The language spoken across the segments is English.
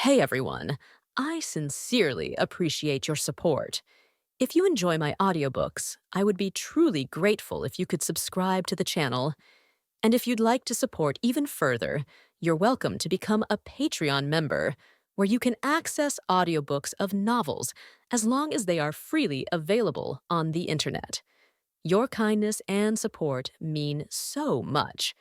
Hey everyone, I sincerely appreciate your support. If you enjoy my audiobooks, I would be truly grateful if you could subscribe to the channel. And if you'd like to support even further, you're welcome to become a Patreon member, where you can access audiobooks of novels as long as they are freely available on the internet. Your kindness and support mean so much.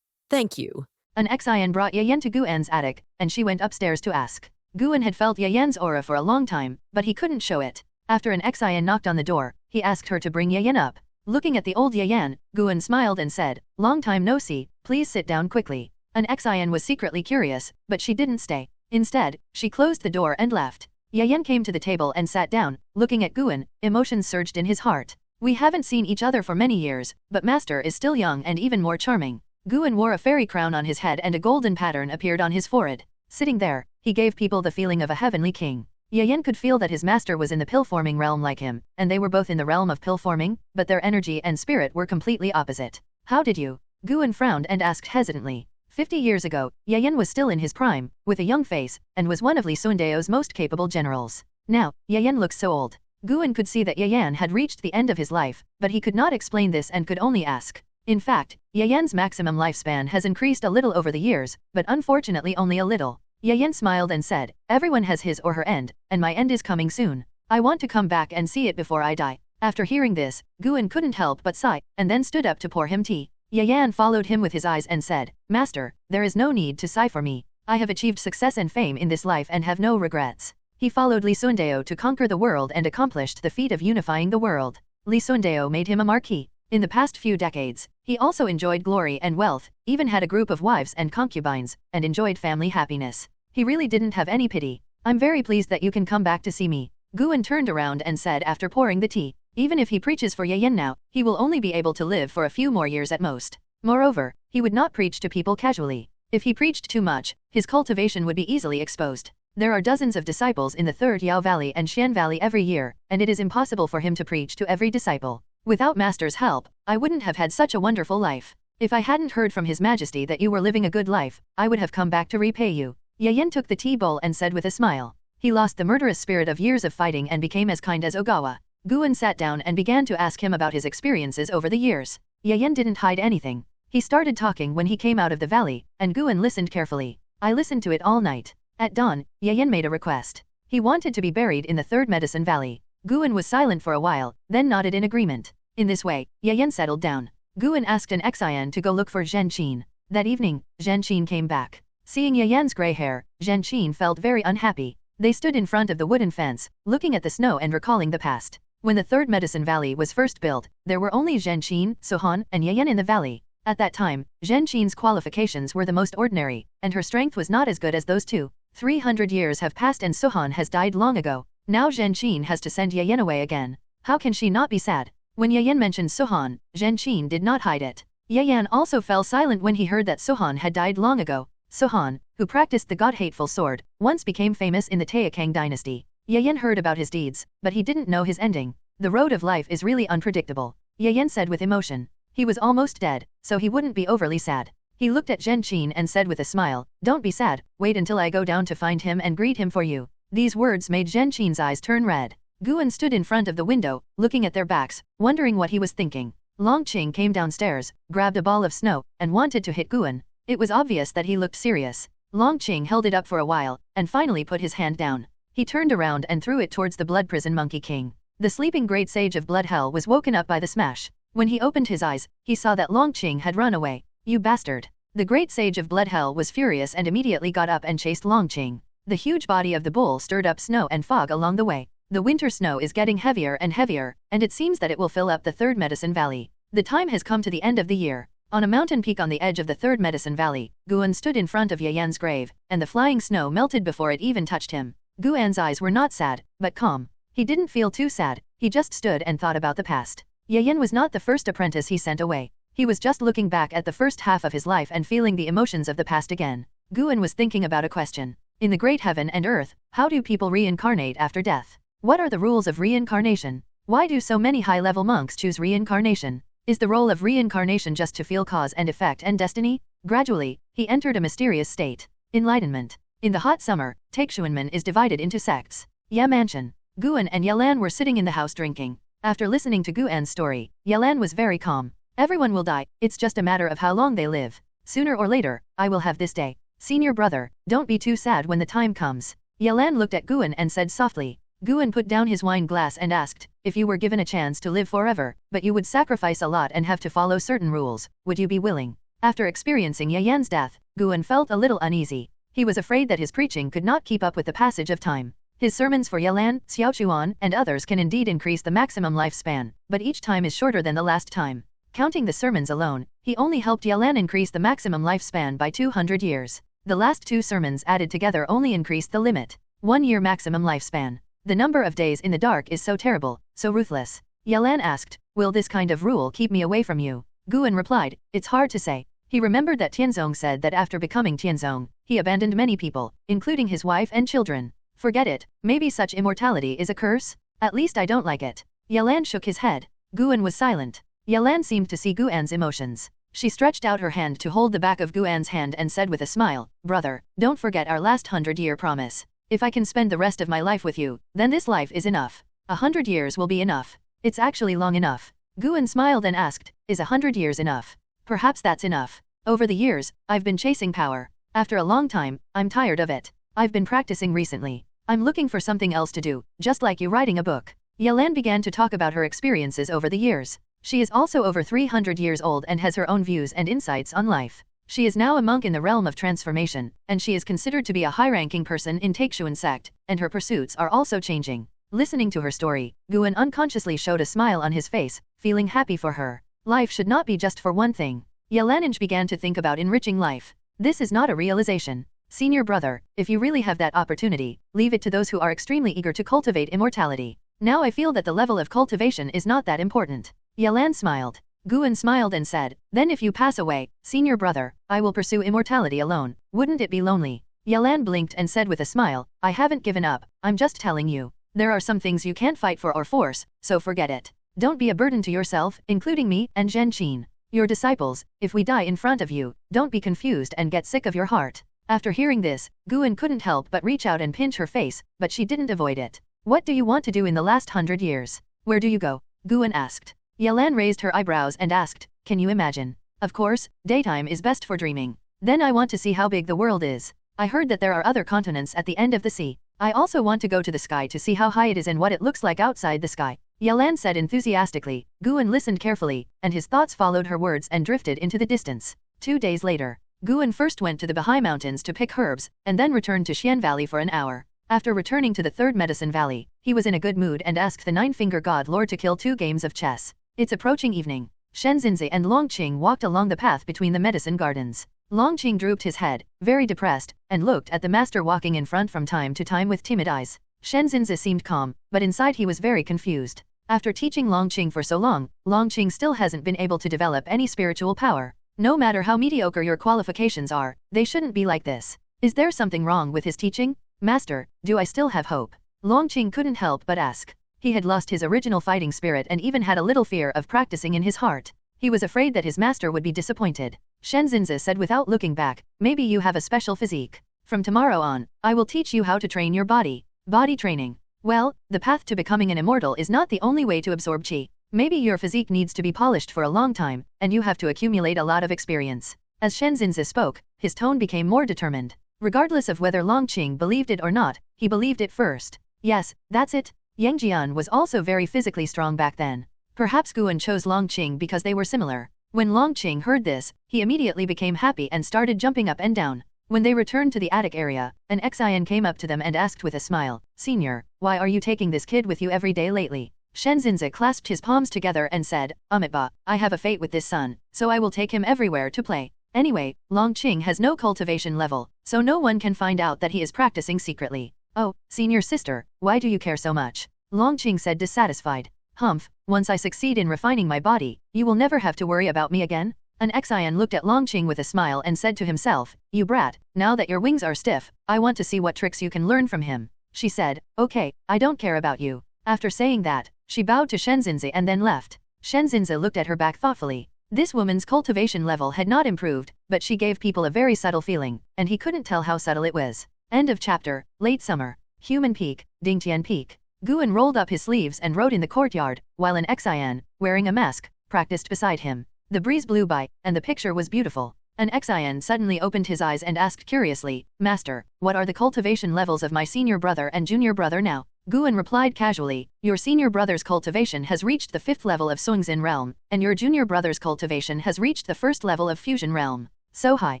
Thank you. An Xian brought Yayan to Guan's attic, and she went upstairs to ask. Guan had felt Yayan's aura for a long time, but he couldn't show it. After an Xian knocked on the door, he asked her to bring Yayan up. Looking at the old Yayan, Guan smiled and said, "Long time no see, please sit down quickly." An Xian was secretly curious, but she didn't stay. Instead, she closed the door and left. Yayan came to the table and sat down. Looking at Guan, emotions surged in his heart. "We haven't seen each other for many years, but Master is still young and even more charming." Guan wore a fairy crown on his head and a golden pattern appeared on his forehead. Sitting there, he gave people the feeling of a heavenly king. Yayan could feel that his master was in the pill-forming realm like him, and they were both in the realm of pill-forming, but their energy and spirit were completely opposite. "How did you?" Guan frowned and asked hesitantly. 50 years ago, Yayan was still in his prime, with a young face, and was one of Li Sundeo's most capable generals. Now, Yayan looks so old. Guan could see that Yayan had reached the end of his life, but he could not explain this and could only ask. In fact, Yayan's maximum lifespan has increased a little over the years, but unfortunately only a little. Yayan smiled and said, "Everyone has his or her end, and my end is coming soon. I want to come back and see it before I die." After hearing this, Guan couldn't help but sigh, and then stood up to pour him tea. Yayan followed him with his eyes and said, "Master, there is no need to sigh for me. I have achieved success and fame in this life and have no regrets." He followed Li Sundeo to conquer the world and accomplished the feat of unifying the world. Li Sundeo made him a marquis. In the past few decades, he also enjoyed glory and wealth, even had a group of wives and concubines, and enjoyed family happiness. He really didn't have any pity. "I'm very pleased that you can come back to see me." Guan turned around and said after pouring the tea, "Even if he preaches for Yayan now, he will only be able to live for a few more years at most. Moreover, he would not preach to people casually. If he preached too much, his cultivation would be easily exposed. There are dozens of disciples in the Third Yao Valley and Xian Valley every year, and it is impossible for him to preach to every disciple. Without Master's help, I wouldn't have had such a wonderful life. If I hadn't heard from His Majesty that you were living a good life, I would have come back to repay you." Yayan took the tea bowl and said with a smile. He lost the murderous spirit of years of fighting and became as kind as Ogawa. Guan sat down and began to ask him about his experiences over the years. Yayan didn't hide anything. He started talking when he came out of the valley, and Guan listened carefully. "I listened to it all night." At dawn, Yayan made a request. He wanted to be buried in the Third Medicine Valley. Guan was silent for a while, then nodded in agreement. In this way, Yayan settled down. Guan asked an Xian to go look for Zhen Qin. That evening, Zhen Qin came back. Seeing Yayan's gray hair, Zhen Qin felt very unhappy. They stood in front of the wooden fence, looking at the snow and recalling the past. When the Third Medicine Valley was first built, there were only Zhen Qin, Sohan, and Yayan in the valley. At that time, Zhen Qin's qualifications were the most ordinary, and her strength was not as good as those two. 300 years have passed and Sohan has died long ago. Now Zhen Qin has to send Yayan away again. How can she not be sad? When Yayan mentioned Sohan, Zhen Qin did not hide it. Yayan also fell silent when he heard that Sohan had died long ago. Sohan, who practiced the god-hateful sword, once became famous in the Taixuan dynasty. Yayan heard about his deeds, but he didn't know his ending. The road of life is really unpredictable. Yayan said with emotion. He was almost dead, so he wouldn't be overly sad. He looked at Zhen Qin and said with a smile, "Don't be sad, wait until I go down to find him and greet him for you." These words made Zhen Qin's eyes turn red. Guan stood in front of the window, looking at their backs, wondering what he was thinking. Long Qing came downstairs, grabbed a ball of snow, and wanted to hit Guan. It was obvious that he looked serious. Long Qing held it up for a while, and finally put his hand down. He turned around and threw it towards the blood prison Monkey King. The sleeping great sage of Blood Hell was woken up by the smash. When he opened his eyes, he saw that Long Qing had run away. "You bastard!" The great sage of Blood Hell was furious and immediately got up and chased Long Qing. The huge body of the bull stirred up snow and fog along the way. The winter snow is getting heavier and heavier, and it seems that it will fill up the Third Medicine Valley. The time has come to the end of the year. On a mountain peak on the edge of the Third Medicine Valley, Guan stood in front of Yayan's grave, and the flying snow melted before it even touched him. Guan's eyes were not sad, but calm. He didn't feel too sad, he just stood and thought about the past. Yayan was not the first apprentice he sent away. He was just looking back at the first half of his life and feeling the emotions of the past again. Guan was thinking about a question. In the great heaven and earth, how do people reincarnate after death? What are the rules of reincarnation? Why do so many high-level monks choose reincarnation? Is the role of reincarnation just to feel cause and effect and destiny? Gradually, he entered a mysterious state. Enlightenment. In the hot summer, Taixuan is divided into sects. Ye Mansion. Guan and Yelan were sitting in the house drinking. After listening to Guan's story, Yelan was very calm. Everyone will die, it's just a matter of how long they live. Sooner or later, I will have this day. Senior brother, don't be too sad when the time comes. Yelan looked at Guan and said softly. Guan put down his wine glass and asked, if you were given a chance to live forever, but you would sacrifice a lot and have to follow certain rules, would you be willing? After experiencing Yelan's death, Guan felt a little uneasy. He was afraid that his preaching could not keep up with the passage of time. His sermons for Yelan, Taixuan, and others can indeed increase the maximum lifespan, but each time is shorter than the last time. Counting the sermons alone, he only helped Yelan increase the maximum lifespan by 200 years. The last 2 sermons added together only increased the limit. 1 year maximum lifespan. The number of days in the dark is so terrible, so ruthless. Yelan asked, will this kind of rule keep me away from you? Guan replied, it's hard to say. He remembered that Tianzong said that after becoming Tianzong, he abandoned many people, including his wife and children. Forget it, maybe such immortality is a curse? At least I don't like it. Yelan shook his head. Guan was silent. Yelan seemed to see Guan's emotions. She stretched out her hand to hold the back of Guan's hand and said with a smile, brother, don't forget our last 100-year promise. If I can spend the rest of my life with you, then this life is enough. 100 years will be enough. It's actually long enough. Guan smiled and asked, is 100 years enough? Perhaps that's enough. Over the years, I've been chasing power. After a long time, I'm tired of it. I've been practicing recently. I'm looking for something else to do, just like you writing a book. Yelan began to talk about her experiences over the years. She is also over 300 years old and has her own views and insights on life. She is now a monk in the realm of transformation, and she is considered to be a high-ranking person in Taixuan Sect, and her pursuits are also changing. Listening to her story, Guan unconsciously showed a smile on his face, feeling happy for her. Life should not be just for one thing. Yelan began to think about enriching life. This is not a realization. Senior brother, if you really have that opportunity, leave it to those who are extremely eager to cultivate immortality. Now I feel that the level of cultivation is not that important. Yelan smiled. Guan smiled and said, then if you pass away, senior brother, I will pursue immortality alone. Wouldn't it be lonely? Yelan blinked and said with a smile, I haven't given up, I'm just telling you. There are some things you can't fight for or force, so forget it. Don't be a burden to yourself, including me and Zhen Qin. Your disciples, if we die in front of you, don't be confused and get sick of your heart. After hearing this, Guan couldn't help but reach out and pinch her face, but she didn't avoid it. What do you want to do in the last 100 years? Where do you go? Guan asked. Yelan raised her eyebrows and asked, can you imagine? Of course, daytime is best for dreaming. Then I want to see how big the world is. I heard that there are other continents at the end of the sea. I also want to go to the sky to see how high it is and what it looks like outside the sky. Yelan said enthusiastically. Guan listened carefully, and his thoughts followed her words and drifted into the distance. 2 days later, Guan first went to the Bahai Mountains to pick herbs, and then returned to Xian Valley for an hour. After returning to the third Medicine Valley, he was in a good mood and asked the Nine-Finger God Lord to kill 2 games of chess. It's approaching evening. Shenzhenze and Longqing walked along the path between the medicine gardens. Longqing drooped his head, very depressed, and looked at the master walking in front from time to time with timid eyes. Shenzhenze seemed calm, but inside he was very confused. After teaching Longqing for so long, Longqing still hasn't been able to develop any spiritual power. No matter how mediocre your qualifications are, they shouldn't be like this. Is there something wrong with his teaching? Master, do I still have hope? Longqing couldn't help but ask. He had lost his original fighting spirit and even had a little fear of practicing in his heart. He was afraid that his master would be disappointed. Shenzhenze said without looking back, maybe you have a special physique. From tomorrow on, I will teach you how to train your body. Body training. Well, the path to becoming an immortal is not the only way to absorb qi. Maybe your physique needs to be polished for a long time, and you have to accumulate a lot of experience. As Shenzhenze spoke, his tone became more determined. Regardless of whether Longqing believed it or not, he believed it first. Yes, that's it. Yang Jian was also very physically strong back then. Perhaps Guan chose Longqing because they were similar. When Longqing heard this, he immediately became happy and started jumping up and down. When they returned to the attic area, an Xian came up to them and asked with a smile, Senior, why are you taking this kid with you every day lately? Shenzhenze clasped his palms together and said, Amitba, I have a fate with this son, so I will take him everywhere to play. Anyway, Longqing has no cultivation level, so no one can find out that he is practicing secretly. Oh, senior sister, why do you care so much? Longqing said dissatisfied. Humph, once I succeed in refining my body, you will never have to worry about me again. An Xian looked at Longqing with a smile and said to himself, You brat, now that your wings are stiff, I want to see what tricks you can learn from him. She said, Okay, I don't care about you. After saying that, she bowed to Shenzhenze and then left. Shenzhenze looked at her back thoughtfully. This woman's cultivation level had not improved, but she gave people a very subtle feeling, and he couldn't tell how subtle it was. End of chapter. Late summer. Human Peak, Dingtian Peak. Guan rolled up his sleeves and rode in the courtyard, while an Xian, wearing a mask, practiced beside him. The breeze blew by, and the picture was beautiful. An Xian suddenly opened his eyes and asked curiously, Master, what are the cultivation levels of my senior brother and junior brother now? Guan replied casually, your senior brother's cultivation has reached the 5th level of Sungzin realm, and your junior brother's cultivation has reached the 1st level of Fusion realm. So high.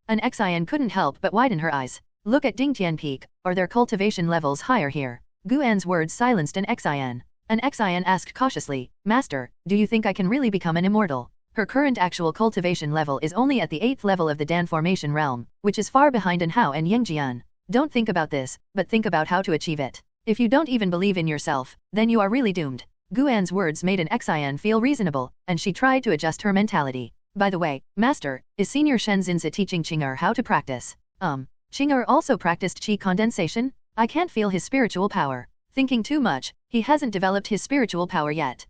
An Xian couldn't help but widen her eyes. Look at Dingtian Peak, are their cultivation levels higher here? Guan's words silenced an Xian. An Xian asked cautiously, Master, do you think I can really become an immortal? Her current actual cultivation level is only at the 8th level of the Dan formation realm, which is far behind An Hao and Yangjian. Don't think about this, but think about how to achieve it. If you don't even believe in yourself, then you are really doomed. Guan's words made an Xian feel reasonable, and she tried to adjust her mentality. By the way, Master, is Senior Shen Xinzi teaching Qing'er how to practice? Qing'er also practiced qi condensation? I can't feel his spiritual power. Thinking too much, he hasn't developed his spiritual power yet.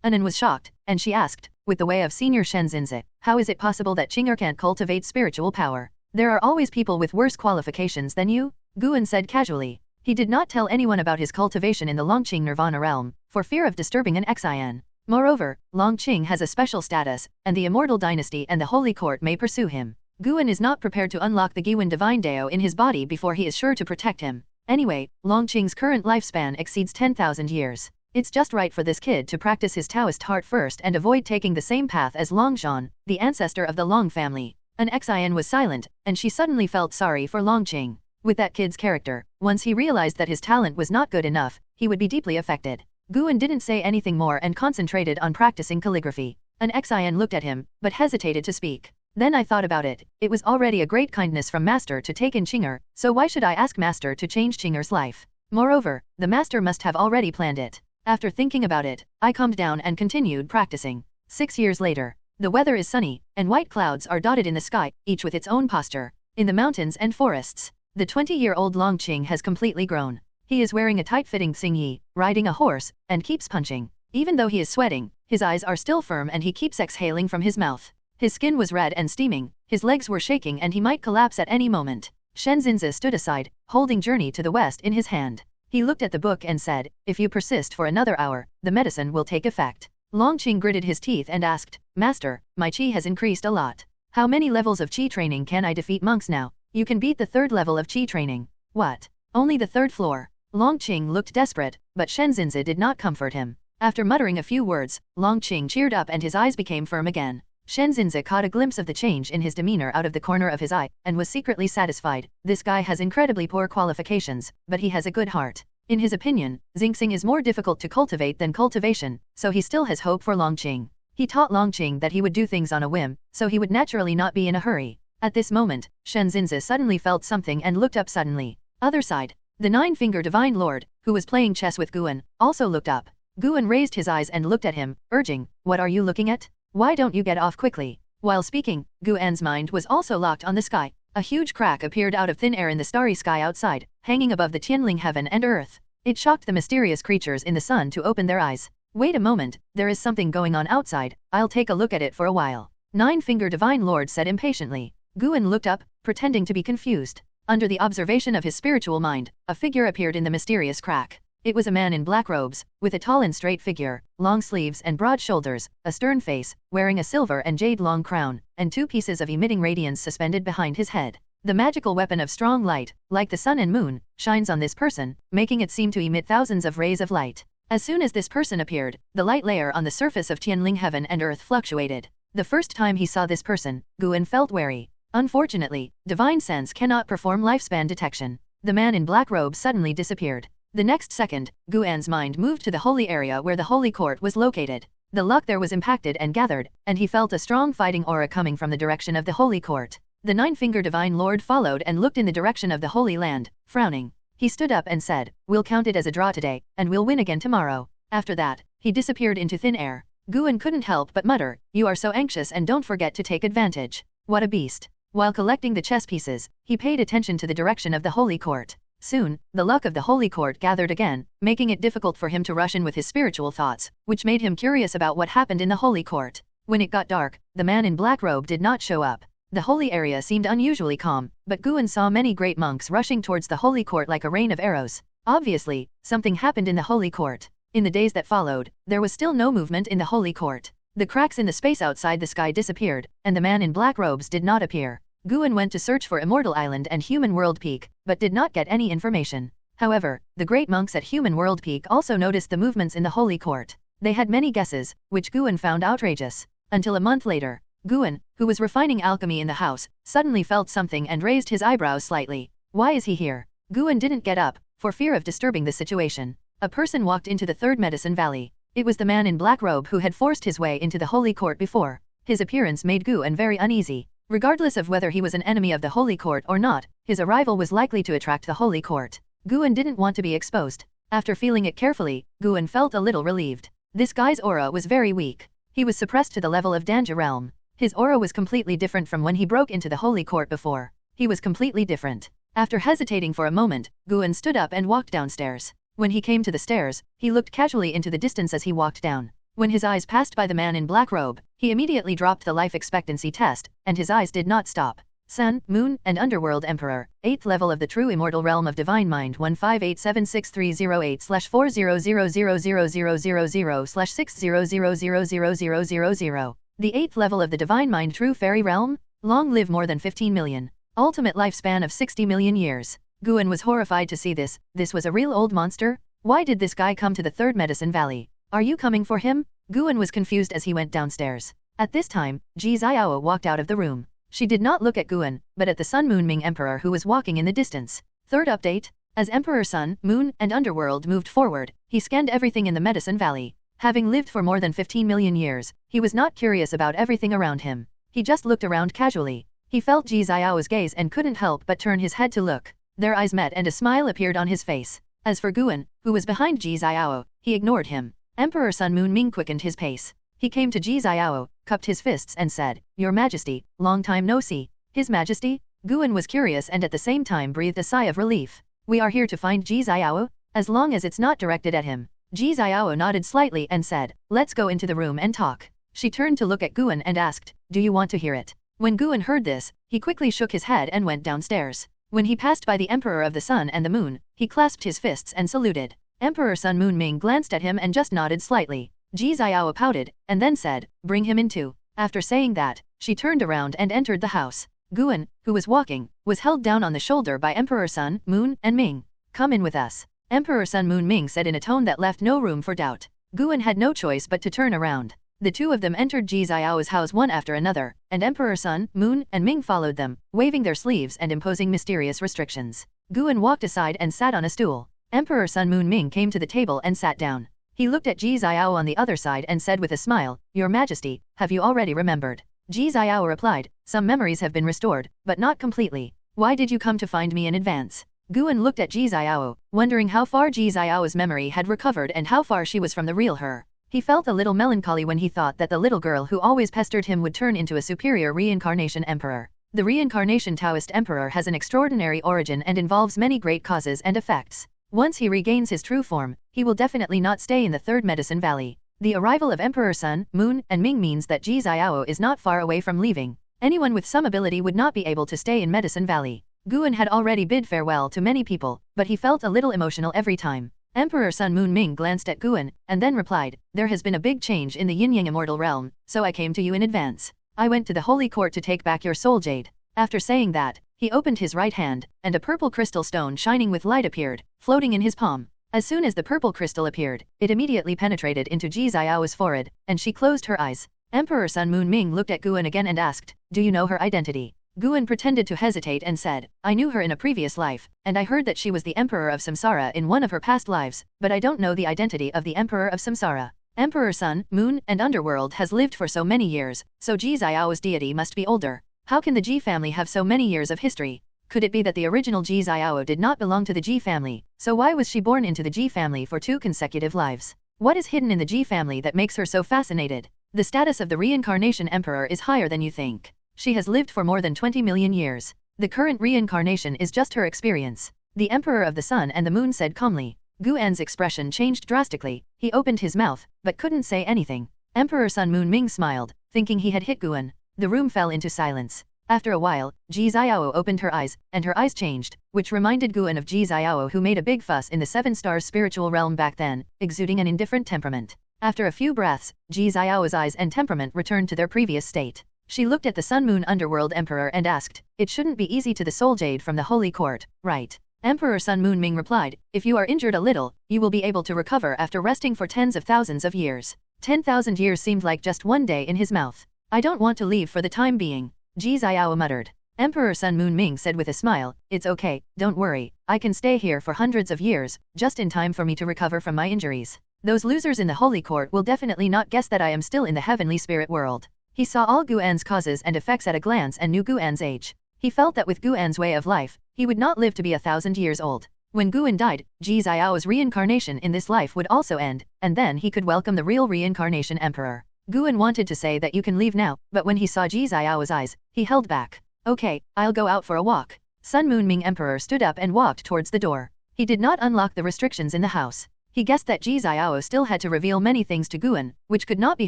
Anan was shocked, and she asked, with the way of Senior Shen Xinzi, how is it possible that Qing'er can't cultivate spiritual power? There are always people with worse qualifications than you? Guan said casually. He did not tell anyone about his cultivation in the Longqing Nirvana realm, for fear of disturbing an Xian. Moreover, Longqing has a special status, and the Immortal Dynasty and the Holy Court may pursue him. Guan is not prepared to unlock the Giwan Divine Dao in his body before he is sure to protect him. Anyway, Longqing's current lifespan exceeds 10,000 years. It's just right for this kid to practice his Taoist heart first and avoid taking the same path as Longzhan, the ancestor of the Long family. An Xian was silent, and she suddenly felt sorry for Longqing. With that kid's character, once he realized that his talent was not good enough, he would be deeply affected. Guan didn't say anything more and concentrated on practicing calligraphy. An Xian looked at him, but hesitated to speak. Then I thought about it. It was already a great kindness from Master to take in Qing'er, so why should I ask Master to change Qing'er's life? Moreover, the Master must have already planned it. After thinking about it, I calmed down and continued practicing. 6 years later. The weather is sunny, and white clouds are dotted in the sky, each with its own posture. In the mountains and forests, the 20-year-old Longqing has completely grown. He is wearing a tight-fitting xingyi, riding a horse, and keeps punching. Even though he is sweating, his eyes are still firm and he keeps exhaling from his mouth. His skin was red and steaming, his legs were shaking and he might collapse at any moment. Shen Xinzi stood aside, holding Journey to the West in his hand. He looked at the book and said, if you persist for another hour, the medicine will take effect. Longqing gritted his teeth and asked, Master, my qi has increased a lot. How many levels of qi training can I defeat monks now? You can beat the 3rd level of qi training. What? Only the 3rd floor. Longqing looked desperate, but Shen Xinzi did not comfort him. After muttering a few words, Longqing cheered up and his eyes became firm again. Shen Xinzi caught a glimpse of the change in his demeanor out of the corner of his eye, and was secretly satisfied. This guy has incredibly poor qualifications, but he has a good heart. In his opinion, Xingxing is more difficult to cultivate than cultivation, so he still has hope for Longqing. He taught Longqing that he would do things on a whim, so he would naturally not be in a hurry. At this moment, Shen Xinzi suddenly felt something and looked up suddenly. Other side. The 9-finger Divine Lord, who was playing chess with Guan, also looked up. Guan raised his eyes and looked at him, urging, what are you looking at? Why don't you get off quickly? While speaking, Guan's mind was also locked on the sky. A huge crack appeared out of thin air in the starry sky outside, hanging above the Tianling heaven and earth. It shocked the mysterious creatures in the sun to open their eyes. Wait a moment, there is something going on outside, I'll take a look at it for a while. 9-finger Divine Lord said impatiently. Guan looked up, pretending to be confused. Under the observation of his spiritual mind, a figure appeared in the mysterious crack. It was a man in black robes, with a tall and straight figure, long sleeves and broad shoulders, a stern face, wearing a silver and jade long crown, and 2 pieces of emitting radiance suspended behind his head. The magical weapon of strong light, like the sun and moon, shines on this person, making it seem to emit thousands of rays of light. As soon as this person appeared, the light layer on the surface of Tianling heaven and earth fluctuated. The first time he saw this person, Guan felt wary. Unfortunately, divine sense cannot perform lifespan detection. The man in black robe suddenly disappeared. The next second, Guan's mind moved to the holy area where the holy court was located. The luck there was impacted and gathered, and he felt a strong fighting aura coming from the direction of the holy court. The 9-finger Divine Lord followed and looked in the direction of the Holy Land, frowning. He stood up and said, we'll count it as a draw today, and we'll win again tomorrow. After that, he disappeared into thin air. Guan couldn't help but mutter, you are so anxious and don't forget to take advantage. What a beast. While collecting the chess pieces, he paid attention to the direction of the Holy Court. Soon, the luck of the Holy Court gathered again, making it difficult for him to rush in with his spiritual thoughts, which made him curious about what happened in the Holy Court. When it got dark, the man in black robe did not show up. The holy area seemed unusually calm, but Guan saw many great monks rushing towards the holy court like a rain of arrows. Obviously, something happened in the holy court. In the days that followed, there was still no movement in the holy court. The cracks in the space outside the sky disappeared, and the man in black robes did not appear. Guan went to search for Immortal Island and Human World Peak, but did not get any information. However, the great monks at Human World Peak also noticed the movements in the holy court. They had many guesses, which Guan found outrageous. Until a month later, Guan, who was refining alchemy in the house, suddenly felt something and raised his eyebrows slightly. Why is he here? Guan didn't get up, for fear of disturbing the situation. A person walked into the third medicine valley. It was the man in black robe who had forced his way into the holy court before. His appearance made Guan very uneasy. Regardless of whether he was an enemy of the holy court or not, his arrival was likely to attract the holy court. Guan didn't want to be exposed. After feeling it carefully, Guan felt a little relieved. This guy's aura was very weak. He was suppressed to the level of danger realm. His aura was completely different from when he broke into the holy court before. He was completely different. After hesitating for a moment, Guan stood up and walked downstairs. When he came to the stairs, he looked casually into the distance as he walked down. When his eyes passed by the man in black robe, he immediately dropped the life expectancy test, and his eyes did not stop. Sun, Moon, and Underworld Emperor, 8th level of the true immortal realm of divine mind 158763080/400000/60000000. The 8th level of the divine mind true fairy realm, long live more than 15 million. Ultimate lifespan of 60 million years. Guan was horrified to see this. This was a real old monster? Why did this guy come to the third medicine valley? Are you coming for him? Guan was confused as he went downstairs. At this time, Ji Xiao walked out of the room. She did not look at Guan, but at the Sun Moon Ming Emperor who was walking in the distance. Third update. As Emperor Sun, Moon, and Underworld moved forward, he scanned everything in the Medicine Valley. Having lived for more than 15 million years, he was not curious about everything around him. He just looked around casually. He felt Ji Xiao's gaze and couldn't help but turn his head to look. Their eyes met and a smile appeared on his face. As for Guan, who was behind Ji Xiao, he ignored him. Emperor Sun Moon Ming quickened his pace. He came to Ji Xiao, cupped his fists and said, "Your Majesty, long time no see." His Majesty? Guan was curious and at the same time breathed a sigh of relief. "We are here to find Ji Xiao, as long as it's not directed at him." Ji Xiao nodded slightly and said, "Let's go into the room and talk." She turned to look at Guan and asked, "Do you want to hear it?" When Guan heard this, he quickly shook his head and went downstairs. When he passed by the Emperor of the Sun and the Moon, he clasped his fists and saluted. Emperor Sun Moon Ming glanced at him and just nodded slightly. Ji Xiao pouted, and then said, "Bring him in too." After saying that, she turned around and entered the house. Guan, who was walking, was held down on the shoulder by Emperor Sun, Moon, and Ming. "Come in with us," Emperor Sun Moon Ming said in a tone that left no room for doubt. Guan had no choice but to turn around. The two of them entered Ji Xiao's house one after another, and Emperor Sun, Moon, and Ming followed them, waving their sleeves and imposing mysterious restrictions. Guan walked aside and sat on a stool. Emperor Sun Moon Ming came to the table and sat down. He looked at Ji Xiao on the other side and said with a smile, "Your Majesty, have you already remembered?" Ji Xiao replied, "Some memories have been restored, but not completely. Why did you come to find me in advance?" Guan looked at Ji Xiao, wondering how far Ji Xiao's memory had recovered and how far she was from the real her. He felt a little melancholy when he thought that the little girl who always pestered him would turn into a superior reincarnation emperor. The reincarnation Taoist emperor has an extraordinary origin and involves many great causes and effects. Once he regains his true form, he will definitely not stay in the third medicine valley. The arrival of Emperor Sun, Moon, and Ming means that Ji Xiao is not far away from leaving. Anyone with some ability would not be able to stay in Medicine Valley. Guan had already bid farewell to many people, but he felt a little emotional every time. Emperor Sun Moon Ming glanced at Guan, and then replied, "There has been a big change in the Yin-Yang immortal realm, so I came to you in advance. I went to the Holy Court to take back your soul jade." After saying that, he opened his right hand, and a purple crystal stone shining with light appeared, floating in his palm. As soon as the purple crystal appeared, it immediately penetrated into Ji Xiao's forehead, and she closed her eyes. Emperor Sun Moon Ming looked at Guan again and asked, "Do you know her identity?" Guan pretended to hesitate and said, "I knew her in a previous life, and I heard that she was the Emperor of Samsara in one of her past lives, but I don't know the identity of the Emperor of Samsara." Emperor Sun, Moon, and Underworld has lived for so many years, so Ji Xiao's deity must be older. How can the Ji family have so many years of history? Could it be that the original Ji Xiao did not belong to the Ji family, so why was she born into the Ji family for 2 consecutive lives? What is hidden in the Ji family that makes her so fascinated? The status of the reincarnation emperor is higher than you think. She has lived for more than 20 million years. The current reincarnation is just her experience. The Emperor of the Sun and the Moon said calmly. Guan's expression changed drastically. He opened his mouth, but couldn't say anything. Emperor Sun Moon Ming smiled, thinking he had hit Guan. The room fell into silence. After a while, Ji Xiao opened her eyes, and her eyes changed, which reminded Guan of Ji Xiao, who made a big fuss in the 7 stars spiritual realm back then, exuding an indifferent temperament. After a few breaths, Ji Xiao's eyes and temperament returned to their previous state. She looked at the Sun Moon Underworld Emperor and asked, "It shouldn't be easy to the Soul Jade from the Holy Court, right?" Emperor Sun Moon Ming replied, "If you are injured a little, you will be able to recover after resting for tens of thousands of years." 10,000 years seemed like just one day in his mouth. "I don't want to leave for the time being," Ji Xiao muttered. Emperor Sun Moon Ming said with a smile, "It's okay, don't worry, I can stay here for hundreds of years, just in time for me to recover from my injuries. Those losers in the Holy Court will definitely not guess that I am still in the heavenly spirit world." He saw all Guan's causes and effects at a glance and knew Guan's age. He felt that with Guan's way of life, he would not live to be 1,000 years old. When Guan died, Ji Xiao's reincarnation in this life would also end, and then he could welcome the real reincarnation emperor. Guan wanted to say that you can leave now, but when he saw Ji Xiao's eyes, he held back. "Okay, I'll go out for a walk." Sun Moon Ming Emperor stood up and walked towards the door. He did not unlock the restrictions in the house. He guessed that Ji Xiao still had to reveal many things to Guan, which could not be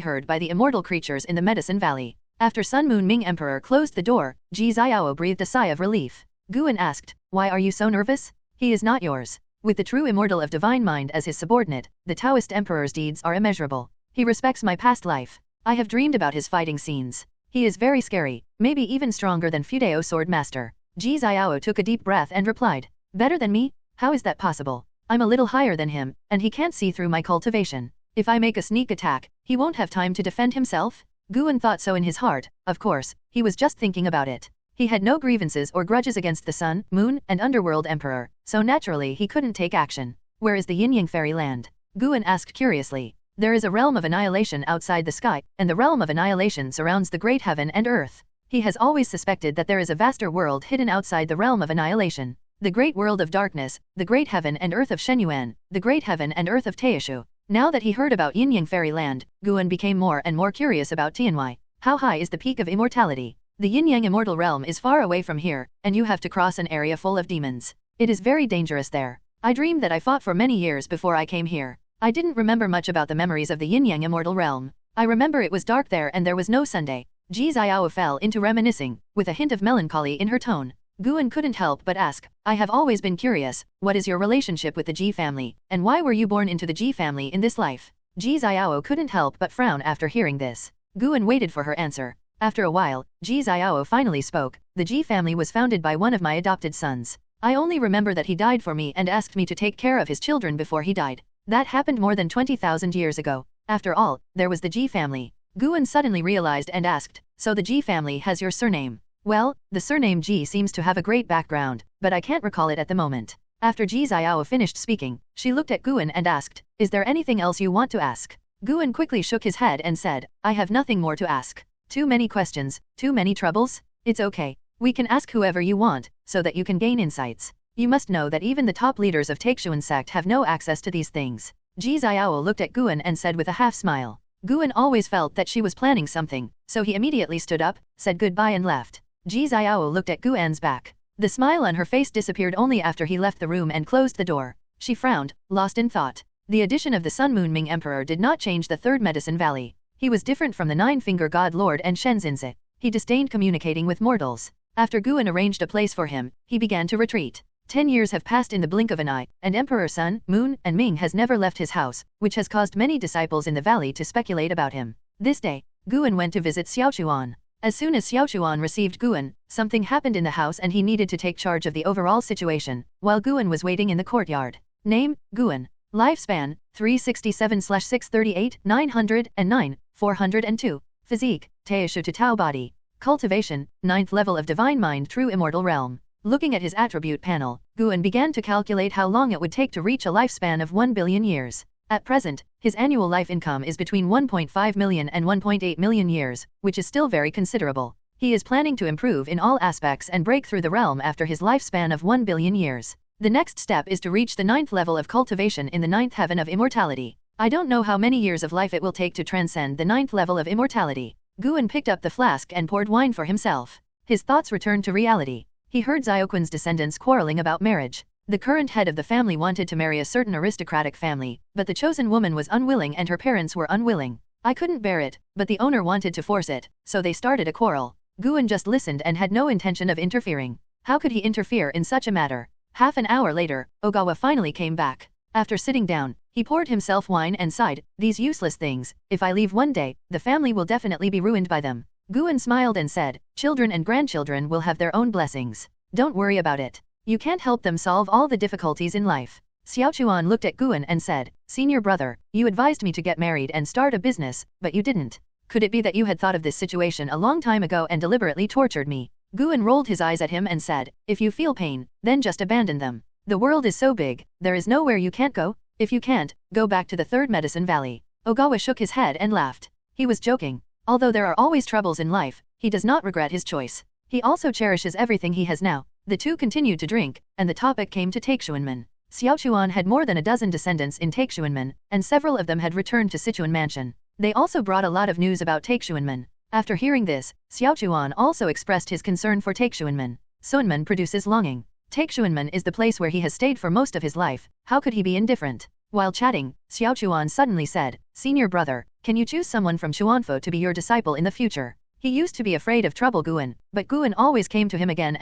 heard by the immortal creatures in the Medicine Valley. After Sun Moon Ming Emperor closed the door, Ji Xiao breathed a sigh of relief. Guan asked, "Why are you so nervous?" "He is not yours." With the true immortal of divine mind as his subordinate, the Taoist emperor's deeds are immeasurable. He respects my past life. I have dreamed about his fighting scenes. He is very scary, maybe even stronger than Fudeo Sword Master. Ji Xiao took a deep breath and replied, "Better than me? How is that possible? I'm a little higher than him, and he can't see through my cultivation. If I make a sneak attack, he won't have time to defend himself?" Guan thought so in his heart. Of course, he was just thinking about it. He had no grievances or grudges against the Sun, Moon, and Underworld Emperor, so naturally he couldn't take action. "Where is the Yin-Yang Fairy Land?" Guan asked curiously. "There is a realm of annihilation outside the sky, and the realm of annihilation surrounds the great heaven and earth." He has always suspected that there is a vaster world hidden outside the realm of annihilation. The great world of darkness, the great heaven and earth of Shenyuan, the great heaven and earth of Taixu. Now that he heard about Yin-Yang Fairy Land, Guan became more and more curious about Tianwei. How high is the peak of immortality? The Yin-Yang immortal realm is far away from here, and you have to cross an area full of demons. It is very dangerous there. I dreamed that I fought for many years before I came here. I didn't remember much about the memories of the Yin-Yang immortal realm. I remember it was dark there and there was no Sunday. Ji Xiao fell into reminiscing, with a hint of melancholy in her tone. Guan couldn't help but ask, "I have always been curious, what is your relationship with the Ji family, and why were you born into the Ji family in this life?" Ji Xiao couldn't help but frown after hearing this. Guan waited for her answer. After a while, Ji Xiao finally spoke, "The Ji family was founded by one of my adopted sons. I only remember that he died for me and asked me to take care of his children before he died. That happened more than 20,000 years ago. After all, there was the Ji family." Guan suddenly realized and asked, "So the Ji family has your surname?" "Well, the surname Ji seems to have a great background, but I can't recall it at the moment." After Ji Xiao finished speaking, she looked at Guan and asked, "Is there anything else you want to ask?" Guan quickly shook his head and said, "I have nothing more to ask." "Too many questions, too many troubles? It's okay. We can ask whoever you want, so that you can gain insights. You must know that even the top leaders of Taixuan Sect have no access to these things." Ji Xiao looked at Guan and said with a half smile. Guan always felt that she was planning something, so he immediately stood up, said goodbye and left. Ji Xiao looked at Guan's back. The smile on her face disappeared only after he left the room and closed the door. She frowned, lost in thought. The addition of the Sun Moon Ming Emperor did not change the Third Medicine Valley. He was different from the Nine-Finger God Lord and Shenzinzi. He disdained communicating with mortals. After Guan arranged a place for him, he began to retreat. 10 years have passed in the blink of an eye, and Emperor Sun, Moon, and Ming has never left his house, which has caused many disciples in the valley to speculate about him. This day, Guan went to visit Xiaochuan. As soon as Xiaochuan received Guan, something happened in the house and he needed to take charge of the overall situation, while Guan was waiting in the courtyard. Name, Guan. Lifespan, 367/638, 909, 402. Physique, Taixu to Tao body. Cultivation, 9th level of Divine Mind True Immortal Realm. Looking at his attribute panel, Guan began to calculate how long it would take to reach a lifespan of 1 billion years. At present, his annual life income is between 1.5 million and 1.8 million years, which is still very considerable. He is planning to improve in all aspects and break through the realm after his lifespan of 1 billion years. The next step is to reach the 9th level of cultivation in the 9th heaven of immortality. I don't know how many years of life it will take to transcend the 9th level of immortality. Guan picked up the flask and poured wine for himself. His thoughts returned to reality. He heard Xiaoquan's descendants quarreling about marriage. The current head of the family wanted to marry a certain aristocratic family, but the chosen woman was unwilling and her parents were unwilling. I couldn't bear it, but the owner wanted to force it, so they started a quarrel. Guan just listened and had no intention of interfering. How could he interfere in such a matter? Half an hour later, Ogawa finally came back. After sitting down, he poured himself wine and sighed, "These useless things, if I leave one day, the family will definitely be ruined by them." Guan smiled and said, "Children and grandchildren will have their own blessings. Don't worry about it. You can't help them solve all the difficulties in life." Xiaochuan looked at Guan and said, "Senior brother, you advised me to get married and start a business, but you didn't. Could it be that you had thought of this situation a long time ago and deliberately tortured me?" Guan rolled his eyes at him and said, "If you feel pain, then just abandon them. The world is so big, there is nowhere you can't go. If you can't, go back to the third medicine valley." Ogawa shook his head and laughed. He was joking. Although there are always troubles in life, he does not regret his choice. He also cherishes everything he has now. The two continued to drink, and the topic came to Taixuanmen. Xiaochuan had more than a dozen descendants in Taixuanmen, and several of them had returned to Sichuan Mansion. They also brought a lot of news about Taixuanmen. After hearing this, Xiaochuan also expressed his concern for Taixuanmen. Sunmen produces longing. Taixuanmen is the place where he has stayed for most of his life. How could he be indifferent? While chatting, Xiaochuan suddenly said, "Senior brother, can you choose someone from Chuanfo to be your disciple in the future?" He used to be afraid of trouble Guan, but Guan always came to him again,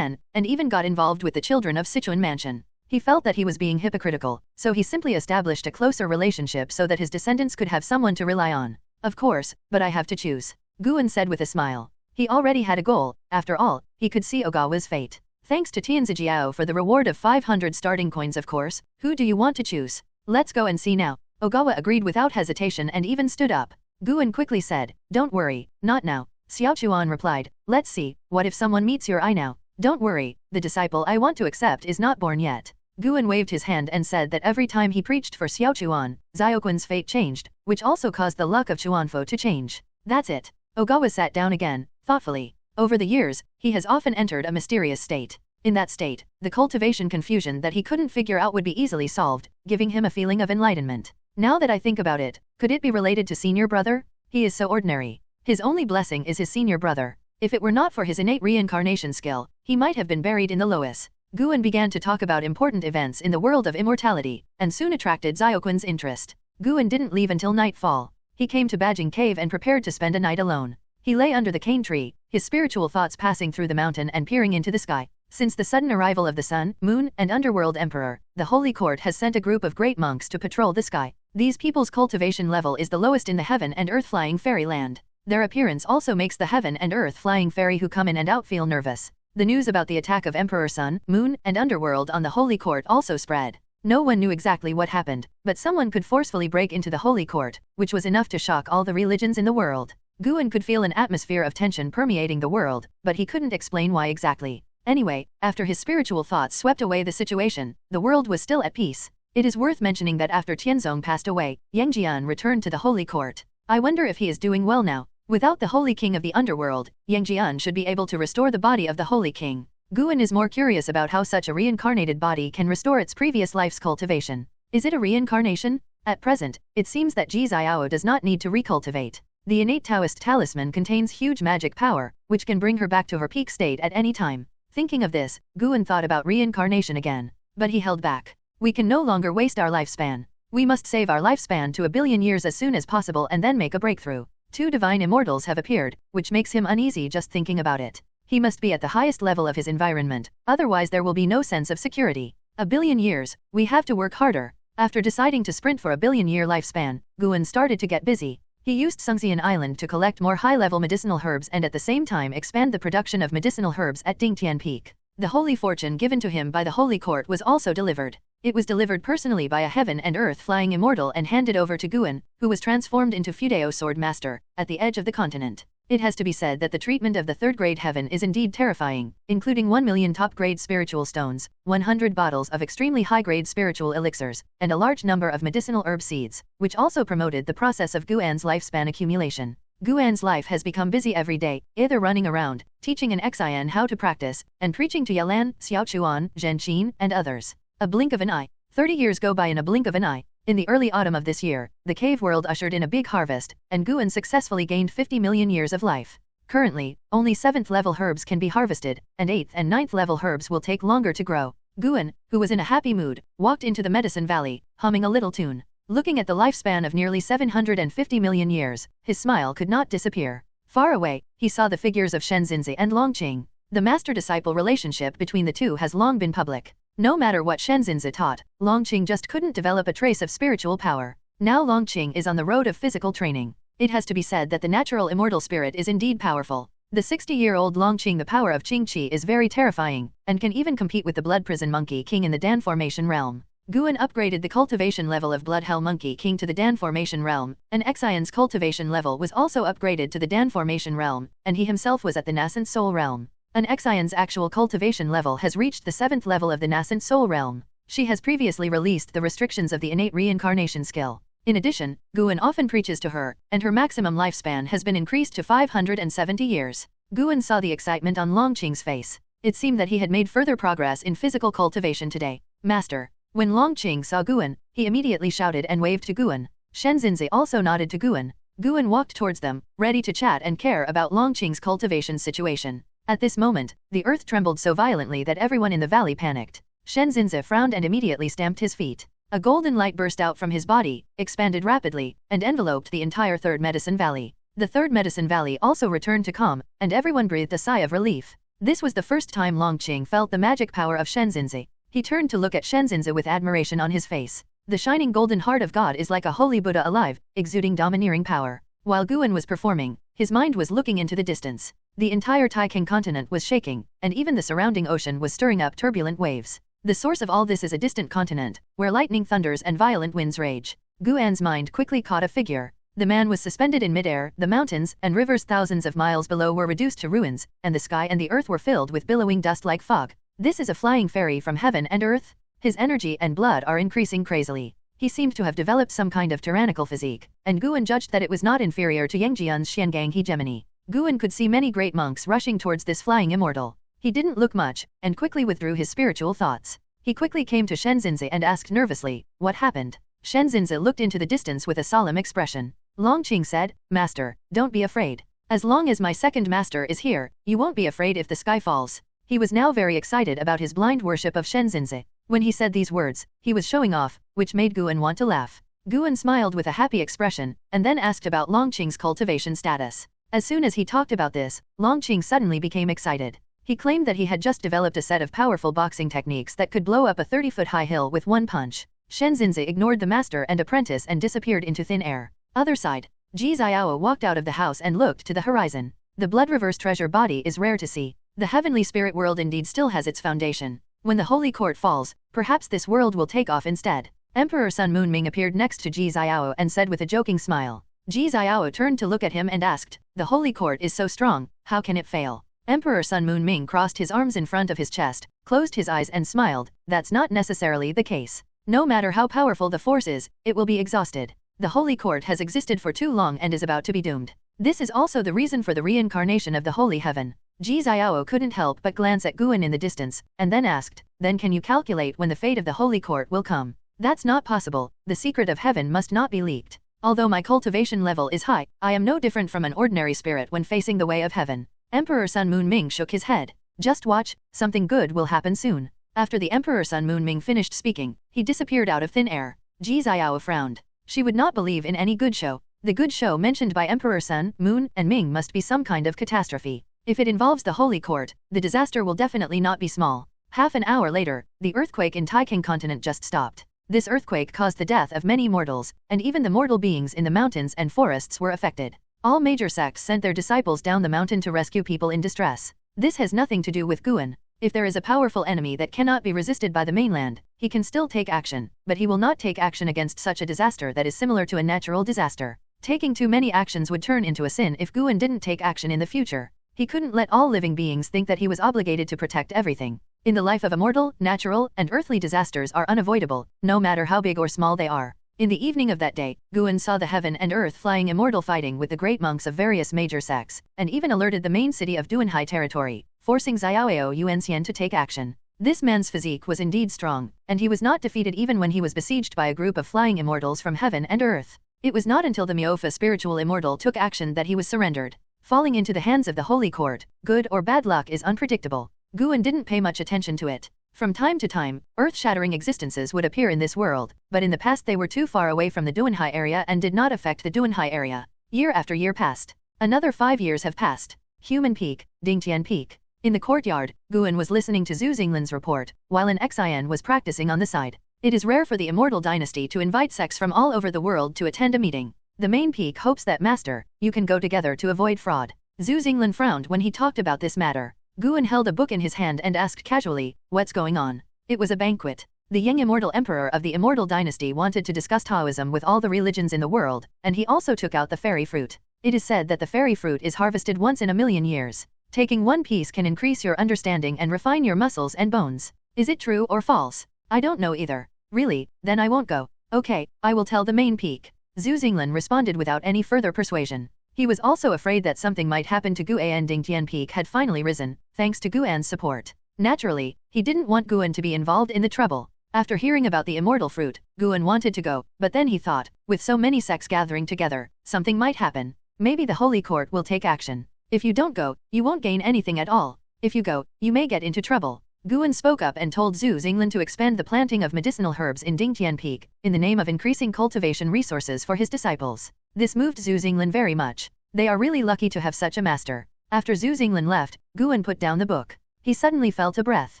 and even got involved with the children of Sichuan Mansion. He felt that he was being hypocritical, so he simply established a closer relationship so that his descendants could have someone to rely on. "Of course, but I have to choose," Guan said with a smile. He already had a goal. After all, he could see Ogawa's fate. "Thanks to Tianzijiao for the reward of 500 starting coins, of course. Who do you want to choose?" "Let's go and see now." Ogawa agreed without hesitation and even stood up. Guan quickly said, "Don't worry, not now." Xiaochuan replied, "Let's see, what if someone meets your eye now?" "Don't worry, the disciple I want to accept is not born yet." Guan waved his hand and said that every time he preached for Xiaochuan, Xiaoquan's fate changed, which also caused the luck of Chuanfo to change. "That's it." Ogawa sat down again, thoughtfully. Over the years, he has often entered a mysterious state. In that state, the cultivation confusion that he couldn't figure out would be easily solved, giving him a feeling of enlightenment. Now that I think about it, could it be related to senior brother? He is so ordinary. His only blessing is his senior brother. If it were not for his innate reincarnation skill, he might have been buried in the Loess. Guan began to talk about important events in the world of immortality, and soon attracted Xiaoquan's interest. Guan didn't leave until nightfall. He came to Bajing Cave and prepared to spend a night alone. He lay under the cane tree, his spiritual thoughts passing through the mountain and peering into the sky. Since the sudden arrival of the sun, moon, and underworld emperor, the Holy Court has sent a group of great monks to patrol the sky. These people's cultivation level is the lowest in the heaven and earth flying fairy land. Their appearance also makes the heaven and earth flying fairy who come in and out feel nervous. The news about the attack of Emperor Sun, Moon, and Underworld on the Holy Court also spread. No one knew exactly what happened, but someone could forcefully break into the Holy Court, which was enough to shock all the religions in the world. Guan could feel an atmosphere of tension permeating the world, but he couldn't explain why exactly. Anyway, after his spiritual thoughts swept away the situation, the world was still at peace. It is worth mentioning that after Tianzong passed away, Yang Jian returned to the Holy Court. I wonder if he is doing well now. Without the Holy King of the Underworld, Yang Jian should be able to restore the body of the Holy King. Guan is more curious about how such a reincarnated body can restore its previous life's cultivation. Is it a reincarnation? At present, it seems that Ji Xiao does not need to recultivate. The innate Taoist talisman contains huge magic power, which can bring her back to her peak state at any time. Thinking of this, Guan thought about reincarnation again. But he held back. We can no longer waste our lifespan. We must save our lifespan to 1,000,000,000 years as soon as possible and then make a breakthrough. 2 divine immortals have appeared, which makes him uneasy just thinking about it. He must be at the highest level of his environment, otherwise there will be no sense of security. 1,000,000,000 years, we have to work harder. After deciding to sprint for a 1,000,000,000-year lifespan, Guan started to get busy. He used Sungxian Island to collect more high-level medicinal herbs and at the same time expand the production of medicinal herbs at Dingtian Peak. The holy fortune given to him by the Holy Court was also delivered. It was delivered personally by a heaven and earth flying immortal and handed over to Guan, who was transformed into Fudeo Sword Master, at the edge of the continent. It has to be said that the treatment of the third-grade heaven is indeed terrifying, including 1,000,000 top-grade spiritual stones, 100 bottles of extremely high-grade spiritual elixirs, and a large number of medicinal herb seeds, which also promoted the process of Guan's lifespan accumulation. Guan's life has become busy every day, either running around, teaching an Xian how to practice, and preaching to Yalan, Xiaochuan, Zhenqin, and others. A blink of an eye. 30 years go by in a blink of an eye. In the early autumn of this year, the cave world ushered in a big harvest, and Guan successfully gained 50 million years of life. Currently, only 7th level herbs can be harvested, and 8th and 9th level herbs will take longer to grow. Guan, who was in a happy mood, walked into the medicine valley, humming a little tune. Looking at the lifespan of nearly 750 million years, his smile could not disappear. Far away, he saw the figures of Shen Xinzi and Longqing. The master-disciple relationship between the two has long been public. No matter what Shen Xinzi taught, Longqing just couldn't develop a trace of spiritual power. Now Longqing is on the road of physical training. It has to be said that the natural immortal spirit is indeed powerful. The 60-year-old Longqing, the power of Qing Qi is very terrifying, and can even compete with the Blood Prison Monkey King in the Dan Formation realm. Guan upgraded the cultivation level of Blood Hell Monkey King to the Dan Formation realm, and Xian's cultivation level was also upgraded to the Dan Formation realm, and he himself was at the Nascent Soul realm. An Xian's actual cultivation level has reached the 7th level of the Nascent Soul realm. She has previously released the restrictions of the innate reincarnation skill. In addition, Guan often preaches to her, and her maximum lifespan has been increased to 570 years. Guan saw the excitement on Longqing's face. It seemed that he had made further progress in physical cultivation today. Master. When Longqing saw Guan, he immediately shouted and waved to Guan. Shen Xinzi also nodded to Guan. Guan walked towards them, ready to chat and care about Longqing's cultivation situation. At this moment, the earth trembled so violently that everyone in the valley panicked. Shen Xinzi frowned and immediately stamped his feet. A golden light burst out from his body, expanded rapidly, and enveloped the entire Third Medicine Valley. The Third Medicine Valley also returned to calm, and everyone breathed a sigh of relief. This was the first time Longqing felt the magic power of Shen Xinzi. He turned to look at Shen Xinzi with admiration on his face. The shining golden heart of God is like a holy Buddha alive, exuding domineering power. While Guan was performing, his mind was looking into the distance. The entire Taixuan continent was shaking, and even the surrounding ocean was stirring up turbulent waves. The source of all this is a distant continent, where lightning thunders and violent winds rage. Guan's mind quickly caught a figure. The man was suspended in midair, the mountains and rivers thousands of miles below were reduced to ruins, and the sky and the earth were filled with billowing dust like fog. This is a flying fairy from heaven and earth? His energy and blood are increasing crazily. He seemed to have developed some kind of tyrannical physique, and Guan judged that it was not inferior to Yangjian's Xiangang hegemony. Guan could see many great monks rushing towards this flying immortal. He didn't look much, and quickly withdrew his spiritual thoughts. He quickly came to Shen Xinzi and asked nervously, "What happened?" Shen Xinzi looked into the distance with a solemn expression. Longqing said, "Master, don't be afraid. As long as my second master is here, you won't be afraid if the sky falls." He was now very excited about his blind worship of Shen Xinzi. When he said these words, he was showing off, which made Guan want to laugh. Guan smiled with a happy expression, and then asked about Longqing's cultivation status. As soon as he talked about this, Longqing suddenly became excited. He claimed that he had just developed a set of powerful boxing techniques that could blow up a 30-foot high hill with one punch. Shen Xinzi ignored the master and apprentice and disappeared into thin air. Other side. Ji Xiao walked out of the house and looked to the horizon. The blood reverse treasure body is rare to see. The heavenly spirit world indeed still has its foundation. When the holy court falls, perhaps this world will take off instead. Emperor Sun Moonming appeared next to Ji Xiao and said with a joking smile. Ji Xiao turned to look at him and asked, "The holy court is so strong, how can it fail?" Emperor Sun Moonming crossed his arms in front of his chest, closed his eyes and smiled. "That's not necessarily the case. No matter how powerful the force is, it will be exhausted. The holy court has existed for too long and is about to be doomed. This is also the reason for the reincarnation of the holy heaven." Ji Xiao couldn't help but glance at Guan in the distance, and then asked, "Then can you calculate when the fate of the holy court will come?" "That's not possible. The secret of heaven must not be leaked. Although my cultivation level is high, I am no different from an ordinary spirit when facing the way of heaven." Emperor Sun Moonming shook his head. "Just watch, something good will happen soon." After the Emperor Sun Moonming finished speaking, he disappeared out of thin air. Ji Xiao frowned. She would not believe in any good show. The good show mentioned by Emperor Sun, Moon, and Ming must be some kind of catastrophe. If it involves the holy court, the disaster will definitely not be small. Half an hour later, the earthquake in Taixuan continent just stopped. This earthquake caused the death of many mortals, and even the mortal beings in the mountains and forests were affected. All major sects sent their disciples down the mountain to rescue people in distress. This has nothing to do with Guan. If there is a powerful enemy that cannot be resisted by the mainland, he can still take action, but he will not take action against such a disaster that is similar to a natural disaster. Taking too many actions would turn into a sin if Guan didn't take action in the future. He couldn't let all living beings think that he was obligated to protect everything. In the life of a mortal, natural, and earthly disasters are unavoidable, no matter how big or small they are. In the evening of that day, Guan saw the heaven and earth flying immortal fighting with the great monks of various major sects, and even alerted the main city of Duanhai territory, forcing Xiaoao Yuanxian to take action. This man's physique was indeed strong, and he was not defeated even when he was besieged by a group of flying immortals from heaven and earth. It was not until the Miofa spiritual immortal took action that he was surrendered. Falling into the hands of the holy court, good or bad luck is unpredictable. Guan didn't pay much attention to it. From time to time, earth-shattering existences would appear in this world, but in the past they were too far away from the Duanhai area and did not affect the Duanhai area. Year after year passed. Another 5 years have passed. Human Peak, Dingtian Peak. In the courtyard, Guan was listening to Zhu Xinglin's report, while an Xian was practicing on the side. It is rare for the Immortal Dynasty to invite sects from all over the world to attend a meeting. The main peak hopes that Master, you can go together to avoid fraud. Zhu Xinglin frowned when he talked about this matter. Guan held a book in his hand and asked casually, what's going on? It was a banquet. The young immortal emperor of the Immortal Dynasty wanted to discuss Taoism with all the religions in the world, and he also took out the fairy fruit. It is said that the fairy fruit is harvested once in a million years. Taking one piece can increase your understanding and refine your muscles and bones. Is it true or false? I don't know either. Really? Then I won't go. Okay, I will tell the main peak. Zhu Xinglan responded without any further persuasion. He was also afraid that something might happen to Guan. Dingtian Peak had finally risen, thanks to Guan's support. Naturally, he didn't want Guan to be involved in the trouble. After hearing about the immortal fruit, Guan wanted to go, but then he thought, with so many sects gathering together, something might happen. Maybe the Holy Court will take action. If you don't go, you won't gain anything at all. If you go, you may get into trouble. Guan spoke up and told Zhu Xinglan to expand the planting of medicinal herbs in Dingtian Peak, in the name of increasing cultivation resources for his disciples. This moved Zhu Xinglan very much. They are really lucky to have such a master. After Zhu Xinglan left, Guan put down the book. He suddenly felt a breath.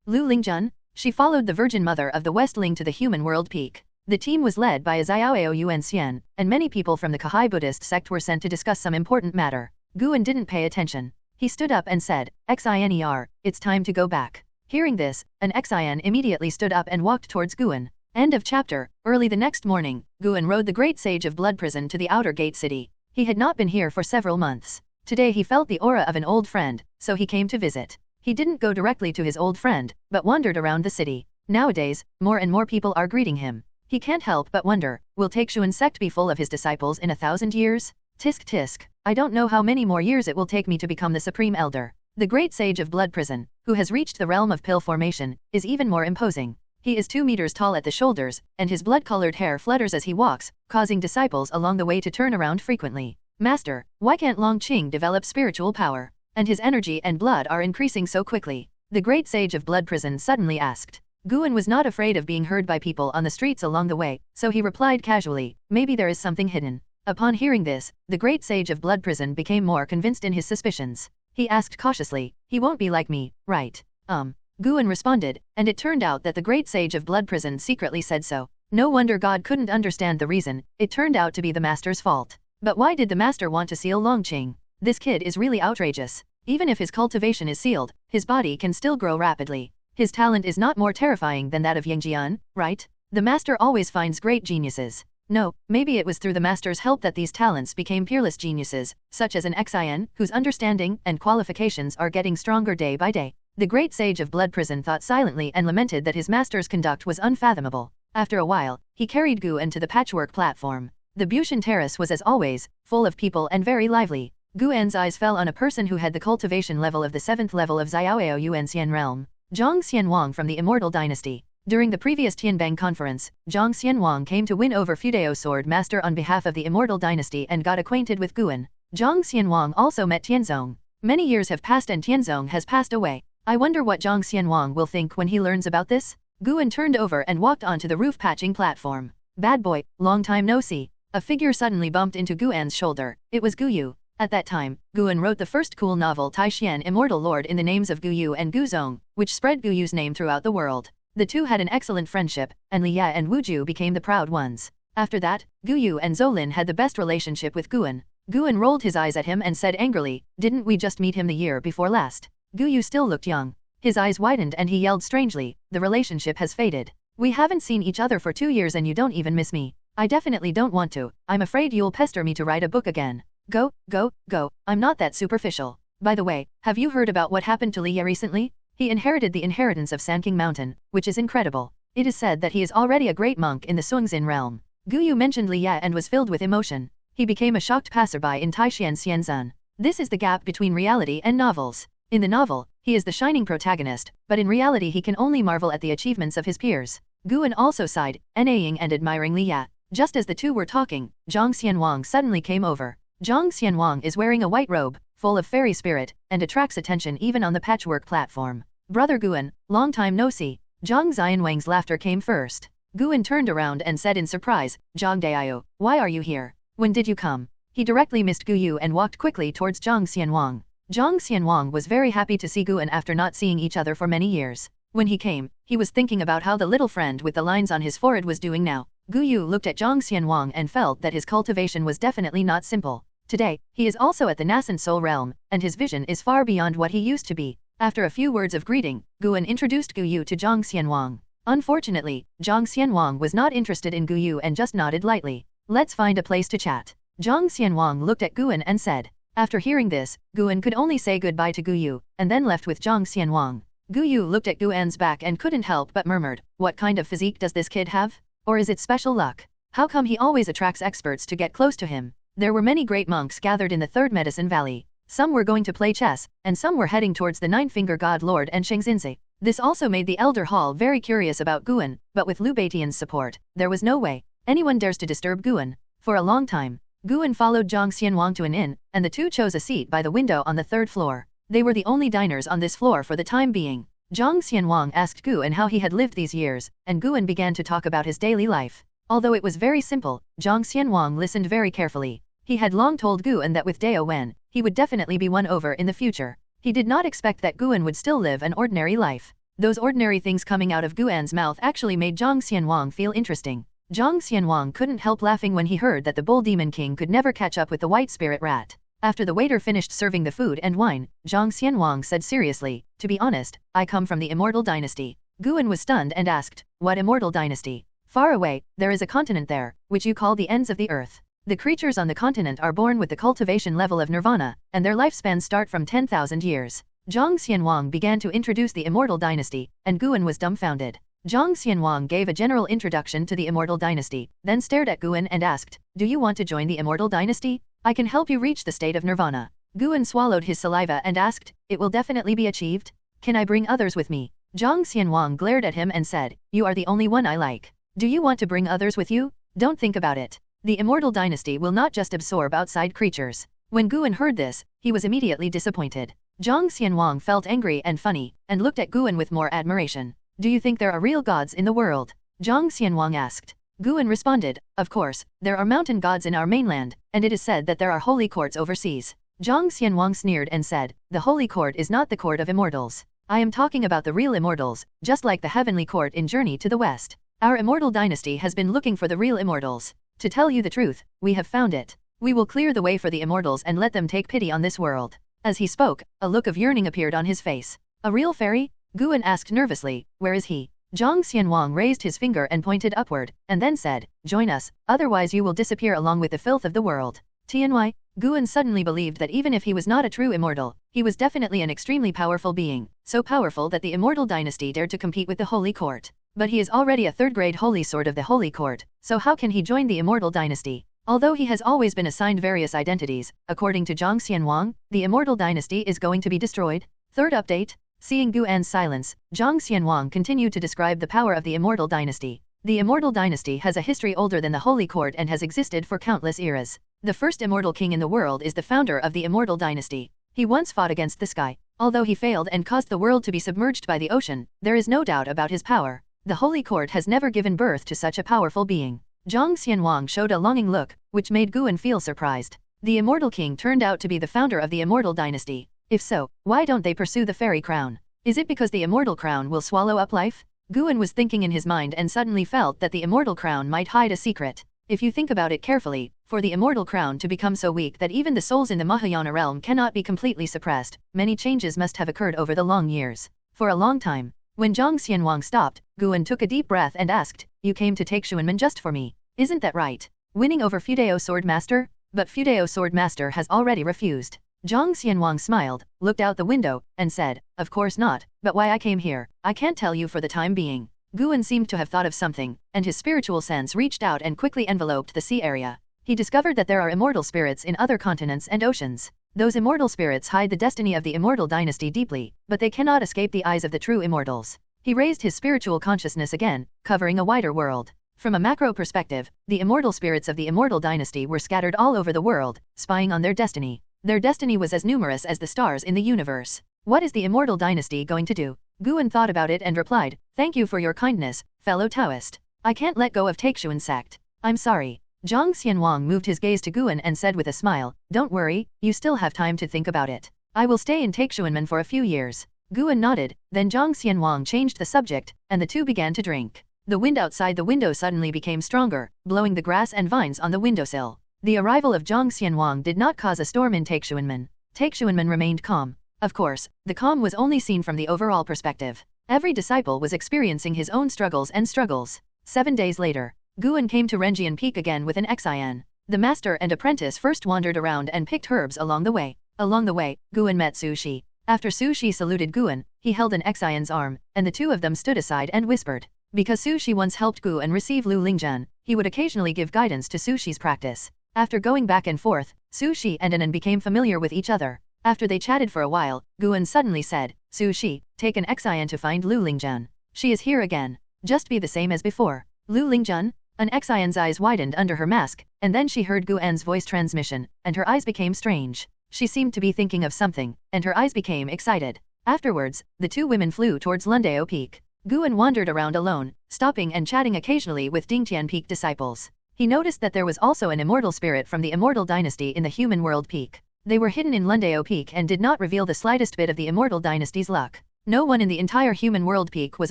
Lu Lingjun? She followed the Virgin Mother of the West Ling to the human world peak. The team was led by a Xiaoao Yuan Xian, and many people from the Kahai Buddhist sect were sent to discuss some important matter. Guan didn't pay attention. He stood up and said, Xiner, it's time to go back. Hearing this, an Xian immediately stood up and walked towards Guan. End of chapter. Early the next morning, Guan rode the great sage of Blood Prison to the outer gate city. He had not been here for several months. Today he felt the aura of an old friend, so he came to visit. He didn't go directly to his old friend, but wandered around the city. Nowadays, more and more people are greeting him. He can't help but wonder, will Taixuan Sect be full of his disciples in 1,000 years? Tisk tisk, I don't know how many more years it will take me to become the Supreme Elder. The great sage of Blood Prison, who has reached the realm of pill formation, is even more imposing. He is 2 meters tall at the shoulders, and his blood-colored hair flutters as he walks, causing disciples along the way to turn around frequently. Master, why can't Long Qing develop spiritual power? And his energy and blood are increasing so quickly. The great sage of Blood Prison suddenly asked. Guan was not afraid of being heard by people on the streets along the way, so he replied casually, maybe there is something hidden. Upon hearing this, the great sage of Blood Prison became more convinced in his suspicions. He asked cautiously, he won't be like me, right? Guan responded, and it turned out that the great sage of Blood Prison secretly said so. No wonder God couldn't understand the reason, it turned out to be the master's fault. But why did the master want to seal Longqing? This kid is really outrageous. Even if his cultivation is sealed, his body can still grow rapidly. His talent is not more terrifying than that of Yangjian, right? The master always finds great geniuses. No, maybe it was through the master's help that these talents became peerless geniuses, such as an Xian, whose understanding and qualifications are getting stronger day by day. The great sage of Blood Prison thought silently and lamented that his master's conduct was unfathomable. After a while, he carried Guan to the patchwork platform. The Bushan Terrace was as always, full of people and very lively. Guan's eyes fell on a person who had the cultivation level of the 7th level of Xiaoao Yuan Xian realm. Zhang Xianwang from the Immortal Dynasty. During the previous Tianbang conference, Zhang Xianwang came to win over Fudeo Sword Master on behalf of the Immortal Dynasty and got acquainted with Guan. Zhang Xianwang also met Tianzong. Many years have passed and Tianzong has passed away. I wonder what Zhang Xianwang will think when he learns about this? Guan turned over and walked onto the roof patching platform. Bad boy, long time no see. A figure suddenly bumped into Guan's shoulder. It was Guyu. At that time, Guan wrote the first cool novel Taixuan Immortal Lord in the names of Guyu and Guzong, which spread Guyu's name throughout the world. The two had an excellent friendship, and Li Ya and Wuju became the proud ones. After that, Guyu and Zolin had the best relationship with Guan. Guan rolled his eyes at him and said angrily, didn't we just meet him the year before last? Guyu still looked young. His eyes widened and he yelled strangely, the relationship has faded. We haven't seen each other for 2 years and you don't even miss me. I definitely don't want to. I'm afraid you'll pester me to write a book again. Go, go, go, I'm not that superficial. By the way, have you heard about what happened to Li Ya recently? He inherited the inheritance of Sanking Mountain, which is incredible. It is said that he is already a great monk in the Sungzin realm. Guyu mentioned Li Ya and was filled with emotion. He became a shocked passerby in Taixuan Xianzan. This is the gap between reality and novels. In the novel, he is the shining protagonist, but in reality he can only marvel at the achievements of his peers. Guan also sighed, envying and admiring Li Ya. Just as the two were talking, Zhang Xianwang suddenly came over. Zhang Xianwang is wearing a white robe, full of fairy spirit, and attracts attention even on the patchwork platform. Brother Guan, long time no see. Zhang Xianwang's laughter came first. Guan turned around and said in surprise, Zhang Daiyu, why are you here? When did you come? He directly missed Gu Yu and walked quickly towards Zhang Xianwang. Zhang Xianwang was very happy to see Guan after not seeing each other for many years. When he came, he was thinking about how the little friend with the lines on his forehead was doing now. Gu Yu looked at Zhang Xianwang and felt that his cultivation was definitely not simple. Today, he is also at the nascent soul realm, and his vision is far beyond what he used to be. After a few words of greeting, Guan introduced Gu Yu to Zhang Xianwang. Unfortunately, Zhang Xianwang was not interested in Gu Yu and just nodded lightly. Let's find a place to chat. Zhang Xianwang looked at Guan and said. After hearing this, Guan could only say goodbye to Gu Yu, and then left with Zhang Xianwang. Gu Yu looked at Guan's back and couldn't help but murmured, what kind of physique does this kid have? Or is it special luck? How come he always attracts experts to get close to him? There were many great monks gathered in the Third Medicine Valley. Some were going to play chess, and some were heading towards the Nine-Finger God Lord and Shengxinzi. This also made the Elder Hall very curious about Guan, but with Liu Beitian's support, there was no way anyone dares to disturb Guan. For a long time, Guan followed Zhang Xianwang to an inn, and the two chose a seat by the window on the third floor. They were the only diners on this floor for the time being. Zhang Xianwang asked Guan how he had lived these years, and Guan began to talk about his daily life. Although it was very simple, Zhang Xianwang listened very carefully. He had long told Guan that with Dao Wen, he would definitely be won over in the future. He did not expect that Guan would still live an ordinary life. Those ordinary things coming out of Guan's mouth actually made Zhang Xianwang feel interesting. Zhang Xianwang couldn't help laughing when he heard that the Bull Demon King could never catch up with the White Spirit Rat. After the waiter finished serving the food and wine, Zhang Xianwang said seriously, to be honest, I come from the Immortal Dynasty. Guan was stunned and asked, what Immortal Dynasty? Far away, there is a continent there, which you call the ends of the earth. The creatures on the continent are born with the cultivation level of nirvana, and their lifespans start from 10,000 years. Zhang Xianwang began to introduce the Immortal Dynasty, and Guan was dumbfounded. Zhang Xianwang gave a general introduction to the Immortal Dynasty, then stared at Guan and asked, do you want to join the Immortal Dynasty? I can help you reach the state of nirvana. Guan swallowed his saliva and asked, it will definitely be achieved? Can I bring others with me? Zhang Xianwang glared at him and said, you are the only one I like. Do you want to bring others with you? Don't think about it. The Immortal Dynasty will not just absorb outside creatures. When Guan heard this, he was immediately disappointed. Zhang Xianwang felt angry and funny, and looked at Guan with more admiration. Do you think there are real gods in the world? Zhang Xianwang asked. Guan responded, of course, there are mountain gods in our mainland, and it is said that there are holy courts overseas. Zhang Xianwang sneered and said, the holy court is not the court of immortals. I am talking about the real immortals, just like the heavenly court in Journey to the West. Our Immortal Dynasty has been looking for the real immortals. To tell you the truth, we have found it. We will clear the way for the immortals and let them take pity on this world. As he spoke, a look of yearning appeared on his face. A real fairy? Guan asked nervously, where is he? Zhang Xianwang raised his finger and pointed upward, and then said, join us, otherwise you will disappear along with the filth of the world. Tianwei? Guan suddenly believed that even if he was not a true immortal, he was definitely an extremely powerful being, so powerful that the Immortal Dynasty dared to compete with the Holy Court. But he is already a third-grade Holy Sword of the Holy Court, so how can he join the Immortal Dynasty? Although he has always been assigned various identities, according to Zhang Xianwang, the Immortal Dynasty is going to be destroyed. Third update. Seeing Guan's silence, Zhang Xianwang continued to describe the power of the Immortal Dynasty. The Immortal Dynasty has a history older than the Holy Court and has existed for countless eras. The first immortal king in the world is the founder of the Immortal Dynasty. He once fought against the sky. Although he failed and caused the world to be submerged by the ocean, there is no doubt about his power. The Holy Court has never given birth to such a powerful being. Zhang Xianwang showed a longing look, which made Guan feel surprised. The Immortal King turned out to be the founder of the Immortal Dynasty. If so, why don't they pursue the fairy crown? Is it because the Immortal Crown will swallow up life? Guan was thinking in his mind and suddenly felt that the Immortal Crown might hide a secret. If you think about it carefully, for the Immortal Crown to become so weak that even the souls in the Mahayana realm cannot be completely suppressed, many changes must have occurred over the long years. For a long time, when Zhang Xianwang stopped, Guan took a deep breath and asked, you came to Taixuan just for me. Isn't that right? Winning over Fudeo Sword Master? But Fudeo Sword Master has already refused. Zhang Xianwang smiled, looked out the window, and said, of course not, but why I came here, I can't tell you for the time being. Guan seemed to have thought of something, and his spiritual sense reached out and quickly enveloped the sea area. He discovered that there are immortal spirits in other continents and oceans. Those immortal spirits hide the destiny of the Immortal Dynasty deeply, but they cannot escape the eyes of the true immortals. He raised his spiritual consciousness again, covering a wider world. From a macro perspective, the immortal spirits of the Immortal Dynasty were scattered all over the world, spying on their destiny. Their destiny was as numerous as the stars in the universe. What is the Immortal Dynasty going to do? Guan thought about it and replied, thank you for your kindness, fellow Taoist. I can't let go of Taixuan Sect. I'm sorry. Zhang Xianwang moved his gaze to Guan and said with a smile, "Don't worry, you still have time to think about it. I will stay in Taixuanmen for a few years." Guan nodded, then Zhang Xianwang changed the subject, and the two began to drink. The wind outside the window suddenly became stronger, blowing the grass and vines on the windowsill. The arrival of Zhang Xianwang did not cause a storm in Taixuanmen. Taixuanmen remained calm. Of course, the calm was only seen from the overall perspective. Every disciple was experiencing his own struggles and struggles. 7 days later, Guan came to Renjian Peak again with an Xian. The master and apprentice first wandered around and picked herbs along the way. Along the way, Guan met Su Shi. After Su Shi saluted Guan, he held an Xian's arm, and the two of them stood aside and whispered. Because Su Shi once helped Guan receive Lu Lingjian, he would occasionally give guidance to Su Shi's practice. After going back and forth, Su Shi and Anan became familiar with each other. After they chatted for a while, Guan suddenly said, "Su Shi, take an Xian to find Lu Lingjian. She is here again. Just be the same as before." Lu Lingjian? An Xian's eyes widened under her mask, and then she heard Guan's voice transmission, and her eyes became strange. She seemed to be thinking of something, and her eyes became excited. Afterwards, the two women flew towards Lundao Peak. Guan wandered around alone, stopping and chatting occasionally with Dingtian Peak disciples. He noticed that there was also an immortal spirit from the immortal dynasty in the human world peak. They were hidden in Lundao Peak and did not reveal the slightest bit of the immortal dynasty's luck. No one in the entire human world peak was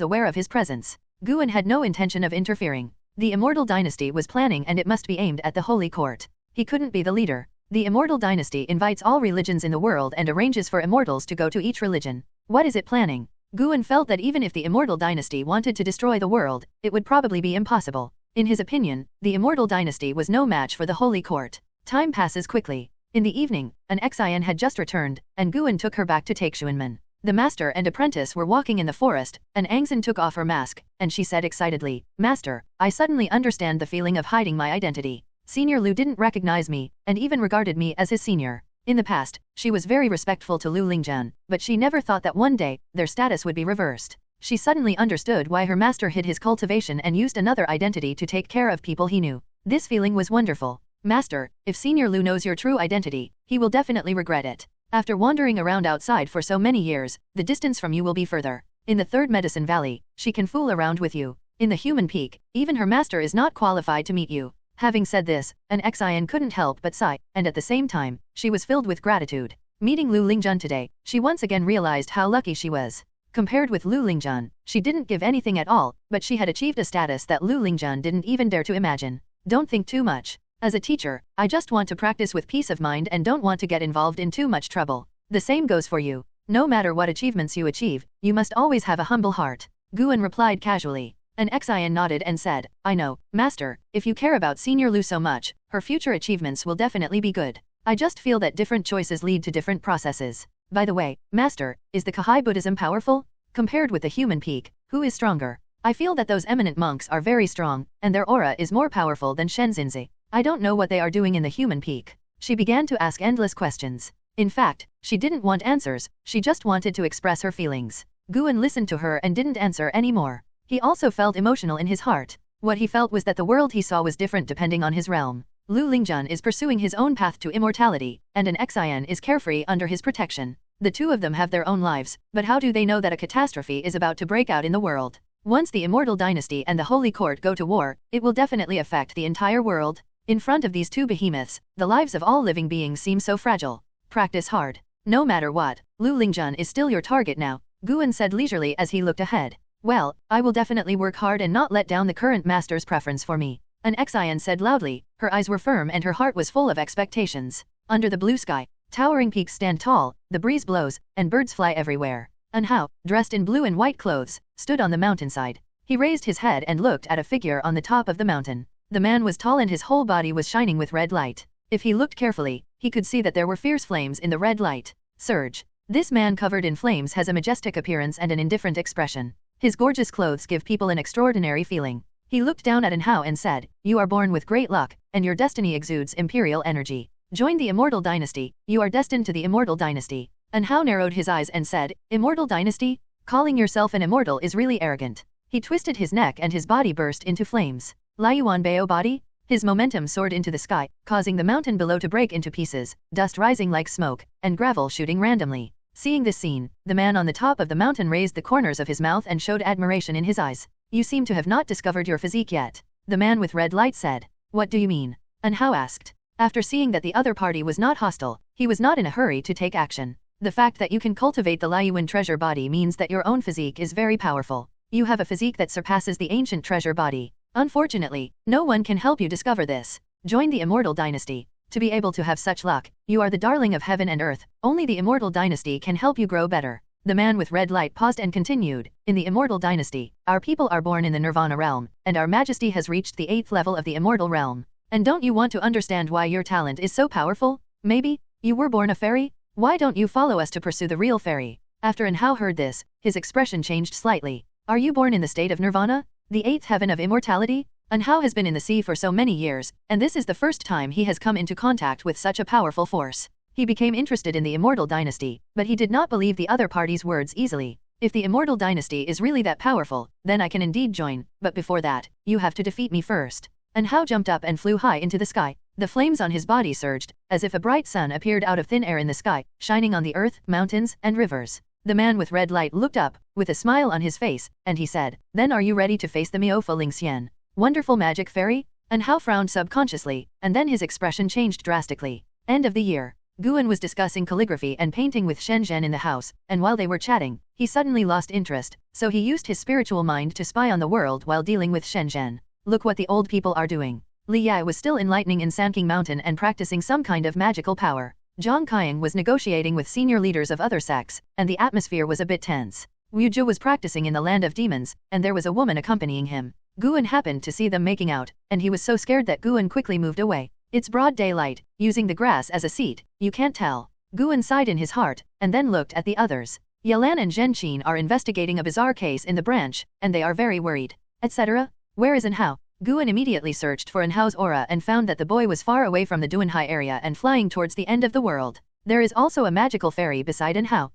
aware of his presence. Guan had no intention of interfering. The immortal dynasty was planning and it must be aimed at the holy court. He couldn't be the leader. The immortal dynasty invites all religions in the world and arranges for immortals to go to each religion. What is it planning? Guan felt that even if the immortal dynasty wanted to destroy the world, it would probably be impossible. In his opinion, the immortal dynasty was no match for the holy court. Time passes quickly. In the evening, an Xian had just returned, and Guan took her back to Taixuanmen. The master and apprentice were walking in the forest, and Angzan took off her mask, and she said excitedly, "Master, I suddenly understand the feeling of hiding my identity. Senior Lu didn't recognize me, and even regarded me as his senior. In the past, she was very respectful to Lu Lingjian, but she never thought that one day, their status would be reversed. She suddenly understood why her master hid his cultivation and used another identity to take care of people he knew. This feeling was wonderful. Master, if Senior Lu knows your true identity, he will definitely regret it. After wandering around outside for so many years, the distance from you will be further. In the third medicine valley, she can fool around with you. In the human peak, even her master is not qualified to meet you." Having said this, an Xian couldn't help but sigh, and at the same time, she was filled with gratitude. Meeting Lu Lingjian today, she once again realized how lucky she was. Compared with Lu Lingjian, she didn't give anything at all, but she had achieved a status that Lu Lingjian didn't even dare to imagine. Don't think too much. As a teacher, I just want to practice with peace of mind and don't want to get involved in too much trouble. The same goes for you. No matter what achievements you achieve, you must always have a humble heart." Guan replied casually. An Xian nodded and said, "I know, Master, if you care about Senior Lu so much, her future achievements will definitely be good. I just feel that different choices lead to different processes. By the way, Master, is the Kahai Buddhism powerful? Compared with the human peak, who is stronger? I feel that those eminent monks are very strong, and their aura is more powerful than Shenzhenzi. I don't know what they are doing in the human peak." She began to ask endless questions. In fact, she didn't want answers, she just wanted to express her feelings. Guan listened to her and didn't answer anymore. He also felt emotional in his heart. What he felt was that the world he saw was different depending on his realm. Lu Lingjian is pursuing his own path to immortality, and an Xian is carefree under his protection. The two of them have their own lives, but how do they know that a catastrophe is about to break out in the world? Once the immortal dynasty and the holy court go to war, it will definitely affect the entire world. In front of these two behemoths, the lives of all living beings seem so fragile. Practice hard. No matter what, Lu Lingjian is still your target now, Guan said leisurely as he looked ahead. Well, I will definitely work hard and not let down the current master's preference for me. An Xian said loudly, her eyes were firm and her heart was full of expectations. Under the blue sky, towering peaks stand tall, the breeze blows, and birds fly everywhere. An Hao, dressed in blue and white clothes, stood on the mountainside. He raised his head and looked at a figure on the top of the mountain. The man was tall and his whole body was shining with red light. If he looked carefully, he could see that there were fierce flames in the red light. Surge. This man covered in flames has a majestic appearance and an indifferent expression. His gorgeous clothes give people an extraordinary feeling. He looked down at An Hao and said, "You are born with great luck, and your destiny exudes imperial energy. Join the immortal dynasty, you are destined to the immortal dynasty." An Hao narrowed his eyes and said, "Immortal dynasty? Calling yourself an immortal is really arrogant." He twisted his neck and his body burst into flames. Liuan Bao body? His momentum soared into the sky, causing the mountain below to break into pieces, dust rising like smoke, and gravel shooting randomly. Seeing this scene, the man on the top of the mountain raised the corners of his mouth and showed admiration in his eyes. "You seem to have not discovered your physique yet." The man with red light said. "What do you mean?" And Hao asked. After seeing that the other party was not hostile, he was not in a hurry to take action. The fact that you can cultivate the Liuan treasure body means that your own physique is very powerful. You have a physique that surpasses the ancient treasure body. Unfortunately, no one can help you discover this. Join the Immortal Dynasty. To be able to have such luck, you are the darling of heaven and earth. Only the Immortal Dynasty can help you grow better. The man with red light paused and continued. In the Immortal Dynasty, our people are born in the Nirvana realm, and our majesty has reached the 8th level of the Immortal realm. And don't you want to understand why your talent is so powerful? Maybe you were born a fairy? Why don't you follow us to pursue the real fairy? After An Hao heard this, his expression changed slightly. Are you born in the state of Nirvana? The 8th heaven of immortality? An Hao has been in the sea for so many years, and this is the first time he has come into contact with such a powerful force. He became interested in the Immortal Dynasty, but he did not believe the other party's words easily. If the Immortal Dynasty is really that powerful, then I can indeed join, but before that, you have to defeat me first. An Hao jumped up and flew high into the sky. The flames on his body surged, as if a bright sun appeared out of thin air in the sky, shining on the earth, mountains, and rivers. The man with red light looked up, with a smile on his face, and he said, "Then are you ready to face the Miaofu Lingxian? Wonderful magic fairy?" An Hao frowned subconsciously, and then his expression changed drastically. End of the year. Guan was discussing calligraphy and painting with Shen Zhen in the house, and while they were chatting, he suddenly lost interest, so he used his spiritual mind to spy on the world while dealing with Shen Zhen. Look what the old people are doing. Li Yai was still enlightening in Sanking Mountain and practicing some kind of magical power. Zhang Qiang was negotiating with senior leaders of other sects, and the atmosphere was a bit tense. Wu Zhu was practicing in the land of demons, and there was a woman accompanying him. Guan happened to see them making out, and he was so scared that Guan quickly moved away. It's broad daylight, using the grass as a seat, you can't tell. Guan sighed in his heart, and then looked at the others. Yalan and Zhen Qin are investigating a bizarre case in the branch, and they are very worried. Etc. Where is An Hao? Guan immediately searched for An Hao's aura and found that the boy was far away from the Duanhai area and flying towards the end of the world. There is also a magical fairy beside An Hao.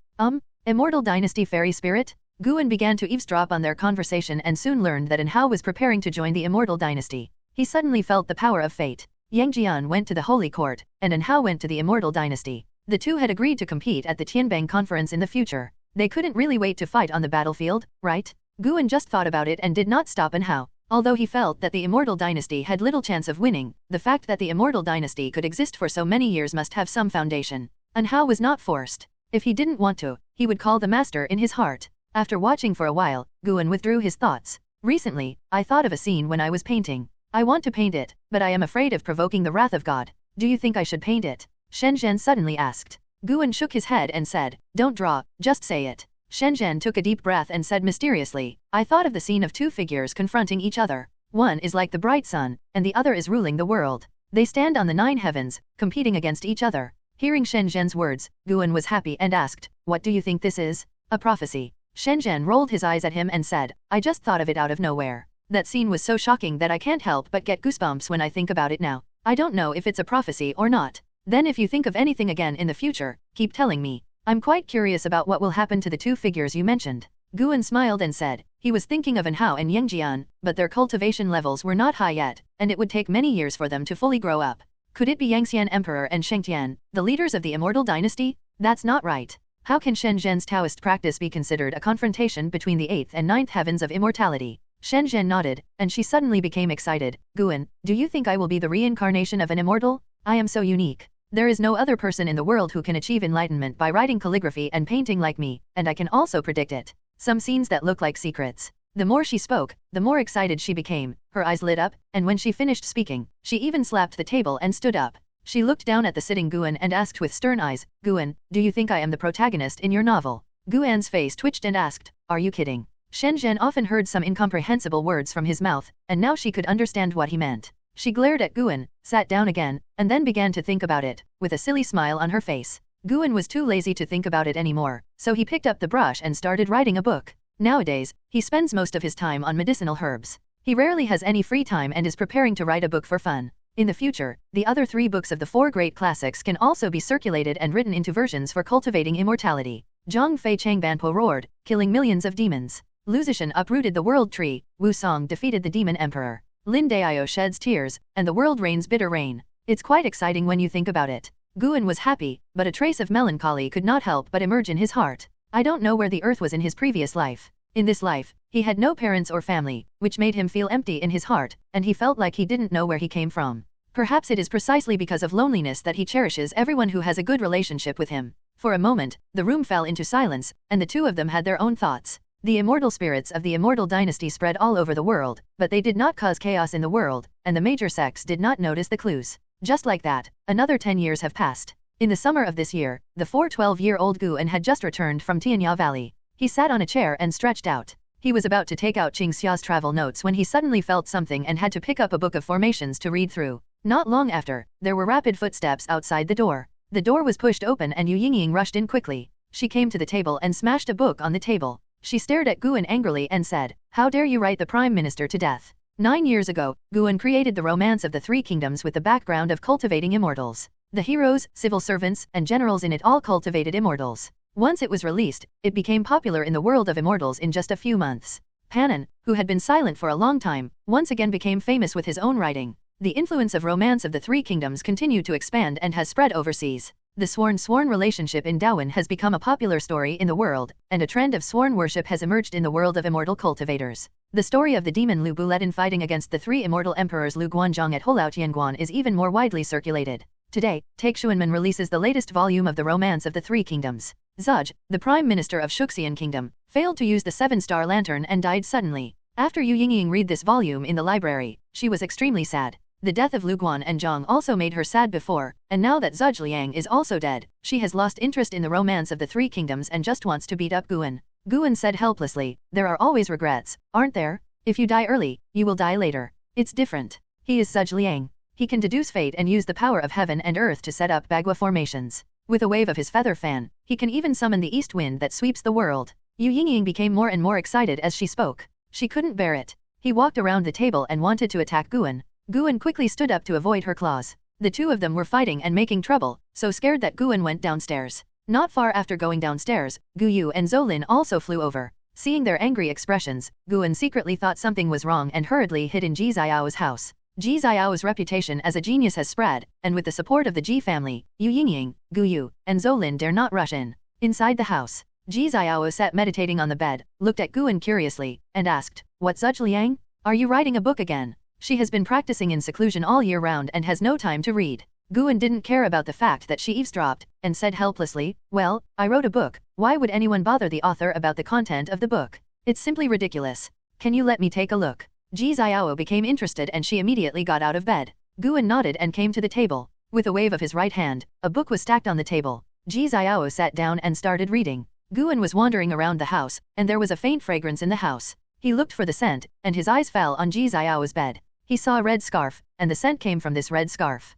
Immortal Dynasty fairy spirit? Guan began to eavesdrop on their conversation and soon learned that An Hao was preparing to join the Immortal Dynasty. He suddenly felt the power of fate. Yang Jian went to the Holy Court, and An Hao went to the Immortal Dynasty. The two had agreed to compete at the Tianbang conference in the future. They couldn't really wait to fight on the battlefield, right? Guan just thought about it and did not stop An Hao. Although he felt that the Immortal Dynasty had little chance of winning, the fact that the Immortal Dynasty could exist for so many years must have some foundation. An Hao was not forced. If he didn't want to, he would call the master in his heart. After watching for a while, Guan withdrew his thoughts. Recently, I thought of a scene when I was painting. I want to paint it, but I am afraid of provoking the wrath of God. Do you think I should paint it? Shen Zhen suddenly asked. Guan shook his head and said, "Don't draw, just say it." Shen Zhen took a deep breath and said mysteriously, "I thought of the scene of two figures confronting each other. One is like the bright sun, and the other is ruling the world. They stand on the 9 heavens, competing against each other." Hearing Shen Zhen's words, Guan was happy and asked, "What do you think this is?" "A prophecy." Shen Zhen rolled his eyes at him and said, "I just thought of it out of nowhere. That scene was so shocking that I can't help but get goosebumps when I think about it now. I don't know if it's a prophecy or not. Then if you think of anything again in the future, keep telling me. I'm quite curious about what will happen to the two figures you mentioned." Guan smiled and said, he was thinking of An Hao and Yang Jian, but their cultivation levels were not high yet, and it would take many years for them to fully grow up. Could it be Yangxian Emperor and Shengtian, the leaders of the Immortal Dynasty? That's not right. How can Shen Zhen's Taoist practice be considered a confrontation between the 8th and 9th heavens of immortality? Shen Zhen nodded, and she suddenly became excited. "Guan, do you think I will be the reincarnation of an immortal? I am so unique. There is no other person in the world who can achieve enlightenment by writing calligraphy and painting like me, and I can also predict it. Some scenes that look like secrets." The more she spoke, the more excited she became. Her eyes lit up, and when she finished speaking, she even slapped the table and stood up. She looked down at the sitting Guan and asked with stern eyes, "Guan, do you think I am the protagonist in your novel?" Guan's face twitched and asked, "Are you kidding?" Shen Zhen often heard some incomprehensible words from his mouth, and now she could understand what he meant. She glared at Guan, sat down again, and then began to think about it, with a silly smile on her face. Guan was too lazy to think about it anymore, so he picked up the brush and started writing a book. Nowadays, he spends most of his time on medicinal herbs. He rarely has any free time and is preparing to write a book for fun. In the future, the other 3 books of the 4 great classics can also be circulated and written into versions for cultivating immortality. Zhang Fei Changbanpo roared, killing millions of demons. Lu Zishan uprooted the world tree, Wu Song defeated the demon emperor. Lin Daio sheds tears, and the world rains bitter rain. It's quite exciting when you think about it. Guan was happy, but a trace of melancholy could not help but emerge in his heart. I don't know where the earth was in his previous life. In this life, he had no parents or family, which made him feel empty in his heart, and he felt like he didn't know where he came from. Perhaps it is precisely because of loneliness that he cherishes everyone who has a good relationship with him. For a moment, the room fell into silence, and the two of them had their own thoughts. The immortal spirits of the immortal dynasty spread all over the world, but they did not cause chaos in the world, and the major sects did not notice the clues. Just like that, another 10 years have passed. In the summer of this year, the 412-year-old Guan had just returned from Tianya Valley. He sat on a chair and stretched out. He was about to take out Qing Xia's travel notes when he suddenly felt something and had to pick up a book of formations to read through. Not long after, there were rapid footsteps outside the door. The door was pushed open and Yu Yingying rushed in quickly. She came to the table and smashed a book on the table. She stared at Guan angrily and said, "How dare you write the Prime Minister to death?" 9 years ago, Guan created the Romance of the Three Kingdoms with the background of cultivating immortals. The heroes, civil servants, and generals in it all cultivated immortals. Once it was released, it became popular in the world of immortals in just a few months. Panon, who had been silent for a long time, once again became famous with his own writing. The influence of Romance of the Three Kingdoms continued to expand and has spread overseas. The sworn relationship in Dawen has become a popular story in the world, and a trend of sworn worship has emerged in the world of immortal cultivators. The story of the demon Lu Buletin fighting against the three immortal emperors Lu Guanzhong at Holao Tianguan is even more widely circulated. Today, Taixuan releases the latest volume of the Romance of the Three Kingdoms. Zhuge, the Prime Minister of Shuxian Kingdom, failed to use the 7-star lantern and died suddenly. After Yu Yingying read this volume in the library, she was extremely sad. The death of Lu Guan and Zhang also made her sad before, and now that Zhuge Liang is also dead, she has lost interest in the Romance of the Three Kingdoms and just wants to beat up Guan. Guan said helplessly, "There are always regrets, aren't there? If you die early, you will die later. It's different. He is Zhuge Liang. He can deduce fate and use the power of heaven and earth to set up Bagua formations. With a wave of his feather fan, he can even summon the east wind that sweeps the world." Yu Yingying became more and more excited as she spoke. She couldn't bear it. He walked around the table and wanted to attack Guan. Guan quickly stood up to avoid her claws. The two of them were fighting and making trouble, so scared that Guan went downstairs. Not far after going downstairs, Gu Yu and Zolin also flew over. Seeing their angry expressions, Guan secretly thought something was wrong and hurriedly hid in Ji Xiao's house. Ji Xiao's reputation as a genius has spread, and with the support of the Ji family, Yu Yingying, Gu Yu, and Zolin dare not rush in. Inside the house, Ji Xiao sat meditating on the bed, looked at Guan curiously, and asked, "What, Zhuge Liang? Are you writing a book again?" She has been practicing in seclusion all year round and has no time to read. Guan didn't care about the fact that she eavesdropped, and said helplessly, "Well, I wrote a book. Why would anyone bother the author about the content of the book? It's simply ridiculous. Can you let me take a look?" Ji Xiao became interested and she immediately got out of bed. Guan nodded and came to the table. With a wave of his right hand, a book was stacked on the table. Ji Xiao sat down and started reading. Guan was wandering around the house, and there was a faint fragrance in the house. He looked for the scent, and his eyes fell on Ji Xiao's bed. He saw a red scarf, and the scent came from this red scarf.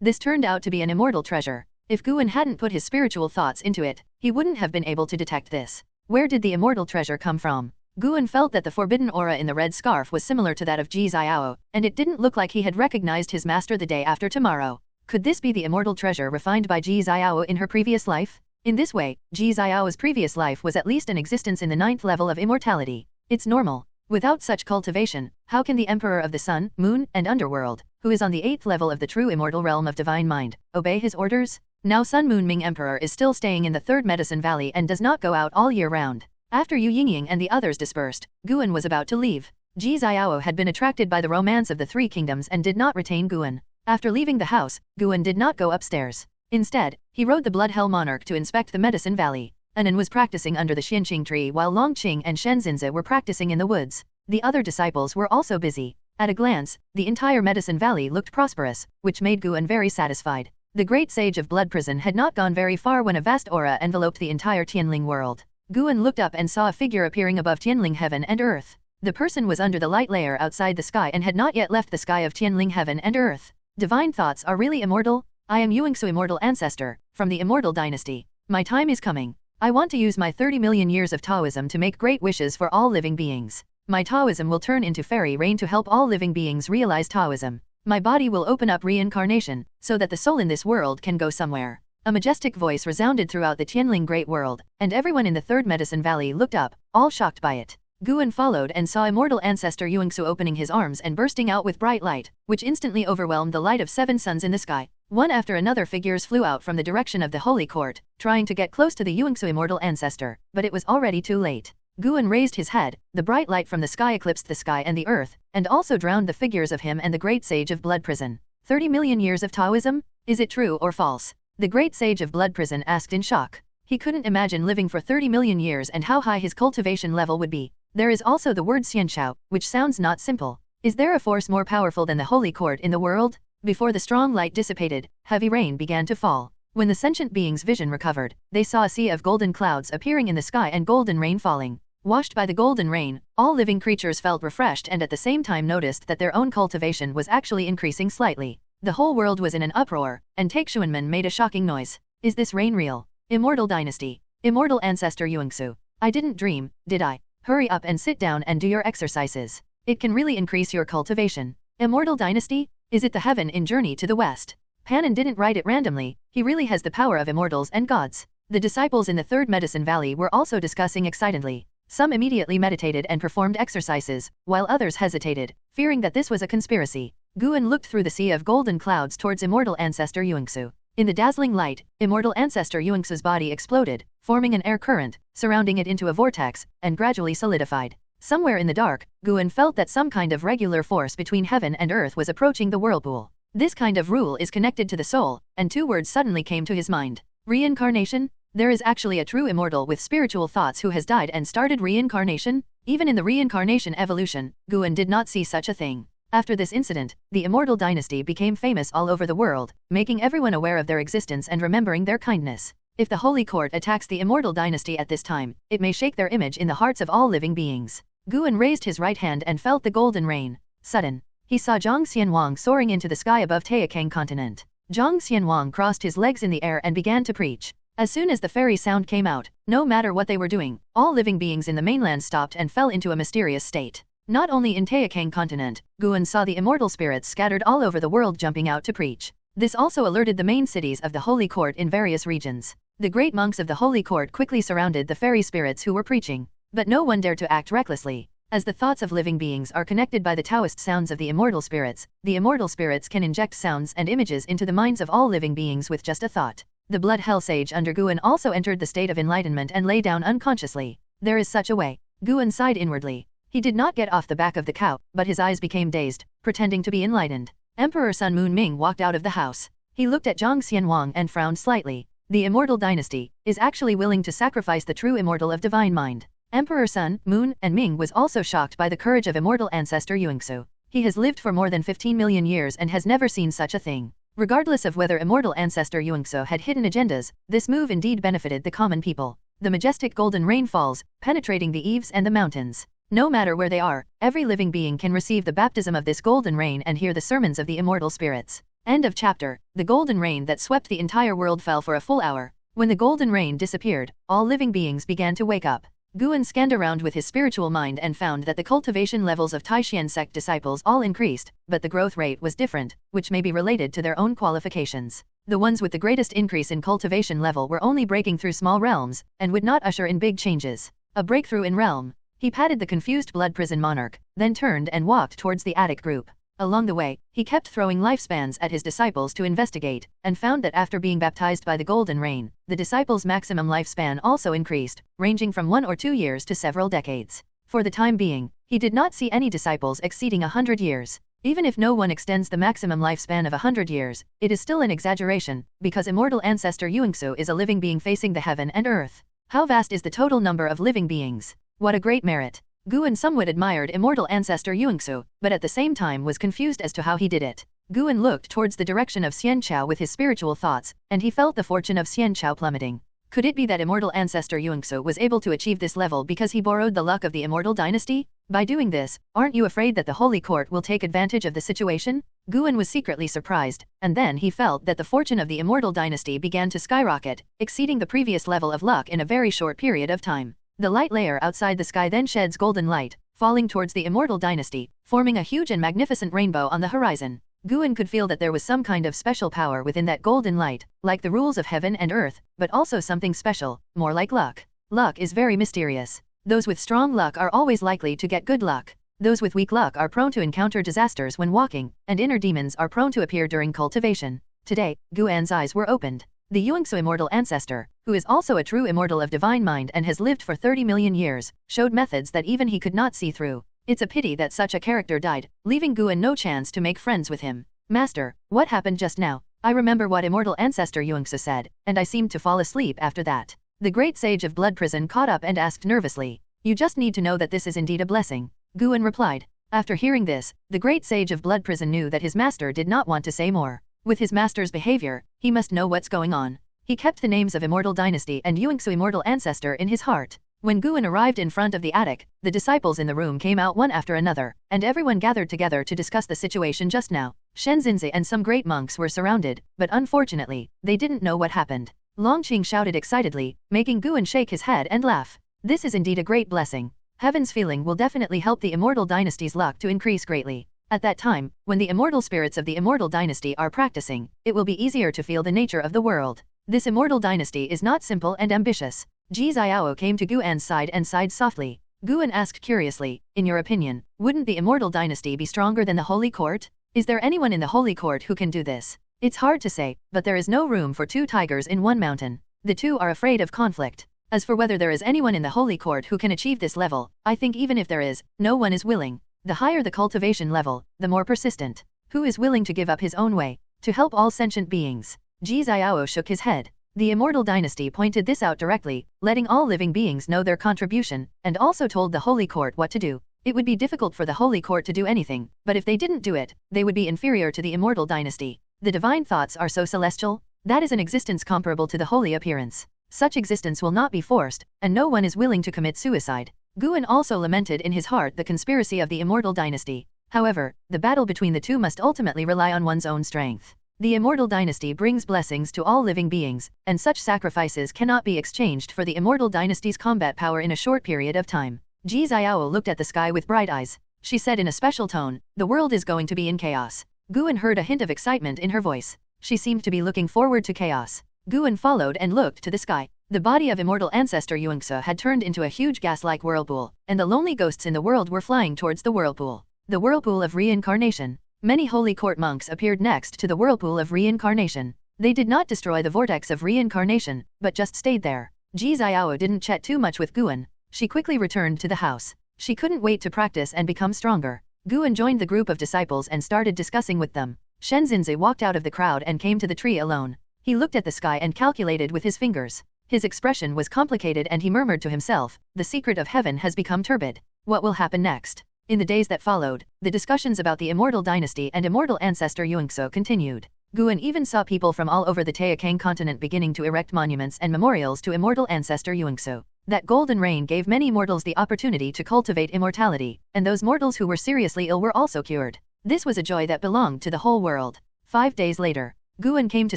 This turned out to be an immortal treasure. If Guan hadn't put his spiritual thoughts into it, he wouldn't have been able to detect this. Where did the immortal treasure come from? Guan felt that the forbidden aura in the red scarf was similar to that of Ji Xiao, and it didn't look like he had recognized his master the day after tomorrow. Could this be the immortal treasure refined by Ji Xiao in her previous life? In this way, Ji Xiao's previous life was at least an existence in the 9th level of immortality. It's normal. Without such cultivation, how can the Emperor of the Sun, Moon, and Underworld, who is on the 8th level of the true immortal realm of divine mind, obey his orders? Now Sun Moon Ming Emperor is still staying in the 3rd Medicine Valley and does not go out all year round. After Yu Yingying and the others dispersed, Guan was about to leave. Ji Xiao had been attracted by the Romance of the Three Kingdoms and did not retain Guan. After leaving the house, Guan did not go upstairs. Instead, he rode the Blood Hell Monarch to inspect the Medicine Valley. Anan was practicing under the Xianqing tree while Longqing and Shenzinze were practicing in the woods. The other disciples were also busy. At a glance, the entire Medicine Valley looked prosperous, which made Guan very satisfied. The great sage of Blood Prison had not gone very far when a vast aura enveloped the entire Tianling world. Guan looked up and saw a figure appearing above Tianling heaven and earth. The person was under the light layer outside the sky and had not yet left the sky of Tianling heaven and earth. Divine thoughts are really immortal? I am Yuangsu immortal ancestor, from the immortal dynasty. My time is coming. I want to use my 30 million years of Taoism to make great wishes for all living beings. My Taoism will turn into fairy rain to help all living beings realize Taoism. My body will open up reincarnation, so that the soul in this world can go somewhere. A majestic voice resounded throughout the Tianling Great World, and everyone in the 3rd Medicine Valley looked up, all shocked by it. Guan followed and saw immortal ancestor Yuangsu opening his arms and bursting out with bright light, which instantly overwhelmed the light of 7 suns in the sky. One after another figures flew out from the direction of the Holy Court, trying to get close to the Yuangsu immortal ancestor, but it was already too late. Guan raised his head, the bright light from the sky eclipsed the sky and the earth, and also drowned the figures of him and the great sage of Blood Prison. 30 million years of Taoism? Is it true or false? The great sage of Blood Prison asked in shock. He couldn't imagine living for 30 million years and how high his cultivation level would be. There is also the word xianchao, which sounds not simple. Is there a force more powerful than the Holy Court in the world? Before the strong light dissipated, heavy rain began to fall. When the sentient beings' vision recovered, they saw a sea of golden clouds appearing in the sky and golden rain falling. Washed by the golden rain, all living creatures felt refreshed and at the same time noticed that their own cultivation was actually increasing slightly. The whole world was in an uproar, and Taixuan made a shocking noise. Is this rain real? Immortal dynasty. Immortal ancestor Yuangsu. I didn't dream, did I? Hurry up and sit down and do your exercises. It can really increase your cultivation. Immortal dynasty? Is it the heaven in Journey to the West? Panin didn't write it randomly, he really has the power of immortals and gods. The disciples in the Third Medicine Valley were also discussing excitedly. Some immediately meditated and performed exercises, while others hesitated, fearing that this was a conspiracy. Guan looked through the sea of golden clouds towards immortal ancestor Yuangsu. In the dazzling light, immortal ancestor Yuangsu's body exploded, forming an air current, surrounding it into a vortex, and gradually solidified. Somewhere in the dark, Guan felt that some kind of regular force between heaven and earth was approaching the whirlpool. This kind of rule is connected to the soul, and two words suddenly came to his mind. Reincarnation? There is actually a true immortal with spiritual thoughts who has died and started reincarnation? Even in the reincarnation evolution, Guan did not see such a thing. After this incident, the immortal dynasty became famous all over the world, making everyone aware of their existence and remembering their kindness. If the Holy Court attacks the immortal dynasty at this time, it may shake their image in the hearts of all living beings. Guan raised his right hand and felt the golden rain. Sudden. He saw Zhang Xianwang soaring into the sky above Taixuan continent. Zhang Xianwang crossed his legs in the air and began to preach. As soon as the fairy sound came out, no matter what they were doing, all living beings in the mainland stopped and fell into a mysterious state. Not only in Taixuan continent, Guan saw the immortal spirits scattered all over the world jumping out to preach. This also alerted the main cities of the Holy Court in various regions. The great monks of the Holy Court quickly surrounded the fairy spirits who were preaching. But no one dared to act recklessly. As the thoughts of living beings are connected by the Taoist sounds of the immortal spirits can inject sounds and images into the minds of all living beings with just a thought. The blood hell sage under Guan also entered the state of enlightenment and lay down unconsciously. There is such a way. Guan sighed inwardly. He did not get off the back of the cow, but his eyes became dazed, pretending to be enlightened. Emperor Sun Moon Ming walked out of the house. He looked at Zhang Xianwang and frowned slightly. The immortal dynasty is actually willing to sacrifice the true immortal of divine mind. Emperor Sun, Moon, and Ming was also shocked by the courage of immortal ancestor Yuangsu. He has lived for more than 15 million years and has never seen such a thing. Regardless of whether immortal ancestor Yuangsu had hidden agendas, this move indeed benefited the common people. The majestic golden rain falls, penetrating the eaves and the mountains. No matter where they are, every living being can receive the baptism of this golden rain and hear the sermons of the immortal spirits. End of chapter. The golden rain that swept the entire world fell for a full hour. When the golden rain disappeared, all living beings began to wake up. Guan scanned around with his spiritual mind and found that the cultivation levels of Taixuan Sect disciples all increased, but the growth rate was different, which may be related to their own qualifications. The ones with the greatest increase in cultivation level were only breaking through small realms, and would not usher in big changes. A breakthrough in realm. He patted the confused blood prison monarch, then turned and walked towards the attic group. Along the way, he kept throwing lifespans at his disciples to investigate, and found that after being baptized by the golden rain, the disciples' maximum lifespan also increased, ranging from 1 or 2 years to several decades. For the time being, he did not see any disciples exceeding 100 years. Even if no one extends the maximum lifespan of 100 years, it is still an exaggeration, because immortal ancestor Yuangsu is a living being facing the heaven and earth. How vast is the total number of living beings? What a great merit! Guan somewhat admired immortal ancestor Yuangsu, but at the same time was confused as to how he did it. Guan looked towards the direction of Xianchao with his spiritual thoughts, and he felt the fortune of Xianchao plummeting. Could it be that immortal ancestor Yuangsu was able to achieve this level because he borrowed the luck of the immortal dynasty? By doing this, aren't you afraid that the Holy Court will take advantage of the situation? Guan was secretly surprised, and then he felt that the fortune of the immortal dynasty began to skyrocket, exceeding the previous level of luck in a very short period of time. The light layer outside the sky then sheds golden light, falling towards the immortal dynasty, forming a huge and magnificent rainbow on the horizon. Guan could feel that there was some kind of special power within that golden light, like the rules of heaven and earth, but also something special, more like luck. Luck is very mysterious. Those with strong luck are always likely to get good luck. Those with weak luck are prone to encounter disasters when walking, and inner demons are prone to appear during cultivation. Today, Guan's eyes were opened. The Yuangsu immortal ancestor, who is also a true immortal of divine mind and has lived for 30 million years, showed methods that even he could not see through. It's a pity that such a character died, leaving Guan no chance to make friends with him. Master, what happened just now? I remember what immortal ancestor Yungsu said, and I seemed to fall asleep after that. The great sage of Blood Prison caught up and asked nervously. You just need to know that this is indeed a blessing. Guan replied. After hearing this, the great sage of Blood Prison knew that his master did not want to say more. With his master's behavior, he must know what's going on. He kept the names of Immortal Dynasty and Yungsu Immortal Ancestor in his heart. When Guan arrived in front of the attic, the disciples in the room came out one after another, and everyone gathered together to discuss the situation just now. Shen Xinzi and some great monks were surrounded, but unfortunately, they didn't know what happened. Longqing shouted excitedly, making Guan shake his head and laugh. This is indeed a great blessing. Heaven's feeling will definitely help the Immortal Dynasty's luck to increase greatly. At that time, when the immortal spirits of the Immortal Dynasty are practicing, it will be easier to feel the nature of the world. This Immortal Dynasty is not simple and ambitious. Ji Xiao came to Guan's side and sighed softly. Guan asked curiously, in your opinion, wouldn't the Immortal Dynasty be stronger than the Holy Court? Is there anyone in the Holy Court who can do this? It's hard to say, but there is no room for two tigers in one mountain. The two are afraid of conflict. As for whether there is anyone in the Holy Court who can achieve this level, I think even if there is, no one is willing. The higher the cultivation level, the more persistent. Who is willing to give up his own way, to help all sentient beings? Ji Xiao shook his head. The Immortal Dynasty pointed this out directly, letting all living beings know their contribution, and also told the Holy Court what to do. It would be difficult for the Holy Court to do anything, but if they didn't do it, they would be inferior to the Immortal Dynasty. The divine thoughts are so celestial, that is an existence comparable to the holy appearance. Such existence will not be forced, and no one is willing to commit suicide. Guan also lamented in his heart the conspiracy of the Immortal Dynasty. However, the battle between the two must ultimately rely on one's own strength. The Immortal Dynasty brings blessings to all living beings, and such sacrifices cannot be exchanged for the Immortal Dynasty's combat power in a short period of time. Ji Xiao looked at the sky with bright eyes. She said in a special tone, the world is going to be in chaos. Guan heard a hint of excitement in her voice. She seemed to be looking forward to chaos. Guan followed and looked to the sky. The body of immortal ancestor Yungsu had turned into a huge gas-like whirlpool, and the lonely ghosts in the world were flying towards the whirlpool. The whirlpool of reincarnation. Many holy court monks appeared next to the whirlpool of reincarnation. They did not destroy the vortex of reincarnation, but just stayed there. Ji Xiao didn't chat too much with Guan. She quickly returned to the house. She couldn't wait to practice and become stronger. Guan joined the group of disciples and started discussing with them. Shen Xinzi walked out of the crowd and came to the tree alone. He looked at the sky and calculated with his fingers. His expression was complicated and he murmured to himself, the secret of heaven has become turbid. What will happen next? In the days that followed, the discussions about the Immortal Dynasty and Immortal Ancestor Yungsu continued. Guan even saw people from all over the Taixuan continent beginning to erect monuments and memorials to Immortal Ancestor Yungsu. That golden rain gave many mortals the opportunity to cultivate immortality, and those mortals who were seriously ill were also cured. This was a joy that belonged to the whole world. 5 days later, Guan came to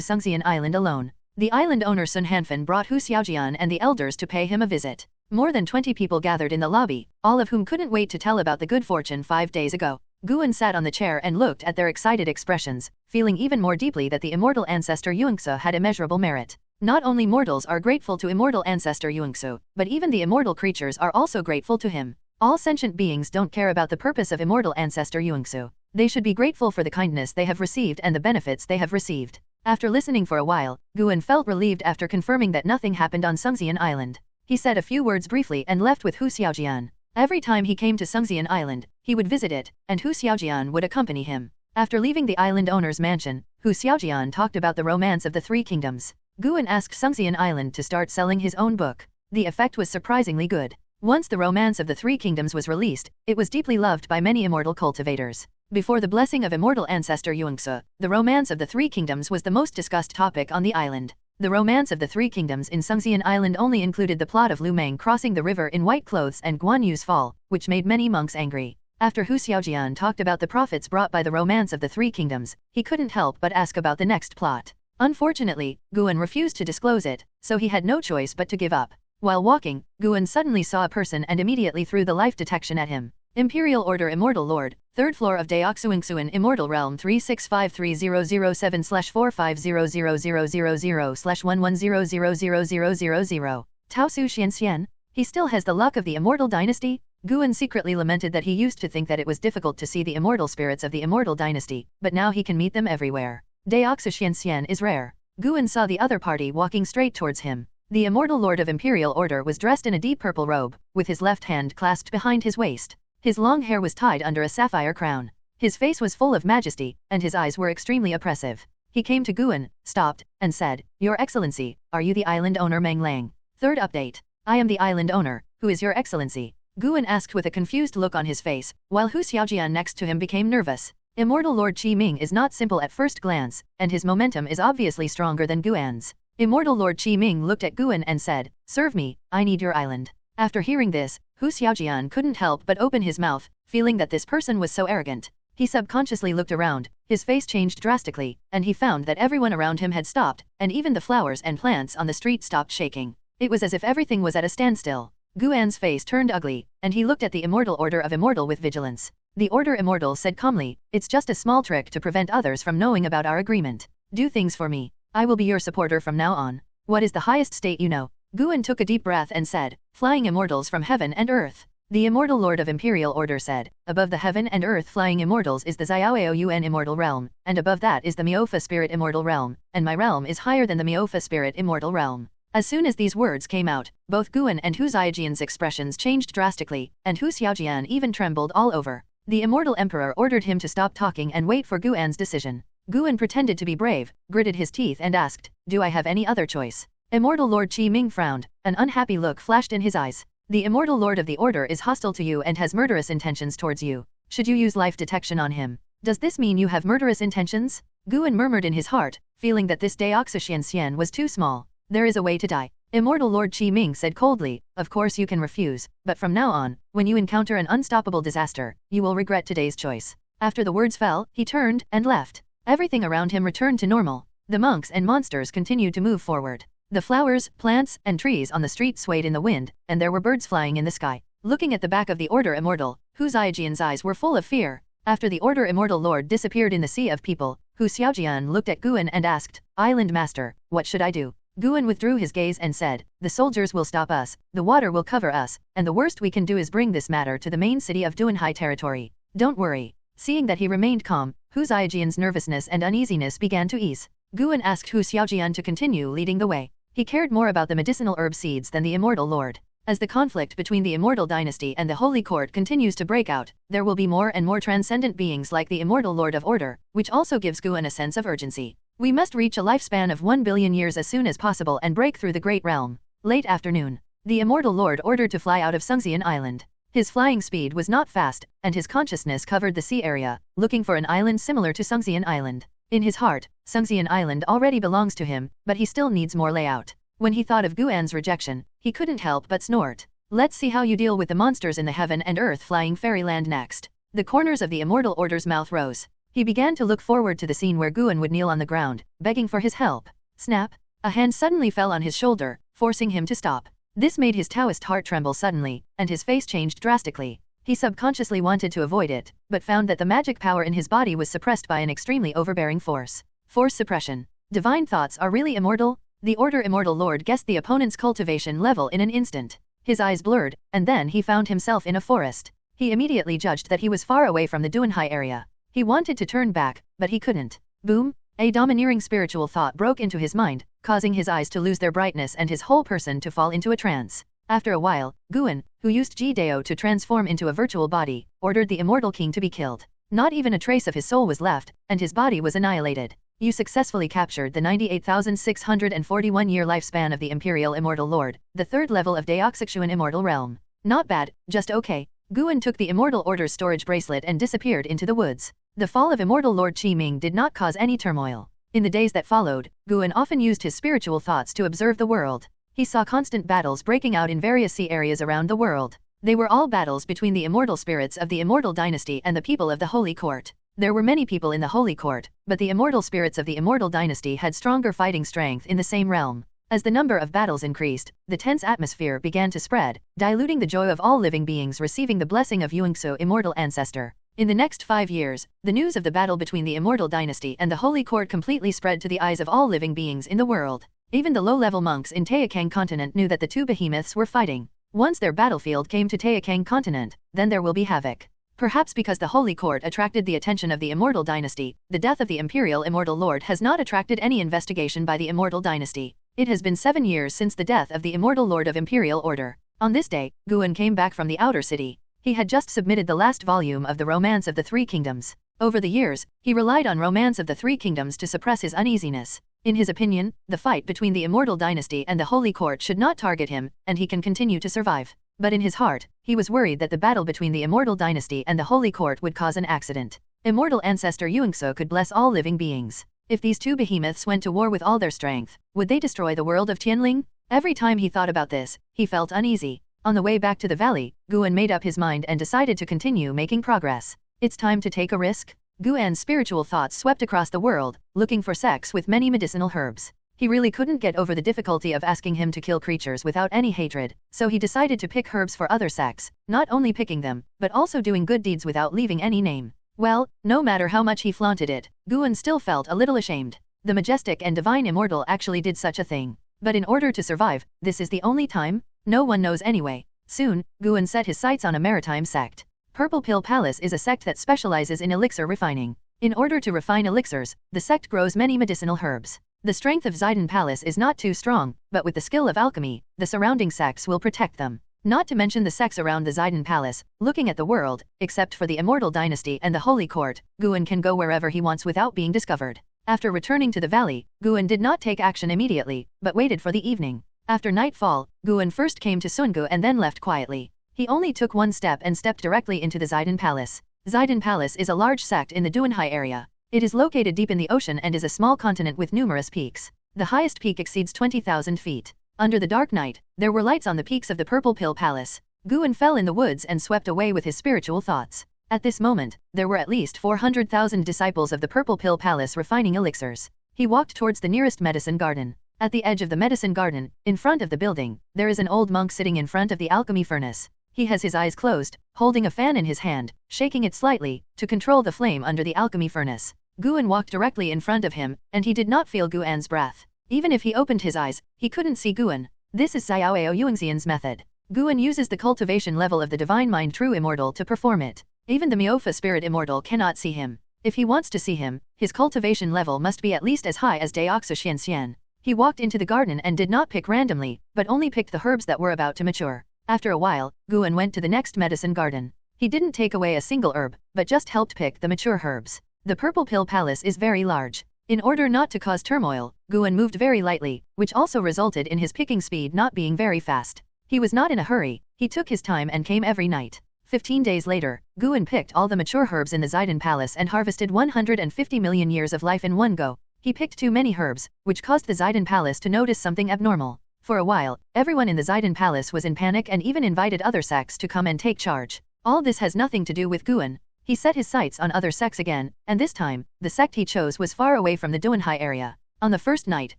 Sungxian Island alone. The island owner Sun Hanfan brought Hu Xiaojian and the elders to pay him a visit. More than 20 people gathered in the lobby, all of whom couldn't wait to tell about the good fortune 5 days ago. Guan sat on the chair and looked at their excited expressions, feeling even more deeply that the immortal ancestor Yungsu had immeasurable merit. Not only mortals are grateful to immortal ancestor Yungsu, but even the immortal creatures are also grateful to him. All sentient beings don't care about the purpose of immortal ancestor Yungsu. They should be grateful for the kindness they have received and the benefits they have received. After listening for a while, Guan felt relieved after confirming that nothing happened on Sungxian Island. He said a few words briefly and left with Hu Xiaojian. Every time he came to Sungxian Island, he would visit it, and Hu Xiaojian would accompany him. After leaving the island owner's mansion, Hu Xiaojian talked about the romance of the three kingdoms. Guan asked Sungxian Island to start selling his own book. The effect was surprisingly good. Once the romance of the three kingdoms was released, it was deeply loved by many immortal cultivators. Before the blessing of immortal ancestor Yungsu, the romance of the three kingdoms was the most discussed topic on the island. The romance of the three kingdoms in Sungxian Island only included the plot of Lu Meng crossing the river in white clothes and Guan Yu's fall, which made many monks angry. After Hu Xiaojian talked about the profits brought by the romance of the three kingdoms, he couldn't help but ask about the next plot. Unfortunately, Guan refused to disclose it, so he had no choice but to give up. While walking, Guan suddenly saw a person and immediately threw the life detection at him. Imperial Order Immortal Lord, 3rd floor of Daoxuingsuan Immortal Realm 3653007/4500000/11000000. Taosu Xianxian? He still has the luck of the Immortal Dynasty? Guan secretly lamented that he used to think that it was difficult to see the immortal spirits of the Immortal Dynasty, but now he can meet them everywhere. Daoxu Xianxian is rare. Guan saw the other party walking straight towards him. The Immortal Lord of Imperial Order was dressed in a deep purple robe, with his left hand clasped behind his waist. His long hair was tied under a sapphire crown. His face was full of majesty, and his eyes were extremely oppressive. He came to Guan, stopped, and said, "Your Excellency, are you the island owner Meng Lang?" Third update. I am the island owner, who is your Excellency? Guan asked with a confused look on his face, while Hu Xiaojian next to him became nervous. Immortal Lord Qi Ming is not simple at first glance, and his momentum is obviously stronger than Guan's. Immortal Lord Qi Ming looked at Guan and said, "Serve me, I need your island." After hearing this, Hu Xiaojian couldn't help but open his mouth, feeling that this person was so arrogant. He subconsciously looked around, his face changed drastically, and he found that everyone around him had stopped, and even the flowers and plants on the street stopped shaking. It was as if everything was at a standstill. Guan's face turned ugly, and he looked at the Immortal Order of Immortal with vigilance. The Order Immortal said calmly, "It's just a small trick to prevent others from knowing about our agreement. Do things for me. I will be your supporter from now on. What is the highest state you know?" Guan took a deep breath and said, "Flying immortals from heaven and earth." The Immortal Lord of Imperial Order said, "Above the heaven and earth flying immortals is the Xiaoaoyuan Immortal Realm, and above that is the Miofa Spirit Immortal Realm, and my realm is higher than the Miofa Spirit Immortal Realm." As soon as these words came out, both Guan and Hu Xiaojian's expressions changed drastically, and Hu Xiaojian even trembled all over. The Immortal Emperor ordered him to stop talking and wait for Guan's decision. Guan pretended to be brave, gritted his teeth and asked, "Do I have any other choice?" Immortal Lord Qi Ming frowned, an unhappy look flashed in his eyes. "The Immortal Lord of the Order is hostile to you and has murderous intentions towards you. Should you use life detection on him? Does this mean you have murderous intentions?" Guan murmured in his heart, feeling that this Deoxyxian was too small. "There is a way to die." Immortal Lord Qi Ming said coldly, "Of course you can refuse, but from now on, when you encounter an unstoppable disaster, you will regret today's choice." After the words fell, he turned and left. Everything around him returned to normal. The monks and monsters continued to move forward. The flowers, plants, and trees on the street swayed in the wind, and there were birds flying in the sky. Looking at the back of the Order Immortal, Hu Xiaojian's eyes were full of fear. After the Order Immortal Lord disappeared in the sea of people, Hu Xiaojian looked at Guan and asked, "Island Master, what should I do?" Guan withdrew his gaze and said, "The soldiers will stop us, the water will cover us, and the worst we can do is bring this matter to the main city of Duanhai territory. Don't worry." Seeing that he remained calm, Hu Xiaojian's nervousness and uneasiness began to ease. Guan asked Hu Xiaojian to continue leading the way. He cared more about the medicinal herb seeds than the Immortal Lord. As the conflict between the Immortal Dynasty and the Holy Court continues to break out, there will be more and more transcendent beings like the Immortal Lord of Order, which also gives Guan a sense of urgency. We must reach a lifespan of 1 billion years as soon as possible and break through the Great Realm. Late afternoon. The Immortal Lord ordered to fly out of Sungxian Island. His flying speed was not fast, and his consciousness covered the sea area, looking for an island similar to Sungxian Island. In his heart, Sungxian Island already belongs to him, but he still needs more layout. When he thought of Guan's rejection, he couldn't help but snort. "Let's see how you deal with the monsters in the heaven and earth flying fairyland next." The corners of the Immortal Order's mouth rose. He began to look forward to the scene where Guan would kneel on the ground, begging for his help. Snap! A hand suddenly fell on his shoulder, forcing him to stop. This made his Taoist heart tremble suddenly, and his face changed drastically. He subconsciously wanted to avoid it, but found that the magic power in his body was suppressed by an extremely overbearing force. Force suppression. Divine thoughts are really immortal? The Order Immortal Lord guessed the opponent's cultivation level in an instant. His eyes blurred, and then he found himself in a forest. He immediately judged that he was far away from the Duanhai area. He wanted to turn back, but he couldn't. Boom! A domineering spiritual thought broke into his mind, causing his eyes to lose their brightness and his whole person to fall into a trance. After a while, Guan, who used Ji-Dao to transform into a virtual body, ordered the Immortal King to be killed. Not even a trace of his soul was left, and his body was annihilated. You successfully captured the 98,641-year lifespan of the Imperial Immortal Lord, the third level of Deoxyxian Immortal Realm. Not bad, just okay. Guan took the Immortal Order's storage bracelet and disappeared into the woods. The fall of Immortal Lord Qi Ming did not cause any turmoil. In the days that followed, Guan often used his spiritual thoughts to observe the world. He saw constant battles breaking out in various sea areas around the world. They were all battles between the immortal spirits of the Immortal Dynasty and the people of the Holy Court. There were many people in the Holy Court, but the immortal spirits of the Immortal Dynasty had stronger fighting strength in the same realm. As the number of battles increased, the tense atmosphere began to spread, diluting the joy of all living beings receiving the blessing of Yuengsu Immortal Ancestor. In the next 5 years, the news of the battle between the Immortal Dynasty and the Holy Court completely spread to the eyes of all living beings in the world. Even the low-level monks in Taixuan continent knew that the two behemoths were fighting. Once their battlefield came to Taixuan continent, then there will be havoc. Perhaps because the Holy Court attracted the attention of the Immortal Dynasty, the death of the Imperial Immortal Lord has not attracted any investigation by the Immortal Dynasty. It has been 7 years since the death of the Immortal Lord of Imperial Order. On this day, Guan came back from the outer city. He had just submitted the last volume of the Romance of the Three Kingdoms. Over the years, he relied on romance of the Three Kingdoms to suppress his uneasiness. In his opinion, the fight between the Immortal Dynasty and the Holy Court should not target him, and he can continue to survive. But in his heart, he was worried that the battle between the Immortal Dynasty and the Holy Court would cause an accident. Immortal ancestor Yuengsu could bless all living beings. If these two behemoths went to war with all their strength, would they destroy the world of Tianling? Every time he thought about this, he felt uneasy. On the way back to the valley, Guan made up his mind and decided to continue making progress. It's time to take a risk. Guan's spiritual thoughts swept across the world, looking for sects with many medicinal herbs. He really couldn't get over the difficulty of asking him to kill creatures without any hatred, so he decided to pick herbs for other sects, not only picking them, but also doing good deeds without leaving any name. Well, no matter how much he flaunted it, Guan still felt a little ashamed. The majestic and divine immortal actually did such a thing. But in order to survive, this is the only time? No one knows anyway. Soon, Guan set his sights on a maritime sect. Purple Pill Palace is a sect that specializes in elixir refining. In order to refine elixirs, the sect grows many medicinal herbs. The strength of Zidane Palace is not too strong, but with the skill of alchemy, the surrounding sects will protect them. Not to mention the sects around the Zidane Palace, looking at the world, except for the Immortal Dynasty and the Holy Court, Guan can go wherever he wants without being discovered. After returning to the valley, Guan did not take action immediately, but waited for the evening. After nightfall, Guan first came to Sungu and then left quietly. He only took one step and stepped directly into the Zidane Palace. Zidane Palace is a large sect in the Duanhai area. It is located deep in the ocean and is a small continent with numerous peaks. The highest peak exceeds 20,000 feet. Under the dark night, there were lights on the peaks of the Purple Pill Palace. Guan fell in the woods and swept away with his spiritual thoughts. At this moment, there were at least 400,000 disciples of the Purple Pill Palace refining elixirs. He walked towards the nearest medicine garden. At the edge of the medicine garden, in front of the building, there is an old monk sitting in front of the alchemy furnace. He has his eyes closed, holding a fan in his hand, shaking it slightly, to control the flame under the alchemy furnace. Guan walked directly in front of him, and he did not feel Guan's breath. Even if he opened his eyes, he couldn't see Guan. This is Xiaoao Yuengxian's method. Guan uses the cultivation level of the Divine Mind True Immortal to perform it. Even the Miofa Spirit Immortal cannot see him. If he wants to see him, his cultivation level must be at least as high as Daoxu Xianxian. He walked into the garden and did not pick randomly, but only picked the herbs that were about to mature. After a while, Guan went to the next medicine garden. He didn't take away a single herb, but just helped pick the mature herbs. The Purple Pill Palace is very large. In order not to cause turmoil, Guan moved very lightly, which also resulted in his picking speed not being very fast. He was not in a hurry, he took his time and came every night. 15 days later, Guan picked all the mature herbs in the Zidane Palace and harvested 150 million years of life in one go. He picked too many herbs, which caused the Zidane Palace to notice something abnormal. For a while, everyone in the Zidane Palace was in panic and even invited other sects to come and take charge. All this has nothing to do with Guan. He set his sights on other sects again, and this time, the sect he chose was far away from the Duanhai area. On the first night,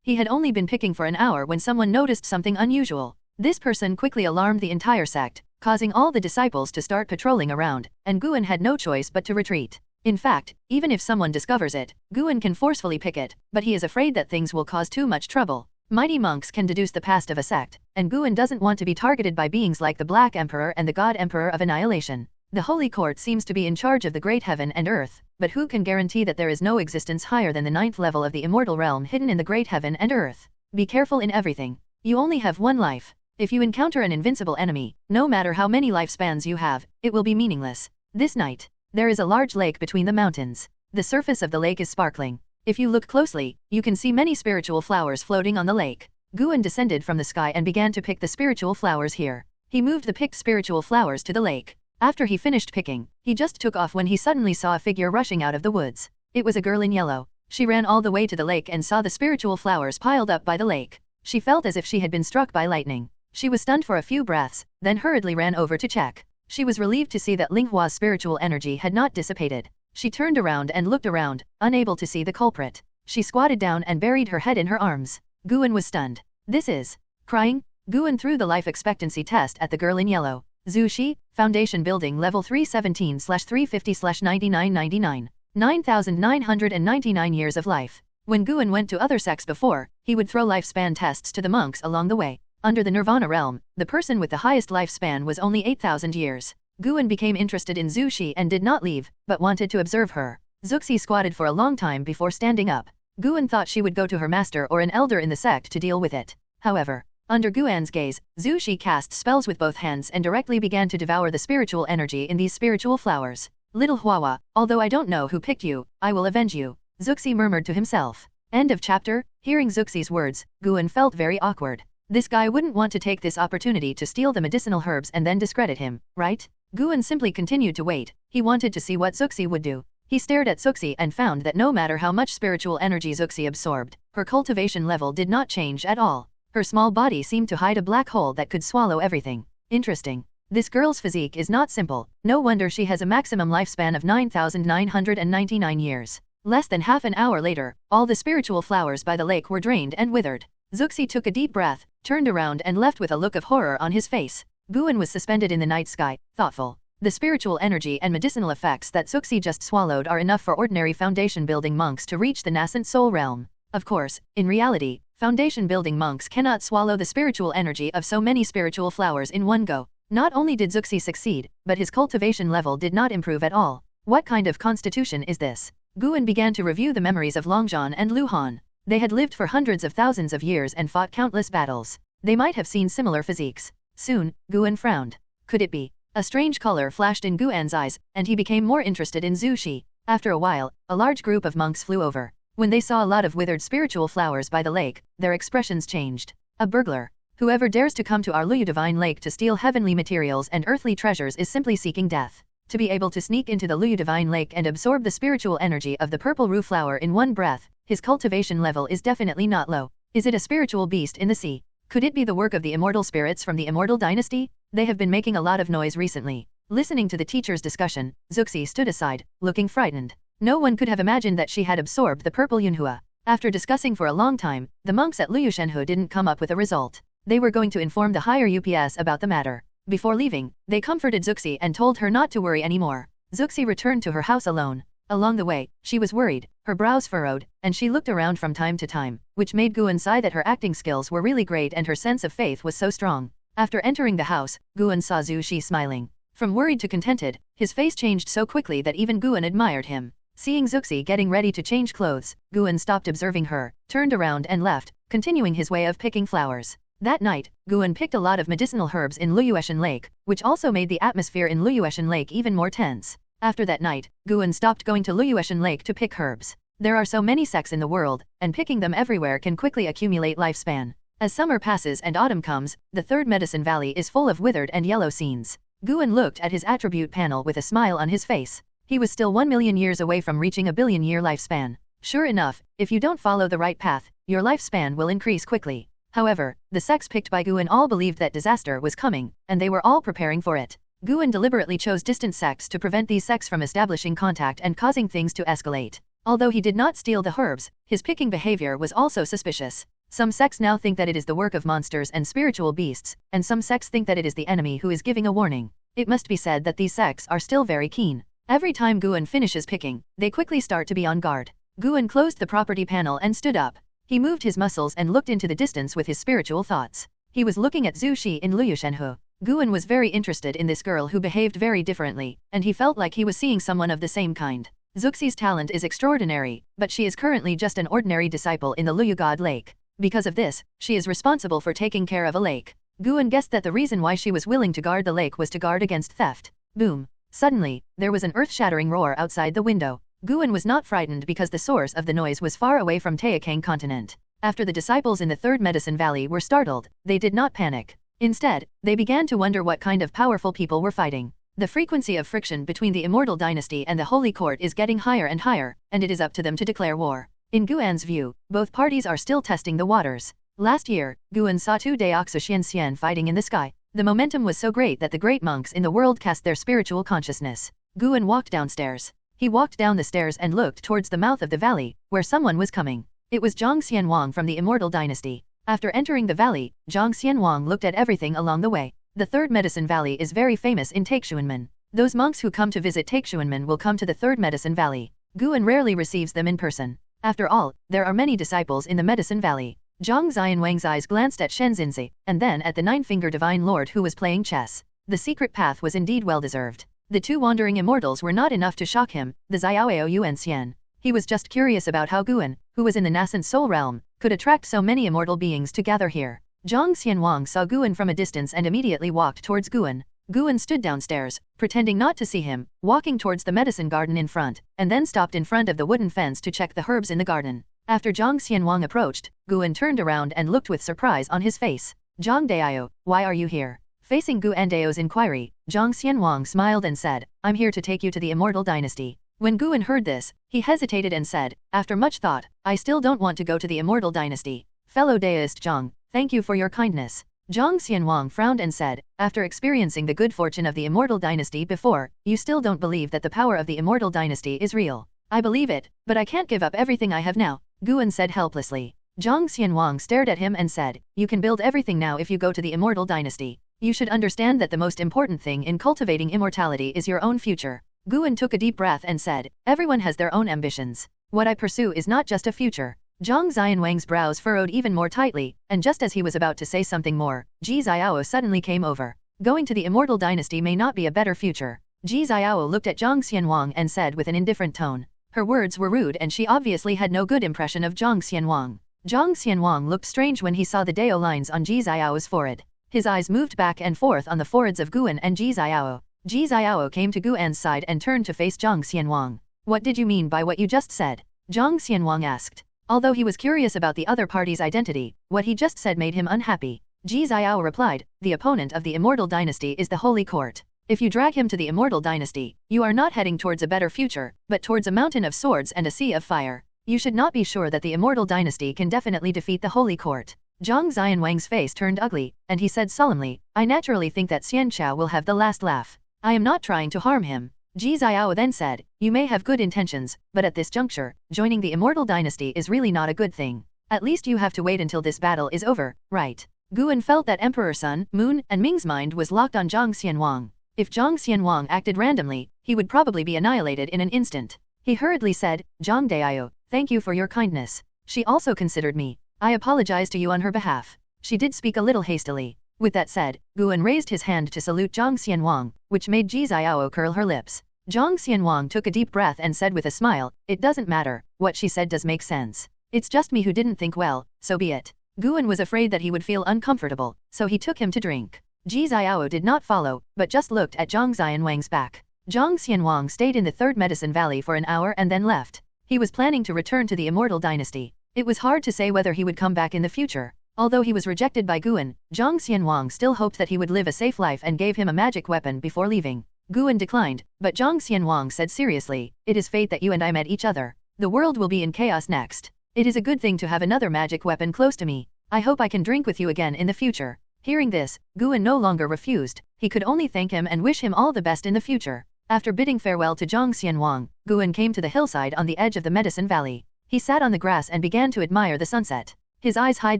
he had only been picking for an hour when someone noticed something unusual. This person quickly alarmed the entire sect, causing all the disciples to start patrolling around, and Guan had no choice but to retreat. In fact, even if someone discovers it, Guan can forcefully pick it, but he is afraid that things will cause too much trouble. Mighty monks can deduce the past of a sect, and Guan doesn't want to be targeted by beings like the Black Emperor and the God Emperor of Annihilation. The Holy Court seems to be in charge of the great heaven and earth, but who can guarantee that there is no existence higher than the 9th level of the immortal realm hidden in the great heaven and earth? Be careful in everything. You only have one life. If you encounter an invincible enemy, no matter how many lifespans you have, it will be meaningless. This night, there is a large lake between the mountains. The surface of the lake is sparkling. If you look closely, you can see many spiritual flowers floating on the lake. Guan descended from the sky and began to pick the spiritual flowers here. He moved the picked spiritual flowers to the lake. After he finished picking, he just took off when he suddenly saw a figure rushing out of the woods. It was a girl in yellow. She ran all the way to the lake and saw the spiritual flowers piled up by the lake. She felt as if she had been struck by lightning. She was stunned for a few breaths, then hurriedly ran over to check. She was relieved to see that Linghua's spiritual energy had not dissipated. She turned around and looked around, unable to see the culprit. She squatted down and buried her head in her arms. Guan was stunned. This is crying. Guan threw the life expectancy test at the girl in yellow. Zushi, Foundation Building Level 317/350/9999. 9,999 years of life. When Guan went to other sects before, he would throw lifespan tests to the monks along the way. Under the Nirvana realm, the person with the highest lifespan was only 8,000 years. Guan became interested in Zushi and did not leave, but wanted to observe her. Zuxi squatted for a long time before standing up. Guan thought she would go to her master or an elder in the sect to deal with it. However, under Guan's gaze, Zushi cast spells with both hands and directly began to devour the spiritual energy in these spiritual flowers. Little Huahua, although I don't know who picked you, I will avenge you, Zuxi murmured to himself. End of chapter. Hearing Zuxi's words, Guan felt very awkward. This guy wouldn't want to take this opportunity to steal the medicinal herbs and then discredit him, right? Guan simply continued to wait. He wanted to see what Zuxi would do. He stared at Zuxi and found that no matter how much spiritual energy Zuxi absorbed, her cultivation level did not change at all. Her small body seemed to hide a black hole that could swallow everything. Interesting. This girl's physique is not simple. No wonder she has a maximum lifespan of 9,999 years. Less than half an hour later, all the spiritual flowers by the lake were drained and withered. Zuxi took a deep breath, turned around and left with a look of horror on his face. Guan was suspended in the night sky, thoughtful. The spiritual energy and medicinal effects that Zuxi just swallowed are enough for ordinary foundation-building monks to reach the nascent soul realm. Of course, in reality, foundation-building monks cannot swallow the spiritual energy of so many spiritual flowers in one go. Not only did Zuxi succeed, but his cultivation level did not improve at all. What kind of constitution is this? Guan began to review the memories of Longzhan and Lu Han. They had lived for hundreds of thousands of years and fought countless battles. They might have seen similar physiques. Soon, Guan frowned. Could it be? A strange color flashed in Guan's eyes, and he became more interested in Zhu Shi. After a while, a large group of monks flew over. When they saw a lot of withered spiritual flowers by the lake, their expressions changed. A burglar. Whoever dares to come to our Luyu Divine Lake to steal heavenly materials and earthly treasures is simply seeking death. To be able to sneak into the Luyu Divine Lake and absorb the spiritual energy of the purple rue flower in one breath, his cultivation level is definitely not low. Is it a spiritual beast in the sea? Could it be the work of the immortal spirits from the immortal dynasty? They have been making a lot of noise recently. Listening to the teacher's discussion, Zuxi stood aside, looking frightened. No one could have imagined that she had absorbed the purple yunhua. After discussing for a long time, the monks at Luyu Shenhe didn't come up with a result. They were going to inform the higher UPS about the matter. Before leaving, they comforted Zuxi and told her not to worry anymore. Zuxi returned to her house alone. Along the way, she was worried, her brows furrowed, and she looked around from time to time, which made Guan sigh that her acting skills were really great and her sense of faith was so strong. After entering the house, Guan saw Zhu Shi smiling. From worried to contented, his face changed so quickly that even Guan admired him. Seeing Zuxi getting ready to change clothes, Guan stopped observing her, turned around and left, continuing his way of picking flowers. That night, Guan picked a lot of medicinal herbs in Luyueshan Lake, which also made the atmosphere in Luyueshan Lake even more tense. After that night, Guan stopped going to Luyueshan Lake to pick herbs. There are so many sects in the world, and picking them everywhere can quickly accumulate lifespan. As summer passes and autumn comes, the third medicine valley is full of withered and yellow scenes. Guan looked at his attribute panel with a smile on his face. He was still 1 million years away from reaching a billion-year lifespan. Sure enough, if you don't follow the right path, your lifespan will increase quickly. However, the sects picked by Guan all believed that disaster was coming, and they were all preparing for it. Guan deliberately chose distant sects to prevent these sects from establishing contact and causing things to escalate. Although he did not steal the herbs, his picking behavior was also suspicious. Some sects now think that it is the work of monsters and spiritual beasts, and some sects think that it is the enemy who is giving a warning. It must be said that these sects are still very keen. Every time Guan finishes picking, they quickly start to be on guard. Guan closed the property panel and stood up. He moved his muscles and looked into the distance with his spiritual thoughts. He was looking at Zhu Shi in Luyushenhe. Guan was very interested in this girl who behaved very differently, and he felt like he was seeing someone of the same kind. Zuxi's talent is extraordinary, but she is currently just an ordinary disciple in the Luyu God Lake. Because of this, she is responsible for taking care of a lake. Guan guessed that the reason why she was willing to guard the lake was to guard against theft. Boom. Suddenly, there was an earth-shattering roar outside the window. Guan was not frightened because the source of the noise was far away from Taixuan continent. After the disciples in the Third Medicine Valley were startled, they did not panic. Instead, they began to wonder what kind of powerful people were fighting. The frequency of friction between the Immortal Dynasty and the Holy Court is getting higher and higher, and it is up to them to declare war. In Guan's view, both parties are still testing the waters. Last year, Guan saw 2 Deoxuxian fighting in the sky. The momentum was so great that the great monks in the world cast their spiritual consciousness. Guan walked downstairs. He walked down the stairs and looked towards the mouth of the valley, where someone was coming. It was Zhang Xianwang from the Immortal Dynasty. After entering the valley, Zhang Xianwang looked at everything along the way. The Third Medicine Valley is very famous in Taixuanmen. Those monks who come to visit Taixuanmen will come to the Third Medicine Valley. Guan rarely receives them in person. After all, there are many disciples in the Medicine Valley. Zhang Xianwang's eyes glanced at Shen Xinzi, and then at the Nine-Finger Divine Lord who was playing chess. The secret path was indeed well-deserved. The 2 wandering immortals were not enough to shock him, the Xiaoao Yuan Xian. He was just curious about how Guan, who was in the nascent soul realm, could attract so many immortal beings to gather here. Zhang Xianwang saw Guan from a distance and immediately walked towards Guan. Guan stood downstairs, pretending not to see him, walking towards the medicine garden in front, and then stopped in front of the wooden fence to check the herbs in the garden. After Zhang Xianwang approached, Guan turned around and looked with surprise on his face. Zhang Dao, why are you here? Facing Guan Dao's inquiry, Zhang Xianwang smiled and said, I'm here to take you to the Immortal Dynasty. When Guan heard this, he hesitated and said, after much thought, I still don't want to go to the Immortal Dynasty. Fellow Daoist Zhang, thank you for your kindness. Zhang Xianwang frowned and said, after experiencing the good fortune of the Immortal Dynasty before, you still don't believe that the power of the Immortal Dynasty is real. I believe it, but I can't give up everything I have now, Guan said helplessly. Zhang Xianwang stared at him and said, you can build everything now if you go to the Immortal Dynasty. You should understand that the most important thing in cultivating immortality is your own future. Guan took a deep breath and said, everyone has their own ambitions. What I pursue is not just a future. Zhang Xianwang's brows furrowed even more tightly, and just as he was about to say something more, Ji Xiao suddenly came over. Going to the Immortal Dynasty may not be a better future. Ji Xiao looked at Zhang Xianwang and said with an indifferent tone. Her words were rude and she obviously had no good impression of Zhang Xianwang. Zhang Xianwang looked strange when he saw the Dao lines on Ji Xiao's forehead. His eyes moved back and forth on the foreheads of Guan and Ji Xiao. Ji Xiao came to Guan's side and turned to face Zhang Xianwang. What did you mean by what you just said? Zhang Xianwang asked. Although he was curious about the other party's identity, what he just said made him unhappy. Ji Xiao replied, the opponent of the Immortal Dynasty is the Holy Court. If you drag him to the Immortal Dynasty, you are not heading towards a better future, but towards a mountain of swords and a sea of fire. You should not be sure that the Immortal Dynasty can definitely defeat the Holy Court. Zhang Xianwang's face turned ugly, and he said solemnly, I naturally think that Xian Chao will have the last laugh. I am not trying to harm him. Ji Xiao then said, you may have good intentions, but at this juncture, joining the Immortal Dynasty is really not a good thing. At least you have to wait until this battle is over, right? Guan felt that Emperor Sun, Moon, and Ming's mind was locked on Zhang Xianwang. If Zhang Xianwang acted randomly, he would probably be annihilated in an instant. He hurriedly said, Zhang Dao, thank you for your kindness. She also considered me. I apologize to you on her behalf. She did speak a little hastily. With that said, Guan raised his hand to salute Zhang Xianwang, which made Ji Xiao curl her lips. Zhang Xianwang took a deep breath and said with a smile, it doesn't matter, what she said does make sense. It's just me who didn't think well, so be it. Guan was afraid that he would feel uncomfortable, so he took him to drink. Ji Xiao did not follow, but just looked at Zhang Xianwang's back. Zhang Xianwang stayed in the Third Medicine Valley for an hour and then left. He was planning to return to the Immortal Dynasty. It was hard to say whether he would come back in the future. Although he was rejected by Guan, Zhang Xianwang still hoped that he would live a safe life and gave him a magic weapon before leaving. Guan declined, but Zhang Xianwang said seriously, it is fate that you and I met each other. The world will be in chaos next. It is a good thing to have another magic weapon close to me. I hope I can drink with you again in the future. Hearing this, Guan no longer refused. He could only thank him and wish him all the best in the future. After bidding farewell to Zhang Xianwang, Guan came to the hillside on the edge of the Medicine Valley. He sat on the grass and began to admire the sunset. His eyes hide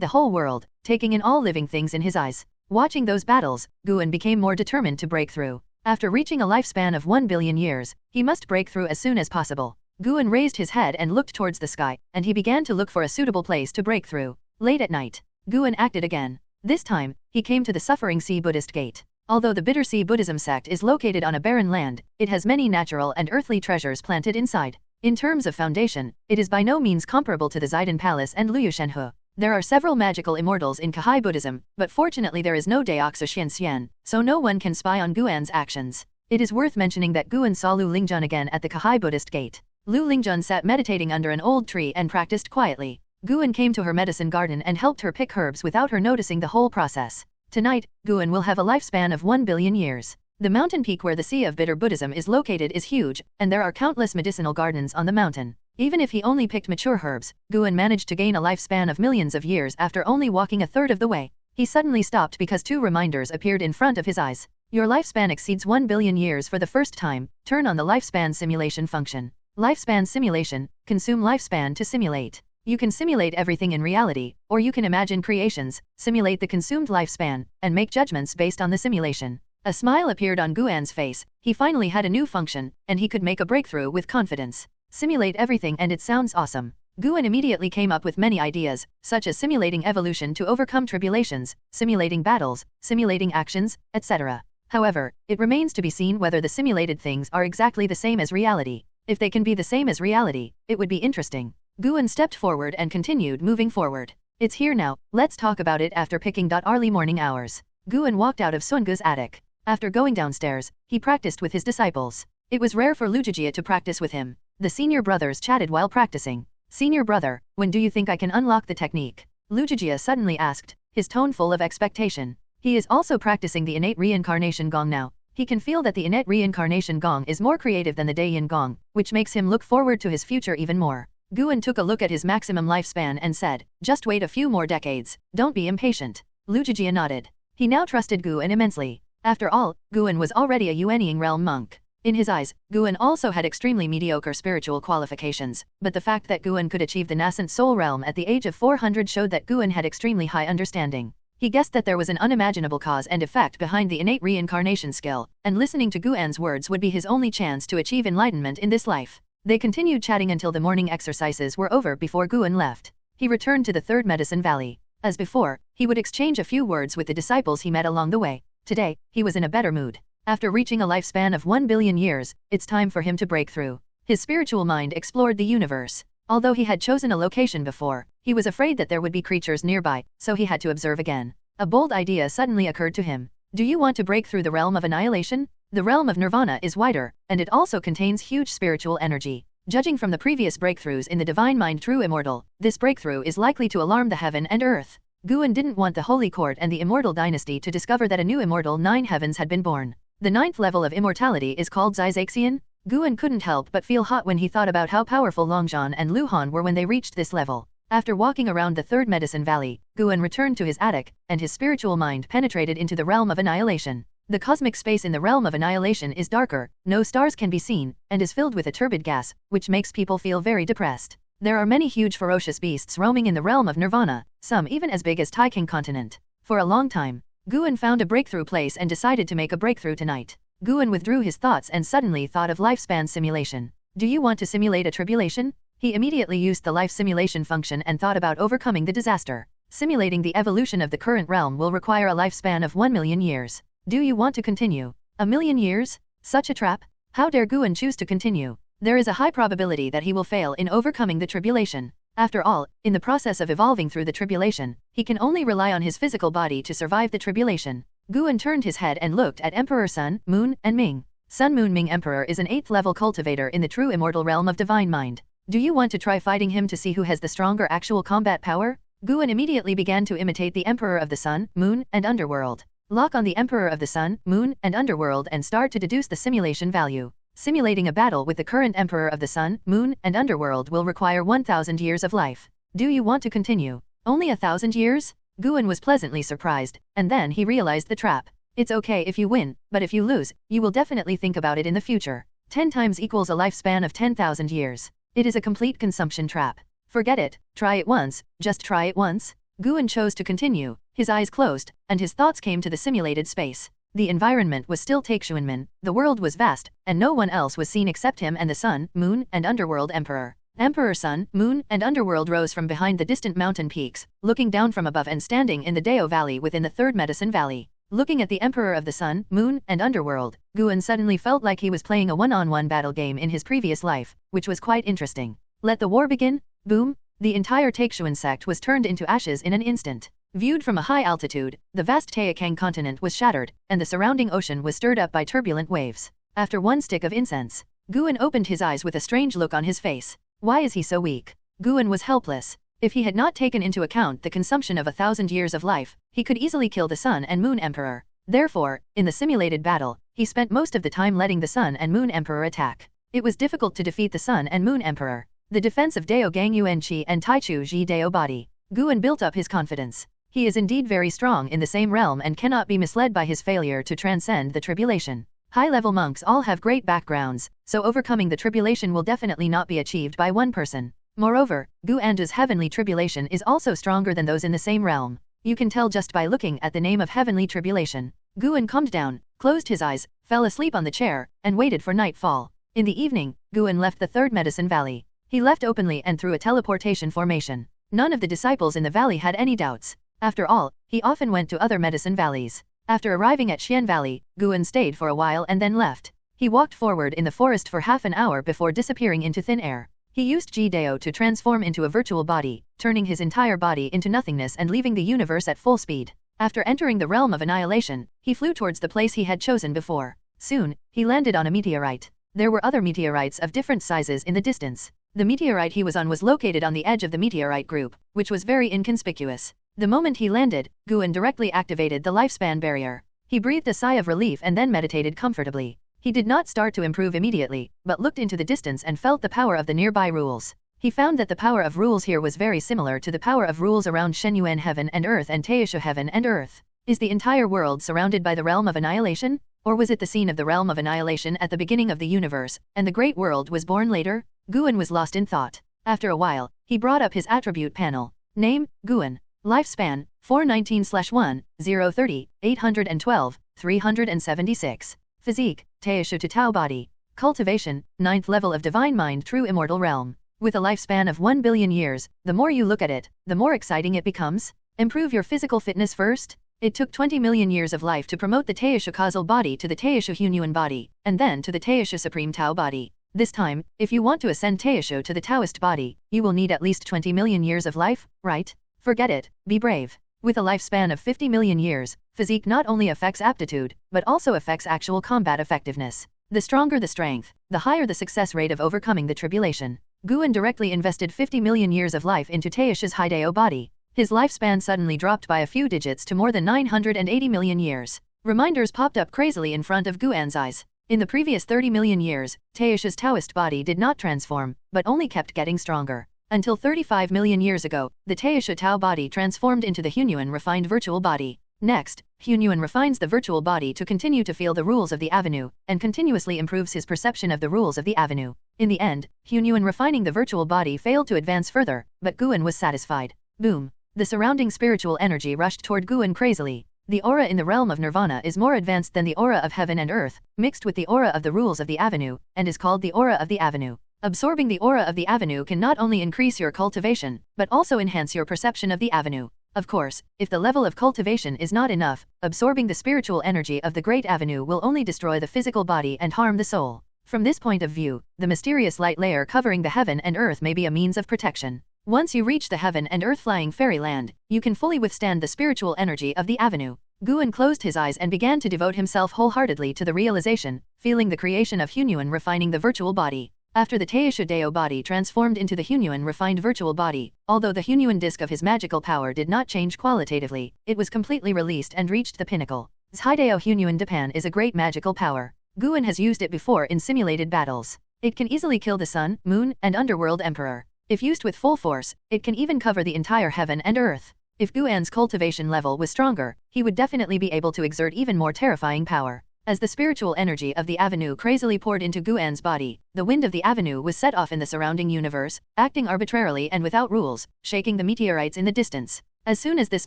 the whole world, taking in all living things in his eyes. Watching those battles, Guan became more determined to break through. After reaching a lifespan of 1 billion years, he must break through as soon as possible. Guan raised his head and looked towards the sky, and he began to look for a suitable place to break through. Late at night, Guan acted again. This time, he came to the Suffering Sea Buddhist Gate. Although the Bitter Sea Buddhism sect is located on a barren land, it has many natural and earthly treasures planted inside. In terms of foundation, it is by no means comparable to the Zaidan Palace and Liushenhe. There are several magical immortals in Kahai Buddhism, but fortunately there is no Daoxia Xian, so no one can spy on Guan's actions. It is worth mentioning that Guan saw Lu Lingjun again at the Kahai Buddhist Gate. Lu Lingjun sat meditating under an old tree and practiced quietly. Guan came to her medicine garden and helped her pick herbs without her noticing the whole process. Tonight, Guan will have a lifespan of 1 billion years. The mountain peak where the Sea of Bitter Buddhism is located is huge, and there are countless medicinal gardens on the mountain. Even if he only picked mature herbs, Guan managed to gain a lifespan of millions of years after only walking a third of the way. He suddenly stopped because 2 reminders appeared in front of his eyes. Your lifespan exceeds 1 billion years for the first time. Turn on the lifespan simulation function. Lifespan simulation, consume lifespan to simulate. You can simulate everything in reality, or you can imagine creations, simulate the consumed lifespan, and make judgments based on the simulation. A smile appeared on Guan's face. He finally had a new function, and he could make a breakthrough with confidence. Simulate everything and it sounds awesome. Guan immediately came up with many ideas, such as simulating evolution to overcome tribulations, simulating battles, simulating actions, etc. However, it remains to be seen whether the simulated things are exactly the same as reality. If they can be the same as reality, it would be interesting. Guan stepped forward and continued moving forward. It's here now, let's talk about it after picking. Early morning hours. Guan walked out of Sungu's attic. After going downstairs, he practiced with his disciples. It was rare for Lujia to practice with him. The senior brothers chatted while practicing. Senior brother, when do you think I can unlock the technique? Lujia suddenly asked, his tone full of expectation. He is also practicing the innate reincarnation gong now. He can feel that the innate reincarnation gong is more creative than the Dayan gong, which makes him look forward to his future even more. Guan took a look at his maximum lifespan and said, just wait a few more decades, don't be impatient. Lujia nodded. He now trusted Guan immensely. After all, Guan was already a Yuanying realm monk. In his eyes, Guan also had extremely mediocre spiritual qualifications, but the fact that Guan could achieve the nascent soul realm at the age of 400 showed that Guan had extremely high understanding. He guessed that there was an unimaginable cause and effect behind the innate reincarnation skill, and listening to Guan's words would be his only chance to achieve enlightenment in this life. They continued chatting until the morning exercises were over before Guan left. He returned to the third medicine valley. As before, he would exchange a few words with the disciples he met along the way. Today, he was in a better mood. After reaching a lifespan of 1 billion years, it's time for him to break through. His spiritual mind explored the universe. Although he had chosen a location before, he was afraid that there would be creatures nearby, so he had to observe again. A bold idea suddenly occurred to him. Do you want to break through the realm of annihilation? The realm of nirvana is wider, and it also contains huge spiritual energy. Judging from the previous breakthroughs in the divine mind true immortal, this breakthrough is likely to alarm the heaven and earth. Guan didn't want the Holy Court and the immortal dynasty to discover that a new immortal 9 heavens had been born. The 9th level of immortality is called Xizaxian. Guan couldn't help but feel hot when he thought about how powerful Longzhan and Luhan were when they reached this level. After walking around the third medicine valley, Guan returned to his attic, and his spiritual mind penetrated into the realm of annihilation. The cosmic space in the realm of annihilation is darker, no stars can be seen, and is filled with a turbid gas, which makes people feel very depressed. There are many huge ferocious beasts roaming in the realm of nirvana, some even as big as Taixuan continent. For a long time, Guan found a breakthrough place and decided to make a breakthrough tonight. Guan withdrew his thoughts and suddenly thought of lifespan simulation. Do you want to simulate a tribulation? He immediately used the life simulation function and thought about overcoming the disaster. Simulating the evolution of the current realm will require a lifespan of 1 million years. Do you want to continue? A million years? Such a trap? How dare Guan choose to continue? There is a high probability that he will fail in overcoming the tribulation. After all, in the process of evolving through the tribulation, he can only rely on his physical body to survive the tribulation. Guan turned his head and looked at Emperor Sun, Moon, and Ming. Sun Moon Ming Emperor is an 8th level cultivator in the true immortal realm of divine mind. Do you want to try fighting him to see who has the stronger actual combat power? Guan immediately began to imitate the Emperor of the Sun, Moon, and Underworld. Lock on the Emperor of the Sun, Moon, and Underworld and start to deduce the simulation value. Simulating a battle with the current Emperor of the Sun, Moon, and Underworld will require 1,000 years of life. Do you want to continue? Only 1,000 years? Guan was pleasantly surprised, and then he realized the trap. It's okay if you win, but if you lose, you will definitely think about it in the future. 10 times equals a lifespan of 10,000 years. It is a complete consumption trap. Forget it, try it once, just try it once. Guan chose to continue, his eyes closed, and his thoughts came to the simulated space. The environment was still Taixuanmen, the world was vast, and no one else was seen except him and the Sun, Moon, and Underworld Emperor. Emperor Sun, Moon, and Underworld rose from behind the distant mountain peaks, looking down from above and standing in the Dao Valley within the third medicine valley. Looking at the Emperor of the Sun, Moon, and Underworld, Guan suddenly felt like he was playing a one-on-one battle game in his previous life, which was quite interesting. Let the war begin? Boom! The entire Taixuan Sect was turned into ashes in an instant. Viewed from a high altitude, the vast Taixuan continent was shattered, and the surrounding ocean was stirred up by turbulent waves. After one stick of incense, Guan opened his eyes with a strange look on his face. Why is he so weak? Guan was helpless. If he had not taken into account the consumption of 1,000 years of life, he could easily kill the Sun and Moon Emperor. Therefore, in the simulated battle, he spent most of the time letting the Sun and Moon Emperor attack. It was difficult to defeat the Sun and Moon Emperor. The defense of Dao Gang Yuan Qi and Taichu Ji Dao Body. Guan built up his confidence. He is indeed very strong in the same realm and cannot be misled by his failure to transcend the tribulation. High-level monks all have great backgrounds, so overcoming the tribulation will definitely not be achieved by one person. Moreover, Guandu's heavenly tribulation is also stronger than those in the same realm. You can tell just by looking at the name of heavenly tribulation. Guan calmed down, closed his eyes, fell asleep on the chair, and waited for nightfall. In the evening, Guan left the third medicine valley. He left openly and through a teleportation formation. None of the disciples in the valley had any doubts. After all, he often went to other medicine valleys. After arriving at Xian Valley, Guan stayed for a while and then left. He walked forward in the forest for half an hour before disappearing into thin air. He used Ji Dao to transform into a virtual body, turning his entire body into nothingness and leaving the universe at full speed. After entering the realm of annihilation, he flew towards the place he had chosen before. Soon, he landed on a meteorite. There were other meteorites of different sizes in the distance. The meteorite he was on was located on the edge of the meteorite group, which was very inconspicuous. The moment he landed, Guan directly activated the lifespan barrier. He breathed a sigh of relief and then meditated comfortably. He did not start to improve immediately, but looked into the distance and felt the power of the nearby rules. He found that the power of rules here was very similar to the power of rules around Shenyuan Heaven and Earth and Taixuan Heaven and Earth. Is the entire world surrounded by the realm of annihilation? Or was it the scene of the realm of annihilation at the beginning of the universe, and the great world was born later? Guan was lost in thought. After a while, he brought up his attribute panel. Name, Guan. Lifespan, 419/1, 030, 812, 376. Physique, Taixuan to Tao body. Cultivation, 9th level of Divine Mind True Immortal Realm. With a lifespan of 1 billion years, the more you look at it, the more exciting it becomes. Improve your physical fitness first. It took 20 million years of life to promote the Taixuan causal body to the Taixuan Hunyuan body, and then to the Taixuan Supreme Tao body. This time, if you want to ascend Taixuan to the Taoist body, you will need at least 20 million years of life, right? Forget it, be brave. With a lifespan of 50 million years, physique not only affects aptitude, but also affects actual combat effectiveness. The stronger the strength, the higher the success rate of overcoming the tribulation. Guan directly invested 50 million years of life into Taixuan's Haidao body. His lifespan suddenly dropped by a few digits to more than 980 million years. Reminders popped up crazily in front of Guan's eyes. In the previous 30 million years, Taixuan's Taoist body did not transform, but only kept getting stronger. Until 35 million years ago, the Taixuan Tao body transformed into the Hunyuan refined virtual body. Next, Hunyuan refines the virtual body to continue to feel the rules of the avenue, and continuously improves his perception of the rules of the avenue. In the end, Hunyuan refining the virtual body failed to advance further, but Guan was satisfied. Boom! The surrounding spiritual energy rushed toward Guan crazily. The aura in the realm of nirvana is more advanced than the aura of heaven and earth, mixed with the aura of the rules of the avenue, and is called the aura of the avenue. Absorbing the aura of the avenue can not only increase your cultivation, but also enhance your perception of the avenue. Of course, if the level of cultivation is not enough, absorbing the spiritual energy of the great avenue will only destroy the physical body and harm the soul. From this point of view, the mysterious light layer covering the heaven and earth may be a means of protection. Once you reach the heaven and earth flying fairyland, you can fully withstand the spiritual energy of the avenue. Guan closed his eyes and began to devote himself wholeheartedly to the realization, feeling the creation of Hunyuan refining the virtual body. After the Taixuan Dao body transformed into the Hunyuan refined virtual body, although the Hunyuan disk of his magical power did not change qualitatively, it was completely released and reached the pinnacle. Haidao Hunyuan Dipan is a great magical power. Guan has used it before in simulated battles. It can easily kill the sun, moon, and underworld emperor. If used with full force, it can even cover the entire heaven and earth. If Guan's cultivation level was stronger, he would definitely be able to exert even more terrifying power. As the spiritual energy of the avenue crazily poured into Guan's body, the wind of the avenue was set off in the surrounding universe, acting arbitrarily and without rules, shaking the meteorites in the distance. As soon as this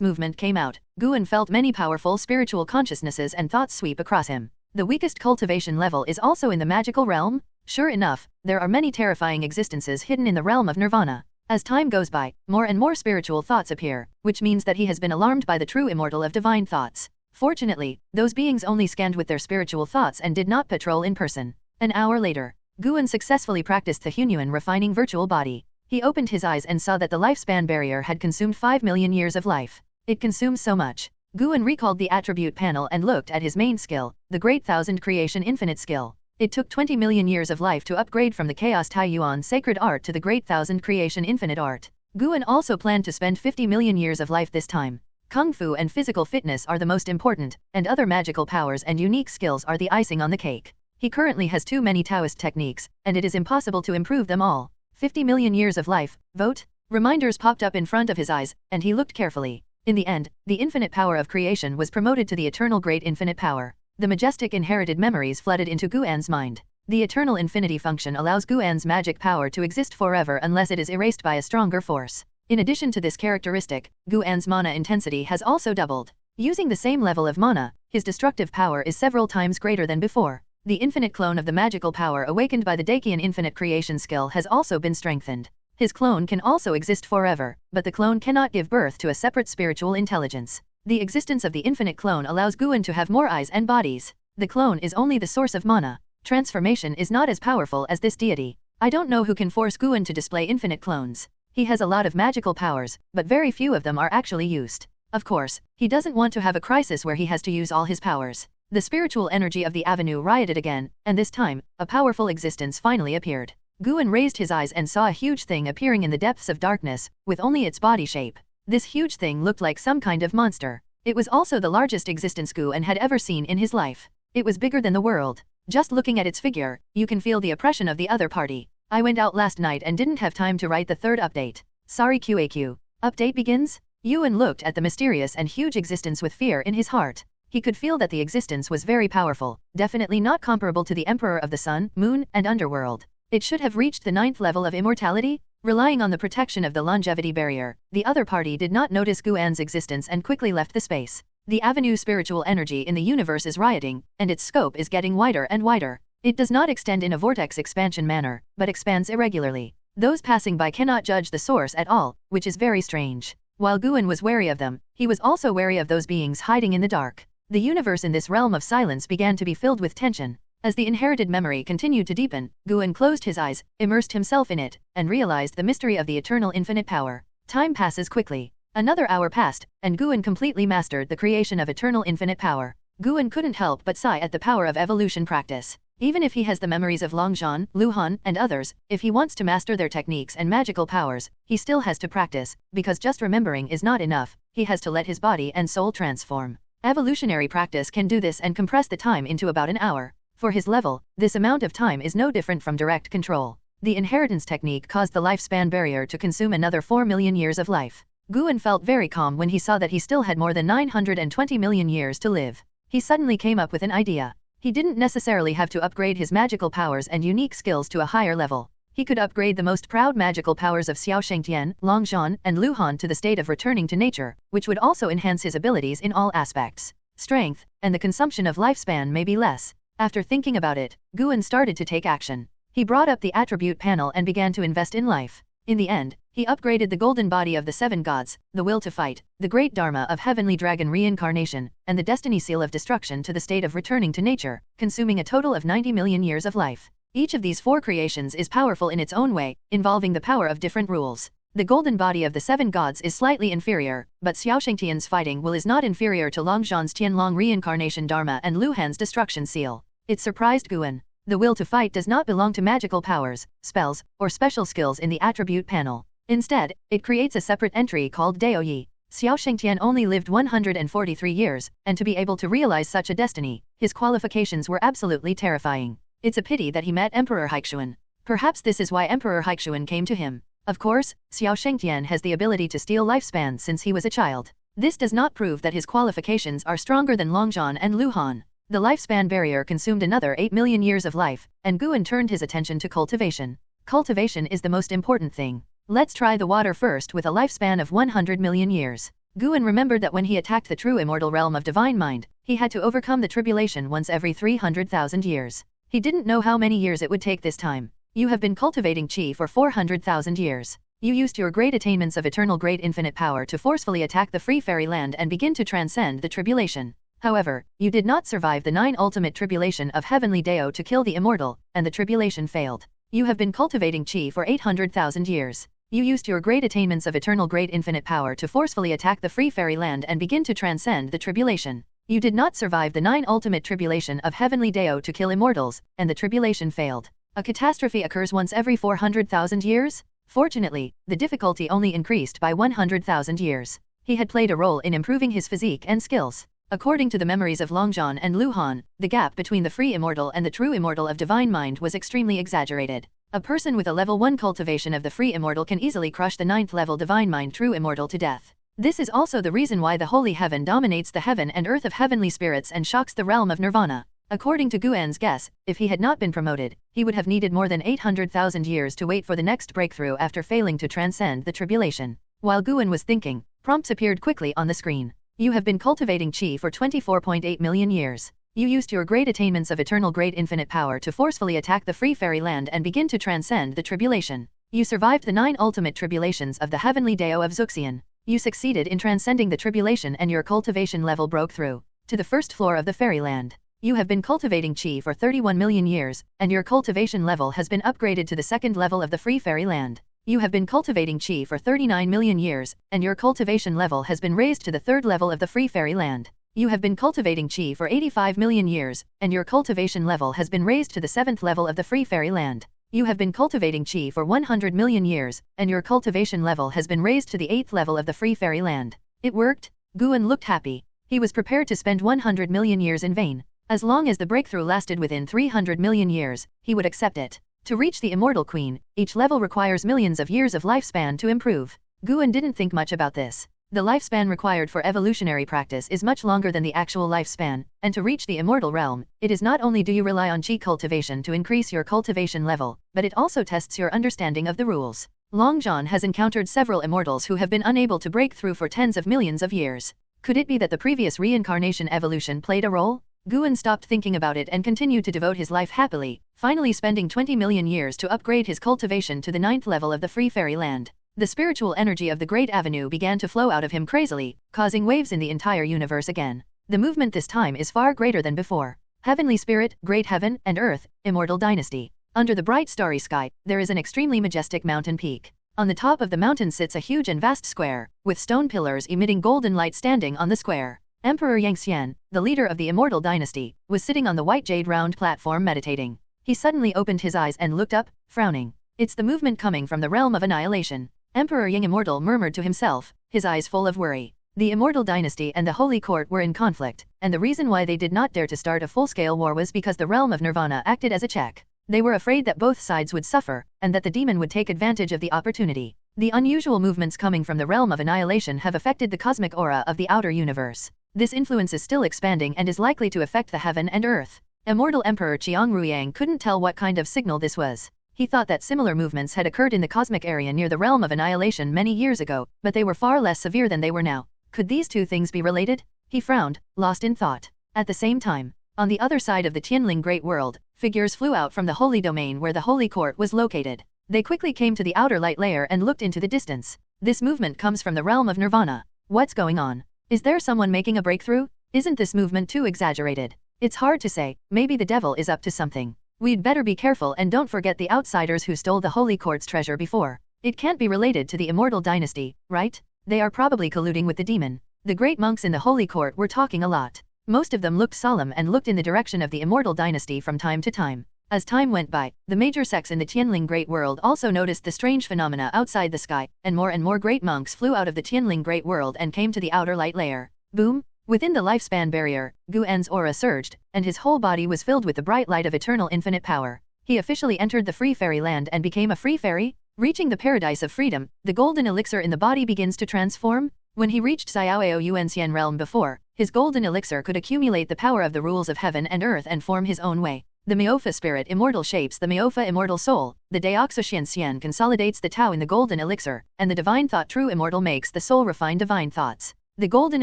movement came out, Guan felt many powerful spiritual consciousnesses and thoughts sweep across him. The weakest cultivation level is also in the magical realm? Sure enough, there are many terrifying existences hidden in the realm of nirvana. As time goes by, more and more spiritual thoughts appear, which means that he has been alarmed by the true immortal of divine thoughts. Fortunately, those beings only scanned with their spiritual thoughts and did not patrol in person. An hour later, Guan successfully practiced the Hunyuan refining virtual body. He opened his eyes and saw that the lifespan barrier had consumed 5 million years of life. It consumes so much. Guan recalled the attribute panel and looked at his main skill, the Great Thousand Creation Infinite skill. It took 20 million years of life to upgrade from the Chaos Taiyuan Sacred Art to the Great Thousand Creation Infinite Art. Guan also planned to spend 50 million years of life this time. Kung Fu and physical fitness are the most important, and other magical powers and unique skills are the icing on the cake. He currently has too many Taoist techniques, and it is impossible to improve them all. 50 million years of life, vote? Reminders popped up in front of his eyes, and he looked carefully. In the end, the infinite power of creation was promoted to the eternal great infinite power. The majestic inherited memories flooded into Guan's mind. The eternal infinity function allows Guan's magic power to exist forever unless it is erased by a stronger force. In addition to this characteristic, Guan's mana intensity has also doubled. Using the same level of mana, his destructive power is several times greater than before. The infinite clone of the magical power awakened by the Dakian infinite creation skill has also been strengthened. His clone can also exist forever, but the clone cannot give birth to a separate spiritual intelligence. The existence of the infinite clone allows Guan to have more eyes and bodies. The clone is only the source of mana. Transformation is not as powerful as this deity. I don't know who can force Guan to display infinite clones. He has a lot of magical powers, but very few of them are actually used. Of course, he doesn't want to have a crisis where he has to use all his powers. The spiritual energy of the avenue rioted again, and this time, a powerful existence finally appeared. Guan raised his eyes and saw a huge thing appearing in the depths of darkness, with only its body shape. This huge thing looked like some kind of monster. It was also the largest existence Guan had ever seen in his life. It was bigger than the world. Just looking at its figure, you can feel the oppression of the other party. I went out last night and didn't have time to write the third update. Sorry QAQ. Update begins? Yuan looked at the mysterious and huge existence with fear in his heart. He could feel that the existence was very powerful, definitely not comparable to the Emperor of the Sun, Moon, and Underworld. It should have reached the 9th level of immortality? Relying on the protection of the longevity barrier, the other party did not notice Guan's existence and quickly left the space. The avenue's spiritual energy in the universe is rioting, and its scope is getting wider and wider. It does not extend in a vortex expansion manner, but expands irregularly. Those passing by cannot judge the source at all, which is very strange. While Guan was wary of them, he was also wary of those beings hiding in the dark. The universe in this realm of silence began to be filled with tension. As the inherited memory continued to deepen, Guan closed his eyes, immersed himself in it, and realized the mystery of the eternal infinite power. Time passes quickly. Another hour passed, and Guan completely mastered the creation of eternal infinite power. Guan couldn't help but sigh at the power of evolution practice. Even if he has the memories of Longzhan, Luhan, and others, if he wants to master their techniques and magical powers, he still has to practice, because just remembering is not enough, he has to let his body and soul transform. Evolutionary practice can do this and compress the time into about an hour. For his level, this amount of time is no different from direct control. The inheritance technique caused the lifespan barrier to consume another 4 million years of life. Guan felt very calm when he saw that he still had more than 920 million years to live. He suddenly came up with an idea. He didn't necessarily have to upgrade his magical powers and unique skills to a higher level. He could upgrade the most proud magical powers of Xiao Shengtian, Longzhan, and Luhan to the state of returning to nature, which would also enhance his abilities in all aspects. Strength, and the consumption of lifespan may be less. After thinking about it, Guan started to take action. He brought up the attribute panel and began to invest in life. In the end, he upgraded the golden body of the 7 gods, the will to fight, the great dharma of heavenly dragon reincarnation, and the destiny seal of destruction to the state of returning to nature, consuming a total of 90 million years of life. Each of these 4 creations is powerful in its own way, involving the power of different rules. The golden body of the 7 gods is slightly inferior, but Xiao Shengtian's fighting will is not inferior to Longzhan's Tianlong reincarnation dharma and Luhan's destruction seal. It surprised Guan. The will to fight does not belong to magical powers, spells, or special skills in the attribute panel. Instead, it creates a separate entry called Daoyi. Xiao Shengtian only lived 143 years, and to be able to realize such a destiny, his qualifications were absolutely terrifying. It's a pity that he met Emperor Taixuan. Perhaps this is why Emperor Taixuan came to him. Of course, Xiao Shengtian has the ability to steal lifespan since he was a child. This does not prove that his qualifications are stronger than Longzhan and Luhan. The lifespan barrier consumed another 8 million years of life, and Guan turned his attention to cultivation. Cultivation is the most important thing. Let's try the water first with a lifespan of 100 million years. Guan remembered that when he attacked the true immortal realm of divine mind, he had to overcome the tribulation once every 300,000 years. He didn't know how many years it would take this time. You have been cultivating qi for 400,000 years. You used your great attainments of eternal great infinite power to forcefully attack the free fairy land and begin to transcend the tribulation. However, you did not survive the 9 ultimate tribulation of heavenly Dao to kill the immortal, and the tribulation failed. You have been cultivating qi for 800,000 years. You used your great attainments of eternal great infinite power to forcefully attack the free fairy land and begin to transcend the tribulation. You did not survive the 9 ultimate tribulation of heavenly Dao to kill immortals, and the tribulation failed. A catastrophe occurs once every 400,000 years? Fortunately, the difficulty only increased by 100,000 years. He had played a role in improving his physique and skills. According to the memories of Longzhan and Luhan, the gap between the free immortal and the true immortal of divine mind was extremely exaggerated. A person with a level 1 cultivation of the free immortal can easily crush the 9th level divine mind true immortal to death. This is also the reason why the holy heaven dominates the heaven and earth of heavenly spirits and shocks the realm of nirvana. According to Guan's guess, if he had not been promoted, he would have needed more than 800,000 years to wait for the next breakthrough after failing to transcend the tribulation. While Guan was thinking, prompts appeared quickly on the screen. You have been cultivating qi for 24.8 million years. You used your great attainments of eternal great infinite power to forcefully attack the free fairy land and begin to transcend the tribulation. You survived the 9 ultimate tribulations of the heavenly Dao of Zuxian. You succeeded in transcending the tribulation and your cultivation level broke through to the first floor of the fairyland. You have been cultivating qi for 31 million years, and your cultivation level has been upgraded to the 2nd level of the free fairy land. You have been cultivating chi for 39 million years, and your cultivation level has been raised to the 3rd level of the Free Fairy Land. You have been cultivating chi for 85 million years, and your cultivation level has been raised to the 7th level of the Free Fairy Land. You have been cultivating chi for 100 million years, and your cultivation level has been raised to the 8th level of the Free Fairy Land. It worked. Guan looked happy. He was prepared to spend 100 million years in vain. As long as the breakthrough lasted within 300 million years, he would accept it. To reach the Immortal Queen, each level requires millions of years of lifespan to improve. Guan didn't think much about this. The lifespan required for evolutionary practice is much longer than the actual lifespan, and to reach the immortal realm, it is not only do you rely on chi cultivation to increase your cultivation level, but it also tests your understanding of the rules. Long John has encountered several immortals who have been unable to break through for tens of millions of years. Could it be that the previous reincarnation evolution played a role? Guan stopped thinking about it and continued to devote his life happily, finally spending 20 million years to upgrade his cultivation to the 9th level of the Free Fairy Land. The spiritual energy of the Great Avenue began to flow out of him crazily, causing waves in the entire universe again. The movement this time is far greater than before. Heavenly Spirit, Great Heaven and Earth, Immortal Dynasty. Under the bright starry sky, there is an extremely majestic mountain peak. On the top of the mountain sits a huge and vast square, with stone pillars emitting golden light standing on the square. Emperor Yangxian, the leader of the Immortal Dynasty, was sitting on the white jade round platform meditating. He suddenly opened his eyes and looked up, frowning. It's the movement coming from the realm of annihilation. Emperor Yang Immortal murmured to himself, his eyes full of worry. The Immortal Dynasty and the Holy Court were in conflict, and the reason why they did not dare to start a full-scale war was because the realm of Nirvana acted as a check. They were afraid that both sides would suffer, and that the demon would take advantage of the opportunity. The unusual movements coming from the realm of annihilation have affected the cosmic aura of the outer universe. This influence is still expanding and is likely to affect the heaven and earth. Immortal Emperor Qiang Ruyang couldn't tell what kind of signal this was. He thought that similar movements had occurred in the cosmic area near the realm of annihilation many years ago, but they were far less severe than they were now. Could these two things be related? He frowned, lost in thought. At the same time, on the other side of the Tianling Great World, figures flew out from the holy domain where the Holy Court was located. They quickly came to the outer light layer and looked into the distance. This movement comes from the realm of Nirvana. What's going on? Is there someone making a breakthrough? Isn't this movement too exaggerated? It's hard to say, maybe the devil is up to something. We'd better be careful and don't forget the outsiders who stole the Holy Court's treasure before. It can't be related to the Immortal Dynasty, right? They are probably colluding with the demon. The great monks in the Holy Court were talking a lot. Most of them looked solemn and looked in the direction of the Immortal Dynasty from time to time. As time went by, the major sects in the Tianling Great World also noticed the strange phenomena outside the sky, and more great monks flew out of the Tianling Great World and came to the outer light layer. Boom! Within the lifespan barrier, Guan's aura surged, and his whole body was filled with the bright light of eternal infinite power. He officially entered the Free Fairy Land and became a free fairy. Reaching the paradise of freedom, the golden elixir in the body begins to transform. When he reached Xiaoao Yuanxian realm before, his golden elixir could accumulate the power of the rules of heaven and earth and form his own way. The Miofa spirit immortal shapes the Miofa immortal soul, the Daoxoxian consolidates the Tao in the golden elixir, and the divine thought true immortal makes the soul refine divine thoughts. The golden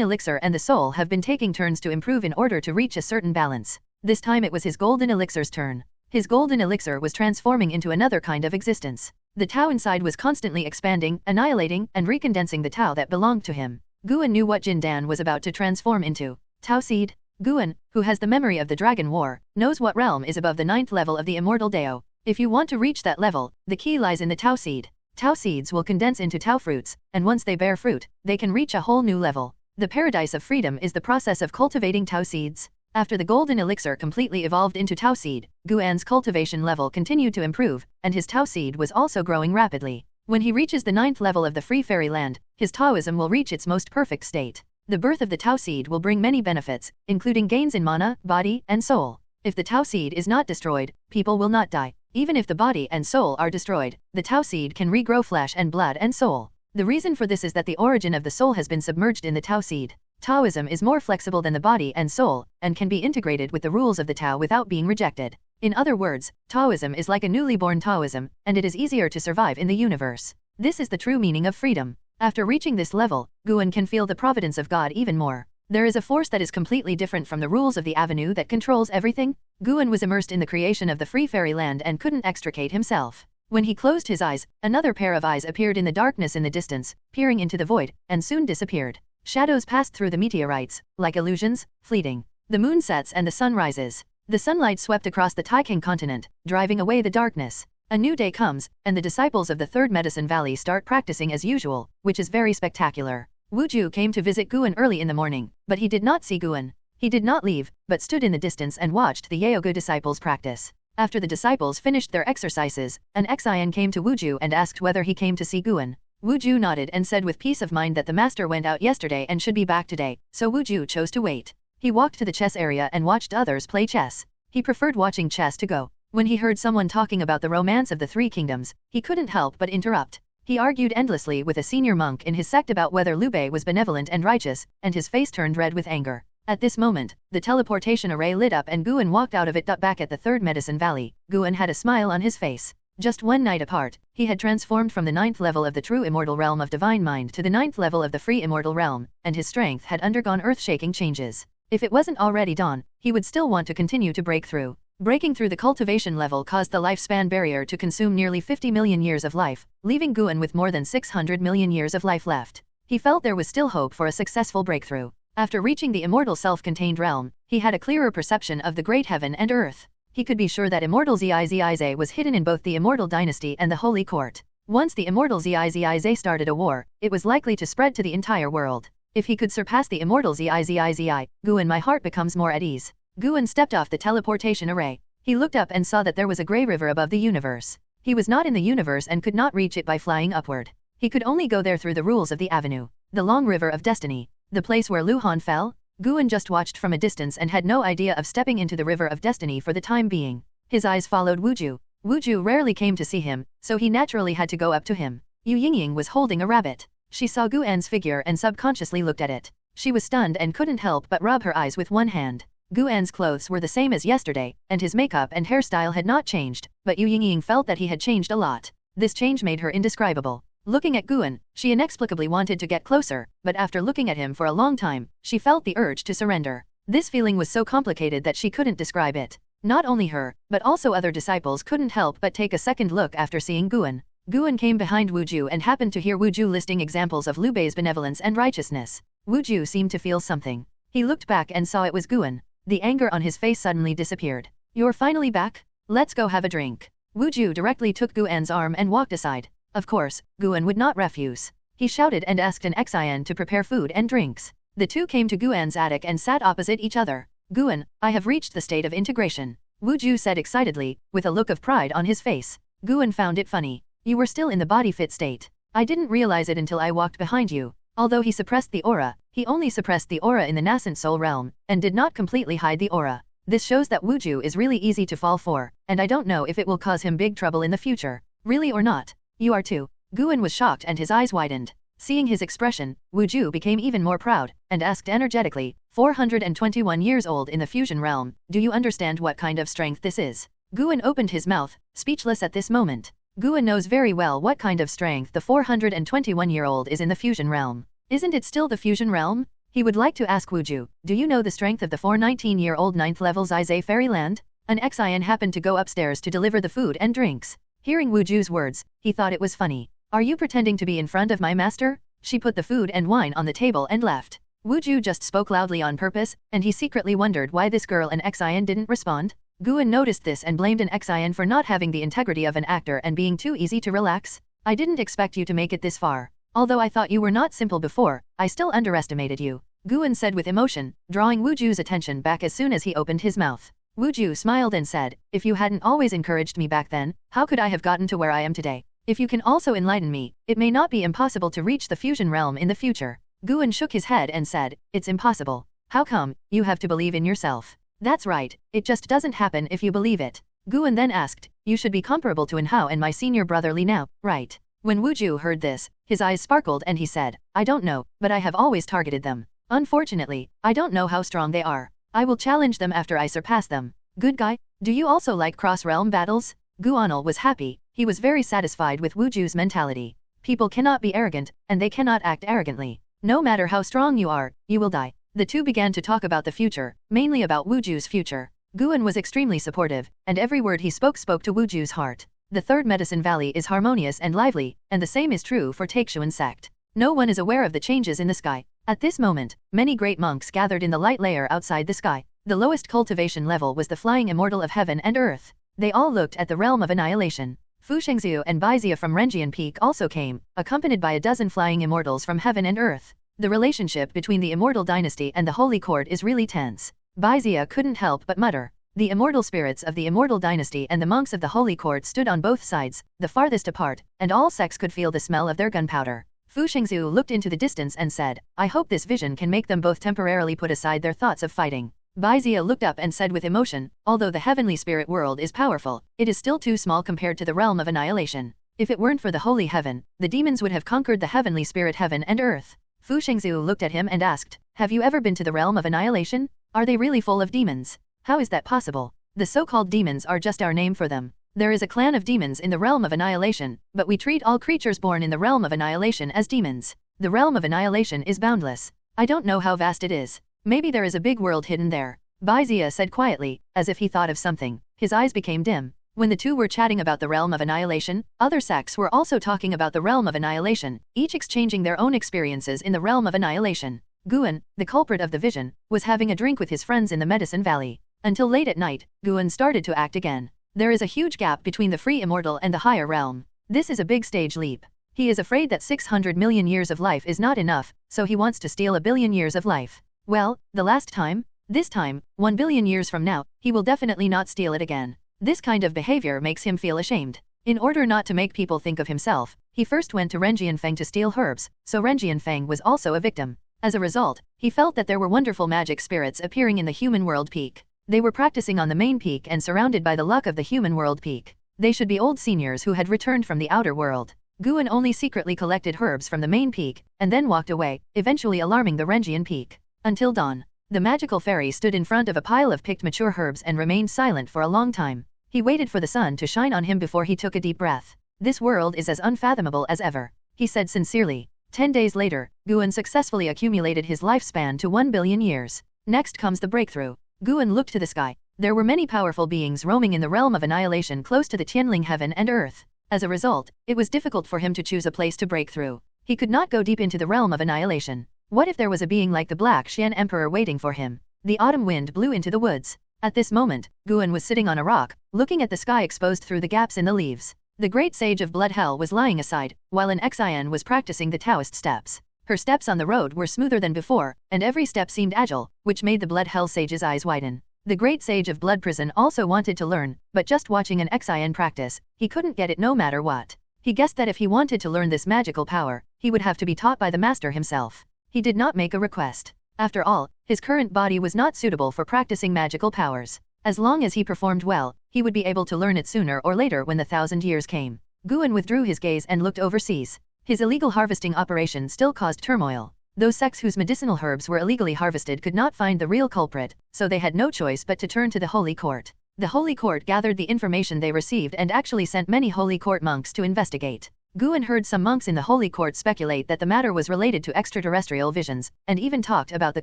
elixir and the soul have been taking turns to improve in order to reach a certain balance. This time it was his golden elixir's turn. His golden elixir was transforming into another kind of existence. The Tao inside was constantly expanding, annihilating, and recondensing the Tao that belonged to him. Guan knew what Jin Dan was about to transform into. Tao Seed. Guan, who has the memory of the Dragon War, knows what realm is above the 9th level of the Immortal Dao. If you want to reach that level, the key lies in the Tao Seed. Tao seeds will condense into Tao fruits, and once they bear fruit, they can reach a whole new level. The paradise of freedom is the process of cultivating Tao seeds. After the golden elixir completely evolved into Tao seed, Guan's cultivation level continued to improve, and his Tao seed was also growing rapidly. When he reaches the 9th level of the Free Fairy Land, his Taoism will reach its most perfect state. The birth of the Tao seed will bring many benefits, including gains in mana, body, and soul. If the Tao seed is not destroyed, people will not die. Even if the body and soul are destroyed, the Tao seed can regrow flesh and blood and soul. The reason for this is that the origin of the soul has been submerged in the Tao seed. Taoism is more flexible than the body and soul, and can be integrated with the rules of the Tao without being rejected. In other words, Taoism is like a newly born Taoism, and it is easier to survive in the universe. This is the true meaning of freedom. After reaching this level, Guan can feel the providence of God even more. There is a force that is completely different from the rules of the avenue that controls everything. Guan was immersed in the creation of the Free Fairy Land and couldn't extricate himself. When he closed his eyes, another pair of eyes appeared in the darkness in the distance, peering into the void, and soon disappeared. Shadows passed through the meteorites, like illusions, fleeting. The moon sets and the sun rises. The sunlight swept across the Taixuan continent, driving away the darkness. A new day comes, and the disciples of the Third Medicine Valley start practicing as usual, which is very spectacular. Wu came to visit Guan early in the morning, but he did not see Guan. He did not leave, but stood in the distance and watched the Yaogu disciples practice. After the disciples finished their exercises, an Xian came to Wu and asked whether he came to see Guan. Wu nodded and said with peace of mind that the master went out yesterday and should be back today, so Wu chose to wait. He walked to the chess area and watched others play chess. He preferred watching chess to go. When he heard someone talking about the romance of the three kingdoms, he couldn't help but interrupt. He argued endlessly with a senior monk in his sect about whether Liu Bei was benevolent and righteous, and his face turned red with anger. At this moment, the teleportation array lit up and Guan walked out of it. Back at the Third Medicine Valley, Guan had a smile on his face. Just one night apart, he had transformed from the 9th level of the true immortal realm of divine mind to the 9th level of the free immortal realm, and his strength had undergone earth-shaking changes. If it wasn't already dawn, he would still want to continue to break through. Breaking through the cultivation level caused the lifespan barrier to consume nearly 50 million years of life, leaving Guan with more than 600 million years of life left. He felt there was still hope for a successful breakthrough. After reaching the immortal self-contained realm, he had a clearer perception of the great heaven and earth. He could be sure that immortal Zize was hidden in both the immortal dynasty and the holy court. Once the immortal Zize started a war, it was likely to spread to the entire world. If he could surpass the immortal Zize, Guan, my heart becomes more at ease. Guan stepped off the teleportation array. He looked up and saw that there was a grey river above the universe. He was not in the universe and could not reach it by flying upward. He could only go there through the rules of the avenue. The long river of destiny. The place where Luhan fell? Guan just watched from a distance and had no idea of stepping into the river of destiny for the time being. His eyes followed Wu. Wu rarely came to see him, so he naturally had to go up to him. Yu Yingying was holding a rabbit. She saw Guan's figure and subconsciously looked at it. She was stunned and couldn't help but rub her eyes with one hand. Guan's clothes were the same as yesterday, and his makeup and hairstyle had not changed, but Yu Yingying felt that he had changed a lot. This change made her indescribable. Looking at Guan, she inexplicably wanted to get closer, but after looking at him for a long time, she felt the urge to surrender. This feeling was so complicated that she couldn't describe it. Not only her, but also other disciples couldn't help but take a second look after seeing Guan. Guan came behind Wu and happened to hear Wu listing examples of Liu Bei's benevolence and righteousness. Wu seemed to feel something. He looked back and saw it was Guan. The anger on his face suddenly disappeared. "You're finally back? Let's go have a drink." Wu directly took Guan's arm and walked aside. Of course, Guan would not refuse. He shouted and asked an Xian to prepare food and drinks. The two came to Guan's attic and sat opposite each other. "Guan, I have reached the state of integration," Wu said excitedly, with a look of pride on his face. Guan found it funny. "You were still in the body-fit state. I didn't realize it until I walked behind you." Although he suppressed the aura, he only suppressed the aura in the nascent soul realm, and did not completely hide the aura. This shows that Wu is really easy to fall for, and I don't know if it will cause him big trouble in the future. Really or not? "You are too." Guan was shocked and his eyes widened. Seeing his expression, Wu became even more proud, and asked energetically, 421 years old in the fusion realm, do you understand what kind of strength this is? Guan opened his mouth, speechless at this moment. Guan knows very well what kind of strength the 421-year-old is in the fusion realm. Isn't it still the fusion realm? He would like to ask Wu do you know the strength of the 419-year-old 9th level Zizay Fairyland? An Xian happened to go upstairs to deliver the food and drinks. Hearing Wu words, he thought it was funny. "Are you pretending to be in front of my master?" She put the food and wine on the table and left. Wu just spoke loudly on purpose, and he secretly wondered why this girl and Xian didn't respond. Guan noticed this and blamed an Xian for not having the integrity of an actor and being too easy to relax. "I didn't expect you to make it this far. Although I thought you were not simple before, I still underestimated you," Guan said with emotion, drawing Wu's attention back as soon as he opened his mouth. Wu smiled and said, "If you hadn't always encouraged me back then, how could I have gotten to where I am today? If you can also enlighten me, it may not be impossible to reach the fusion realm in the future." Guan shook his head and said, "It's impossible." "How come? You have to believe in yourself." "That's right, it just doesn't happen if you believe it." Guan then asked, "You should be comparable to Hao and my senior brother Li now, right?" When Wu heard this, his eyes sparkled and he said, "I don't know, but I have always targeted them. Unfortunately, I don't know how strong they are. I will challenge them after I surpass them." "Good guy, do you also like cross-realm battles?" Guanul was happy. He was very satisfied with Wu's mentality. People cannot be arrogant, and they cannot act arrogantly. No matter how strong you are, you will die. The two began to talk about the future, mainly about Wu's future. Guan was extremely supportive, and every word he spoke to Wu's heart. The Third Medicine Valley is harmonious and lively, and the same is true for Taixuan Sect. No one is aware of the changes in the sky. At this moment, many great monks gathered in the light layer outside the sky. The lowest cultivation level was the flying immortal of heaven and earth. They all looked at the realm of annihilation. Fu Shengzhu and Baizia from Renjian Peak also came, accompanied by a dozen flying immortals from heaven and earth. The relationship between the immortal dynasty and the holy court is really tense. Baizia couldn't help but mutter. The immortal spirits of the immortal dynasty and the monks of the holy court stood on both sides, the farthest apart, and all sects could feel the smell of their gunpowder. Fu Shengzhu looked into the distance and said, I hope this vision can make them both temporarily put aside their thoughts of fighting. Baizia looked up and said with emotion, although the heavenly spirit world is powerful, it is still too small compared to the realm of annihilation. If it weren't for the holy heaven, the demons would have conquered the heavenly spirit heaven and earth. Fu Shengzhu looked at him and asked, have you ever been to the realm of annihilation? Are they really full of demons? How is that possible? The so-called demons are just our name for them. There is a clan of demons in the realm of annihilation, but we treat all creatures born in the realm of annihilation as demons. The realm of annihilation is boundless. I don't know how vast it is. Maybe there is a big world hidden there. Baizia said quietly, as if he thought of something. His eyes became dim. When the two were chatting about the realm of annihilation, other sects were also talking about the realm of annihilation, each exchanging their own experiences in the realm of annihilation. Guan, the culprit of the vision, was having a drink with his friends in the Medicine Valley. Until late at night, Guan started to act again. There is a huge gap between the free immortal and the higher realm. This is a big stage leap. He is afraid that 600 million years of life is not enough, so he wants to steal 1 billion years of life. Well, the last time? This time, 1 billion years from now, he will definitely not steal it again. This kind of behavior makes him feel ashamed. In order not to make people think of himself, he first went to Renjian Feng to steal herbs, so Renjian Feng was also a victim. As a result, he felt that there were wonderful magic spirits appearing in the human world peak. They were practicing on the main peak and surrounded by the luck of the human world peak. They should be old seniors who had returned from the outer world. Guan only secretly collected herbs from the main peak, and then walked away, eventually alarming the Renjian peak. Until dawn. The magical fairy stood in front of a pile of picked mature herbs and remained silent for a long time. He waited for the sun to shine on him before he took a deep breath. This world is as unfathomable as ever, he said sincerely. 10 days later, Guan successfully accumulated his lifespan to 1 billion years. Next comes the breakthrough. Guan looked to the sky. There were many powerful beings roaming in the realm of annihilation close to the Tianling heaven and earth. As a result, it was difficult for him to choose a place to break through. He could not go deep into the realm of annihilation. What if there was a being like the Black Xian Emperor waiting for him? The autumn wind blew into the woods. At this moment, Guan was sitting on a rock, looking at the sky exposed through the gaps in the leaves. The great sage of Blood Hell was lying aside, while an Xian was practicing the Taoist steps. Her steps on the road were smoother than before, and every step seemed agile, which made the Blood Hell sage's eyes widen. The great sage of Blood Prison also wanted to learn, but just watching an Xian practice, he couldn't get it no matter what. He guessed that if he wanted to learn this magical power, he would have to be taught by the master himself. He did not make a request. After all, his current body was not suitable for practicing magical powers. As long as he performed well, he would be able to learn it sooner or later when the 1,000 years came. Guan withdrew his gaze and looked overseas. His illegal harvesting operation still caused turmoil. Those sects whose medicinal herbs were illegally harvested could not find the real culprit, so they had no choice but to turn to the Holy Court. The Holy Court gathered the information they received and actually sent many Holy Court monks to investigate. Guan heard some monks in the Holy Court speculate that the matter was related to extraterrestrial visions, and even talked about the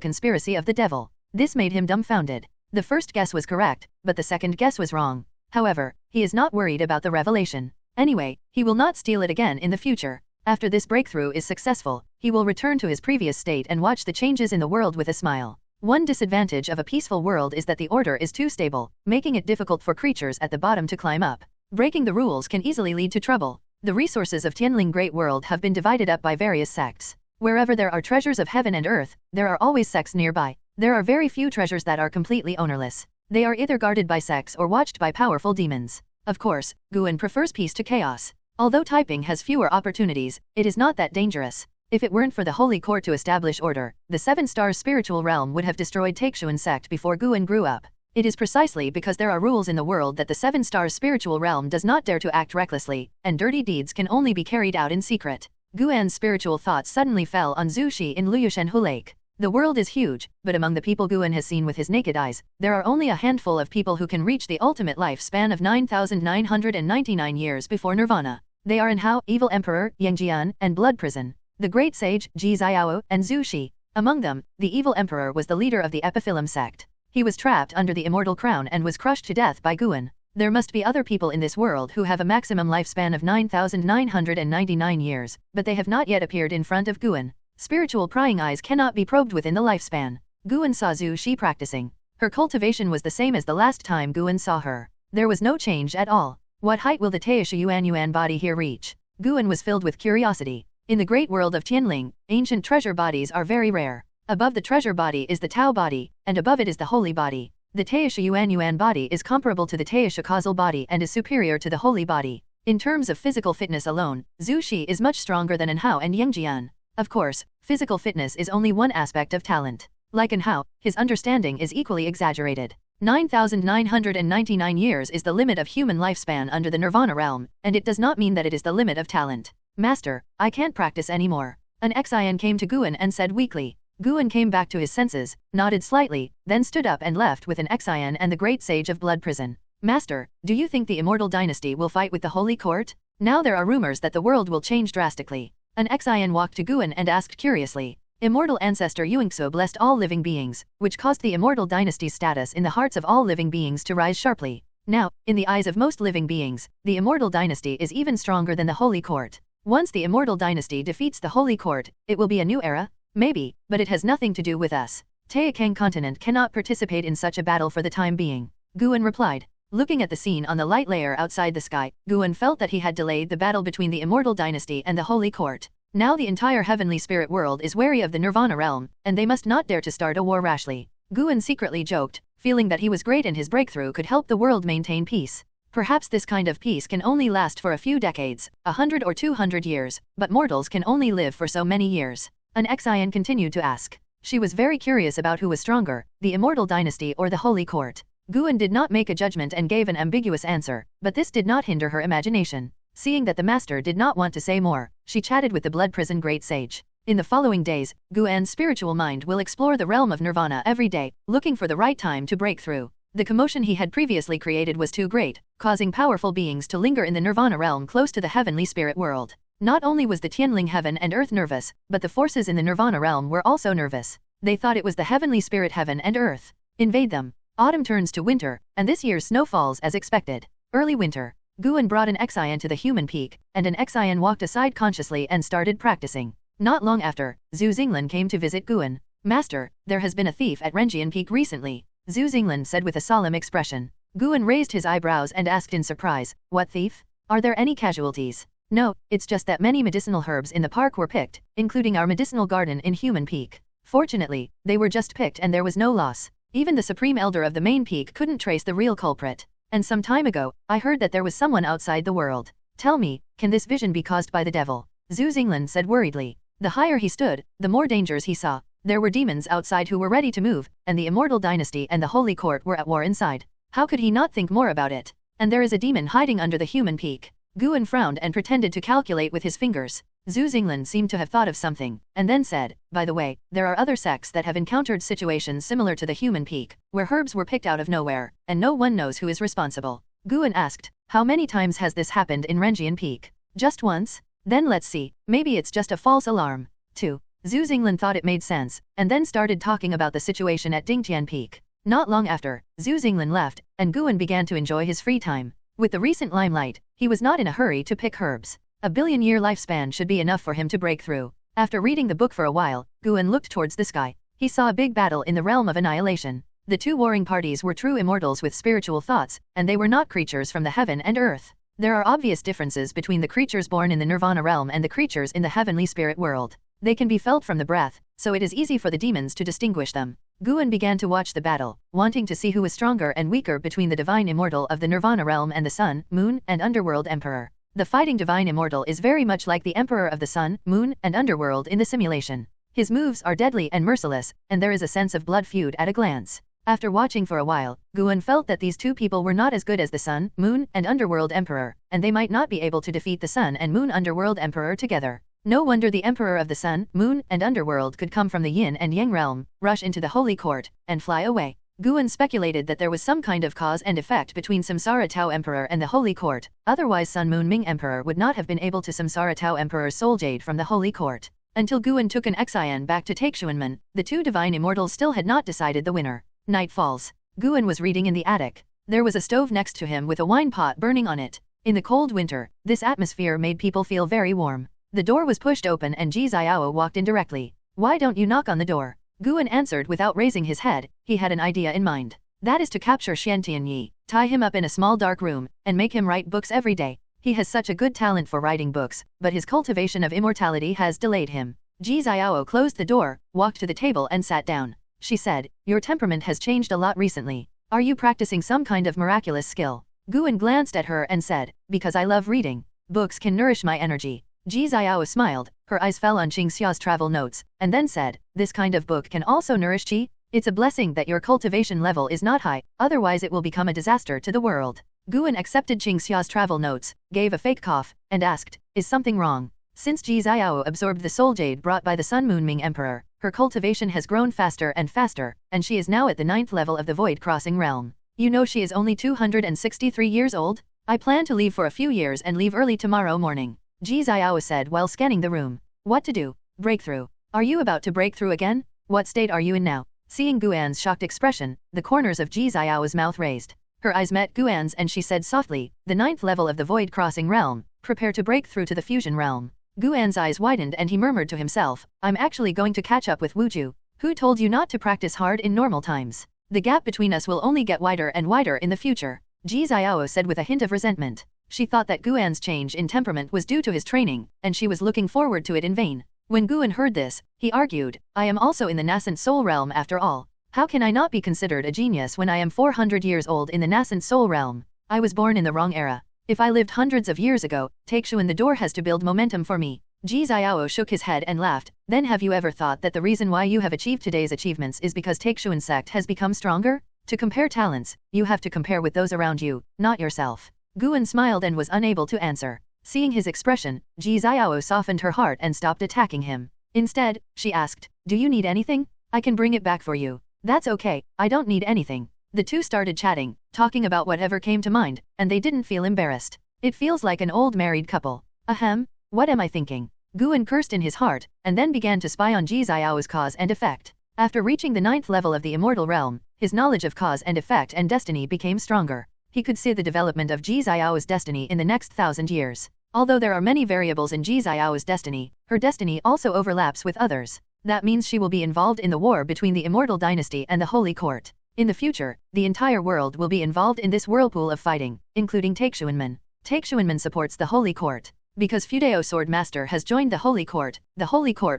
conspiracy of the devil. This made him dumbfounded. The first guess was correct, but the second guess was wrong. However, he is not worried about the revelation. Anyway, he will not steal it again in the future. After this breakthrough is successful, he will return to his previous state and watch the changes in the world with a smile. One disadvantage of a peaceful world is that the order is too stable, making it difficult for creatures at the bottom to climb up. Breaking the rules can easily lead to trouble. The resources of Tianling Great World have been divided up by various sects. Wherever there are treasures of heaven and earth, there are always sects nearby. There are very few treasures that are completely ownerless. They are either guarded by sects or watched by powerful demons. Of course, Guan prefers peace to chaos. Although typing has fewer opportunities, it is not that dangerous. If it weren't for the Holy Court to establish order, the 7 Stars spiritual realm would have destroyed Taixuan Sect before Guan grew up. It is precisely because there are rules in the world that the 7 Stars spiritual realm does not dare to act recklessly, and dirty deeds can only be carried out in secret. Guan's spiritual thoughts suddenly fell on Zhu Shi in Luyushenhu Lake. The world is huge, but among the people Guan has seen with his naked eyes, there are only a handful of people who can reach the ultimate lifespan of 9,999 years before nirvana. They are in Hao, Evil Emperor, Yangjian, and Blood Prison. The Great Sage, Ji Xiao, and Zhu Shi. Among them, the Evil Emperor was the leader of the Epiphyllum sect. He was trapped under the immortal crown and was crushed to death by Guan. There must be other people in this world who have a maximum lifespan of 9,999 years, but they have not yet appeared in front of Guan. Spiritual prying eyes cannot be probed within the lifespan. Guan saw Zhu Shi practicing. Her cultivation was the same as the last time Guan saw her. There was no change at all. What height will the Taixuan body here reach? Guan was filled with curiosity. In the great world of Tianling, ancient treasure bodies are very rare. Above the treasure body is the Tao body, and above it is the holy body. The Taixuan body is comparable to the Taixu causal body and is superior to the holy body. In terms of physical fitness alone, Zhu Shi is much stronger than An Hao and Yang Jian. Of course, physical fitness is only one aspect of talent. Like An Hao, his understanding is equally exaggerated. 9,999 years is the limit of human lifespan under the Nirvana realm, and it does not mean that it is the limit of talent. Master, I can't practice anymore. An Xian came to Guan and said weakly. Guan came back to his senses, nodded slightly, then stood up and left with an Xian and the great sage of Blood Prison. Master, do you think the immortal dynasty will fight with the Holy Court? Now there are rumors that the world will change drastically. An Xian walked to Guan and asked curiously. Immortal ancestor Yuingsu blessed all living beings, which caused the immortal dynasty's status in the hearts of all living beings to rise sharply. Now, in the eyes of most living beings, the immortal dynasty is even stronger than the Holy Court. Once the immortal dynasty defeats the Holy Court, it will be a new era? Maybe, but it has nothing to do with us. Taixuan continent cannot participate in such a battle for the time being. Guan replied. Looking at the scene on the light layer outside the sky, Guan felt that he had delayed the battle between the immortal dynasty and the Holy Court. Now the entire heavenly spirit world is wary of the Nirvana realm, and they must not dare to start a war rashly. Guan secretly joked, feeling that he was great and his breakthrough could help the world maintain peace. Perhaps this kind of peace can only last for a few decades, 100 or 200 years, but mortals can only live for so many years. An Xian continued to ask. She was very curious about who was stronger, the immortal dynasty or the Holy Court. Guan did not make a judgment and gave an ambiguous answer, but this did not hinder her imagination. Seeing that the master did not want to say more, she chatted with the Blood Prison Great Sage. In the following days, Guan's spiritual mind will explore the realm of Nirvana every day, looking for the right time to break through. The commotion he had previously created was too great, causing powerful beings to linger in the Nirvana realm close to the heavenly spirit world. Not only was the Tianling heaven and earth nervous, but the forces in the Nirvana realm were also nervous. They thought it was the heavenly spirit heaven and earth. Invade them. Autumn turns to winter, and this year's snow falls as expected. Early winter. Guan brought an Xian to the human peak, and an Xian walked aside consciously and started practicing. Not long after, Zhu Xinglan came to visit Guan. Master, there has been a thief at Renjian Peak recently, Zhu Xinglan said with a solemn expression. Guan raised his eyebrows and asked in surprise, what thief? Are there any casualties? No, it's just that many medicinal herbs in the park were picked, including our medicinal garden in Human Peak. Fortunately, they were just picked and there was no loss. Even the Supreme Elder of the main peak couldn't trace the real culprit. And some time ago, I heard that there was someone outside the world. Tell me, can this vision be caused by the devil? Zhu Xinglan said worriedly. The higher he stood, the more dangers he saw. There were demons outside who were ready to move, and the immortal dynasty and the holy court were at war inside. How could he not think more about it? And there is a demon hiding under the human peak. Guan frowned and pretended to calculate with his fingers. Zhu Xinglan seemed to have thought of something, and then said, by the way, there are other sects that have encountered situations similar to the human peak, where herbs were picked out of nowhere, and no one knows who is responsible. Guan asked, how many times has this happened in Renjian Peak? Just once? Then let's see, maybe it's just a false alarm. 2. Zhu Xinglan thought it made sense, and then started talking about the situation at Dingtian Peak. Not long after, Zhu Xinglan left, and Guan began to enjoy his free time. With the recent limelight, he was not in a hurry to pick herbs. A billion-year lifespan should be enough for him to break through. After reading the book for a while, Guan looked towards the sky. He saw a big battle in the realm of annihilation. The two warring parties were true immortals with spiritual thoughts, and they were not creatures from the heaven and earth. There are obvious differences between the creatures born in the Nirvana realm and the creatures in the heavenly spirit world. They can be felt from the breath, so it is easy for the demons to distinguish them. Guan began to watch the battle, wanting to see who was stronger and weaker between the divine immortal of the Nirvana realm and the sun, moon, and underworld emperor. The fighting divine immortal is very much like the emperor of the sun, moon, and underworld in the simulation. His moves are deadly and merciless, and there is a sense of blood feud at a glance. After watching for a while, Guan felt that these two people were not as good as the sun, moon, and underworld emperor, and they might not be able to defeat the sun and moon underworld emperor together. No wonder the emperor of the sun, moon, and underworld could come from the yin and yang realm, rush into the holy court, and fly away. Guan speculated that there was some kind of cause and effect between Samsara Tao Emperor and the Holy Court, otherwise Sun Moon Ming Emperor would not have been able to Samsara Tao Emperor's soul jade from the Holy Court. Until Guan took an Xian back to Taixuanmen, the two divine immortals still had not decided the winner. Night falls. Guan was reading in the attic. There was a stove next to him with a wine pot burning on it. In the cold winter, this atmosphere made people feel very warm. The door was pushed open and Ji Xiao walked in directly. Why don't you knock on the door? Guan answered without raising his head. He had an idea in mind. That is to capture Xian Tianyi. tie him up in a small dark room, and make him write books every day. He has such a good talent for writing books, but his cultivation of immortality has delayed him. Ji Xiao closed the door, walked to the table and sat down. She said, "Your temperament has changed a lot recently. Are you practicing some kind of miraculous skill?" Guan glanced at her and said, "Because I love reading. Books can nourish my energy." Ji Xiao smiled, her eyes fell on Qingxia's travel notes, and then said, "This kind of book can also nourish qi? It's a blessing that your cultivation level is not high, otherwise it will become a disaster to the world." Guan accepted Qingxia's travel notes, gave a fake cough, and asked, "Is something wrong?" Since Ji Xiao absorbed the soul jade brought by the Sun Moon Ming Emperor, her cultivation has grown faster and faster, and she is now at the 9th level of the Void Crossing realm. You know she is only 263 years old? I plan to leave for a few years and leave early tomorrow morning. Ji Xiao said while scanning the room. What to do? Breakthrough. Are you about to break through again? What state are you in now? Seeing Guan's shocked expression, the corners of Ji Xiao's mouth raised. Her eyes met Guan's and she said softly, "The 9th level of the Void Crossing realm, prepare to break through to the fusion realm." Guan's eyes widened and he murmured to himself, "I'm actually going to catch up with Wuju. Who told you not to practice hard in normal times? The gap between us will only get wider and wider in the future." Ji Xiao said with a hint of resentment. She thought that Guan's change in temperament was due to his training, and she was looking forward to it in vain. When Guan heard this, he argued, "I am also in the nascent soul realm after all. How can I not be considered a genius when I am 400 years old in the nascent soul realm? I was born in the wrong era. If I lived hundreds of years ago, Taixuan the door has to build momentum for me." Ji Xiao shook his head and laughed. "Then have you ever thought that the reason why you have achieved today's achievements is because Taixuan Sect has become stronger? To compare talents, you have to compare with those around you, not yourself." Guan smiled and was unable to answer. Seeing his expression, Ji Xiao softened her heart and stopped attacking him. Instead, she asked, "Do you need anything? I can bring it back for you." "That's okay, I don't need anything." The two started chatting, talking about whatever came to mind, and they didn't feel embarrassed. It feels like an old married couple. Ahem, what am I thinking? Guan cursed in his heart, and then began to spy on Ji Xiao's cause and effect. After reaching the 9th level of the immortal realm, his knowledge of cause and effect and destiny became stronger. He could see the development of Ji Xiao's destiny in the next 1,000 years. Although there are many variables in Ji Xiao's destiny, her destiny also overlaps with others. That means she will be involved in the war between the Immortal Dynasty and the Holy Court. In the future, the entire world will be involved in this whirlpool of fighting, including Taixuanmen. Taixuanmen supports the Holy Court. Because Fudeo Sword Master has joined the Holy Court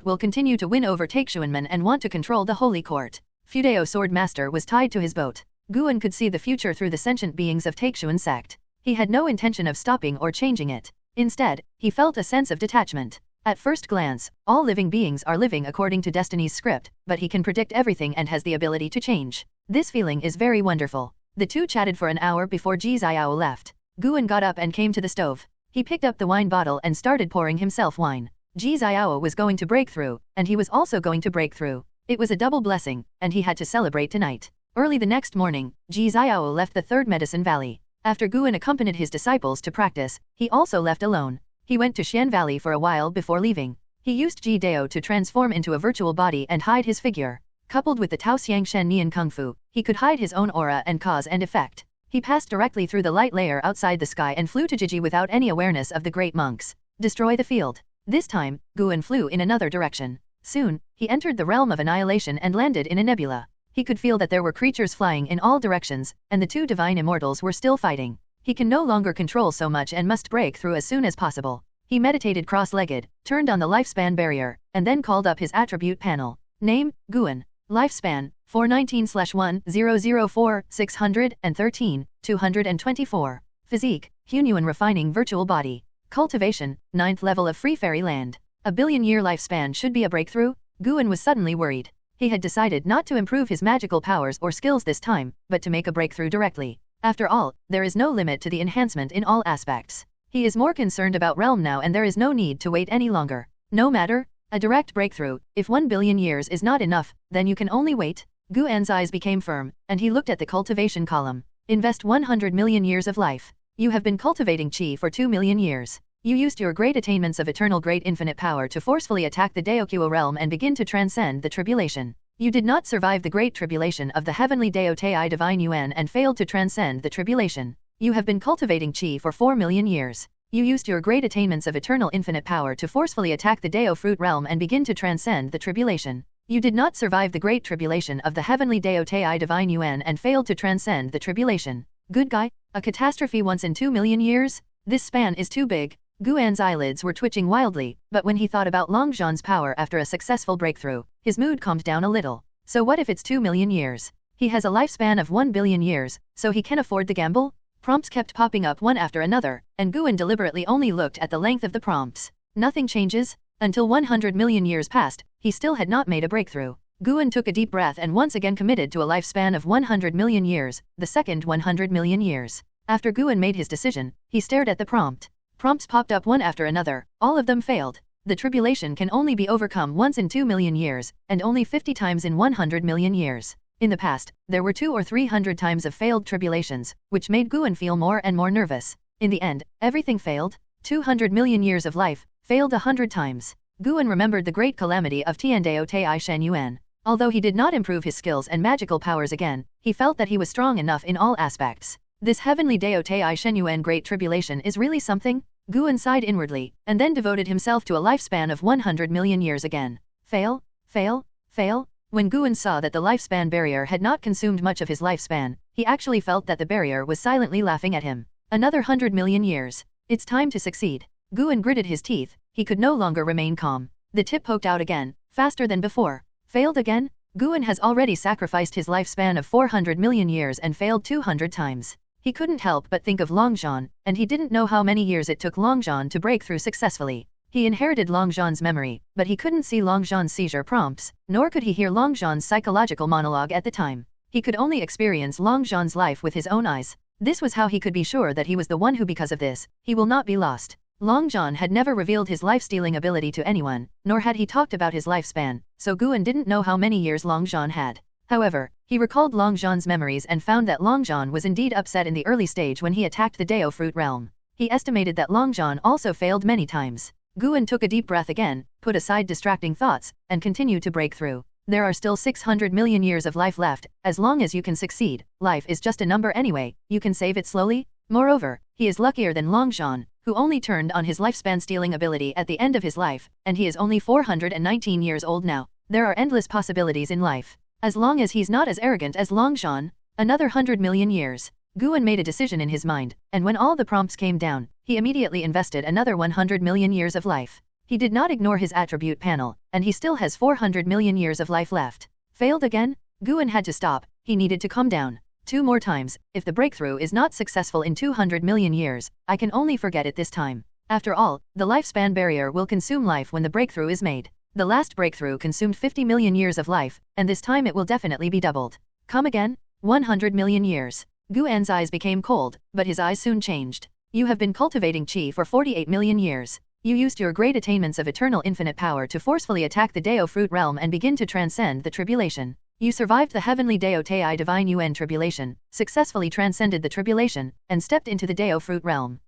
will continue to win over Taixuanmen and want to control the Holy Court. Fudeo Sword Master was tied to his boat. Guan could see the future through the sentient beings of Taixuan Sect. He had no intention of stopping or changing it. Instead, he felt a sense of detachment. At first glance, all living beings are living according to destiny's script, but he can predict everything and has the ability to change. This feeling is very wonderful. The two chatted for an hour before Ji Xiao left. Guan got up and came to the stove. He picked up the wine bottle and started pouring himself wine. Ji Xiao was going to break through, and he was also going to break through. It was a double blessing, and he had to celebrate tonight. Early the next morning, Ji Xiao left the Third Medicine Valley. After Guan accompanied his disciples to practice, he also left alone. He went to Xian Valley for a while before leaving. He used Ji Dao to transform into a virtual body and hide his figure. Coupled with the Tao Xiang Shen Nian Kung Fu, he could hide his own aura and cause and effect. He passed directly through the light layer outside the sky and flew to Jiji without any awareness of the great monks. Destroy the field. This time, Guan flew in another direction. Soon, he entered the realm of annihilation and landed in a nebula. He could feel that there were creatures flying in all directions, and the two divine immortals were still fighting. He can no longer control so much and must break through as soon as possible. He meditated cross-legged, turned on the lifespan barrier, and then called up his attribute panel. Name, Guan. Lifespan, 419/1004613, 224. Physique, Hunyuan refining virtual body. Cultivation, 9th level of Free Fairy Land. A billion-year lifespan should be a breakthrough? Guan was suddenly worried. He had decided not to improve his magical powers or skills this time, but to make a breakthrough directly. After all, there is no limit to the enhancement in all aspects. He is more concerned about realm now and there is no need to wait any longer. No matter, a direct breakthrough, if 1 billion years is not enough, then you can only wait. Guan's eyes became firm, and he looked at the cultivation column. Invest 100 million years of life. You have been cultivating qi for 2 million years. You used your great attainments of eternal great infinite power to forcefully attack the Daokuo realm and begin to transcend the tribulation. You did not survive the great tribulation of the heavenly Dao Tei divine Yuan and failed to transcend the tribulation. You have been cultivating qi for 4 million years. You used your great attainments of eternal infinite power to forcefully attack the Dao fruit realm and begin to transcend the tribulation. You did not survive the great tribulation of the heavenly Dao Tei divine Yuan and failed to transcend the tribulation. Good guy? A catastrophe once in 2 million years? This span is too big. Guan's eyelids were twitching wildly, but when he thought about Long John's power after a successful breakthrough, his mood calmed down a little. So what if it's 2 million years? He has a lifespan of 1 billion years, so he can afford the gamble? Prompts kept popping up one after another, and Guan deliberately only looked at the length of the prompts. Nothing changes? Until 100 million years passed, he still had not made a breakthrough. Guan took a deep breath and once again committed to a lifespan of 100 million years, the second 100 million years. After Guan made his decision, he stared at the prompt. Prompts popped up one after another, all of them failed. The tribulation can only be overcome once in 2 million years, and only 50 times in 100 million years. In the past, there were 200 or 300 times of failed tribulations, which made Guan feel more and more nervous. In the end, everything failed. 200 million years of life, failed 100 times. Guan remembered the great calamity of Tiandao Taixuan Yuan. Although he did not improve his skills and magical powers again, he felt that he was strong enough in all aspects. This heavenly Dao Taixuan Yuan Great Tribulation is really something? Guan sighed inwardly, and then devoted himself to a lifespan of 100 million years again. Fail? Fail? Fail? When Guan saw that the lifespan barrier had not consumed much of his lifespan, he actually felt that the barrier was silently laughing at him. Another 100 million years. It's time to succeed. Guan gritted his teeth, he could no longer remain calm. The tip poked out again, faster than before. Failed again? Guan has already sacrificed his lifespan of 400 million years and failed 200 times. He couldn't help but think of Long John, and he didn't know how many years it took Long John to break through successfully. He inherited Long John's memory, but he couldn't see Long John's seizure prompts, nor could he hear Long John's psychological monologue at the time. He could only experience Long John's life with his own eyes. This was how he could be sure that he was the one who, because of this, he will not be lost. Long John had never revealed his life-stealing ability to anyone, nor had he talked about his lifespan, so Guan didn't know how many years Long John had. However, he recalled Long John's memories and found that Long John was indeed upset in the early stage when he attacked the Dao Fruit realm. He estimated that Long John also failed many times. Guan took a deep breath again, put aside distracting thoughts, and continued to break through. There are still 600 million years of life left. As long as you can succeed, life is just a number anyway, you can save it slowly. Moreover, he is luckier than Long John, who only turned on his lifespan stealing ability at the end of his life, and he is only 419 years old now. There are endless possibilities in life. As long as he's not as arrogant as Long John. Another 100 million years. Guan made a decision in his mind, and when all the prompts came down, he immediately invested another 100 million years of life. He did not ignore his attribute panel, and he still has 400 million years of life left. Failed again? Guan had to stop, he needed to calm down. 2 more times. If the breakthrough is not successful in 200 million years, I can only forget it this time. After all, the lifespan barrier will consume life when the breakthrough is made. The last breakthrough consumed 50 million years of life, and this time it will definitely be doubled. Come again? 100 million years. Guan's eyes became cold, but his eyes soon changed. You have been cultivating qi for 48 million years. You used your great attainments of eternal infinite power to forcefully attack the Dao Fruit realm and begin to transcend the tribulation. You survived the heavenly Dao Tai Divine Yuan tribulation, successfully transcended the tribulation, and stepped into the Dao Fruit realm.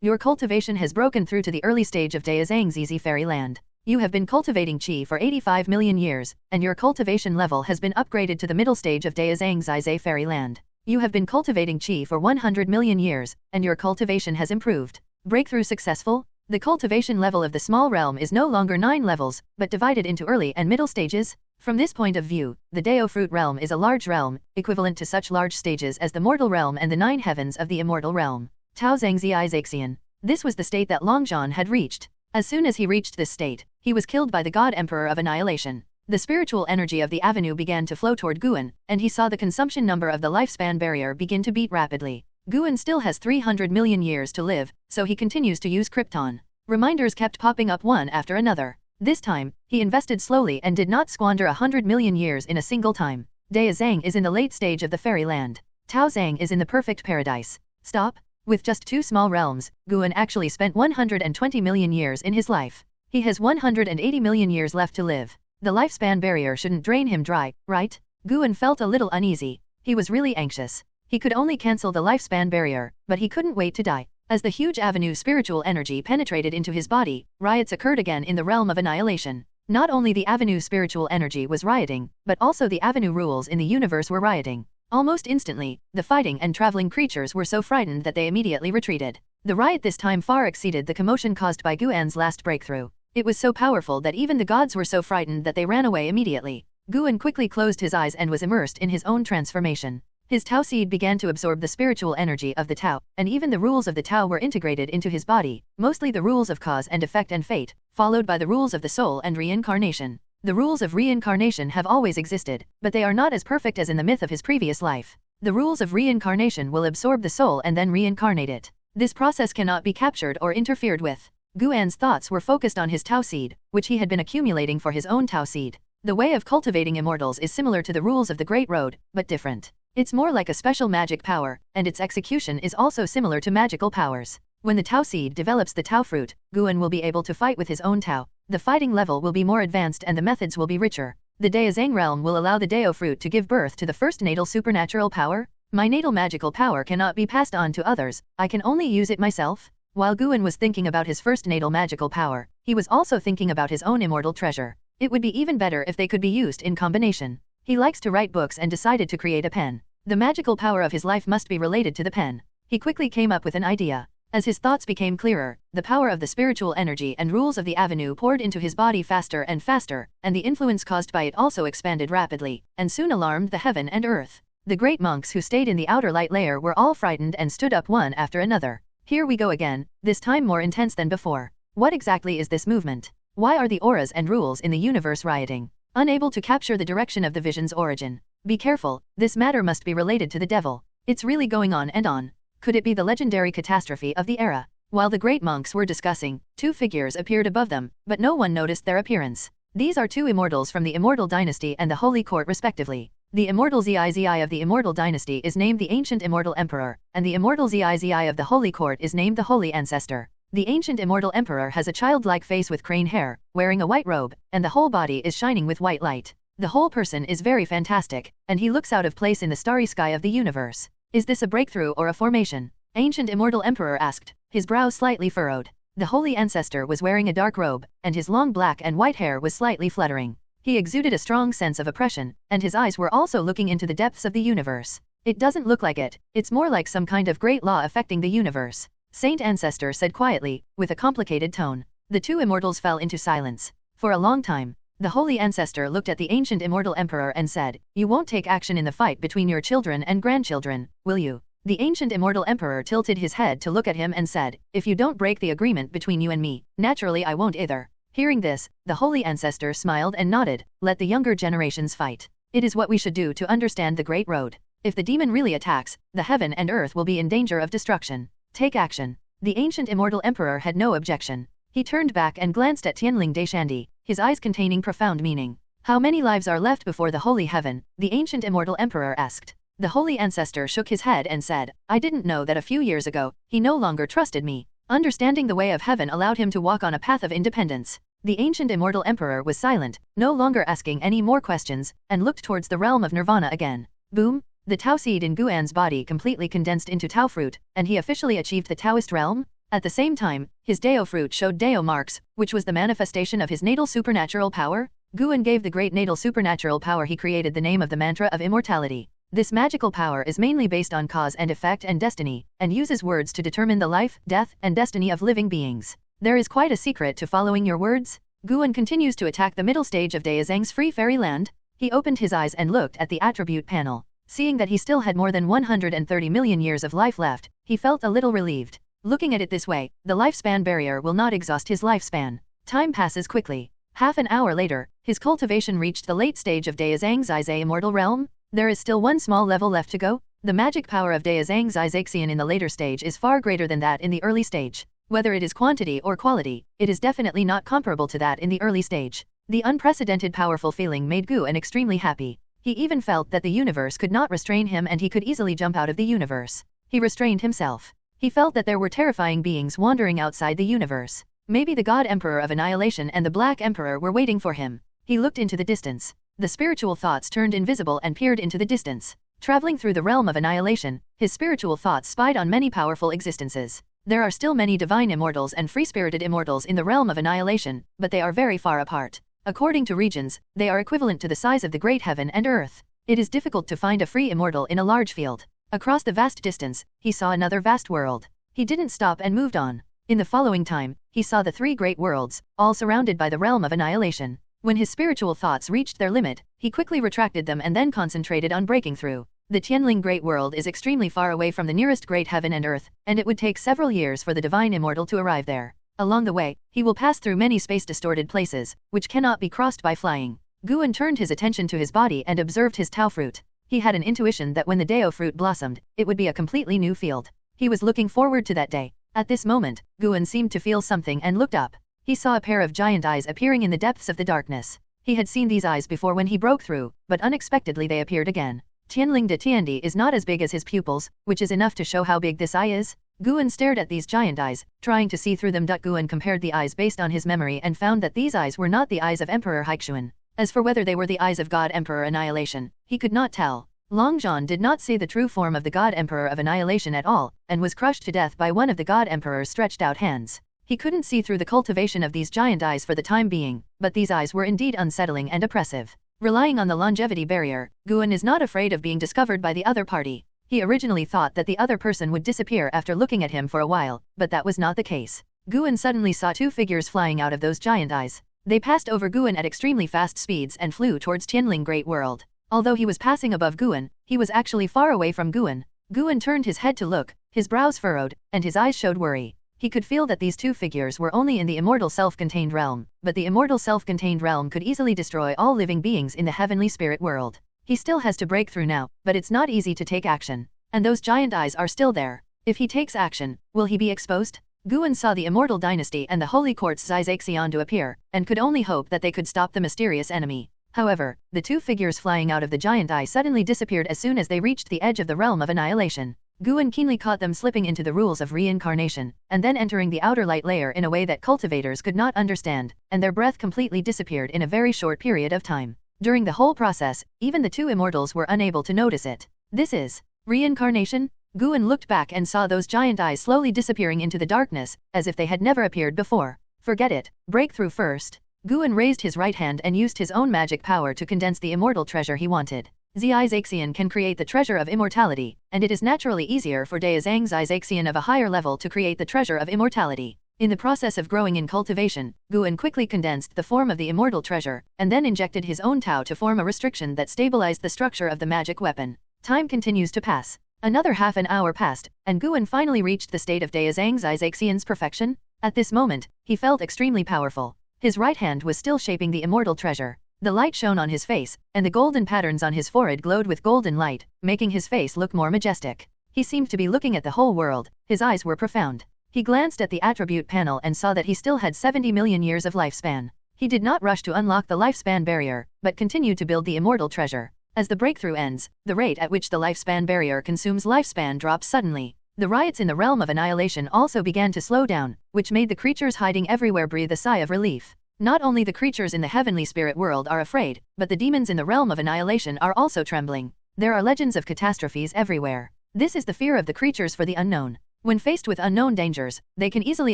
Your cultivation has broken through to the early stage of Daozhang's Easy Fairyland. You have been cultivating qi for 85 million years, and your cultivation level has been upgraded to the middle stage of Daozhang's Easy Fairyland. You have been cultivating qi for 100 million years, and your cultivation has improved. Breakthrough successful? The cultivation level of the small realm is no longer 9 levels, but divided into early and middle stages. From this point of view, the Dao Fruit realm is a large realm, equivalent to such large stages as the mortal realm and the 9 heavens of the immortal realm. Taozhangzi Isaxian. This was the state that Long John had reached. As soon as he reached this state, he was killed by the God Emperor of Annihilation. The spiritual energy of the avenue began to flow toward Guan, and he saw the consumption number of the lifespan barrier begin to beat rapidly. Guan still has 300 million years to live, so he continues to use Krypton. Reminders kept popping up one after another. This time, he invested slowly and did not squander 100 million years in a single time. Daozhang is in the late stage of the fairyland. Taozhang is in the perfect paradise. Stop. With just 2 small realms, Guan actually spent 120 million years in his life. He has 180 million years left to live. The lifespan barrier shouldn't drain him dry, right? Guan felt a little uneasy. He was really anxious. He could only cancel the lifespan barrier, but he couldn't wait to die. As the huge avenue spiritual energy penetrated into his body, riots occurred again in the realm of annihilation. Not only the avenue spiritual energy was rioting, but also the avenue rules in the universe were rioting. Almost instantly, the fighting and traveling creatures were so frightened that they immediately retreated. The riot this time far exceeded the commotion caused by Guan's last breakthrough. It was so powerful that even the gods were so frightened that they ran away immediately. Guan quickly closed his eyes and was immersed in his own transformation. His Tao seed began to absorb the spiritual energy of the Tao, and even the rules of the Tao were integrated into his body, mostly the rules of cause and effect and fate, followed by the rules of the soul and reincarnation. The rules of reincarnation have always existed, but they are not as perfect as in the myth of his previous life. The rules of reincarnation will absorb the soul and then reincarnate it. This process cannot be captured or interfered with. Guan's thoughts were focused on his Tao seed, which he had been accumulating for his own Tao seed. The way of cultivating immortals is similar to the rules of the Great Road, but different. It's more like a special magic power, and its execution is also similar to magical powers. When the Tao seed develops the Tao fruit, Guan will be able to fight with his own Tao. The fighting level will be more advanced and the methods will be richer. The Daozang realm will allow the Dao fruit to give birth to the first natal supernatural power. My natal magical power cannot be passed on to others, I can only use it myself. While Guan was thinking about his first natal magical power, he was also thinking about his own immortal treasure. It would be even better if they could be used in combination. He likes to write books and decided to create a pen. The magical power of his life must be related to the pen. He quickly came up with an idea. As his thoughts became clearer, the power of the spiritual energy and rules of the avenue poured into his body faster, and the influence caused by it also expanded rapidly, and soon alarmed the heaven and earth. The great monks who stayed in the outer light layer were all frightened and stood up one after another. Here we go again, this time more intense than before. What exactly is this movement? Why are the auras and rules in the universe rioting? Unable to capture the direction of the vision's origin. Be careful, this matter must be related to the devil. It's really going on and on. Could it be the legendary catastrophe of the era? While the great monks were discussing, two figures appeared above them, but no one noticed their appearance. These are two immortals from the Immortal Dynasty and the Holy Court respectively. The Immortal Zizi of the Immortal Dynasty is named the Ancient Immortal Emperor, and the Immortal Zizi of the Holy Court is named the Holy Ancestor. The Ancient Immortal Emperor has a childlike face with crane hair, wearing a white robe, and the whole body is shining with white light. The whole person is very fantastic, and he looks out of place in the starry sky of the universe. Is this a breakthrough or a formation? Ancient Immortal Emperor asked, his brows slightly furrowed. The Holy Ancestor was wearing a dark robe, and his long black and white hair was slightly fluttering. He exuded a strong sense of oppression, and his eyes were also looking into the depths of the universe. It doesn't look like it, it's more like some kind of great law affecting the universe. Saint Ancestor said quietly, with a complicated tone. The two immortals fell into silence. For a long time, the Holy Ancestor looked at the Ancient Immortal Emperor and said, "You won't take action in the fight between your children and grandchildren, will you?" The Ancient Immortal Emperor tilted his head to look at him and said, "If you don't break the agreement between you and me, naturally I won't either." Hearing this, the Holy Ancestor smiled and nodded, "Let the younger generations fight. It is what we should do to understand the Great Road. If the demon really attacks, the heaven and earth will be in danger of destruction. Take action." The Ancient Immortal Emperor had no objection. He turned back and glanced at Tianling Deishandi, his eyes containing profound meaning. "How many lives are left before the Holy Heaven?" the Ancient Immortal Emperor asked. The Holy Ancestor shook his head and said, "I didn't know that a few years ago, he no longer trusted me. Understanding the way of heaven allowed him to walk on a path of independence." The Ancient Immortal Emperor was silent, no longer asking any more questions, and looked towards the realm of Nirvana again. Boom! The Tao seed in Guan's body completely condensed into Tao fruit, and he officially achieved the Taoist realm. At the same time, his Dao fruit showed Dao marks, which was the manifestation of his natal supernatural power. Guan gave the great natal supernatural power he created the name of the mantra of immortality. This magical power is mainly based on cause and effect and destiny, and uses words to determine the life, death, and destiny of living beings. There is quite a secret to following your words. Guan continues to attack the middle stage of Daozang's free fairyland. He opened his eyes and looked at the attribute panel. Seeing that he still had more than 130 million years of life left, he felt a little relieved. Looking at it this way, the lifespan barrier will not exhaust his lifespan. Time passes quickly. Half an hour later, his cultivation reached the late stage of Daozang Zizai Immortal Realm. There is still one small level left to go. The magic power of Daozang Zizaxian in the later stage is far greater than that in the early stage. Whether it is quantity or quality, it is definitely not comparable to that in the early stage. The unprecedented powerful feeling made Guan extremely happy. He even felt that the universe could not restrain him and he could easily jump out of the universe. He restrained himself. He felt that there were terrifying beings wandering outside the universe. Maybe the God Emperor of Annihilation and the Black Emperor were waiting for him. He looked into the distance. The spiritual thoughts turned invisible and peered into the distance. Traveling through the realm of annihilation, his spiritual thoughts spied on many powerful existences. There are still many divine immortals and free-spirited immortals in the realm of annihilation, but they are very far apart. According to regions, they are equivalent to the size of the great heaven and earth. It is difficult to find a free immortal in a large field. Across the vast distance, he saw another vast world. He didn't stop and moved on. In the following time, he saw the three great worlds, all surrounded by the realm of annihilation. When his spiritual thoughts reached their limit, he quickly retracted them and then concentrated on breaking through. The Tianling Great World is extremely far away from the nearest great heaven and earth, and it would take several years for the divine immortal to arrive there. Along the way, he will pass through many space-distorted places, which cannot be crossed by flying. Guan turned his attention to his body and observed his Tao fruit. He had an intuition that when the Dao fruit blossomed, it would be a completely new field. He was looking forward to that day. At this moment, Guan seemed to feel something and looked up. He saw a pair of giant eyes appearing in the depths of the darkness. He had seen these eyes before when he broke through, but unexpectedly they appeared again. Tianling de Tiandi is not as big as his pupils, which is enough to show how big this eye is. Guan stared at these giant eyes, trying to see through them. Guan compared the eyes based on his memory and found that these eyes were not the eyes of Emperor Taixuan. As for whether they were the eyes of God Emperor Annihilation, he could not tell. Long John did not see the true form of the God Emperor of Annihilation at all, and was crushed to death by one of the God Emperor's stretched out hands. He couldn't see through the cultivation of these giant eyes for the time being, but these eyes were indeed unsettling and oppressive. Relying on the longevity barrier, Guan is not afraid of being discovered by the other party. He originally thought that the other person would disappear after looking at him for a while, but that was not the case. Guan suddenly saw two figures flying out of those giant eyes. They passed over Guan at extremely fast speeds and flew towards Tianling Great World. Although he was passing above Guan, he was actually far away from Guan. Guan turned his head to look, his brows furrowed, and his eyes showed worry. He could feel that these two figures were only in the immortal self-contained realm, but the immortal self-contained realm could easily destroy all living beings in the heavenly spirit world. He still has to break through now, but it's not easy to take action. And those giant eyes are still there. If he takes action, will he be exposed? Guan saw the immortal dynasty and the holy court's Zaizaxian to appear, and could only hope that they could stop the mysterious enemy. However, the two figures flying out of the giant eye suddenly disappeared as soon as they reached the edge of the realm of annihilation. Guan keenly caught them slipping into the rules of reincarnation, and then entering the outer light layer in a way that cultivators could not understand, and their breath completely disappeared in a very short period of time. During the whole process, even the two immortals were unable to notice it. This is reincarnation? Guan looked back and saw those giant eyes slowly disappearing into the darkness, as if they had never appeared before. Forget it, breakthrough first. Guan raised his right hand and used his own magic power to condense the immortal treasure he wanted. Zaizaxian can create the treasure of immortality, and it is naturally easier for Daozang Zaizaxian of a higher level to create the treasure of immortality. In the process of growing in cultivation, Guan quickly condensed the form of the immortal treasure, and then injected his own Tao to form a restriction that stabilized the structure of the magic weapon. Time continues to pass. Another half an hour passed, and Guan finally reached the state of Daozang Zaizaxian's perfection. At this moment, he felt extremely powerful. His right hand was still shaping the immortal treasure. The light shone on his face, and the golden patterns on his forehead glowed with golden light, making his face look more majestic. He seemed to be looking at the whole world. His eyes were profound. He glanced at the attribute panel and saw that he still had 70 million years of lifespan. He did not rush to unlock the lifespan barrier, but continued to build the immortal treasure. As the breakthrough ends, the rate at which the lifespan barrier consumes lifespan drops suddenly. The riots in the realm of annihilation also began to slow down, which made the creatures hiding everywhere breathe a sigh of relief. Not only the creatures in the heavenly spirit world are afraid, but the demons in the realm of annihilation are also trembling. There are legends of catastrophes everywhere. This is the fear of the creatures for the unknown. When faced with unknown dangers, they can easily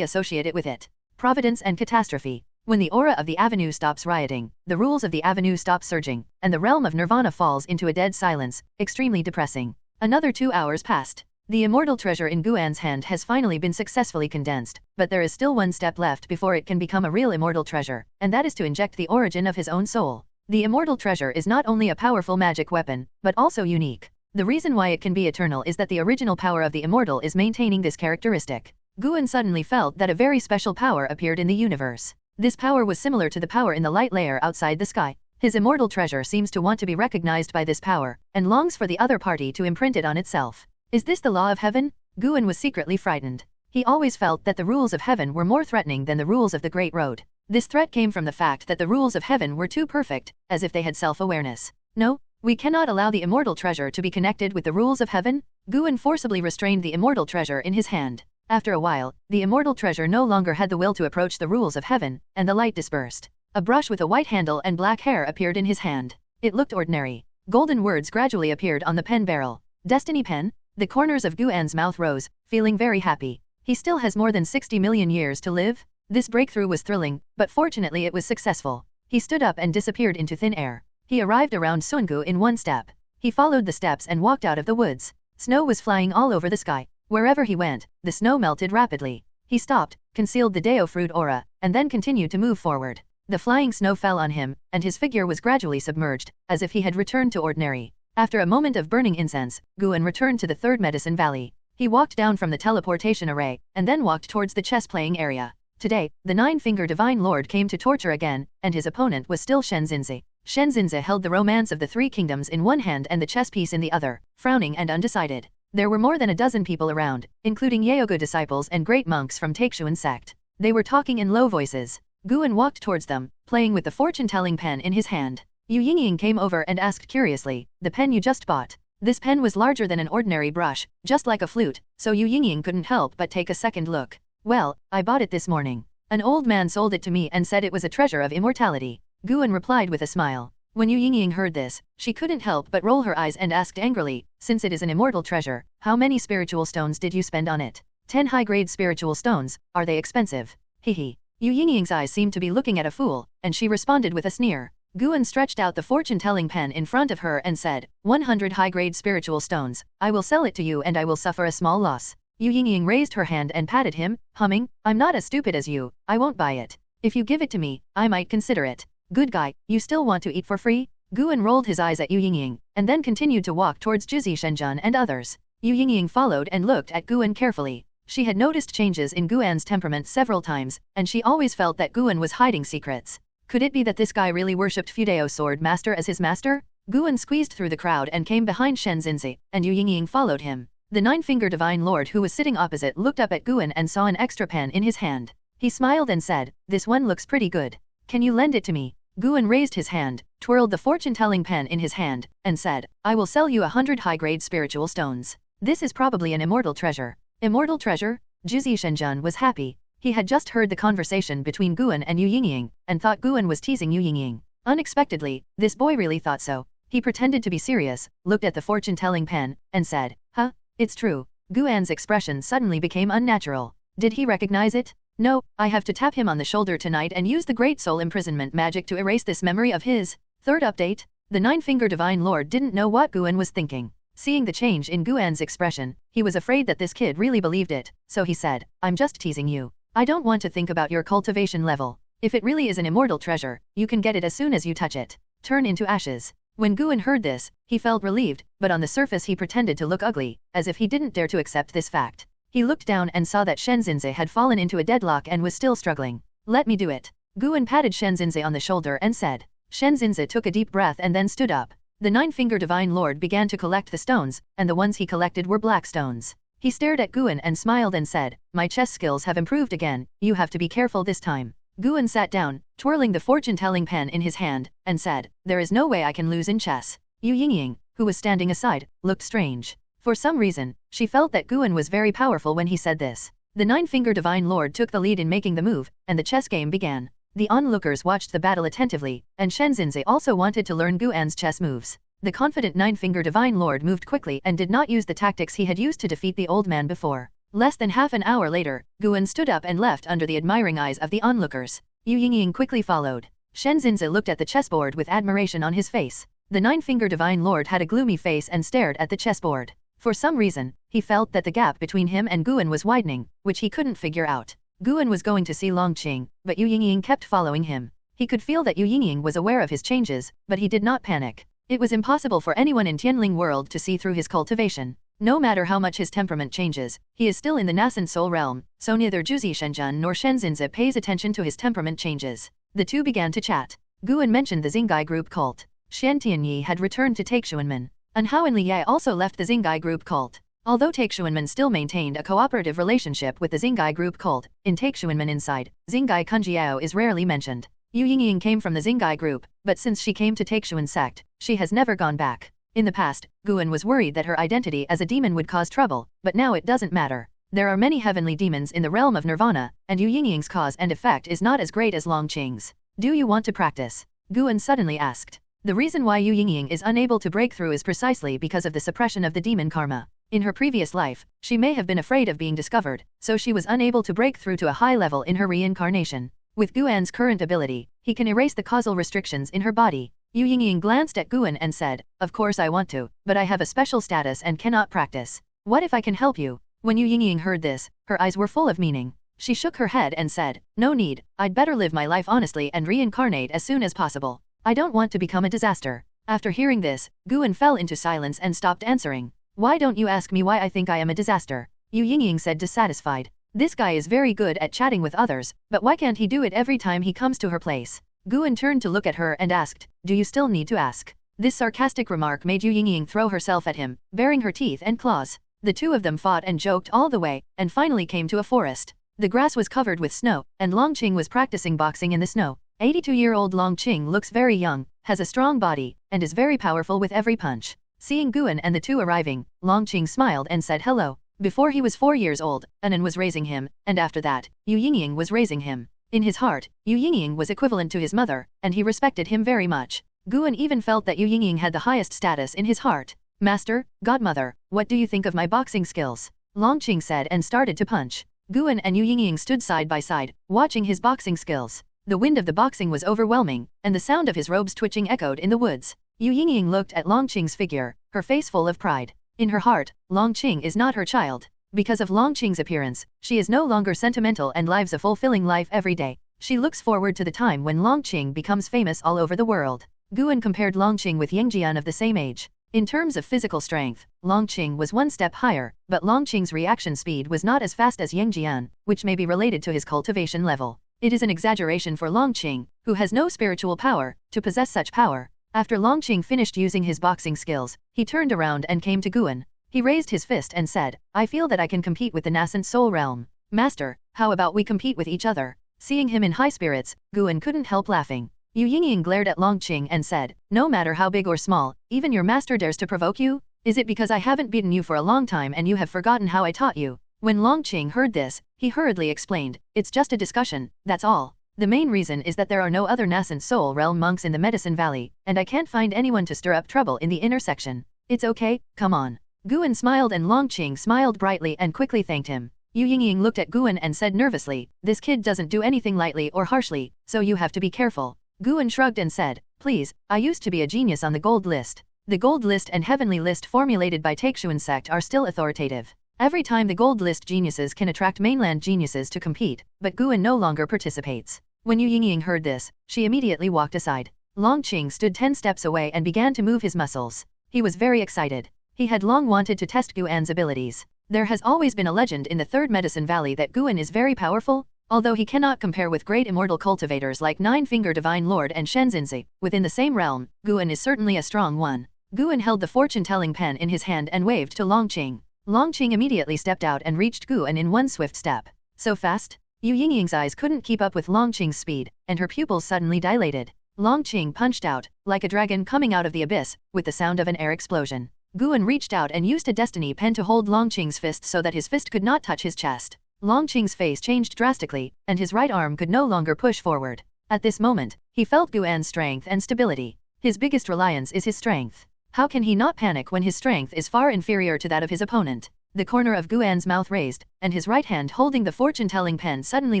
associate it with it. Providence and catastrophe. When the aura of the avenue stops rioting, the rules of the avenue stop surging, and the realm of nirvana falls into a dead silence, extremely depressing. Another 2 hours passed. The immortal treasure in Guan's hand has finally been successfully condensed, but there is still one step left before it can become a real immortal treasure, and that is to inject the origin of his own soul. The immortal treasure is not only a powerful magic weapon, but also unique. The reason why it can be eternal is that the original power of the immortal is maintaining this characteristic. Guan suddenly felt that a very special power appeared in the universe. This power was similar to the power in the light layer outside the sky. His immortal treasure seems to want to be recognized by this power, and longs for the other party to imprint it on itself. Is this the law of heaven? Guan was secretly frightened. He always felt that the rules of heaven were more threatening than the rules of the Great Road. This threat came from the fact that the rules of heaven were too perfect, as if they had self-awareness. No, we cannot allow the immortal treasure to be connected with the rules of heaven. Guan forcibly restrained the immortal treasure in his hand. After a while, the immortal treasure no longer had the will to approach the rules of heaven, and the light dispersed. A brush with a white handle and black hair appeared in his hand. It looked ordinary. Golden words gradually appeared on the pen barrel. Destiny pen? The corners of Guan's mouth rose, feeling very happy. He still has more than 60 million years to live? This breakthrough was thrilling, but fortunately it was successful. He stood up and disappeared into thin air. He arrived around Sungu in one step. He followed the steps and walked out of the woods. Snow was flying all over the sky. Wherever he went, the snow melted rapidly. He stopped, concealed the Dao fruit aura, and then continued to move forward. The flying snow fell on him, and his figure was gradually submerged, as if he had returned to ordinary. After a moment of burning incense, Guan returned to the third medicine valley. He walked down from the teleportation array, and then walked towards the chess playing area. Today, the nine-finger divine lord came to torture again, and his opponent was still Shen Xinzi. Shen Xinzi held the romance of the three kingdoms in one hand and the chess piece in the other, frowning and undecided. There were more than a dozen people around, including Yaogu disciples and great monks from Taixuan Sect. They were talking in low voices. Guan walked towards them, playing with the fortune-telling pen in his hand. Yu Yingying came over and asked curiously, "The pen you just bought?" This pen was larger than an ordinary brush, just like a flute, so Yu Yingying couldn't help but take a second look. "Well, I bought it this morning. An old man sold it to me and said it was a treasure of immortality." Guan replied with a smile. When Yu Yingying heard this, she couldn't help but roll her eyes and asked angrily, "Since it is an immortal treasure, how many spiritual stones did you spend on it?" 10 high-grade spiritual stones. Are they expensive? Hehe. Yu Yingying's eyes seemed to be looking at a fool, and she responded with a sneer. Guan stretched out the fortune-telling pen in front of her and said, 100 high-grade spiritual stones. I will sell it to you and I will suffer a small loss. Yu Yingying raised her hand and patted him, humming, "I'm not as stupid as you, I won't buy it. If you give it to me, I might consider it." "Good guy, you still want to eat for free?" Guan rolled his eyes at Yu Yingying, and then continued to walk towards Jizi Shenjun and others. Yu Yingying followed and looked at Guan carefully. She had noticed changes in Guan's temperament several times, and she always felt that Guan was hiding secrets. Could it be that this guy really worshipped Fudeo Sword Master as his master? Guan squeezed through the crowd and came behind Shen Xinzi, and Yu Yingying followed him. The nine-finger divine lord who was sitting opposite looked up at Guan and saw an extra pen in his hand. He smiled and said, "This one looks pretty good. Can you lend it to me?" Guan raised his hand, twirled the fortune-telling pen in his hand, and said, "I will sell you 100 high-grade spiritual stones. This is probably an immortal treasure." Immortal treasure? Jizi Shenjun was happy. He had just heard the conversation between Guan and Yu Yingying, and thought Guan was teasing Yu Yingying. Unexpectedly, this boy really thought so. He pretended to be serious, looked at the fortune-telling pen, and said, "Huh? It's true." Guan's expression suddenly became unnatural. Did he recognize it? "No, I have to tap him on the shoulder tonight and use the Great Soul Imprisonment magic to erase this memory of his." Third update. The nine-finger divine lord didn't know what Guan was thinking. Seeing the change in Guan's expression, he was afraid that this kid really believed it, so he said, "I'm just teasing you. I don't want to think about your cultivation level. If it really is an immortal treasure, you can get it as soon as you touch it. Turn into ashes." When Guan heard this, he felt relieved, but on the surface he pretended to look ugly, as if he didn't dare to accept this fact. He looked down and saw that Shen Xinzi had fallen into a deadlock and was still struggling. "Let me do it." Guan patted Shen Xinzi on the shoulder and said. Shen Xinzi took a deep breath and then stood up. The nine-finger divine lord began to collect the stones, and the ones he collected were black stones. He stared at Guan and smiled and said, "My chess skills have improved again, you have to be careful this time." Guan sat down, twirling the fortune-telling pen in his hand, and said, "There is no way I can lose in chess." Yu Yingying, who was standing aside, looked strange. For some reason, she felt that Guan was very powerful when he said this. The nine-finger divine lord took the lead in making the move, and the chess game began. The onlookers watched the battle attentively, and Shen Xinzi also wanted to learn Guan's chess moves. The confident nine-finger divine lord moved quickly and did not use the tactics he had used to defeat the old man before. Less than half an hour later, Guan stood up and left under the admiring eyes of the onlookers. Yu Yingying quickly followed. Shen Xinzi looked at the chessboard with admiration on his face. The nine-finger divine lord had a gloomy face and stared at the chessboard. For some reason, he felt that the gap between him and Guan was widening, which he couldn't figure out. Guan was going to see Longqing, but Yu Yingying kept following him. He could feel that Yu Yingying was aware of his changes, but he did not panic. It was impossible for anyone in Tianling world to see through his cultivation. No matter how much his temperament changes, he is still in the nascent soul realm, so neither Jizi Shenjun nor Shen Xinzi pays attention to his temperament changes. The two began to chat. Guan mentioned the Xingai group cult. Xian Tianyi had returned to Taixuanmen, and Hao and Li Ye also left the Xingai group cult. Although Taixuanmen still maintained a cooperative relationship with the Xingai group cult, in Taixuanmen inside, Xingai Kunjiao is rarely mentioned. Yu Yingying came from the Xingai group, but since she came to Taixuan Sect, she has never gone back. In the past, Guan was worried that her identity as a demon would cause trouble, but now it doesn't matter. There are many heavenly demons in the realm of Nirvana, and Yu Yingying's cause and effect is not as great as Longqing's. "Do you want to practice?" Guan suddenly asked. The reason why Yu Yingying is unable to break through is precisely because of the suppression of the demon karma. In her previous life, she may have been afraid of being discovered, so she was unable to break through to a high level in her reincarnation. With Guan's current ability, he can erase the causal restrictions in her body. Yu Yingying glanced at Guan and said, "Of course I want to, but I have a special status and cannot practice. What if I can help you?" When Yu Yingying heard this, her eyes were full of meaning. She shook her head and said, "No need, I'd better live my life honestly and reincarnate as soon as possible. I don't want to become a disaster." After hearing this, Guan fell into silence and stopped answering. Why don't you ask me why I think I am a disaster? Yu Yingying said dissatisfied. This guy is very good at chatting with others, but why can't he do it every time he comes to her place? Guan turned to look at her and asked, do you still need to ask? This sarcastic remark made Yu Yingying throw herself at him, baring her teeth and claws. The two of them fought and joked all the way, and finally came to a forest. The grass was covered with snow, and Longqing was practicing boxing in the snow. 82-year-old Longqing looks very young, has a strong body, and is very powerful with every punch. Seeing Guan and the two arriving, Longqing smiled and said hello. Before he was 4 years old, Anan was raising him, and after that, Yu Yingying was raising him. In his heart, Yu Yingying was equivalent to his mother, and he respected him very much. Guan even felt that Yu Yingying had the highest status in his heart. Master, godmother, what do you think of my boxing skills? Longqing said and started to punch. Guan and Yu Yingying stood side by side, watching his boxing skills. The wind of the boxing was overwhelming, and the sound of his robes twitching echoed in the woods. Yu Yingying looked at Longqing's figure, her face full of pride. In her heart, Longqing is not her child. Because of Longqing's appearance, she is no longer sentimental and lives a fulfilling life every day. She looks forward to the time when Longqing becomes famous all over the world. Guan compared Longqing with Yangjian of the same age. In terms of physical strength, Longqing was one step higher, but Longqing's reaction speed was not as fast as Yangjian, which may be related to his cultivation level. It is an exaggeration for Longqing, who has no spiritual power, to possess such power. After Longqing finished using his boxing skills, he turned around and came to Guan. He raised his fist and said, I feel that I can compete with the nascent soul realm. Master, how about we compete with each other? Seeing him in high spirits, Guan couldn't help laughing. Yu Yingying glared at Longqing and said, no matter how big or small, even your master dares to provoke you? Is it because I haven't beaten you for a long time and you have forgotten how I taught you? When Longqing heard this, he hurriedly explained, it's just a discussion, that's all. The main reason is that there are no other nascent soul realm monks in the Medicine Valley, and I can't find anyone to stir up trouble in the intersection. It's okay, come on. Guan smiled and Longqing smiled brightly and quickly thanked him. Yu Yingying looked at Guan and said nervously, this kid doesn't do anything lightly or harshly, so you have to be careful. Guan shrugged and said, please, I used to be a genius on the gold list. The gold list and heavenly list formulated by Taixuan Sect are still authoritative. Every time the gold list geniuses can attract mainland geniuses to compete, but Guan no longer participates. When Yu Yingying heard this, she immediately walked aside. Longqing stood 10 steps away and began to move his muscles. He was very excited. He had long wanted to test Guan's abilities. There has always been a legend in the Third Medicine Valley that Guan is very powerful, although he cannot compare with great immortal cultivators like Nine-Finger Divine Lord and Shenzinzi. Within the same realm, Guan is certainly a strong one. Guan held the fortune-telling pen in his hand and waved to Longqing. Longqing immediately stepped out and reached Guan in one swift step. So fast? Yu Yingying's eyes couldn't keep up with Longqing's speed, and her pupils suddenly dilated. Longqing punched out, like a dragon coming out of the abyss, with the sound of an air explosion. Guan reached out and used a destiny pen to hold Longqing's fist so that his fist could not touch his chest. Longqing's face changed drastically, and his right arm could no longer push forward. At this moment, he felt Guan's strength and stability. His biggest reliance is his strength. How can he not panic when his strength is far inferior to that of his opponent? The corner of Guan's mouth raised, and his right hand holding the fortune-telling pen suddenly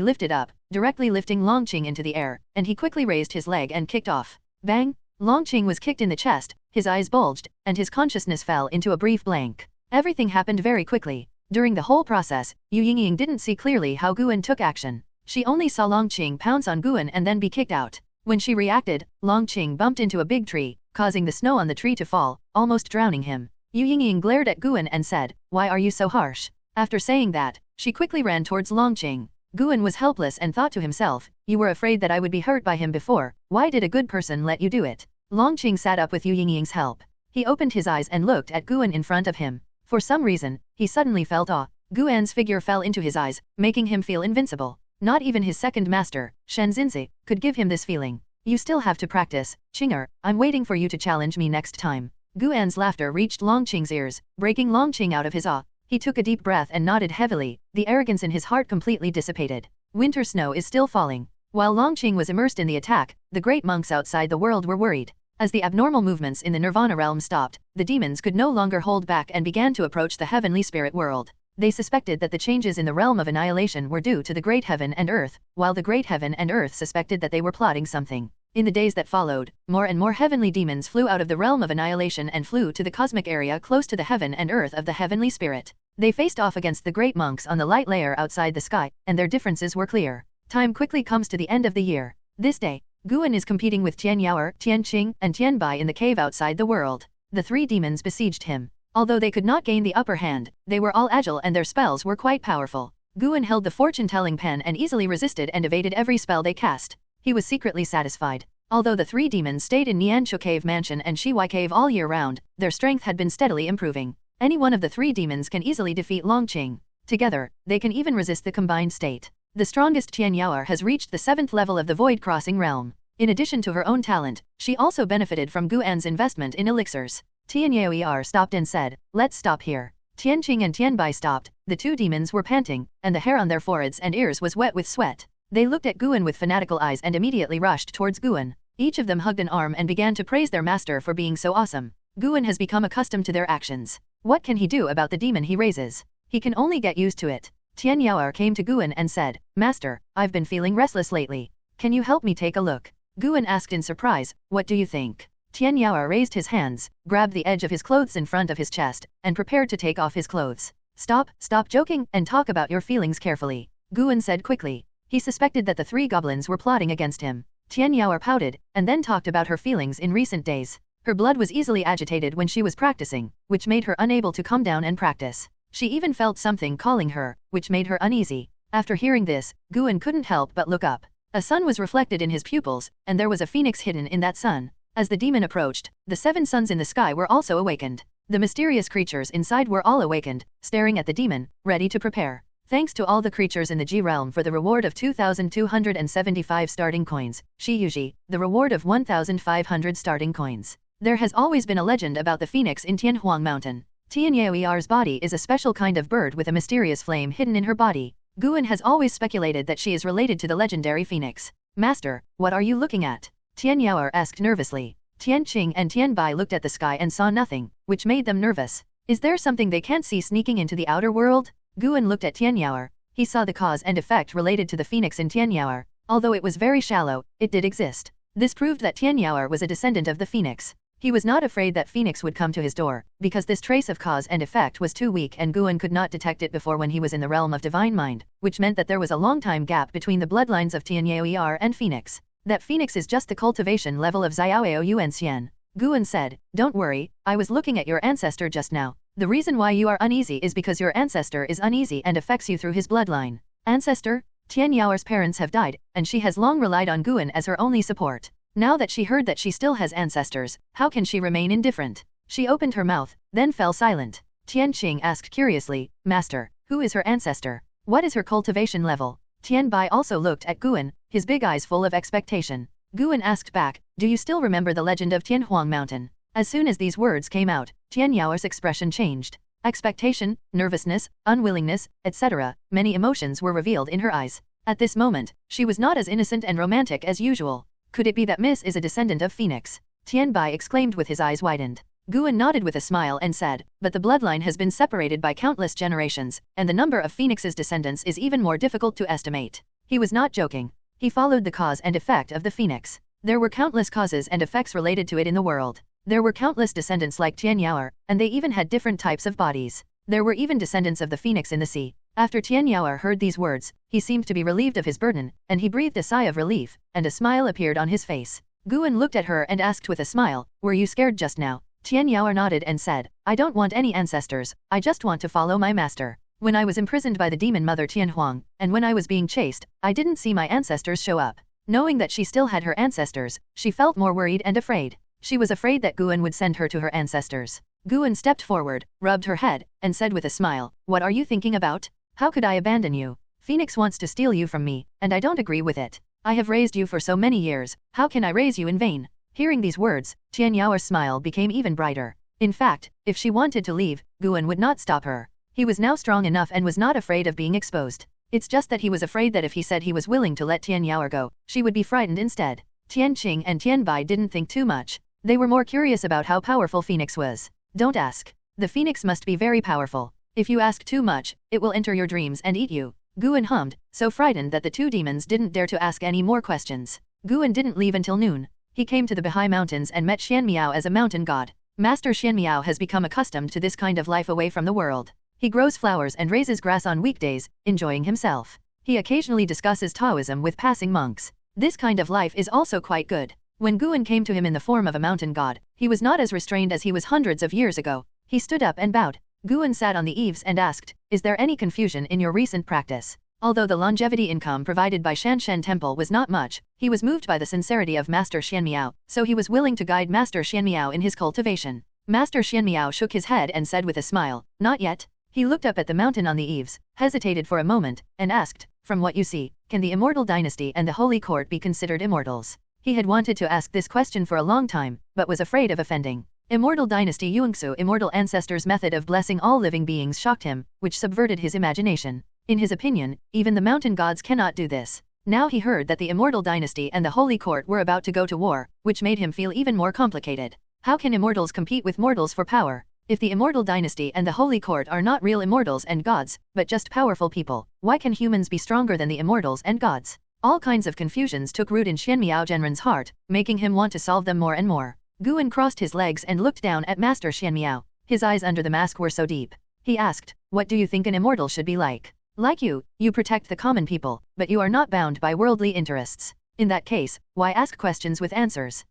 lifted up, directly lifting Longqing into the air, and he quickly raised his leg and kicked off. Bang! Longqing was kicked in the chest, his eyes bulged, and his consciousness fell into a brief blank. Everything happened very quickly. During the whole process, Yu Yingying didn't see clearly how Guan took action. She only saw Longqing pounce on Guan and then be kicked out. When she reacted, Longqing bumped into a big tree, causing the snow on the tree to fall, almost drowning him. Yu Yingying glared at Guan and said, why are you so harsh? After saying that, she quickly ran towards Longqing. Guan was helpless and thought to himself, you were afraid that I would be hurt by him before, why did a good person let you do it? Longqing sat up with Yu Yingying's help. He opened his eyes and looked at Guan in front of him. For some reason, he suddenly felt awe. Guan's figure fell into his eyes, making him feel invincible. Not even his second master, Shenzinzi, could give him this feeling. You still have to practice, Qinger, I'm waiting for you to challenge me next time. Guan's laughter reached Longqing's ears, breaking Longqing out of his awe. He took a deep breath and nodded heavily, the arrogance in his heart completely dissipated. Winter snow is still falling. While Longqing was immersed in the attack, the great monks outside the world were worried. As the abnormal movements in the Nirvana realm stopped, the demons could no longer hold back and began to approach the heavenly spirit world. They suspected that the changes in the realm of annihilation were due to the great heaven and earth, while the great heaven and earth suspected that they were plotting something. In the days that followed, more and more heavenly demons flew out of the realm of annihilation and flew to the cosmic area close to the heaven and earth of the heavenly spirit. They faced off against the great monks on the light layer outside the sky, and their differences were clear. Time quickly comes to the end of the year. This day, Guan is competing with Tian Yaoer, Tian Qing, and Tian Bai in the cave outside the world. The three demons besieged him. Although they could not gain the upper hand, they were all agile and their spells were quite powerful. Guan held the fortune-telling pen and easily resisted and evaded every spell they cast. He was secretly satisfied. Although the three demons stayed in Nianshu Cave Mansion and Shiwai Cave all year round, their strength had been steadily improving. Any one of the three demons can easily defeat Longqing. Together, they can even resist the combined state. The strongest Tian Yaoer has reached the 7th level of the Void Crossing realm. In addition to her own talent, she also benefited from Guan's investment in elixirs. Tian Yaoer stopped and said, "Let's stop here." Tian Qing and Tian Bai stopped, the two demons were panting, and the hair on their foreheads and ears was wet with sweat. They looked at Guan with fanatical eyes and immediately rushed towards Guan. Each of them hugged an arm and began to praise their master for being so awesome. Guan has become accustomed to their actions. What can he do about the demon he raises? He can only get used to it. Tian Yaoer came to Guan and said, "Master, I've been feeling restless lately. Can you help me take a look?" Guan asked in surprise, "What do you think?" Tian Yaoer raised his hands, grabbed the edge of his clothes in front of his chest, and prepared to take off his clothes. Stop joking and talk about your feelings carefully," Guan said quickly. He suspected that the three goblins were plotting against him. Tian Yaoer pouted, and then talked about her feelings in recent days. Her blood was easily agitated when she was practicing, which made her unable to calm down and practice. She even felt something calling her, which made her uneasy. After hearing this, Guan couldn't help but look up. A sun was reflected in his pupils, and there was a phoenix hidden in that sun. As the demon approached, the 7 suns in the sky were also awakened. The mysterious creatures inside were all awakened, staring at the demon, ready to prepare. Thanks to all the creatures in the G realm for the reward of 2,275 starting coins, Shiyuji, the reward of 1,500 starting coins. There has always been a legend about the phoenix in Tianhuang Mountain. Tian Yaoer's body is a special kind of bird with a mysterious flame hidden in her body. Guan has always speculated that she is related to the legendary phoenix. "Master, what are you looking at?" Tian Yaoer asked nervously. Tian Qing and Tian Bai looked at the sky and saw nothing, which made them nervous. Is there something they can't see sneaking into the outer world? Guan looked at Tian Yaoer. He saw the cause and effect related to the phoenix in Tian Yaoer. Although it was very shallow, it did exist. This proved that Tian Yaoer was a descendant of the phoenix. He was not afraid that Phoenix would come to his door, because this trace of cause and effect was too weak and Guan could not detect it before when he was in the realm of divine mind, which meant that there was a long time gap between the bloodlines of Tian Yaoer and Phoenix. That Phoenix is just the cultivation level of Xiaoao Yuan Xian. Guan said, "Don't worry, I was looking at your ancestor just now. The reason why you are uneasy is because your ancestor is uneasy and affects you through his bloodline." Ancestor? Tian Yaoer's parents have died, and she has long relied on Guan as her only support. Now that she heard that she still has ancestors, how can she remain indifferent? She opened her mouth, then fell silent. Tian Qing asked curiously, "Master, who is her ancestor? What is her cultivation level?" Tian Bai also looked at Guan, his big eyes full of expectation. Guan asked back, "Do you still remember the legend of Tianhuang Mountain?" As soon as these words came out, Tian Yaoer's expression changed. Expectation, nervousness, unwillingness, etc., many emotions were revealed in her eyes. At this moment, she was not as innocent and romantic as usual. Could it be that Miss is a descendant of Phoenix? Tian Bai exclaimed with his eyes widened. Guan nodded with a smile and said, "But the bloodline has been separated by countless generations, and the number of Phoenix's descendants is even more difficult to estimate." He was not joking. He followed the cause and effect of the Phoenix. There were countless causes and effects related to it in the world. There were countless descendants like Tian Yaoer, and they even had different types of bodies. There were even descendants of the Phoenix in the sea. After Tian Yaoer heard these words, he seemed to be relieved of his burden, and he breathed a sigh of relief, and a smile appeared on his face. Guan looked at her and asked with a smile, "Were you scared just now?" Tian Yaoer nodded and said, "I don't want any ancestors, I just want to follow my master. When I was imprisoned by the demon mother Tianhuang, and when I was being chased, I didn't see my ancestors show up." Knowing that she still had her ancestors, she felt more worried and afraid. She was afraid that Guan would send her to her ancestors. Guan stepped forward, rubbed her head, and said with a smile, "What are you thinking about? How could I abandon you? Phoenix wants to steal you from me, and I don't agree with it. I have raised you for so many years, how can I raise you in vain?" Hearing these words, Tian Yaoer's smile became even brighter. In fact, if she wanted to leave, Guan would not stop her. He was now strong enough and was not afraid of being exposed. It's just that he was afraid that if he said he was willing to let Tian Yaoer go, she would be frightened instead. Tian Qing and Tian Bai didn't think too much. They were more curious about how powerful Phoenix was. Don't ask. The Phoenix must be very powerful. If you ask too much, it will enter your dreams and eat you. Guan hummed, so frightened that the two demons didn't dare to ask any more questions. Guan didn't leave until noon. He came to the Bahai Mountains and met Xian Miao as a mountain god. Master Xian Miao has become accustomed to this kind of life away from the world. He grows flowers and raises grass on weekdays, enjoying himself. He occasionally discusses Taoism with passing monks. This kind of life is also quite good. When Guan came to him in the form of a mountain god, he was not as restrained as he was hundreds of years ago. He stood up and bowed. Guan sat on the eaves and asked, "Is there any confusion in your recent practice?" Although the longevity income provided by Shanshan Temple was not much, he was moved by the sincerity of Master Xianmiao, so he was willing to guide Master Xianmiao in his cultivation. Master Xianmiao shook his head and said with a smile, "Not yet." He looked up at the mountain on the eaves, hesitated for a moment, and asked, "From what you see, can the immortal dynasty and the holy court be considered immortals?" He had wanted to ask this question for a long time, but was afraid of offending. Immortal dynasty Yuangsu immortal ancestors' method of blessing all living beings shocked him, which subverted his imagination. In his opinion, even the mountain gods cannot do this. Now he heard that the immortal dynasty and the holy court were about to go to war, which made him feel even more complicated. How can immortals compete with mortals for power? If the immortal dynasty and the holy court are not real immortals and gods, but just powerful people, why can humans be stronger than the immortals and gods? All kinds of confusions took root in Xianmiao Zhenren's heart, making him want to solve them more and more. Guan crossed his legs and looked down at Master Xianmiao. His eyes under the mask were so deep. He asked, "What do you think an immortal should be like?" "Like you protect the common people, but you are not bound by worldly interests. In that case, why ask questions with answers?"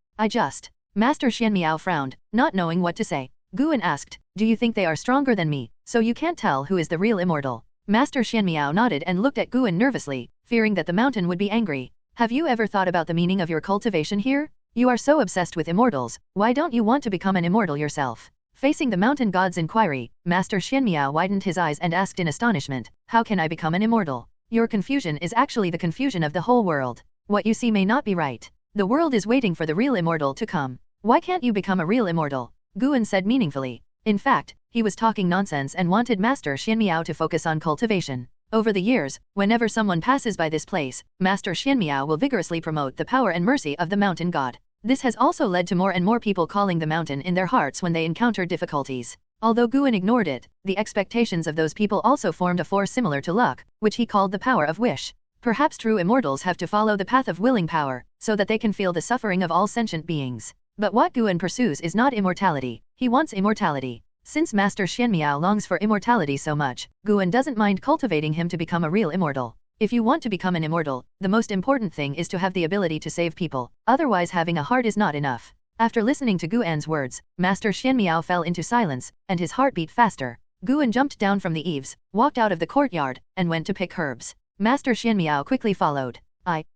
Master Xianmiao frowned, not knowing what to say. Guan asked, "Do you think they are stronger than me, so you can't tell who is the real immortal?" Master Xianmiao nodded and looked at Guan nervously, fearing that the mountain would be angry. "Have you ever thought about the meaning of your cultivation here? You are so obsessed with immortals, why don't you want to become an immortal yourself?" Facing the mountain god's inquiry, Master Xianmiao widened his eyes and asked in astonishment, "How can I become an immortal? Your confusion is actually the confusion of the whole world. What you see may not be right. The world is waiting for the real immortal to come. Why can't you become a real immortal?" Guan said meaningfully. In fact, he was talking nonsense and wanted Master Xianmiao to focus on cultivation. Over the years, whenever someone passes by this place, Master Xianmiao will vigorously promote the power and mercy of the mountain god. This has also led to more and more people calling the mountain in their hearts when they encounter difficulties. Although Guan ignored it, the expectations of those people also formed a force similar to luck, which he called the power of wish. Perhaps true immortals have to follow the path of willing power, so that they can feel the suffering of all sentient beings. But what Guan pursues is not immortality, he wants immortality. Since Master Xianmiao longs for immortality so much, Guan doesn't mind cultivating him to become a real immortal. If you want to become an immortal, the most important thing is to have the ability to save people, otherwise having a heart is not enough. After listening to Guan's words, Master Xianmiao fell into silence, and his heart beat faster. Guan jumped down from the eaves, walked out of the courtyard, and went to pick herbs. Master Xianmiao quickly followed.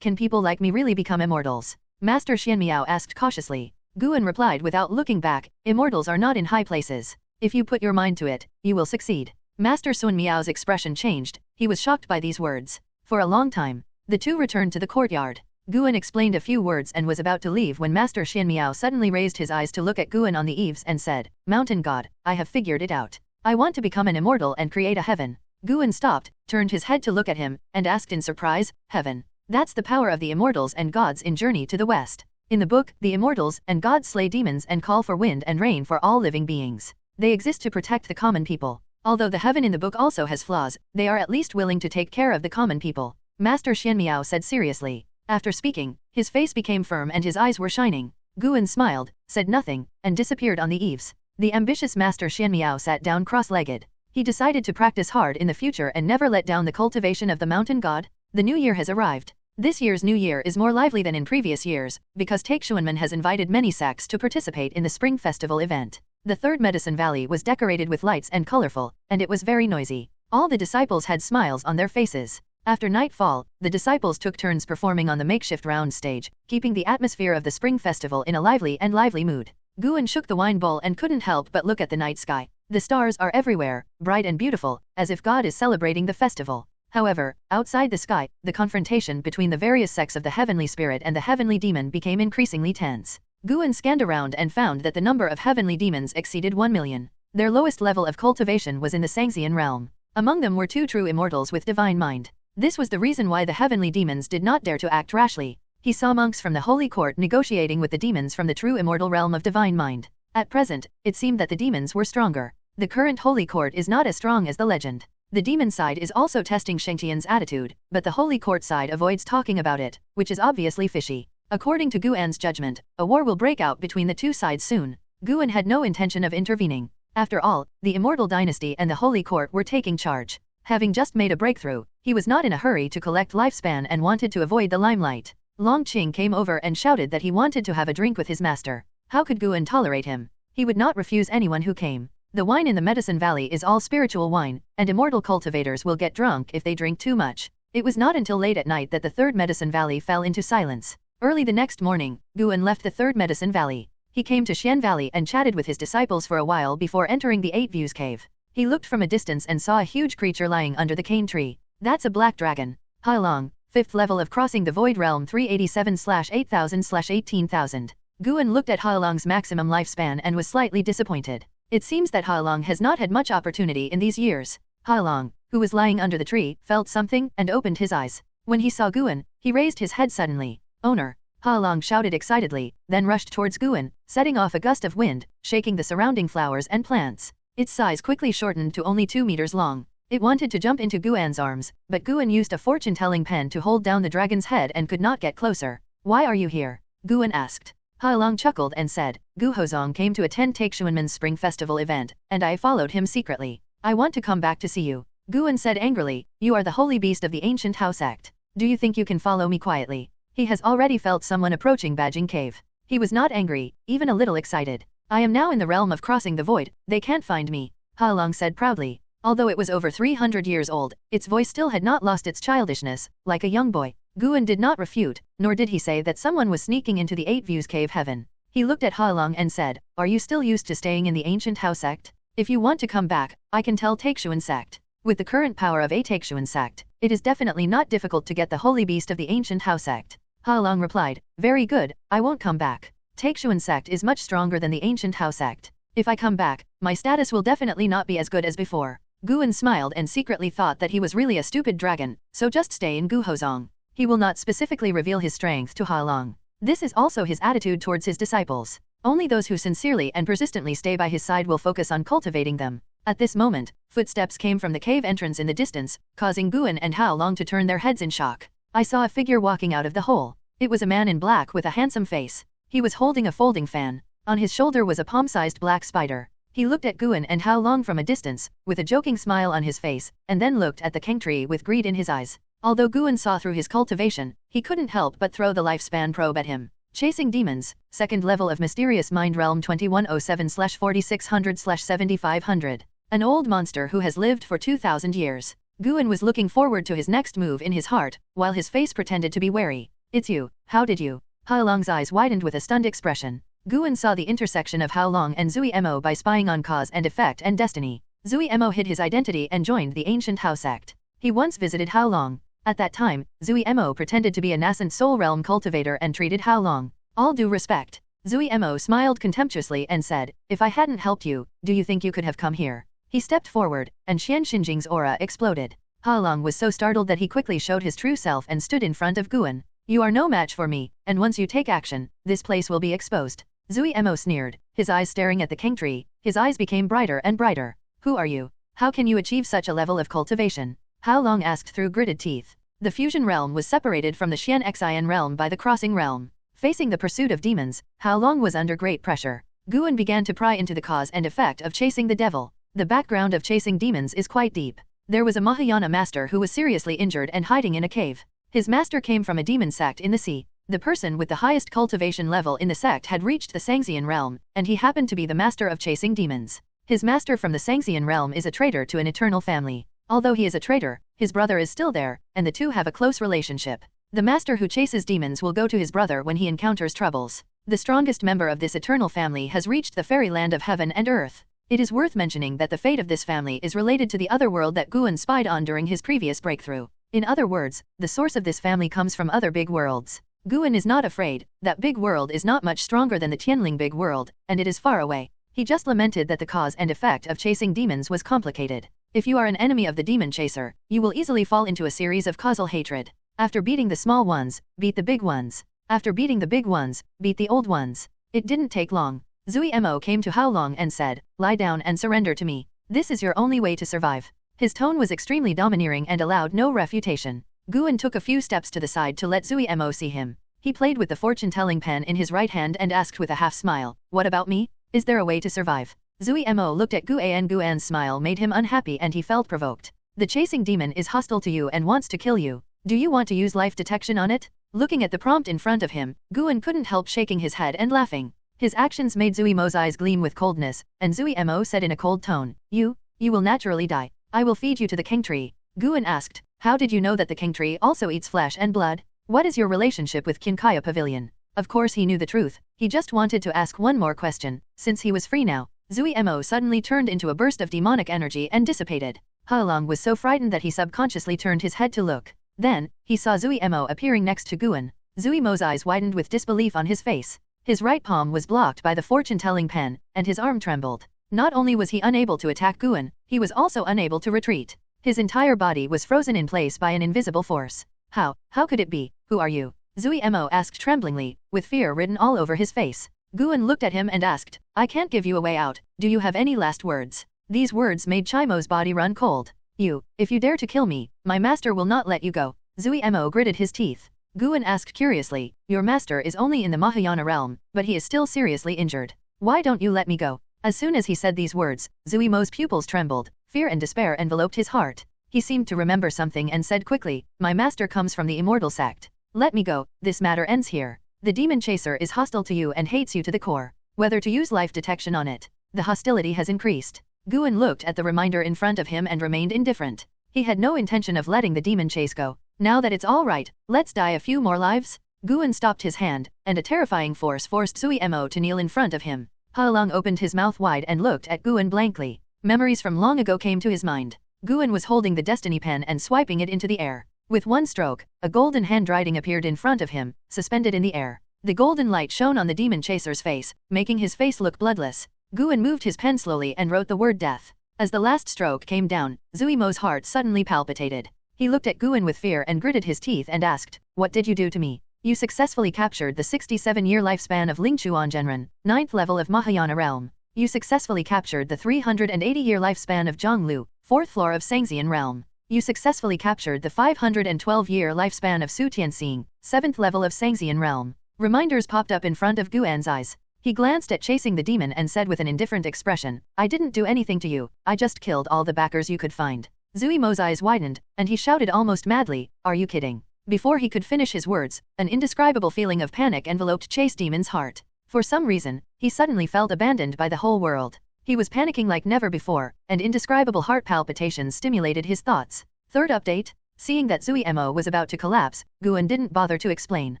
Can people like me really become immortals?" Master Xianmiao asked cautiously. Guan replied without looking back, "Immortals are not in high places. If you put your mind to it, you will succeed." Master Sun Miao's expression changed, he was shocked by these words. For a long time, the two returned to the courtyard. Guan explained a few words and was about to leave when Master Xianmiao suddenly raised his eyes to look at Guan on the eaves and said, "Mountain God, I have figured it out. I want to become an immortal and create a heaven." Guan stopped, turned his head to look at him, and asked in surprise, "Heaven? That's the power of the immortals and gods in Journey to the West. In the book, the immortals and gods slay demons and call for wind and rain for all living beings. They exist to protect the common people. Although the heaven in the book also has flaws, they are at least willing to take care of the common people," Master Xianmiao said seriously. After speaking, his face became firm and his eyes were shining. Guan smiled, said nothing, and disappeared on the eaves. The ambitious Master Xianmiao sat down cross-legged. He decided to practice hard in the future and never let down the cultivation of the mountain god. The new year has arrived. This year's new year is more lively than in previous years, because Taixuan has invited many sects to participate in the spring festival event. The third Medicine Valley was decorated with lights and colorful, and it was very noisy. All the disciples had smiles on their faces. After nightfall, the disciples took turns performing on the makeshift round stage, keeping the atmosphere of the spring festival in a lively mood. Guan shook the wine bowl and couldn't help but look at the night sky. The stars are everywhere, bright and beautiful, as if God is celebrating the festival. However, outside the sky, the confrontation between the various sects of the heavenly spirit and the heavenly demon became increasingly tense. Guan scanned around and found that the number of heavenly demons exceeded 1 million. Their lowest level of cultivation was in the Sangxian realm. Among them were 2 true immortals with divine mind. This was the reason why the heavenly demons did not dare to act rashly. He saw monks from the holy court negotiating with the demons from the true immortal realm of divine mind. At present, it seemed that the demons were stronger. The current holy court is not as strong as the legend. The demon side is also testing Shengtian's attitude, but the holy court side avoids talking about it, which is obviously fishy. According to Guan's judgment, a war will break out between the two sides soon. Guan had no intention of intervening. After all, the immortal dynasty and the holy court were taking charge. Having just made a breakthrough, he was not in a hurry to collect lifespan and wanted to avoid the limelight. Long Qing came over and shouted that he wanted to have a drink with his master. How could Guan tolerate him? He would not refuse anyone who came. The wine in the Medicine Valley is all spiritual wine, and immortal cultivators will get drunk if they drink too much. It was not until late at night that the third Medicine Valley fell into silence. Early the next morning, Guan left the third Medicine Valley. He came to Xian Valley and chatted with his disciples for a while before entering the Eight Views cave. He looked from a distance and saw a huge creature lying under the cane tree. That's a black dragon. Hailong, 5th level of crossing the Void Realm 387/8000/18000. Guan looked at Hailong's maximum lifespan and was slightly disappointed. It seems that Hailong has not had much opportunity in these years. Hailong, who was lying under the tree, felt something and opened his eyes. When he saw Guan, he raised his head suddenly. Owner! Hailong shouted excitedly, then rushed towards Guan, setting off a gust of wind, shaking the surrounding flowers and plants. Its size quickly shortened to only 2 meters long. It wanted to jump into Guan's arms, but Guan used a fortune-telling pen to hold down the dragon's head and could not get closer. Why are you here? Guan asked. Hailong chuckled and said, Gu Hozong came to attend Taixuan's spring festival event, and I followed him secretly. I want to come back to see you. Guan said angrily, you are the holy beast of the ancient Taixuan Sect. Do you think you can follow me quietly? He has already felt someone approaching Bajing Cave. He was not angry, even a little excited. I am now in the realm of crossing the void, they can't find me. Hailong said proudly. Although it was over 300 years old, its voice still had not lost its childishness, like a young boy. Guan did not refute, nor did he say that someone was sneaking into the Eight Views cave heaven. He looked at Hailong and said, are you still used to staying in the ancient Taixuan Sect? If you want to come back, I can tell Taixuan Sect. With the current power of a Taixuan Sect, it is definitely not difficult to get the holy beast of the ancient Taixuan Sect. Hailong replied, very good, I won't come back. Taixuan Sect is much stronger than the ancient Taixuan Sect. If I come back, my status will definitely not be as good as before. Guan smiled and secretly thought that he was really a stupid dragon, so just stay in Gu Hozong. He will not specifically reveal his strength to Hailong. This is also his attitude towards his disciples. Only those who sincerely and persistently stay by his side will focus on cultivating them. At this moment, footsteps came from the cave entrance in the distance, causing Guan and Hailong to turn their heads in shock. I saw a figure walking out of the hole. It was a man in black with a handsome face. He was holding a folding fan. On his shoulder was a palm-sized black spider. He looked at Guan and Hailong from a distance, with a joking smile on his face, and then looked at the king tree with greed in his eyes. Although Guan saw through his cultivation, he couldn't help but throw the lifespan probe at him. Chasing demons, 2nd level of mysterious mind realm 2107/4600/7500. An old monster who has lived for 2000 years. Guan was looking forward to his next move in his heart, while his face pretended to be wary. It's you, how did you? Hailong's eyes widened with a stunned expression. Guan saw the intersection of Hailong and Zui Mo by spying on cause and effect and destiny. Zui Mo hid his identity and joined the ancient Taixuan Sect. He once visited Hailong. At that time, Zui Mo pretended to be a nascent soul realm cultivator and treated Hailong. All due respect. Zui Mo smiled contemptuously and said, if I hadn't helped you, do you think you could have come here? He stepped forward, and Xian Xinjing's aura exploded. Hailong was so startled that he quickly showed his true self and stood in front of Guan. You are no match for me, and once you take action, this place will be exposed. Zui Mo sneered, his eyes staring at the king tree. His eyes became brighter and brighter. Who are you? How can you achieve such a level of cultivation? Hailong asked through gritted teeth. The fusion realm was separated from the Xian Xian realm by the crossing realm. Facing the pursuit of demons, Hailong was under great pressure. Guan began to pry into the cause and effect of chasing the devil. The background of chasing demons is quite deep. There was a Mahayana master who was seriously injured and hiding in a cave. His master came from a demon sect in the sea. The person with the highest cultivation level in the sect had reached the Sangxian realm, and he happened to be the master of chasing demons. His master from the Sangxian realm is a traitor to an eternal family. Although he is a traitor, his brother is still there, and the two have a close relationship. The master who chases demons will go to his brother when he encounters troubles. The strongest member of this eternal family has reached the fairy land of heaven and earth. It is worth mentioning that the fate of this family is related to the other world that Guan spied on during his previous breakthrough. In other words, the source of this family comes from other big worlds. Guan is not afraid. That big world is not much stronger than the Tianling big world, and it is far away. He just lamented that the cause and effect of chasing demons was complicated. If you are an enemy of the demon chaser, you will easily fall into a series of causal hatred. After beating the small ones, beat the big ones. After beating the big ones, beat the old ones. It didn't take long. Zui Mo came to Hailong and said, lie down and surrender to me. This is your only way to survive. His tone was extremely domineering and allowed no refutation. Guan took a few steps to the side to let Zui Mo see him. He played with the fortune-telling pen in his right hand and asked with a half-smile, what about me? Is there a way to survive? Zui Mo looked at Guan. Guan's smile made him unhappy and he felt provoked. The chasing demon is hostile to you and wants to kill you. Do you want to use life detection on it? Looking at the prompt in front of him, Guan couldn't help shaking his head and laughing. His actions made Zui Mo's eyes gleam with coldness, and Zui Mo said in a cold tone, You will naturally die. I will feed you to the king tree. Guan asked, How did you know that the king tree also eats flesh and blood? What is your relationship with Kinkaya Pavilion? Of course he knew the truth, he just wanted to ask one more question, since he was free now. Zui Mo suddenly turned into a burst of demonic energy and dissipated. Haolong was so frightened that he subconsciously turned his head to look. Then, he saw Zui Mo appearing next to Guan. Zui Mo's eyes widened with disbelief on his face. His right palm was blocked by the fortune-telling pen, and his arm trembled. Not only was he unable to attack Guan, he was also unable to retreat. His entire body was frozen in place by an invisible force. How could it be? Who are you? Zui Mo asked tremblingly, with fear written all over his face. Guan looked at him and asked, I can't give you a way out, do you have any last words? These words made Chaimo's body run cold. If you dare to kill me, my master will not let you go. Zui Mo gritted his teeth. Guan asked curiously, Your master is only in the Mahayana realm, but he is still seriously injured. Why don't you let me go? As soon as he said these words, Zui Mo's pupils trembled, fear and despair enveloped his heart. He seemed to remember something and said quickly, My master comes from the Immortal Sect. Let me go, this matter ends here. The demon chaser is hostile to you and hates you to the core. Whether to use life detection on it. The hostility has increased. Guan looked at the reminder in front of him and remained indifferent. He had no intention of letting the demon chase go. Now that it's all right, let's die a few more lives? Guan stopped his hand, and a terrifying force forced Zui Mo to kneel in front of him. Haolong opened his mouth wide and looked at Guan blankly. Memories from long ago came to his mind. Guan was holding the destiny pen and swiping it into the air. With one stroke, a golden handwriting appeared in front of him, suspended in the air. The golden light shone on the demon chaser's face, making his face look bloodless. Guan moved his pen slowly and wrote the word death. As the last stroke came down, Zui Mo's heart suddenly palpitated. He looked at Guan with fear and gritted his teeth and asked, What did you do to me? You successfully captured the 67-year lifespan of Lingchuan Genren, 9th level of Mahayana realm. You successfully captured the 380-year lifespan of Zhonglu, 4th floor of Sangxian realm. You successfully captured the 512-year lifespan of Su Tianxing, 7th level of Sangxian realm. Reminders popped up in front of Guan's eyes. He glanced at chasing the demon and said with an indifferent expression, I didn't do anything to you, I just killed all the backers you could find. Zui Mo's eyes widened, and he shouted almost madly, Are you kidding? Before he could finish his words, an indescribable feeling of panic enveloped Chase Demon's heart. For some reason, he suddenly felt abandoned by the whole world. He was panicking like never before, and indescribable heart palpitations stimulated his thoughts. Third update? Seeing that Zui Mo was about to collapse, Guan didn't bother to explain.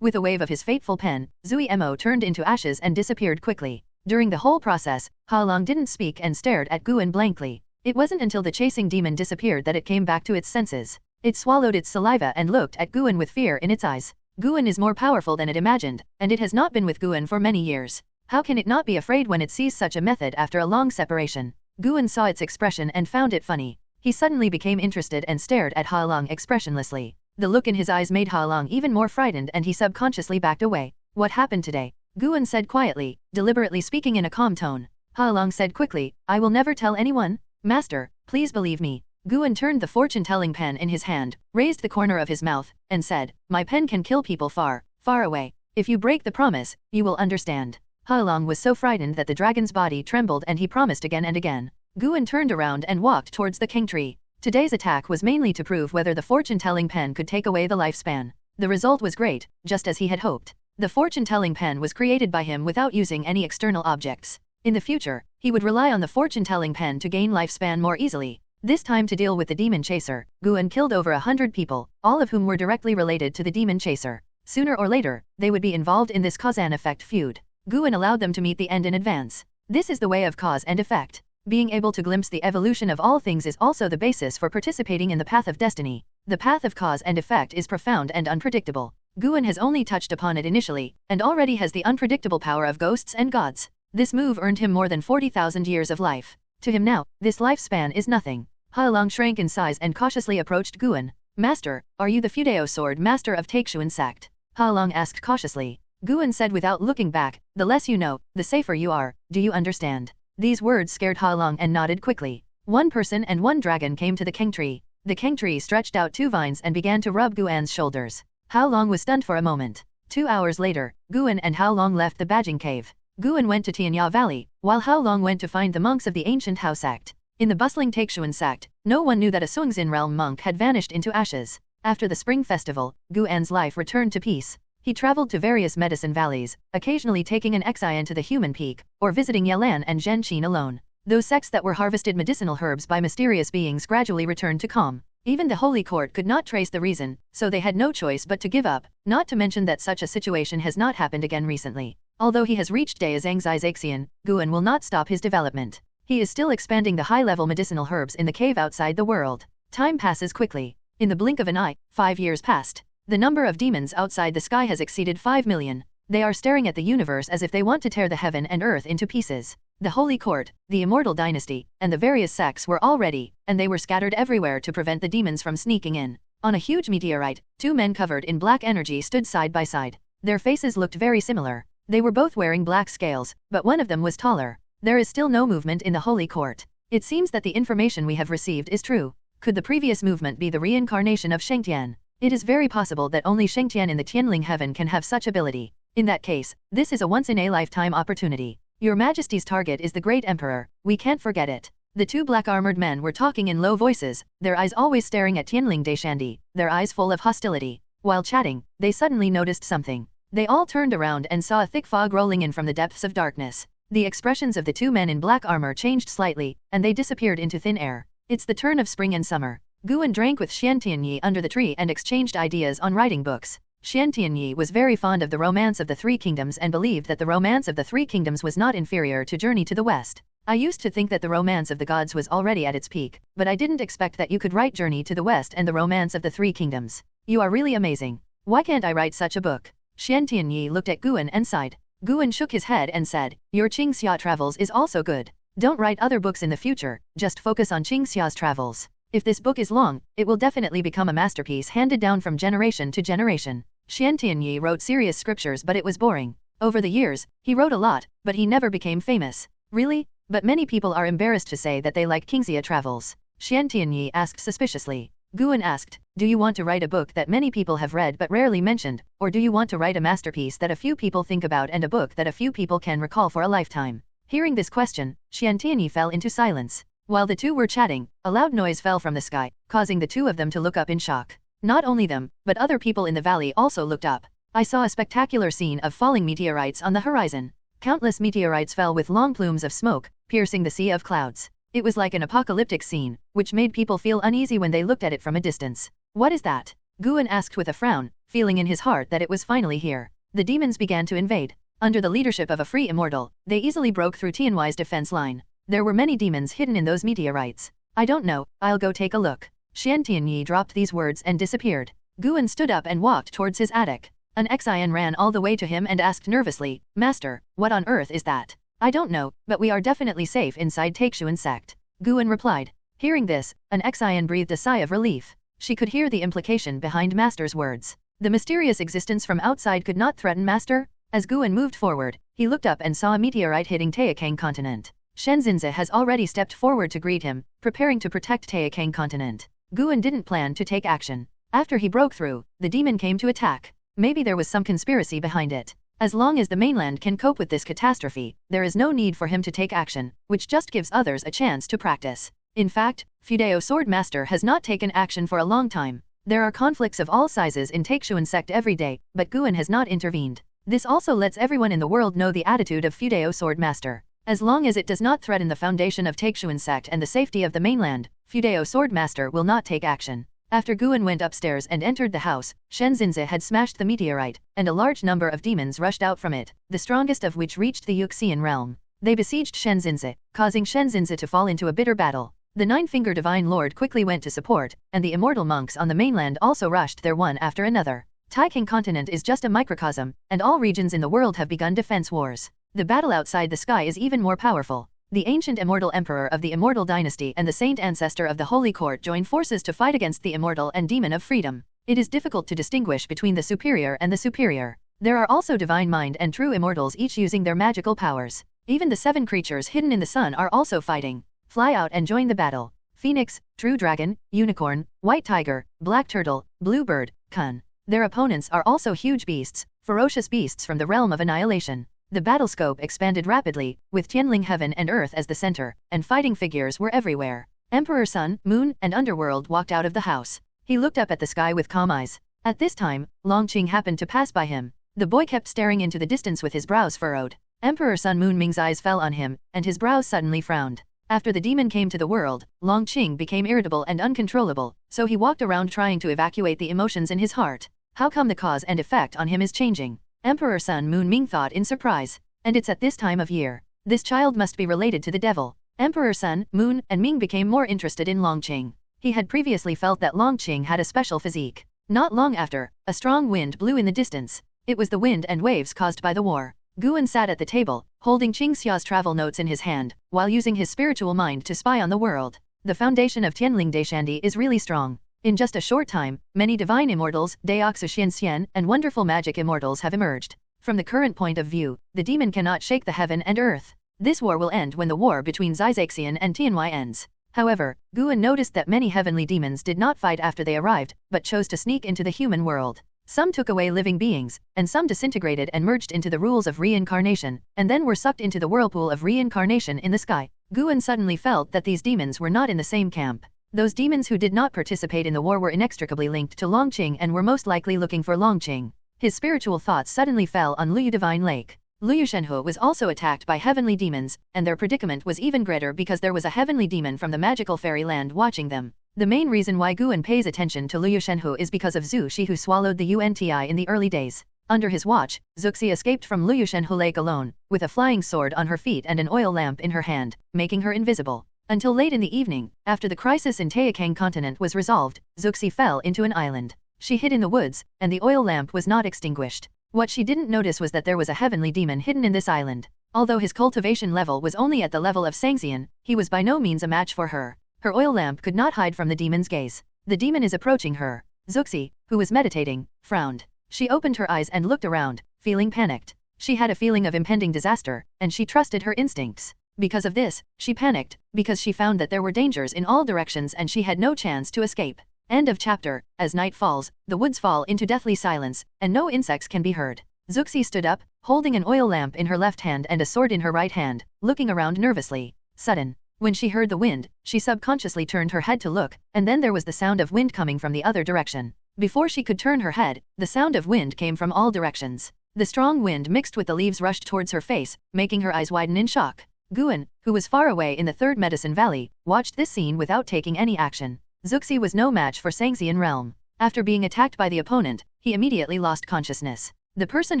With a wave of his fateful pen, Zui Mo turned into ashes and disappeared quickly. During the whole process, Haolong didn't speak and stared at Guan blankly. It wasn't until the chasing demon disappeared that it came back to its senses. It swallowed its saliva and looked at Guan with fear in its eyes. Guan is more powerful than it imagined, and it has not been with Guan for many years. How can it not be afraid when it sees such a method after a long separation? Guan saw its expression and found it funny. He suddenly became interested and stared at Haolong expressionlessly. The look in his eyes made Haolong even more frightened and he subconsciously backed away. What happened today? Guan said quietly, deliberately speaking in a calm tone. Haolong said quickly, I will never tell anyone. Master, please believe me. Guan turned the fortune-telling pen in his hand, raised the corner of his mouth, and said, My pen can kill people far, far away. If you break the promise, you will understand. Haolong was so frightened that the dragon's body trembled and he promised again and again. Guan turned around and walked towards the king tree. Today's attack was mainly to prove whether the fortune-telling pen could take away the lifespan. The result was great, just as he had hoped. The fortune-telling pen was created by him without using any external objects. In the future, he would rely on the fortune-telling pen to gain lifespan more easily. This time to deal with the demon chaser, Guan killed over 100 people, all of whom were directly related to the demon chaser. Sooner or later, they would be involved in this cause and effect feud. Guan allowed them to meet the end in advance. This is the way of cause and effect. Being able to glimpse the evolution of all things is also the basis for participating in the path of destiny. The path of cause and effect is profound and unpredictable. Guan has only touched upon it initially, and already has the unpredictable power of ghosts and gods. This move earned him more than 40,000 years of life. To him now, this lifespan is nothing. Haolong shrank in size and cautiously approached Guan. Master, are you the Fudeo sword master of Taixuan Sect? Haolong asked cautiously. Guan said without looking back, the less you know, the safer you are, do you understand? These words scared Haolong and nodded quickly. One person and one dragon came to the king tree. The king tree stretched out two vines and began to rub Guan's shoulders. Haolong was stunned for a moment. 2 hours later, Guan and Haolong left the Badging Cave. Guan went to Tianya Valley, while Haolong went to find the monks of the ancient Hao sect. In the bustling Taixuan sect, no one knew that a Sungzin realm monk had vanished into ashes. After the spring festival, Gu An's life returned to peace. He traveled to various medicine valleys, occasionally taking an Xian to the human peak, or visiting Yelan and Zhenqin alone. Those sects that were harvested medicinal herbs by mysterious beings gradually returned to calm. Even the Holy Court could not trace the reason, so they had no choice but to give up, not to mention that such a situation has not happened again recently. Although he has reached Daozangzai Guan will not stop his development. He is still expanding the high-level medicinal herbs in the cave outside the world. Time passes quickly. In the blink of an eye, 5 years passed. The number of demons outside the sky has exceeded 5 million. They are staring at the universe as if they want to tear the heaven and earth into pieces. The Holy Court, the Immortal Dynasty, and the various sects were all ready, and they were scattered everywhere to prevent the demons from sneaking in. On a huge meteorite, 2 men covered in black energy stood side by side. Their faces looked very similar. They were both wearing black scales, but one of them was taller. There is still no movement in the Holy Court. It seems that the information we have received is true. Could the previous movement be the reincarnation of Shengtian? It is very possible that only Shengtian in the Tianling heaven can have such ability. In that case, this is a once-in-a-lifetime opportunity. Your Majesty's target is the Great Emperor, we can't forget it. The 2 black-armored men were talking in low voices, their eyes always staring at Tianling Deishandi, their eyes full of hostility. While chatting, they suddenly noticed something. They all turned around and saw a thick fog rolling in from the depths of darkness. The expressions of the 2 men in black armor changed slightly, and they disappeared into thin air. It's the turn of spring and summer. Guan drank with Xian Tianyi under the tree and exchanged ideas on writing books. Xian Tianyi was very fond of the romance of the 3 kingdoms and believed that the romance of the 3 kingdoms was not inferior to Journey to the West. I used to think that the romance of the gods was already at its peak, but I didn't expect that you could write Journey to the West and the romance of the 3 kingdoms. You are really amazing. Why can't I write such a book? Xian Tianyi looked at Guan and sighed. Guan shook his head and said, your Qingxia travels is also good. Don't write other books in the future, just focus on Qingxia's travels. If this book is long, it will definitely become a masterpiece handed down from generation to generation. Xian Tianyi wrote serious scriptures but it was boring. Over the years, he wrote a lot, but he never became famous. Really? But many people are embarrassed to say that they like Qingxia travels. Xian Tianyi asked suspiciously. Guan asked, do you want to write a book that many people have read but rarely mentioned, or do you want to write a masterpiece that a few people think about and a book that a few people can recall for a lifetime? Hearing this question, Xian Tianyi fell into silence. While the 2 were chatting, a loud noise fell from the sky, causing the 2 of them to look up in shock. Not only them, but other people in the valley also looked up. I saw a spectacular scene of falling meteorites on the horizon. Countless meteorites fell with long plumes of smoke, piercing the sea of clouds. It was like an apocalyptic scene, which made people feel uneasy when they looked at it from a distance. What is that? Guan asked with a frown, feeling in his heart that it was finally here. The demons began to invade. Under the leadership of a free immortal, they easily broke through Tianhui's defense line. There were many demons hidden in those meteorites. I don't know, I'll go take a look. Xian Tianyi dropped these words and disappeared. Guan stood up and walked towards his attic. An Xian ran all the way to him and asked nervously, Master, what on earth is that? I don't know, but we are definitely safe inside Taixuan Sect. Guan replied. Hearing this, an Xian breathed a sigh of relief. She could hear the implication behind Master's words. The mysterious existence from outside could not threaten Master? As Guan moved forward, he looked up and saw a meteorite hitting Taixuan continent. Shenzhenze has already stepped forward to greet him, preparing to protect Taixuan continent. Guan didn't plan to take action. After he broke through, the demon came to attack. Maybe there was some conspiracy behind it. As long as the mainland can cope with this catastrophe, there is no need for him to take action, which just gives others a chance to practice. In fact, Fudeo Sword Master has not taken action for a long time. There are conflicts of all sizes in Taixuan Sect every day, but Guan has not intervened. This also lets everyone in the world know the attitude of Fudeo Sword Master. As long as it does not threaten the foundation of Taixuan Sect and the safety of the mainland, Fudeo Sword Master will not take action. After Guan went upstairs and entered the house, Shenzhenze had smashed the meteorite, and a large number of demons rushed out from it, the strongest of which reached the Yuxian realm. They besieged Shenzhenze, causing Shenzhenze to fall into a bitter battle. The Nine-Finger Divine Lord quickly went to support, and the immortal monks on the mainland also rushed there one after another. Taixuan continent is just a microcosm, and all regions in the world have begun defense wars. The battle outside the sky is even more powerful. The ancient immortal emperor of the immortal dynasty and the saint ancestor of the holy court join forces to fight against the immortal and demon of freedom. It is difficult to distinguish between the superior and the superior. There are also divine mind and true immortals each using their magical powers. Even the 7 creatures hidden in the sun are also fighting. Fly out and join the battle. Phoenix, True Dragon, Unicorn, White Tiger, Black Turtle, Blue Bird, Kun. Their opponents are also huge beasts, ferocious beasts from the realm of annihilation. The battle scope expanded rapidly, with Tianling heaven and earth as the center, and fighting figures were everywhere. Emperor Sun, Moon, and Underworld walked out of the house. He looked up at the sky with calm eyes. At this time, Longqing happened to pass by him. The boy kept staring into the distance with his brows furrowed. Emperor Sun Moon Ming's eyes fell on him, and his brows suddenly frowned. After the demon came to the world, Longqing became irritable and uncontrollable, so he walked around trying to evacuate the emotions in his heart. How come the cause and effect on him is changing? Emperor Sun Moon Ming thought in surprise. And it's at this time of year. This child must be related to the devil. Emperor Sun, Moon, and Ming became more interested in Longqing. He had previously felt that Longqing had a special physique. Not long after, a strong wind blew in the distance. It was the wind and waves caused by the war. Guan sat at the table, holding Qing Xia's travel notes in his hand, while using his spiritual mind to spy on the world. The foundation of Tianling Daishandi is really strong. In just a short time, many divine immortals, Daoxu Xian, and wonderful magic immortals have emerged. From the current point of view, the demon cannot shake the heaven and earth. This war will end when the war between Zizaixian and Tianwei ends. However, Guan noticed that many heavenly demons did not fight after they arrived, but chose to sneak into the human world. Some took away living beings, and some disintegrated and merged into the rules of reincarnation, and then were sucked into the whirlpool of reincarnation in the sky. Guan suddenly felt that these demons were not in the same camp. Those demons who did not participate in the war were inextricably linked to Longqing and were most likely looking for Longqing. His spiritual thoughts suddenly fell on Luyu Divine Lake. Luyu Shenhe was also attacked by heavenly demons, and their predicament was even greater because there was a heavenly demon from the magical fairy land watching them. The main reason why Guan pays attention to Luyu Shenhe is because of Zhu Shi, who swallowed the UNTI in the early days. Under his watch, Zuxi escaped from Luyu Shenhe Lake alone, with a flying sword on her feet and an oil lamp in her hand, making her invisible. Until late in the evening, after the crisis in Taixuan continent was resolved, Zuxi fell into an island. She hid in the woods, and the oil lamp was not extinguished. What she didn't notice was that there was a heavenly demon hidden in this island. Although his cultivation level was only at the level of Sangxian, he was by no means a match for her. Her oil lamp could not hide from the demon's gaze. The demon is approaching her. Zuxi, who was meditating, frowned. She opened her eyes and looked around, feeling panicked. She had a feeling of impending disaster, and she trusted her instincts. Because of this, she panicked, because she found that there were dangers in all directions and she had no chance to escape. End of chapter. As night falls, the woods fall into deathly silence, and no insects can be heard. Zuxi stood up, holding an oil lamp in her left hand and a sword in her right hand, looking around nervously. Sudden. When she heard the wind, she subconsciously turned her head to look, and then there was the sound of wind coming from the other direction. Before she could turn her head, the sound of wind came from all directions. The strong wind mixed with the leaves rushed towards her face, making her eyes widen in shock. Guan, who was far away in the third medicine valley, watched this scene without taking any action. Zuxi was no match for Sangxian realm. After being attacked by the opponent, he immediately lost consciousness. The person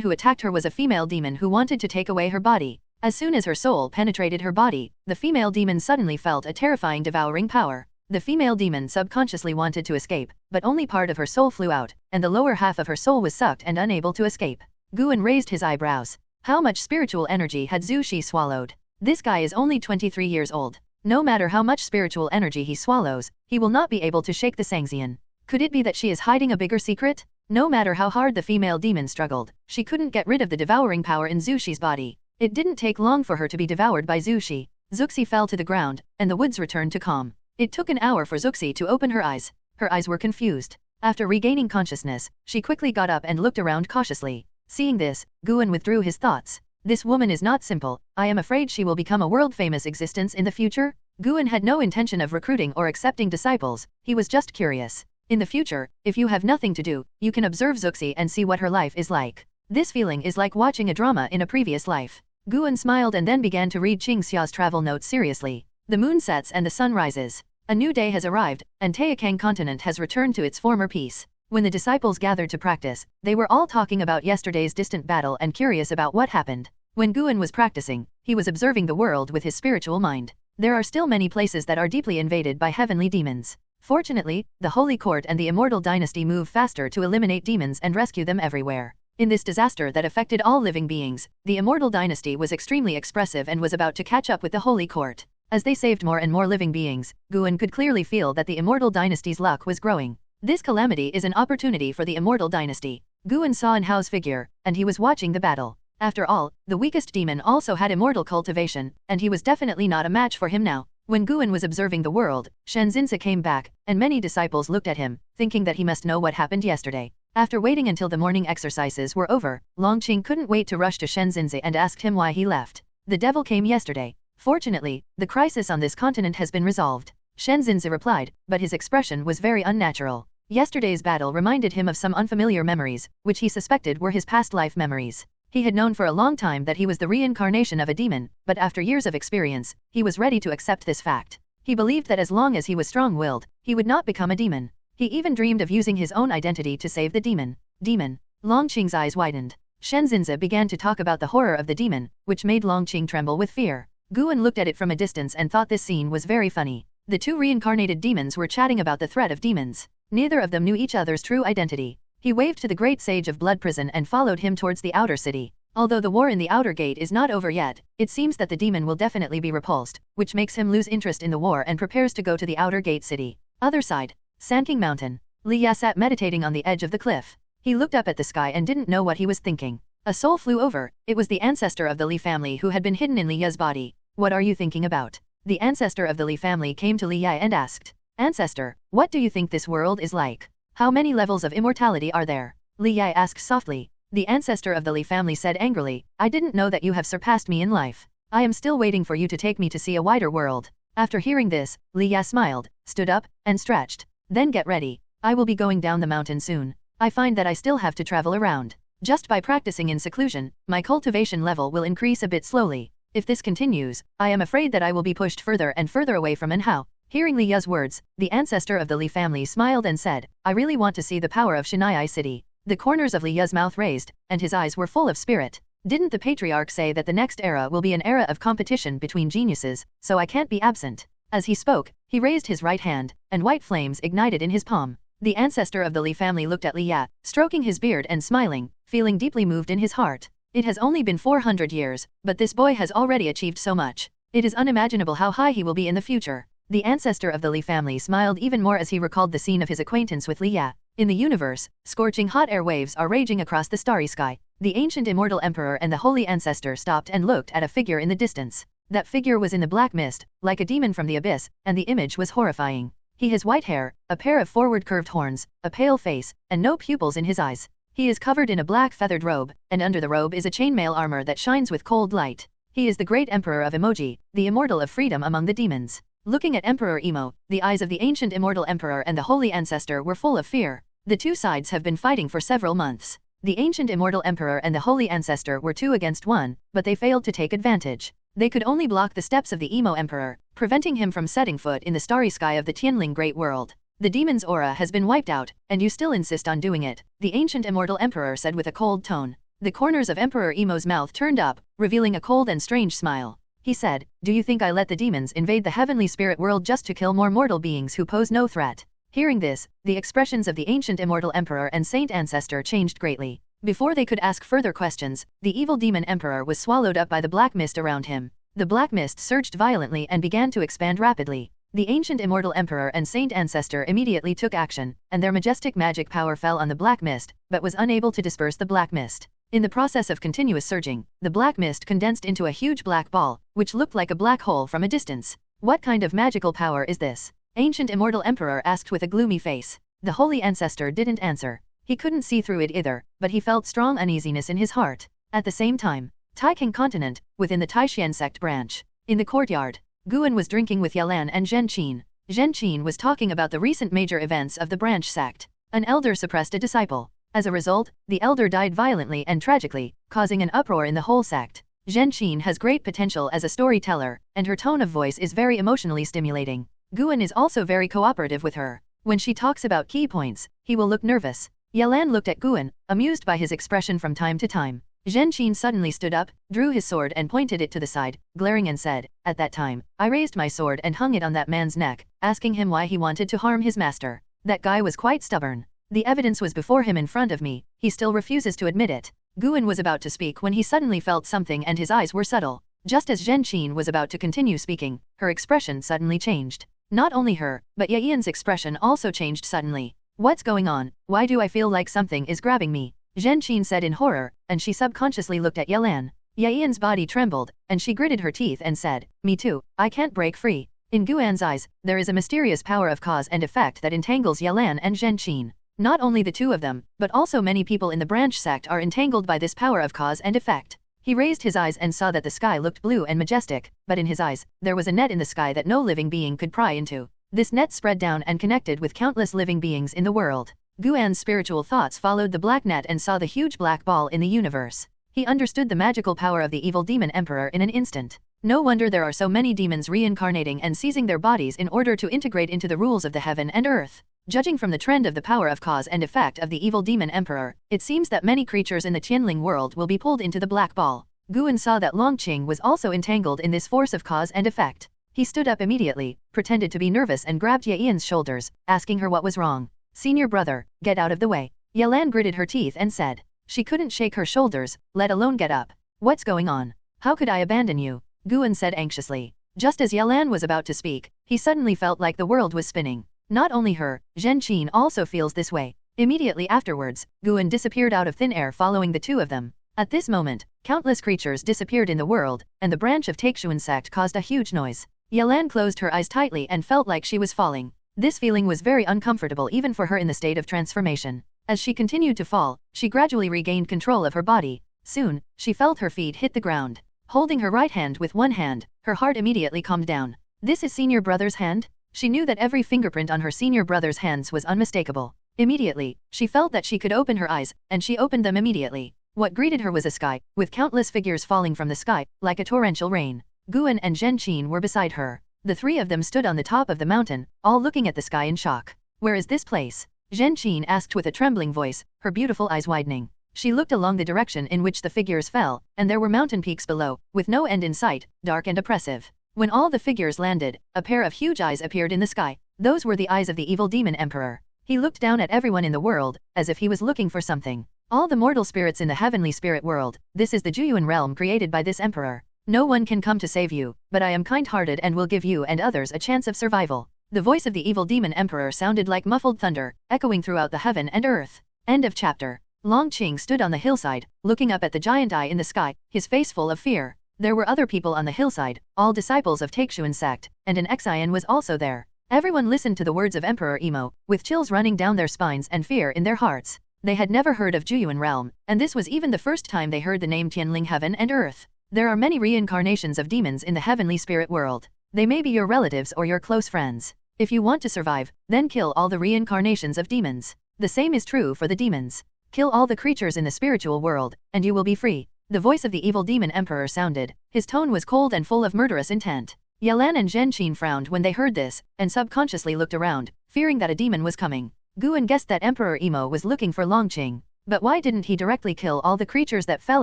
who attacked her was a female demon who wanted to take away her body. As soon as her soul penetrated her body, the female demon suddenly felt a terrifying devouring power. The female demon subconsciously wanted to escape, but only part of her soul flew out, and the lower half of her soul was sucked and unable to escape. Guan raised his eyebrows. How much spiritual energy had Zhu Shi swallowed? This guy is only 23 years old. No matter how much spiritual energy he swallows, he will not be able to shake the Sangxian. Could it be that she is hiding a bigger secret? No matter how hard the female demon struggled, she couldn't get rid of the devouring power in Zhu Shi's body. It didn't take long for her to be devoured by Zhu Shi. Zuxi fell to the ground, and the woods returned to calm. It took an hour for Zuxi to open her eyes. Her eyes were confused. After regaining consciousness, she quickly got up and looked around cautiously. Seeing this, Guan withdrew his thoughts. This woman is not simple. I am afraid she will become a world-famous existence in the future. Guan had no intention of recruiting or accepting disciples. He was just curious. In the future, if you have nothing to do, you can observe Zuxi and see what her life is like. This feeling is like watching a drama in a previous life. Guan smiled and then began to read Qing Xia's travel notes seriously. The moon sets and the sun rises. A new day has arrived, and Taixuan continent has returned to its former peace. When the disciples gathered to practice, they were all talking about yesterday's distant battle and curious about what happened. When Guan was practicing, he was observing the world with his spiritual mind. There are still many places that are deeply invaded by heavenly demons. Fortunately, the Holy Court and the Immortal Dynasty move faster to eliminate demons and rescue them everywhere. In this disaster that affected all living beings, the Immortal Dynasty was extremely expressive and was about to catch up with the Holy Court. As they saved more and more living beings, Guan could clearly feel that the Immortal Dynasty's luck was growing. This calamity is an opportunity for the Immortal Dynasty. Guan saw In Hao's figure, and he was watching the battle. After all, the weakest demon also had immortal cultivation, and he was definitely not a match for him now. When Guan was observing the world, Shen Xinzi came back, and many disciples looked at him, thinking that he must know what happened yesterday. After waiting until the morning exercises were over, Longqing couldn't wait to rush to Shen Xinzi and asked him why he left. The devil came yesterday. Fortunately, the crisis on this continent has been resolved. Shen Xinzi replied, but his expression was very unnatural. Yesterday's battle reminded him of some unfamiliar memories, which he suspected were his past life memories. He had known for a long time that he was the reincarnation of a demon, but after years of experience, he was ready to accept this fact. He believed that as long as he was strong-willed, he would not become a demon. He even dreamed of using his own identity to save the demon. Demon. Longqing's eyes widened. Shen Xinzi began to talk about the horror of the demon, which made Longqing tremble with fear. Guan looked at it from a distance and thought this scene was very funny. The two reincarnated demons were chatting about the threat of demons. Neither of them knew each other's true identity. He waved to the great sage of Blood Prison and followed him towards the outer city. Although the war in the outer gate is not over yet, it seems that the demon will definitely be repulsed, which makes him lose interest in the war and prepares to go to the outer gate city. Other side. Sanking Mountain. Li Ya sat meditating on the edge of the cliff. He looked up at the sky and didn't know what he was thinking. A soul flew over. It was the ancestor of the Li family who had been hidden in Li Ya's body. What are you thinking about? The ancestor of the Li family came to Li Ya and asked. Ancestor, what do you think this world is like? How many levels of immortality are there? Li Ya asked softly. The ancestor of the Li family said angrily, I didn't know that you have surpassed me in life. I am still waiting for you to take me to see a wider world. After hearing this, Li Ya smiled, stood up, and stretched. Then get ready. I will be going down the mountain soon. I find that I still have to travel around. Just by practicing in seclusion, my cultivation level will increase a bit slowly. If this continues, I am afraid that I will be pushed further and further away from Anhao. Hearing Li Ya's words, the ancestor of the Li family smiled and said, I really want to see the power of Shanai City. The corners of Li Ya's mouth raised, and his eyes were full of spirit. Didn't the patriarch say that the next era will be an era of competition between geniuses, so I can't be absent? As he spoke, he raised his right hand, and white flames ignited in his palm. The ancestor of the Li family looked at Li Ya, stroking his beard and smiling, feeling deeply moved in his heart. It has only been 400 years, but this boy has already achieved so much. It is unimaginable how high he will be in the future. The ancestor of the Li family smiled even more as he recalled the scene of his acquaintance with Li Ya. In the universe, scorching hot air waves are raging across the starry sky. The ancient immortal emperor and the holy ancestor stopped and looked at a figure in the distance. That figure was in the black mist, like a demon from the abyss, and the image was horrifying. He has white hair, a pair of forward curved horns, a pale face, and no pupils in his eyes. He is covered in a black feathered robe, and under the robe is a chainmail armor that shines with cold light. He is the great emperor of Emoji, the immortal of freedom among the demons. Looking at Emperor Emo, the eyes of the ancient immortal emperor and the holy ancestor were full of fear. The two sides have been fighting for several months. The ancient immortal emperor and the holy ancestor were 2 against 1, but they failed to take advantage. They could only block the steps of the Emo emperor, preventing him from setting foot in the starry sky of the Tianling Great World. The demon's aura has been wiped out, and you still insist on doing it, the ancient immortal emperor said with a cold tone. The corners of Emperor Emo's mouth turned up, revealing a cold and strange smile. He said, do you think I let the demons invade the heavenly spirit world just to kill more mortal beings who pose no threat? Hearing this, the expressions of the ancient immortal emperor and saint ancestor changed greatly. Before they could ask further questions, the evil demon emperor was swallowed up by the black mist around him. The black mist surged violently and began to expand rapidly. The ancient immortal emperor and saint ancestor immediately took action, and their majestic magic power fell on the black mist, but was unable to disperse the black mist. In the process of continuous surging, the black mist condensed into a huge black ball, which looked like a black hole from a distance. What kind of magical power is this? Ancient immortal emperor asked with a gloomy face. The holy ancestor didn't answer. He couldn't see through it either, but he felt strong uneasiness in his heart. At the same time, Taixuan continent, within the Taixuan Sect branch. In the courtyard, Guan was drinking with Yalan and Zhen Qin. Zhen Qin was talking about the recent major events of the branch sect. An elder suppressed a disciple. As a result, the elder died violently and tragically, causing an uproar in the whole sect. Zhen Qin has great potential as a storyteller, and her tone of voice is very emotionally stimulating. Guan is also very cooperative with her. When she talks about key points, he will look nervous. Yalan looked at Guan, amused by his expression from time to time. Zhen Qin suddenly stood up, drew his sword and pointed it to the side, glaring and said, at that time, I raised my sword and hung it on that man's neck, asking him why he wanted to harm his master. That guy was quite stubborn. The evidence was before him in front of me, he still refuses to admit it. Guan was about to speak when he suddenly felt something and his eyes were subtle. Just as Zhen Qin was about to continue speaking, her expression suddenly changed. Not only her, but Yayan's expression also changed suddenly. What's going on? Why do I feel like something is grabbing me? Zhen Qin said in horror, and she subconsciously looked at Yalan. Yayan's body trembled, and she gritted her teeth and said, me too, I can't break free. In Guan's eyes, there is a mysterious power of cause and effect that entangles Yalan and Zhen Qin. Not only the two of them, but also many people in the branch sect are entangled by this power of cause and effect. He raised his eyes and saw that the sky looked blue and majestic, but in his eyes, there was a net in the sky that no living being could pry into. This net spread down and connected with countless living beings in the world. Guan's spiritual thoughts followed the black net and saw the huge black ball in the universe. He understood the magical power of the evil demon emperor in an instant. No wonder there are so many demons reincarnating and seizing their bodies in order to integrate into the rules of the heaven and earth. Judging from the trend of the power of cause and effect of the evil demon emperor, it seems that many creatures in the Tianling world will be pulled into the black ball. Guan saw that Longqing was also entangled in this force of cause and effect. He stood up immediately, pretended to be nervous and grabbed Ye Yan's shoulders, asking her what was wrong. "Senior brother, get out of the way." Yelan gritted her teeth and said. She couldn't shake her shoulders, let alone get up. "What's going on? How could I abandon you?" Guan said anxiously. Just as Yelan was about to speak, he suddenly felt like the world was spinning. Not only her, Zhen Qin also feels this way. Immediately afterwards, Guan disappeared out of thin air following the two of them. At this moment, countless creatures disappeared in the world, and the branch of Taixuan Sect caused a huge noise. Yelan closed her eyes tightly and felt like she was falling. This feeling was very uncomfortable even for her in the state of transformation. As she continued to fall, she gradually regained control of her body. Soon, she felt her feet hit the ground. Holding her right hand with one hand, her heart immediately calmed down. This is senior brother's hand? She knew that every fingerprint on her senior brother's hands was unmistakable. Immediately, she felt that she could open her eyes, and she opened them immediately. What greeted her was a sky, with countless figures falling from the sky, like a torrential rain. Guan and Zhen Qin were beside her. The three of them stood on the top of the mountain, all looking at the sky in shock. "Where is this place?" Zhen Qin asked with a trembling voice, her beautiful eyes widening. She looked along the direction in which the figures fell, and there were mountain peaks below, with no end in sight, dark and oppressive. When all the figures landed, a pair of huge eyes appeared in the sky. Those were the eyes of the evil demon emperor. He looked down at everyone in the world, as if he was looking for something. "All the mortal spirits in the heavenly spirit world, this is the Juyuan realm created by this emperor. No one can come to save you, but I am kind-hearted and will give you and others a chance of survival." The voice of the evil demon emperor sounded like muffled thunder, echoing throughout the heaven and earth. End of chapter. Longqing stood on the hillside, looking up at the giant eye in the sky, his face full of fear. There were other people on the hillside, all disciples of Taixuan Sect, and an Xian was also there. Everyone listened to the words of Emperor Emo, with chills running down their spines and fear in their hearts. They had never heard of Juyuan realm, and this was even the first time they heard the name Tianling heaven and earth. There are many reincarnations of demons in the heavenly spirit world. They may be your relatives or your close friends. If you want to survive, then kill all the reincarnations of demons. The same is true for the demons. Kill all the creatures in the spiritual world, and you will be free. The voice of the evil demon emperor sounded. His tone was cold and full of murderous intent. Yelan and Zhen Qin frowned when they heard this, and subconsciously looked around, fearing that a demon was coming. Guan guessed that Emperor Emo was looking for Longqing. But why didn't he directly kill all the creatures that fell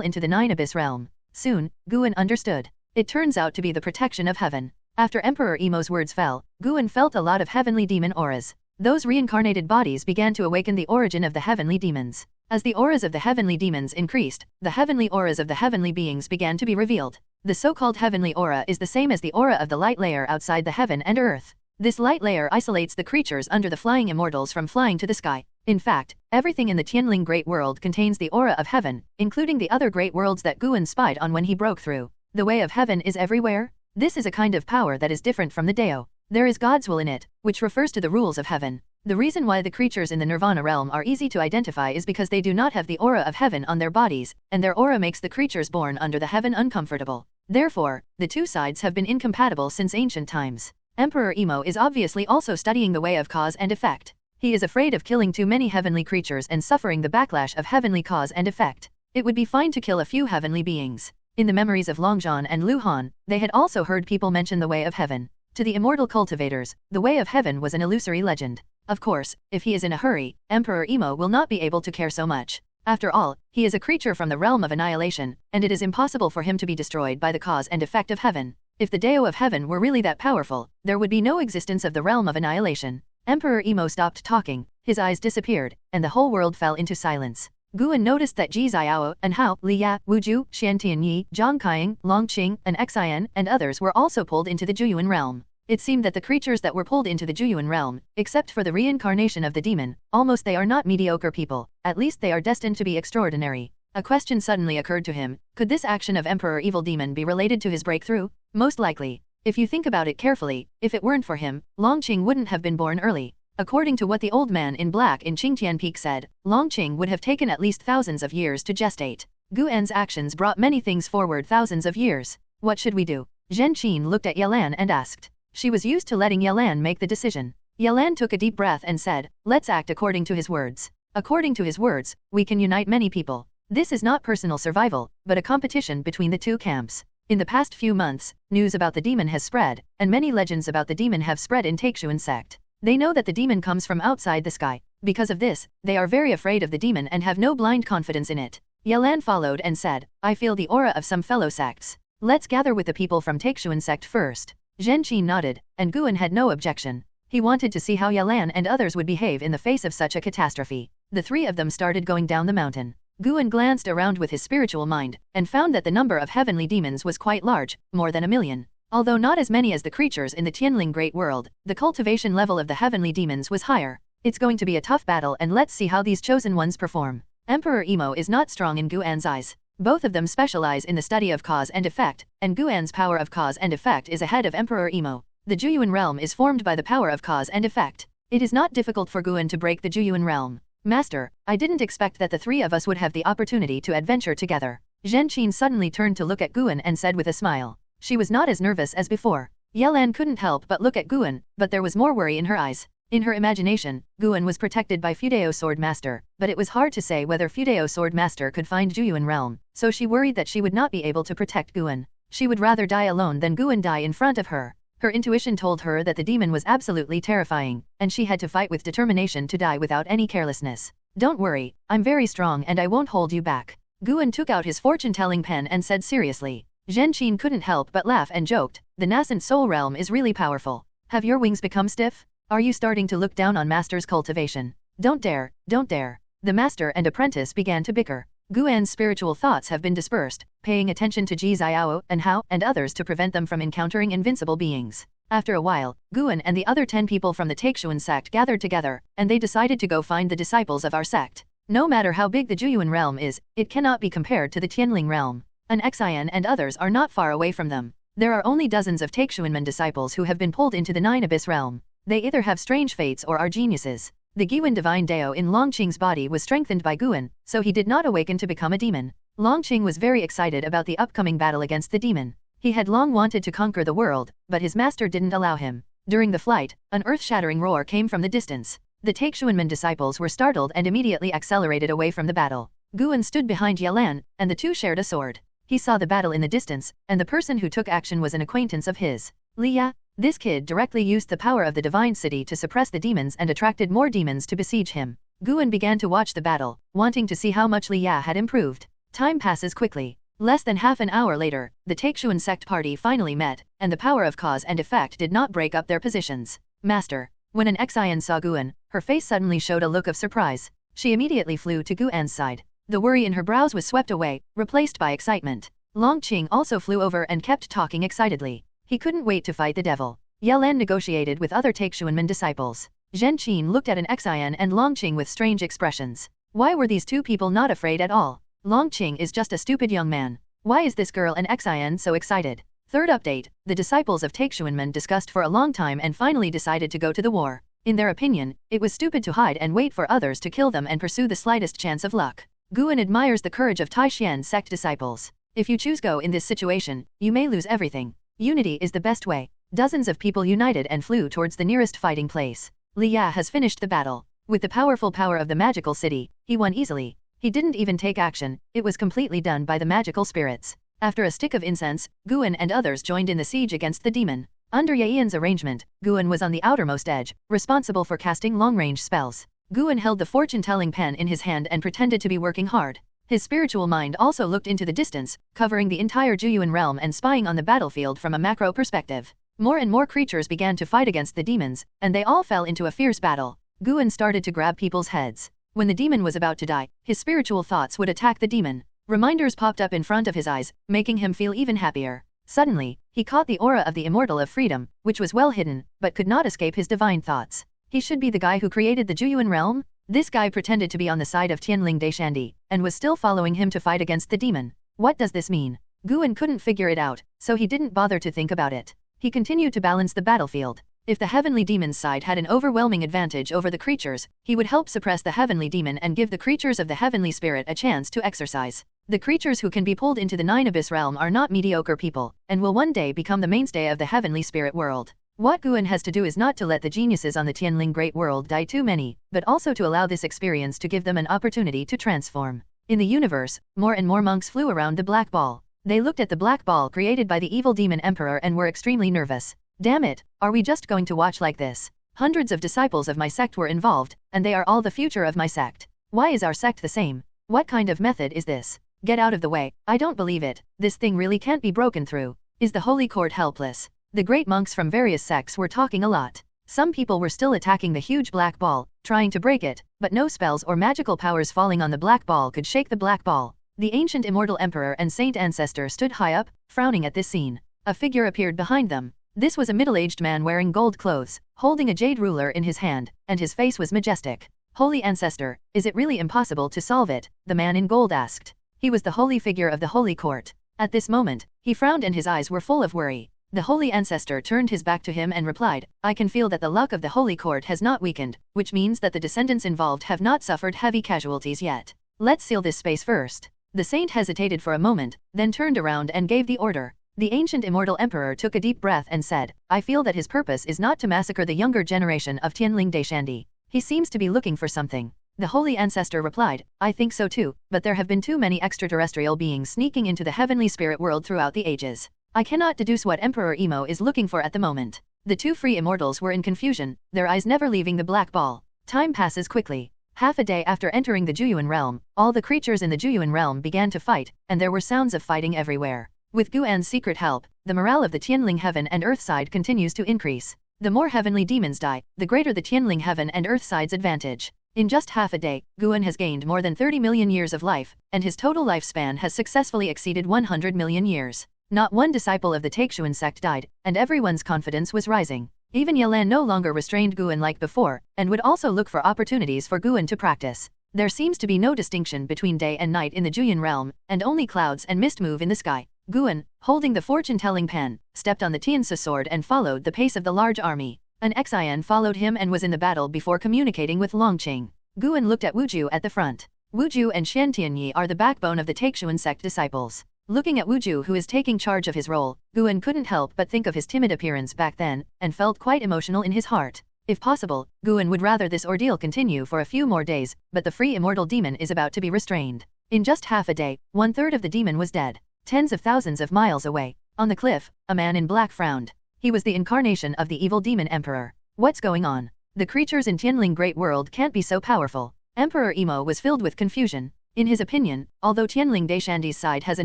into the Nine Abyss realm? Soon, Guan understood. It turns out to be the protection of heaven. After Emperor Emo's words fell, Guan felt a lot of heavenly demon auras. Those reincarnated bodies began to awaken the origin of the heavenly demons. As the auras of the heavenly demons increased, the heavenly auras of the heavenly beings began to be revealed. The so-called heavenly aura is the same as the aura of the light layer outside the heaven and earth. This light layer isolates the creatures under the flying immortals from flying to the sky. In fact, everything in the Tianling Great World contains the aura of heaven, including the other great worlds that Guan spied on when he broke through. The way of heaven is everywhere. This is a kind of power that is different from the Dao. There is God's will in it, which refers to the rules of heaven. The reason why the creatures in the Nirvana realm are easy to identify is because they do not have the aura of heaven on their bodies, and their aura makes the creatures born under the heaven uncomfortable. Therefore, the two sides have been incompatible since ancient times. Emperor Emo is obviously also studying the way of cause and effect. He is afraid of killing too many heavenly creatures and suffering the backlash of heavenly cause and effect. It would be fine to kill a few heavenly beings. In the memories of Longzhan and Lu Han, they had also heard people mention the way of heaven. To the immortal cultivators, the way of heaven was an illusory legend. Of course, if he is in a hurry, Emperor Emo will not be able to care so much. After all, he is a creature from the realm of annihilation, and it is impossible for him to be destroyed by the cause and effect of heaven. If the Dao of heaven were really that powerful, there would be no existence of the realm of annihilation. Emperor Emo stopped talking, his eyes disappeared, and the whole world fell into silence. Guan noticed that Ji Xiao and Hao, Li Ya, Wu Ju, Xian Tianyi, Zhang Qiang, Longqing, and Xian, and others were also pulled into the Juyuan realm. It seemed that the creatures that were pulled into the Juyuan realm, except for the reincarnation of the demon, almost they are not mediocre people, at least they are destined to be extraordinary. A question suddenly occurred to him, could this action of Emperor Evil Demon be related to his breakthrough? Most likely. If you think about it carefully, if it weren't for him, Longqing wouldn't have been born early. According to what the old man in black in Qingtian Peak said, Longqing would have taken at least thousands of years to gestate. Guan's actions brought many things forward thousands of years. What should we do? Zhen Qin looked at Yelan and asked. She was used to letting Yelan make the decision. Yelan took a deep breath and said, "Let's act according to his words. According to his words, we can unite many people. This is not personal survival, but a competition between the two camps." In the past few months, news about the demon has spread, and many legends about the demon have spread in Taixuan Sect. They know that the demon comes from outside the sky. Because of this, they are very afraid of the demon and have no blind confidence in it. Yelan followed and said, "I feel the aura of some fellow sects. Let's gather with the people from Taixuan Sect first." Zhenqin nodded, and Guan had no objection. He wanted to see how Yelan and others would behave in the face of such a catastrophe. The three of them started going down the mountain. Guan glanced around with his spiritual mind, and found that the number of heavenly demons was quite large, more than 1,000,000. Although not as many as the creatures in the Tianling Great World, the cultivation level of the heavenly demons was higher. It's going to be a tough battle, and let's see how these chosen ones perform. Emperor Emo is not strong in Guan's eyes. Both of them specialize in the study of cause and effect, and Guan's power of cause and effect is ahead of Emperor Emo. The Juyuan realm is formed by the power of cause and effect. It is not difficult for Guan to break the Juyuan realm. "Master, I didn't expect that the three of us would have the opportunity to adventure together." Zhenqin suddenly turned to look at Guan and said with a smile. She was not as nervous as before. Yelan couldn't help but look at Guan, but there was more worry in her eyes. In her imagination, Guan was protected by Fudeo Sword Master, but it was hard to say whether Fudeo Sword Master could find Juyuan realm, so she worried that she would not be able to protect Guan. She would rather die alone than Guan die in front of her. Her intuition told her that the demon was absolutely terrifying, and she had to fight with determination to die without any carelessness. "Don't worry, I'm very strong and I won't hold you back." Guan took out his fortune-telling pen and said seriously. Zhenqin couldn't help but laugh and joked, "The nascent soul realm is really powerful. Have your wings become stiff? Are you starting to look down on Master's cultivation? Don't dare, don't dare." The master and apprentice began to bicker. Guan's spiritual thoughts have been dispersed, paying attention to Ji Xiao and Hao and others to prevent them from encountering invincible beings. After a while, Guan and the other 10 people from the Taixuan sect gathered together, and they decided to go find the disciples of our sect. No matter how big the Juyuan realm is, it cannot be compared to the Tianling realm. An Xian and others are not far away from them. There are only dozens of Taixuanmen disciples who have been pulled into the Nine Abyss realm. They either have strange fates or are geniuses. The Giwan divine Dao in Longqing's body was strengthened by Guan, so he did not awaken to become a demon. Longqing was very excited about the upcoming battle against the demon. He had long wanted to conquer the world, but his master didn't allow him. During the flight, an earth-shattering roar came from the distance. The Taixuanmen disciples were startled and immediately accelerated away from the battle. Guan stood behind Yelan, and the two shared a sword. He saw the battle in the distance, and the person who took action was an acquaintance of his. Liya. This kid directly used the power of the divine city to suppress the demons and attracted more demons to besiege him. Guan began to watch the battle, wanting to see how much Liya had improved. Time passes quickly. Less than half an hour later, the Taixuan sect party finally met, and the power of cause and effect did not break up their positions. "Master." When an Xian saw Guan, her face suddenly showed a look of surprise. She immediately flew to Guan's side. The worry in her brows was swept away, replaced by excitement. Longqing also flew over and kept talking excitedly. He couldn't wait to fight the devil. Yelan negotiated with other Taixuanmen disciples. Zhenqin looked at an Xian and Longqing with strange expressions. Why were these two people not afraid at all? Longqing is just a stupid young man. Why is this girl an Xian so excited? Third update, the disciples of Taixuanmen discussed for a long time and finally decided to go to the war. In their opinion, it was stupid to hide and wait for others to kill them and pursue the slightest chance of luck. Guan admires the courage of Taixuan sect disciples. If you choose go in this situation, you may lose everything. Unity is the best way. Dozens of people united and flew towards the nearest fighting place. Liya has finished the battle. With the powerful power of the magical city, he won easily. He didn't even take action, it was completely done by the magical spirits. After a stick of incense, Guan and others joined in the siege against the demon. Under Yayan's arrangement, Guan was on the outermost edge, responsible for casting long-range spells. Guan held the fortune-telling pen in his hand and pretended to be working hard. His spiritual mind also looked into the distance, covering the entire Juyuan realm and spying on the battlefield from a macro perspective. More and more creatures began to fight against the demons, and they all fell into a fierce battle. Guan started to grab people's heads. When the demon was about to die, his spiritual thoughts would attack the demon. Reminders popped up in front of his eyes, making him feel even happier. Suddenly, he caught the aura of the immortal of freedom, which was well hidden, but could not escape his divine thoughts. He should be the guy who created the Juyuan realm? This guy pretended to be on the side of Tianling Daishandi, and was still following him to fight against the demon. What does this mean? Guan couldn't figure it out, so he didn't bother to think about it. He continued to balance the battlefield. If the heavenly demon's side had an overwhelming advantage over the creatures, he would help suppress the heavenly demon and give the creatures of the heavenly spirit a chance to exercise. The creatures who can be pulled into the Nine Abyss realm are not mediocre people, and will one day become the mainstay of the heavenly spirit world. What Guan has to do is not to let the geniuses on the Tianling Great World die too many, but also to allow this experience to give them an opportunity to transform. In the universe, more and more monks flew around the black ball. They looked at the black ball created by the evil demon emperor and were extremely nervous. Damn it, are we just going to watch like this? Hundreds of disciples of my sect were involved, and they are all the future of my sect. Why is our sect the same? What kind of method is this? Get out of the way, I don't believe it, this thing really can't be broken through. Is the holy court helpless? The great monks from various sects were talking a lot. Some people were still attacking the huge black ball, trying to break it, but no spells or magical powers falling on the black ball could shake the black ball. The ancient immortal emperor and saint ancestor stood high up, frowning at this scene. A figure appeared behind them. This was a middle-aged man wearing gold clothes, holding a jade ruler in his hand, and his face was majestic. Holy ancestor, is it really impossible to solve it? The man in gold asked. He was the holy figure of the holy court. At this moment, he frowned and his eyes were full of worry. The holy ancestor turned his back to him and replied, I can feel that the luck of the holy court has not weakened, which means that the descendants involved have not suffered heavy casualties yet. Let's seal this space first. The saint hesitated for a moment, then turned around and gave the order. The ancient immortal emperor took a deep breath and said, I feel that his purpose is not to massacre the younger generation of Tianling Daishandi. He seems to be looking for something. The holy ancestor replied, I think so too, but there have been too many extraterrestrial beings sneaking into the heavenly spirit world throughout the ages. I cannot deduce what Emperor Emo is looking for at the moment. The two free immortals were in confusion, their eyes never leaving the black ball. Time passes quickly. Half a day after entering the Juyuan realm, all the creatures in the Juyuan realm began to fight, and there were sounds of fighting everywhere. With Guan's secret help, the morale of the Tianling heaven and earth side continues to increase. The more heavenly demons die, the greater the Tianling heaven and earth side's advantage. In just half a day, Guan has gained more than 30 million years of life, and his total lifespan has successfully exceeded 100 million years. Not one disciple of the Taixuan Sect died, and everyone's confidence was rising. Even Yelan no longer restrained Guan like before, and would also look for opportunities for Guan to practice. There seems to be no distinction between day and night in the Juyan realm, and only clouds and mist move in the sky. Guan, holding the fortune-telling pen, stepped on the Tiansa sword and followed the pace of the large army. An Xian followed him and was in the battle before communicating with Longqing. Guan looked at Wuju at the front. Wuju and Xian Tianyi are the backbone of the Taixuan Sect disciples. Looking at Wuju who is taking charge of his role, Guan couldn't help but think of his timid appearance back then, and felt quite emotional in his heart. If possible, Guan would rather this ordeal continue for a few more days, but the free immortal demon is about to be restrained. In just half a day, 1/3 of the demon was dead. Tens of thousands of miles away, on the cliff, a man in black frowned. He was the incarnation of the evil demon emperor. What's going on? The creatures in Tianling Great World can't be so powerful. Emperor Emo was filled with confusion. In his opinion, although Tianling Daishandi's side has a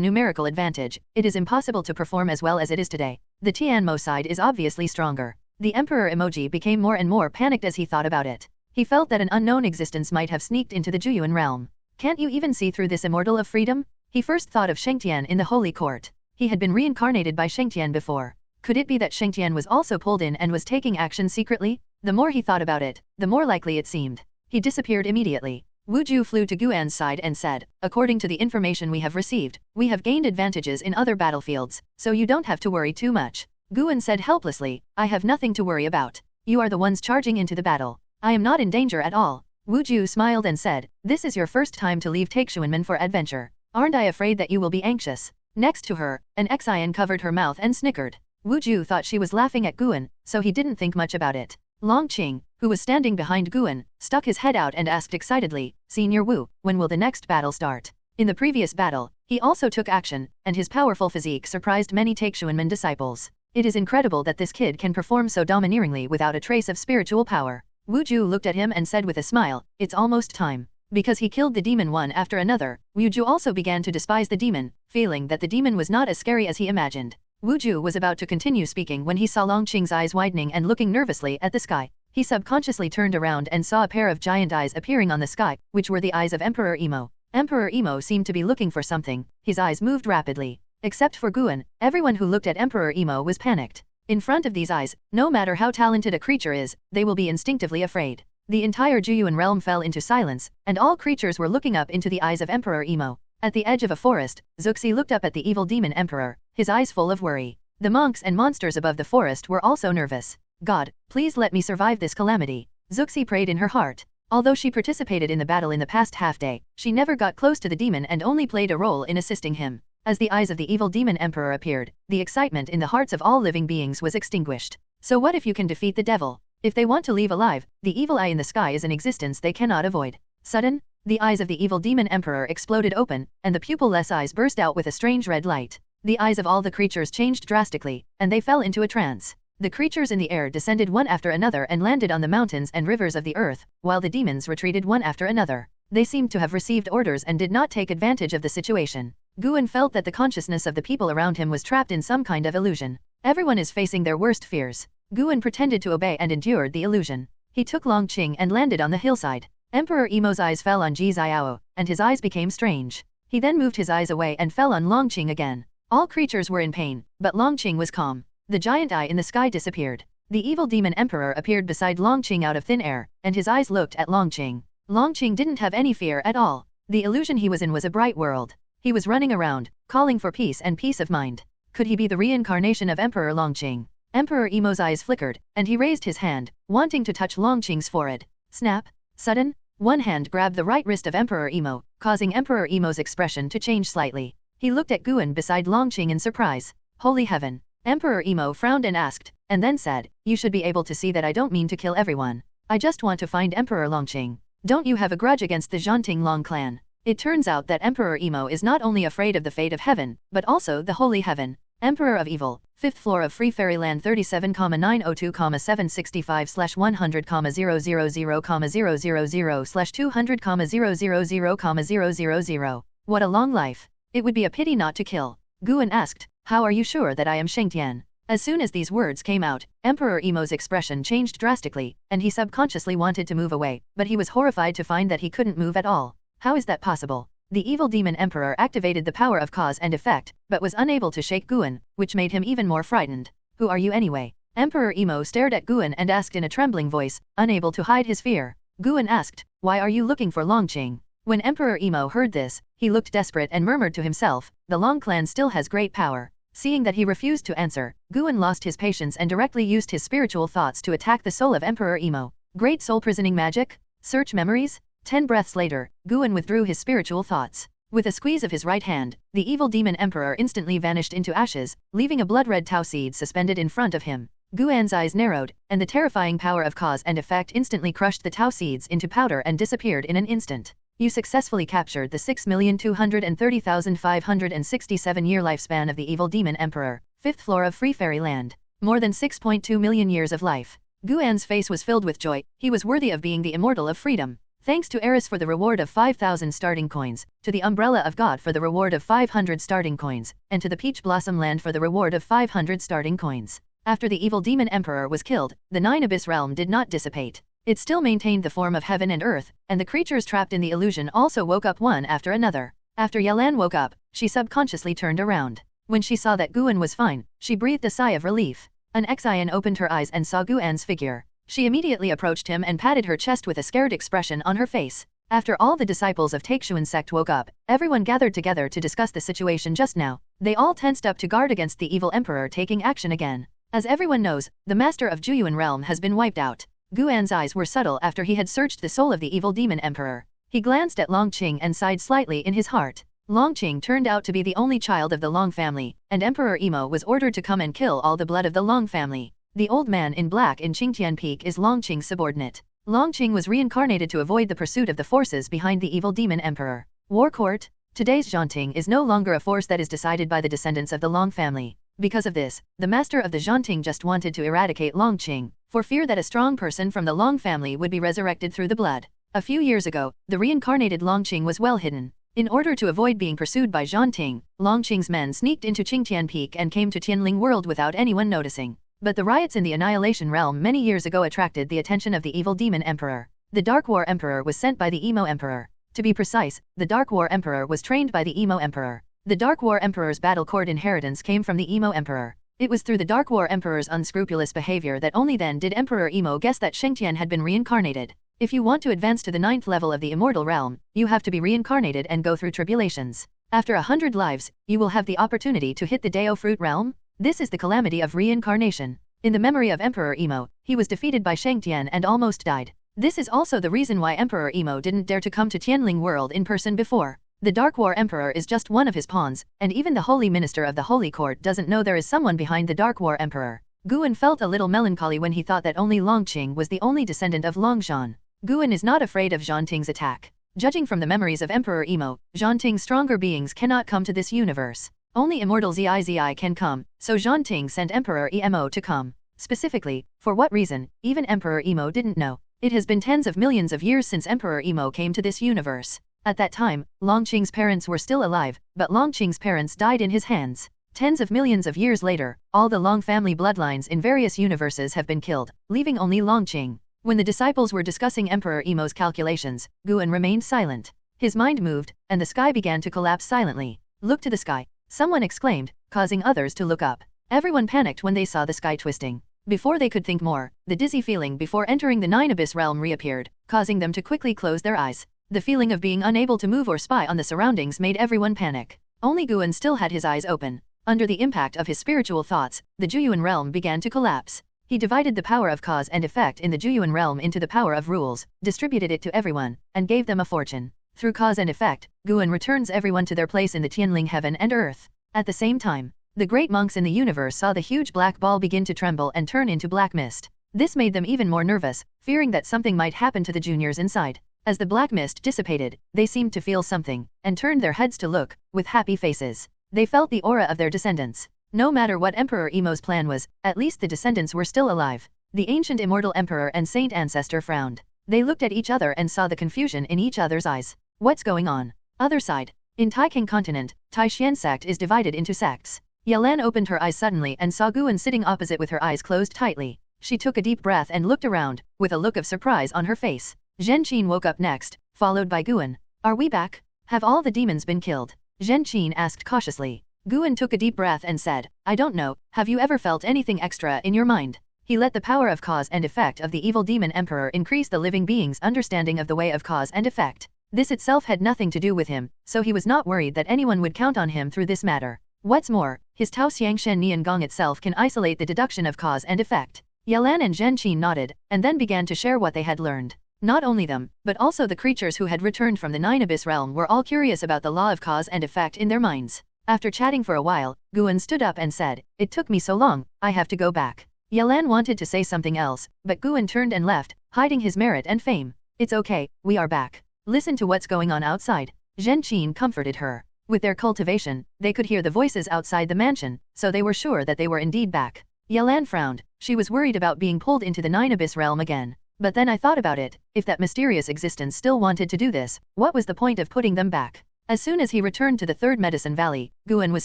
numerical advantage, it is impossible to perform as well as it is today. The Tianmo side is obviously stronger. The emperor emoji became more and more panicked as he thought about it. He felt that an unknown existence might have sneaked into the Juyuan realm. Can't you even see through this immortal of freedom? He first thought of Shengtian in the Holy Court. He had been reincarnated by Shengtian before. Could it be that Shengtian was also pulled in and was taking action secretly? The more he thought about it, the more likely it seemed. He disappeared immediately. Wuju flew to Guan's side and said, according to the information we have received, we have gained advantages in other battlefields, so you don't have to worry too much. Guan said helplessly, I have nothing to worry about. You are the ones charging into the battle. I am not in danger at all. Wuju smiled and said, this is your first time to leave Taixuanmen for adventure. Aren't I afraid that you will be anxious? Next to her, an Xian covered her mouth and snickered. Wuju thought she was laughing at Guan, so he didn't think much about it. Longqing, who was standing behind Guan, stuck his head out and asked excitedly, Senior Wu, when will the next battle start? In the previous battle, he also took action, and his powerful physique surprised many Taixuanmen disciples. It is incredible that this kid can perform so domineeringly without a trace of spiritual power. Wuju looked at him and said with a smile, it's almost time. Because he killed the demon one after another, Wuju also began to despise the demon, feeling that the demon was not as scary as he imagined. Wuju was about to continue speaking when he saw Longqing's eyes widening and looking nervously at the sky. He subconsciously turned around and saw a pair of giant eyes appearing on the sky, which were the eyes of Emperor Emo. Emperor Emo seemed to be looking for something. His eyes moved rapidly. Except for Guan, everyone who looked at Emperor Emo was panicked. In front of these eyes, no matter how talented a creature is, they will be instinctively afraid. The entire Juyuan realm fell into silence, and all creatures were looking up into the eyes of Emperor Emo. At the edge of a forest, Zuxi looked up at the evil demon emperor, his eyes full of worry. The monks and monsters above the forest were also nervous. God, please let me survive this calamity. Zuxi prayed in her heart. Although she participated in the battle in the past half-day, she never got close to the demon and only played a role in assisting him. As the eyes of the evil demon emperor appeared, the excitement in the hearts of all living beings was extinguished. So what if you can defeat the devil? If they want to leave alive, the evil eye in the sky is an existence they cannot avoid. Sudden, the eyes of the evil demon emperor exploded open, and the pupil-less eyes burst out with a strange red light. The eyes of all the creatures changed drastically, and they fell into a trance. The creatures in the air descended one after another and landed on the mountains and rivers of the earth, while the demons retreated one after another. They seemed to have received orders and did not take advantage of the situation. Guan felt that the consciousness of the people around him was trapped in some kind of illusion. Everyone is facing their worst fears. Guan pretended to obey and endured the illusion. He took Longqing and landed on the hillside. Emperor Emo's eyes fell on Ji Xiao, and his eyes became strange. He then moved his eyes away and fell on Longqing again. All creatures were in pain, but Longqing was calm. The giant eye in the sky disappeared. The evil demon emperor appeared beside Longqing out of thin air, and his eyes looked at Longqing. Longqing didn't have any fear at all. The illusion he was in was a bright world. He was running around, calling for peace and peace of mind. Could he be the reincarnation of Emperor Longqing? Emperor Emo's eyes flickered, and he raised his hand, wanting to touch Longqing's forehead. Snap! Sudden, one hand grabbed the right wrist of Emperor Emo, causing Emperor Emo's expression to change slightly. He looked at Guan beside Longqing in surprise. Holy heaven! Emperor Emo frowned and asked, and then said, "You should be able to see that I don't mean to kill everyone. I just want to find Emperor Longqing. Don't you have a grudge against the Zhanting Long clan?" It turns out that Emperor Emo is not only afraid of the fate of heaven, but also the holy heaven. Emperor of Evil, 5th floor of Free Fairyland 37,902,765/100,000/200,000,000/000,000. What a long life. It would be a pity not to kill. Guan asked, "How are you sure that I am Shengtian?" As soon as these words came out, Emperor Emo's expression changed drastically, and he subconsciously wanted to move away, but he was horrified to find that he couldn't move at all. How is that possible? The evil demon emperor activated the power of cause and effect, but was unable to shake Guan, which made him even more frightened. Who are you anyway? Emperor Emo stared at Guan and asked in a trembling voice, unable to hide his fear. Guan asked, "Why are you looking for Longqing?" When Emperor Emo heard this, he looked desperate and murmured to himself, "The Long clan still has great power." Seeing that he refused to answer, Guan lost his patience and directly used his spiritual thoughts to attack the soul of Emperor Emo. Great soul prisoning magic? Search memories? 10 breaths later, Guan withdrew his spiritual thoughts. With a squeeze of his right hand, the evil demon emperor instantly vanished into ashes, leaving a blood-red Tao seed suspended in front of him. Guan's eyes narrowed, and the terrifying power of cause and effect instantly crushed the Tao seeds into powder and disappeared in an instant. You successfully captured the 6,230,567-year lifespan of the evil demon emperor, 5th floor of Free Fairyland. More than 6.2 million years of life. Guan's face was filled with joy. He was worthy of being the immortal of freedom. Thanks to Eris for the reward of 5,000 starting coins, to the Umbrella of God for the reward of 500 starting coins, and to the Peach Blossom Land for the reward of 500 starting coins. After the evil demon emperor was killed, the 9 Abyss realm did not dissipate. It still maintained the form of heaven and earth, and the creatures trapped in the illusion also woke up one after another. After Yalan woke up, she subconsciously turned around. When she saw that Guan was fine, she breathed a sigh of relief. An Xian opened her eyes and saw Guan's figure. She immediately approached him and patted her chest with a scared expression on her face. After all the disciples of Taixuan Sect woke up, everyone gathered together to discuss the situation just now. They all tensed up to guard against the evil emperor taking action again. As everyone knows, the master of Juyuan realm has been wiped out. Guan's eyes were subtle after he had searched the soul of the evil demon emperor. He glanced at Longqing and sighed slightly in his heart. Longqing turned out to be the only child of the Long family, and Emperor Emo was ordered to come and kill all the blood of the Long family. The old man in black in Qingtian Peak is Longqing's subordinate. Longqing was reincarnated to avoid the pursuit of the forces behind the evil demon emperor. War Court? Today's Zhanting is no longer a force that is decided by the descendants of the Long family. Because of this, the master of the Zhanting just wanted to eradicate Longqing, for fear that a strong person from the Long family would be resurrected through the blood. A few years ago, the reincarnated Longqing was well hidden. In order to avoid being pursued by Zhanting, Longqing's men sneaked into Qingtian Peak and came to Tianling World without anyone noticing. But the riots in the Annihilation Realm many years ago attracted the attention of the evil demon emperor. The Dark War Emperor was sent by the Emo Emperor. To be precise, the Dark War Emperor was trained by the Emo Emperor. The Dark War Emperor's battle cord inheritance came from the Emo Emperor. It was through the Dark War Emperor's unscrupulous behavior that only then did Emperor Emo guess that Shengtian had been reincarnated. If you want to advance to the 9th level of the Immortal Realm, you have to be reincarnated and go through tribulations. After 100 lives, you will have the opportunity to hit the Dao Fruit Realm. This is the calamity of reincarnation. In the memory of Emperor Emo, he was defeated by Shengtian and almost died. This is also the reason why Emperor Emo didn't dare to come to Tianling World in person before. The Dark War Emperor is just one of his pawns, and even the Holy Minister of the Holy Court doesn't know there is someone behind the Dark War Emperor. Guan felt a little melancholy when he thought that only Longqing was the only descendant of Longzhan. Guan is not afraid of Zhanting's attack. Judging from the memories of Emperor Emo, Zhanting's stronger beings cannot come to this universe. Only immortal Zizi can come, so Zhanting sent Emperor Emo to come. Specifically, for what reason, even Emperor Emo didn't know. It has been tens of millions of years since Emperor Emo came to this universe. At that time, Longqing's parents were still alive, but Longqing's parents died in his hands. Tens of millions of years later, all the Long family bloodlines in various universes have been killed, leaving only Longqing. When the disciples were discussing Emperor Emo's calculations, Guan remained silent. His mind moved, and the sky began to collapse silently. "Look to the sky," someone exclaimed, causing others to look up. Everyone panicked when they saw the sky twisting. Before they could think more, the dizzy feeling before entering the Nine Abyss realm reappeared, causing them to quickly close their eyes. The feeling of being unable to move or spy on the surroundings made everyone panic. Only Guan still had his eyes open. Under the impact of his spiritual thoughts, the Juyuan realm began to collapse. He divided the power of cause and effect in the Juyuan realm into the power of rules, distributed it to everyone, and gave them a fortune. Through cause and effect, Guan returns everyone to their place in the Tianling heaven and earth. At the same time, the great monks in the universe saw the huge black ball begin to tremble and turn into black mist. This made them even more nervous, fearing that something might happen to the juniors inside. As the black mist dissipated, they seemed to feel something, and turned their heads to look, with happy faces. They felt the aura of their descendants. No matter what Emperor Emo's plan was, at least the descendants were still alive. The ancient immortal emperor and saint ancestor frowned. They looked at each other and saw the confusion in each other's eyes. What's going on? Other side. In Taixuan continent, Taixuan Sect is divided into sects. Yelan opened her eyes suddenly and saw Guan sitting opposite with her eyes closed tightly. She took a deep breath and looked around, with a look of surprise on her face. Zhenqin woke up next, followed by Guan. "Are we back? Have all the demons been killed?" Zhenqin asked cautiously. Guan took a deep breath and said, "I don't know, have you ever felt anything extra in your mind?" He let the power of cause and effect of the evil demon emperor increase the living being's understanding of the way of cause and effect. This itself had nothing to do with him, so he was not worried that anyone would count on him through this matter. What's more, his Tao Xiangshen Nian Gong itself can isolate the deduction of cause and effect. Yelan and Zhenqin nodded, and then began to share what they had learned. Not only them, but also the creatures who had returned from the Nine Abyss realm were all curious about the law of cause and effect in their minds. After chatting for a while, Guan stood up and said, "It took me so long, I have to go back." Yelan wanted to say something else, but Guan turned and left, hiding his merit and fame. "It's okay, we are back. Listen to what's going on outside." Zhenqin comforted her. With their cultivation, they could hear the voices outside the mansion, so they were sure that they were indeed back. Yelan frowned. She was worried about being pulled into the Nine Abyss realm again. "But then I thought about it, if that mysterious existence still wanted to do this, what was the point of putting them back?" As soon as he returned to the Third Medicine Valley, Guan was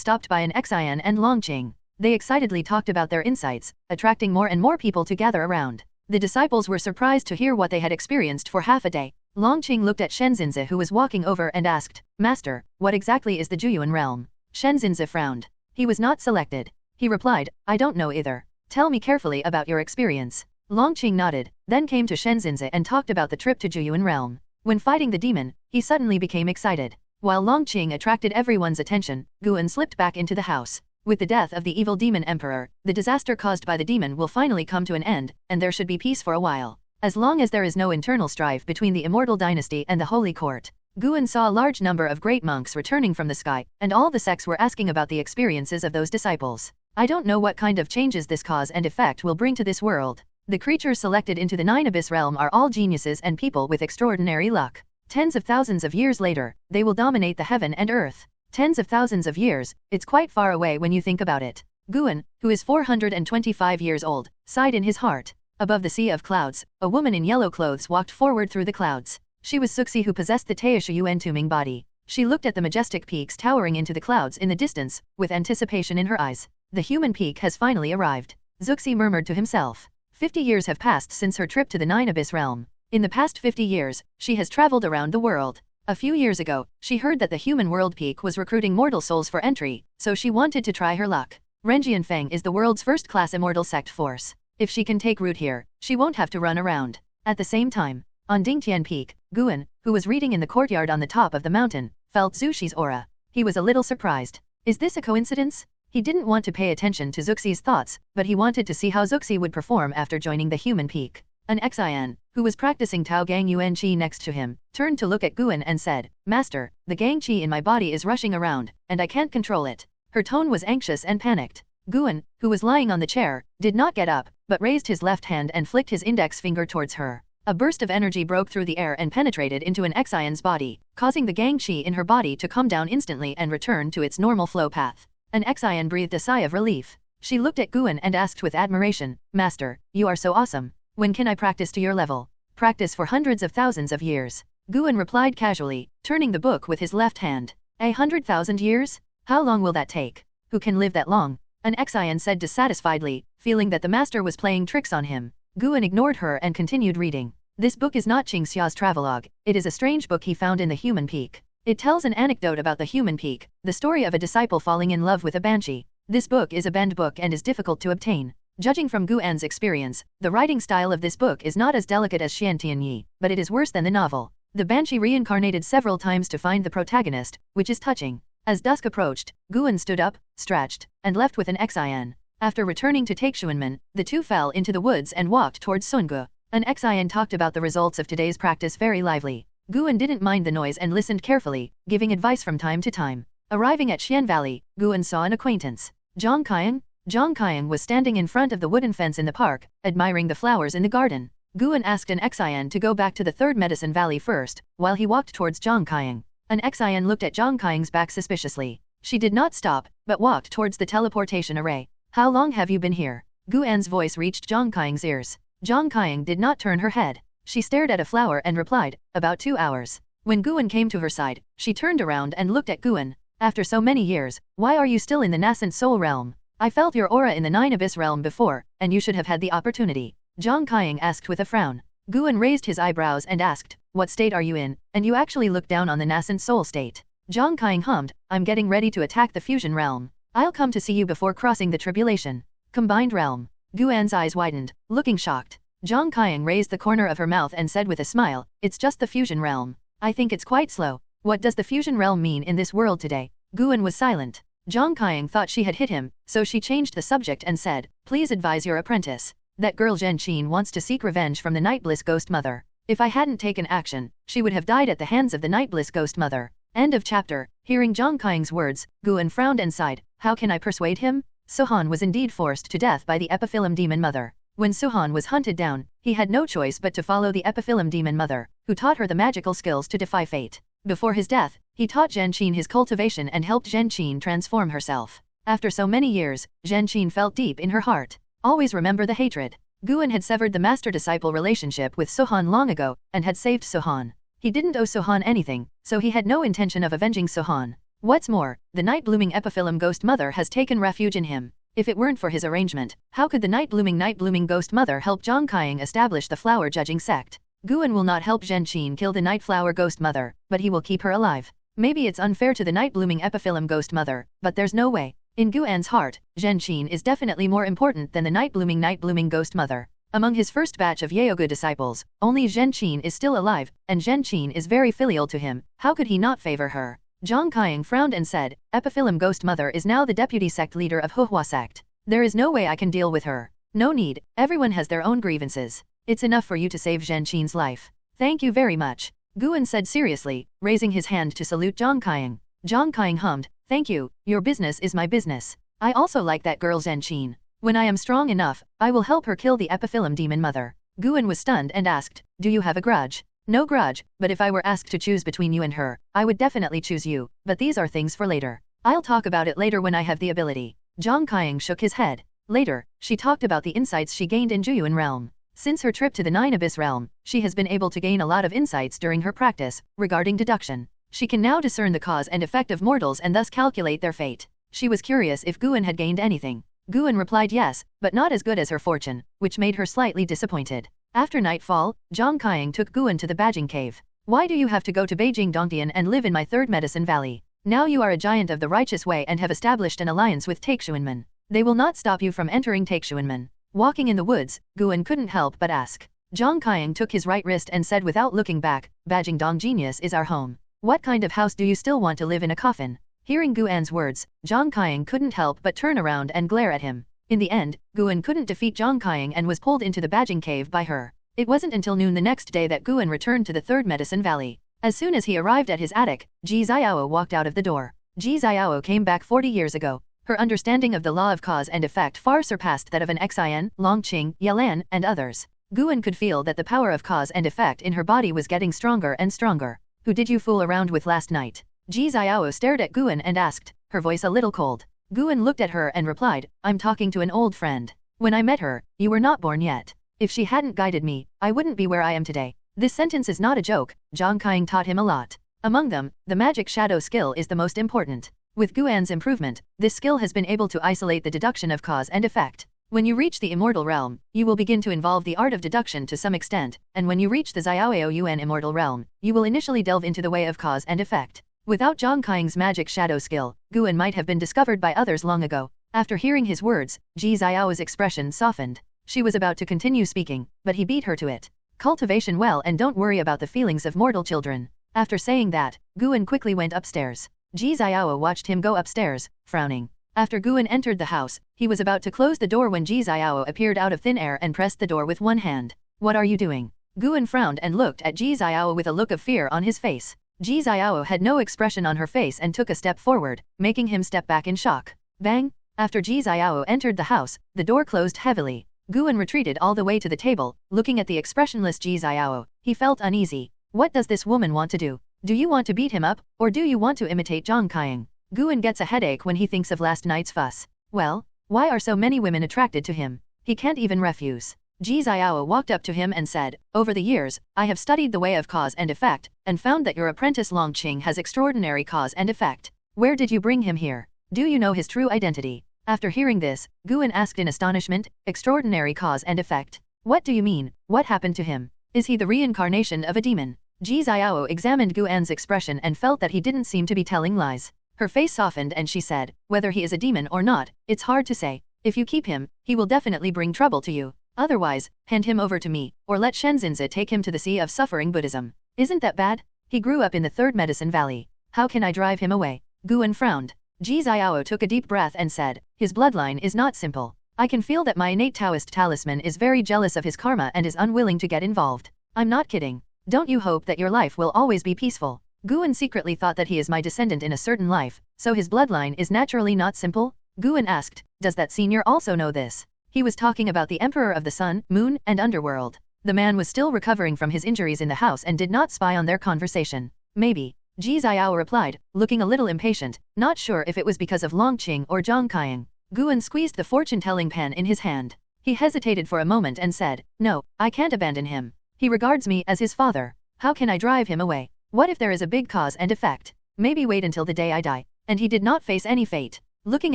stopped by an Xian and Longqing. They excitedly talked about their insights, attracting more and more people to gather around. The disciples were surprised to hear what they had experienced for half a day. Longqing looked at Shenzhinzi who was walking over and asked, "Master, what exactly is the Juyuan realm?" Shenzhinzi frowned. He was not selected. He replied, "I don't know either. Tell me carefully about your experience." Longqing nodded, then came to Shenzhinzi and talked about the trip to Juyuan realm. When fighting the demon, he suddenly became excited. While Longqing attracted everyone's attention, Guan slipped back into the house. With the death of the evil demon emperor, the disaster caused by the demon will finally come to an end, and there should be peace for a while. As long as there is no internal strife between the immortal dynasty and the holy court. Guan saw a large number of great monks returning from the sky, and all the sects were asking about the experiences of those disciples. "I don't know what kind of changes this cause and effect will bring to this world. The creatures selected into the Nine Abyss realm are all geniuses and people with extraordinary luck. Tens of thousands of years later, they will dominate the heaven and earth. Tens of thousands of years, it's quite far away when you think about it." Guan, who is 425 years old, sighed in his heart. Above the sea of clouds, a woman in yellow clothes walked forward through the clouds. She was Zuxi who possessed the Taixuan Tuming body. She looked at the majestic peaks towering into the clouds in the distance, with anticipation in her eyes. The human peak has finally arrived. Zuxi murmured to himself. 50 years have passed since her trip to the Nine Abyss realm. In the past 50 years, she has traveled around the world. A few years ago, she heard that the human world peak was recruiting mortal souls for entry, so she wanted to try her luck. Renjian Feng is the world's first-class immortal sect force. If she can take root here, she won't have to run around. At the same time, on Dingtian Peak, Guan, who was reading in the courtyard on the top of the mountain, felt Zuxi's aura. He was a little surprised. Is this a coincidence? He didn't want to pay attention to Zuxi's thoughts, but he wanted to see how Zuxi would perform after joining the human peak. An Xian, who was practicing Tao Gang Yuan Qi next to him, turned to look at Guan and said, "Master, the Gang Qi in my body is rushing around, and I can't control it." Her tone was anxious and panicked. Guan, who was lying on the chair, did not get up, but raised his left hand and flicked his index finger towards her. A burst of energy broke through the air and penetrated into an Xian's body, causing the Gang Qi in her body to come down instantly and return to its normal flow path. An Xian breathed a sigh of relief. She looked at Guan and asked with admiration, "Master, you are so awesome. When can I practice to your level?" "Practice for hundreds of thousands of years," Guan replied casually, turning the book with his left hand. 100,000 years? How long will that take? Who can live that long? An Xian said dissatisfiedly, feeling that the master was playing tricks on him. Guan ignored her and continued reading. This book is not Qingxia's travelogue, it is a strange book he found in the human peak. It tells an anecdote about the human peak, the story of a disciple falling in love with a banshee. This book is a banned book and is difficult to obtain. Judging from Guan's experience, the writing style of this book is not as delicate as Xiantianyi, but it is worse than the novel. The banshee reincarnated several times to find the protagonist, which is touching. As dusk approached, Guan stood up, stretched, and left with an Xian. After returning to Taixuanmen, the two fell into the woods and walked towards Sungu. An Xian talked about the results of today's practice very lively. Guan didn't mind the noise and listened carefully, giving advice from time to time. Arriving at Xian Valley, Guan saw an acquaintance. Zhang Qiang? Zhang Qiang was standing in front of the wooden fence in the park, admiring the flowers in the garden. Guan asked an Xian to go back to the third medicine valley first, while he walked towards Zhang Qiang. An Xian looked at Zhang Qiang's back suspiciously. She did not stop, but walked towards the teleportation array. "How long have you been here?" Guan's voice reached Zhang Qiang's ears. Zhang Qiang did not turn her head. She stared at a flower and replied, "About 2 hours." When Guan came to her side, she turned around and looked at Guan. "After so many years, why are you still in the nascent soul realm? I felt your aura in the 9 abyss realm before, and you should have had the opportunity." Zhang Qiang asked with a frown. Guan raised his eyebrows and asked, "What state are you in, and you actually look down on the nascent soul state?" Zhang Qiang hummed, "I'm getting ready to attack the fusion realm. I'll come to see you before crossing the tribulation." Combined realm. Guan's eyes widened, looking shocked. Zhang Qiang raised the corner of her mouth and said with a smile, "It's just the fusion realm. I think it's quite slow. What does the fusion realm mean in this world today?" Guan was silent. Zhang Qiang thought she had hit him, so she changed the subject and said, "Please advise your apprentice. That girl Zhen Qin wants to seek revenge from the Night Bliss Ghost Mother. If I hadn't taken action, she would have died at the hands of the Night Bliss Ghost Mother." End of chapter. Hearing Zhang Qiang's words, Guan frowned and sighed. How can I persuade him? Suhan was indeed forced to death by the Epiphyllum Demon Mother. When Suhan was hunted down, he had no choice but to follow the Epiphyllum Demon Mother, who taught her the magical skills to defy fate. Before his death, he taught Zhen Qin his cultivation and helped Zhen Qin transform herself. After so many years, Zhen Qin felt deep in her heart. Always remember the hatred. Guan had severed the master-disciple relationship with Suhan long ago, and had saved Suhan. He didn't owe Suhan anything, so he had no intention of avenging Suhan. What's more, the night-blooming Epiphyllum Ghost Mother has taken refuge in him. If it weren't for his arrangement, how could the night-blooming Ghost Mother help Zhang Qiang establish the flower-judging sect? Guan will not help Zhen Qin kill the Night Flower Ghost Mother, but he will keep her alive. Maybe it's unfair to the night-blooming Epiphyllum Ghost Mother, but there's no way. In Guan's heart, Zhen Qin is definitely more important than the night-blooming Ghost Mother. Among his first batch of Yaogu disciples, only Zhen Qin is still alive, and Zhen Qin is very filial to him. How could he not favor her? Zhang Qiang frowned and said, Epiphyllum Ghost Mother is now the deputy sect leader of Huhua Sect. There is no way I can deal with her. No need, everyone has their own grievances. It's enough for you to save Zhen Qin's life. Thank you very much. Guan said seriously, raising his hand to salute Zhang Qiang. Zhang Qiang hummed, thank you, your business is my business. I also like that girl Zhen Qin. When I am strong enough, I will help her kill the Epiphyllum Demon Mother. Guan was stunned and asked, do you have a grudge? No grudge, but if I were asked to choose between you and her, I would definitely choose you, but these are things for later. I'll talk about it later when I have the ability. Zhang Qiang shook his head. Later, she talked about the insights she gained in Juyuan realm. Since her trip to the 9 Abyss realm, she has been able to gain a lot of insights during her practice, regarding deduction. She can now discern the cause and effect of mortals and thus calculate their fate. She was curious if Guan had gained anything. Guan replied yes, but not as good as her fortune, which made her slightly disappointed. After nightfall, Zhang Qiang took Guan to the Bajing Cave. Why do you have to go to Beijing Dongtian and live in my third medicine valley? Now you are a giant of the righteous way and have established an alliance with Taixuanmen. They will not stop you from entering Taixuanmen. Walking in the woods, Guan couldn't help but ask. Zhang Qiang took his right wrist and said without looking back, Bajing Dong Genius is our home. What kind of house do you still want to live in a coffin? Hearing Guan's words, Zhang Qiang couldn't help but turn around and glare at him. In the end, Guan couldn't defeat Zhang Qiang and was pulled into the Bajing Cave by her. It wasn't until noon the next day that Guan returned to the third medicine valley. As soon as he arrived at his attic, Ji Xiao walked out of the door. Ji Xiao came back 40 years ago. Her understanding of the law of cause and effect far surpassed that of an Xin, Longqing, Yelan, and others. Guan could feel that the power of cause and effect in her body was getting stronger and stronger. Who did you fool around with last night? Ji Xiao stared at Guan and asked, her voice a little cold. Guan looked at her and replied, I'm talking to an old friend. When I met her, you were not born yet. If she hadn't guided me, I wouldn't be where I am today. This sentence is not a joke, Zhang Qiang taught him a lot. Among them, the magic shadow skill is the most important. With Guan's improvement, this skill has been able to isolate the deduction of cause and effect. When you reach the immortal realm, you will begin to involve the art of deduction to some extent, and when you reach the Xiaoao Yuan immortal realm, you will initially delve into the way of cause and effect. Without Zhang Qiang's magic shadow skill, Guan might have been discovered by others long ago. After hearing his words, Ji Xiao's expression softened. She was about to continue speaking, but he beat her to it. Cultivation well and don't worry about the feelings of mortal children. After saying that, Guan quickly went upstairs. Ji Xiao watched him go upstairs, frowning. After Guan entered the house, he was about to close the door when Ji Xiao appeared out of thin air and pressed the door with one hand. What are you doing? Guan frowned and looked at Ji Xiao with a look of fear on his face. Ji Xiao had no expression on her face and took a step forward, making him step back in shock. Bang! After Ji Xiao entered the house, the door closed heavily. Guan retreated all the way to the table, looking at the expressionless Ji Xiao. He felt uneasy. What does this woman want to do? Do you want to beat him up, or do you want to imitate Zhang Qiang? Guan gets a headache when he thinks of last night's fuss. Well, why are so many women attracted to him? He can't even refuse. Ji Xiao walked up to him and said, over the years, I have studied the way of cause and effect, and found that your apprentice Longqing has extraordinary cause and effect. Where did you bring him here? Do you know his true identity? After hearing this, Guan asked in astonishment, extraordinary cause and effect? What do you mean? What happened to him? Is he the reincarnation of a demon? Ji Xiao examined Guan's expression and felt that he didn't seem to be telling lies. Her face softened and she said, whether he is a demon or not, it's hard to say. If you keep him, he will definitely bring trouble to you. Otherwise, hand him over to me, or let Shenzhenzi take him to the Sea of Suffering Buddhism. Isn't that bad? He grew up in the Third Medicine Valley. How can I drive him away? Guan frowned. Ji Xiao took a deep breath and said, his bloodline is not simple. I can feel that my innate Taoist talisman is very jealous of his karma and is unwilling to get involved. I'm not kidding. Don't you hope that your life will always be peaceful? Guan secretly thought that he is my descendant in a certain life, so his bloodline is naturally not simple? Guan asked, does that senior also know this? He was talking about the Emperor of the Sun, Moon, and Underworld. The man was still recovering from his injuries in the house and did not spy on their conversation. Maybe. Ji Xiao replied, looking a little impatient, not sure if it was because of Longqing or Zhang Qiang. Guan squeezed the fortune-telling pen in his hand. He hesitated for a moment and said, no, I can't abandon him. He regards me as his father. How can I drive him away? What if there is a big cause and effect? Maybe wait until the day I die. And he did not face any fate. Looking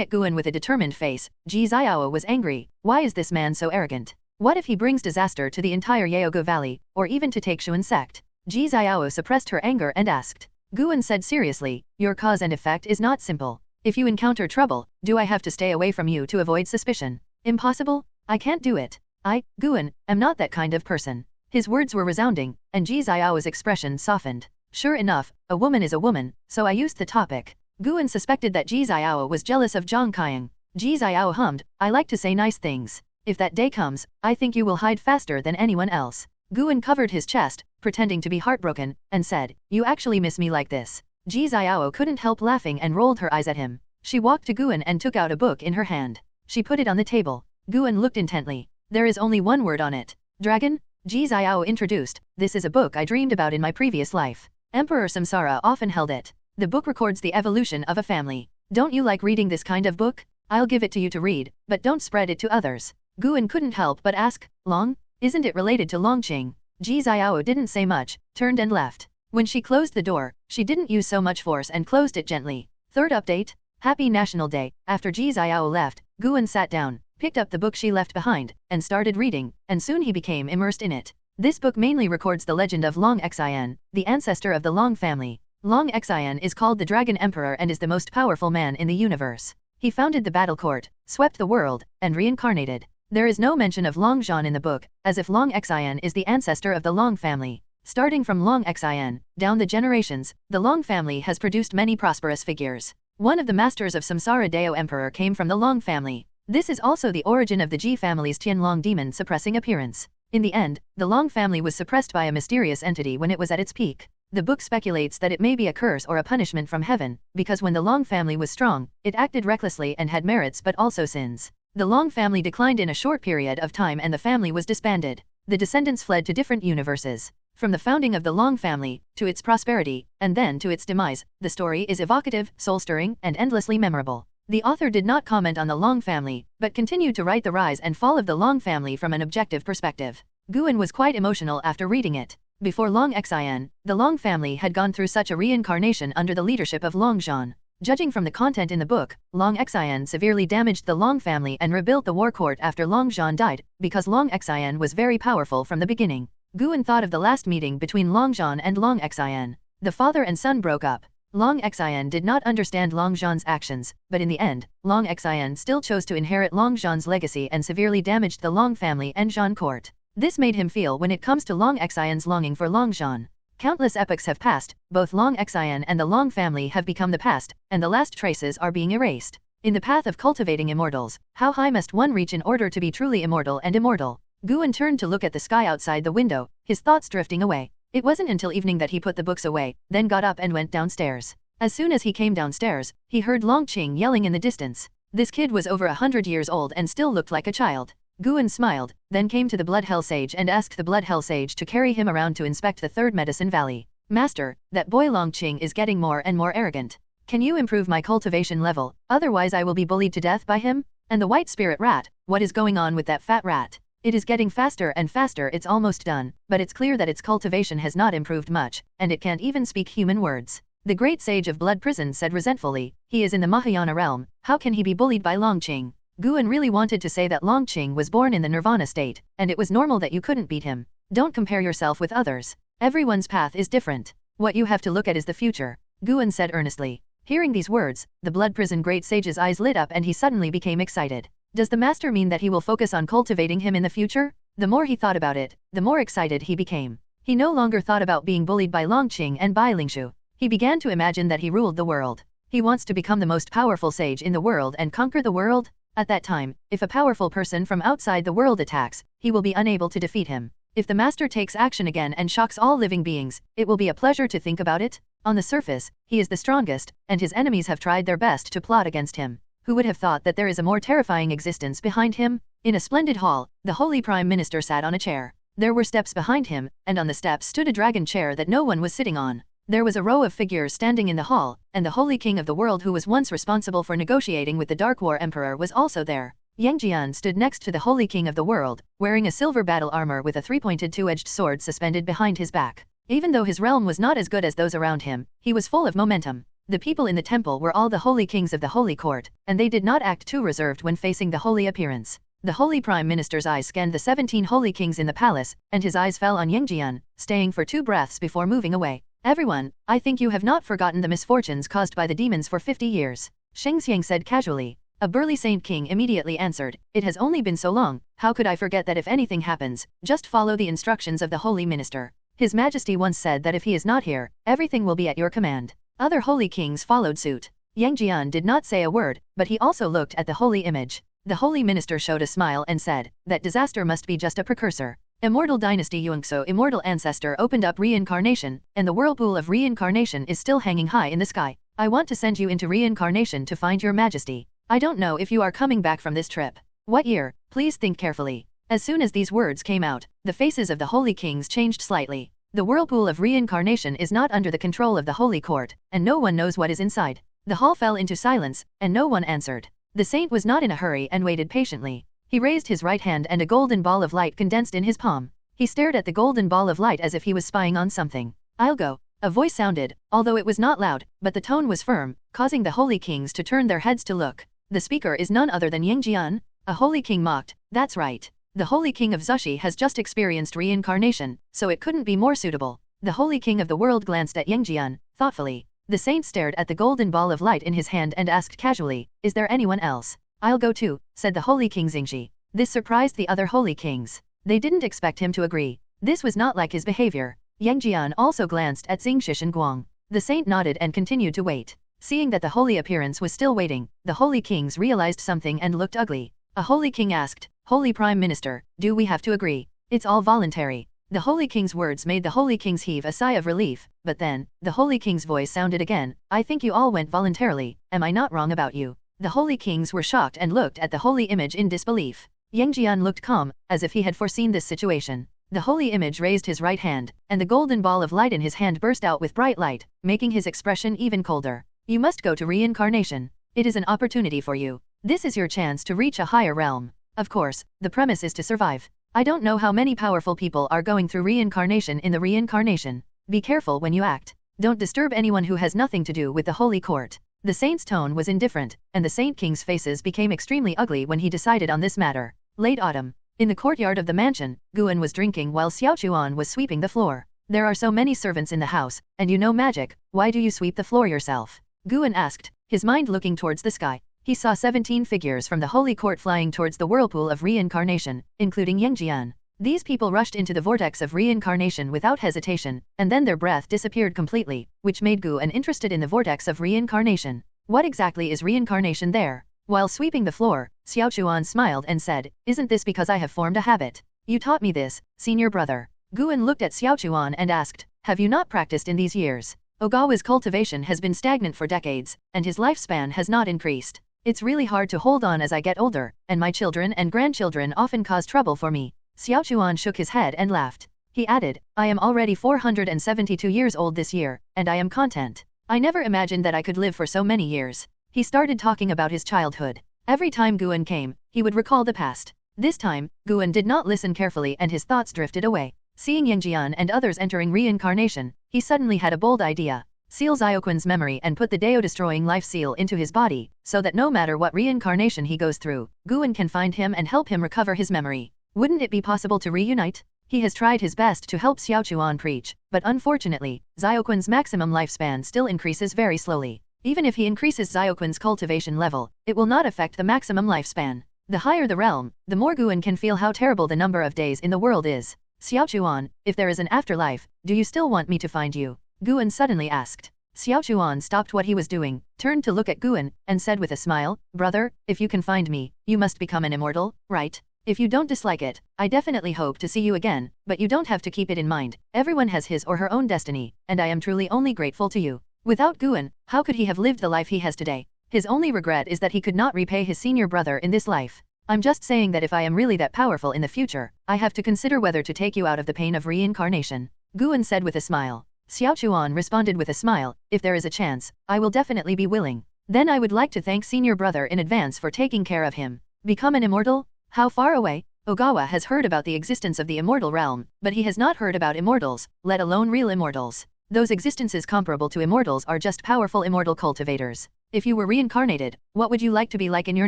at Guan with a determined face, Ji Xiao was angry. Why is this man so arrogant? What if he brings disaster to the entire Yaogu Valley, or even to Taixuan Sect? Ji Xiao suppressed her anger and asked. Guan said seriously, your cause and effect is not simple. If you encounter trouble, do I have to stay away from you to avoid suspicion? Impossible? I can't do it. I, Guan, am not that kind of person. His words were resounding, and Ji Xiao's expression softened. Sure enough, a woman is a woman, so I used the topic. Guan suspected that Ji Xiao was jealous of Zhang Qiang. Ji Xiao hummed, I like to say nice things. If that day comes, I think you will hide faster than anyone else. Guan covered his chest, pretending to be heartbroken, and said, you actually miss me like this. Ji Xiao couldn't help laughing and rolled her eyes at him. She walked to Guan and took out a book in her hand. She put it on the table. Guan looked intently. There is only one word on it. Dragon? Ji Xiao introduced, this is a book I dreamed about in my previous life. Emperor Samsara often held it. The book records the evolution of a family. Don't you like reading this kind of book? I'll give it to you to read, but don't spread it to others. Guan couldn't help but ask, Long? Isn't it related to Longqing? Ji Xiao didn't say much, turned and left. When she closed the door, she didn't use so much force and closed it gently. Third update. Happy National Day. After Ji Xiao left, Guan sat down, picked up the book she left behind, and started reading, and soon he became immersed in it. This book mainly records the legend of Long Xian, the ancestor of the Long family. Long Xian is called the Dragon Emperor and is the most powerful man in the universe. He founded the battle court, swept the world, and reincarnated. There is no mention of Long Zhan in the book, as if Long Xian is the ancestor of the Long family. Starting from Long Xian, down the generations, the Long family has produced many prosperous figures. One of the masters of Samsara Dao Emperor came from the Long family. This is also the origin of the Ji family's Tianlong demon suppressing appearance. In the end, the Long family was suppressed by a mysterious entity when it was at its peak. The book speculates that it may be a curse or a punishment from heaven, because when the Long family was strong, it acted recklessly and had merits but also sins. The Long family declined in a short period of time and the family was disbanded. The descendants fled to different universes. From the founding of the Long family, to its prosperity, and then to its demise, the story is evocative, soul-stirring, and endlessly memorable. The author did not comment on the Long family, but continued to write the rise and fall of the Long family from an objective perspective. Guan was quite emotional after reading it. Before Long Xian, the Long family had gone through such a reincarnation under the leadership of Long Zhan. Judging from the content in the book, Long Xian severely damaged the Long family and rebuilt the war court after Long Zhan died, because Long Xian was very powerful from the beginning. Guan thought of the last meeting between Long Zhan and Long Xian. The father and son broke up. Long Xian did not understand Long Zhan's actions, but in the end, Long Xian still chose to inherit Long Zhan's legacy and severely damaged the Long family and Zhan court. This made him feel when it comes to Long Xian's longing for Long Zhan. Countless epochs have passed, both Long Xian and the Long family have become the past, and the last traces are being erased. In the path of cultivating immortals, how high must one reach in order to be truly immortal and immortal? Guan turned to look at the sky outside the window, his thoughts drifting away. It wasn't until evening that he put the books away, then got up and went downstairs. As soon as he came downstairs, he heard Long Qing yelling in the distance. This kid was over 100 years old and still looked like a child. Guan smiled, then came to the Blood Hell Sage and asked the Blood Hell Sage to carry him around to inspect the third medicine valley. Master, that boy Long Qing is getting more and more arrogant. Can you improve my cultivation level, otherwise I will be bullied to death by him? And the white spirit rat, what is going on with that fat rat? It is getting faster and faster, it's almost done, but it's clear that its cultivation has not improved much, and it can't even speak human words. The great sage of Blood Prison said resentfully, he is in the Mahayana realm, how can he be bullied by Long Qing? Guan really wanted to say that Long Qing was born in the nirvana state, and it was normal that you couldn't beat him. Don't compare yourself with others. Everyone's path is different. What you have to look at is the future, Guan said earnestly. Hearing these words, the Blood Prison great sage's eyes lit up and he suddenly became excited. Does the master mean that he will focus on cultivating him in the future? The more he thought about it, the more excited he became. He no longer thought about being bullied by Long Qing and Bai Lingshu. He began to imagine that he ruled the world. He wants to become the most powerful sage in the world and conquer the world. At that time, if a powerful person from outside the world attacks, he will be unable to defeat him. If the master takes action again and shocks all living beings, it will be a pleasure to think about it. On the surface, he is the strongest, and his enemies have tried their best to plot against him. Who would have thought that there is a more terrifying existence behind him? In a splendid hall, the Holy Prime Minister sat on a chair. There were steps behind him, and on the steps stood a dragon chair that no one was sitting on. There was a row of figures standing in the hall, and the Holy King of the world who was once responsible for negotiating with the Dark War Emperor was also there. Yang Jian stood next to the Holy King of the world, wearing a silver battle armor with a three-pointed two-edged sword suspended behind his back. Even though his realm was not as good as those around him, he was full of momentum. The people in the temple were all the holy kings of the Holy Court, and they did not act too reserved when facing the holy appearance. The Holy Prime Minister's eyes scanned the 17 holy kings in the palace, and his eyes fell on Yang Jian, staying for 2 breaths before moving away. Everyone, I think you have not forgotten the misfortunes caused by the demons for 50 years. Sheng Xiang said casually. A burly saint king immediately answered, it has only been so long, how could I forget that if anything happens, just follow the instructions of the holy minister. His Majesty once said that if he is not here, everything will be at your command. Other holy kings followed suit. Yang Jian did not say a word, but he also looked at the holy image. The holy minister showed a smile and said, that disaster must be just a precursor. Immortal dynasty Yungso immortal ancestor opened up reincarnation, and the whirlpool of reincarnation is still hanging high in the sky. I want to send you into reincarnation to find your majesty. I don't know if you are coming back from this trip. What year? Please think carefully. As soon as these words came out, the faces of the holy kings changed slightly. The whirlpool of reincarnation is not under the control of the holy court, and no one knows what is inside. The hall fell into silence, and no one answered. The saint was not in a hurry and waited patiently. He raised his right hand and a golden ball of light condensed in his palm. He stared at the golden ball of light as if he was spying on something. I'll go. A voice sounded, although it was not loud, but the tone was firm, causing the holy kings to turn their heads to look. The speaker is none other than Yang Jian. A holy king mocked, that's right. The holy king of Zushi has just experienced reincarnation, so it couldn't be more suitable. The holy king of the world glanced at Yang Jian, thoughtfully. The saint stared at the golden ball of light in his hand and asked casually, is there anyone else? I'll go too, said the holy king Xingxi. This surprised the other holy kings. They didn't expect him to agree. This was not like his behavior. Yang Jian also glanced at Xingxi and Guang. The saint nodded and continued to wait. Seeing that the holy appearance was still waiting, the holy kings realized something and looked ugly. A holy king asked, Holy Prime Minister, do we have to agree? It's all voluntary. The Holy King's words made the Holy Kings heave a sigh of relief, but then, the Holy King's voice sounded again, I think you all went voluntarily, am I not wrong about you? The Holy Kings were shocked and looked at the holy image in disbelief. Yang Jian looked calm, as if he had foreseen this situation. The holy image raised his right hand, and the golden ball of light in his hand burst out with bright light, making his expression even colder. You must go to reincarnation. It is an opportunity for you. This is your chance to reach a higher realm. Of course, the premise is to survive. I don't know how many powerful people are going through reincarnation in the reincarnation. Be careful when you act. Don't disturb anyone who has nothing to do with the holy court. The saint's tone was indifferent, and the saint king's faces became extremely ugly when he decided on this matter. Late autumn. In the courtyard of the mansion, Guan was drinking while Xiaochuan was sweeping the floor. There are so many servants in the house, and you know magic, why do you sweep the floor yourself? Guan asked, his mind looking towards the sky. He saw 17 figures from the holy court flying towards the whirlpool of reincarnation, including Yang Jian. These people rushed into the vortex of reincarnation without hesitation, and then their breath disappeared completely, which made Guan interested in the vortex of reincarnation. What exactly is reincarnation there? While sweeping the floor, Xiaochuan smiled and said, isn't this because I have formed a habit? You taught me this, senior brother. Guan looked at Xiaochuan and asked, have you not practiced in these years? Ogawa's cultivation has been stagnant for decades, and his lifespan has not increased. It's really hard to hold on as I get older, and my children and grandchildren often cause trouble for me. Xiaochuan shook his head and laughed. He added, I am already 472 years old this year, and I am content. I never imagined that I could live for so many years. He started talking about his childhood. Every time Guan came, he would recall the past. This time, Guan did not listen carefully and his thoughts drifted away. Seeing Yang Jian and others entering reincarnation, he suddenly had a bold idea. Seal Xiaoquan's memory and put the Dao-destroying life seal into his body, so that no matter what reincarnation he goes through, Guan can find him and help him recover his memory. Wouldn't it be possible to reunite? He has tried his best to help Xiaochuan preach, but unfortunately, Xiaoquan's maximum lifespan still increases very slowly. Even if he increases Xiaoquan's cultivation level, it will not affect the maximum lifespan. The higher the realm, the more Guan can feel how terrible the number of days in the world is. Xiaochuan, if there is an afterlife, do you still want me to find you? Guan suddenly asked. Xiaochuan stopped what he was doing, turned to look at Guan, and said with a smile, brother, if you can find me, you must become an immortal, right? If you don't dislike it, I definitely hope to see you again, but you don't have to keep it in mind. Everyone has his or her own destiny, and I am truly only grateful to you. Without Guan, how could he have lived the life he has today? His only regret is that he could not repay his senior brother in this life. I'm just saying that if I am really that powerful in the future, I have to consider whether to take you out of the pain of reincarnation. Guan said with a smile. Xiaochuan responded with a smile, if there is a chance, I will definitely be willing. Then I would like to thank senior brother in advance for taking care of him. Become an immortal? How far away? Ogawa has heard about the existence of the immortal realm, but he has not heard about immortals, let alone real immortals. Those existences comparable to immortals are just powerful immortal cultivators. If you were reincarnated, what would you like to be like in your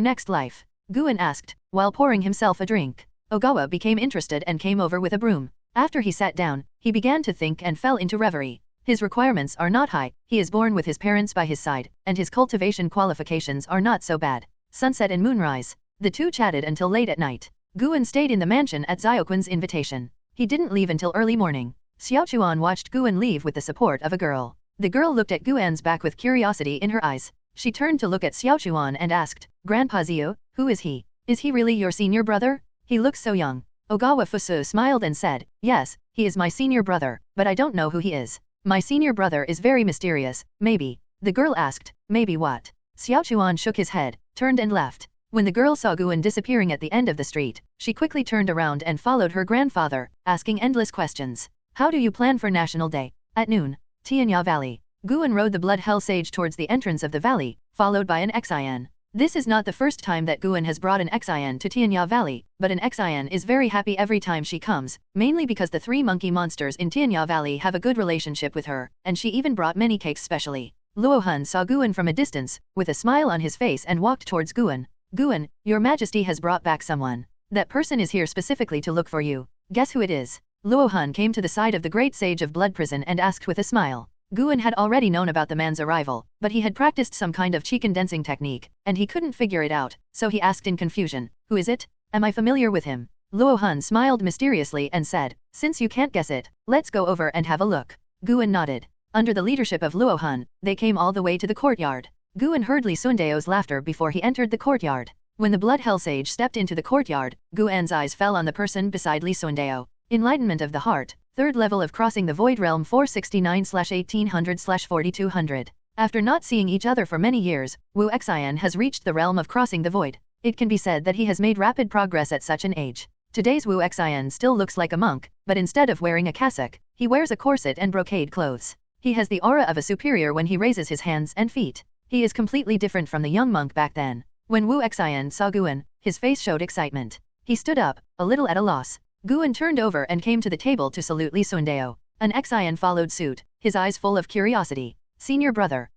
next life? Guan asked, while pouring himself a drink. Ogawa became interested and came over with a broom. After he sat down, he began to think and fell into reverie. His requirements are not high, he is born with his parents by his side, and his cultivation qualifications are not so bad. Sunset and moonrise. The two chatted until late at night. Guan stayed in the mansion at Xiaoquan's invitation. He didn't leave until early morning. Xiaochuan watched Guan leave with the support of a girl. The girl looked at Guan's back with curiosity in her eyes. She turned to look at Xiaochuan and asked, Grandpa Zio, who is he? Is he really your senior brother? He looks so young. Ogawa Fusu smiled and said, yes, he is my senior brother, but I don't know who he is. My senior brother is very mysterious, maybe. The girl asked, maybe what? Xiaochuan shook his head, turned and left. When the girl saw Guan disappearing at the end of the street, she quickly turned around and followed her grandfather, asking endless questions. How do you plan for National Day? At noon. Tianya Valley. Guan rode the Blood Hell Sage towards the entrance of the valley, followed by an Xin. This is not the first time that Guan has brought an Xin to Tianya Valley, but an Xin is very happy every time she comes, mainly because the three monkey monsters in Tianya Valley have a good relationship with her, and she even brought many cakes specially. Luohun saw Guan from a distance, with a smile on his face and walked towards Guan. Guan, your majesty has brought back someone. That person is here specifically to look for you. Guess who it is? Luohun came to the side of the great sage of Blood Prison and asked with a smile. Guan had already known about the man's arrival, but he had practiced some kind of chi condensing technique, and he couldn't figure it out, so he asked in confusion, who is it? Am I familiar with him? Luohun smiled mysteriously and said, since you can't guess it, let's go over and have a look. Guan nodded. Under the leadership of Luohun, they came all the way to the courtyard. Guan heard Li Sundeo's laughter before he entered the courtyard. When the Blood Hell Sage stepped into the courtyard, Guan's eyes fell on the person beside Li Sundeo. Enlightenment of the Heart, 3rd level of Crossing the Void Realm 469/1800/4200. After not seeing each other for many years, Wu Xian has reached the realm of Crossing the Void. It can be said that he has made rapid progress at such an age. Today's Wu Xian still looks like a monk, but instead of wearing a cassock, he wears a corset and brocade clothes. He has the aura of a superior when he raises his hands and feet. He is completely different from the young monk back then. When Wu Xian saw Guan, his face showed excitement. He stood up, a little at a loss. Guan turned over and came to the table to salute Li Sundao. An Xian followed suit, his eyes full of curiosity. Senior brother,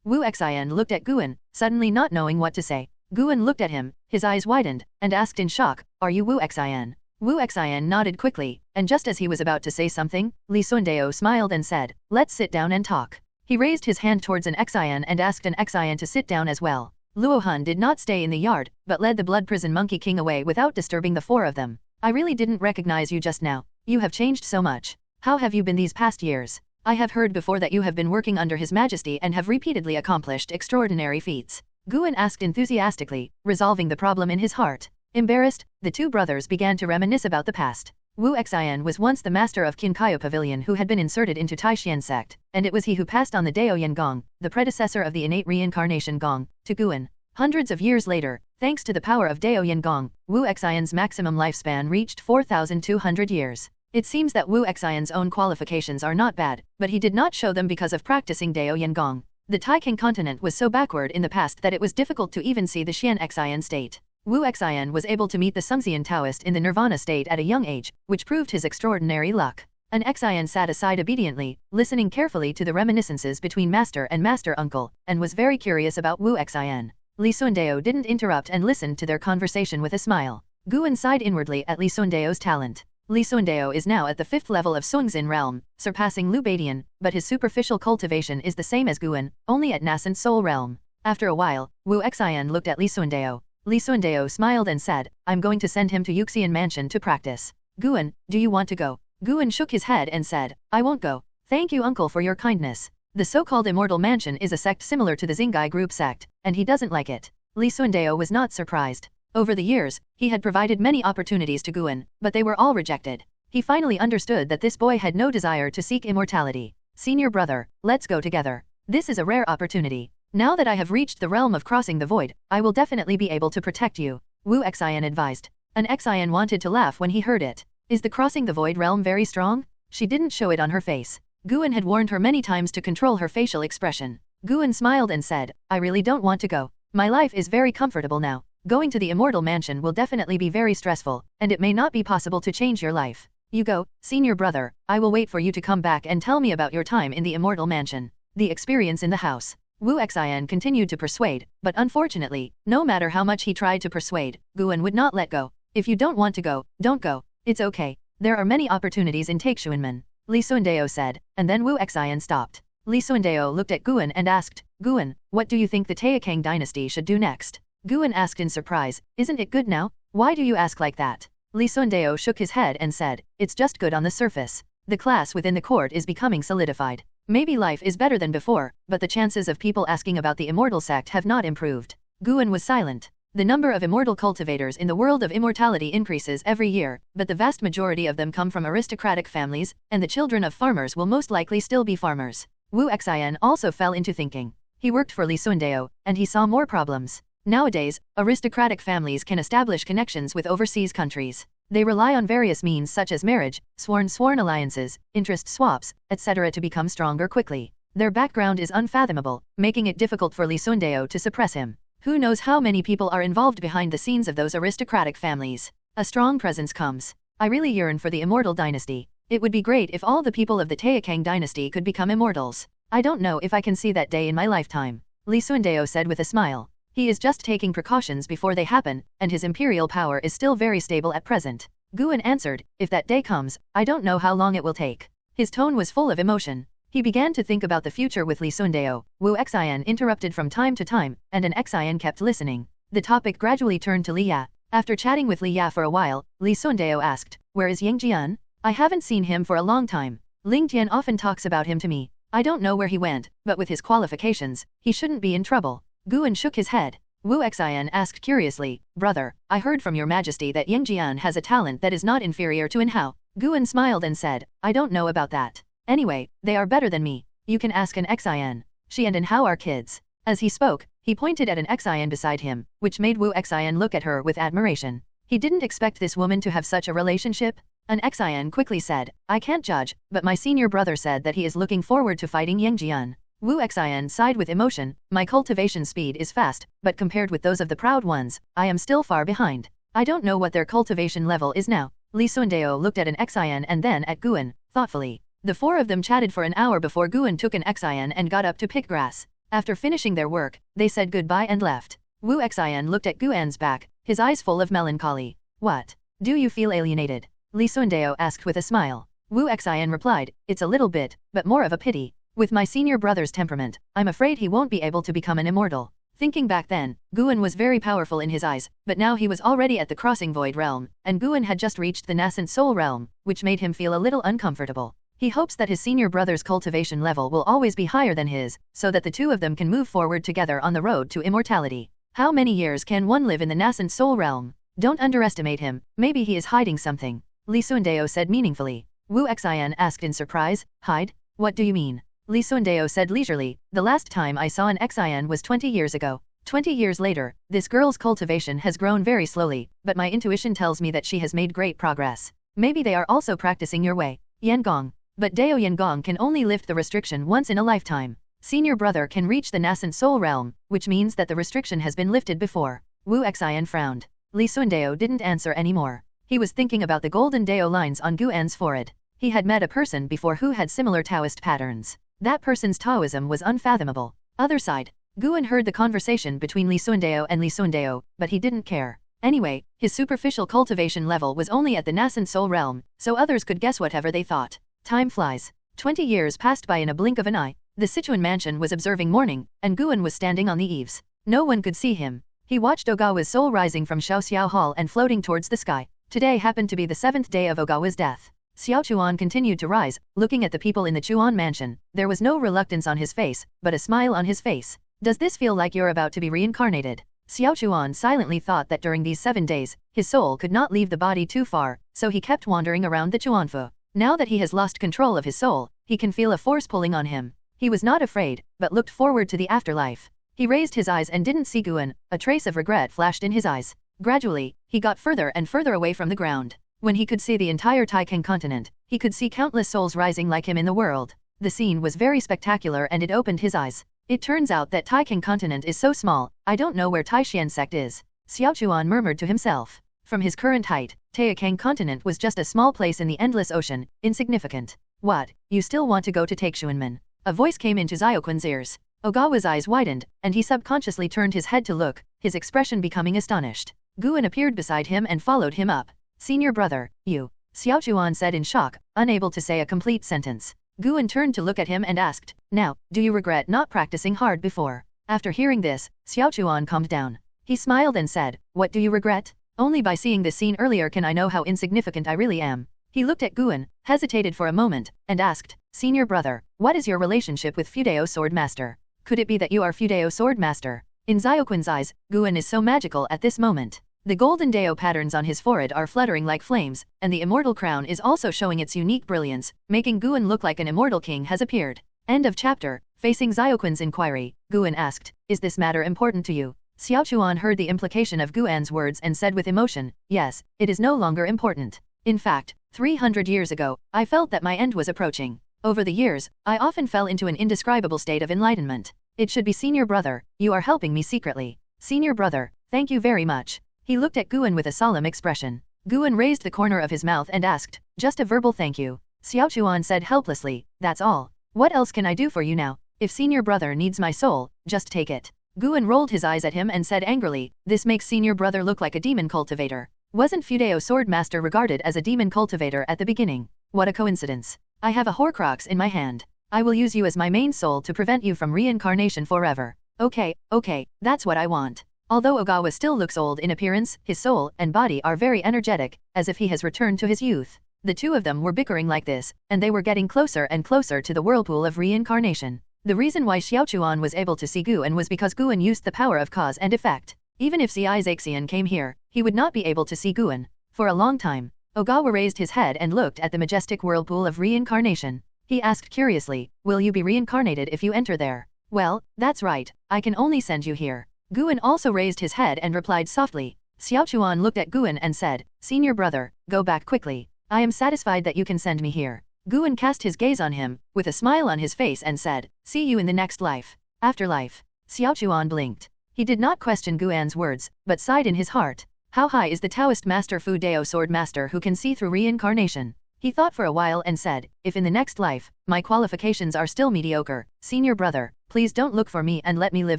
Wu Xian looked at Guan, suddenly not knowing what to say. Guan looked at him, his eyes widened, and asked in shock, "Are you Wu Xian?" Wu Xian nodded quickly, and just as he was about to say something, Li Sundao smiled and said, "Let's sit down and talk." He raised his hand towards an Xian and asked an Xian to sit down as well. Luohan did not stay in the yard, but led the Blood Prison Monkey King away without disturbing the 4 of them. "I really didn't recognize you just now. You have changed so much. How have you been these past years? I have heard before that you have been working under His Majesty and have repeatedly accomplished extraordinary feats." Guan asked enthusiastically, resolving the problem in his heart. Embarrassed, the 2 brothers began to reminisce about the past. Wu Xian was once the master of Qinkaio Pavilion who had been inserted into Taixuan Sect, and it was he who passed on the Daoyan Gong, the predecessor of the innate reincarnation Gong, to Guan. Hundreds of years later, thanks to the power of Daoyan Gong, Wu Xian's maximum lifespan reached 4,200 years. It seems that Wu Xian's own qualifications are not bad, but he did not show them because of practicing Daoyan Gong. The Taikang continent was so backward in the past that it was difficult to even see the Xian Xian state. Wu Xian was able to meet the Sungxian Taoist in the Nirvana state at a young age, which proved his extraordinary luck. An Xian sat aside obediently, listening carefully to the reminiscences between master and master uncle, and was very curious about Wu Xian. Li Sundao didn't interrupt and listened to their conversation with a smile. Guan sighed inwardly at Li Sundao's talent. Li Sundao is now at the 5th level of Sungxin realm, surpassing Lu Badian, but his superficial cultivation is the same as Guan, only at nascent soul realm. After a while, Wu Xian looked at Li Sundao. Li Sundao smiled and said, "I'm going to send him to Yuxian Mansion to practice." "Guan, do you want to go?" Guan shook his head and said, "I won't go. Thank you uncle for your kindness." The so-called Immortal Mansion is a sect similar to the Xingai group sect, and he doesn't like it. Li Sundao was not surprised. Over the years, he had provided many opportunities to Guan, but they were all rejected. He finally understood that this boy had no desire to seek immortality. "Senior brother, let's go together. This is a rare opportunity. Now that I have reached the realm of Crossing the Void, I will definitely be able to protect you," Wu Xian advised. An Xian wanted to laugh when he heard it. "Is the Crossing the Void realm very strong?" She didn't show it on her face. Guan had warned her many times to control her facial expression. Guan smiled and said, "I really don't want to go. My life is very comfortable now. Going to the Immortal Mansion will definitely be very stressful, and it may not be possible to change your life. You go, senior brother, I will wait for you to come back and tell me about your time in the Immortal Mansion." The experience in the house. Wu Xian continued to persuade, but unfortunately, no matter how much he tried to persuade, Guan would not let go. "If you don't want to go, don't go. It's okay. There are many opportunities in Taixuanmen," Li Sundao said, and then Wu Xian stopped. Li Sundao looked at Guan and asked, "Guan, what do you think the Taikang dynasty should do next?" Guan asked in surprise, "Isn't it good now? Why do you ask like that?" Li Sundao shook his head and said, "It's just good on the surface. The class within the court is becoming solidified. Maybe life is better than before, but the chances of people asking about the immortal sect have not improved." Guan was silent. The number of immortal cultivators in the world of immortality increases every year, but the vast majority of them come from aristocratic families, and the children of farmers will most likely still be farmers. Wu Xian also fell into thinking. He worked for Li Sundao, and he saw more problems. Nowadays, aristocratic families can establish connections with overseas countries. They rely on various means such as marriage, sworn alliances, interest swaps, etc. to become stronger quickly. Their background is unfathomable, making it difficult for Li Sundao to suppress him. Who knows how many people are involved behind the scenes of those aristocratic families. A strong presence comes. I really yearn for the immortal dynasty. It would be great if all the people of the Taikang dynasty could become immortals. I don't know if I can see that day in my lifetime, Li Sundao said with a smile. He is just taking precautions before they happen, and his imperial power is still very stable at present. Guan answered, "If that day comes, I don't know how long it will take." His tone was full of emotion. He began to think about the future with Li Sundao. Wu Xian interrupted from time to time, and an Xian kept listening. The topic gradually turned to Li Ya. After chatting with Li Ya for a while, Li Sundao asked, "Where is Yang Jian? I haven't seen him for a long time. Ling Tian often talks about him to me. I don't know where he went, but with his qualifications, he shouldn't be in trouble." Guan shook his head. Wu Xian asked curiously, "Brother, I heard from your majesty that Yang Jian has a talent that is not inferior to Yin Hao. Guan smiled and said, I don't know about that. Anyway, they are better than me. You can ask an Xin. She and how are kids? As he spoke, he pointed at an Xin beside him, which made Wu Xin look at her with admiration. He didn't expect this woman to have such a relationship. An Xin quickly said, I can't judge, but my senior brother said that he is looking forward to fighting Yangjian. Wu Xin sighed with emotion, my cultivation speed is fast, but compared with those of the proud ones, I am still far behind. I don't know what their cultivation level is now. Li Sundao looked at an Xin and then at Guan, thoughtfully. The four of them chatted for an hour before Guan took an Xin and got up to pick grass. After finishing their work, they said goodbye and left. Wu Xin looked at Guan's back, his eyes full of melancholy. What? Do you feel alienated? Li Sundao asked with a smile. Wu Xin replied, it's a little bit, but more of a pity. With my senior brother's temperament, I'm afraid he won't be able to become an immortal. Thinking back then, Guan was very powerful in his eyes, but now he was already at the crossing void realm, and Guan had just reached the nascent soul realm, which made him feel a little uncomfortable. He hopes that his senior brother's cultivation level will always be higher than his, so that the two of them can move forward together on the road to immortality. How many years can one live in the nascent soul realm? Don't underestimate him, maybe he is hiding something. Li Sundao said meaningfully. Wu Xin asked in surprise, hide? What do you mean? Li Sundao said leisurely, the last time I saw an Xin was 20 years ago. 20 years later, this girl's cultivation has grown very slowly, but my intuition tells me that she has made great progress. Maybe they are also practicing your way. Yangong. But Dao Yangong can only lift the restriction once in a lifetime. Senior brother can reach the nascent soul realm, which means that the restriction has been lifted before. Wu Xin frowned. Li Sundao didn't answer anymore. He was thinking about the golden Dao lines on Guan's forehead. He had met a person before who had similar Taoist patterns. That person's Taoism was unfathomable. Other side. Guan heard the conversation between Li Sundao and Li Sundao, but he didn't care. Anyway, his superficial cultivation level was only at the nascent soul realm, so others could guess whatever they thought. Time flies. 20 years passed by in a blink of an eye. The Sichuan mansion was observing morning, and Guan was standing on the eaves. No one could see him. He watched Ogawa's soul rising from Xiao Hall and floating towards the sky. Today happened to be the 7th day of Ogawa's death. Xiao Chuan continued to rise, looking at the people in the Chuan mansion. There was no reluctance on his face, but a smile on his face. Does this feel like you're about to be reincarnated? Xiao Chuan silently thought that during these 7 days, his soul could not leave the body too far, so he kept wandering around the Chuanfu. Now that he has lost control of his soul, he can feel a force pulling on him. He was not afraid, but looked forward to the afterlife. He raised his eyes and didn't see Guan. A trace of regret flashed in his eyes. Gradually, he got further and further away from the ground. When he could see the entire Taixuan continent, he could see countless souls rising like him in the world. The scene was very spectacular and it opened his eyes. It turns out that Taixuan continent is so small, I don't know where Taixuan Sect is. Xiao Chuan murmured to himself. From his current height, Taixuan continent was just a small place in the endless ocean, insignificant. What, you still want to go to Taixuanmen? A voice came into Zioquan's ears. Ogawa's eyes widened, and he subconsciously turned his head to look, his expression becoming astonished. Guan appeared beside him and followed him up. Senior brother, you. Xiao Chuan said in shock, unable to say a complete sentence. Guan turned to look at him and asked, now, do you regret not practicing hard before? After hearing this, Xiao Chuan calmed down. He smiled and said, what do you regret? Only by seeing this scene earlier can I know how insignificant I really am. He looked at Guan, hesitated for a moment, and asked, Senior brother, what is your relationship with Fudeo Sword Master? Could it be that you are Fudeo Sword Master? In Zioquan's eyes, Guan is so magical at this moment. The golden Dao patterns on his forehead are fluttering like flames, and the immortal crown is also showing its unique brilliance, making Guan look like an immortal king has appeared. End of chapter. Facing Zioquan's inquiry, Guan asked, is this matter important to you? Xiao Chuan heard the implication of Guan's words and said with emotion, yes, it is no longer important. In fact, 300 years ago, I felt that my end was approaching. Over the years, I often fell into an indescribable state of enlightenment. It should be senior brother, you are helping me secretly. Senior brother, thank you very much. He looked at Guan with a solemn expression. Guan raised the corner of his mouth and asked, just a verbal thank you. Xiao Chuan said helplessly, that's all. What else can I do for you now? If senior brother needs my soul, just take it. Guan rolled his eyes at him and said angrily, this makes senior brother look like a demon cultivator. Wasn't Fudeo Sword Master regarded as a demon cultivator at the beginning? What a coincidence. I have a Horcrux in my hand. I will use you as my main soul to prevent you from reincarnation forever. Okay, that's what I want. Although Ogawa still looks old in appearance, his soul and body are very energetic, as if he has returned to his youth. The two of them were bickering like this, and they were getting closer and closer to the whirlpool of reincarnation. The reason why Xiao Chuan was able to see Guan was because Guan used the power of cause and effect. Even if Zai Zaixian came here, he would not be able to see Guan. For a long time, Ogawa raised his head and looked at the majestic whirlpool of reincarnation. He asked curiously, will you be reincarnated if you enter there? Well, that's right, I can only send you here. Guan also raised his head and replied softly. Xiaochuan looked at Guan and said, Senior brother, go back quickly. I am satisfied that you can send me here. Guan cast his gaze on him, with a smile on his face and said, see you in the next life. Afterlife. Xiaochuan blinked. He did not question Guan's words, but sighed in his heart. How high is the Taoist master Fu Dao sword master who can see through reincarnation? He thought for a while and said, if in the next life, my qualifications are still mediocre, senior brother, please don't look for me and let me live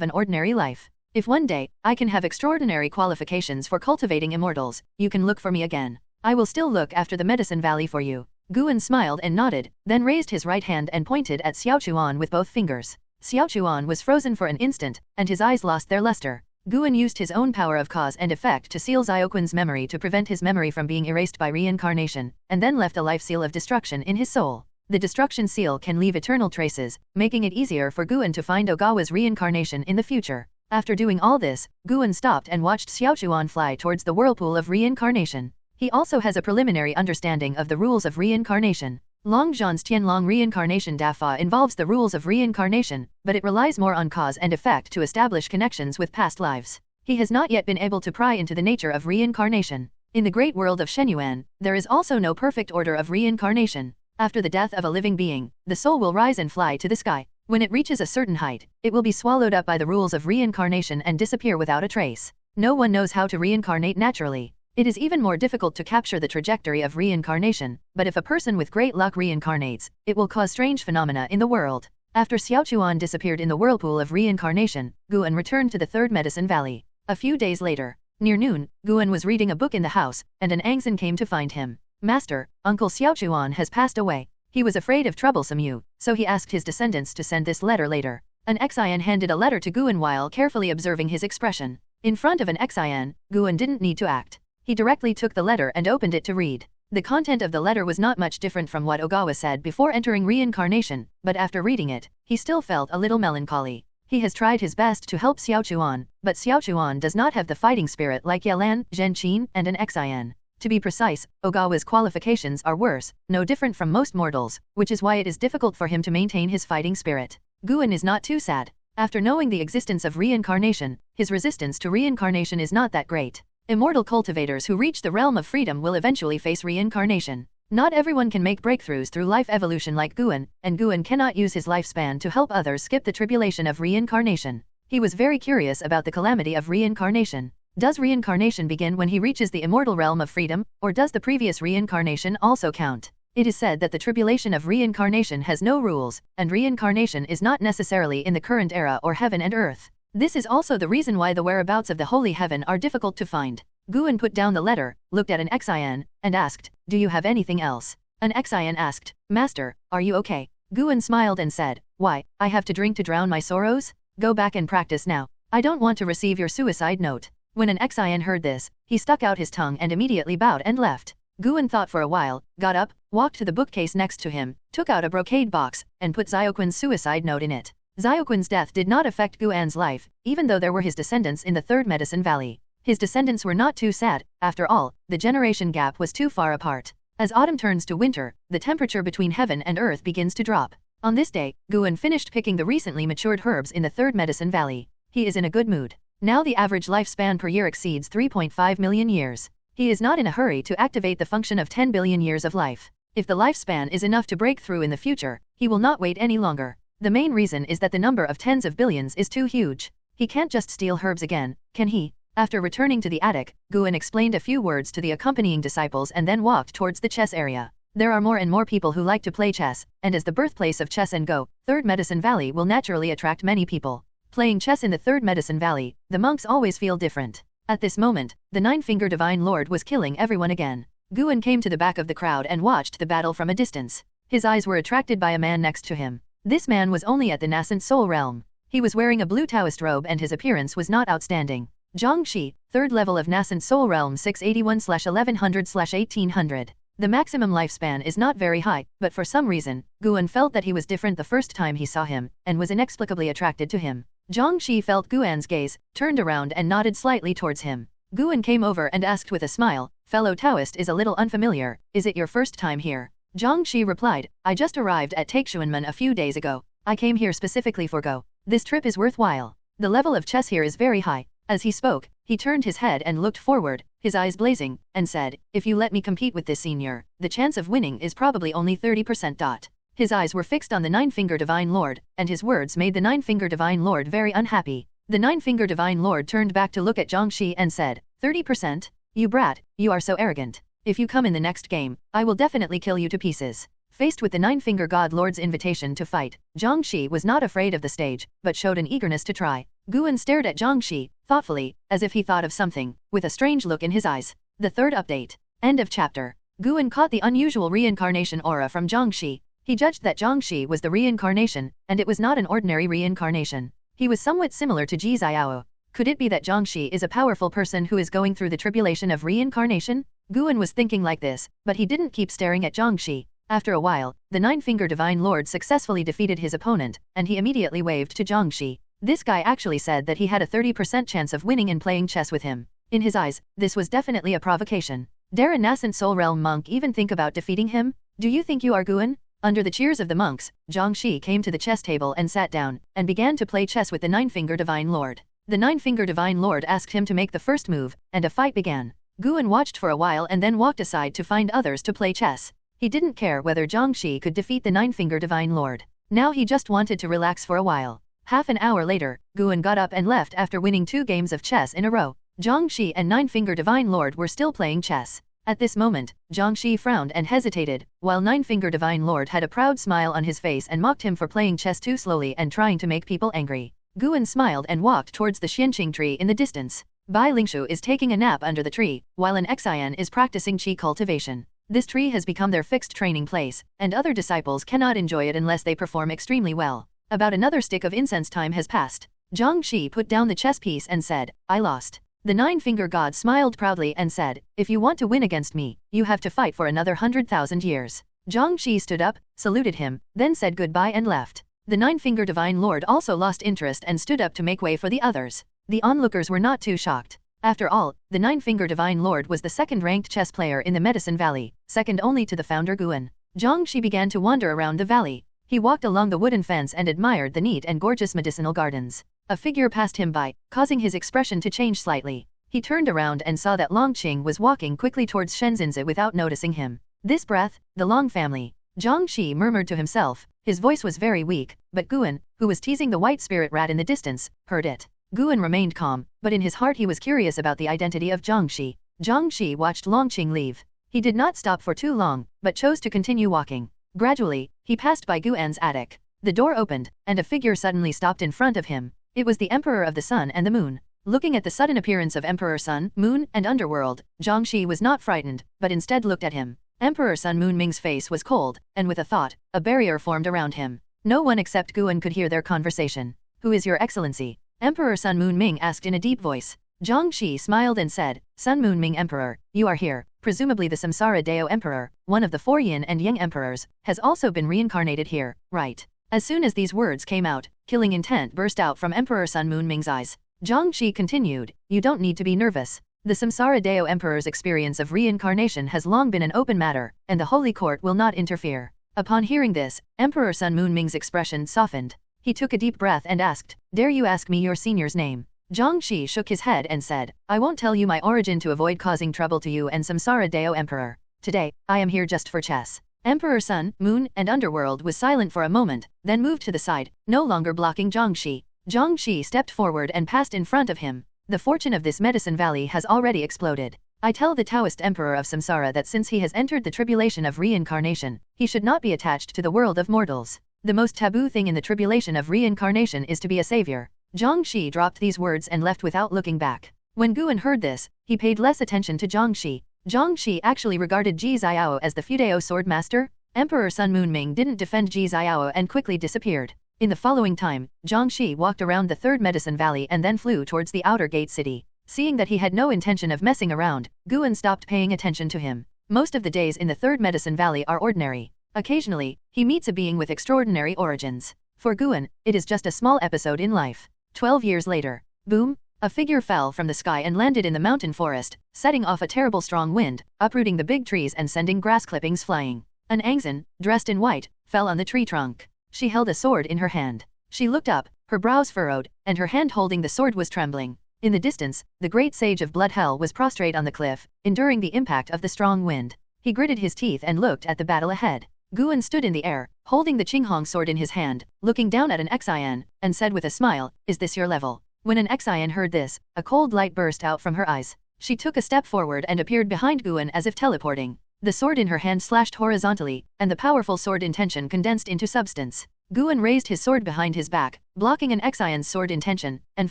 an ordinary life. If one day, I can have extraordinary qualifications for cultivating immortals, you can look for me again. I will still look after the Medicine Valley for you. Guan smiled and nodded, then raised his right hand and pointed at Xiaochuan with both fingers. Xiaochuan was frozen for an instant, and his eyes lost their luster. Guan used his own power of cause and effect to seal Xiaoquan's memory to prevent his memory from being erased by reincarnation, and then left a life seal of destruction in his soul. The destruction seal can leave eternal traces, making it easier for Guan to find Ogawa's reincarnation in the future. After doing all this, Guan stopped and watched Xiaochuan fly towards the whirlpool of reincarnation. He also has a preliminary understanding of the rules of reincarnation. Long Zhan's Tianlong reincarnation Dafa involves the rules of reincarnation, but it relies more on cause and effect to establish connections with past lives. He has not yet been able to pry into the nature of reincarnation. In the great world of Shenyuan, there is also no perfect order of reincarnation. After the death of a living being, the soul will rise and fly to the sky. When it reaches a certain height, it will be swallowed up by the rules of reincarnation and disappear without a trace. No one knows how to reincarnate naturally. It is even more difficult to capture the trajectory of reincarnation, but if a person with great luck reincarnates, it will cause strange phenomena in the world. After Xiaochuan disappeared in the whirlpool of reincarnation, Guan returned to the Third Medicine Valley. A few days later, near noon, Guan was reading a book in the house, and an Angzan came to find him. Master, Uncle Xiaochuan has passed away. He was afraid of troublesome you, so he asked his descendants to send this letter later. An Xian handed a letter to Guan while carefully observing his expression. In front of an Xian, Guan didn't need to act. He directly took the letter and opened it to read. The content of the letter was not much different from what Ogawa said before entering reincarnation, but after reading it, he still felt a little melancholy. He has tried his best to help Xiaochuan, but Xiaochuan does not have the fighting spirit like Yalan, Zhenqin, and an Xian. To be precise, Ogawa's qualifications are worse, no different from most mortals, which is why it is difficult for him to maintain his fighting spirit. Guan is not too sad. After knowing the existence of reincarnation, his resistance to reincarnation is not that great. Immortal cultivators who reach the realm of freedom will eventually face reincarnation. Not everyone can make breakthroughs through life evolution like Guan, and Guan cannot use his lifespan to help others skip the tribulation of reincarnation. He was very curious about the calamity of reincarnation. Does reincarnation begin when he reaches the immortal realm of freedom, or does the previous reincarnation also count? It is said that the tribulation of reincarnation has no rules, and reincarnation is not necessarily in the current era or heaven and earth. This is also the reason why the whereabouts of the holy heaven are difficult to find. Guan put down the letter, looked at an Xian, and asked, do you have anything else? An Xian asked, Master, are you okay? Guan smiled and said, why, I have to drink to drown my sorrows? Go back and practice now. I don't want to receive your suicide note. When an Xian heard this, he stuck out his tongue and immediately bowed and left. Guan thought for a while, got up, walked to the bookcase next to him, took out a brocade box, and put Xiaoquan's suicide note in it. Xiaoquan's death did not affect Guan's life, even though there were his descendants in the Third Medicine Valley. His descendants were not too sad. After all, the generation gap was too far apart. As autumn turns to winter, the temperature between heaven and earth begins to drop. On this day, Guan finished picking the recently matured herbs in the Third Medicine Valley. He is in a good mood. Now the average lifespan per year exceeds 3.5 million years. He is not in a hurry to activate the function of 10 billion years of life. If the lifespan is enough to break through in the future, he will not wait any longer. The main reason is that the number of tens of billions is too huge. He can't just steal herbs again, can he? After returning to the attic, Guan explained a few words to the accompanying disciples and then walked towards the chess area. There are more and more people who like to play chess, and as the birthplace of chess and Go, Third Medicine Valley will naturally attract many people. Playing chess in the Third Medicine Valley, the monks always feel different. At this moment, the Nine-Finger Divine Lord was killing everyone again. Guan came to the back of the crowd and watched the battle from a distance. His eyes were attracted by a man next to him. This man was only at the nascent soul realm. He was wearing a blue Taoist robe and his appearance was not outstanding. Zhang Shi, 3rd level of nascent soul realm 681/1100/1800. The maximum lifespan is not very high, but for some reason, Guan felt that he was different the first time he saw him, and was inexplicably attracted to him. Zhang Shi felt Guan's gaze, turned around and nodded slightly towards him. Guan came over and asked with a smile, fellow Taoist is a little unfamiliar, is it your first time here? Zhang Shi replied, I just arrived at Taixuan a few days ago. I came here specifically for Go. This trip is worthwhile. The level of chess here is very high. As he spoke, he turned his head and looked forward, his eyes blazing, and said, if you let me compete with this senior, the chance of winning is probably only 30%. His eyes were fixed on the Nine-Finger Divine Lord, and his words made the Nine-Finger Divine Lord very unhappy. The Nine-Finger Divine Lord turned back to look at Zhang Shi and said, 30%? You brat, you are so arrogant. If you come in the next game, I will definitely kill you to pieces. Faced with the Nine-Finger God Lord's invitation to fight, Zhang Shi was not afraid of the stage, but showed an eagerness to try. Guan stared at Zhang Shi, thoughtfully, as if he thought of something, with a strange look in his eyes. The third update. End of chapter. Guan caught the unusual reincarnation aura from Zhang Shi. He judged that Zhang Shi was the reincarnation, and it was not an ordinary reincarnation. He was somewhat similar to Ji Xiao. Could it be that Zhang Shi is a powerful person who is going through the tribulation of reincarnation? Guan was thinking like this, but he didn't keep staring at Zhang Shi. After a while, the Nine-Finger Divine Lord successfully defeated his opponent, and he immediately waved to Zhang Shi. This guy actually said that he had a 30% chance of winning in playing chess with him. In his eyes, this was definitely a provocation. Dare a nascent Soul Realm monk even think about defeating him? Do you think you are Guan? Under the cheers of the monks, Zhang Shi came to the chess table and sat down, and began to play chess with the Nine-Finger Divine Lord. The Nine-Finger Divine Lord asked him to make the first move, and a fight began. Guan watched for a while and then walked aside to find others to play chess. He didn't care whether Zhang Shi could defeat the Nine-Finger Divine Lord. Now he just wanted to relax for a while. Half an hour later, Guan got up and left after winning 2 games of chess in a row. Zhang Shi and Nine-Finger Divine Lord were still playing chess. At this moment, Zhang Shi frowned and hesitated, while Nine-Finger Divine Lord had a proud smile on his face and mocked him for playing chess too slowly and trying to make people angry. Guan smiled and walked towards the Xianqing tree in the distance. Bai Lingshu is taking a nap under the tree, while an Xian is practicing qi cultivation. This tree has become their fixed training place, and other disciples cannot enjoy it unless they perform extremely well. About another stick of incense time has passed. Zhang Shi put down the chess piece and said, I lost. The Nine-Finger God smiled proudly and said, if you want to win against me, you have to fight for another 100,000 years. Zhang Shi stood up, saluted him, then said goodbye and left. The Nine-Finger Divine Lord also lost interest and stood up to make way for the others. The onlookers were not too shocked. After all, the Nine-Finger Divine Lord was the second-ranked chess player in the Medicine Valley, second only to the founder Guan. Zhang Shi began to wander around the valley. He walked along the wooden fence and admired the neat and gorgeous medicinal gardens. A figure passed him by, causing his expression to change slightly. He turned around and saw that Long Qing was walking quickly towards Shenzhenzi without noticing him. This breath, the Long family. Zhang Shi murmured to himself. His voice was very weak, but Guan, who was teasing the white spirit rat in the distance, heard it. Guan remained calm, but in his heart he was curious about the identity of Zhang Shi. Zhang Shi watched Long Qing leave. He did not stop for too long, but chose to continue walking. Gradually, he passed by Guan's attic. The door opened, and a figure suddenly stopped in front of him. It was the Emperor of the Sun and the Moon. Looking at the sudden appearance of Emperor Sun, Moon, and Underworld, Zhang Shi was not frightened, but instead looked at him. Emperor Sun Moon Ming's face was cold, and with a thought, a barrier formed around him. No one except Guan could hear their conversation. Who is your excellency? Emperor Sun Moon Ming asked in a deep voice. Zhang Shi smiled and said, Sun Moon Ming Emperor, you are here. Presumably the Samsara Dao Emperor, one of the 4 Yin and Yang Emperors, has also been reincarnated here, right? As soon as these words came out, killing intent burst out from Emperor Sun Moon Ming's eyes. Zhang Shi continued, you don't need to be nervous. The Samsara Dao Emperor's experience of reincarnation has long been an open matter, and the Holy Court will not interfere. Upon hearing this, Emperor Sun Moon Ming's expression softened. He took a deep breath and asked, dare you ask me your senior's name? Zhang Shi shook his head and said, I won't tell you my origin to avoid causing trouble to you and Samsara Dao Emperor. Today, I am here just for chess. Emperor Sun, Moon, and Underworld was silent for a moment, then moved to the side, no longer blocking Zhang Shi. Zhang Shi stepped forward and passed in front of him. The fortune of this Medicine Valley has already exploded. I tell the Taoist Emperor of Samsara that since he has entered the tribulation of reincarnation, he should not be attached to the world of mortals. The most taboo thing in the tribulation of reincarnation is to be a savior. Zhang Shi dropped these words and left without looking back. When Guan heard this, he paid less attention to Zhang Shi. Zhang Shi actually regarded Ji Xiao as the Fudao sword master. Emperor Sun Moon Ming didn't defend Ji Xiao and quickly disappeared. In the following time, Zhang Shi walked around the third Medicine Valley and then flew towards the outer gate city. Seeing that he had no intention of messing around, Guan stopped paying attention to him. Most of the days in the third Medicine Valley are ordinary. Occasionally, he meets a being with extraordinary origins. For Guan, it is just a small episode in life. 12 years later. Boom! A figure fell from the sky and landed in the mountain forest, setting off a terrible strong wind, uprooting the big trees and sending grass clippings flying. An Angzan, dressed in white, fell on the tree trunk. She held a sword in her hand. She looked up, her brows furrowed, and her hand holding the sword was trembling. In the distance, the great sage of Blood Hell was prostrate on the cliff, enduring the impact of the strong wind. He gritted his teeth and looked at the battle ahead. Guan stood in the air, holding the Qinghong sword in his hand, looking down at an Xian, and said with a smile, "Is this your level?" When an Xian heard this, a cold light burst out from her eyes. She took a step forward and appeared behind Guan as if teleporting. The sword in her hand slashed horizontally, and the powerful sword intention condensed into substance. Guan raised his sword behind his back, blocking an Xian's sword intention, and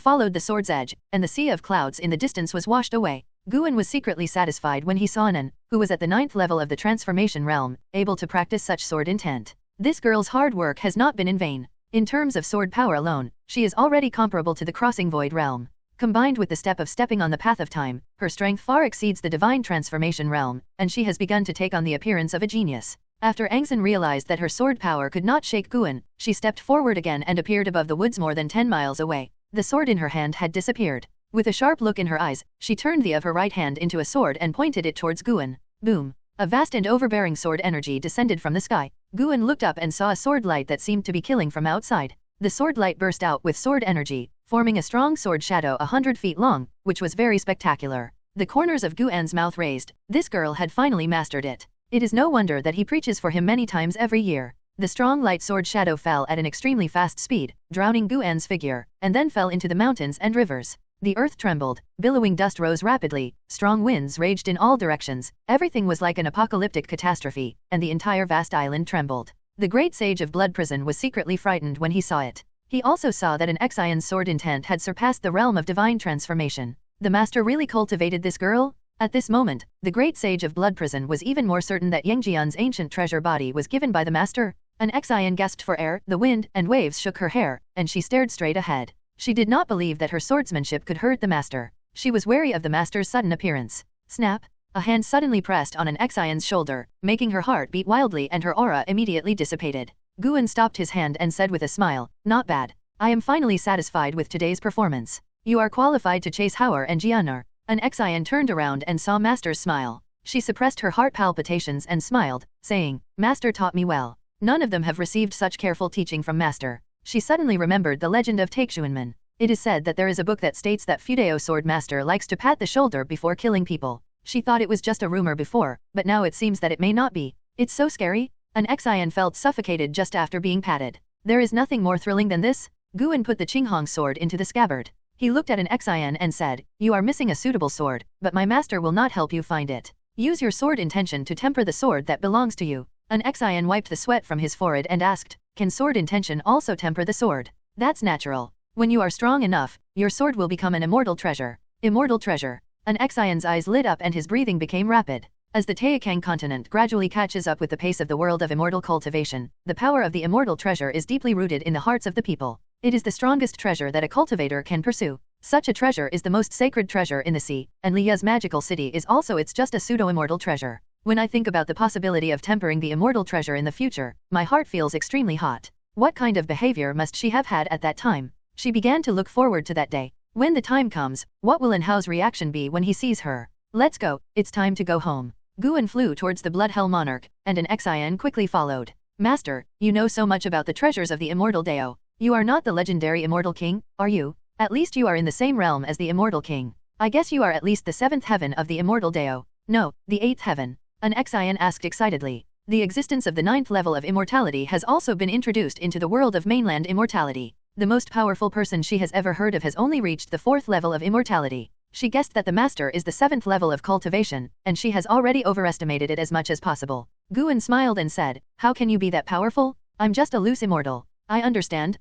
followed the sword's edge, and the sea of clouds in the distance was washed away. Guan was secretly satisfied when he saw Nan, who was at the 9th level of the transformation realm, able to practice such sword intent. This girl's hard work has not been in vain. In terms of sword power alone, she is already comparable to the crossing void realm. Combined with the step of stepping on the path of time, her strength far exceeds the divine transformation realm, and she has begun to take on the appearance of a genius. After Angzan realized that her sword power could not shake Guan, she stepped forward again and appeared above the woods more than 10 miles away. The sword in her hand had disappeared. With a sharp look in her eyes, she turned the of her right hand into a sword and pointed it towards Guan. Boom! A vast and overbearing sword energy descended from the sky. Guan looked up and saw a sword light that seemed to be killing from outside. The sword light burst out with sword energy, forming a strong sword shadow 100 feet long, which was very spectacular. The corners of Guan's mouth raised. This girl had finally mastered it. It is no wonder that he preaches for him many times every year. The strong light sword shadow fell at an extremely fast speed, drowning Guan's figure, and then fell into the mountains and rivers. The earth trembled, billowing dust rose rapidly, strong winds raged in all directions, everything was like an apocalyptic catastrophe, and the entire vast island trembled. The great sage of Blood Prison was secretly frightened when he saw it. He also saw that an Xian's sword intent had surpassed the realm of divine transformation. The master really cultivated this girl? At this moment, the great sage of Blood Prison was even more certain that Yangjian's ancient treasure body was given by the master. An Xian gasped for air, the wind and waves shook her hair, and she stared straight ahead. She did not believe that her swordsmanship could hurt the master. She was wary of the master's sudden appearance. Snap! A hand suddenly pressed on an Xian's shoulder, making her heart beat wildly and her aura immediately dissipated. Guan stopped his hand and said with a smile, "Not bad. I am finally satisfied with today's performance. You are qualified to chase Hauer and Jianar." An Xian turned around and saw Master's smile. She suppressed her heart palpitations and smiled, saying, "Master taught me well. None of them have received such careful teaching from Master." She suddenly remembered the legend of Taixuan. It is said that there is a book that states that Fudeo sword master likes to pat the shoulder before killing people. She thought it was just a rumor before, but now it seems that it may not be. It's so scary. An Xian felt suffocated just after being patted. There is nothing more thrilling than this. Guan put the Qinghong sword into the scabbard. He looked at an Xian and said, "You are missing a suitable sword, but my master will not help you find it. Use your sword intention to temper the sword that belongs to you." An Xian wiped the sweat from his forehead and asked, "Can sword intention also temper the sword?" "That's natural. When you are strong enough, your sword will become an immortal treasure." Immortal treasure. An Xian's eyes lit up and his breathing became rapid. As the Taixuan continent gradually catches up with the pace of the world of immortal cultivation, the power of the immortal treasure is deeply rooted in the hearts of the people. It is the strongest treasure that a cultivator can pursue. Such a treasure is the most sacred treasure in the sea, and Lia's magical city is also its just a pseudo-immortal treasure. When I think about the possibility of tempering the immortal treasure in the future, my heart feels extremely hot. What kind of behavior must she have had at that time? She began to look forward to that day. When the time comes, what will An Hao's reaction be when he sees her? "Let's go, it's time to go home." Guan flew towards the Blood Hell Monarch, and an Xian quickly followed. "Master, you know so much about the treasures of the immortal Dao. You are not the legendary immortal king, are you? At least you are in the same realm as the immortal king. I guess you are at least the 7th heaven of the immortal Dao." "No, the 8th heaven." An Xian asked excitedly. The existence of the 9th level of immortality has also been introduced into the world of mainland immortality. The most powerful person she has ever heard of has only reached the 4th level of immortality. She guessed that the master is the 7th level of cultivation, and she has already overestimated it as much as possible. Guan smiled and said, "How can you be that powerful? I'm just a loose immortal." I understand.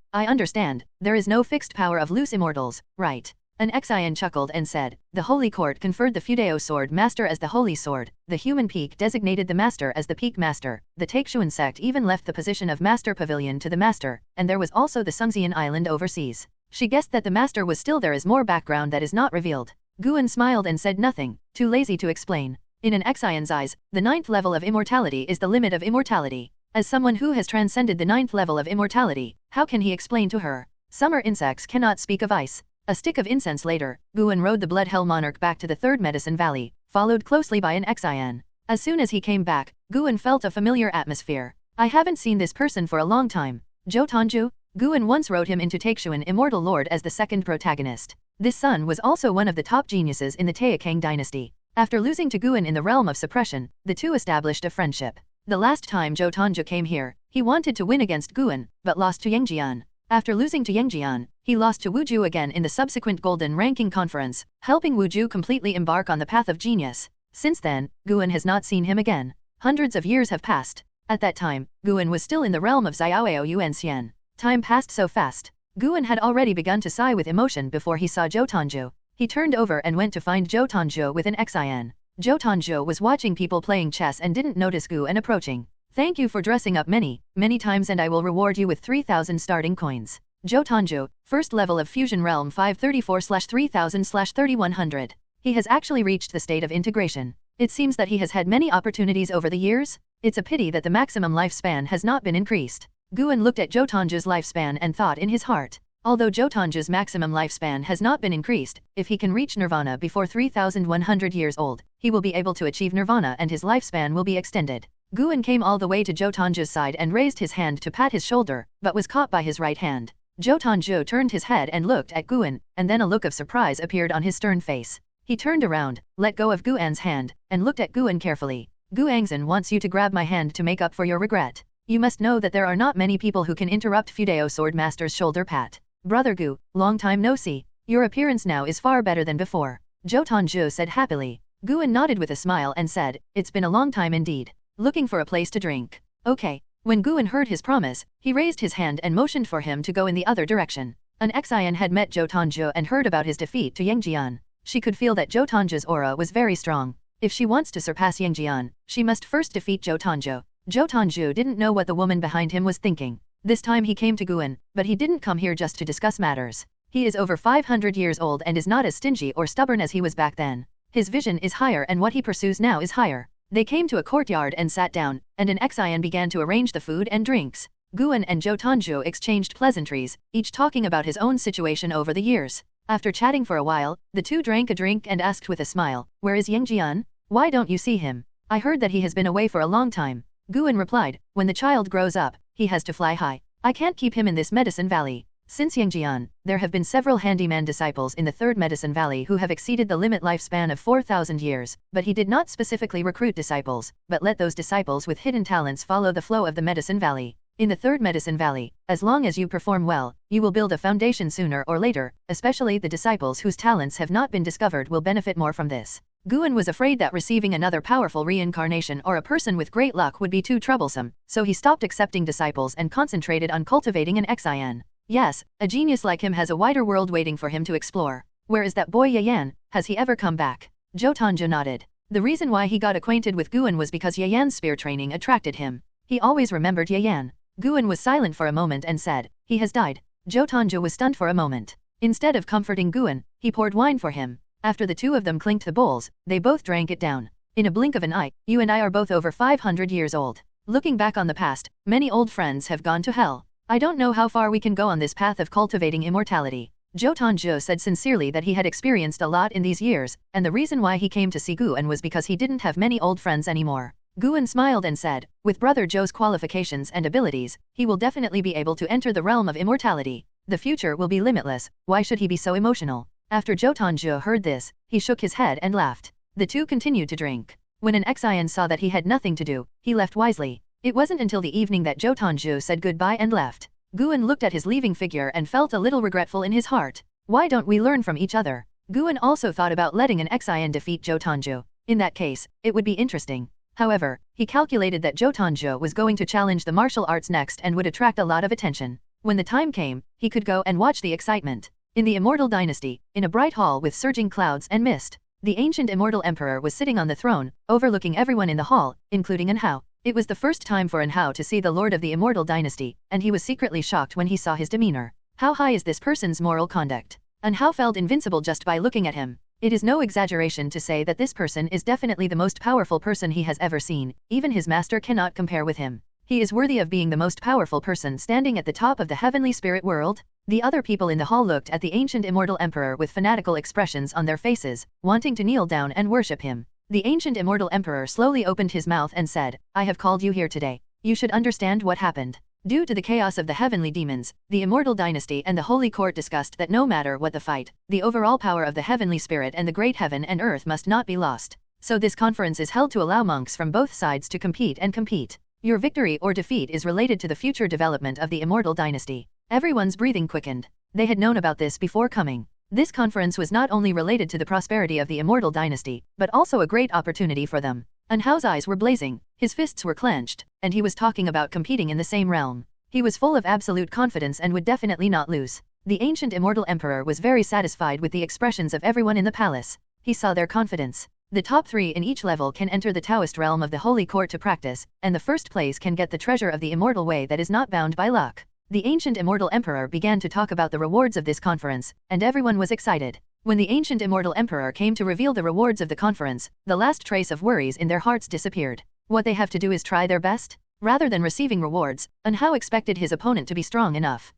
There is no fixed power of loose immortals, right?" An Xian chuckled and said, "The Holy Court conferred the Fudeo sword master as the Holy Sword, the human peak designated the master as the Peak Master, the Taixuan Sect even left the position of Master Pavilion to the master, and there was also the Sungzian Island overseas." She guessed that the master was still there is more background that is not revealed. Guan smiled and said nothing, too lazy to explain. In an Xian's eyes, the 9th level of immortality is the limit of immortality. As someone who has transcended the 9th level of immortality, how can he explain to her? Summer insects cannot speak of ice. A stick of incense later, Guan rode the Blood Hell Monarch back to the third Medicine Valley, followed closely by an Xian. As soon as he came back, Guan felt a familiar atmosphere. I haven't seen this person for a long time. Zhou Tongju? Guan once wrote him into Taixuan Immortal Lord as the second protagonist. This son was also one of the top geniuses in the Taixuan dynasty. After losing to Guan in the realm of suppression, the two established a friendship. The last time Zhou Tongju came here, he wanted to win against Guan, but lost to Yangjian. After losing to Yangjian, he lost to Wuju again in the subsequent Golden Ranking Conference, helping Wuju completely embark on the path of genius. Since then, Guan has not seen him again. Hundreds of years have passed. At that time, Guan was still in the realm of Xiaoao Yuanxian. Time passed so fast. Guan had already begun to sigh with emotion before he saw Zhou Tongju. He turned over and went to find Zhou Tongju with an Xian. Zhou Tongju was watching people playing chess and didn't notice Guan approaching. Thank you for dressing up many times and I will reward you with 3,000 starting coins. Zhou Tongju, first level of Fusion Realm 534/3000/3100. He has actually reached the state of integration. It seems that he has had many opportunities over the years. It's a pity that the maximum lifespan has not been increased. Guan looked at Zhou Tongju's lifespan and thought in his heart. Although Zhou Tongju's maximum lifespan has not been increased, if he can reach Nirvana before 3,100 years old, he will be able to achieve Nirvana and his lifespan will be extended. Guan came all the way to Zhou Tongju's side and raised his hand to pat his shoulder, but was caught by his right hand. Zhou Tongju turned his head and looked at Guan, and then a look of surprise appeared on his stern face. He turned around, let go of Guan's hand, and looked at Guan carefully. Guangzhen wants you to grab my hand to make up for your regret. You must know that there are not many people who can interrupt Fudeo Sword Master's shoulder pat. Brother Gu, long time no see. Your appearance now is far better than before. Zhou Tongju said happily. Guan nodded with a smile and said, it's been a long time indeed. Looking for a place to drink. Okay. When Guan heard his promise, he raised his hand and motioned for him to go in the other direction. An Xian had met Zhou Tongju and heard about his defeat to Yangjian. She could feel that Zhou Tongju's aura was very strong. If she wants to surpass Yangjian, she must first defeat Zhou Tongju. Zhou Tongju didn't know what the woman behind him was thinking. This time he came to Guan, but he didn't come here just to discuss matters. He is over 500 years old and is not as stingy or stubborn as he was back then. His vision is higher and what he pursues now is higher. They came to a courtyard and sat down, and an Xian began to arrange the food and drinks. Guan and Zhou Tongju exchanged pleasantries, each talking about his own situation over the years. After chatting for a while, the two drank a drink and asked with a smile, where is Yangjian? Why don't you see him? I heard that he has been away for a long time. Guan replied, when the child grows up, he has to fly high. I can't keep him in this Medicine Valley. Since Yangjian, there have been several handyman disciples in the third Medicine Valley who have exceeded the limit lifespan of 4,000 years, but he did not specifically recruit disciples, but let those disciples with hidden talents follow the flow of the Medicine Valley. In the third Medicine Valley, as long as you perform well, you will build a foundation sooner or later, especially the disciples whose talents have not been discovered will benefit more from this. Guan was afraid that receiving another powerful reincarnation or a person with great luck would be too troublesome, so he stopped accepting disciples and concentrated on cultivating an Xian. Yes, a genius like him has a wider world waiting for him to explore. Where is that boy Yayan? Has he ever come back? Zhou Tongju nodded. The reason why he got acquainted with Guan was because Yayan's spear training attracted him. He always remembered Yayan. Guan was silent for a moment and said, he has died. Zhou Tongju was stunned for a moment. Instead of comforting Guan, he poured wine for him. After the two of them clinked the bowls, they both drank it down. In a blink of an eye, you and I are both over 500 years old. Looking back on the past, many old friends have gone to hell. I don't know how far we can go on this path of cultivating immortality. Zhou Tongju said sincerely that he had experienced a lot in these years, and the reason why he came to see Guan was because he didn't have many old friends anymore. Guan smiled and said, with Brother Zhou's qualifications and abilities, he will definitely be able to enter the realm of immortality. The future will be limitless, why should he be so emotional? After Zhou Tongju heard this, he shook his head and laughed. The two continued to drink. When an Xian saw that he had nothing to do, he left wisely. It wasn't until the evening that Zhou Tongju said goodbye and left. Guan looked at his leaving figure and felt a little regretful in his heart. Why don't we learn from each other? Guan also thought about letting an Xian defeat Zhou Tongju. In that case, it would be interesting. However, he calculated that Zhou Tongju was going to challenge the martial arts next and would attract a lot of attention. When the time came, he could go and watch the excitement. In the Immortal Dynasty, in a bright hall with surging clouds and mist, the ancient Immortal Emperor was sitting on the throne, overlooking everyone in the hall, including An Hao. It was the first time for An Hao to see the Lord of the Immortal Dynasty, and he was secretly shocked when he saw his demeanor. How high is this person's moral conduct? An Hao felt invincible just by looking at him. It is no exaggeration to say that this person is definitely the most powerful person he has ever seen, even his master cannot compare with him. He is worthy of being the most powerful person standing at the top of the heavenly spirit world. The other people in the hall looked at the ancient immortal emperor with fanatical expressions on their faces, wanting to kneel down and worship him. The ancient immortal emperor slowly opened his mouth and said, "I have called you here today. You should understand what happened. Due to the chaos of the heavenly demons, the immortal dynasty and the holy court discussed that no matter what the fight, the overall power of the heavenly spirit and the great heaven and earth must not be lost. So this conference is held to allow monks from both sides to compete and compete. Your victory or defeat is related to the future development of the immortal dynasty." Everyone's breathing quickened. They had known about this before coming. This conference was not only related to the prosperity of the immortal dynasty, but also a great opportunity for them. And Hao's eyes were blazing, his fists were clenched, and he was talking about competing in the same realm. He was full of absolute confidence and would definitely not lose. The ancient immortal emperor was very satisfied with the expressions of everyone in the palace. He saw their confidence. The top 3 in each level can enter the Taoist realm of the holy court to practice, and the first place can get the treasure of the immortal way that is not bound by luck. The ancient immortal emperor began to talk about the rewards of this conference, and everyone was excited. When the ancient immortal emperor came to reveal the rewards of the conference, the last trace of worries in their hearts disappeared. What they have to do is try their best? Rather than receiving rewards, and Hao expected his opponent to be strong enough.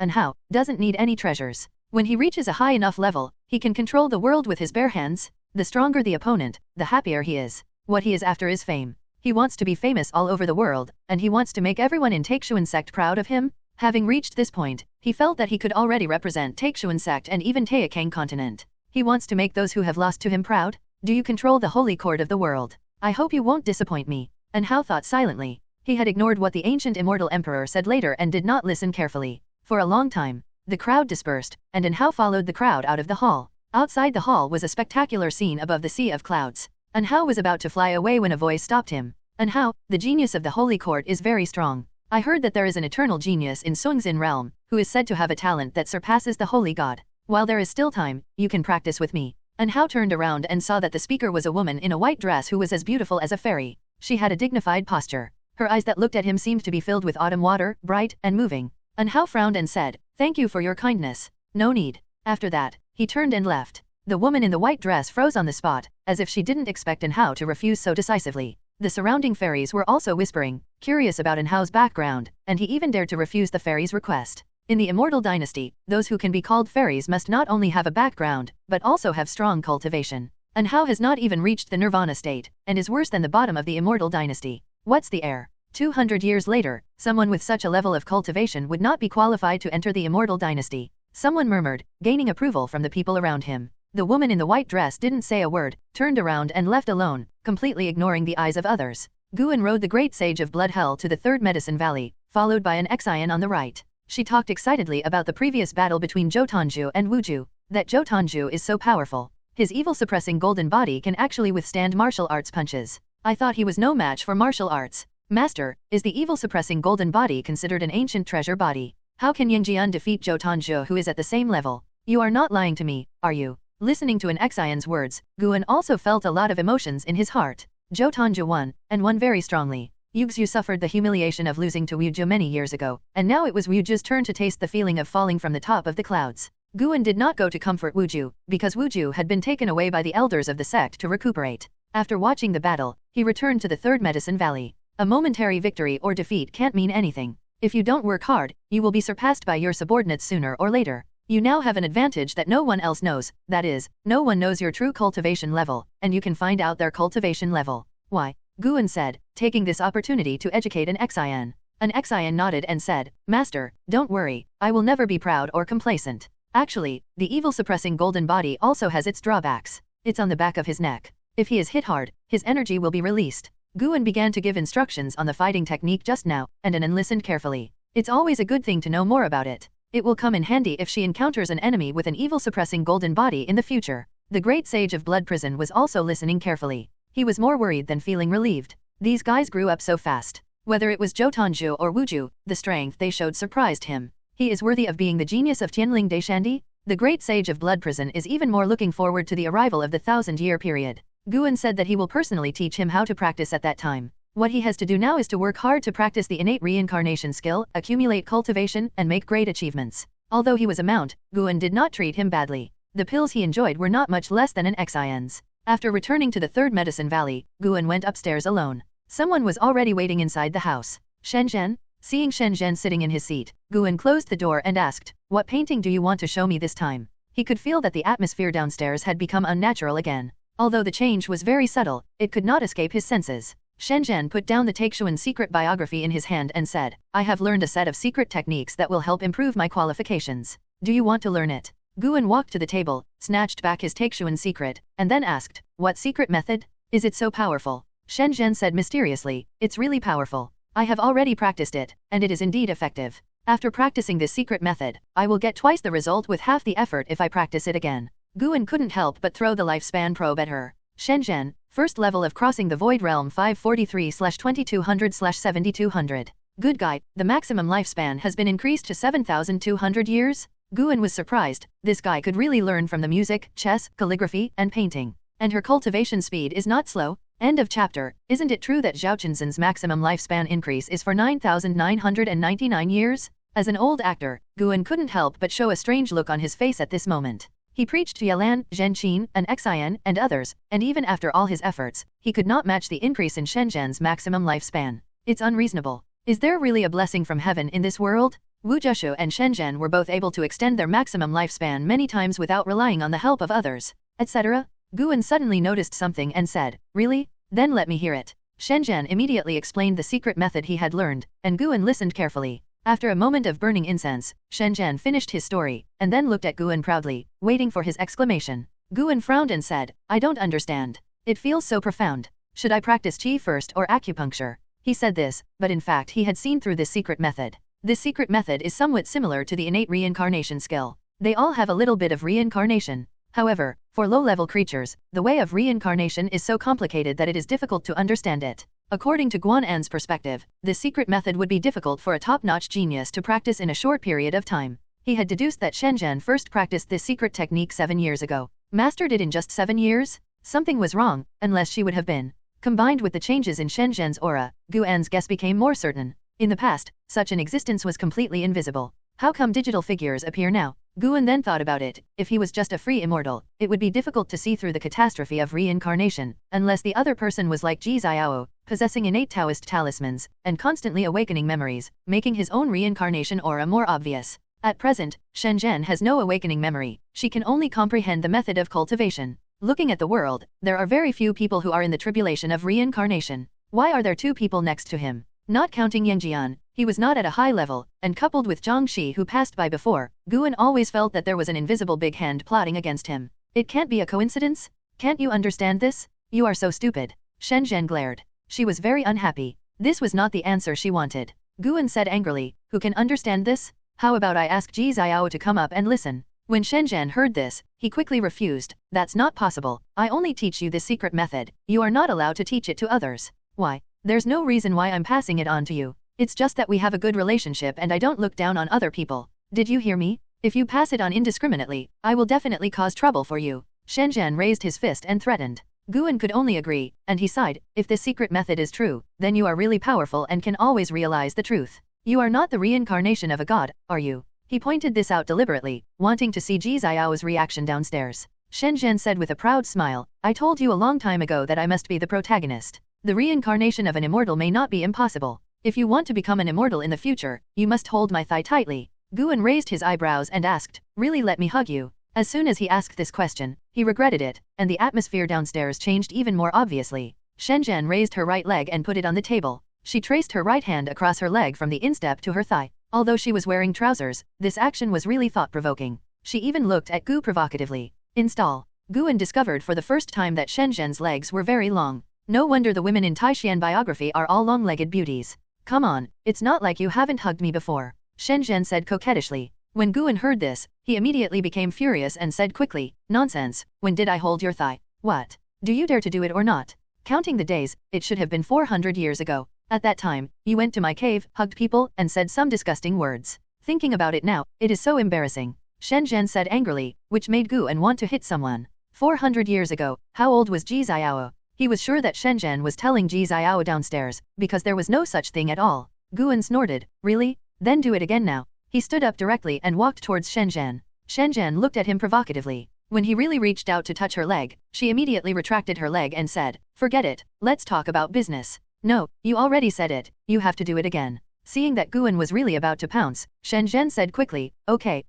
And Hao, doesn't need any treasures. When he reaches a high enough level, he can control the world with his bare hands. The stronger the opponent, the happier he is. What he is after is fame. He wants to be famous all over the world, and he wants to make everyone in Taixuan Sect proud of him. Having reached this point, he felt that he could already represent Taixuan Sect and even Taikang continent. He wants to make those who have lost to him proud. Do you control the holy court of the world? I hope you won't disappoint me. And Hao thought silently. He had ignored what the ancient immortal emperor said later and did not listen carefully. For a long time, the crowd dispersed, and Hao followed the crowd out of the hall. Outside the hall was a spectacular scene above the sea of clouds. And Hao was about to fly away when a voice stopped him. And Hao, the genius of the holy court is very strong. I heard that there is an eternal genius in Sungzin realm, who is said to have a talent that surpasses the holy god. While there is still time, you can practice with me. And Hao turned around and saw that the speaker was a woman in a white dress who was as beautiful as a fairy. She had a dignified posture. Her eyes that looked at him seemed to be filled with autumn water, bright and moving. And Hao frowned and said, "Thank you for your kindness. No need." After that, he turned and left. The woman in the white dress froze on the spot, as if she didn't expect Hao to refuse so decisively. The surrounding fairies were also whispering, curious about Hao's background, and he even dared to refuse the fairies' request. In the immortal dynasty, those who can be called fairies must not only have a background, but also have strong cultivation. And Hao has not even reached the nirvana state, and is worse than the bottom of the immortal dynasty. What's the air? 200 years later, someone with such a level of cultivation would not be qualified to enter the immortal dynasty. Someone murmured, gaining approval from the people around him. The woman in the white dress didn't say a word, turned around and left alone, completely ignoring the eyes of others. Guan rode the great sage of Blood Hell to the third medicine valley, followed by an Xian on the right. She talked excitedly about the previous battle between Zhou Tanju and Wu Ju, that Zhou Tanju is so powerful. His evil-suppressing golden body can actually withstand martial arts punches. I thought he was no match for martial arts. Master, is the evil-suppressing golden body considered an ancient treasure body? How can Yingjian defeat Zhou Tanju who is at the same level? You are not lying to me, are you? Listening to an Xian's words, Guan also felt a lot of emotions in his heart. Zhou Tanju won, and won very strongly. Yuxu suffered the humiliation of losing to Wu Ju many years ago, and now it was Wu Ju's turn to taste the feeling of falling from the top of the clouds. Guan did not go to comfort Wu Ju, because Wu Ju had been taken away by the elders of the sect to recuperate. After watching the battle, he returned to the third medicine valley. A momentary victory or defeat can't mean anything. If you don't work hard, you will be surpassed by your subordinates sooner or later. You now have an advantage that no one else knows, that is, no one knows your true cultivation level, and you can find out their cultivation level. Why? Guan said, taking this opportunity to educate an Xian. An Xian nodded and said, Master, don't worry, I will never be proud or complacent. Actually, the evil-suppressing golden body also has its drawbacks. It's on the back of his neck. If he is hit hard, his energy will be released. Guan began to give instructions on the fighting technique just now, and Anan listened carefully. It's always a good thing to know more about it. It will come in handy if she encounters an enemy with an evil-suppressing golden body in the future. The great sage of Blood Prison was also listening carefully. He was more worried than feeling relieved. These guys grew up so fast. Whether it was Zhou Tanju or Wu Ju, the strength they showed surprised him. He is worthy of being the genius of Tianling Deishandi? The great sage of Blood Prison is even more looking forward to the arrival of the 1,000-year period. Guan said that he will personally teach him how to practice at that time. What he has to do now is to work hard to practice the innate reincarnation skill, accumulate cultivation, and make great achievements. Although he was a mount, Guan did not treat him badly. The pills he enjoyed were not much less than an Xian's. After returning to the third medicine valley, Guan went upstairs alone. Someone was already waiting inside the house. Shenzhen? Seeing Shen Zhen sitting in his seat, Guan closed the door and asked, "What painting do you want to show me this time?" He could feel that the atmosphere downstairs had become unnatural again. Although the change was very subtle, it could not escape his senses. Shen Zhen put down the Taixuan secret biography in his hand and said, "I have learned a set of secret techniques that will help improve my qualifications. Do you want to learn it?" Guan walked to the table, snatched back his Taixuan secret, and then asked, "What secret method? Is it so powerful?" Shen Zhen said mysteriously, "It's really powerful. I have already practiced it, and it is indeed effective. After practicing this secret method, I will get twice the result with half the effort if I practice it again." Guan couldn't help but throw the lifespan probe at her. Shen Zhen, first level of crossing the void realm 543/2200/7200. Good guy, the maximum lifespan has been increased to 7,200 years? Guan was surprised, this guy could really learn from the music, chess, calligraphy, and painting. And her cultivation speed is not slow? End of chapter. Isn't it true that Zhao Chenzen's maximum lifespan increase is for 9,999 years? As an old actor, Guan couldn't help but show a strange look on his face at this moment. He preached to Yalan, Zhen Qin, and Xian, and others, and even after all his efforts, he could not match the increase in Shen Zhen's maximum lifespan. It's unreasonable. Is there really a blessing from heaven in this world? Wu Zheshu and Shen Zhen were both able to extend their maximum lifespan many times without relying on the help of others, etc. Guan suddenly noticed something and said, "Really? Then let me hear it." Shen Zhen immediately explained the secret method he had learned, and Guan listened carefully. After a moment of burning incense, Shen Zhen finished his story, and then looked at Guan proudly, waiting for his exclamation. Guan frowned and said, "I don't understand. It feels so profound. Should I practice qi first or acupuncture?" He said this, but in fact he had seen through this secret method. This secret method is somewhat similar to the innate reincarnation skill. They all have a little bit of reincarnation. However, for low-level creatures, the way of reincarnation is so complicated that it is difficult to understand it. According to Guan An's perspective, this secret method would be difficult for a top-notch genius to practice in a short period of time. He had deduced that Shen Zhen first practiced this secret technique 7 years ago. Mastered it in just 7 years? Something was wrong, unless she would have been. Combined with the changes in Shen Zhen's aura, Guan's guess became more certain. In the past, such an existence was completely invisible. How come digital figures appear now? Guan then thought about it. If he was just a free immortal, it would be difficult to see through the catastrophe of reincarnation, unless the other person was like Ji Xiao, possessing innate Taoist talismans, and constantly awakening memories, making his own reincarnation aura more obvious. At present, Shen Zhen has no awakening memory. She can only comprehend the method of cultivation. Looking at the world, there are very few people who are in the tribulation of reincarnation. Why are there 2 people next to him? Not counting Yangjian, he was not at a high level, and coupled with Zhang Shi who passed by before, Guan always felt that there was an invisible big hand plotting against him. It can't be a coincidence? Can't you understand this? You are so stupid. Shen Zhen glared. She was very unhappy. This was not the answer she wanted. Guan said angrily, "Who can understand this? How about I ask Ji Xiao to come up and listen?" When Shen Zhen heard this, he quickly refused. "That's not possible. I only teach you this secret method. You are not allowed to teach it to others." "Why? There's no reason why I'm passing it on to you. It's just that we have a good relationship and I don't look down on other people. Did you hear me? If you pass it on indiscriminately, I will definitely cause trouble for you." Shen Zhen raised his fist and threatened. Guan could only agree, and he sighed, "If this secret method is true, then you are really powerful and can always realize the truth. You are not the reincarnation of a god, are you?" He pointed this out deliberately, wanting to see Ji Xiao's reaction downstairs. Shen Zhen said with a proud smile, "I told you a long time ago that I must be the protagonist. The reincarnation of an immortal may not be impossible. If you want to become an immortal in the future, you must hold my thigh tightly." Guan raised his eyebrows and asked, "Really let me hug you?" As soon as he asked this question, he regretted it, and the atmosphere downstairs changed even more obviously. Shen Zhen raised her right leg and put it on the table. She traced her right hand across her leg from the instep to her thigh. Although she was wearing trousers, this action was really thought-provoking. She even looked at Gu provocatively. Install. Guan discovered for the first time that Shen Zhen's legs were very long. No wonder the women in Taixuan biography are all long-legged beauties. "Come on, it's not like you haven't hugged me before," Shen Zhen said coquettishly. When Guan heard this, he immediately became furious and said quickly, "Nonsense, when did I hold your thigh? What? Do you dare to do it or not?" Counting the days, it should have been 400 years ago. At that time, you went to my cave, hugged people, and said some disgusting words. Thinking about it now, it is so embarrassing, Shen Zhen said angrily, which made Guan want to hit someone. 400 years ago, how old was Ji Xiao? He was sure that Shen Zhen was telling Ji Xiao downstairs, because there was no such thing at all. Guan snorted, "Really? Then do it again now." He stood up directly and walked towards Shen Zhen. Shen Zhen looked at him provocatively. When he really reached out to touch her leg, she immediately retracted her leg and said, "Forget it, let's talk about business." "No, you already said it, you have to do it again." Seeing that Guan was really about to pounce, Shen Zhen said quickly, okay,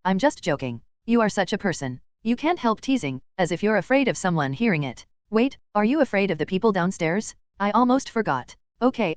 I'm just joking. You are such a person. You can't help teasing, as if you're afraid of someone hearing it. Wait, are you afraid of the people downstairs? I almost forgot. Okay,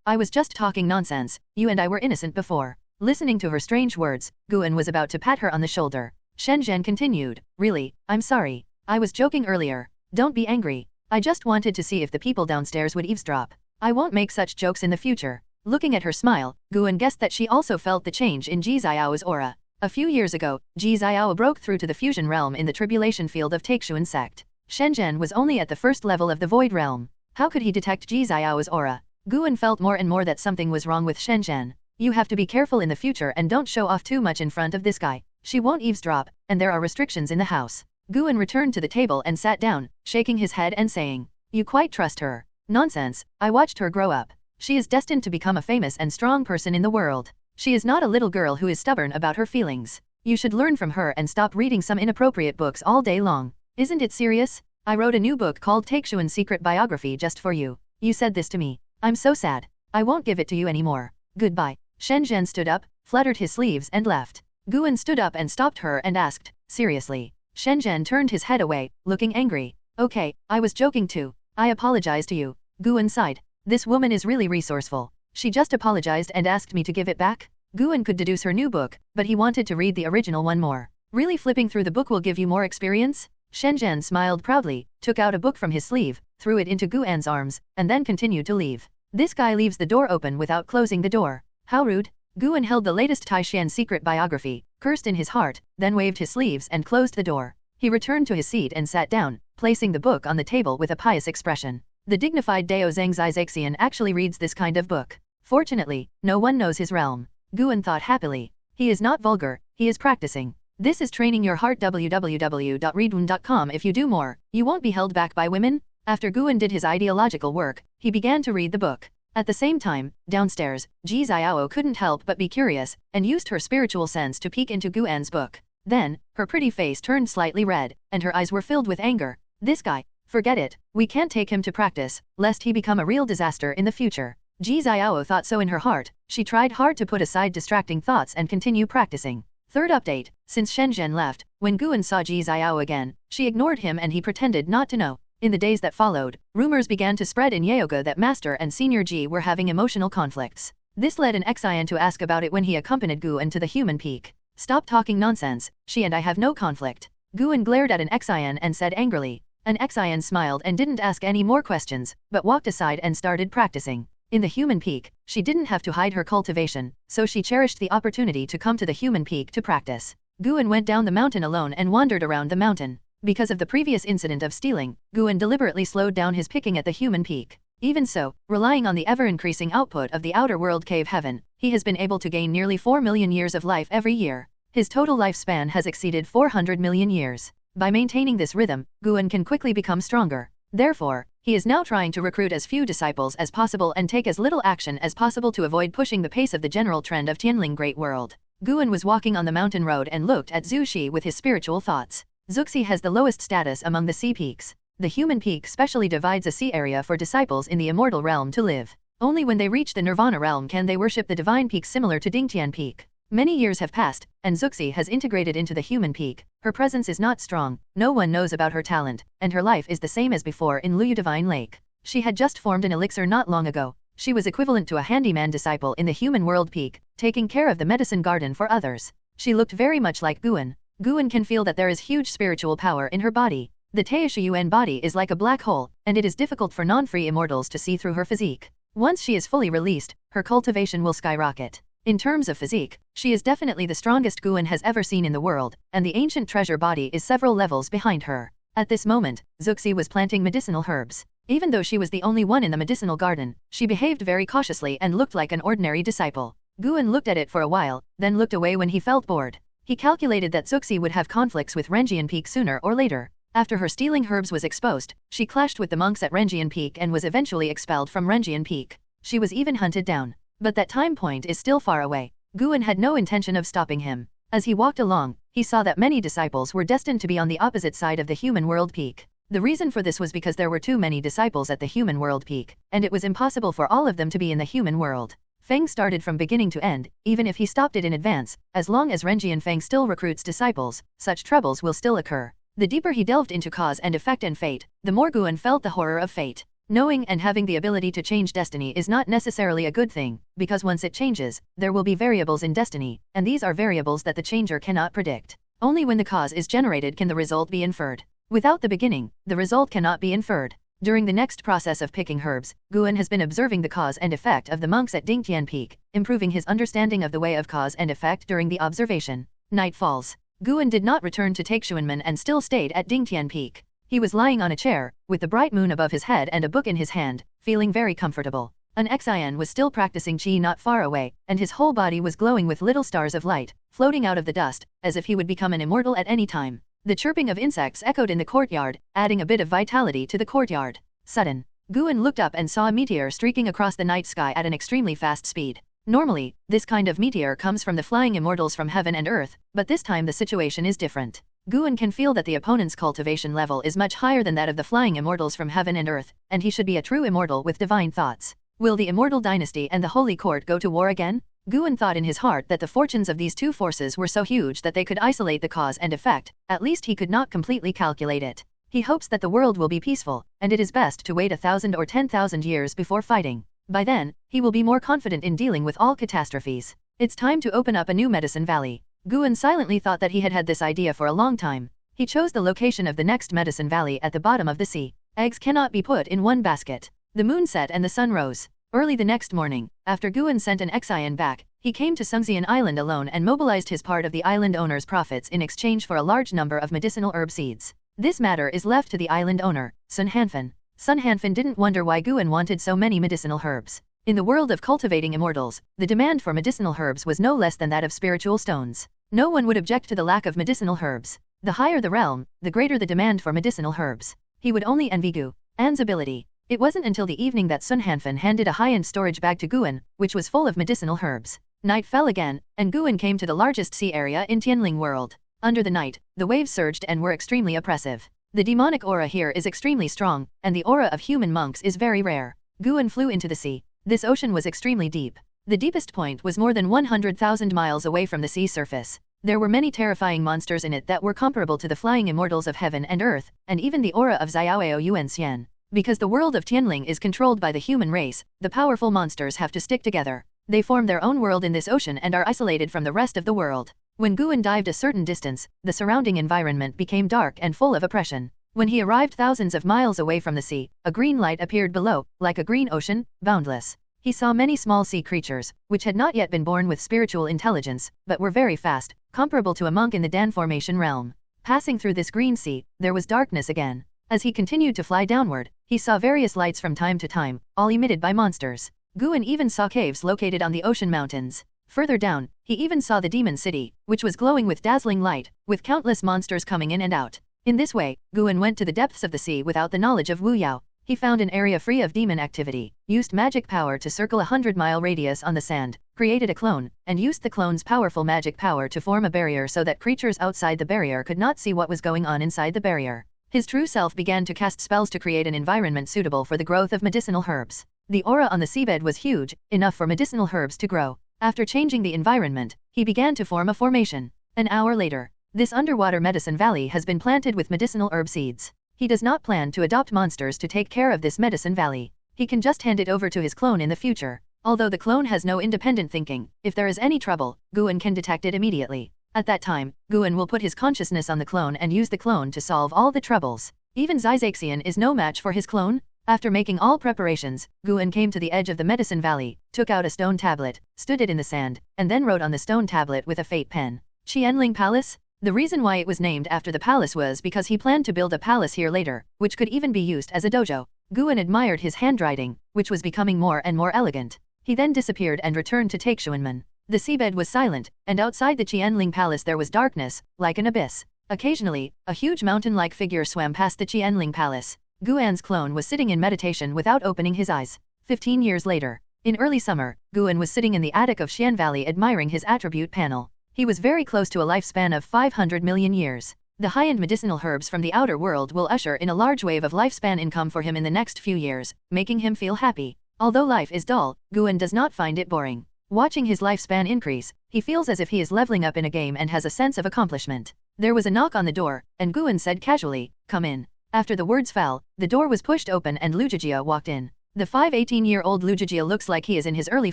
I was just talking nonsense, you and I were innocent before. Listening to her strange words, Guan was about to pat her on the shoulder. Shen Zhen continued, really, I'm sorry. I was joking earlier. Don't be angry. I just wanted to see if the people downstairs would eavesdrop. I won't make such jokes in the future. Looking at her smile, Guan guessed that she also felt the change in Ji Xiao's aura. A few years ago, Ji Xiao broke through to the fusion realm in the tribulation field of Taixuan Sect. Shen Zhen was only at the first level of the void realm. How could he detect Ji Xiao's aura? Guan felt more and more that something was wrong with Shen Zhen. You have to be careful in the future and don't show off too much in front of this guy. She won't eavesdrop, and there are restrictions in the house. Guan returned to the table and sat down, shaking his head and saying, you quite trust her. Nonsense, I watched her grow up. She is destined to become a famous and strong person in the world. She is not a little girl who is stubborn about her feelings. You should learn from her and stop reading some inappropriate books all day long. Isn't it serious? I wrote a new book called Taixuan Secret Biography just for you. You said this to me. I'm so sad. I won't give it to you anymore. Goodbye. Shen Zhen stood up, fluttered his sleeves and left. Guan stood up and stopped her and asked, seriously? Shen Zhen turned his head away, looking angry. Okay, I was joking too. I apologize to you. Guan sighed. This woman is really resourceful. She just apologized and asked me to give it back? Guan could deduce her new book, but he wanted to read the original one more. Really, flipping through the book will give you more experience? Shen Zhen smiled proudly, took out a book from his sleeve, threw it into Guan's arms, and then continued to leave. This guy leaves the door open without closing the door. How rude. Guan held the latest Taixuan secret biography, cursed in his heart, then waved his sleeves and closed the door. He returned to his seat and sat down, placing the book on the table with a pious expression. The dignified Dao Zheng Zaixian actually reads this kind of book. Fortunately, no one knows his realm. Guan thought happily. He is not vulgar, he is practicing. This is training your heart. www.readwun.com. If you do more, you won't be held back by women. After Guan did his ideological work, he began to read the book. At the same time, downstairs, Ji Xiao couldn't help but be curious, and used her spiritual sense to peek into Guan's book. Then, her pretty face turned slightly red, and her eyes were filled with anger. This guy. Forget it, we can't take him to practice, lest he become a real disaster in the future. Ji Xiao thought so in her heart. She tried hard to put aside distracting thoughts and continue practicing. Third update, since Shen Zhen left, when Guan saw Ji Xiao again, she ignored him and he pretended not to know. In the days that followed, rumors began to spread in Yaoga that Master and Senior Ji were having emotional conflicts. This led an Xian to ask about it when he accompanied Guan to the human peak. Stop talking nonsense, she and I have no conflict. Guan glared at an Xian and said angrily. An Xian smiled and didn't ask any more questions, but walked aside and started practicing. In the human peak, she didn't have to hide her cultivation, so she cherished the opportunity to come to the human peak to practice. Guan went down the mountain alone and wandered around the mountain. Because of the previous incident of stealing, Guan deliberately slowed down his picking at the human peak. Even so, relying on the ever-increasing output of the outer world cave heaven, he has been able to gain nearly 4 million years of life every year. His total lifespan has exceeded 400 million years. By maintaining this rhythm, Guan can quickly become stronger. Therefore, he is now trying to recruit as few disciples as possible and take as little action as possible to avoid pushing the pace of the general trend of Tianling Great World. Guan was walking on the mountain road and looked at Zhu Shi with his spiritual thoughts. Zuxi has the lowest status among the sea peaks. The human peak specially divides a sea area for disciples in the immortal realm to live. Only when they reach the nirvana realm can they worship the divine peak similar to Dingtian Peak. Many years have passed, and Zuxi has integrated into the human peak. Her presence is not strong, no one knows about her talent, and her life is the same as before in Luyu Divine Lake. She had just formed an elixir not long ago. She was equivalent to a handyman disciple in the human world peak, taking care of the medicine garden for others. She looked very much like Guan. Guan can feel that there is huge spiritual power in her body. The Taixuan body is like a black hole, and it is difficult for non-free immortals to see through her physique. Once she is fully released, her cultivation will skyrocket. In terms of physique, she is definitely the strongest Guan has ever seen in the world, and the ancient treasure body is several levels behind her. At this moment, Zuxi was planting medicinal herbs. Even though she was the only one in the medicinal garden, she behaved very cautiously and looked like an ordinary disciple. Guan looked at it for a while, then looked away when he felt bored. He calculated that Zuxi would have conflicts with Renjian Peak sooner or later. After her stealing herbs was exposed, she clashed with the monks at Renjian Peak and was eventually expelled from Renjian Peak. She was even hunted down. But that time point is still far away. Guan had no intention of stopping him. As he walked along, he saw that many disciples were destined to be on the opposite side of the human world peak. The reason for this was because there were too many disciples at the human world peak, and it was impossible for all of them to be in the human world. Feng started from beginning to end, even if he stopped it in advance, as long as Renjian Feng still recruits disciples, such troubles will still occur. The deeper he delved into cause and effect and fate, the more Guan felt the horror of fate. Knowing and having the ability to change destiny is not necessarily a good thing, because once it changes, there will be variables in destiny, and these are variables that the changer cannot predict. Only when the cause is generated can the result be inferred. Without the beginning, the result cannot be inferred. During the next process of picking herbs, Guan has been observing the cause and effect of the monks at Dingtian Peak, improving his understanding of the way of cause and effect during the observation. Night falls. Guan did not return to Taixuanmen and still stayed at Dingtian Peak. He was lying on a chair, with the bright moon above his head and a book in his hand, feeling very comfortable. An Xian was still practicing qi not far away, and his whole body was glowing with little stars of light, floating out of the dust, as if he would become an immortal at any time. The chirping of insects echoed in the courtyard, adding a bit of vitality to the courtyard. Sudden, Guan looked up and saw a meteor streaking across the night sky at an extremely fast speed. Normally, this kind of meteor comes from the flying immortals from heaven and earth, but this time the situation is different. Guan can feel that the opponent's cultivation level is much higher than that of the flying immortals from heaven and earth, and he should be a true immortal with divine thoughts. Will the immortal dynasty and the holy court go to war again? Guan thought in his heart that the fortunes of these two forces were so huge that they could isolate the cause and effect, at least he could not completely calculate it. He hopes that the world will be peaceful, and it is best to wait 1,000 or 10,000 years before fighting. By then, he will be more confident in dealing with all catastrophes. It's time to open up a new medicine valley. Guan silently thought that he had had this idea for a long time. He chose the location of the next medicine valley at the bottom of the sea. Eggs cannot be put in one basket. The moon set and the sun rose. Early the next morning, after Guan sent an Xian back, he came to Sungxian Island alone and mobilized his part of the island owner's profits in exchange for a large number of medicinal herb seeds. This matter is left to the island owner, Sun Hanfan. Sun Hanfan didn't wonder why Guan wanted so many medicinal herbs. In the world of cultivating immortals, the demand for medicinal herbs was no less than that of spiritual stones. No one would object to the lack of medicinal herbs. The higher the realm, the greater the demand for medicinal herbs. He would only envy Guan's ability. It wasn't until the evening that Sun Hanfan handed a high-end storage bag to Guan, which was full of medicinal herbs. Night fell again, and Guan came to the largest sea area in Tianling world. Under the night, the waves surged and were extremely oppressive. The demonic aura here is extremely strong, and the aura of human monks is very rare. Guan flew into the sea. This ocean was extremely deep. The deepest point was more than 100,000 miles away from the sea surface. There were many terrifying monsters in it that were comparable to the flying immortals of heaven and earth, and even the aura of Xiaoao Yuanxian. Because the world of Tianling is controlled by the human race, the powerful monsters have to stick together. They form their own world in this ocean and are isolated from the rest of the world. When Guan dived a certain distance, the surrounding environment became dark and full of oppression. When he arrived thousands of miles away from the sea, a green light appeared below, like a green ocean, boundless. He saw many small sea creatures, which had not yet been born with spiritual intelligence, but were very fast, comparable to a monk in the Dan formation realm. Passing through this green sea, there was darkness again. As he continued to fly downward, he saw various lights from time to time, all emitted by monsters. Guan even saw caves located on the ocean mountains. Further down, he even saw the demon city, which was glowing with dazzling light, with countless monsters coming in and out. In this way, Guan went to the depths of the sea without the knowledge of Wu Yao. He found an area free of demon activity, used magic power to circle a 100-mile radius on the sand, created a clone, and used the clone's powerful magic power to form a barrier so that creatures outside the barrier could not see what was going on inside the barrier. His true self began to cast spells to create an environment suitable for the growth of medicinal herbs. The aura on the seabed was huge, enough for medicinal herbs to grow. After changing the environment, he began to form a formation. An hour later, this underwater medicine valley has been planted with medicinal herb seeds. He does not plan to adopt monsters to take care of this medicine valley. He can just hand it over to his clone in the future. Although the clone has no independent thinking, if there is any trouble, Guan can detect it immediately. At that time, Guan will put his consciousness on the clone and use the clone to solve all the troubles. Even Xiaxian is no match for his clone. After making all preparations, Guan came to the edge of the medicine valley, took out a stone tablet, stood it in the sand, and then wrote on the stone tablet with a fate pen. Qianling Palace? The reason why it was named after the palace was because he planned to build a palace here later, which could even be used as a dojo. Guan admired his handwriting, which was becoming more and more elegant. He then disappeared and returned to Taixuanmen. The seabed was silent, and outside the Qianling Palace there was darkness, like an abyss. Occasionally, a huge mountain-like figure swam past the Qianling Palace. Guan's clone was sitting in meditation without opening his eyes. 15 years later, in early summer, Guan was sitting in the attic of Xian Valley admiring his attribute panel. He was very close to a lifespan of 500 million years. The high-end medicinal herbs from the outer world will usher in a large wave of lifespan income for him in the next few years, making him feel happy. Although life is dull, Guan does not find it boring. Watching his lifespan increase, he feels as if he is leveling up in a game and has a sense of accomplishment. There was a knock on the door, and Guan said casually, "Come in." After the words fell, the door was pushed open and Lujia walked in. The 18-year-old Lujia looks like he is in his early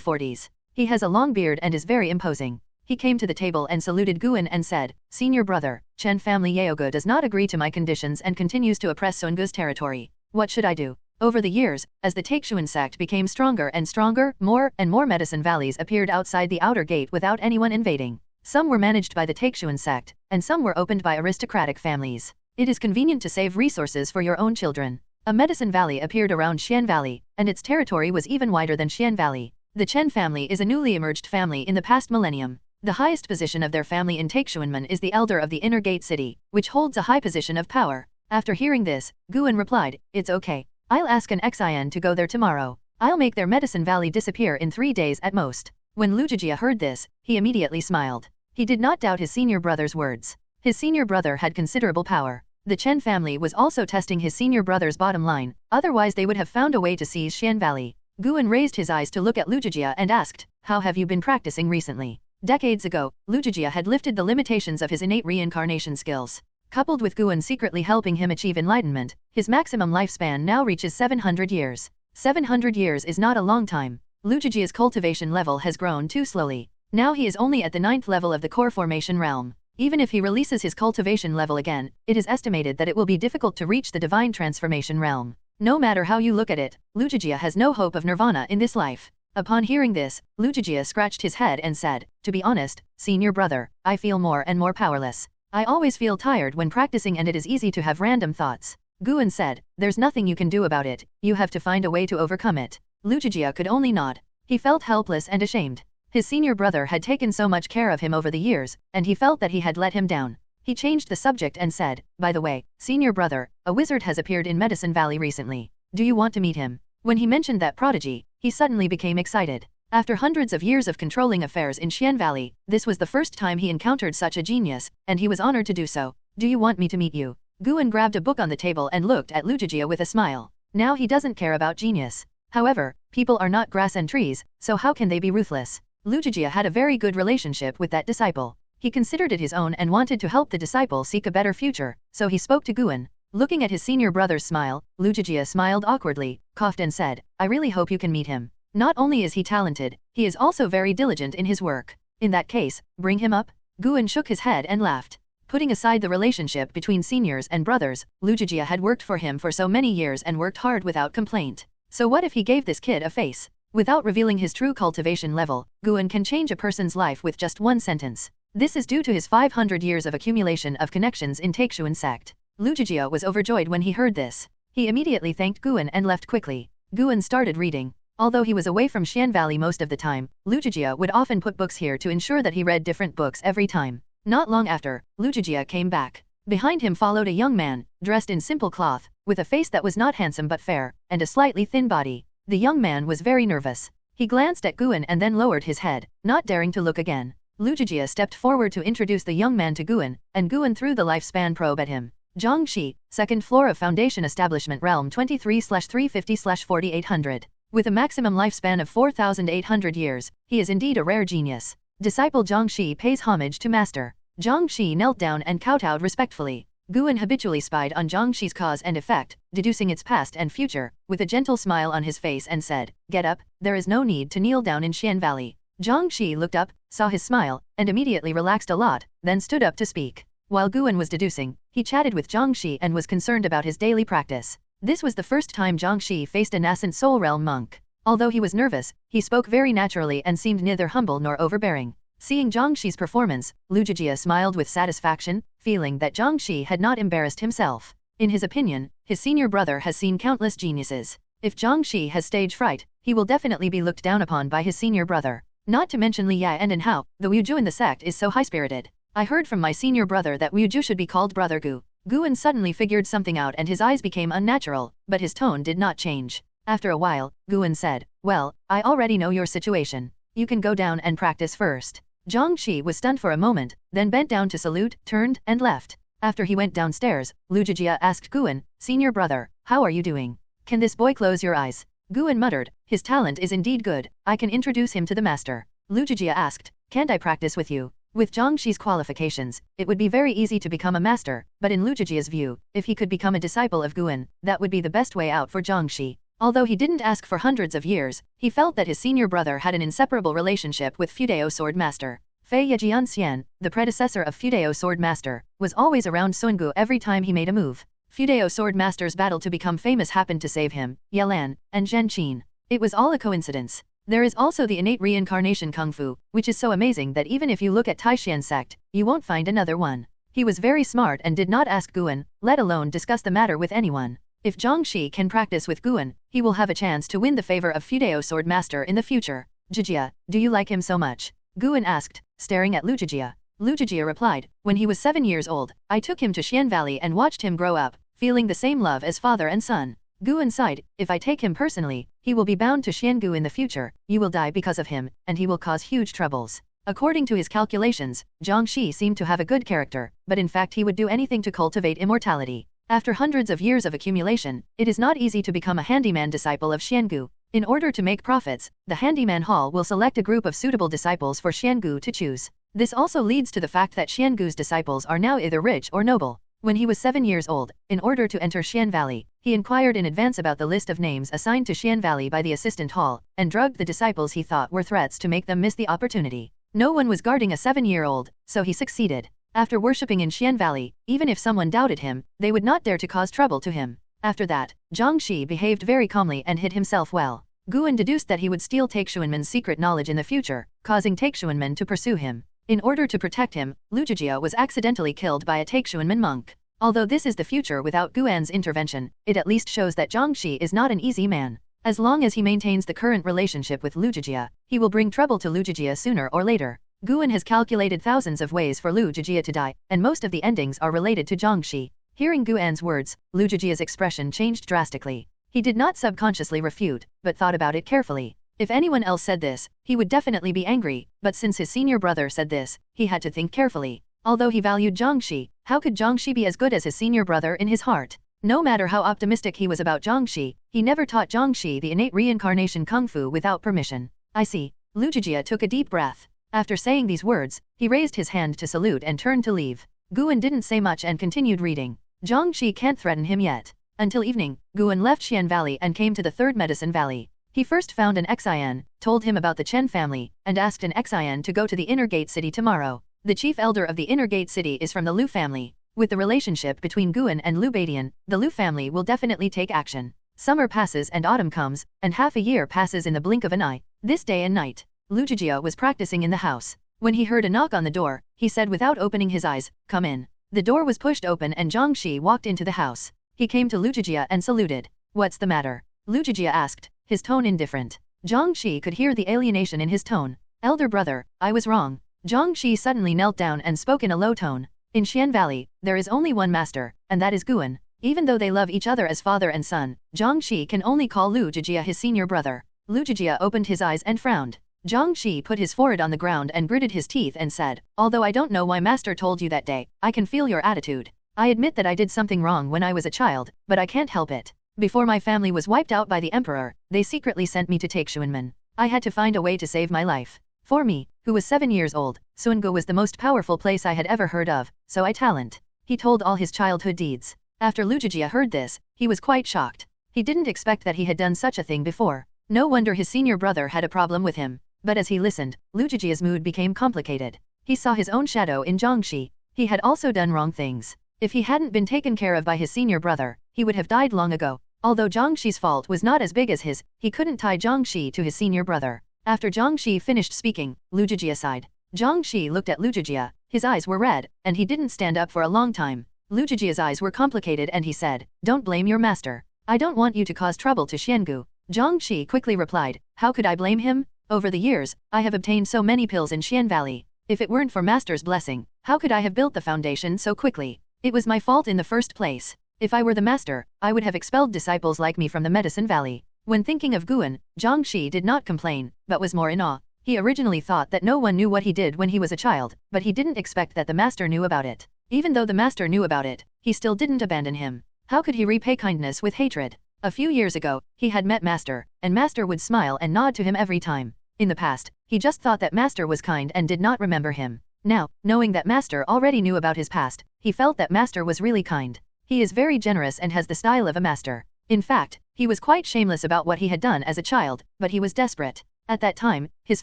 40s. He has a long beard and is very imposing. He came to the table and saluted Guan and said, "Senior brother, Chen family Yaoga does not agree to my conditions and continues to oppress Songu's territory. What should I do?" Over the years, as the Taixuan Sect became stronger and stronger, more and more medicine valleys appeared outside the outer gate without anyone invading. Some were managed by the Taixuan Sect, and some were opened by aristocratic families. It is convenient to save resources for your own children. A medicine valley appeared around Xian Valley, and its territory was even wider than Xian Valley. The Chen family is a newly emerged family in the past millennium. The highest position of their family in Taixuanmen is the elder of the inner gate city, which holds a high position of power. After hearing this, Guan replied, "It's okay. I'll ask an Xin to go there tomorrow. I'll make their medicine valley disappear in 3 days at most." When Lujia heard this, he immediately smiled. He did not doubt his senior brother's words. His senior brother had considerable power. The Chen family was also testing his senior brother's bottom line, otherwise they would have found a way to seize Xian Valley. Guan raised his eyes to look at Lujia and asked, "How have you been practicing recently?" Decades ago, Lujia had lifted the limitations of his innate reincarnation skills. Coupled with Guan secretly helping him achieve enlightenment, his maximum lifespan now reaches 700 years. 700 years is not a long time. Lujia's cultivation level has grown too slowly. Now he is only at the 9th level of the core formation realm. Even if he releases his cultivation level again, it is estimated that it will be difficult to reach the divine transformation realm. No matter how you look at it, Lujia has no hope of nirvana in this life. Upon hearing this, Lujia scratched his head and said, "To be honest, senior brother, I feel more and more powerless. I always feel tired when practicing and it is easy to have random thoughts." Guan said, "There's nothing you can do about it, you have to find a way to overcome it." Lujia could only nod. He felt helpless and ashamed. His senior brother had taken so much care of him over the years, and he felt that he had let him down. He changed the subject and said, "By the way, senior brother, a wizard has appeared in Medicine Valley recently. Do you want to meet him?" When he mentioned that prodigy, he suddenly became excited. After hundreds of years of controlling affairs in Xian Valley, this was the first time he encountered such a genius, and he was honored to do so. "Do you want me to meet you?" Guan grabbed a book on the table and looked at Lujia with a smile. Now he doesn't care about genius. However, people are not grass and trees, so how can they be ruthless? Lujia had a very good relationship with that disciple. He considered it his own and wanted to help the disciple seek a better future, so he spoke to Guan. Looking at his senior brother's smile, Lujia smiled awkwardly, coughed and said, "I really hope you can meet him. Not only is he talented, he is also very diligent in his work. In that case, bring him up." Guan shook his head and laughed. Putting aside the relationship between seniors and brothers, Lujia had worked for him for so many years and worked hard without complaint. So what if he gave this kid a face? Without revealing his true cultivation level, Guan can change a person's life with just one sentence. This is due to his 500 years of accumulation of connections in Taixuan Sect. Lujia was overjoyed when he heard this. He immediately thanked Guan and left quickly. Guan started reading. Although he was away from Xian Valley most of the time, Lujia would often put books here to ensure that he read different books every time. Not long after, Lujia came back. Behind him followed a young man, dressed in simple cloth, with a face that was not handsome but fair, and a slightly thin body. The young man was very nervous. He glanced at Guan and then lowered his head, not daring to look again. Lujia stepped forward to introduce the young man to Guan, and Guan threw the lifespan probe at him. Zhangxi, 2nd floor of Foundation Establishment Realm 23/350/4800. With a maximum lifespan of 4,800 years, he is indeed a rare genius. Disciple Zhangxi pays homage to Master. Zhangxi knelt down and kowtowed respectfully. Guan habitually spied on Zhangxi's cause and effect, deducing its past and future, with a gentle smile on his face and said, "Get up, there is no need to kneel down in Xian Valley." Zhangxi looked up, saw his smile, and immediately relaxed a lot, then stood up to speak. While Guan was deducing, he chatted with Zhangxi and was concerned about his daily practice. This was the first time Zhangxi faced a nascent soul realm monk. Although he was nervous, he spoke very naturally and seemed neither humble nor overbearing. Seeing Zhangxi's performance, Lujia smiled with satisfaction, feeling that Zhangxi had not embarrassed himself. In his opinion, his senior brother has seen countless geniuses. If Zhangxi has stage fright, he will definitely be looked down upon by his senior brother. Not to mention Li Ya and Hao, the Wuju in the sect is so high-spirited. I heard from my senior brother that Wuju should be called Brother Gu. Guan suddenly figured something out and his eyes became unnatural, but his tone did not change. After a while, Guan said, "Well, I already know your situation. You can go down and practice first." Zhangxi was stunned for a moment, then bent down to salute, turned, and left. After he went downstairs, Lujia asked Guan, "Senior brother, how are you doing? Can this boy close your eyes?" Guan muttered, his talent is indeed good, I can introduce him to the master. Lu Zhijie asked, can't I practice with you? With Zhang Xi's qualifications, it would be very easy to become a master, but in Lu Zhijie's view, if he could become a disciple of Guan, that would be the best way out for Zhang Xi. Although he didn't ask for hundreds of years, he felt that his senior brother had an inseparable relationship with Fudeo Sword Master. Fei Yejian Xian, the predecessor of Fudeo Sword Master, was always around Sun Gu every time he made a move. Fudeo Sword Master's battle to become famous happened to save him, Yelan, and Zhen Qin. It was all a coincidence. There is also the innate reincarnation kung fu, which is so amazing that even if you look at Taixuan Sect, you won't find another one. He was very smart and did not ask Guan, let alone discuss the matter with anyone. If Zhang Xi can practice with Guan, he will have a chance to win the favor of Fudeo Sword Master in the future. Zhijie, do you like him so much? Guan asked, staring at Lu Zhijie. Lu Zhijie replied, when he was 7 years old, I took him to Xian Valley and watched him grow up, feeling the same love as father and son. Guan sighed, if I take him personally, he will be bound to Xiangu in the future, you will die because of him, and he will cause huge troubles. According to his calculations, Zhang Xi seemed to have a good character, but in fact he would do anything to cultivate immortality. After hundreds of years of accumulation, it is not easy to become a handyman disciple of Xiangu. In order to make profits, the handyman hall will select a group of suitable disciples for Xiangu to choose. This also leads to the fact that Xiangu's disciples are now either rich or noble. When he was 7 years old, in order to enter Xian Valley, he inquired in advance about the list of names assigned to Xian Valley by the assistant hall, and drugged the disciples he thought were threats to make them miss the opportunity. No one was guarding a 7-year-old, so he succeeded. After worshipping in Xian Valley, even if someone doubted him, they would not dare to cause trouble to him. After that, Zhang Xi behaved very calmly and hid himself well. Guan deduced that he would steal Taixuanmen's secret knowledge in the future, causing Taixuanmen to pursue him. In order to protect him, Lu Zhijie was accidentally killed by a Taixuanmen monk. Although this is the future without Guan's intervention, it at least shows that Zhang Xi is not an easy man. As long as he maintains the current relationship with Lu Zhijie, he will bring trouble to Lu Zhijie sooner or later. Guan has calculated thousands of ways for Lu Zhijie to die, and most of the endings are related to Zhang Xi. Hearing Guan's words, Lu Zhijie's expression changed drastically. He did not subconsciously refute, but thought about it carefully. If anyone else said this, he would definitely be angry, but since his senior brother said this, he had to think carefully. Although he valued Zhang Xi, how could Zhang Xi be as good as his senior brother in his heart? No matter how optimistic he was about Zhang Xi, he never taught Zhang Xi the innate reincarnation kung fu without permission. I see. Lu Zhijie took a deep breath. After saying these words, he raised his hand to salute and turned to leave. Guan didn't say much and continued reading. Zhang Xi can't threaten him yet. Until evening, Guan left Xian Valley and came to the third medicine valley. He first found an Xian, told him about the Chen family, and asked an Xian to go to the Inner Gate City tomorrow. The chief elder of the Inner Gate City is from the Lu family. With the relationship between Guan and Lu Badian, the Lu family will definitely take action. Summer passes and autumn comes, and half a year passes in the blink of an eye. This day and night, Lu Zhijie was practicing in the house. When he heard a knock on the door, he said without opening his eyes, come in. The door was pushed open and Zhang Xi walked into the house. He came to Lu Zhijie and saluted. What's the matter? Lu Zhijie asked, his tone indifferent. Zhang Xi could hear the alienation in his tone. Elder brother, I was wrong. Zhang Xi suddenly knelt down and spoke in a low tone. In Xian Valley, there is only one master, and that is Guan. Even though they love each other as father and son, Zhang Xi can only call Lu Zhijie his senior brother. Lu Zhijie opened his eyes and frowned. Zhang Xi put his forehead on the ground and gritted his teeth and said, although I don't know why master told you that day, I can feel your attitude. I admit that I did something wrong when I was a child, but I can't help it. Before my family was wiped out by the emperor, they secretly sent me to Taixuanmen. I had to find a way to save my life. For me, who was 7 years old, Sungu was the most powerful place I had ever heard of, so I talent. He told all his childhood deeds. After Lu Zhijie heard this, he was quite shocked. He didn't expect that he had done such a thing before. No wonder his senior brother had a problem with him. But as he listened, Lu Zhijie's mood became complicated. He saw his own shadow in Zhang Xi. He had also done wrong things. If he hadn't been taken care of by his senior brother, he would have died long ago. Although Zhang Xi's fault was not as big as his, he couldn't tie Zhang Xi to his senior brother. After Zhang Xi finished speaking, Lu Zhijie sighed. Zhang Xi looked at Lu Zhijie. His eyes were red, and he didn't stand up for a long time. Lu Zhijie's eyes were complicated and he said, don't blame your master. I don't want you to cause trouble to Xiangu. Zhang Xi quickly replied, how could I blame him? Over the years, I have obtained so many pills in Xian Valley. If it weren't for master's blessing, how could I have built the foundation so quickly? It was my fault in the first place. If I were the master, I would have expelled disciples like me from the Medicine Valley. When thinking of Guan, Zhang Xi did not complain, but was more in awe. He originally thought that no one knew what he did when he was a child, but he didn't expect that the master knew about it. Even though the master knew about it, he still didn't abandon him. How could he repay kindness with hatred? A few years ago, he had met Master, and Master would smile and nod to him every time. In the past, he just thought that Master was kind and did not remember him. Now, knowing that Master already knew about his past, he felt that Master was really kind. He is very generous and has the style of a master. In fact, he was quite shameless about what he had done as a child, but he was desperate. At that time, his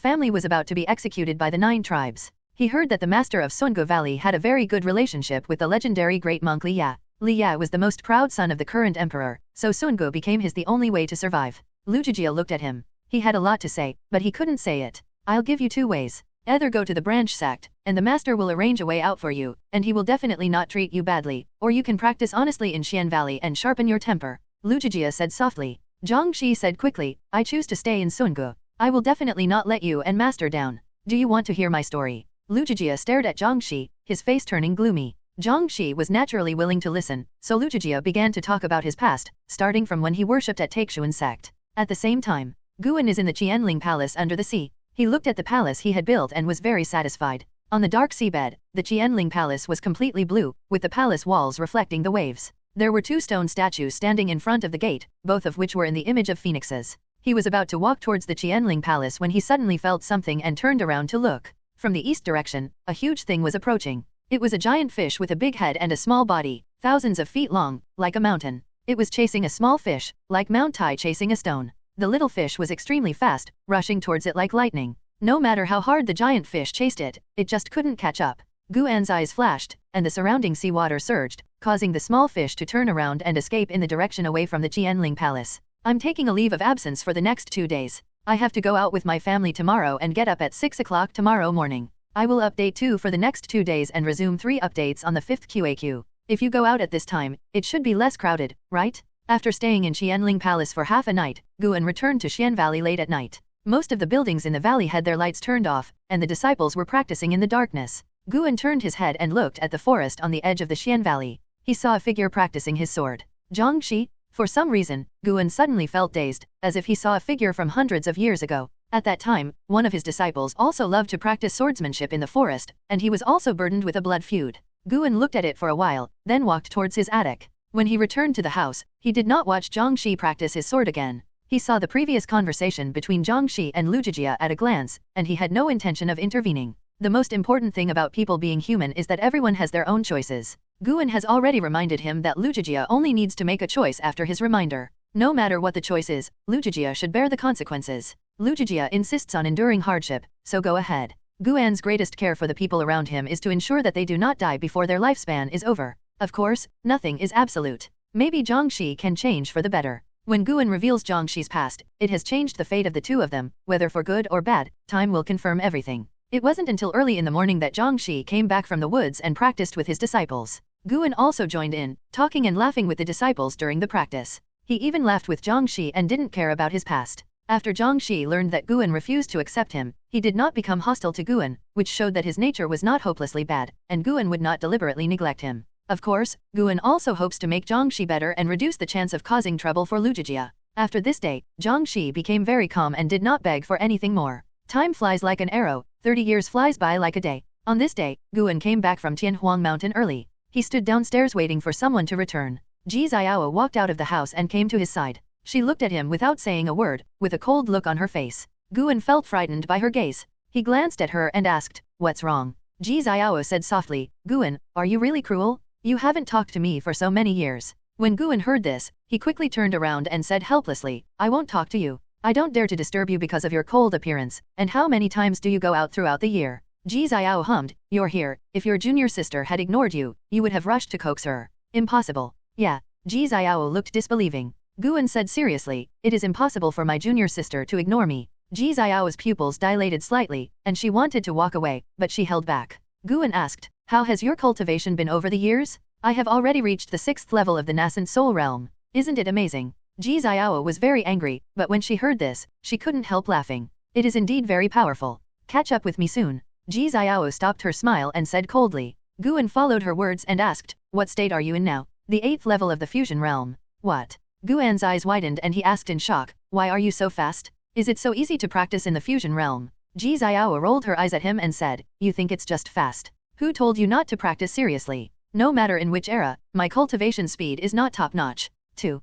family was about to be executed by the 9 tribes. He heard that the master of Sungu Valley had a very good relationship with the legendary great monk Li Ya. Li Ya was the most proud son of the current emperor, so Sungu became the only way to survive. Lu Zhijia looked at him. He had a lot to say, but he couldn't say it. I'll give you 2 ways. Either go to the branch sect, and the master will arrange a way out for you, and he will definitely not treat you badly, or you can practice honestly in Xian Valley and sharpen your temper. Lu Zhijia said softly. Zhang Shi said quickly, I choose to stay in Sungu. I will definitely not let you and master down. Do you want to hear my story? Lu Zhijia stared at Zhang Shi, his face turning gloomy. Zhang Shi was naturally willing to listen, so Lu Zhijia began to talk about his past, starting from when he worshipped at Taixuan Sect. At the same time, Guan is in the Qianling Palace under the sea. He looked at the palace he had built and was very satisfied. On the dark seabed, the Qianling Palace was completely blue, with the palace walls reflecting the waves. There were 2 stone statues standing in front of the gate, both of which were in the image of phoenixes. He was about to walk towards the Qianling Palace when he suddenly felt something and turned around to look. From the east direction, a huge thing was approaching. It was a giant fish with a big head and a small body, thousands of feet long, like a mountain. It was chasing a small fish, like Mount Tai chasing a stone. The little fish was extremely fast, rushing towards it like lightning. No matter how hard the giant fish chased it, it just couldn't catch up. Guan's eyes flashed, and the surrounding seawater surged, causing the small fish to turn around and escape in the direction away from the Qianling Palace. I'm taking a leave of absence for the next 2 days. I have to go out with my family tomorrow and get up at 6 o'clock tomorrow morning. I will update 2 for the next 2 days and resume 3 updates on the 5th QAQ. If you go out at this time, it should be less crowded, right? After staying in Qianling Palace for half a night, Guan returned to Xian Valley late at night. Most of the buildings in the valley had their lights turned off, and the disciples were practicing in the darkness. Guan turned his head and looked at the forest on the edge of the Xian Valley. He saw a figure practicing his sword. Zhang Shi? For some reason, Guan suddenly felt dazed, as if he saw a figure from hundreds of years ago. At that time, one of his disciples also loved to practice swordsmanship in the forest, and he was also burdened with a blood feud. Guan looked at it for a while, then walked towards his attic. When he returned to the house, he did not watch Zhang Shi practice his sword again. He saw the previous conversation between Zhang Shi and Lu Zhijia at a glance, and he had no intention of intervening. The most important thing about people being human is that everyone has their own choices. Guan has already reminded him that Lu Zhijia only needs to make a choice after his reminder. No matter what the choice is, Lu Zhijia should bear the consequences. Lu Zhijia insists on enduring hardship, so go ahead. Guan's greatest care for the people around him is to ensure that they do not die before their lifespan is over. Of course, nothing is absolute. Maybe Zhang Shi can change for the better. When Guan reveals Zhang Shi's past, it has changed the fate of the 2 of them, whether for good or bad, time will confirm everything. It wasn't until early in the morning that Zhang Shi came back from the woods and practiced with his disciples. Guan also joined in, talking and laughing with the disciples during the practice. He even laughed with Zhang Shi and didn't care about his past. After Zhang Shi learned that Guan refused to accept him, he did not become hostile to Guan, which showed that his nature was not hopelessly bad, and Guan would not deliberately neglect him. Of course, Guan also hopes to make Zhang Shi better and reduce the chance of causing trouble for Lu Zhijia. After this day, Zhang Shi became very calm and did not beg for anything more. Time flies like an arrow, 30 years flies by like a day. On this day, Guan came back from Tianhuang Mountain early. He stood downstairs waiting for someone to return. Ji Xiao walked out of the house and came to his side. She looked at him without saying a word, with a cold look on her face. Guan felt frightened by her gaze. He glanced at her and asked, "What's wrong?" Ji Xiao said softly, "Guan, are you really cruel? You haven't talked to me for so many years." When Guan heard this, he quickly turned around and said helplessly, "I won't talk to you. I don't dare to disturb you because of your cold appearance, and how many times do you go out throughout the year?" Ji Xiao hummed, "You're here. If your junior sister had ignored you, you would have rushed to coax her." "Impossible." "Yeah." Ji Xiao looked disbelieving. Guan said seriously, "It is impossible for my junior sister to ignore me." Ji Xiao's pupils dilated slightly, and she wanted to walk away, but she held back. Guan asked, "How has your cultivation been over the years? I have already reached the 6th level of the nascent soul realm. Isn't it amazing?" Ji Xiao was very angry, but when she heard this, she couldn't help laughing. "It is indeed very powerful. Catch up with me soon." Ji Xiao stopped her smile and said coldly. Guan followed her words and asked, "What state are you in now?" "The 8th level of the fusion realm." "What?" Guan's eyes widened and he asked in shock, "Why are you so fast? Is it so easy to practice in the fusion realm?" Ji Xiao rolled her eyes at him and said, "You think it's just fast? Who told you not to practice seriously? No matter in which era, my cultivation speed is not top-notch." 2.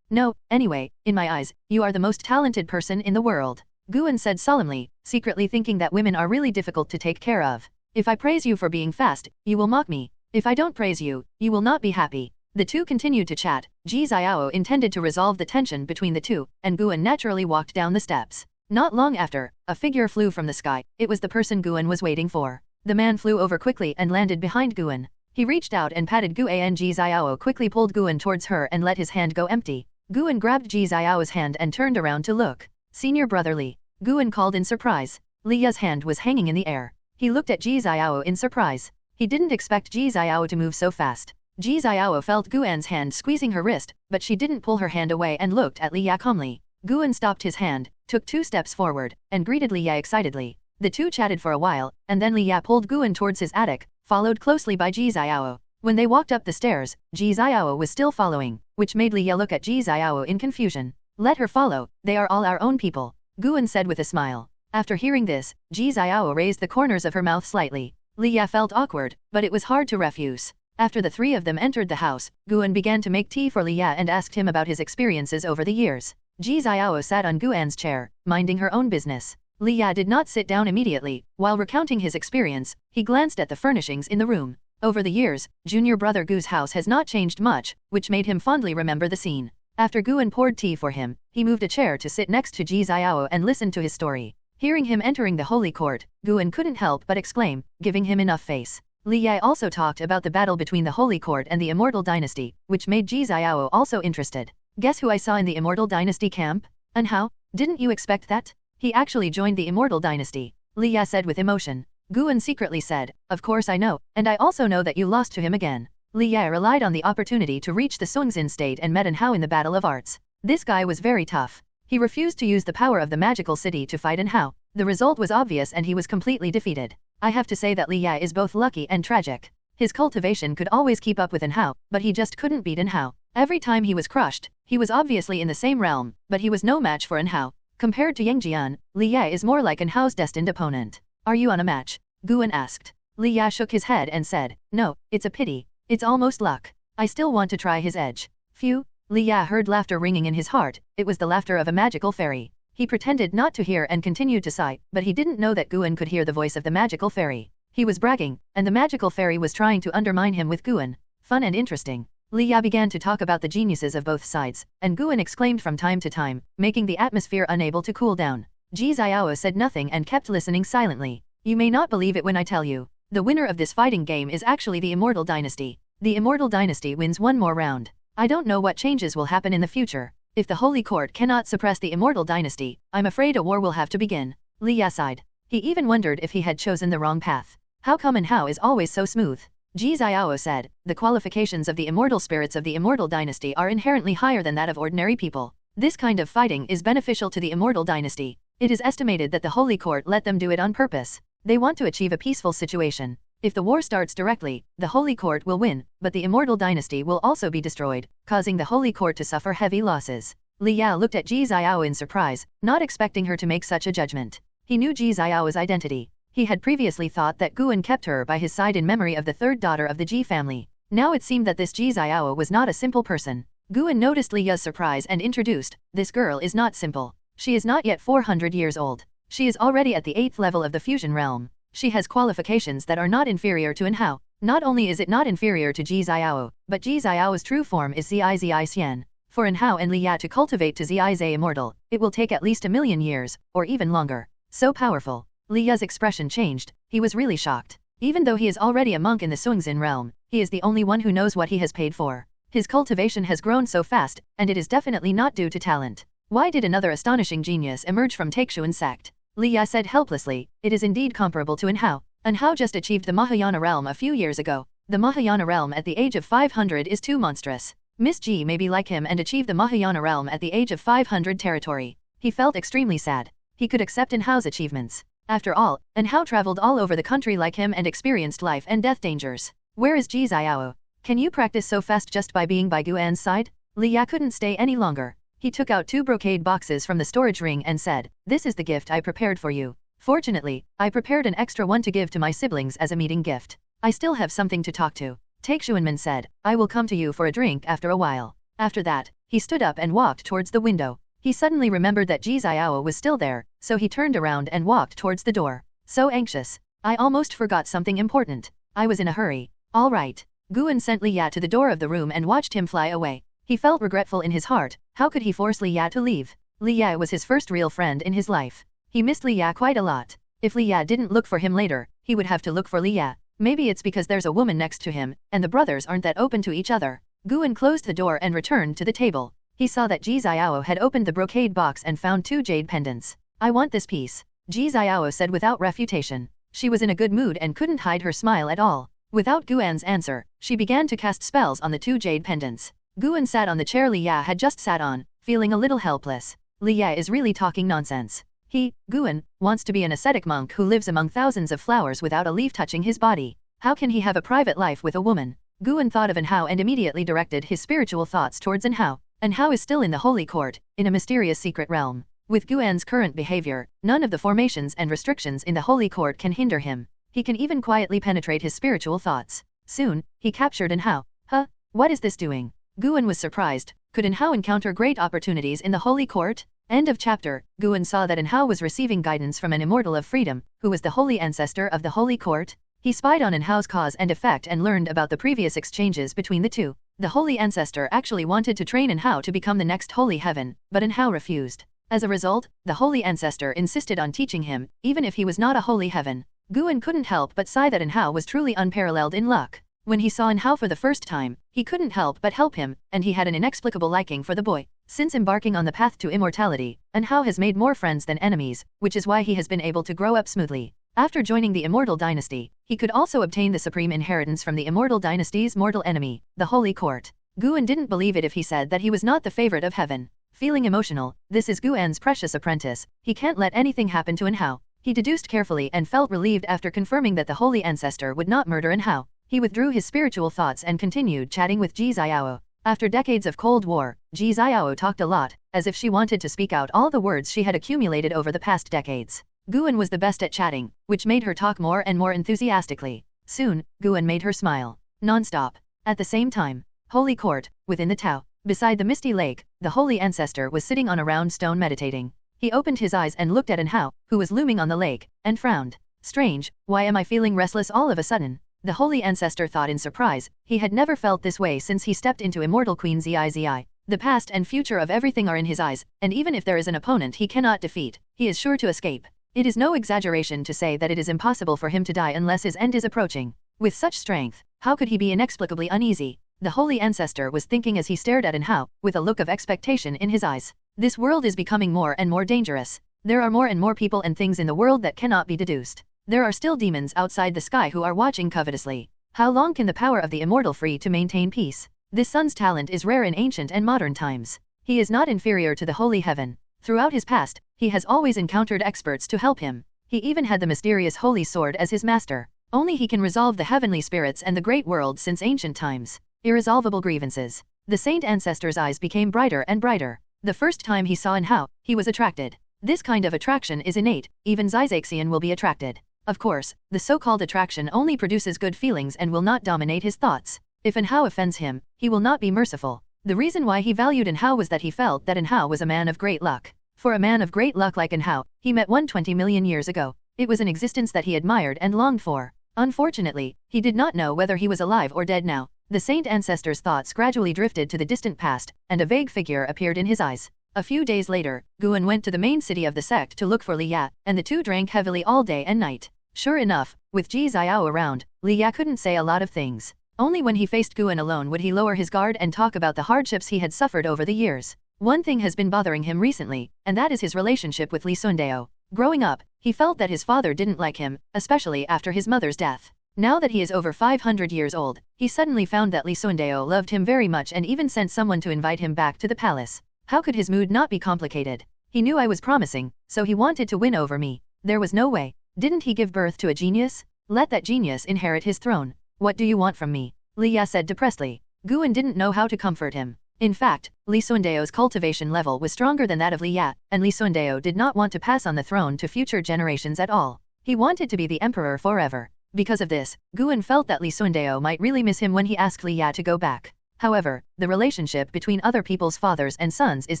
No, anyway, in my eyes, you are the most talented person in the world. Guan said solemnly, secretly thinking that women are really difficult to take care of. If I praise you for being fast, you will mock me. If I don't praise you, you will not be happy. The two continued to chat. Ji Xiao intended to resolve the tension between the two, and Guan naturally walked down the steps. Not long after, a figure flew from the sky. It was the person Guan was waiting for. The man flew over quickly and landed behind Guan. He reached out and patted Guan. Ji Xiao quickly pulled Guan towards her and let his hand go empty. Guan grabbed Ji Xiao's hand and turned around to look. Senior brother Li. Guan called in surprise. Li Ya's hand was hanging in the air. He looked at Ji Xiao in surprise. He didn't expect Ji Xiao to move so fast. Ji Xiao felt Guan's hand squeezing her wrist, but she didn't pull her hand away and looked at Li Ya calmly. Guan stopped his hand, took 2 steps forward, and greeted Li Ya excitedly. The two chatted for a while, and then Li Ya pulled Guan towards his attic, followed closely by Ji Xiao. When they walked up the stairs, Ji Xiao was still following, which made Li Ya look at Ji Xiao in confusion. Let her follow, they are all our own people, Guan said with a smile. After hearing this, Ji Xiao raised the corners of her mouth slightly. Li Ya felt awkward, but it was hard to refuse. After the 3 of them entered the house, Guan began to make tea for Li Ya and asked him about his experiences over the years. Ji Xiao sat on Guan's chair, minding her own business. Li Ya did not sit down immediately. While recounting his experience, he glanced at the furnishings in the room. Over the years, junior brother Gu's house has not changed much, which made him fondly remember the scene. After Guan poured tea for him, he moved a chair to sit next to Ji Xiao and listened to his story. Hearing him entering the holy court, Guan couldn't help but exclaim, giving him enough face. Li Ya also talked about the battle between the Holy Court and the Immortal Dynasty, which made Ji Xiao also interested. Guess who I saw in the Immortal Dynasty camp? And how? Didn't you expect that? He actually joined the Immortal Dynasty, Li Ya said with emotion. Guan secretly said, of course I know, and I also know that you lost to him again. Li Ya relied on the opportunity to reach the Sungzin state and met An Hao in the Battle of Arts. This guy was very tough. He refused to use the power of the magical city to fight An Hao. The result was obvious and he was completely defeated. I have to say that Li Ya is both lucky and tragic. His cultivation could always keep up with An Hao, but he just couldn't beat An Hao. Every time he was crushed, he was obviously in the same realm, but he was no match for An Hao. Compared to Yang Jian, Li Ya is more like An Hao's destined opponent. Are you on a match? Guan asked. Li Ya shook his head and said, no, it's a pity. It's almost luck. I still want to try his edge. Phew. Li Ya heard laughter ringing in his heart. It was the laughter of a magical fairy. He pretended not to hear and continued to sigh, but he didn't know that Guan could hear the voice of the magical fairy. He was bragging, and the magical fairy was trying to undermine him with Guan. Fun and interesting. Li Ya began to talk about the geniuses of both sides, and Guan exclaimed from time to time, making the atmosphere unable to cool down. Ji Xiao said nothing and kept listening silently. You may not believe it when I tell you. The winner of this fighting game is actually the Immortal Dynasty. The Immortal Dynasty wins one more round. I don't know what changes will happen in the future. If the Holy Court cannot suppress the Immortal Dynasty, I'm afraid a war will have to begin. Li Ya sighed. He even wondered if he had chosen the wrong path. How come An Hao is always so smooth? Ji Xiao said, the qualifications of the immortal spirits of the Immortal Dynasty are inherently higher than that of ordinary people. This kind of fighting is beneficial to the Immortal Dynasty. It is estimated that the Holy Court let them do it on purpose. They want to achieve a peaceful situation. If the war starts directly, the Holy Court will win, but the Immortal Dynasty will also be destroyed, causing the Holy Court to suffer heavy losses. Li Ya looked at Ji Xiao in surprise, not expecting her to make such a judgment. He knew Ji Xiao's identity. He had previously thought that Guan kept her by his side in memory of the 3rd daughter of the Ji family. Now it seemed that this Ji Xiao was not a simple person. Guan noticed Li Ya's surprise and introduced, this girl is not simple. She is not yet 400 years old. She is already at the 8th level of the fusion realm. She has qualifications that are not inferior to An Hao. Not only is it not inferior to Ji Xiao, but Ji Xiao's true form is Zi Xian. For An Hao and Li Ya to cultivate to Zi immortal, it will take at least 1,000,000 years, or even longer. So powerful. Li Ya's expression changed. He was really shocked. Even though he is already a monk in the Sungzin realm, he is the only one who knows what he has paid for. His cultivation has grown so fast, and it is definitely not due to talent. Why did another astonishing genius emerge from Taixuan Sect? Li Ya said helplessly, it is indeed comparable to An Hao. An Hao just achieved the Mahayana realm a few years ago. The Mahayana realm at the age of 500 is too monstrous. Miss Ji may be like him and achieve the Mahayana realm at the age of 500 territory. He felt extremely sad. He could accept An Hao's achievements. After all, An Hao traveled all over the country like him and experienced life and death dangers. Where is Ji Xiao? Can you practice so fast just by being by Guan's side? Li Ya couldn't stay any longer. He took out 2 brocade boxes from the storage ring and said, this is the gift I prepared for you. Fortunately, I prepared an extra one to give to my siblings as a meeting gift. I still have something to talk to. Taixuanman said, I will come to you for a drink after a while. After that, he stood up and walked towards the window. He suddenly remembered that Ji Xiao was still there, so he turned around and walked towards the door. So anxious. I almost forgot something important. I was in a hurry. All right. Guan sent Li Ya to the door of the room and watched him fly away. He felt regretful in his heart. How could he force Li Ya to leave? Li Ya was his first real friend in his life. He missed Li Ya quite a lot. If Li Ya didn't look for him later, he would have to look for Li Ya. Maybe it's because there's a woman next to him, and the brothers aren't that open to each other. Guan closed the door and returned to the table. He saw that Ji Xiao had opened the brocade box and found 2 jade pendants. I want this piece, Ji Xiao said without refutation. She was in a good mood and couldn't hide her smile at all. Without Guan's answer, she began to cast spells on the 2 jade pendants. Guan sat on the chair Li Ya had just sat on, feeling a little helpless. Li Ya is really talking nonsense. He, Guan, wants to be an ascetic monk who lives among thousands of flowers without a leaf touching his body. How can he have a private life with a woman? Guan thought of Anhao and immediately directed his spiritual thoughts towards Anhao. Anhao is still in the holy court, in a mysterious secret realm. With Guan's current behavior, none of the formations and restrictions in the holy court can hinder him. He can even quietly penetrate his spiritual thoughts. Soon, he captured Anhao. Huh? What is this doing? Guan was surprised. Could Anhao encounter great opportunities in the holy court? End of chapter. Guan saw that Anhao was receiving guidance from an immortal of freedom, who was the holy ancestor of the holy court. He spied on Anhao's cause and effect and learned about the previous exchanges between the two. The holy ancestor actually wanted to train Anhao to become the next holy heaven, but Anhao refused. As a result, the holy ancestor insisted on teaching him, even if he was not a holy heaven. Guan couldn't help but sigh that Anhao was truly unparalleled in luck. When he saw Anhao for the first time, he couldn't help but help him, and he had an inexplicable liking for the boy. Since embarking on the path to immortality, Anhao has made more friends than enemies, which is why he has been able to grow up smoothly. After joining the immortal dynasty, he could also obtain the supreme inheritance from the immortal dynasty's mortal enemy, the holy court. Guan didn't believe it if he said that he was not the favorite of heaven. Feeling emotional, this is Guan's precious apprentice, he can't let anything happen to Anhao. He deduced carefully and felt relieved after confirming that the holy ancestor would not murder Anhao. He withdrew his spiritual thoughts and continued chatting with Ji Xiao. After decades of Cold War, Ji Xiao talked a lot, as if she wanted to speak out all the words she had accumulated over the past decades. Guan was the best at chatting, which made her talk more and more enthusiastically. Soon, Guan made her smile. Non-stop. At the same time, holy court, within the Tao, beside the misty lake, the holy ancestor was sitting on a round stone meditating. He opened his eyes and looked at Anhao, who was looming on the lake, and frowned. Strange, why am I feeling restless all of a sudden? The holy ancestor thought in surprise. He had never felt this way since he stepped into immortal Queen Zizi. The past and future of everything are in his eyes, and even if there is an opponent he cannot defeat, he is sure to escape. It is no exaggeration to say that it is impossible for him to die unless his end is approaching. With such strength, how could he be inexplicably uneasy? The holy ancestor was thinking as he stared at Anhao, with a look of expectation in his eyes. This world is becoming more and more dangerous. There are more and more people and things in the world that cannot be deduced. There are still demons outside the sky who are watching covetously. How long can the power of the immortal free to maintain peace? This son's talent is rare in ancient and modern times. He is not inferior to the holy heaven. Throughout his past, he has always encountered experts to help him. He even had the mysterious holy sword as his master. Only he can resolve the heavenly spirits and the great world since ancient times. Irresolvable grievances. The saint ancestor's eyes became brighter and brighter. The first time he saw Anhao, he was attracted. This kind of attraction is innate, even Xizaxian will be attracted. Of course, the so-called attraction only produces good feelings and will not dominate his thoughts. If Anhao offends him, he will not be merciful. The reason why he valued Anhao was that he felt that Anhao was a man of great luck. For a man of great luck like Anhao, he met 120 million years ago. It was an existence that he admired and longed for. Unfortunately, he did not know whether he was alive or dead now. The saint ancestor's thoughts gradually drifted to the distant past, and a vague figure appeared in his eyes. A few days later, Guan went to the main city of the sect to look for Li Ya, and the two drank heavily all day and night. Sure enough, with Ji Xiao around, Li Ya couldn't say a lot of things. Only when he faced Guan alone would he lower his guard and talk about the hardships he had suffered over the years. One thing has been bothering him recently, and that is his relationship with Li Sundao. Growing up, he felt that his father didn't like him, especially after his mother's death. Now that he is over 500 years old, he suddenly found that Li Sundao loved him very much and even sent someone to invite him back to the palace. How could his mood not be complicated? He knew I was promising, so he wanted to win over me. There was no way. Didn't he give birth to a genius? Let that genius inherit his throne. What do you want from me? Li Ya said depressedly. Guan didn't know how to comfort him. In fact, Li Sundao's cultivation level was stronger than that of Li Ya, and Li Sundao did not want to pass on the throne to future generations at all. He wanted to be the emperor forever. Because of this, Guan felt that Li Sundao might really miss him when he asked Li Ya to go back. However, the relationship between other people's fathers and sons is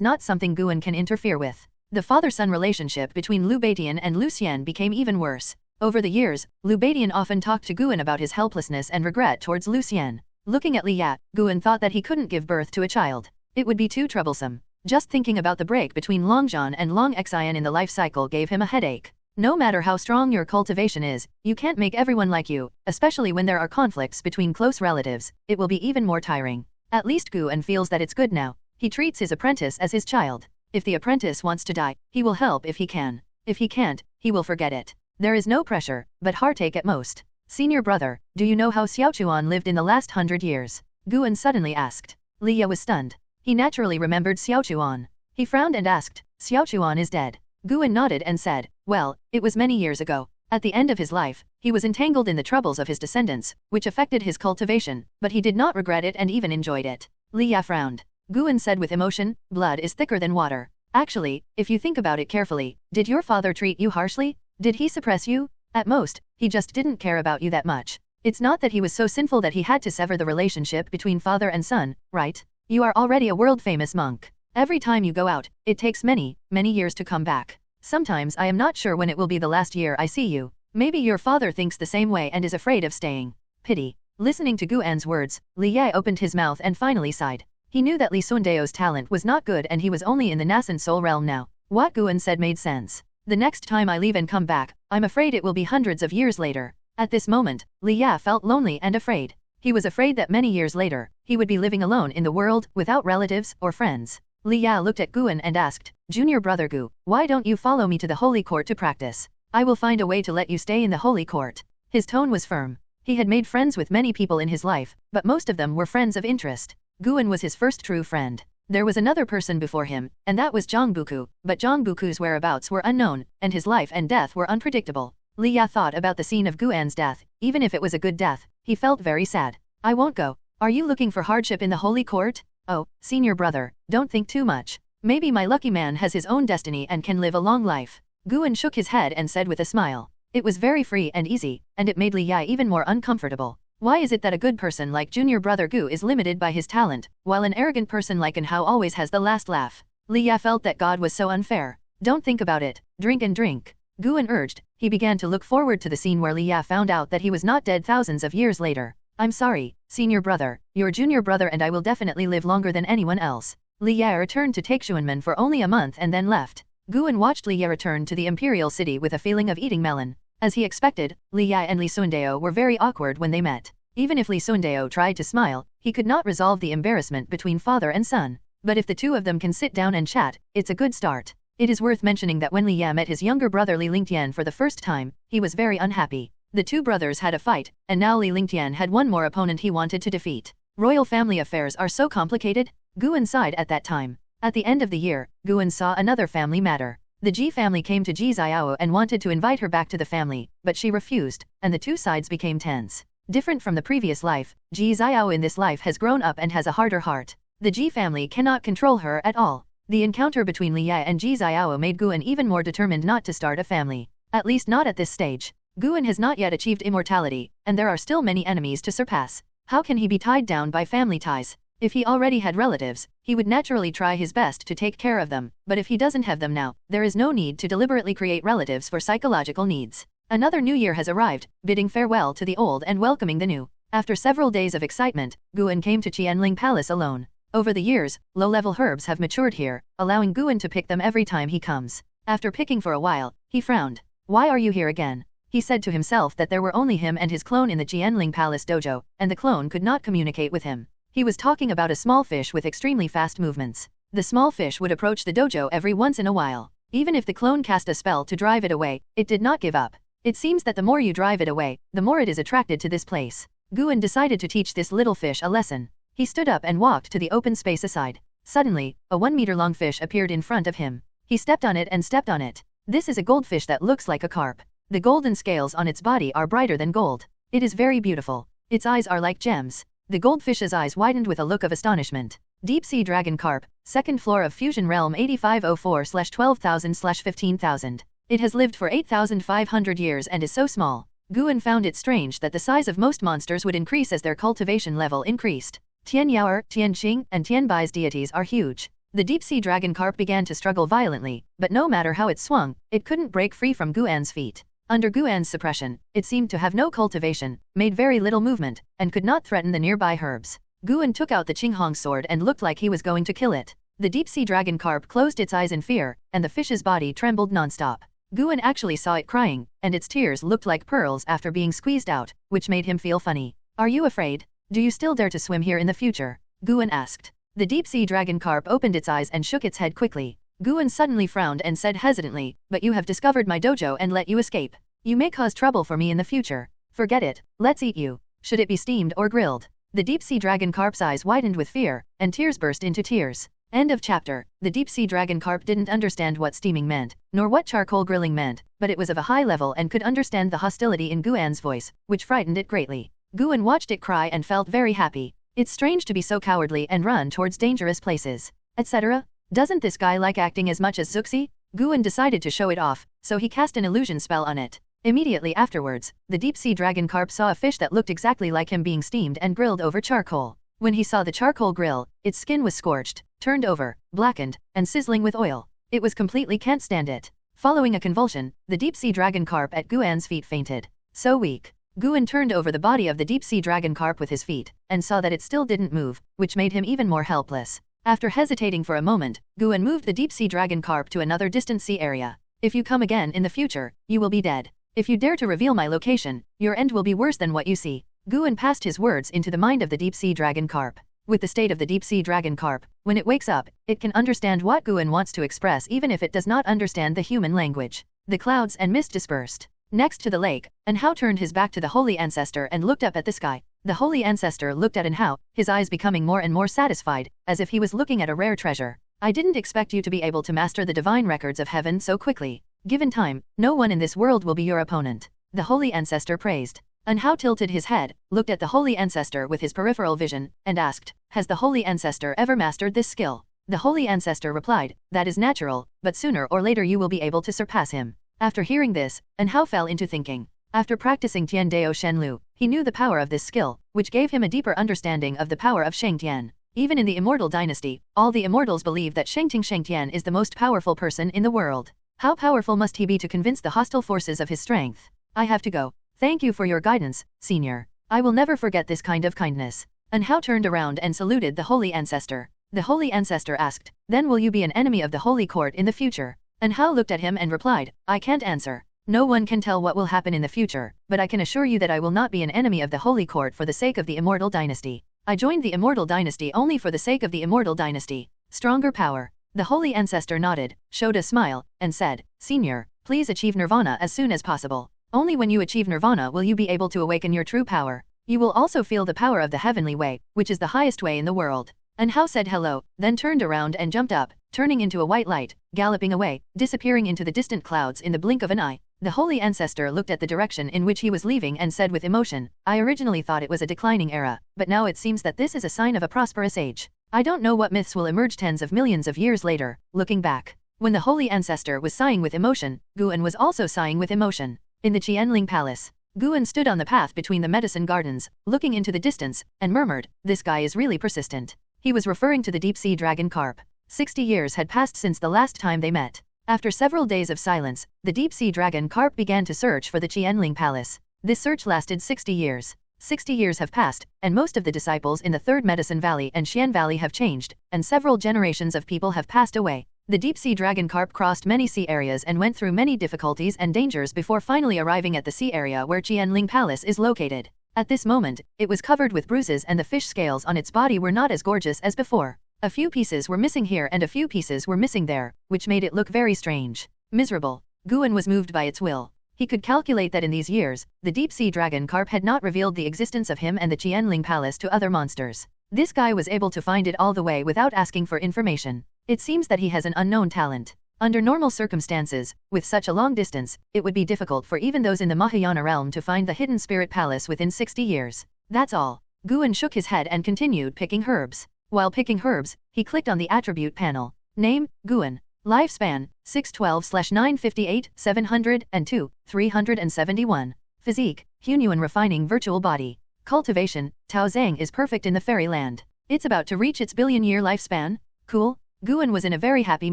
not something Guan can interfere with. The father-son relationship between Liu Beidian and Lu Xian became even worse. Over the years, Liu Beidian often talked to Guan about his helplessness and regret towards Lu Xian. Looking at Li Ya, Guan thought that he couldn't give birth to a child. It would be too troublesome. Just thinking about the break between Long Zhan and Long Xian in the life cycle gave him a headache. No matter how strong your cultivation is, you can't make everyone like you, especially when there are conflicts between close relatives. It will be even more tiring. At least Guan feels that it's good now. He treats his apprentice as his child. If the apprentice wants to die, he will help if he can. If he can't, he will forget it. There is no pressure, but heartache at most. Senior brother, do you know how Xiaochuan lived in the last 100 years? Guan suddenly asked. Li Ya was stunned. He naturally remembered Xiaochuan. He frowned and asked, Xiaochuan is dead. Guan nodded and said, well, it was many years ago. At the end of his life, he was entangled in the troubles of his descendants, which affected his cultivation, but he did not regret it and even enjoyed it. Li Ya frowned. Guan said with emotion, blood is thicker than water. Actually, if you think about it carefully, did your father treat you harshly? Did he suppress you? At most, he just didn't care about you that much. It's not that he was so sinful that he had to sever the relationship between father and son, right? You are already a world-famous monk. Every time you go out, it takes many, many years to come back. Sometimes I am not sure when it will be the last year I see you. Maybe your father thinks the same way and is afraid of staying. Pity. Listening to Guan's words, Li Ye opened his mouth and finally sighed. He knew that Li Sundeo's talent was not good and he was only in the nascent soul realm now. What Guan said made sense. The next time I leave and come back, I'm afraid it will be hundreds of years later. At this moment, Li Ya felt lonely and afraid. He was afraid that many years later, he would be living alone in the world, without relatives or friends. Li Ya looked at Guan and asked, Junior brother Gu, why don't you follow me to the holy court to practice? I will find a way to let you stay in the holy court. His tone was firm. He had made friends with many people in his life, but most of them were friends of interest. Guan was his first true friend. There was another person before him, and that was Zhang Buku, but Zhang Buku's whereabouts were unknown, and his life and death were unpredictable. Li Ya thought about the scene of Guan's death. Even if it was a good death, he felt very sad. I won't go. Are you looking for hardship in the holy court? Oh, senior brother, don't think too much. Maybe my lucky man has his own destiny and can live a long life. Guan shook his head and said with a smile. It was very free and easy, and it made Li Ya even more uncomfortable. Why is it that a good person like junior brother Gu is limited by his talent, while an arrogant person like An Hao always has the last laugh? Li Ya felt that God was so unfair. Don't think about it, drink and drink. Guan urged. He began to look forward to the scene where Li Ya found out that he was not dead thousands of years later. I'm sorry, senior brother, your junior brother and I will definitely live longer than anyone else. Li Ya returned to Taixuan for only a month and then left. Guan watched Li Ya return to the imperial city with a feeling of eating melon. As he expected, Li Ya and Li Sundeo were very awkward when they met. Even if Li Sundeo tried to smile, he could not resolve the embarrassment between father and son. But if the two of them can sit down and chat, it's a good start. It is worth mentioning that when Li Ya met his younger brother Li Lingtian for the first time, he was very unhappy. The two brothers had a fight, and now Li Lingtian had one more opponent he wanted to defeat. Royal family affairs are so complicated. Guan sighed at that time. At the end of the year, Guan saw another family matter. The Ji family came to Ji Xiao and wanted to invite her back to the family, but she refused, and the two sides became tense. Different from the previous life, Ji Xiao in this life has grown up and has a harder heart. The Ji family cannot control her at all. The encounter between Li Ya and Ji Xiao made Guan even more determined not to start a family. At least not at this stage. Guan has not yet achieved immortality, and there are still many enemies to surpass. How can he be tied down by family ties? If he already had relatives, he would naturally try his best to take care of them, but if he doesn't have them now, there is no need to deliberately create relatives for psychological needs. Another new year has arrived, bidding farewell to the old and welcoming the new. After several days of excitement, Guan came to Qianling Palace alone. Over the years, low-level herbs have matured here, allowing Guan to pick them every time he comes. After picking for a while, he frowned. Why are you here again? He said to himself that there were only him and his clone in the Qianling Palace dojo, and the clone could not communicate with him. He was talking about a small fish with extremely fast movements. The small fish would approach the dojo every once in a while. Even if the clone cast a spell to drive it away, it did not give up. It seems that the more you drive it away, the more it is attracted to this place. Guan decided to teach this little fish a lesson. He stood up and walked to the open space aside. Suddenly, a 1-meter-long fish appeared in front of him. He stepped on it and stepped on it. This is a goldfish that looks like a carp. The golden scales on its body are brighter than gold. It is very beautiful. Its eyes are like gems. The goldfish's eyes widened with a look of astonishment. Deep Sea Dragon Carp, 2nd floor of Fusion Realm 8504/12000/15000. It has lived for 8,500 years and is so small. Guan found it strange that the size of most monsters would increase as their cultivation level increased. Tian Yaoer, Tian Qing, and Tian Bai's deities are huge. The deep-sea dragon carp began to struggle violently, but no matter how it swung, it couldn't break free from Guan's feet. Under Guan's suppression, it seemed to have no cultivation, made very little movement, and could not threaten the nearby herbs. Guan took out the Qinghong sword and looked like he was going to kill it. The deep-sea dragon carp closed its eyes in fear, and the fish's body trembled non-stop. Guan actually saw it crying, and its tears looked like pearls after being squeezed out, which made him feel funny. Are you afraid? Do you still dare to swim here in the future? Guan asked. The deep-sea dragon carp opened its eyes and shook its head quickly. Guan suddenly frowned and said hesitantly, but you have discovered my dojo and let you escape. You may cause trouble for me in the future. Forget it, let's eat you. Should it be steamed or grilled? The deep-sea dragon carp's eyes widened with fear, and tears burst into tears. End of chapter. The deep-sea dragon carp didn't understand what steaming meant, nor what charcoal grilling meant, but it was of a high level and could understand the hostility in Guan's voice, which frightened it greatly. Guan watched it cry and felt very happy. It's strange to be so cowardly and run towards dangerous places, etc. Doesn't this guy like acting as much as Zuxi? Guan decided to show it off, so he cast an illusion spell on it. Immediately afterwards, the deep-sea dragon carp saw a fish that looked exactly like him being steamed and grilled over charcoal. When he saw the charcoal grill, its skin was scorched, turned over, blackened, and sizzling with oil. It was completely can't stand it. Following a convulsion, the deep-sea dragon carp at Guan's feet fainted. So weak. Guan turned over the body of the deep-sea dragon carp with his feet, and saw that it still didn't move, which made him even more helpless. After hesitating for a moment, Guan moved the deep-sea dragon carp to another distant sea area. If you come again in the future, you will be dead. If you dare to reveal my location, your end will be worse than what you see. Guan passed his words into the mind of the deep-sea dragon carp. With the state of the deep-sea dragon carp, when it wakes up, it can understand what Guan wants to express even if it does not understand the human language. The clouds and mist dispersed. Next to the lake, Anhao turned his back to the holy ancestor and looked up at the sky. The holy ancestor looked at Anhao, his eyes becoming more and more satisfied, as if he was looking at a rare treasure. I didn't expect you to be able to master the divine records of heaven so quickly. Given time, no one in this world will be your opponent. The holy ancestor praised. Anhao tilted his head, looked at the holy ancestor with his peripheral vision, and asked, has the holy ancestor ever mastered this skill? The holy ancestor replied, that is natural, but sooner or later you will be able to surpass him. After hearing this, Anhao fell into thinking. After practicing Tian Dao Shenlu, he knew the power of this skill, which gave him a deeper understanding of the power of Shengtian. Even in the immortal dynasty, all the immortals believe that Shengtian is the most powerful person in the world. How powerful must he be to convince the hostile forces of his strength? I have to go. Thank you for your guidance, senior. I will never forget this kind of kindness. Anhao turned around and saluted the holy ancestor. The holy ancestor asked, then will you be an enemy of the holy court in the future? Anhao looked at him and replied, I can't answer. No one can tell what will happen in the future, but I can assure you that I will not be an enemy of the holy court for the sake of the immortal dynasty. I joined the immortal dynasty only for the sake of the immortal dynasty. Stronger power. The holy ancestor nodded, showed a smile, and said, Senior, please achieve nirvana as soon as possible. Only when you achieve nirvana will you be able to awaken your true power. You will also feel the power of the heavenly way, which is the highest way in the world. Anhao said hello, then turned around and jumped up, turning into a white light, galloping away, disappearing into the distant clouds in the blink of an eye. The holy ancestor looked at the direction in which he was leaving and said with emotion, I originally thought it was a declining era, but now it seems that this is a sign of a prosperous age. I don't know what myths will emerge tens of millions of years later. Looking back, when the holy ancestor was sighing with emotion, Guan was also sighing with emotion. In the Qianling Palace, Guan stood on the path between the medicine gardens, looking into the distance, and murmured, this guy is really persistent. He was referring to the deep-sea dragon carp. 60 years had passed since the last time they met. After several days of silence, the deep-sea dragon carp began to search for the Qianling Palace. This search lasted 60 years. 60 years have passed, and most of the disciples in the Third Medicine Valley and Xian Valley have changed, and several generations of people have passed away. The deep-sea dragon carp crossed many sea areas and went through many difficulties and dangers before finally arriving at the sea area where Qianling Palace is located. At this moment, it was covered with bruises and the fish scales on its body were not as gorgeous as before. A few pieces were missing here and a few pieces were missing there, which made it look very strange. Miserable. Guan was moved by its will. He could calculate that in these years, the deep-sea dragon carp had not revealed the existence of him and the Qianling Palace to other monsters. This guy was able to find it all the way without asking for information. It seems that he has an unknown talent. Under normal circumstances, with such a long distance, it would be difficult for even those in the Mahayana realm to find the hidden spirit palace within 60 years. That's all. Guan shook his head and continued picking herbs. While picking herbs, he clicked on the attribute panel. Name, Guan. Lifespan, 612/958, 702, 371. Physique, Hunyuan refining virtual body. Cultivation, Tao Zhang is perfect in the fairyland. It's about to reach its billion-year lifespan? Cool. Guan was in a very happy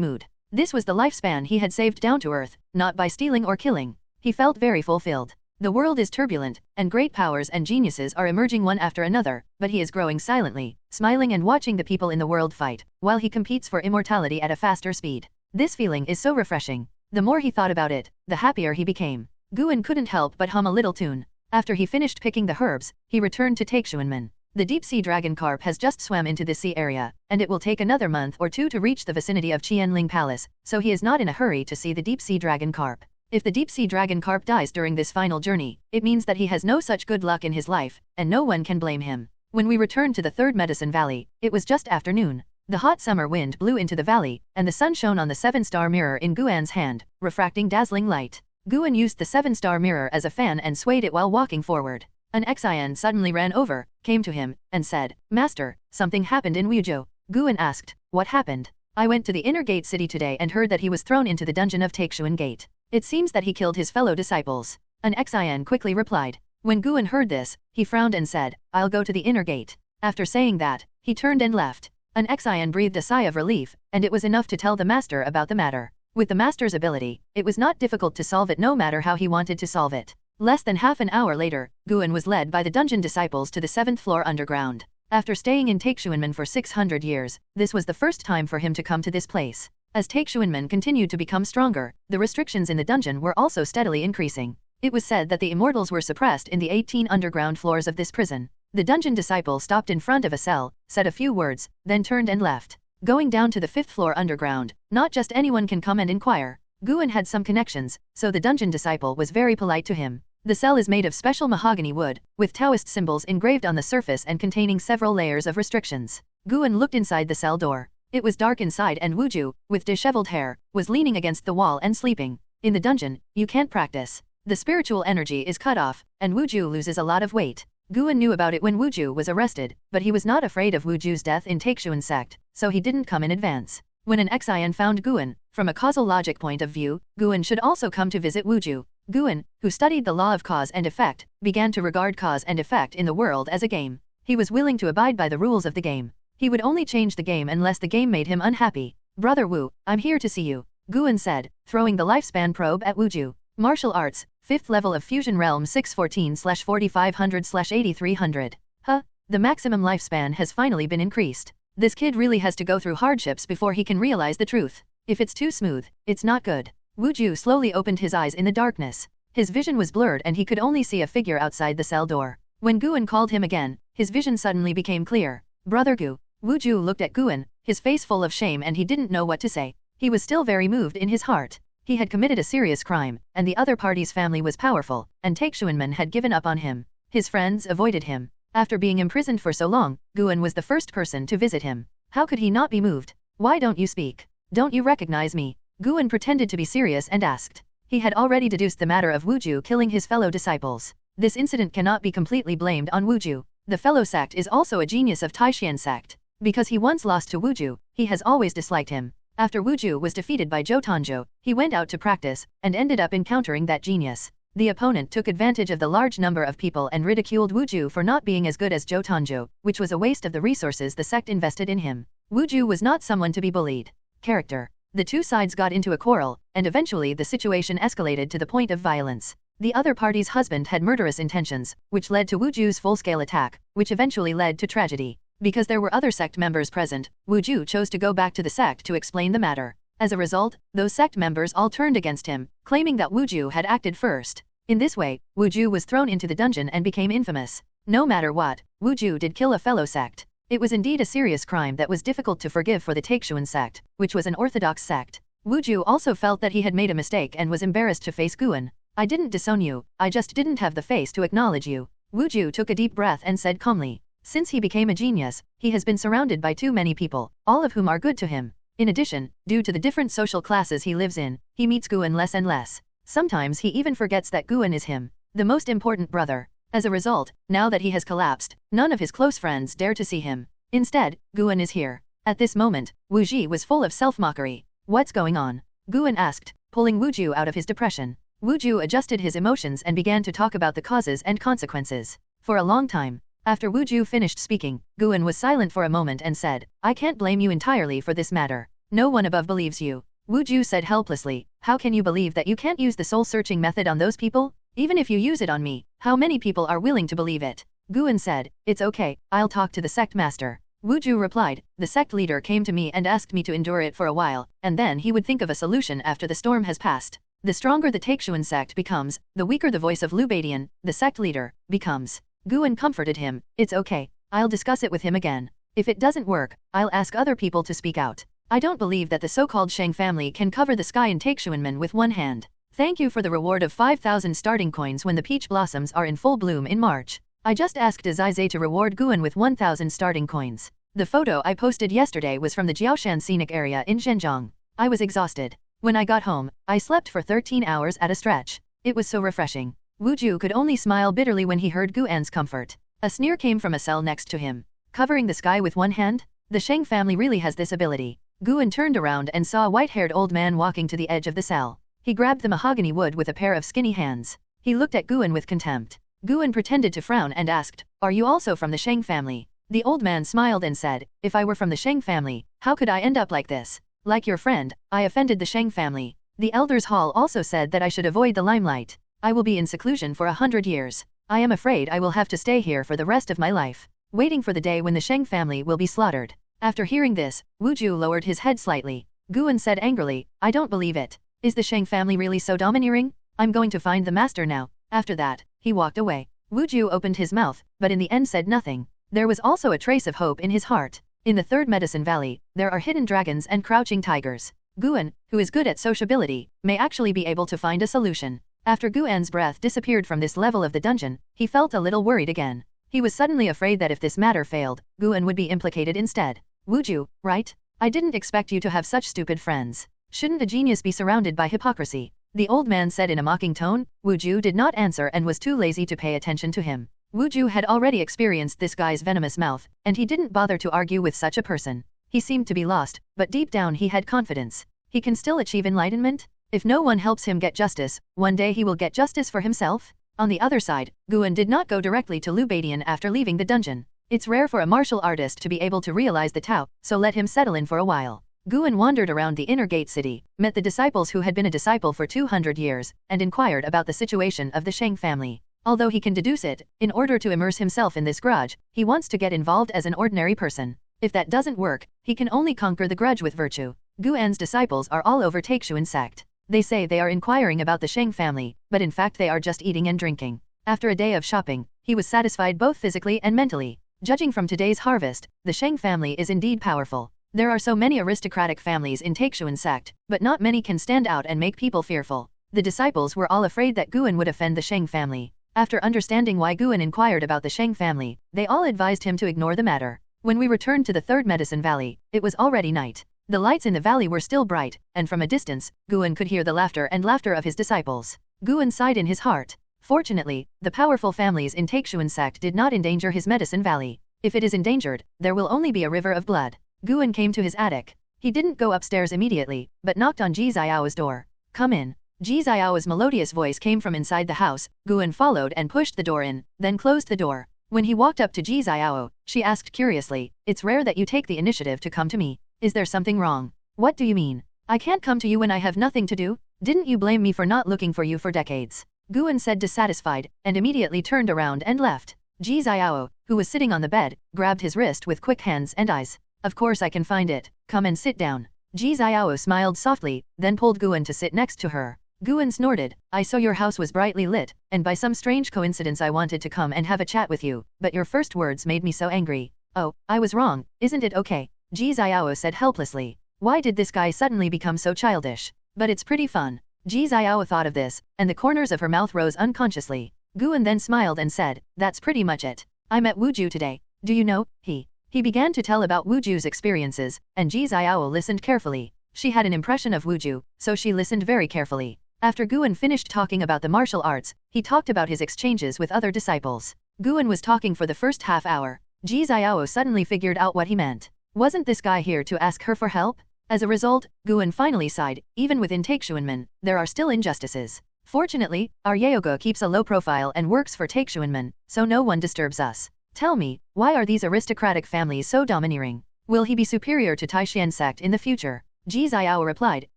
mood. This was the lifespan he had saved down to earth, not by stealing or killing. He felt very fulfilled. The world is turbulent, and great powers and geniuses are emerging one after another, but he is growing silently, smiling and watching the people in the world fight, while he competes for immortality at a faster speed. This feeling is so refreshing. The more he thought about it, the happier he became. Guan couldn't help but hum a little tune. After he finished picking the herbs, he returned to Taixuan. The deep-sea dragon carp has just swam into this sea area, and it will take another month or two to reach the vicinity of Qianling Palace, so he is not in a hurry to see the deep-sea dragon carp. If the deep-sea dragon carp dies during this final journey, it means that he has no such good luck in his life, and no one can blame him. When we returned to the third medicine valley, it was just afternoon. The hot summer wind blew into the valley, and the sun shone on the seven-star mirror in Guan's hand, refracting dazzling light. Guan used the seven-star mirror as a fan and swayed it while walking forward. An Xian suddenly ran over, came to him, and said, "Master, something happened in Wuzhou." Guan asked, "What happened?" "I went to the inner gate city today and heard that he was thrown into the dungeon of Taixuan Gate. It seems that he killed his fellow disciples." An Xian quickly replied. When Guan heard this, he frowned and said, "I'll go to the inner gate." After saying that, he turned and left. An Xian breathed a sigh of relief, and it was enough to tell the master about the matter. With the master's ability, it was not difficult to solve it no matter how he wanted to solve it. Less than half an hour later, Guan was led by the dungeon disciples to the 7th floor underground. After staying in Taixuanmen for 600 years, this was the first time for him to come to this place. As Taixuanmen continued to become stronger, the restrictions in the dungeon were also steadily increasing. It was said that the immortals were suppressed in the 18 underground floors of this prison. The dungeon disciple stopped in front of a cell, said a few words, then turned and left. Going down to the 5th floor underground, not just anyone can come and inquire. Guan had some connections, so the dungeon disciple was very polite to him. The cell is made of special mahogany wood, with Taoist symbols engraved on the surface and containing several layers of restrictions. Guan looked inside the cell door. It was dark inside and Wuzhou, with disheveled hair, was leaning against the wall and sleeping. In the dungeon, you can't practice. The spiritual energy is cut off, and Wuzhou loses a lot of weight. Guan knew about it when Wuzhou was arrested, but he was not afraid of Wuzhou's death in Taixuan Sect, so he didn't come in advance. When an Xian found Guan, from a causal logic point of view, Guan should also come to visit Wuzhou. Guan, who studied the law of cause and effect, began to regard cause and effect in the world as a game. He was willing to abide by the rules of the game. He would only change the game unless the game made him unhappy. "Brother Wu, I'm here to see you," Guan said, throwing the lifespan probe at Wuzhou. Martial arts, 5th level of Fusion Realm 614/4500/8300. Huh, the maximum lifespan has finally been increased. This kid really has to go through hardships before he can realize the truth. If it's too smooth, it's not good. Wuzhou slowly opened his eyes in the darkness. His vision was blurred and he could only see a figure outside the cell door. When Guan called him again, his vision suddenly became clear. "Brother Gu." Wuzhou looked at Guan, his face full of shame, and he didn't know what to say. He was still very moved in his heart. He had committed a serious crime, and the other party's family was powerful, and Taixuanmen had given up on him. His friends avoided him. After being imprisoned for so long, Guan was the first person to visit him. How could he not be moved? "Why don't you speak? Don't you recognize me?" Guan pretended to be serious and asked. He had already deduced the matter of Wuzhou killing his fellow disciples. This incident cannot be completely blamed on Wuzhou. The fellow sect is also a genius of Taixuan Sect. Because he once lost to Wuzhou, he has always disliked him. After Wuzhou was defeated by Zhou Tanzhou, he went out to practice, and ended up encountering that genius. The opponent took advantage of the large number of people and ridiculed Wuzhou for not being as good as Zhou Tanzhou, which was a waste of the resources the sect invested in him. Wuzhou was not someone to be bullied. Character. The two sides got into a quarrel, and eventually the situation escalated to the point of violence. The other party's husband had murderous intentions, which led to Wuzhou's full-scale attack, which eventually led to tragedy. Because there were other sect members present, Wuzhou chose to go back to the sect to explain the matter. As a result, those sect members all turned against him, claiming that Wuzhou had acted first. In this way, Wuzhou was thrown into the dungeon and became infamous. No matter what, Wuzhou did kill a fellow sect. It was indeed a serious crime that was difficult to forgive for the Taixuan Sect, which was an orthodox sect. Wuzhou also felt that he had made a mistake and was embarrassed to face Guan. "I didn't disown you, I just didn't have the face to acknowledge you." Wuzhou took a deep breath and said calmly. Since he became a genius, he has been surrounded by too many people, all of whom are good to him. In addition, due to the different social classes he lives in, he meets Guan less and less. Sometimes he even forgets that Guan is him, the most important brother. As a result, now that he has collapsed, none of his close friends dare to see him. Instead, Guan is here. At this moment, Wu Ji was full of self-mockery. "What's going on?" Guan asked, pulling Wuzhou out of his depression. Wuzhou adjusted his emotions and began to talk about the causes and consequences. For a long time, After Wu Ju finished speaking, Guan was silent for a moment and said, I can't blame you entirely for this matter. No one above believes you. Wu Ju said helplessly, how can you believe that you can't use the soul-searching method on those people? Even if you use it on me, how many people are willing to believe it? Guan said, it's okay, I'll talk to the sect master. Wu Ju replied, the sect leader came to me and asked me to endure it for a while, and then he would think of a solution after the storm has passed. The stronger the Taixuan Sect becomes, the weaker the voice of Lubadian, the sect leader, becomes. Guan comforted him, it's okay, I'll discuss it with him again. If it doesn't work, I'll ask other people to speak out. I don't believe that the so-called Shang family can cover the sky in Taixuanmen with one hand. Thank you for the reward of 5,000 starting coins when the peach blossoms are in full bloom in March. I just asked Zai to reward Guan with 1,000 starting coins. The photo I posted yesterday was from the Jiaoshan scenic area in Zhenjiang. I was exhausted. When I got home, I slept for 13 hours at a stretch. It was so refreshing. Wu Ju could only smile bitterly when he heard Guan's comfort. A sneer came from a cell next to him. Covering the sky with one hand? The Shang family really has this ability. Guan turned around and saw a white-haired old man walking to the edge of the cell. He grabbed the mahogany wood with a pair of skinny hands. He looked at Guan with contempt. Guan pretended to frown and asked, are you also from the Shang family? The old man smiled and said, if I were from the Shang family, how could I end up like this? Like your friend, I offended the Shang family. The elders' hall also said that I should avoid the limelight. I will be in seclusion for 100 years. I am afraid I will have to stay here for the rest of my life, waiting for the day when the Shang family will be slaughtered. After hearing this, Wu Ju lowered his head slightly. Guan said angrily, I don't believe it. Is the Shang family really so domineering? I'm going to find the master now. After that, he walked away. Wu Ju opened his mouth, but in the end said nothing. There was also a trace of hope in his heart. In the third medicine valley, there are hidden dragons and crouching tigers. Guan, who is good at sociability, may actually be able to find a solution. After Guan's breath disappeared from this level of the dungeon, he felt a little worried again. He was suddenly afraid that if this matter failed, Guan would be implicated instead. Wu Ju, right? I didn't expect you to have such stupid friends. Shouldn't a genius be surrounded by hypocrisy? The old man said in a mocking tone. Wu Ju did not answer and was too lazy to pay attention to him. Wu Ju had already experienced this guy's venomous mouth, and he didn't bother to argue with such a person. He seemed to be lost, but deep down he had confidence. He can still achieve enlightenment? If no one helps him get justice, one day he will get justice for himself? On the other side, Guan did not go directly to Lubadian after leaving the dungeon. It's rare for a martial artist to be able to realize the Tao, so let him settle in for a while. Guan wandered around the inner gate city, met the disciples who had been a disciple for 200 years, and inquired about the situation of the Shang family. Although he can deduce it, in order to immerse himself in this grudge, he wants to get involved as an ordinary person. If that doesn't work, he can only conquer the grudge with virtue. Guan's disciples are all over Taixuan Sect. They say they are inquiring about the Shang family, but in fact they are just eating and drinking. After a day of shopping, he was satisfied both physically and mentally. Judging from today's harvest, the Shang family is indeed powerful. There are so many aristocratic families in Taixuan Sect, but not many can stand out and make people fearful. The disciples were all afraid that Guan would offend the Shang family. After understanding why Guan inquired about the Shang family, they all advised him to ignore the matter. When we returned to the third medicine valley, it was already night. The lights in the valley were still bright, and from a distance, Guan could hear the laughter of his disciples. Guan sighed in his heart. Fortunately, the powerful families in Taixuan Sect did not endanger his medicine valley. If it is endangered, there will only be a river of blood. Guan came to his attic. He didn't go upstairs immediately, but knocked on Ji Xiao's door. Come in. Ji Xiao's melodious voice came from inside the house. Guan followed and pushed the door in, then closed the door. When he walked up to Ji Xiao, she asked curiously, it's rare that you take the initiative to come to me. Is there something wrong? What do you mean? I can't come to you when I have nothing to do? Didn't you blame me for not looking for you for decades? Guan said dissatisfied, and immediately turned around and left. Ji Xiao, who was sitting on the bed, grabbed his wrist with quick hands and eyes. Of course I can find it. Come and sit down. Ji Xiao smiled softly, then pulled Guan to sit next to her. Guan snorted. I saw your house was brightly lit, and by some strange coincidence I wanted to come and have a chat with you, but your first words made me so angry. Oh, I was wrong, isn't it okay? Ji Xiao said helplessly. Why did this guy suddenly become so childish? But it's pretty fun. Ji Xiao thought of this, and the corners of her mouth rose unconsciously. Guan then smiled and said, that's pretty much it. I met Wu Ju today. Do you know, he began to tell about Wu Ju's experiences, and Ji Xiao listened carefully. She had an impression of Wu Ju, so she listened very carefully. After Guan finished talking about the martial arts, he talked about his exchanges with other disciples. Guan was talking for the first half hour. Ji Xiao suddenly figured out what he meant. Wasn't this guy here to ask her for help? As a result, Guan finally sighed. Even within Taixuanmen, there are still injustices. Fortunately, our Yaoge keeps a low profile and works for Taixuanmen, so no one disturbs us. Tell me, why are these aristocratic families so domineering? Will he be superior to Taixuan Sect in the future? Ji Xiao replied,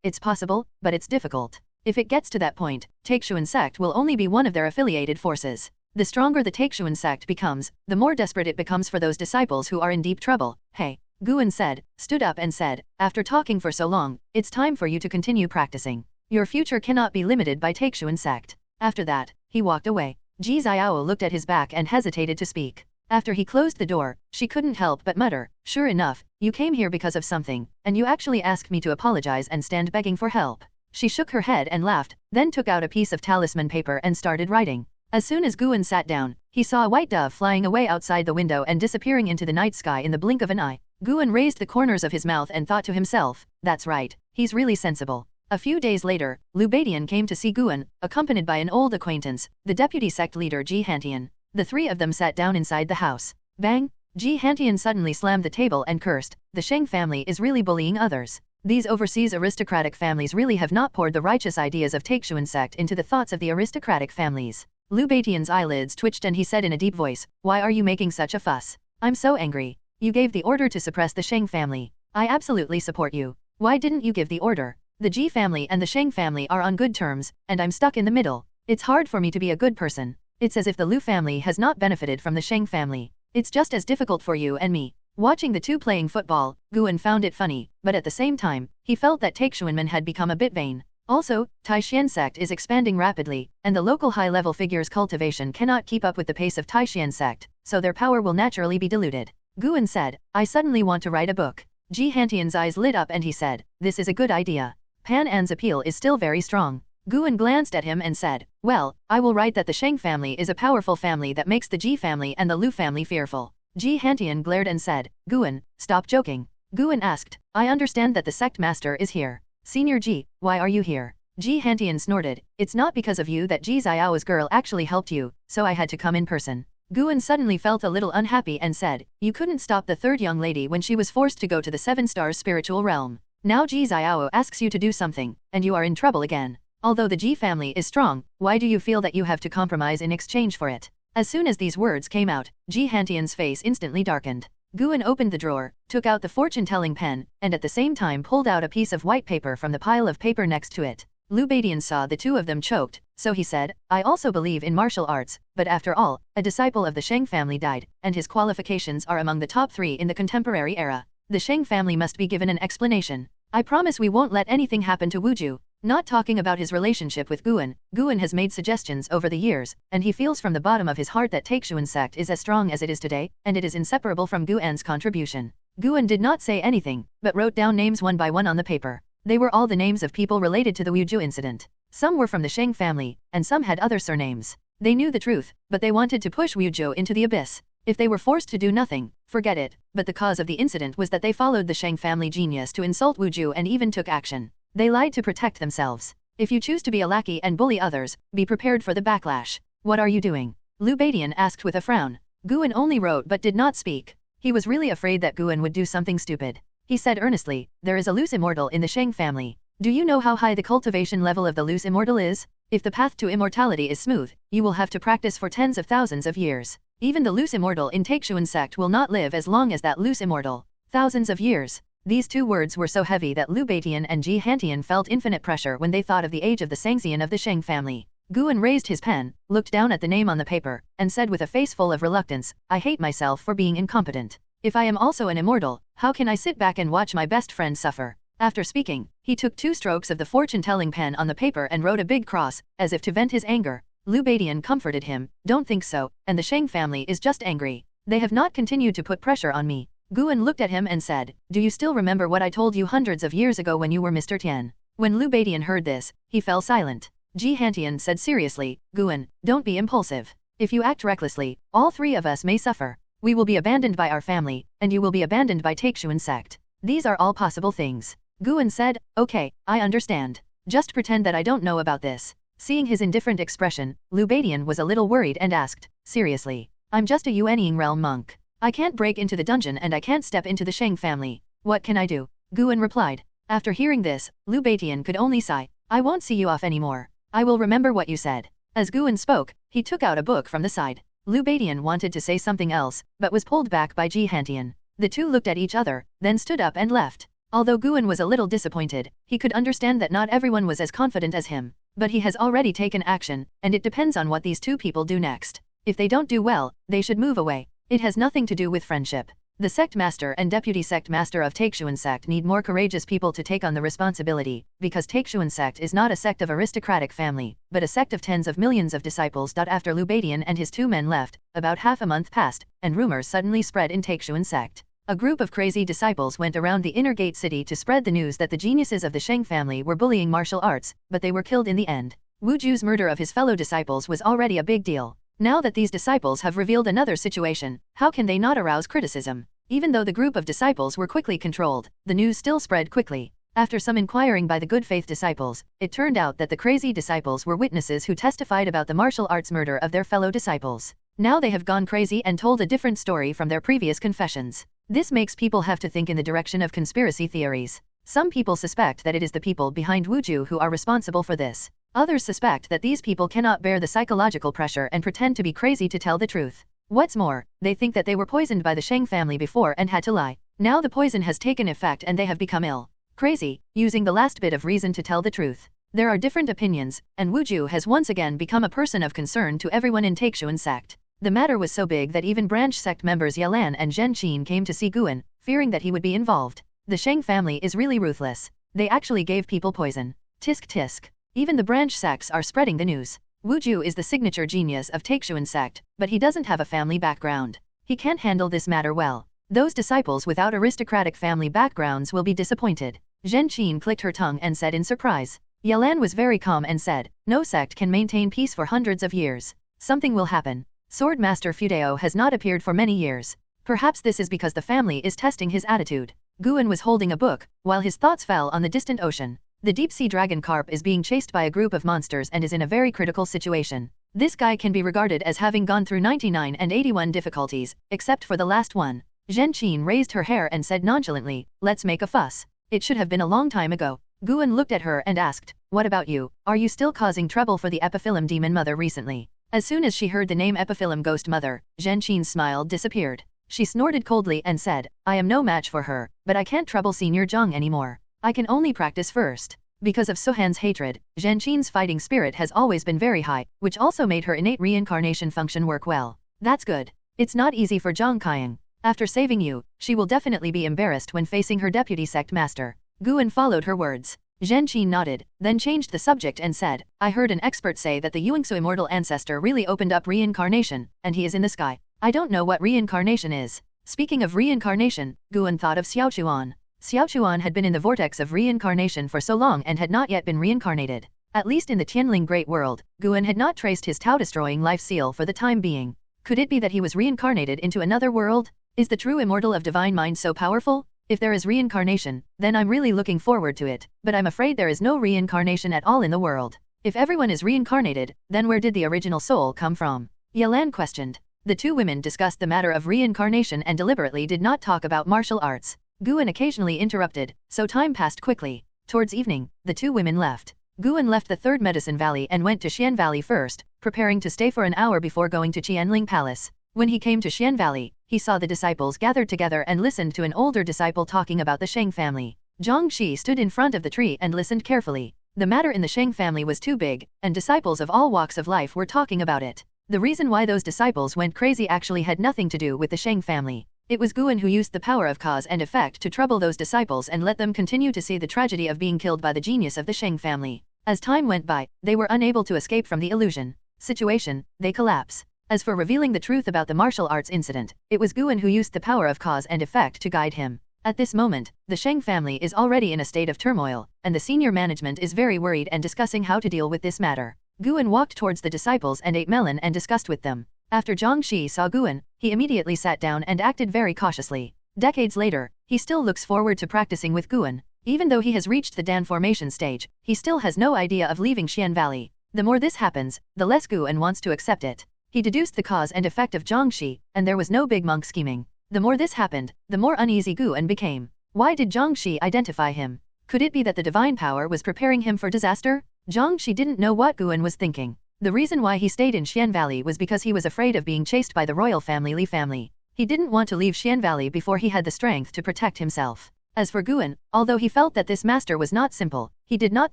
it's possible, but it's difficult. If it gets to that point, Taixuan Sect will only be one of their affiliated forces. The stronger the Taixuan Sect becomes, the more desperate it becomes for those disciples who are in deep trouble. Hey, Guan said, stood up and said, after talking for so long, it's time for you to continue practicing. Your future cannot be limited by Taixuan Sect. After that, he walked away. Ji Xiao looked at his back and hesitated to speak. After he closed the door, she couldn't help but mutter, sure enough, you came here because of something, and you actually asked me to apologize and stand begging for help. She shook her head and laughed, then took out a piece of talisman paper and started writing. As soon as Guan sat down, he saw a white dove flying away outside the window and disappearing into the night sky in the blink of an eye. Guan raised the corners of his mouth and thought to himself, that's right, he's really sensible. A few days later, Liu Beidian came to see Guan, accompanied by an old acquaintance, the deputy sect leader Ji Hantian. The three of them sat down inside the house. Bang! Ji Hantian suddenly slammed the table and cursed, the Sheng family is really bullying others. These overseas aristocratic families really have not poured the righteous ideas of Taixuan Sect into the thoughts of the aristocratic families. Liu Beidian's eyelids twitched and he said in a deep voice, why are you making such a fuss? I'm so angry. You gave the order to suppress the Sheng family. I absolutely support you. Why didn't you give the order? The Ji family and the Sheng family are on good terms, and I'm stuck in the middle. It's hard for me to be a good person. It's as if the Liu family has not benefited from the Sheng family. It's just as difficult for you and me. Watching the two playing football, Guan found it funny, but at the same time, he felt that Taixuanmen had become a bit vain. Also, Taixuan Sect is expanding rapidly, and the local high-level figures' cultivation cannot keep up with the pace of Taixuan Sect, so their power will naturally be diluted. Guan said, I suddenly want to write a book. Ji Hantian's eyes lit up and he said, this is a good idea. Pan An's appeal is still very strong. Guan glanced at him and said, well, I will write that the Sheng family is a powerful family that makes the Ji family and the Liu family fearful. Ji Hantian glared and said, Guan, stop joking. Guan asked, I understand that the sect master is here. Senior Ji, why are you here? Ji Hantian snorted, it's not because of you that Ji Xiao's girl actually helped you, so I had to come in person. Guan suddenly felt a little unhappy and said, you couldn't stop the third young lady when she was forced to go to the 7 stars spiritual realm. Now Ji Xiao asks you to do something, and you are in trouble again. Although the Ji family is strong, why do you feel that you have to compromise in exchange for it? As soon as these words came out, Ji Hantian's face instantly darkened. Guan opened the drawer, took out the fortune-telling pen, and at the same time pulled out a piece of white paper from the pile of paper next to it. Liu Beidian saw the two of them choked, so he said, I also believe in martial arts, but after all, a disciple of the Sheng family died, and his qualifications are among the top 3 in the contemporary era. The Sheng family must be given an explanation. I promise we won't let anything happen to Wuju. Not talking about his relationship with Guan, Guan has made suggestions over the years, and he feels from the bottom of his heart that Taixuan Sect is as strong as it is today, and it is inseparable from Guan's contribution. Guan did not say anything, but wrote down names one by one on the paper. They were all the names of people related to the Wuju incident. Some were from the Sheng family, and some had other surnames. They knew the truth, but they wanted to push Wuju into the abyss. If they were forced to do nothing, forget it, but the cause of the incident was that they followed the Sheng family genius to insult Wuju and even took action. They lied to protect themselves. If you choose to be a lackey and bully others, be prepared for the backlash. What are you doing? Liu Beidian asked with a frown. Guan only wrote but did not speak. He was really afraid that Guan would do something stupid. He said earnestly, there is a loose immortal in the Sheng family. Do you know how high the cultivation level of the loose immortal is? If the path to immortality is smooth, you will have to practice for tens of thousands of years. Even the loose immortal in Taixuan Sect will not live as long as that loose immortal. Thousands of years. These two words were so heavy that Liu Beidian and Ji Hantian felt infinite pressure when they thought of the age of the Sangxian of the Sheng family. Guan raised his pen, looked down at the name on the paper, and said with a face full of reluctance, I hate myself for being incompetent. If I am also an immortal, how can I sit back and watch my best friend suffer? After speaking, he took 2 strokes of the fortune-telling pen on the paper and wrote a big cross, as if to vent his anger. Liu Beidian comforted him, don't think so, and the Sheng family is just angry. They have not continued to put pressure on me. Guan looked at him and said, do you still remember what I told you hundreds of years ago when you were Mr. Tian? When Liu Beidian heard this, he fell silent. Ji Hantian said seriously, Guan, don't be impulsive. If you act recklessly, all 3 of us may suffer. We will be abandoned by our family, and you will be abandoned by Taixuan Sect. These are all possible things. Guan said, okay, I understand. Just pretend that I don't know about this. Seeing his indifferent expression, Liu Beidian was a little worried and asked, seriously, I'm just a Yuanying realm monk. I can't break into the dungeon and I can't step into the Sheng family. What can I do? Guan replied. After hearing this, Liu Beidian could only sigh. I won't see you off anymore. I will remember what you said. As Guan spoke, he took out a book from the side. Liu Baidian wanted to say something else, but was pulled back by Ji Hantian. The two looked at each other, then stood up and left. Although Guan was a little disappointed, he could understand that not everyone was as confident as him. But he has already taken action, and it depends on what these two people do next. If they don't do well, they should move away. It has nothing to do with friendship. The sect master and deputy sect master of Taixuan Sect need more courageous people to take on the responsibility, because Taixuan Sect is not a sect of aristocratic family, but a sect of tens of millions of disciples. After Liu Baidian and his two men left, about half a month passed, and rumors suddenly spread in Taixuan Sect. A group of crazy disciples went around the inner gate city to spread the news that the geniuses of the Sheng family were bullying martial arts, but they were killed in the end. Wu Ju's murder of his fellow disciples was already a big deal. Now that these disciples have revealed another situation, how can they not arouse criticism? Even though the group of disciples were quickly controlled, the news still spread quickly. After some inquiring by the good faith disciples, it turned out that the crazy disciples were witnesses who testified about the martial arts murder of their fellow disciples. Now they have gone crazy and told a different story from their previous confessions. This makes people have to think in the direction of conspiracy theories. Some people suspect that it is the people behind Wu Ju who are responsible for this. Others suspect that these people cannot bear the psychological pressure and pretend to be crazy to tell the truth. What's more, they think that they were poisoned by the Sheng family before and had to lie. Now the poison has taken effect and they have become ill. Crazy, using the last bit of reason to tell the truth. There are different opinions, and Wu Ju has once again become a person of concern to everyone in Taixuan Sect. The matter was so big that even branch sect members Yalan and Zhen Qin came to see Guan, fearing that he would be involved. The Sheng family is really ruthless. They actually gave people poison. Tisk tisk. Even the branch sects are spreading the news. Wu Ju is the signature genius of Taixuan Sect, but he doesn't have a family background. He can't handle this matter well. Those disciples without aristocratic family backgrounds will be disappointed. Zhen Qin clicked her tongue and said in surprise. Yalan was very calm and said, no sect can maintain peace for hundreds of years. Something will happen. Sword Master Fudeo has not appeared for many years. Perhaps this is because the family is testing his attitude. Guan was holding a book, while his thoughts fell on the distant ocean. The deep-sea dragon carp is being chased by a group of monsters and is in a very critical situation. This guy can be regarded as having gone through 99 and 81 difficulties, except for the last one. Zhen Qin raised her hair and said nonchalantly, let's make a fuss. It should have been a long time ago. Guan looked at her and asked, what about you? Are you still causing trouble for the Epiphyllum demon mother recently? As soon as she heard the name Epiphyllum ghost mother, Zhen Qin's smile disappeared. She snorted coldly and said, I am no match for her, but I can't trouble Senior Zhang anymore. I can only practice first. Because of Sohan's hatred, Zhen Qin's fighting spirit has always been very high, which also made her innate reincarnation function work well. That's good. It's not easy for Zhang Qiang. After saving you, she will definitely be embarrassed when facing her deputy sect master. Guan followed her words. Zhen Qin nodded, then changed the subject and said, I heard an expert say that the Yuangsu immortal ancestor really opened up reincarnation, and he is in the sky. I don't know what reincarnation is. Speaking of reincarnation, Guan thought of Xiaochuan. Xiaochuan had been in the vortex of reincarnation for so long and had not yet been reincarnated. At least in the Tianling Great World, Guan had not traced his Tao-destroying life seal for the time being. Could it be that he was reincarnated into another world? Is the true immortal of divine mind so powerful? If there is reincarnation, then I'm really looking forward to it, but I'm afraid there is no reincarnation at all in the world. If everyone is reincarnated, then where did the original soul come from? Yalan questioned. The two women discussed the matter of reincarnation and deliberately did not talk about martial arts. Guan occasionally interrupted, so time passed quickly. Towards evening, the two women left. Guan left the third Medicine Valley and went to Xian Valley first, preparing to stay for an hour before going to Qianling Palace. When he came to Xian Valley, he saw the disciples gathered together and listened to an older disciple talking about the Sheng family. Zhang Shi stood in front of the tree and listened carefully. The matter in the Sheng family was too big, and disciples of all walks of life were talking about it. The reason why those disciples went crazy actually had nothing to do with the Sheng family. It was Guan who used the power of cause and effect to trouble those disciples and let them continue to see the tragedy of being killed by the genius of the Sheng family. As time went by, they were unable to escape from the illusion. Situation, they collapse. As for revealing the truth about the martial arts incident, it was Guan who used the power of cause and effect to guide him. At this moment, the Sheng family is already in a state of turmoil, and the senior management is very worried and discussing how to deal with this matter. Guan walked towards the disciples and ate melon and discussed with them. After Zhang Shi saw Guan, he immediately sat down and acted very cautiously. Decades later, he still looks forward to practicing with Guan. Even though he has reached the Dan formation stage, he still has no idea of leaving Xian Valley. The more this happens, the less Guan wants to accept it. He deduced the cause and effect of Zhang Shi, and there was no big monk scheming. The more this happened, the more uneasy Guan became. Why did Zhang Shi identify him? Could it be that the divine power was preparing him for disaster? Zhang Shi didn't know what Guan was thinking. The reason why he stayed in Xian Valley was because he was afraid of being chased by the royal family Li family. He didn't want to leave Xian Valley before he had the strength to protect himself. As for Guan, although he felt that this master was not simple, he did not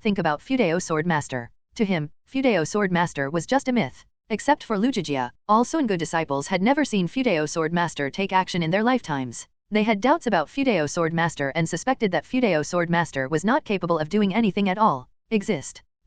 think about Fudeo Sword Master. To him, Fudeo Sword Master was just a myth. Except for Lu Zhijia, all Sungu disciples had never seen Fudeo Sword Master take action in their lifetimes. They had doubts about Fudeo Sword Master and suspected that Fudeo Sword Master was not capable of doing anything at all.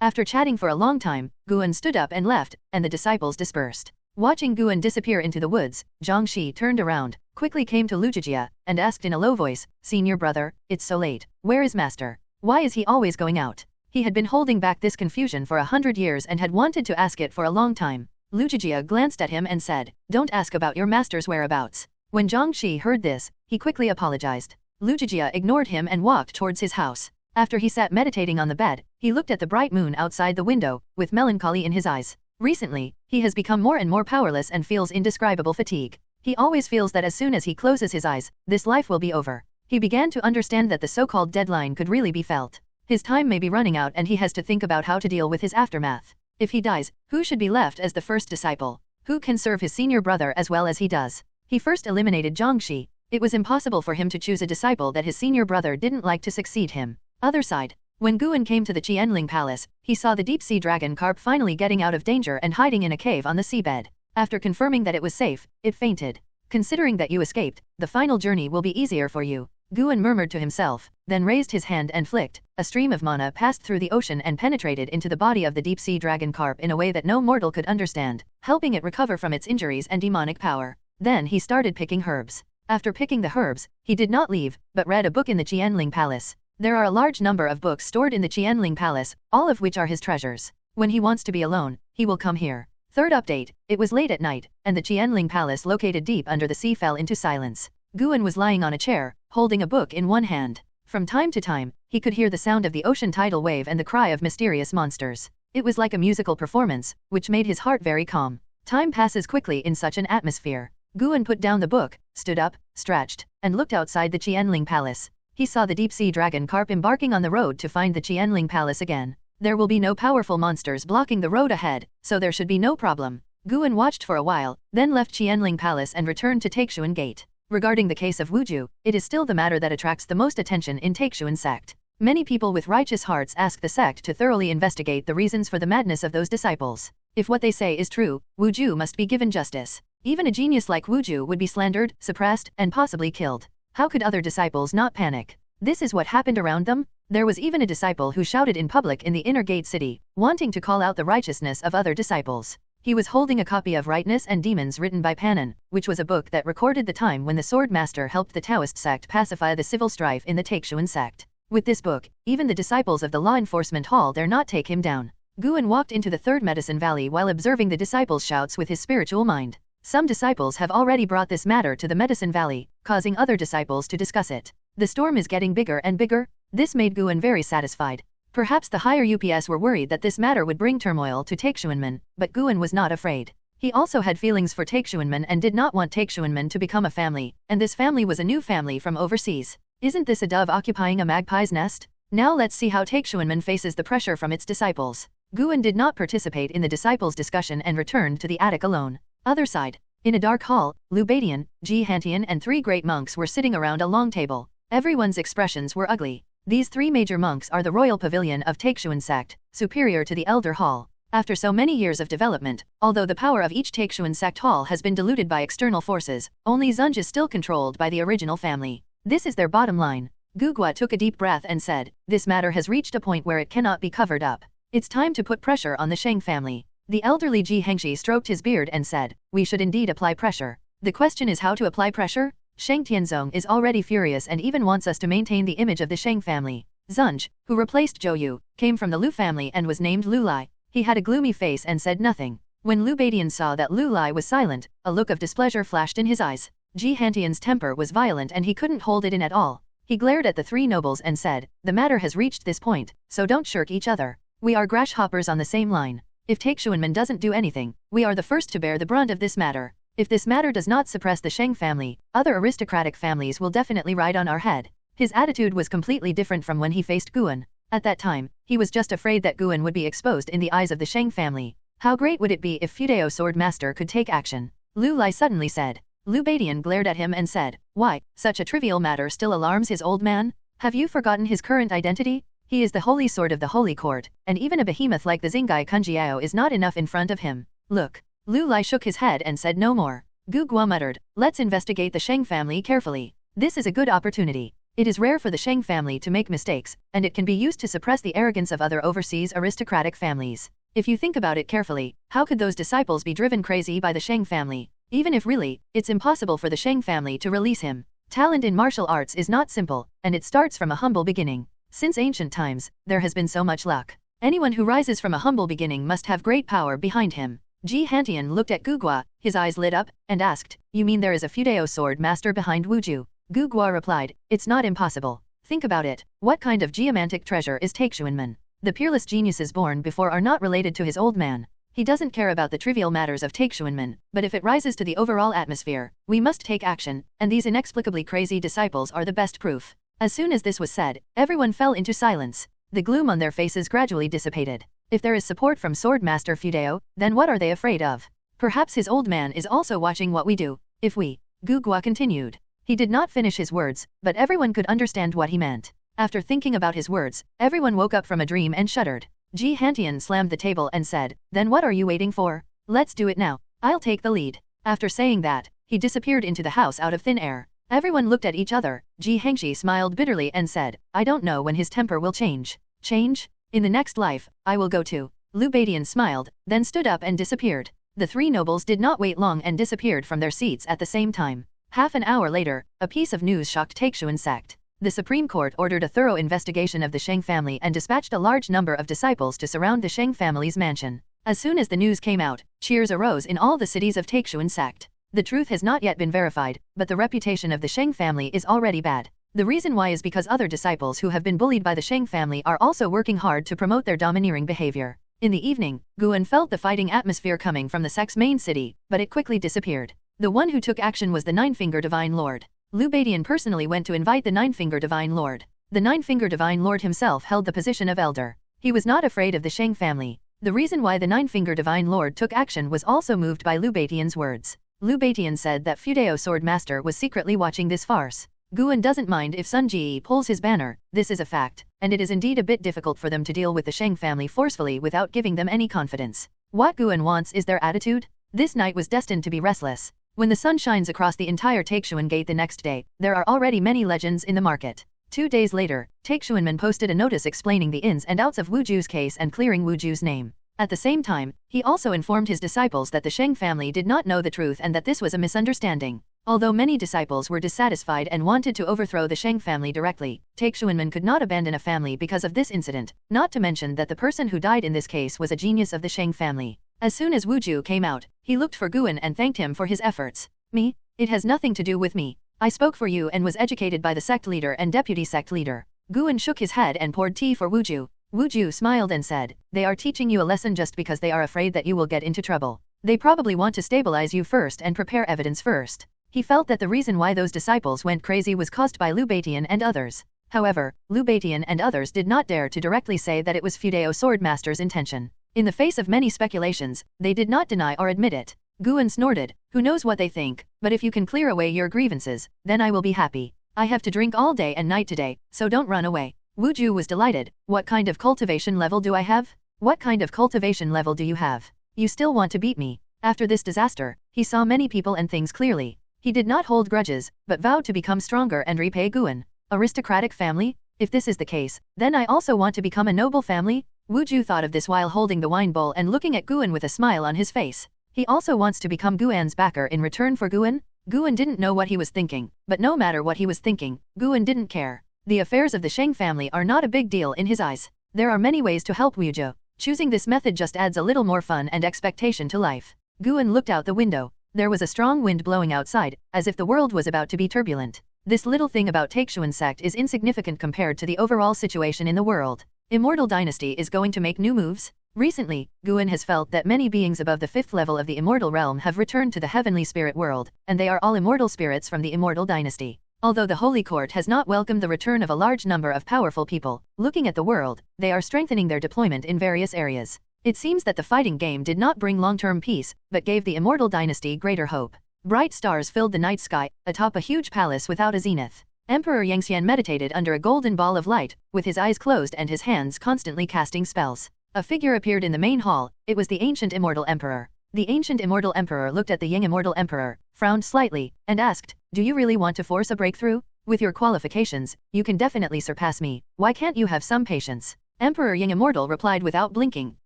After chatting for a long time, Guan stood up and left, and the disciples dispersed. Watching Guan disappear into the woods, Zhang Shi turned around, quickly came to Lu Zhijia, and asked in a low voice, "Senior brother, it's so late. Where is master? Why is he always going out?" He had been holding back this confusion for 100 years and had wanted to ask it for a long time. Lu Zhijia glanced at him and said, "Don't ask about your master's whereabouts." When Zhang Shi heard this, he quickly apologized. Lu Zhijia ignored him and walked towards his house. After he sat meditating on the bed, he looked at the bright moon outside the window, with melancholy in his eyes. Recently, he has become more and more powerless and feels indescribable fatigue. He always feels that as soon as he closes his eyes, this life will be over. He began to understand that the so-called deadline could really be felt. His time may be running out and he has to think about how to deal with his aftermath. If he dies, who should be left as the first disciple? Who can serve his senior brother as well as he does? He first eliminated Zhang Shi. It was impossible for him to choose a disciple that his senior brother didn't like to succeed him. Other side. When Guan came to the Qianling Palace, he saw the deep-sea dragon carp finally getting out of danger and hiding in a cave on the seabed. After confirming that it was safe, it fainted. "Considering that you escaped, the final journey will be easier for you," Guan murmured to himself, then raised his hand and flicked. A stream of mana passed through the ocean and penetrated into the body of the deep-sea dragon carp in a way that no mortal could understand, helping it recover from its injuries and demonic power. Then he started picking herbs. After picking the herbs, he did not leave, but read a book in the Qianling Palace. There are a large number of books stored in the Qianling Palace, all of which are his treasures. When he wants to be alone, he will come here. Third update, it was late at night, and the Qianling Palace located deep under the sea fell into silence. Guan was lying on a chair, holding a book in one hand. From time to time, he could hear the sound of the ocean tidal wave and the cry of mysterious monsters. It was like a musical performance, which made his heart very calm. Time passes quickly in such an atmosphere. Guan put down the book, stood up, stretched, and looked outside the Qianling Palace. He saw the deep-sea dragon carp embarking on the road to find the Qianling Palace again. There will be no powerful monsters blocking the road ahead, so there should be no problem. Guan watched for a while, then left Qianling Palace and returned to Taixuan Gate. Regarding the case of Wuju, it is still the matter that attracts the most attention in Taixuan Sect. Many people with righteous hearts ask the sect to thoroughly investigate the reasons for the madness of those disciples. If what they say is true, Wuju must be given justice. Even a genius like Wuju would be slandered, suppressed, and possibly killed. How could other disciples not panic? This is what happened around them? There was even a disciple who shouted in public in the inner gate city, wanting to call out the righteousness of other disciples. He was holding a copy of Rightness and Demons written by Pannon, which was a book that recorded the time when the Sword Master helped the Taoist sect pacify the civil strife in the Taixuan Sect. With this book, even the disciples of the law enforcement hall dare not take him down. Guan walked into the third medicine valley while observing the disciples' shouts with his spiritual mind. Some disciples have already brought this matter to the medicine valley, causing other disciples to discuss it. The storm is getting bigger and bigger. This made Guan very satisfied. Perhaps the higher UPS were worried that this matter would bring turmoil to Taixuanmen, but Guan was not afraid. He also had feelings for Taixuanmen and did not want Taixuanmen to become a family, and this family was a new family from overseas. Isn't this a dove occupying a magpie's nest? Now let's see how Taixuanmen faces the pressure from its disciples. Guan did not participate in the disciples' discussion and returned to the attic alone. Other side. In a dark hall, Liu Baidian, Ji Hantian and 3 great monks were sitting around a long table. Everyone's expressions were ugly. These 3 major monks are the royal pavilion of Taixuan Sect, superior to the Elder Hall. After so many years of development, although the power of each Taixuan Sect hall has been diluted by external forces, only Zunj is still controlled by the original family. This is their bottom line. Gugua took a deep breath and said, "This matter has reached a point where it cannot be covered up. It's time to put pressure on the Sheng family." The elderly Ji Hengshi stroked his beard and said, "We should indeed apply pressure. The question is how to apply pressure? Sheng Tianzong is already furious and even wants us to maintain the image of the Sheng family." Zunj, who replaced Zhou Yu, came from the Lu family and was named Lu Lai. He had a gloomy face and said nothing. When Liu Baidian saw that Lu Lai was silent, a look of displeasure flashed in his eyes. Ji Hantian's temper was violent and he couldn't hold it in at all. He glared at the 3 nobles and said, "The matter has reached this point, so don't shirk each other. We are grasshoppers on the same line. If Taixuanmen doesn't do anything, we are the first to bear the brunt of this matter. If this matter does not suppress the Sheng family, other aristocratic families will definitely ride on our head." His attitude was completely different from when he faced Guan. At that time, he was just afraid that Guan would be exposed in the eyes of the Sheng family. How great would it be if Fudeo Sword Master could take action? Lu Lai suddenly said. Lu Badian glared at him and said, why, such a trivial matter still alarms his old man? Have you forgotten his current identity? He is the holy sword of the holy court, and even a behemoth like the Xingai Kunjiao is not enough in front of him. Look. Lu Lai shook his head and said no more. Gu Gua muttered, let's investigate the Sheng family carefully. This is a good opportunity. It is rare for the Sheng family to make mistakes, and it can be used to suppress the arrogance of other overseas aristocratic families. If you think about it carefully, how could those disciples be driven crazy by the Sheng family? Even if really, it's impossible for the Sheng family to release him. Talent in martial arts is not simple, and it starts from a humble beginning. Since ancient times, there has been so much luck. Anyone who rises from a humble beginning must have great power behind him. Ji Hantian looked at Gu Gua, his eyes lit up, and asked, you mean there is a Fudeo sword master behind Wuju? Gu Gua replied, it's not impossible. Think about it, what kind of geomantic treasure is Taixuanman? The peerless geniuses born before are not related to his old man. He doesn't care about the trivial matters of Taixuanman, but if it rises to the overall atmosphere, we must take action, and these inexplicably crazy disciples are the best proof. As soon as this was said, everyone fell into silence. The gloom on their faces gradually dissipated. If there is support from Sword Master Fudeo, then what are they afraid of? Perhaps his old man is also watching what we do. If we, Gu Gua continued. He did not finish his words, but everyone could understand what he meant. After thinking about his words, everyone woke up from a dream and shuddered. Ji Hantian slammed the table and said, then what are you waiting for? Let's do it now. I'll take the lead. After saying that, he disappeared into the house out of thin air. Everyone looked at each other. Ji Hengxi smiled bitterly and said, I don't know when his temper will change. Change? In the next life, I will go too. Lu Badian smiled, then stood up and disappeared. The three nobles did not wait long and disappeared from their seats at the same time. Half an hour later, a piece of news shocked Taixuan Sect. The Supreme Court ordered a thorough investigation of the Sheng family and dispatched a large number of disciples to surround the Sheng family's mansion. As soon as the news came out, cheers arose in all the cities of Taixuan Sect. The truth has not yet been verified, but the reputation of the Sheng family is already bad. The reason why is because other disciples who have been bullied by the Sheng family are also working hard to promote their domineering behavior. In the evening, Guan felt the fighting atmosphere coming from the sect's main city, but it quickly disappeared. The one who took action was the Nine-Finger Divine Lord. Lu Badian personally went to invite the Nine-Finger Divine Lord. The Nine-Finger Divine Lord himself held the position of elder. He was not afraid of the Sheng family. The reason why the Nine-Finger Divine Lord took action was also moved by Lu Badian's words. Lu Batian said that Fudeo Sword Master was secretly watching this farce. Guan doesn't mind if Sun Ji pulls his banner, this is a fact, and it is indeed a bit difficult for them to deal with the Sheng family forcefully without giving them any confidence. What Guan wants is their attitude. This night was destined to be restless. When the sun shines across the entire Taixuan Gate the next day, there are already many legends in the market. 2 days later, Taixuanman posted a notice explaining the ins and outs of Wuju's case and clearing Wuju's name. At the same time, he also informed his disciples that the Sheng family did not know the truth and that this was a misunderstanding. Although many disciples were dissatisfied and wanted to overthrow the Sheng family directly, Taixuanman could not abandon a family because of this incident, not to mention that the person who died in this case was a genius of the Sheng family. As soon as Wuju came out, he looked for Guan and thanked him for his efforts. Me? It has nothing to do with me. I spoke for you and was educated by the sect leader and deputy sect leader. Guan shook his head and poured tea for Wuju. Wuju smiled and said, they are teaching you a lesson just because they are afraid that you will get into trouble. They probably want to stabilize you first and prepare evidence first. He felt that the reason why those disciples went crazy was caused by Lu Batian and others. However, Lu Batian and others did not dare to directly say that it was Fudeo Sword Master's intention. In the face of many speculations, they did not deny or admit it. Guan snorted, who knows what they think, but if you can clear away your grievances, then I will be happy. I have to drink all day and night today, so don't run away. Wuju was delighted. What kind of cultivation level do I have? What kind of cultivation level do you have? You still want to beat me? After this disaster, he saw many people and things clearly. He did not hold grudges, but vowed to become stronger and repay Guan. Aristocratic family? If this is the case, then I also want to become a noble family? Wuju thought of this while holding the wine bowl and looking at Guan with a smile on his face. He also wants to become Guan's backer in return for Guan? Guan didn't know what he was thinking, but no matter what he was thinking, Guan didn't care. The affairs of the Sheng family are not a big deal in his eyes. There are many ways to help Wuju. Choosing this method just adds a little more fun and expectation to life. Guan looked out the window. There was a strong wind blowing outside, as if the world was about to be turbulent. This little thing about Taixuan Sect is insignificant compared to the overall situation in the world. Immortal Dynasty is going to make new moves? Recently, Guan has felt that many beings above the 5th level of the immortal realm have returned to the heavenly spirit world, and they are all immortal spirits from the Immortal Dynasty. Although the Holy Court has not welcomed the return of a large number of powerful people, looking at the world, they are strengthening their deployment in various areas. It seems that the fighting game did not bring long-term peace, but gave the immortal dynasty greater hope. Bright stars filled the night sky, atop a huge palace without a zenith. Emperor Yangxian meditated under a golden ball of light, with his eyes closed and his hands constantly casting spells. A figure appeared in the main hall. It was the ancient immortal emperor. The ancient immortal emperor looked at the young immortal emperor, frowned slightly, and asked, "Do you really want to force a breakthrough? With your qualifications, you can definitely surpass me. Why can't you have some patience?" Emperor Yang Immortal replied without blinking,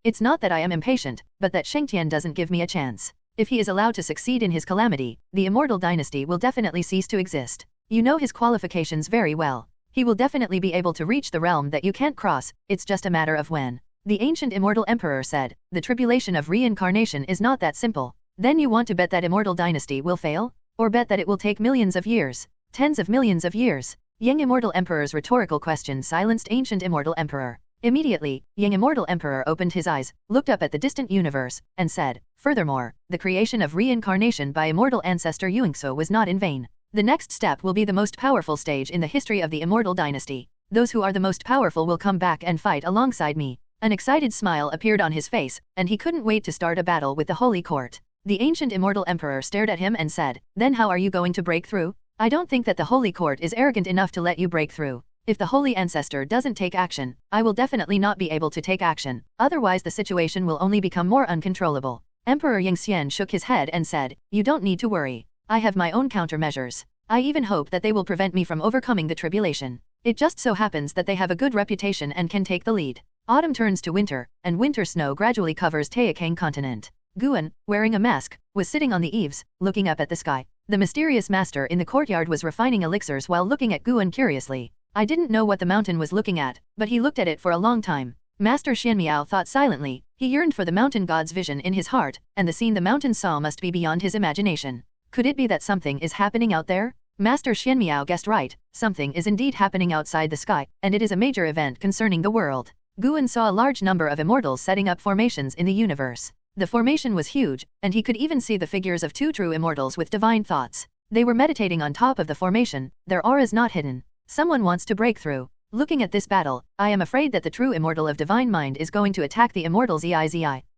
"It's not that I am impatient, but that Shengtian doesn't give me a chance. If he is allowed to succeed in his calamity, the immortal dynasty will definitely cease to exist. You know his qualifications very well. He will definitely be able to reach the realm that you can't cross, it's just a matter of when." The ancient immortal emperor said, "The tribulation of reincarnation is not that simple. Then you want to bet that immortal dynasty will fail? Or bet that it will take millions of years? Tens of millions of years?" Yang Immortal Emperor's rhetorical question silenced ancient immortal emperor. Immediately, Yang Immortal Emperor opened his eyes, looked up at the distant universe, and said, "Furthermore, the creation of reincarnation by immortal ancestor Yuingso was not in vain. The next step will be the most powerful stage in the history of the immortal dynasty. Those who are the most powerful will come back and fight alongside me." An excited smile appeared on his face, and he couldn't wait to start a battle with the Holy Court. The ancient immortal emperor stared at him and said, "Then how are you going to break through? I don't think that the Holy Court is arrogant enough to let you break through. If the Holy Ancestor doesn't take action, I will definitely not be able to take action, otherwise the situation will only become more uncontrollable." Emperor Yangxian shook his head and said, "You don't need to worry. I have my own countermeasures. I even hope that they will prevent me from overcoming the tribulation. It just so happens that they have a good reputation and can take the lead." Autumn turns to winter, and winter snow gradually covers Taixuan continent. Guan, wearing a mask, was sitting on the eaves, looking up at the sky. The mysterious master in the courtyard was refining elixirs while looking at Guan curiously. I didn't know what the mountain was looking at, but he looked at it for a long time. Master Xianmiao thought silently. He yearned for the mountain god's vision in his heart, and the scene the mountain saw must be beyond his imagination. Could it be that something is happening out there? Master Xianmiao guessed right. Something is indeed happening outside the sky, and it is a major event concerning the world. Guan saw a large number of immortals setting up formations in the universe. The formation was huge, and he could even see the figures of two true immortals with divine thoughts. They were meditating on top of the formation, their auras not hidden. Someone wants to break through. Looking at this battle, I am afraid that the true immortal of divine mind is going to attack the immortal Zi.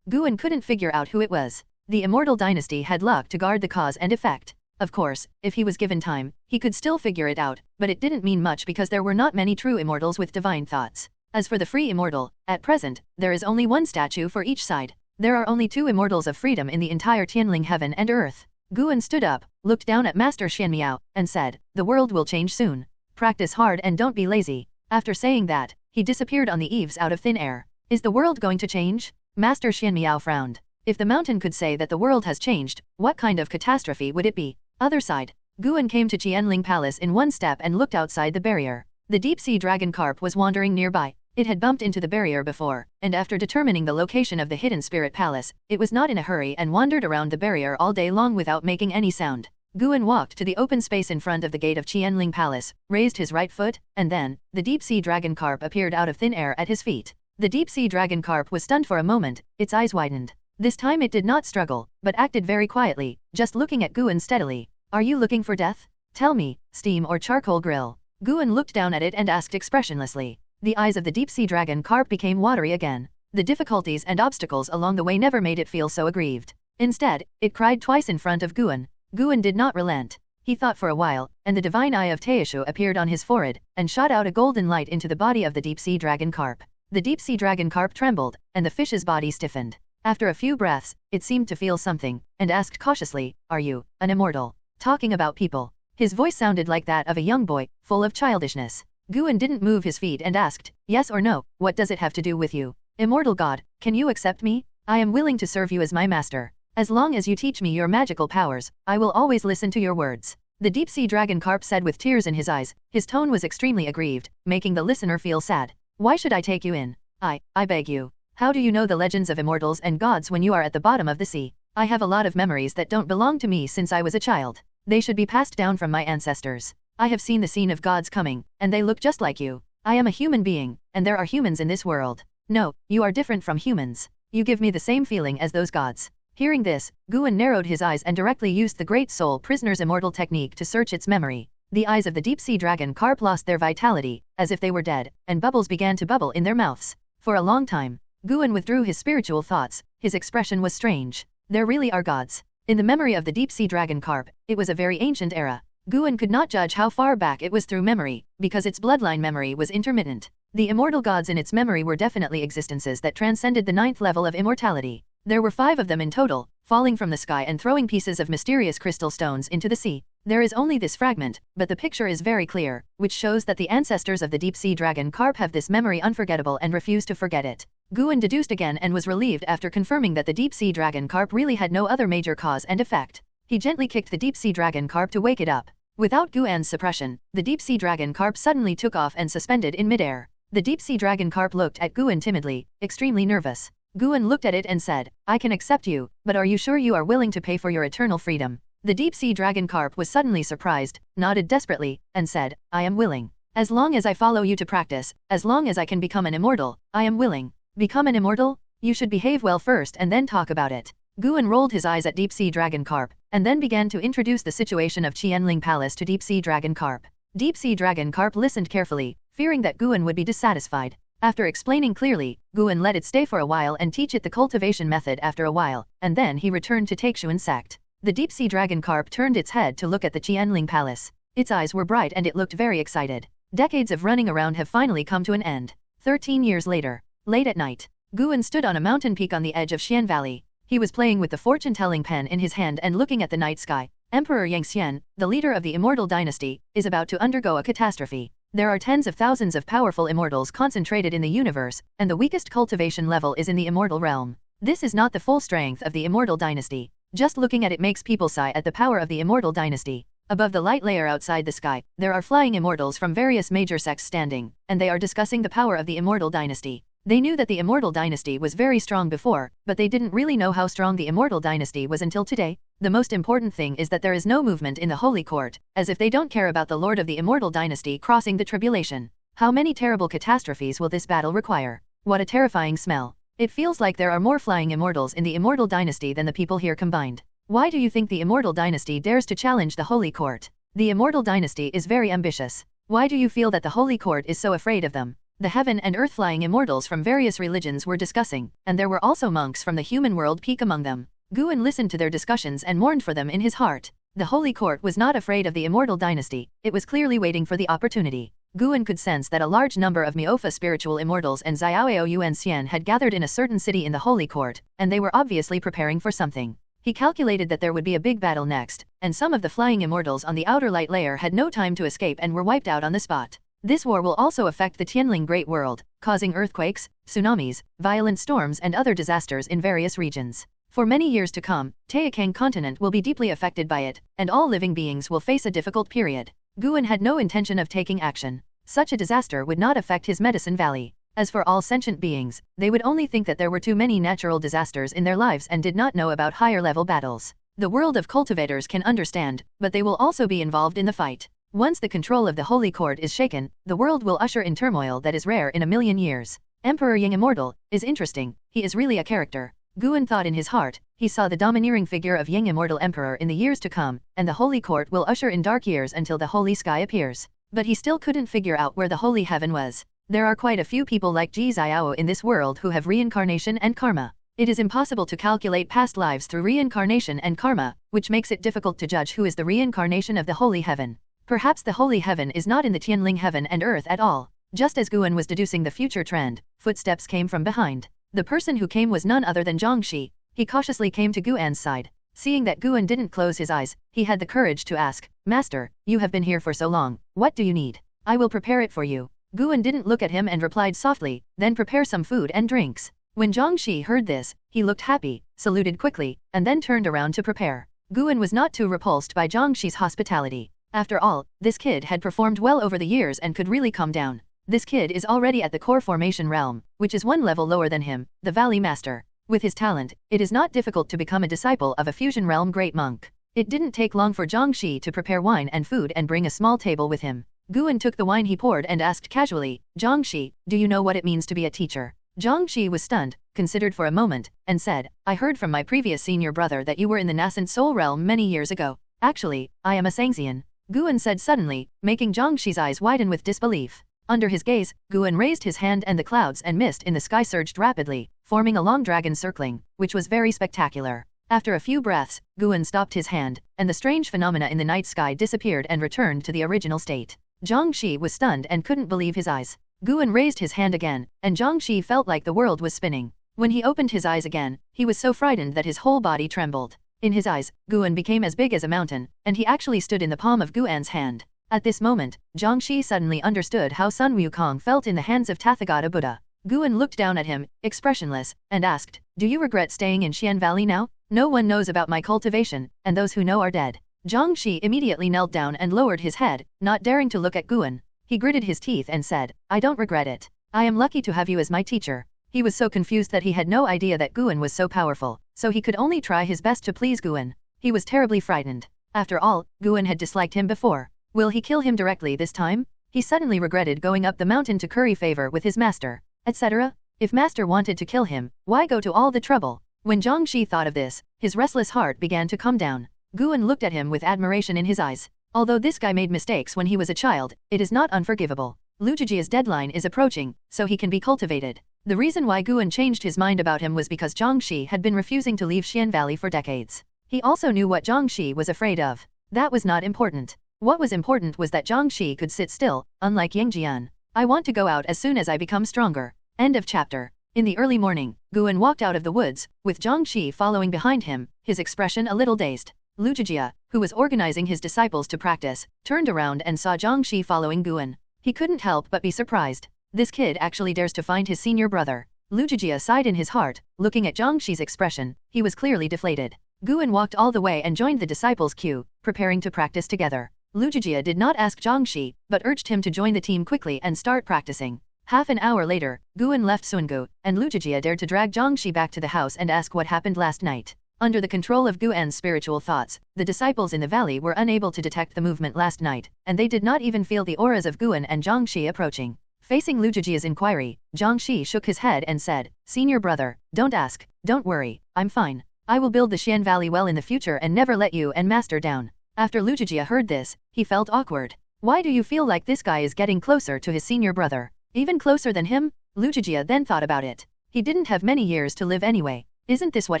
Guan couldn't figure out who it was. The immortal dynasty had luck to guard the cause and effect. Of course, if he was given time, he could still figure it out, but it didn't mean much because there were not many true immortals with divine thoughts. As for the free immortal, at present, there is only one statue for each side. There are only two immortals of freedom in the entire Tianling heaven and earth. Guan stood up, looked down at Master Xianmiao, and said, "The world will change soon. Practice hard and don't be lazy." After saying that, he disappeared on the eaves out of thin air. Is the world going to change? Master Xianmiao frowned. If the mountain could say that the world has changed, what kind of catastrophe would it be? Other side. Guan came to Qianling Palace in one step and looked outside the barrier. The deep-sea dragon carp was wandering nearby. It had bumped into the barrier before, and after determining the location of the hidden spirit palace, it was not in a hurry and wandered around the barrier all day long without making any sound. Guan walked to the open space in front of the gate of Qianling Palace, raised his right foot, and then, the deep-sea dragon carp appeared out of thin air at his feet. The deep-sea dragon carp was stunned for a moment, its eyes widened. This time it did not struggle, but acted very quietly, just looking at Guan steadily. "Are you looking for death? Tell me, steam or charcoal grill?" Guan looked down at it and asked expressionlessly. The eyes of the deep-sea dragon carp became watery again. The difficulties and obstacles along the way never made it feel so aggrieved. Instead, it cried twice in front of Guan. Guan did not relent. He thought for a while, and the divine eye of Taixu appeared on his forehead, and shot out a golden light into the body of the deep-sea dragon carp. The deep-sea dragon carp trembled, and the fish's body stiffened. After a few breaths, it seemed to feel something, and asked cautiously, "Are you an immortal? Talking about people?" His voice sounded like that of a young boy, full of childishness. Guan didn't move his feet and asked, "Yes or no, what does it have to do with you? Immortal God, can you accept me? I am willing to serve you as my master. As long as you teach me your magical powers, I will always listen to your words." The deep-sea dragon carp said with tears in his eyes. His tone was extremely aggrieved, making the listener feel sad. "Why should I take you in? I beg you. How do you know the legends of immortals and gods when you are at the bottom of the sea? I have a lot of memories that don't belong to me since I was a child. They should be passed down from my ancestors. I have seen the scene of gods coming, and they look just like you. I am a human being, and there are humans in this world. No, you are different from humans. You give me the same feeling as those gods." Hearing this, Guan narrowed his eyes and directly used the Great Soul Prisoner's immortal technique to search its memory. The eyes of the deep-sea dragon carp lost their vitality, as if they were dead, and bubbles began to bubble in their mouths. For a long time, Guan withdrew his spiritual thoughts, his expression was strange. There really are gods. In the memory of the deep-sea dragon carp, it was a very ancient era. Guan could not judge how far back it was through memory, because its bloodline memory was intermittent. The immortal gods in its memory were definitely existences that transcended the 9th level of immortality. There were 5 of them in total, falling from the sky and throwing pieces of mysterious crystal stones into the sea. There is only this fragment, but the picture is very clear, which shows that the ancestors of the deep-sea dragon carp have this memory unforgettable and refuse to forget it. Guan deduced again and was relieved after confirming that the deep-sea dragon carp really had no other major cause and effect. He gently kicked the deep-sea dragon carp to wake it up. Without Guan's suppression, the deep-sea dragon carp suddenly took off and suspended in midair. The deep-sea dragon carp looked at Guan timidly, extremely nervous. Guan looked at it and said, "I can accept you, but are you sure you are willing to pay for your eternal freedom?" The deep-sea dragon carp was suddenly surprised, nodded desperately, and said, "I am willing. As long as I follow you to practice, as long as I can become an immortal, I am willing." "Become an immortal? You should behave well first and then talk about it." Guan rolled his eyes at deep-sea dragon carp, and then began to introduce the situation of Qianling Palace to deep-sea dragon carp. Deep-sea dragon carp listened carefully, fearing that Guan would be dissatisfied. After explaining clearly, Guan let it stay for a while and teach it the cultivation method after a while, and then he returned to Taixuan Sect. The deep-sea dragon carp turned its head to look at the Qianling Palace. Its eyes were bright and it looked very excited. Decades of running around have finally come to an end. 13 years later. Late at night, Guan stood on a mountain peak on the edge of Xian Valley. He was playing with the fortune-telling pen in his hand and looking at the night sky. Emperor Yangxian, the leader of the immortal dynasty, is about to undergo a catastrophe. There are tens of thousands of powerful immortals concentrated in the universe, and the weakest cultivation level is in the immortal realm. This is not the full strength of the immortal dynasty. Just looking at it makes people sigh at the power of the immortal dynasty. Above the light layer outside the sky, there are flying immortals from various major sects standing, and they are discussing the power of the immortal dynasty. They knew that the immortal dynasty was very strong before, but they didn't really know how strong the immortal dynasty was until today. The most important thing is that there is no movement in the holy court, as if they don't care about the lord of the immortal dynasty crossing the tribulation. How many terrible catastrophes will this battle require? What a terrifying smell. It feels like there are more flying immortals in the immortal dynasty than the people here combined. Why do you think the immortal dynasty dares to challenge the holy court? The immortal dynasty is very ambitious. Why do you feel that the holy court is so afraid of them? The heaven and earth flying immortals from various religions were discussing, and there were also monks from the human world peak among them. Guan listened to their discussions and mourned for them in his heart. The holy court was not afraid of the immortal dynasty, it was clearly waiting for the opportunity. Guan could sense that a large number of Miofa spiritual immortals and Xiaoao Yuan Xian had gathered in a certain city in the holy court, and they were obviously preparing for something. He calculated that there would be a big battle next, and some of the flying immortals on the outer light layer had no time to escape and were wiped out on the spot. This war will also affect the Tianling Great World, causing earthquakes, tsunamis, violent storms and other disasters in various regions. For many years to come, Taixuan continent will be deeply affected by it, and all living beings will face a difficult period. Guan had no intention of taking action. Such a disaster would not affect his medicine valley. As for all sentient beings, they would only think that there were too many natural disasters in their lives and did not know about higher-level battles. The world of cultivators can understand, but they will also be involved in the fight. Once the control of the holy court is shaken, the world will usher in turmoil that is rare in a million years. Emperor Yang Immortal is interesting, he is really a character. Guan thought in his heart, he saw the domineering figure of Yang Immortal Emperor in the years to come, and the holy court will usher in dark years until the holy sky appears. But he still couldn't figure out where the holy heaven was. There are quite a few people like Ji Xiao in this world who have reincarnation and karma. It is impossible to calculate past lives through reincarnation and karma, which makes it difficult to judge who is the reincarnation of the holy heaven. Perhaps the holy heaven is not in the Tianling heaven and earth at all. Just as Guan was deducing the future trend, footsteps came from behind. The person who came was none other than Zhangxi. He cautiously came to Guan's side. Seeing that Guan didn't close his eyes, he had the courage to ask, "Master, you have been here for so long, what do you need? I will prepare it for you." Guan didn't look at him and replied softly, "Then prepare some food and drinks." When Zhangxi heard this, he looked happy, saluted quickly, and then turned around to prepare. Guan was not too repulsed by Zhangxi's hospitality. After all, this kid had performed well over the years and could really calm down. This kid is already at the core formation realm, which is one level lower than him, the Valley Master. With his talent, it is not difficult to become a disciple of a fusion realm great monk. It didn't take long for Zhangxi to prepare wine and food and bring a small table with him. Guan took the wine he poured and asked casually, "Zhangxi, do you know what it means to be a teacher?" Zhangxi was stunned, considered for a moment, and said, "I heard from my previous senior brother that you were in the nascent soul realm many years ago. Actually, I am a Sangxian." Guan said suddenly, making Zhangxi's eyes widen with disbelief. Under his gaze, Guan raised his hand and the clouds and mist in the sky surged rapidly, forming a long dragon circling, which was very spectacular. After a few breaths, Guan stopped his hand, and the strange phenomena in the night sky disappeared and returned to the original state. Zhang Shi was stunned and couldn't believe his eyes. Guan raised his hand again, and Zhang Shi felt like the world was spinning. When he opened his eyes again, he was so frightened that his whole body trembled. In his eyes, Guan became as big as a mountain, and he actually stood in the palm of Guan's hand. At this moment, Zhang Shi suddenly understood how Sun Wukong felt in the hands of Tathagata Buddha. Guan looked down at him, expressionless, and asked, "Do you regret staying in Xian Valley now? No one knows about my cultivation, and those who know are dead." Zhang Shi immediately knelt down and lowered his head, not daring to look at Guan. He gritted his teeth and said, "I don't regret it. I am lucky to have you as my teacher." He was so confused that he had no idea that Guan was so powerful, so he could only try his best to please Guan. He was terribly frightened. After all, Guan had disliked him before. Will he kill him directly this time? He suddenly regretted going up the mountain to curry favor with his master, etc. If master wanted to kill him, why go to all the trouble? When Zhang Shi thought of this, his restless heart began to calm down. Guan looked at him with admiration in his eyes. Although this guy made mistakes when he was a child, it is not unforgivable. Lu Zhijia's deadline is approaching, so he can be cultivated. The reason why Guan changed his mind about him was because Zhang Shi had been refusing to leave Xian Valley for decades. He also knew what Zhang Shi was afraid of. That was not important. What was important was that Zhang Shi could sit still, unlike Yang Jian. "I want to go out as soon as I become stronger." End of chapter. In the early morning, Guan walked out of the woods, with Zhang Shi following behind him, his expression a little dazed. Lu Zhijia, who was organizing his disciples to practice, turned around and saw Zhang Shi following Guan. He couldn't help but be surprised. This kid actually dares to find his senior brother. Lu Zhijia sighed in his heart, looking at Zhang Shi's expression. He was clearly deflated. Guan walked all the way and joined the disciples' queue, preparing to practice together. Lu Zhijia did not ask Zhang Shi, but urged him to join the team quickly and start practicing. Half an hour later, Guan left Sungu, and Lu Zhijia dared to drag Zhang Shi back to the house and ask what happened last night. Under the control of Guan's spiritual thoughts, the disciples in the valley were unable to detect the movement last night, and they did not even feel the auras of Guan and Zhang Shi approaching. Facing Lu Zhijia's inquiry, Zhang Shi shook his head and said, "Senior brother, don't ask, don't worry, I'm fine. I will build the Xian Valley well in the future and never let you and master down." After Lu Zhijia heard this, he felt awkward. Why do you feel like this guy is getting closer to his senior brother? Even closer than him? Lu Zhijia then thought about it. He didn't have many years to live anyway. Isn't this what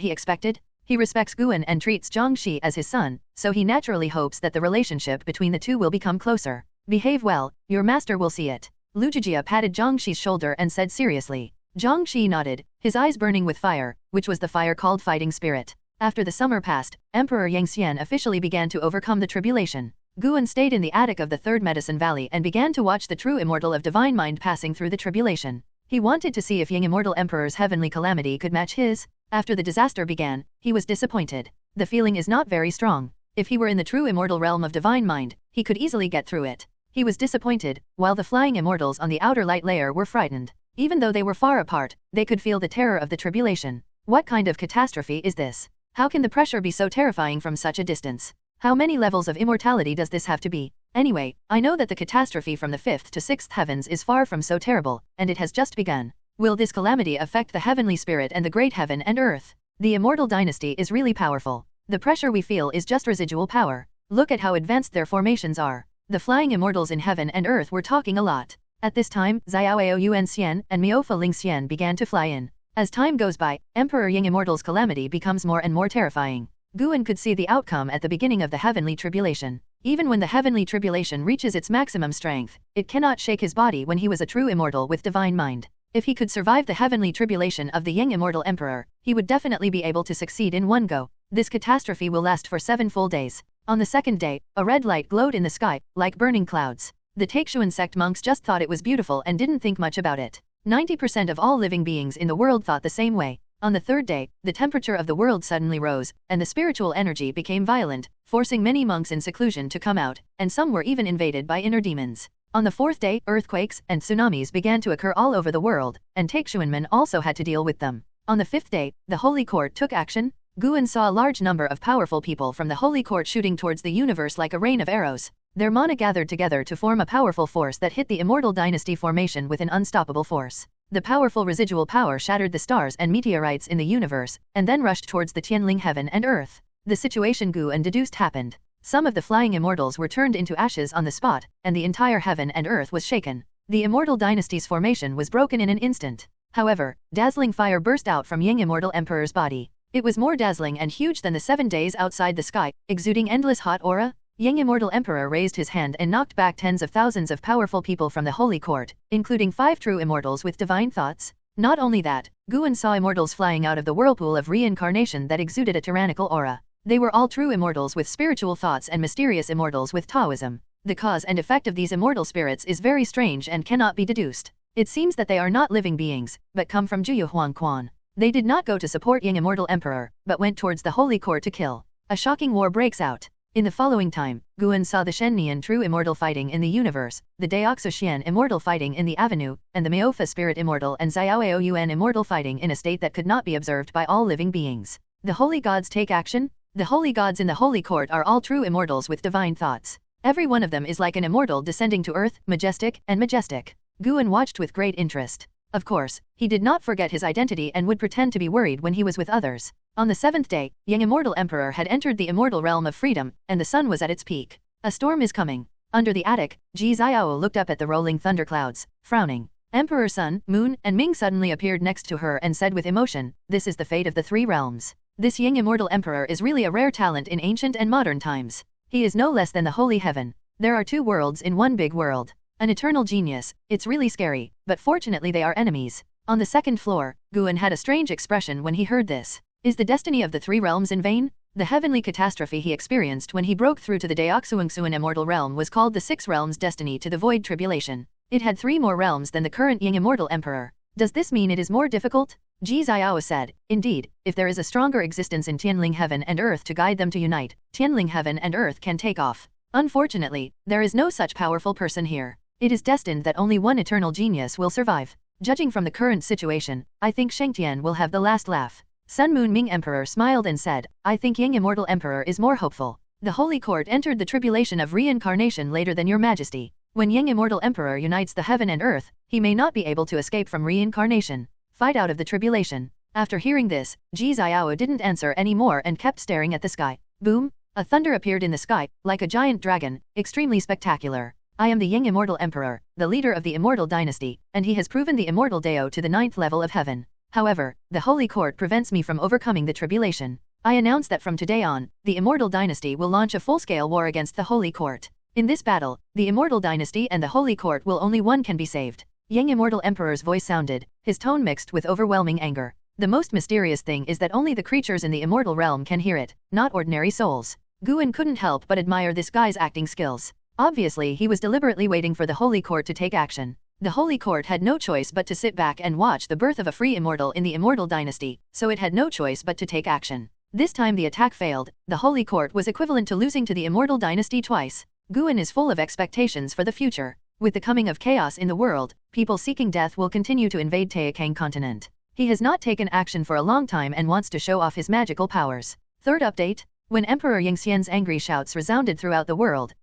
he expected? He respects Guan and treats Zhang Shi as his son, so he naturally hopes that the relationship between the two will become closer. Behave well, your master will see it. Lu Zhijia patted Zhang Shi's shoulder and said seriously. Zhang Shi nodded, his eyes burning with fire, which was the fire called fighting spirit. After the summer passed, Emperor Yang Xian officially began to overcome the tribulation. Guan stayed in the attic of the third medicine valley and began to watch the true immortal of divine mind passing through the tribulation. He wanted to see if Yang Immortal Emperor's heavenly calamity could match his. After the disaster began, he was disappointed. The feeling is not very strong. If he were in the true immortal realm of divine mind, he could easily get through it. He was disappointed, while the flying immortals on the outer light layer were frightened. Even though they were far apart, they could feel the terror of the tribulation. What kind of catastrophe is this? How can the pressure be so terrifying from such a distance? How many levels of immortality does this have to be? Anyway, I know that the catastrophe from the 5th to 6th heavens is far from so terrible, and it has just begun. Will this calamity affect the heavenly spirit and the great heaven and earth? The immortal dynasty is really powerful. The pressure we feel is just residual power. Look at how advanced their formations are. The flying immortals in heaven and earth were talking a lot. At this time, Xiaoao Yuan Xian and Miaofa Ling Xian began to fly in. As time goes by, Emperor Yang Immortal's calamity becomes more and more terrifying. Guan could see the outcome at the beginning of the heavenly tribulation. Even when the heavenly tribulation reaches its maximum strength, it cannot shake his body when he was a true immortal with divine mind. If he could survive the heavenly tribulation of the Yang Immortal Emperor, he would definitely be able to succeed in one go. This catastrophe will last for 7 full days. On the second day, a red light glowed in the sky, like burning clouds. The Taixuan Sect monks just thought it was beautiful and didn't think much about it. 90% of all living beings in the world thought the same way. On the third day, the temperature of the world suddenly rose, and the spiritual energy became violent, forcing many monks in seclusion to come out, and some were even invaded by inner demons. On the fourth day, earthquakes and tsunamis began to occur all over the world, and Taixuan men also had to deal with them. On the fifth day, the Holy Court took action. Guan saw a large number of powerful people from the Holy Court shooting towards the universe like a rain of arrows. Their mana gathered together to form a powerful force that hit the Immortal Dynasty formation with an unstoppable force. The powerful residual power shattered the stars and meteorites in the universe, and then rushed towards the Tianling heaven and earth. The situation Guan deduced happened. Some of the flying immortals were turned into ashes on the spot, and the entire heaven and earth was shaken. The Immortal Dynasty's formation was broken in an instant. However, dazzling fire burst out from Young Immortal Emperor's body. It was more dazzling and huge than the 7 days outside the sky, exuding endless hot aura. Young Immortal Emperor raised his hand and knocked back tens of thousands of powerful people from the Holy Court, including 5 true immortals with divine thoughts. Not only that, Guan saw immortals flying out of the whirlpool of reincarnation that exuded a tyrannical aura. They were all true immortals with spiritual thoughts and mysterious immortals with Taoism. The cause and effect of these immortal spirits is very strange and cannot be deduced. It seems that they are not living beings, but come from Juyu Huangquan. They did not go to support Young Immortal Emperor, but went towards the Holy Court to kill. A shocking war breaks out. In the following time, Guan saw the Shennian True Immortal fighting in the universe, the Daoxuxian Immortal fighting in the Avenue, and the Miofa Spirit Immortal and Xiaoao Yuan Immortal fighting in a state that could not be observed by all living beings. The Holy Gods take action? The Holy Gods in the Holy Court are all true immortals with divine thoughts. Every one of them is like an immortal descending to earth, majestic and majestic. Guan watched with great interest. Of course, he did not forget his identity and would pretend to be worried when he was with others. On the 7th day, Young Immortal Emperor had entered the immortal realm of freedom, and the sun was at its peak. A storm is coming. Under the attic, Ji Xiao looked up at the rolling thunderclouds, frowning. Emperor Sun, Moon, and Ming suddenly appeared next to her and said with emotion, "This is the fate of the 3 realms. This Young Immortal Emperor is really a rare talent in ancient and modern times. He is no less than the Holy Heaven. There are 2 worlds in one big world. An eternal genius. It's really scary, but fortunately they are enemies." On the 2nd floor, Guan had a strange expression when he heard this. Is the destiny of the 3 realms in vain? The heavenly catastrophe he experienced when he broke through to the Daoxuangsuan Immortal Realm was called the 6 Realms Destiny to the Void Tribulation. It had 3 more realms than the current Young Immortal Emperor. Does this mean it is more difficult? Ji Xiao said, "Indeed, if there is a stronger existence in Tianling Heaven and Earth to guide them to unite, Tianling Heaven and Earth can take off. Unfortunately, there is no such powerful person here. It is destined that only one eternal genius will survive. Judging from the current situation, I think Shengtian will have the last laugh." Sun Moon Ming Emperor smiled and said, "I think Young Immortal Emperor is more hopeful. The Holy Court entered the tribulation of reincarnation later than your majesty. When Young Immortal Emperor unites the heaven and earth, he may not be able to escape from reincarnation. Fight out of the tribulation." After hearing this, Ji Xiao didn't answer any more and kept staring at the sky. Boom! A thunder appeared in the sky, like a giant dragon, extremely spectacular. "I am the Young Immortal Emperor, the leader of the Immortal Dynasty, and he has proven the Immortal Dao to the 9th level of heaven. However, the Holy Court prevents me from overcoming the tribulation. I announce that from today on, the Immortal Dynasty will launch a full-scale war against the Holy Court. In this battle, the Immortal Dynasty and the Holy Court will only one can be saved." Young Immortal Emperor's voice sounded, his tone mixed with overwhelming anger. The most mysterious thing is that only the creatures in the immortal realm can hear it, not ordinary souls. Guan couldn't help but admire this guy's acting skills. Obviously he was deliberately waiting for the Holy Court to take action. The Holy Court had no choice but to sit back and watch the birth of a free immortal in the Immortal Dynasty, so it had no choice but to take action. This time the attack failed. The Holy Court was equivalent to losing to the Immortal Dynasty twice. Guan is full of expectations for the future. With the coming of chaos in the world, people seeking death will continue to invade Taixuan continent. He has not taken action for a long time and wants to show off his magical powers. 3rd update. When Emperor Yingxian's angry shouts resounded throughout the world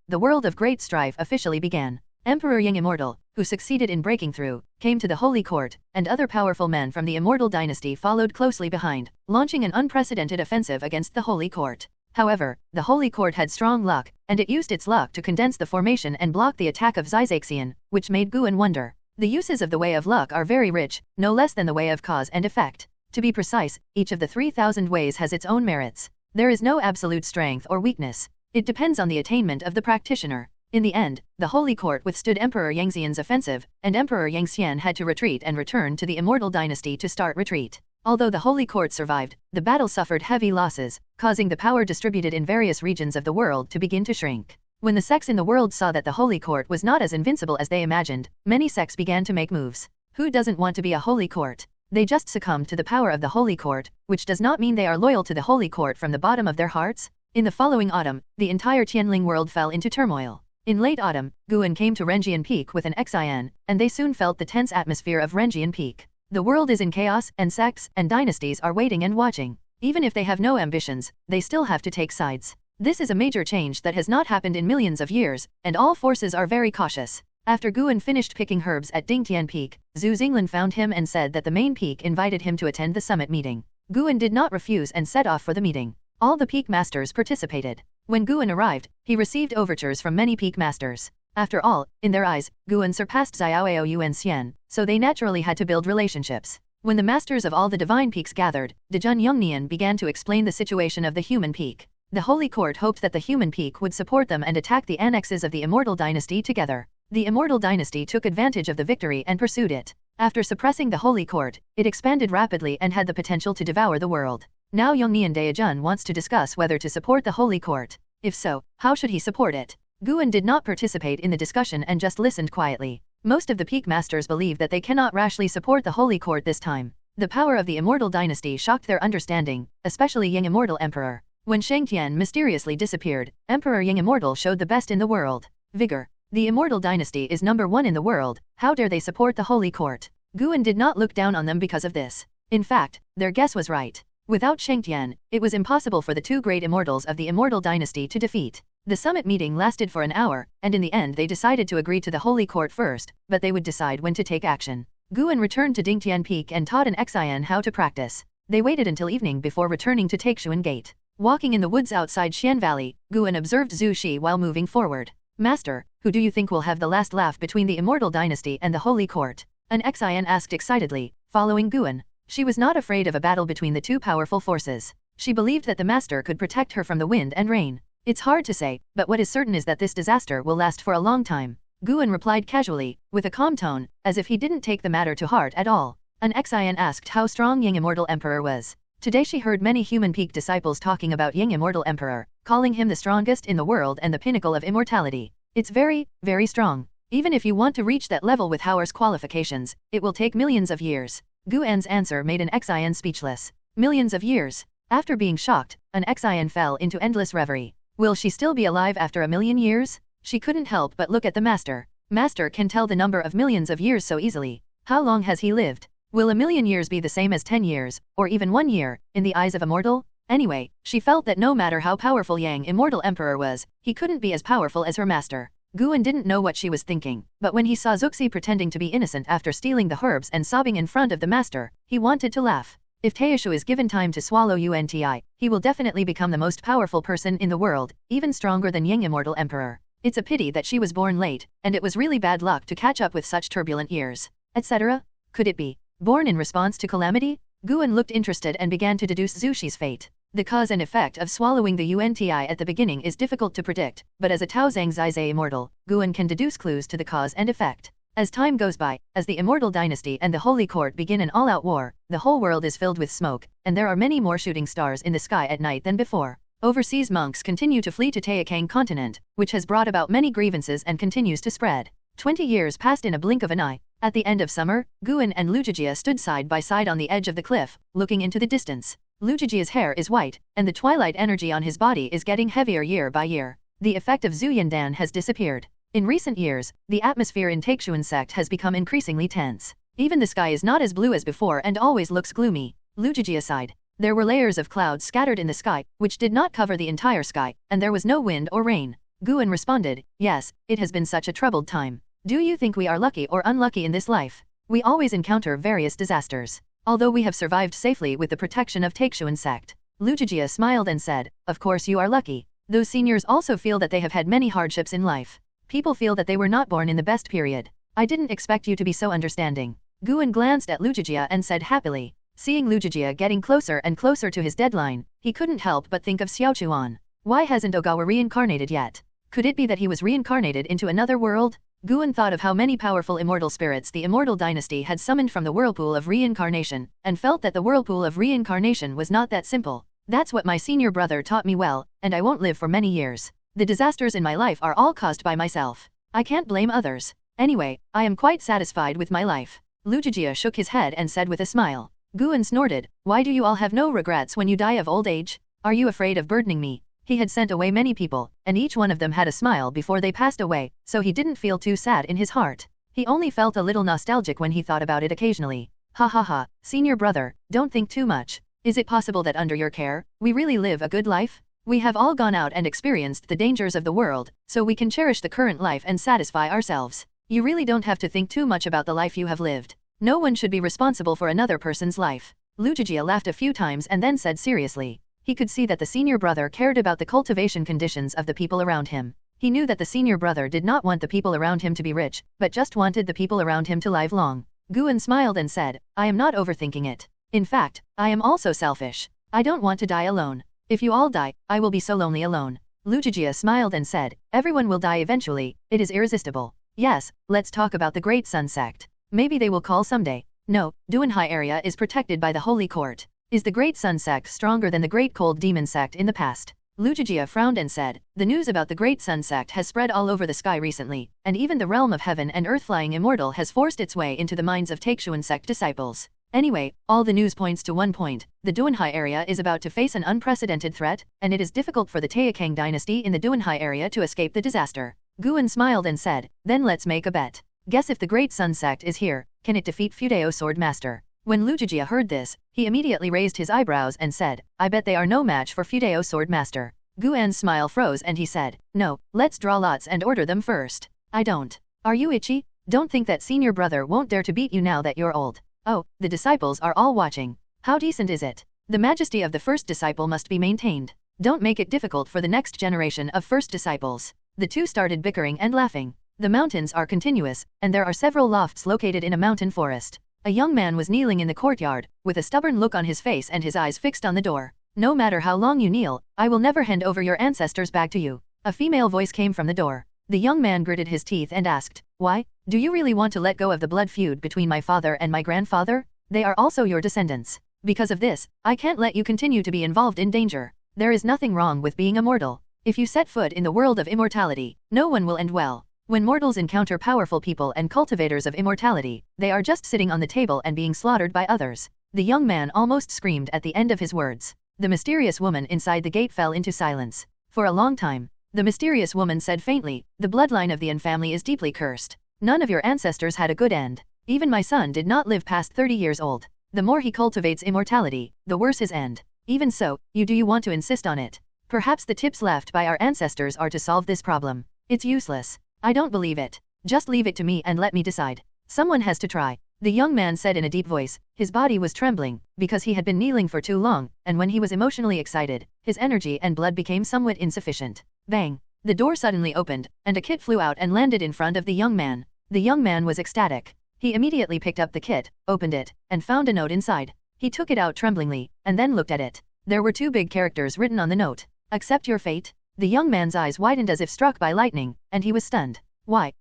of great strife officially began. Emperor Young Immortal, who succeeded in breaking through, came to the Holy Court, and other powerful men from the Immortal Dynasty followed closely behind, launching an unprecedented offensive against the Holy Court. However, the Holy Court had strong luck, and it used its luck to condense the formation and block the attack of Xiaxian, which made Guan wonder. The uses of the way of luck are very rich, no less than the way of cause and effect. To be precise, each of the 3,000 ways has its own merits. There is no absolute strength or weakness. It depends on the attainment of the practitioner. In the end, the Holy Court withstood Emperor Yangxian's offensive, and Emperor Yangxian had to retreat and return to the Immortal Dynasty to start retreat. Although the Holy Court survived, the battle suffered heavy losses, causing the power distributed in various regions of the world to begin to shrink. When the sects in the world saw that the Holy Court was not as invincible as they imagined, many sects began to make moves. Who doesn't want to be a Holy Court? They just succumbed to the power of the Holy Court, which does not mean they are loyal to the Holy Court from the bottom of their hearts. In the following autumn, the entire Tianling world fell into turmoil. In late autumn, Guan came to Renjian Peak with an Xin, and they soon felt the tense atmosphere of Renjian Peak. The world is in chaos, and sects and dynasties are waiting and watching. Even if they have no ambitions, they still have to take sides. This is a major change that has not happened in millions of years, and all forces are very cautious. After Guan finished picking herbs at Dingtian Peak, Zhu Xinglan found him and said that the main peak invited him to attend the summit meeting. Guan did not refuse and set off for the meeting. All the peak masters participated. When Guan arrived, he received overtures from many peak masters. After all, in their eyes, Guan surpassed Xiaoao Yuan Xian, so they naturally had to build relationships. When the masters of all the divine peaks gathered, Dejun Yongnian began to explain the situation of the human peak. The Holy Court hoped that the human peak would support them and attack the annexes of the Immortal Dynasty together. The Immortal Dynasty took advantage of the victory and pursued it. After suppressing the Holy Court, it expanded rapidly and had the potential to devour the world. Now Yongnian Dejun wants to discuss whether to support the Holy Court. If so, how should he support it? Guan did not participate in the discussion and just listened quietly. Most of the peak masters believe that they cannot rashly support the Holy Court this time. The power of the Immortal Dynasty shocked their understanding, especially Yang Immortal Emperor. When Shang Tian mysteriously disappeared, Emperor Yang Immortal showed the best in the world. Vigor. The Immortal Dynasty is #1 in the world, how dare they support the Holy Court? Guan did not look down on them because of this. In fact, their guess was right. Without Shang Tian, it was impossible for the two great immortals of the Immortal Dynasty to defeat. The summit meeting lasted for an hour, and in the end they decided to agree to the Holy Court first, but they would decide when to take action. Guan returned to Dingtian Peak and taught an Xian how to practice. They waited until evening before returning to Taixuan Gate. Walking in the woods outside Xian Valley, Guan observed Zhu Shi while moving forward. Master, who do you think will have the last laugh between the Immortal Dynasty and the Holy Court? An Xian asked excitedly, following Guan. She was not afraid of a battle between the two powerful forces. She believed that the master could protect her from the wind and rain. It's hard to say, but what is certain is that this disaster will last for a long time. Guan replied casually, with a calm tone, as if he didn't take the matter to heart at all. An Xian asked how strong Yang Immortal Emperor was. Today she heard many human peak disciples talking about Yang Immortal Emperor, calling him the strongest in the world and the pinnacle of immortality. It's very, very strong. Even if you want to reach that level with Hauer's qualifications, it will take millions of years. Guan's answer made an Xian speechless. Millions of years. After being shocked, an Xian fell into endless reverie. Will she still be alive after a million years? She couldn't help but look at the master. Master can tell the number of millions of years so easily. How long has he lived? Will a million years be the same as 10 years, or even 1 year, in the eyes of a mortal? Anyway, she felt that no matter how powerful Yang Immortal Emperor was, he couldn't be as powerful as her master. Guan didn't know what she was thinking, but when he saw Zuxi pretending to be innocent after stealing the herbs and sobbing in front of the master, he wanted to laugh. If Taixu is given time to swallow UNTI, he will definitely become the most powerful person in the world, even stronger than Yang Immortal Emperor. It's a pity that she was born late, and it was really bad luck to catch up with such turbulent years. Etc. Could it be born in response to calamity? Guan looked interested and began to deduce Zushi's fate. The cause and effect of swallowing the UNTI at the beginning is difficult to predict, but as a Taozang Zizai immortal, Guan can deduce clues to the cause and effect. As time goes by, as the Immortal Dynasty and the Holy Court begin an all-out war, the whole world is filled with smoke, and there are many more shooting stars in the sky at night than before. Overseas monks continue to flee to Taikang continent, which has brought about many grievances and continues to spread. 20 years passed in a blink of an eye. At the end of summer, Guan and Lujijia stood side by side on the edge of the cliff, looking into the distance. Lujijia's hair is white, and the twilight energy on his body is getting heavier year by year. The effect of Zhu Yandan has disappeared. In recent years, the atmosphere in Taixuan Sect has become increasingly tense. Even the sky is not as blue as before and always looks gloomy. Lujijia sighed. There were layers of clouds scattered in the sky, which did not cover the entire sky, and there was no wind or rain. Guan responded, yes, it has been such a troubled time. Do you think we are lucky or unlucky in this life? We always encounter various disasters. Although we have survived safely with the protection of Taixuan Sect. Lujijia smiled and said, of course you are lucky. Those seniors also feel that they have had many hardships in life. People feel that they were not born in the best period. I didn't expect you to be so understanding. Guan glanced at Lujijia and said happily. Seeing Lujijia getting closer and closer to his deadline, he couldn't help but think of Xiaochuan. Why hasn't Ogawa reincarnated yet? Could it be that he was reincarnated into another world? Guan thought of how many powerful immortal spirits the Immortal Dynasty had summoned from the whirlpool of reincarnation, and felt that the whirlpool of reincarnation was not that simple. That's what my senior brother taught me well, and I won't live for many years. The disasters in my life are all caused by myself. I can't blame others. Anyway, I am quite satisfied with my life. Lujijia shook his head and said with a smile. Guan snorted, why do you all have no regrets when you die of old age? Are you afraid of burdening me? He had sent away many people, and each one of them had a smile before they passed away, so he didn't feel too sad in his heart. He only felt a little nostalgic when he thought about it occasionally. Ha ha ha, senior brother, don't think too much. Is it possible that under your care, we really live a good life? We have all gone out and experienced the dangers of the world, so we can cherish the current life and satisfy ourselves. You really don't have to think too much about the life you have lived. No one should be responsible for another person's life. Lujijia laughed a few times and then said seriously. He could see that the senior brother cared about the cultivation conditions of the people around him. He knew that the senior brother did not want the people around him to be rich, but just wanted the people around him to live long. Guan smiled and said, I am not overthinking it. In fact, I am also selfish. I don't want to die alone. If you all die, I will be so lonely alone. Lujia smiled and said, everyone will die eventually, it is irresistible. Yes, let's talk about the Great Sun Sect. Maybe they will call someday. No, Duanhai area is protected by the Holy Court. Is the Great Sun Sect stronger than the Great Cold Demon Sect in the past? Lujia frowned and said, the news about the Great Sun Sect has spread all over the sky recently, and even the realm of heaven and earth flying immortal has forced its way into the minds of Taixuan Sect disciples. Anyway, all the news points to one point, the Duanhai area is about to face an unprecedented threat, and it is difficult for the Taixuan dynasty in the Duanhai area to escape the disaster. Guan smiled and said, then let's make a bet. Guess if the Great Sun Sect is here, can it defeat Fudeo Sword Master? When Lujia heard this, he immediately raised his eyebrows and said, I bet they are no match for Fudeo Sword Master. Guan's smile froze and he said, no, let's draw lots and order them first. I don't. Are you itchy? Don't think that senior brother won't dare to beat you now that you're old. Oh, the disciples are all watching. How decent is it? The majesty of the first disciple must be maintained. Don't make it difficult for the next generation of first disciples. The two started bickering and laughing. The mountains are continuous, and there are several lofts located in a mountain forest. A young man was kneeling in the courtyard, with a stubborn look on his face and his eyes fixed on the door. No matter how long you kneel, I will never hand over your ancestors back to you. A female voice came from the door. The young man gritted his teeth and asked, why? Do you really want to let go of the blood feud between my father and my grandfather? They are also your descendants. Because of this, I can't let you continue to be involved in danger. There is nothing wrong with being immortal. If you set foot in the world of immortality, no one will end well. When mortals encounter powerful people and cultivators of immortality, they are just sitting on the table and being slaughtered by others. The young man almost screamed at the end of his words. The mysterious woman inside the gate fell into silence. For a long time, the mysterious woman said faintly, the bloodline of the Yin family is deeply cursed. None of your ancestors had a good end. Even my son did not live past 30 years old. The more he cultivates immortality, the worse his end. Even so, do you want to insist on it? Perhaps the tips left by our ancestors are to solve this problem. It's useless. I don't believe it. Just leave it to me and let me decide. Someone has to try. The young man said in a deep voice. His body was trembling, because he had been kneeling for too long, and when he was emotionally excited, his energy and blood became somewhat insufficient. Bang! The door suddenly opened, and a kit flew out and landed in front of the young man. The young man was ecstatic. He immediately picked up the kit, opened it, and found a note inside. He took it out tremblingly, and then looked at it. There were two big characters written on the note. Accept your fate. The young man's eyes widened as if struck by lightning, and he was stunned. Why?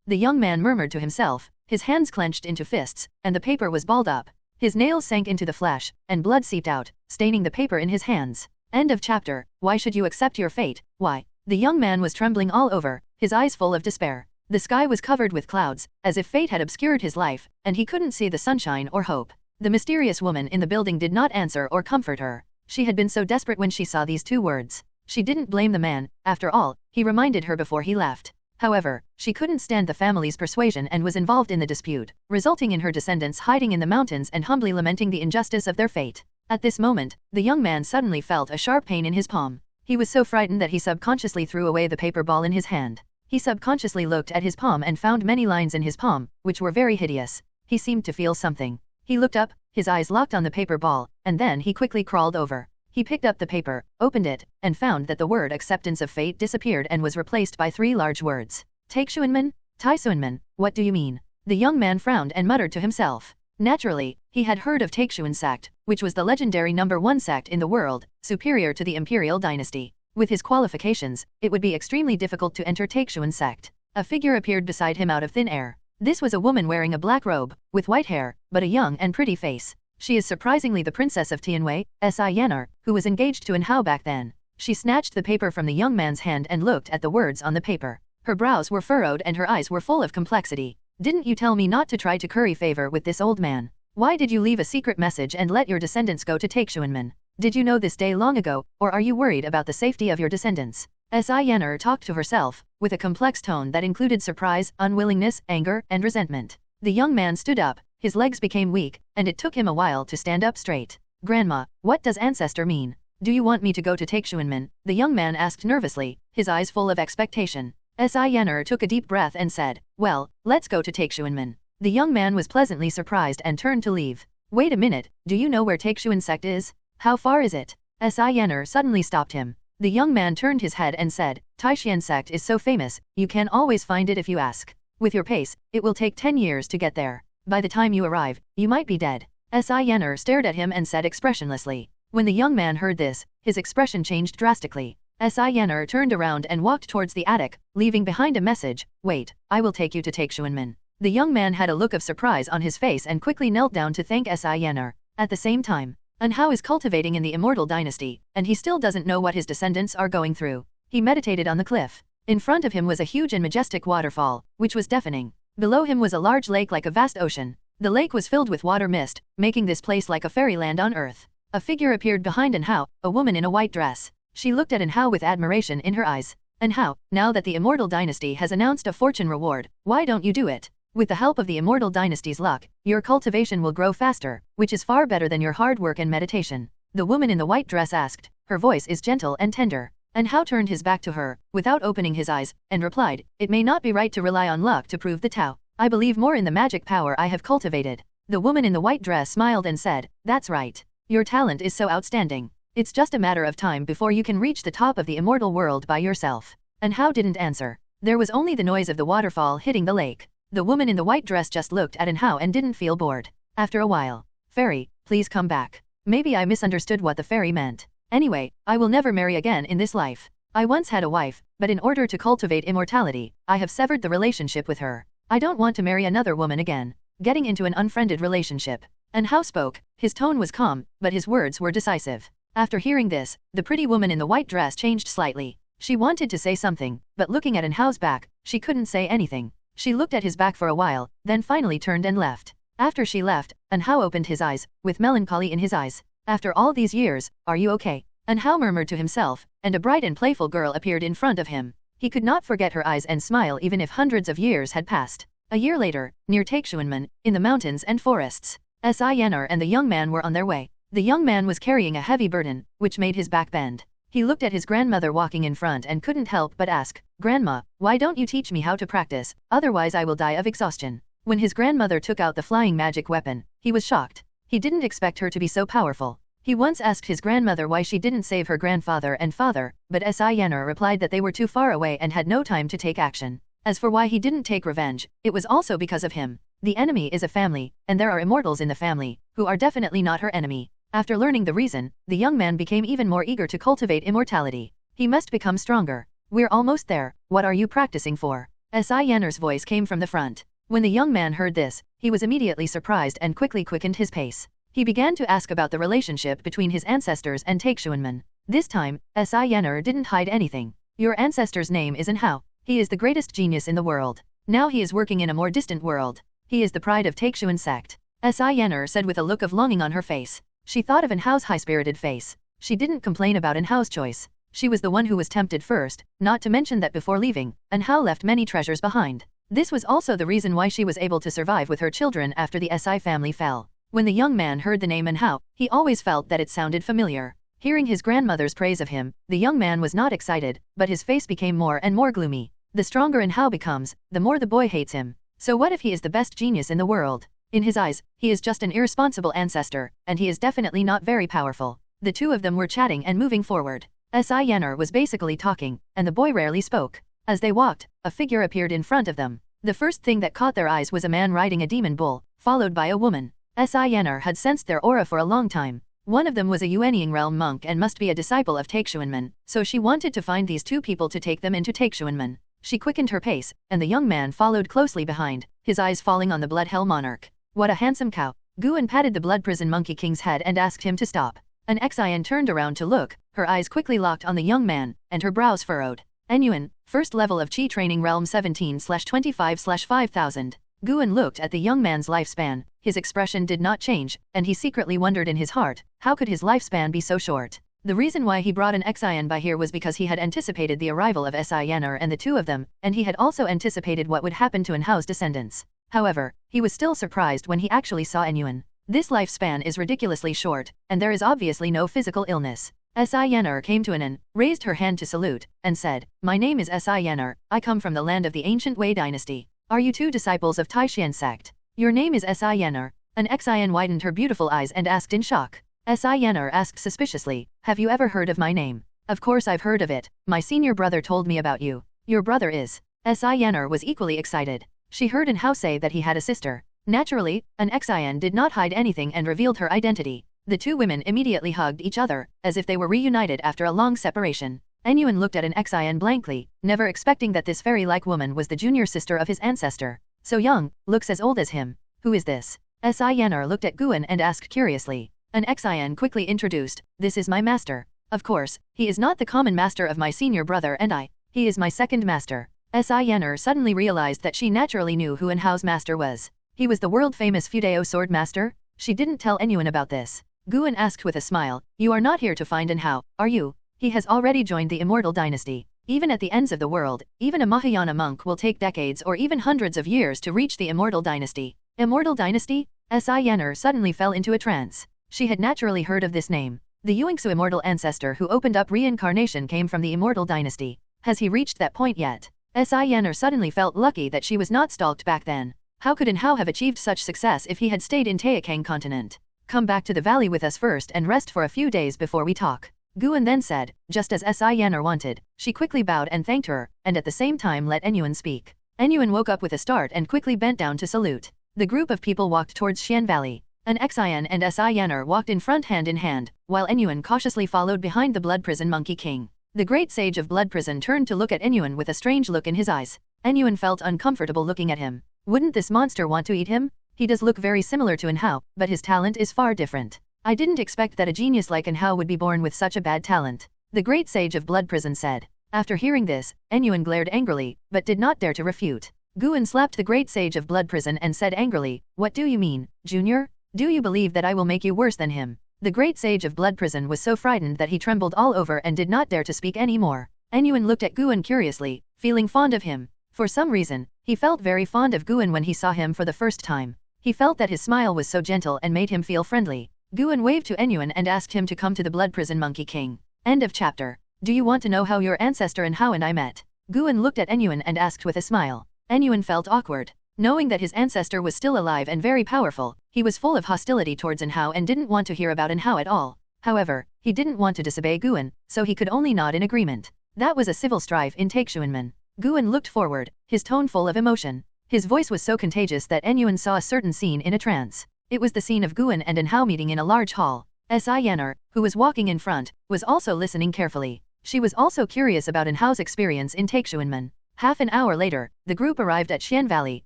The young man murmured to himself, his hands clenched into fists, and the paper was balled up. His nails sank into the flesh, and blood seeped out, staining the paper in his hands. End of chapter. Why should you accept your fate? Why? The young man was trembling all over, his eyes full of despair. The sky was covered with clouds, as if fate had obscured his life, and he couldn't see the sunshine or hope. The mysterious woman in the building did not answer or comfort her. She had been so desperate when she saw these two words. She didn't blame the man, after all, he reminded her before he left. However, she couldn't stand the family's persuasion and was involved in the dispute, resulting in her descendants hiding in the mountains and humbly lamenting the injustice of their fate. At this moment, the young man suddenly felt a sharp pain in his palm. He was so frightened that he subconsciously threw away the paper ball in his hand. He subconsciously looked at his palm and found many lines in his palm, which were very hideous. He seemed to feel something. He looked up, his eyes locked on the paper ball, and then he quickly crawled over. He picked up the paper, opened it, and found that the word acceptance of fate disappeared and was replaced by 3 large words. Taixuanmen? Taixuanmen, what do you mean? The young man frowned and muttered to himself. Naturally, he had heard of Taixuan Sect, which was the legendary #1 sect in the world, superior to the imperial dynasty. With his qualifications, it would be extremely difficult to enter Taixuan Sect. A figure appeared beside him out of thin air. This was a woman wearing a black robe, with white hair, but a young and pretty face. She is surprisingly the princess of Tianwei, Si Yanar, who was engaged to An Hao back then. She snatched the paper from the young man's hand and looked at the words on the paper. Her brows were furrowed and her eyes were full of complexity. Didn't you tell me not to try to curry favor with this old man? Why did you leave a secret message and let your descendants go to Taixuanmen? Did you know this day long ago, or are you worried about the safety of your descendants? Si Yanar talked to herself, with a complex tone that included surprise, unwillingness, anger, and resentment. The young man stood up, his legs became weak, and it took him a while to stand up straight. Grandma, what does ancestor mean? Do you want me to go to Taixuanmen? The young man asked nervously, his eyes full of expectation. Si Yanar took a deep breath and said, well, let's go to Taixuanmen. The young man was pleasantly surprised and turned to leave. Wait a minute, do you know where Taixuan Sect is? How far is it? Si Yanar suddenly stopped him. The young man turned his head and said, Taixuan Sect is so famous, you can always find it if you ask. With your pace, it will take 10 years to get there. By the time you arrive, you might be dead. Yener stared at him and said expressionlessly. When the young man heard this, his expression changed drastically. Yener turned around and walked towards the attic, leaving behind a message, wait, I will take you to Taixuan. The young man had a look of surprise on his face and quickly knelt down to thank Yener. At the same time, Anhao is cultivating in the immortal dynasty, and he still doesn't know what his descendants are going through. He meditated on the cliff. In front of him was a huge and majestic waterfall, which was deafening. Below him was a large lake like a vast ocean. The lake was filled with water mist, making this place like a fairyland on earth. A figure appeared behind Anhao, a woman in a white dress. She looked at Anhao with admiration in her eyes. Anhao, now that the immortal dynasty has announced a fortune reward, why don't you do it? With the help of the immortal dynasty's luck, your cultivation will grow faster, which is far better than your hard work and meditation. The woman in the white dress asked. Her voice is gentle and tender. Anhao turned his back to her, without opening his eyes, and replied, it may not be right to rely on luck to prove the Tao. I believe more in the magic power I have cultivated. The woman in the white dress smiled and said, that's right. Your talent is so outstanding. It's just a matter of time before you can reach the top of the immortal world by yourself. Anhao didn't answer. There was only the noise of the waterfall hitting the lake. The woman in the white dress just looked at Anhao and didn't feel bored. After a while, fairy, please come back. Maybe I misunderstood what the fairy meant. Anyway, I will never marry again in this life. I once had a wife, but in order to cultivate immortality, I have severed the relationship with her. I don't want to marry another woman again. Getting into an unfriended relationship. Anhao spoke. His tone was calm, but his words were decisive. After hearing this, the pretty woman in the white dress changed slightly. She wanted to say something, but looking at Anhao's back, she couldn't say anything. She looked at his back for a while, then finally turned and left. After she left, Anhao opened his eyes, with melancholy in his eyes. After all these years, are you okay? Anhao murmured to himself, and a bright and playful girl appeared in front of him. He could not forget her eyes and smile even if hundreds of years had passed. A year later, near Taixuan, in the mountains and forests, Yener and the young man were on their way. The young man was carrying a heavy burden, which made his back bend. He looked at his grandmother walking in front and couldn't help but ask, Grandma, why don't you teach me how to practice, otherwise I will die of exhaustion. When his grandmother took out the flying magic weapon, he was shocked. He didn't expect her to be so powerful. He once asked his grandmother why she didn't save her grandfather and father, but Yener replied that they were too far away and had no time to take action. As for why he didn't take revenge, it was also because of him. The enemy is a family, and there are immortals in the family, who are definitely not her enemy. After learning the reason, the young man became even more eager to cultivate immortality. He must become stronger. We're almost there, what are you practicing for? Yener's voice came from the front. When the young man heard this, he was immediately surprised and quickly quickened his pace. He began to ask about the relationship between his ancestors and Taixuan. This time, Yener didn't hide anything. Your ancestor's name is Anhao. He is the greatest genius in the world. Now he is working in a more distant world. He is the pride of Taixuan Sect. Yener said with a look of longing on her face. She thought of Anhao's high-spirited face. She didn't complain about Anhao's choice. She was the one who was tempted first, not to mention that before leaving, Anhao left many treasures behind. This was also the reason why she was able to survive with her children after the Si family fell. When the young man heard the name Anhao, he always felt that it sounded familiar. Hearing his grandmother's praise of him, the young man was not excited, but his face became more and more gloomy. The stronger Anhao becomes, the more the boy hates him. So what if he is the best genius in the world? In his eyes, he is just an irresponsible ancestor, and he is definitely not very powerful. The two of them were chatting and moving forward. Yener was basically talking, and the boy rarely spoke. As they walked, a figure appeared in front of them. The first thing that caught their eyes was a man riding a demon bull, followed by a woman. Yener had sensed their aura for a long time. One of them was a Yuanying realm monk and must be a disciple of Taixuan, so she wanted to find these two people to take them into Taixuan. She quickened her pace, and the young man followed closely behind, his eyes falling on the Blood Hell Monarch. What a handsome cow. Guan patted the Blood Prison Monkey King's head and asked him to stop. An Xian turned around to look, her eyes quickly locked on the young man, and her brows furrowed. Enyuan, first level of Qi Training Realm 17/25/5000. Guan looked at the young man's lifespan. His expression did not change, and he secretly wondered in his heart, how could his lifespan be so short? The reason why he brought an Xian by here was because he had anticipated the arrival of Yener and the two of them, and he had also anticipated what would happen to Anhao's descendants. However, he was still surprised when he actually saw Enyuan. This lifespan is ridiculously short, and there is obviously no physical illness. Yener came to Anan, raised her hand to salute, and said, My name is Yener, I come from the land of the ancient Wei dynasty. Are you two disciples of Taixuan Sect? Your name is Yener. An Xian widened her beautiful eyes and asked in shock. Yener asked suspiciously, Have you ever heard of my name? Of course I've heard of it, my senior brother told me about you. Your brother is. Si Yanner was equally excited. She heard In Hao say that he had a sister. Naturally, an Xian did not hide anything and revealed her identity. The two women immediately hugged each other, as if they were reunited after a long separation. Enyuan looked at an Xian blankly, never expecting that this fairy-like woman was the junior sister of his ancestor. So young, looks as old as him. Who is this? Si Yanner looked at Guan and asked curiously. An Xian quickly introduced, this is my master. Of course, he is not the common master of my senior brother and I. He is my second master. Si Yanner suddenly realized that she naturally knew who In Hao's master was. He was the world-famous Fudeo sword master? She didn't tell anyone about this. Guan asked with a smile, you are not here to find In Hao, are you? He has already joined the immortal dynasty. Even at the ends of the world, even a Mahayana monk will take decades or even hundreds of years to reach the immortal dynasty. Immortal dynasty? Si Yanner suddenly fell into a trance. She had naturally heard of this name. The Yuingsu immortal ancestor who opened up reincarnation came from the immortal dynasty. Has he reached that point yet? Si Yanner suddenly felt lucky that she was not stalked back then. How could In Hao have achieved such success if he had stayed in Taixuan continent? Come back to the valley with us first and rest for a few days before we talk. Guan then said, just as Si Yanner wanted. She quickly bowed and thanked her, and at the same time let Enyuan speak. Enyuan woke up with a start and quickly bent down to salute. The group of people walked towards Xian Valley. An Xian and Si Yanner walked in front hand in hand, while Enyuan cautiously followed behind the Blood Prison Monkey King. The great sage of Blood Prison turned to look at Enyuan with a strange look in his eyes. Enyuan felt uncomfortable looking at him. Wouldn't this monster want to eat him? He does look very similar to In Hao, but his talent is far different. I didn't expect that a genius like In Hao would be born with such a bad talent. The great sage of Blood Prison said. After hearing this, Enyuan glared angrily, but did not dare to refute. Guan slapped the great sage of Blood Prison and said angrily, what do you mean, Junior? Do you believe that I will make you worse than him? The great sage of Blood Prison was so frightened that he trembled all over and did not dare to speak any more. Enyuan looked at Guan curiously, feeling fond of him. For some reason, he felt very fond of Guan when he saw him for the first time. He felt that his smile was so gentle and made him feel friendly. Guan waved to Enyuan and asked him to come to the Blood Prison Monkey King. End of chapter. Do you want to know how your ancestor In Hao and I met? Guan looked at Enyuan and asked with a smile. Enyuan felt awkward. Knowing that his ancestor was still alive and very powerful, he was full of hostility towards In Hao and didn't want to hear about In Hao at all. However, he didn't want to disobey Guan, so he could only nod in agreement. That was a civil strife in Taixuanmen. Guan looked forward, his tone full of emotion. His voice was so contagious that Enyuan saw a certain scene in a trance. It was the scene of Guan and In Hao meeting in a large hall. Si Yanner, who was walking in front, was also listening carefully. She was also curious about In Hao's experience in Taixuanmen. Half an hour later, the group arrived at Xian Valley,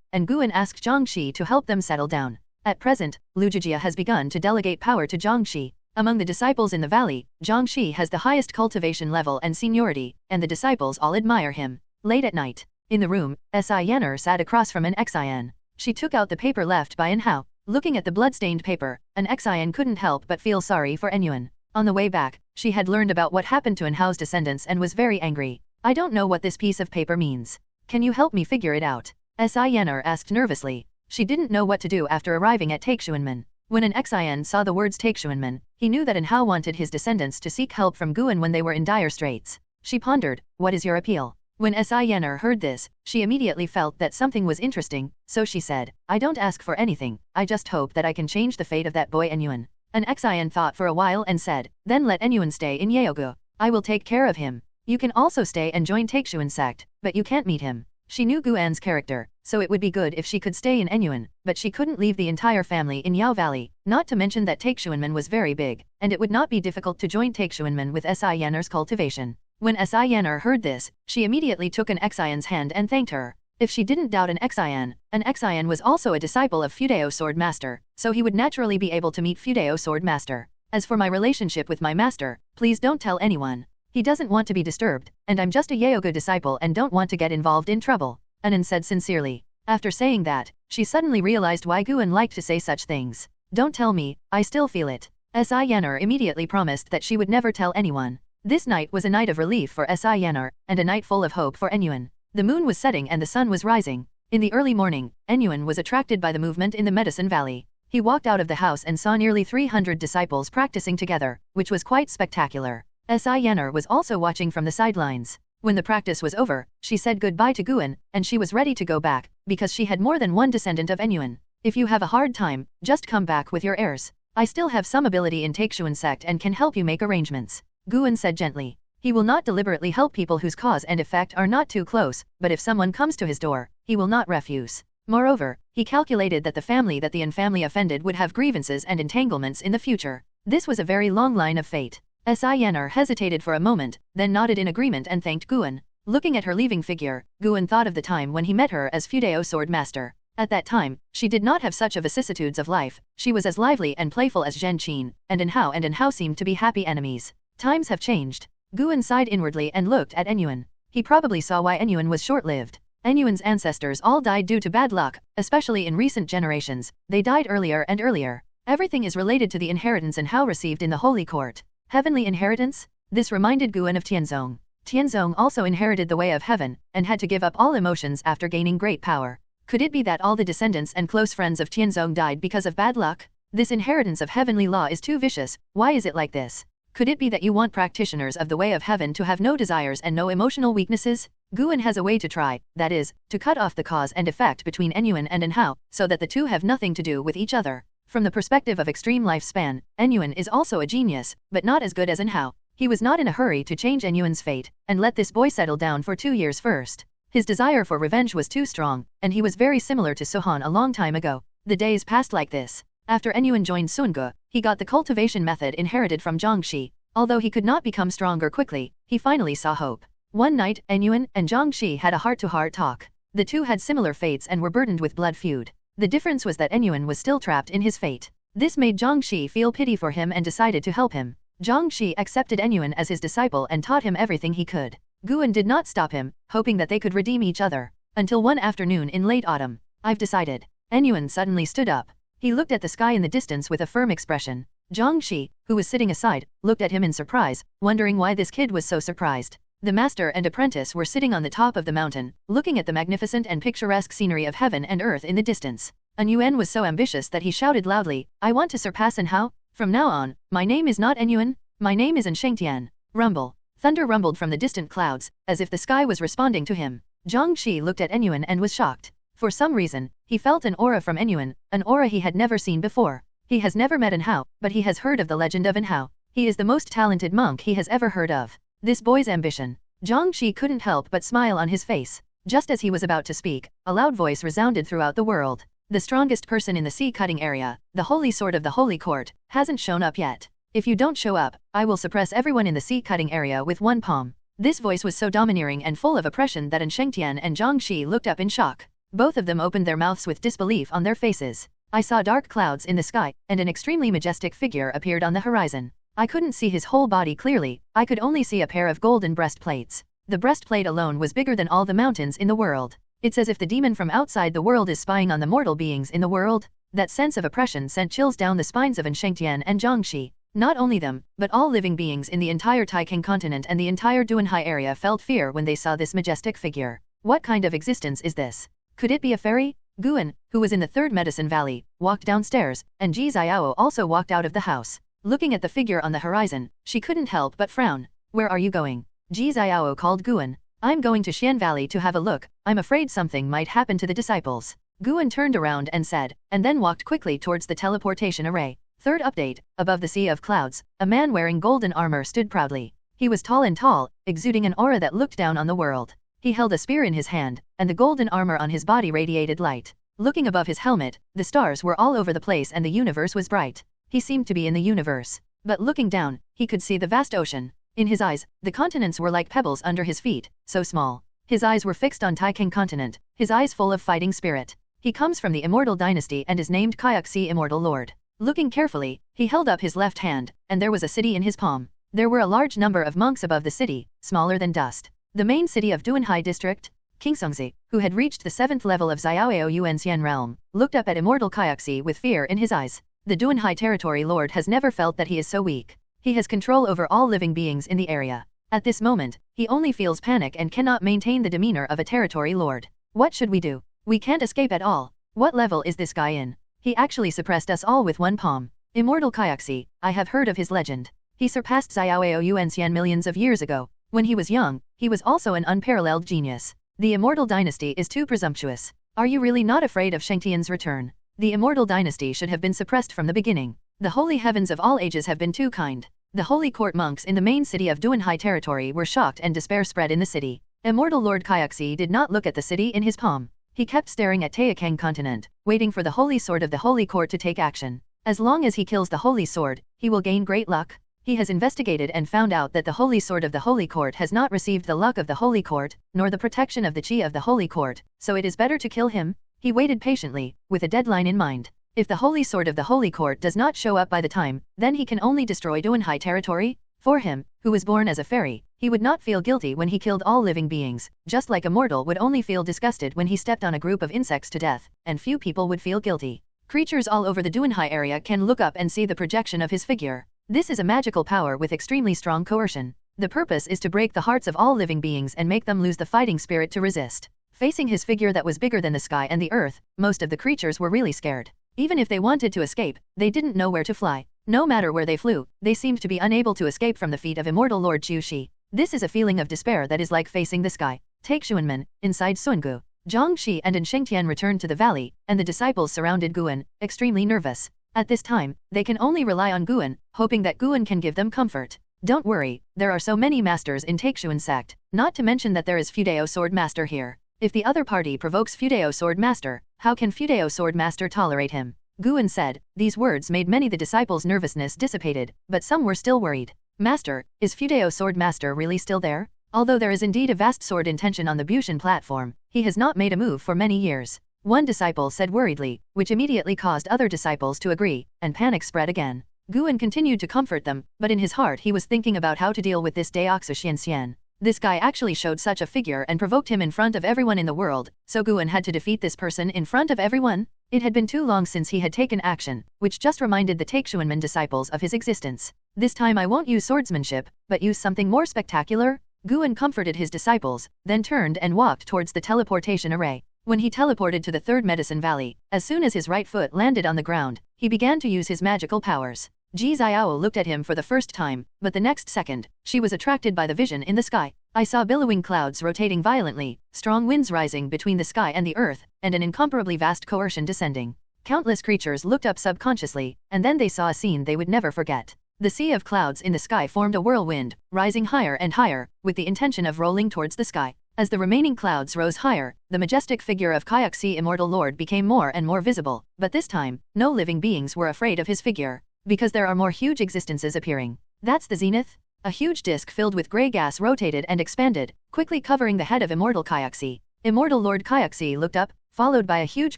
and Guan asked Zhang Shi to help them settle down. At present, Lu Zhijia has begun to delegate power to Zhang Shi. Among the disciples in the valley, Zhang Shi has the highest cultivation level and seniority, and the disciples all admire him. Late at night, in the room, Si Yanner sat across from an Xian. She took out the paper left by In Hao. Looking at the blood-stained paper, an Xian couldn't help but feel sorry for Enyuan. On the way back, she had learned about what happened to In Hao's descendants and was very angry. I don't know what this piece of paper means. Can you help me figure it out? Si Yanner asked nervously. She didn't know what to do after arriving at Taixuanmen. When an Xian saw the words Taixuanmen, he knew that In Hao wanted his descendants to seek help from Guan when they were in dire straits. She pondered, what is your appeal? When Si Yanner heard this, she immediately felt that something was interesting, so she said, I don't ask for anything, I just hope that I can change the fate of that boy Enyuan. An Xian thought for a while and said, then let Enyuan stay in Yeogu. I will take care of him. You can also stay and join Taixuan Sect, but you can't meet him. She knew Guan's character, so it would be good if she could stay in Enyuan, but she couldn't leave the entire family in Yao Valley, not to mention that Taixuanmen was very big, and it would not be difficult to join Taixuanmen with Si Yanner's cultivation. When Si Yanner heard this, she immediately took an Xian's hand and thanked her. If she didn't doubt an Xian was also a disciple of Fudeo Sword Master, so he would naturally be able to meet Fudeo Sword Master. As for my relationship with my master, please don't tell anyone. He doesn't want to be disturbed, and I'm just a Yeogu disciple and don't want to get involved in trouble, Anan said sincerely. After saying that, she suddenly realized why Guan liked to say such things. Don't tell me, I still feel it. Si Yanner immediately promised that she would never tell anyone. This night was a night of relief for Si Yanner, and a night full of hope for Enyuan. The moon was setting and the sun was rising. In the early morning, Enyuan was attracted by the movement in the Medicine Valley. He walked out of the house and saw nearly 300 disciples practicing together, which was quite spectacular. Si Yanner was also watching from the sidelines. When the practice was over, she said goodbye to Guan, and she was ready to go back, because she had more than one descendant of Enyuan. If you have a hard time, just come back with your heirs. I still have some ability in Taixuan Sect and can help you make arrangements. Guan said gently. He will not deliberately help people whose cause and effect are not too close, but if someone comes to his door, he will not refuse. Moreover, he calculated that the family that the infamily offended would have grievances and entanglements in the future. This was a very long line of fate. Yener hesitated for a moment, then nodded in agreement and thanked Guan. Looking at her leaving figure, Guan thought of the time when he met her as Fudeo Sword Master. At that time, she did not have such a vicissitudes of life, she was as lively and playful as Zhen Qin, and Enhao seemed to be happy enemies. Times have changed. Guan sighed inwardly and looked at Enyuan. He probably saw why Enyuan was short-lived. Enyuan's ancestors all died due to bad luck, especially in recent generations, they died earlier and earlier. Everything is related to the inheritance and how received in the Holy Court. Heavenly inheritance? This reminded Guan of Tianzong. Tianzong also inherited the way of heaven, and had to give up all emotions after gaining great power. Could it be that all the descendants and close friends of Tianzong died because of bad luck? This inheritance of heavenly law is too vicious, why is it like this? Could it be that you want practitioners of the way of heaven to have no desires and no emotional weaknesses? Guan has a way to try, that is, to cut off the cause and effect between Enyuan and Enhao, so that the two have nothing to do with each other. From the perspective of extreme lifespan, Enyuan is also a genius, but not as good as Enhao. He was not in a hurry to change Enyuan's fate, and let this boy settle down for 2 years first. His desire for revenge was too strong, and he was very similar to Sohan a long time ago. The days passed like this. After Enyuan joined Sunge, he got the cultivation method inherited from Zhangxi. Although he could not become stronger quickly, he finally saw hope. One night, Enyuan and Zhangxi had a heart-to-heart talk. The two had similar fates and were burdened with blood feud. The difference was that Enyuan was still trapped in his fate. This made Zhangxi feel pity for him and decided to help him. Zhangxi accepted Enyuan as his disciple and taught him everything he could. Guan did not stop him, hoping that they could redeem each other. Until one afternoon in late autumn. I've decided. Enyuan suddenly stood up. He looked at the sky in the distance with a firm expression. Zhangxi, who was sitting aside, looked at him in surprise, wondering why this kid was so surprised. The master and apprentice were sitting on the top of the mountain, looking at the magnificent and picturesque scenery of heaven and earth in the distance. Enyuan was so ambitious that he shouted loudly, I want to surpass Enhao. From now on, my name is not Enyuan, my name is Enshengtian. Rumble. Thunder rumbled from the distant clouds, as if the sky was responding to him. Zhangxi looked at Enyuan and was shocked. For some reason, he felt an aura from Enyuan, an aura he had never seen before. He has never met Enhao, but he has heard of the legend of Enhao. He is the most talented monk he has ever heard of. This boy's ambition. Zhangxi couldn't help but smile on his face. Just as he was about to speak, a loud voice resounded throughout the world. The strongest person in the sea-cutting area, the holy sword of the Holy Court, hasn't shown up yet. If you don't show up, I will suppress everyone in the sea-cutting area with one palm. This voice was so domineering and full of oppression that Enshengtian and Zhangxi looked up in shock. Both of them opened their mouths with disbelief on their faces. I saw dark clouds in the sky, and an extremely majestic figure appeared on the horizon. I couldn't see his whole body clearly, I could only see a pair of golden breastplates. The breastplate alone was bigger than all the mountains in the world. It's as if the demon from outside the world is spying on the mortal beings in the world. That sense of oppression sent chills down the spines of Enshengtian and Zhangxi. Not only them, but all living beings in the entire Taixuan continent and the entire Duanhai area felt fear when they saw this majestic figure. What kind of existence is this? Could it be a fairy? Guan, who was in the third medicine valley, walked downstairs, and Ji Xiao also walked out of the house. Looking at the figure on the horizon, she couldn't help but frown. Where are you going? Ji Xiao called Guan. I'm going to Xian Valley to have a look, I'm afraid something might happen to the disciples. Guan turned around and said, and then walked quickly towards the teleportation array. Third update, above the sea of clouds, a man wearing golden armor stood proudly. He was tall and tall, exuding an aura that looked down on the world. He held a spear in his hand, and the golden armor on his body radiated light. Looking above his helmet, the stars were all over the place and the universe was bright. He seemed to be in the universe. But looking down, he could see the vast ocean. In his eyes, the continents were like pebbles under his feet, so small. His eyes were fixed on Taixuan continent, his eyes full of fighting spirit. He comes from the immortal dynasty and is named Kaiuxi Immortal Lord. Looking carefully, he held up his left hand, and there was a city in his palm. There were a large number of monks above the city, smaller than dust. The main city of Duanhai district, King Songzi, who had reached the 7th level of Xiaoao Yuanxian realm, looked up at immortal Kaiuxi with fear in his eyes. The Duanhai territory lord has never felt that he is so weak. He has control over all living beings in the area. At this moment, he only feels panic and cannot maintain the demeanor of a territory lord. What should we do? We can't escape at all. What level is this guy in? He actually suppressed us all with one palm. Immortal Kaiuxi, I have heard of his legend. He surpassed Xiaoao Yuanxian millions of years ago. When he was young, he was also an unparalleled genius. The immortal dynasty is too presumptuous. Are you really not afraid of Shengtian's return? The immortal dynasty should have been suppressed from the beginning. The holy heavens of all ages have been too kind. The Holy Court monks in the main city of Duanhai territory were shocked and despair spread in the city. Immortal Lord Kyaxi did not look at the city in his palm. He kept staring at Taixuan continent, waiting for the Holy Sword of the Holy Court to take action. As long as he kills the Holy Sword, he will gain great luck. He has investigated and found out that the Holy Sword of the Holy Court has not received the luck of the Holy Court, nor the protection of the Chi of the Holy Court, so it is better to kill him. He waited patiently, with a deadline in mind. If the Holy Sword of the Holy Court does not show up by the time, then he can only destroy Duanhai territory. For him, who was born as a fairy, he would not feel guilty when he killed all living beings, just like a mortal would only feel disgusted when he stepped on a group of insects to death, and few people would feel guilty. Creatures all over the Duanhai area can look up and see the projection of his figure. This is a magical power with extremely strong coercion. The purpose is to break the hearts of all living beings and make them lose the fighting spirit to resist. Facing his figure that was bigger than the sky and the earth, most of the creatures were really scared. Even if they wanted to escape, they didn't know where to fly. No matter where they flew, they seemed to be unable to escape from the feet of immortal Lord Qiu Shi. This is a feeling of despair that is like facing the sky. Taixuan, inside Sungu, Zhang Shi and Shengtian returned to the valley, and the disciples surrounded Guan, extremely nervous. At this time, they can only rely on Guan, hoping that Guan can give them comfort. Don't worry, there are so many masters in Taixuan Sect, not to mention that there is Fudeo Sword Master here. If the other party provokes Fudeo Sword Master, how can Fudeo Sword Master tolerate him? Guan said. These words made many the disciples' nervousness dissipated, but some were still worried. Master, is Fudeo Sword Master really still there? Although there is indeed a vast sword intention on the Bushan platform, he has not made a move for many years. One disciple said worriedly, which immediately caused other disciples to agree, and panic spread again. Guan continued to comfort them, but in his heart he was thinking about how to deal with this Daoxu Xianxian. This guy actually showed such a figure and provoked him in front of everyone in the world, so Guan had to defeat this person in front of everyone? It had been too long since he had taken action, which just reminded the Taixuan disciples of his existence. This time I won't use swordsmanship, but use something more spectacular? Guan comforted his disciples, then turned and walked towards the teleportation array. When he teleported to the third medicine valley, as soon as his right foot landed on the ground, he began to use his magical powers. Ji Xiao looked at him for the first time, but the next second, she was attracted by the vision in the sky. I saw billowing clouds rotating violently, strong winds rising between the sky and the earth, and an incomparably vast coercion descending. Countless creatures looked up subconsciously, and then they saw a scene they would never forget. The sea of clouds in the sky formed a whirlwind, rising higher and higher, with the intention of rolling towards the sky. As the remaining clouds rose higher, the majestic figure of Kyaxi Immortal Lord became more and more visible, but this time, no living beings were afraid of his figure. Because there are more huge existences appearing. That's the zenith? A huge disk filled with grey gas rotated and expanded, quickly covering the head of Immortal Kyaxi. Immortal Lord Kyaxi looked up, followed by a huge